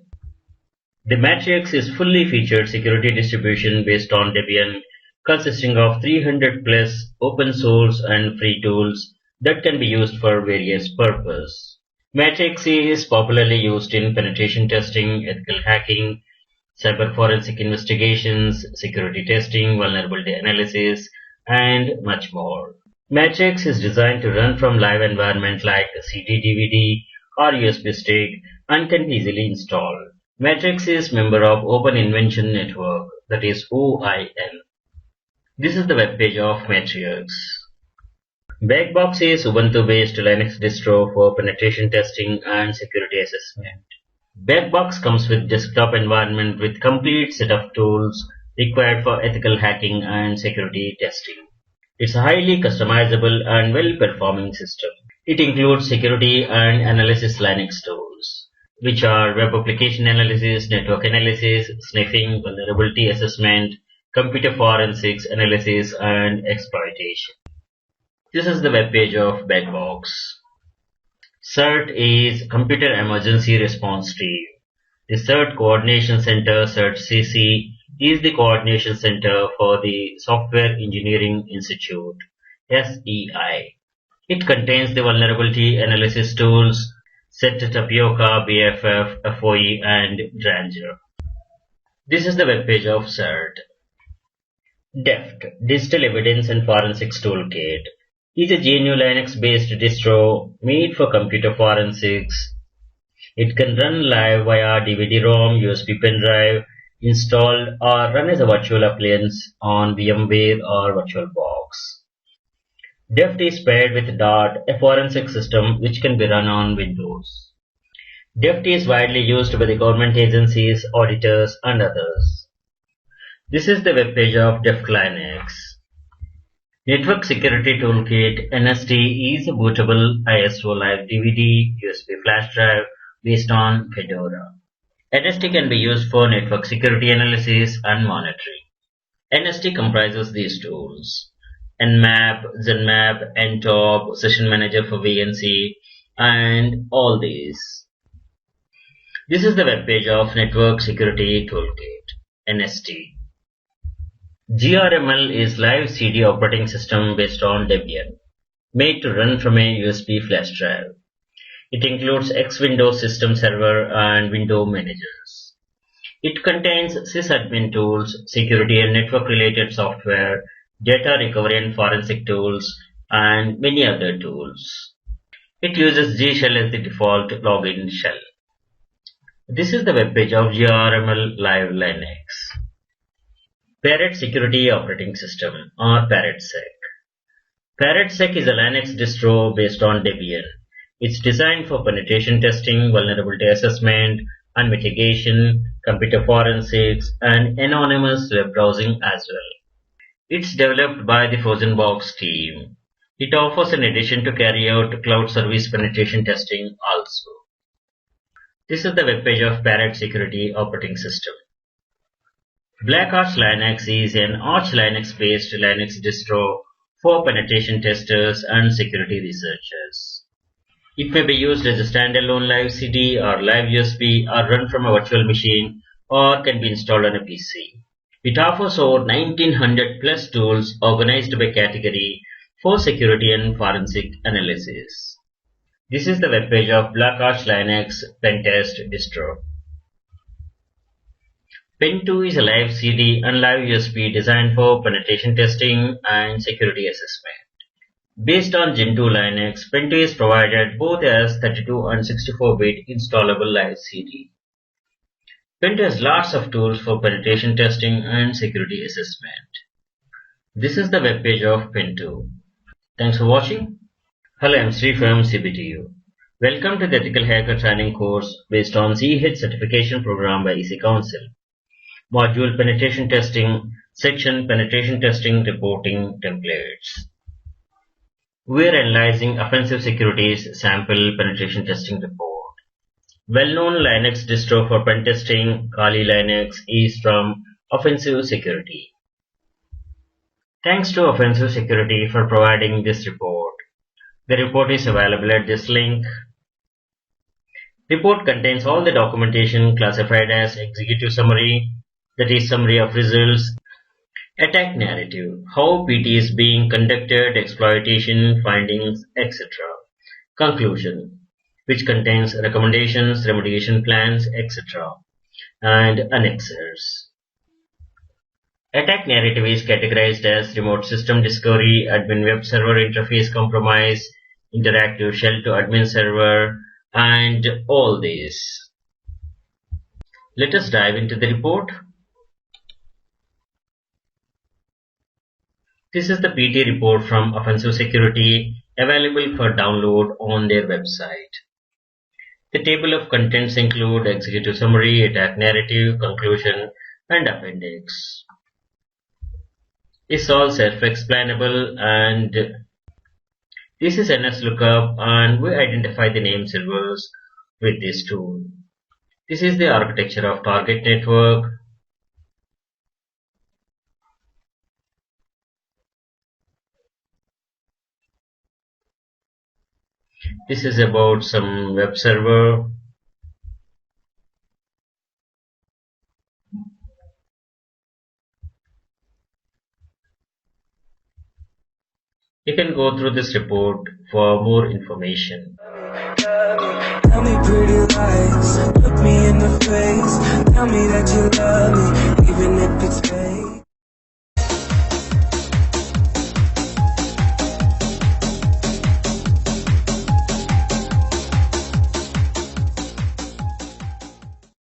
The Matrix is fully featured security distribution based on Debian, consisting of 300 plus open source and free tools that can be used for various purposes. Matrix is popularly used in penetration testing, ethical hacking, cyber forensic investigations, security testing, vulnerability analysis, and much more. Matrix is designed to run from live environment like a CD-DVD or USB stick and can be easily installed. Matrix is member of Open Invention Network, that is OIN. This is the webpage of Matrix. Blackbox is Ubuntu-based Linux distro for penetration testing and security assessment. Blackbox comes with desktop environment with complete set of tools required for ethical hacking and security testing. It's a highly customizable and well-performing system. It includes security and analysis Linux tools, which are web application analysis, network analysis, sniffing, vulnerability assessment, computer forensics analysis, and exploitation. This is the webpage of Blackbox. CERT is Computer Emergency Response Team. The CERT Coordination Center, CERT-CC, is the coordination center for the Software Engineering Institute, SEI. It contains the vulnerability analysis tools, SET Tapioca, BFF, FOE, and Dranger. This is the webpage of CERT. DEFT, Digital Evidence and Forensics Toolkit, is a GNU Linux-based distro made for computer forensics. It can run live via DVD-ROM, USB pen drive, installed or run as a virtual appliance on VMware or VirtualBox. DEFT is paired with Dart, a forensic system which can be run on Windows. DEFT is widely used by the government agencies, auditors, and others. This is the webpage of DEFT Linux. Network Security Toolkit NST is a bootable ISO live DVD USB flash drive based on Fedora. NST can be used for network security analysis and monitoring. NST comprises these tools: Nmap, Zenmap, Ntop, Session Manager for VNC, and all these. This is the web page of Network Security Toolkit, NST. GRML is live CD operating system based on Debian, made to run from a USB flash drive. It includes X Windows System Server and window managers. It contains sysadmin tools, security and network related software, data recovery and forensic tools, and many other tools. It uses G Shell as the default login shell. This is the web page of GRML Live Linux. Parrot Security Operating System, or ParrotSec. ParrotSec is a Linux distro based on Debian. It's designed for penetration testing, vulnerability assessment, and mitigation, computer forensics, and anonymous web browsing as well. It's developed by the FrozenBox team. It offers an addition to carry out cloud service penetration testing also. This is the web page of Parrot Security Operating System. Black Arch Linux is an Arch Linux-based Linux distro for penetration testers and security researchers. It may be used as a standalone live CD or live USB or run from a virtual machine or can be installed on a PC. It offers over 1900 plus tools organized by category for security and forensic analysis. This is the web page of Black Arch Linux Pentest distro. Pen2 is a live CD and live USB designed for penetration testing and security assessment. Based on Gentoo Linux, Pen2 is provided both as 32 and 64-bit installable live CD. Pen2 has lots of tools for penetration testing and security assessment. This is the web page of Pen2. Thanks for watching. Hello, I'm Sri from CBTU. Welcome to the Ethical Hacker Training course based on CEH certification program by EC Council. Module Penetration Testing, Section Penetration Testing Reporting Templates. We are analyzing Offensive Securities Sample Penetration Testing Report. Well-known Linux distro for pen testing, Kali Linux, is from Offensive Security. Thanks to Offensive Security for providing this report. The report is available at this link. Report contains all the documentation classified as executive summary, that is summary of results, attack narrative, how PT is being conducted, exploitation, findings, etc. Conclusion, which contains recommendations, remediation plans, etc. and annexes. Attack narrative is categorized as remote system discovery, admin web server interface compromise, interactive shell to admin server, and all these. Let us dive into the report. This is the PT report from Offensive Security, available for download on their website. The table of contents include executive summary, attack narrative, conclusion, and appendix. It's all self-explainable, and this is NSLOOKUP, and we identify the name servers with this tool. This is the architecture of target network. This is about some web server. You can go through this report for more information. Tell me pretty lies, look me in the face, tell me that you love me, even if it's fake.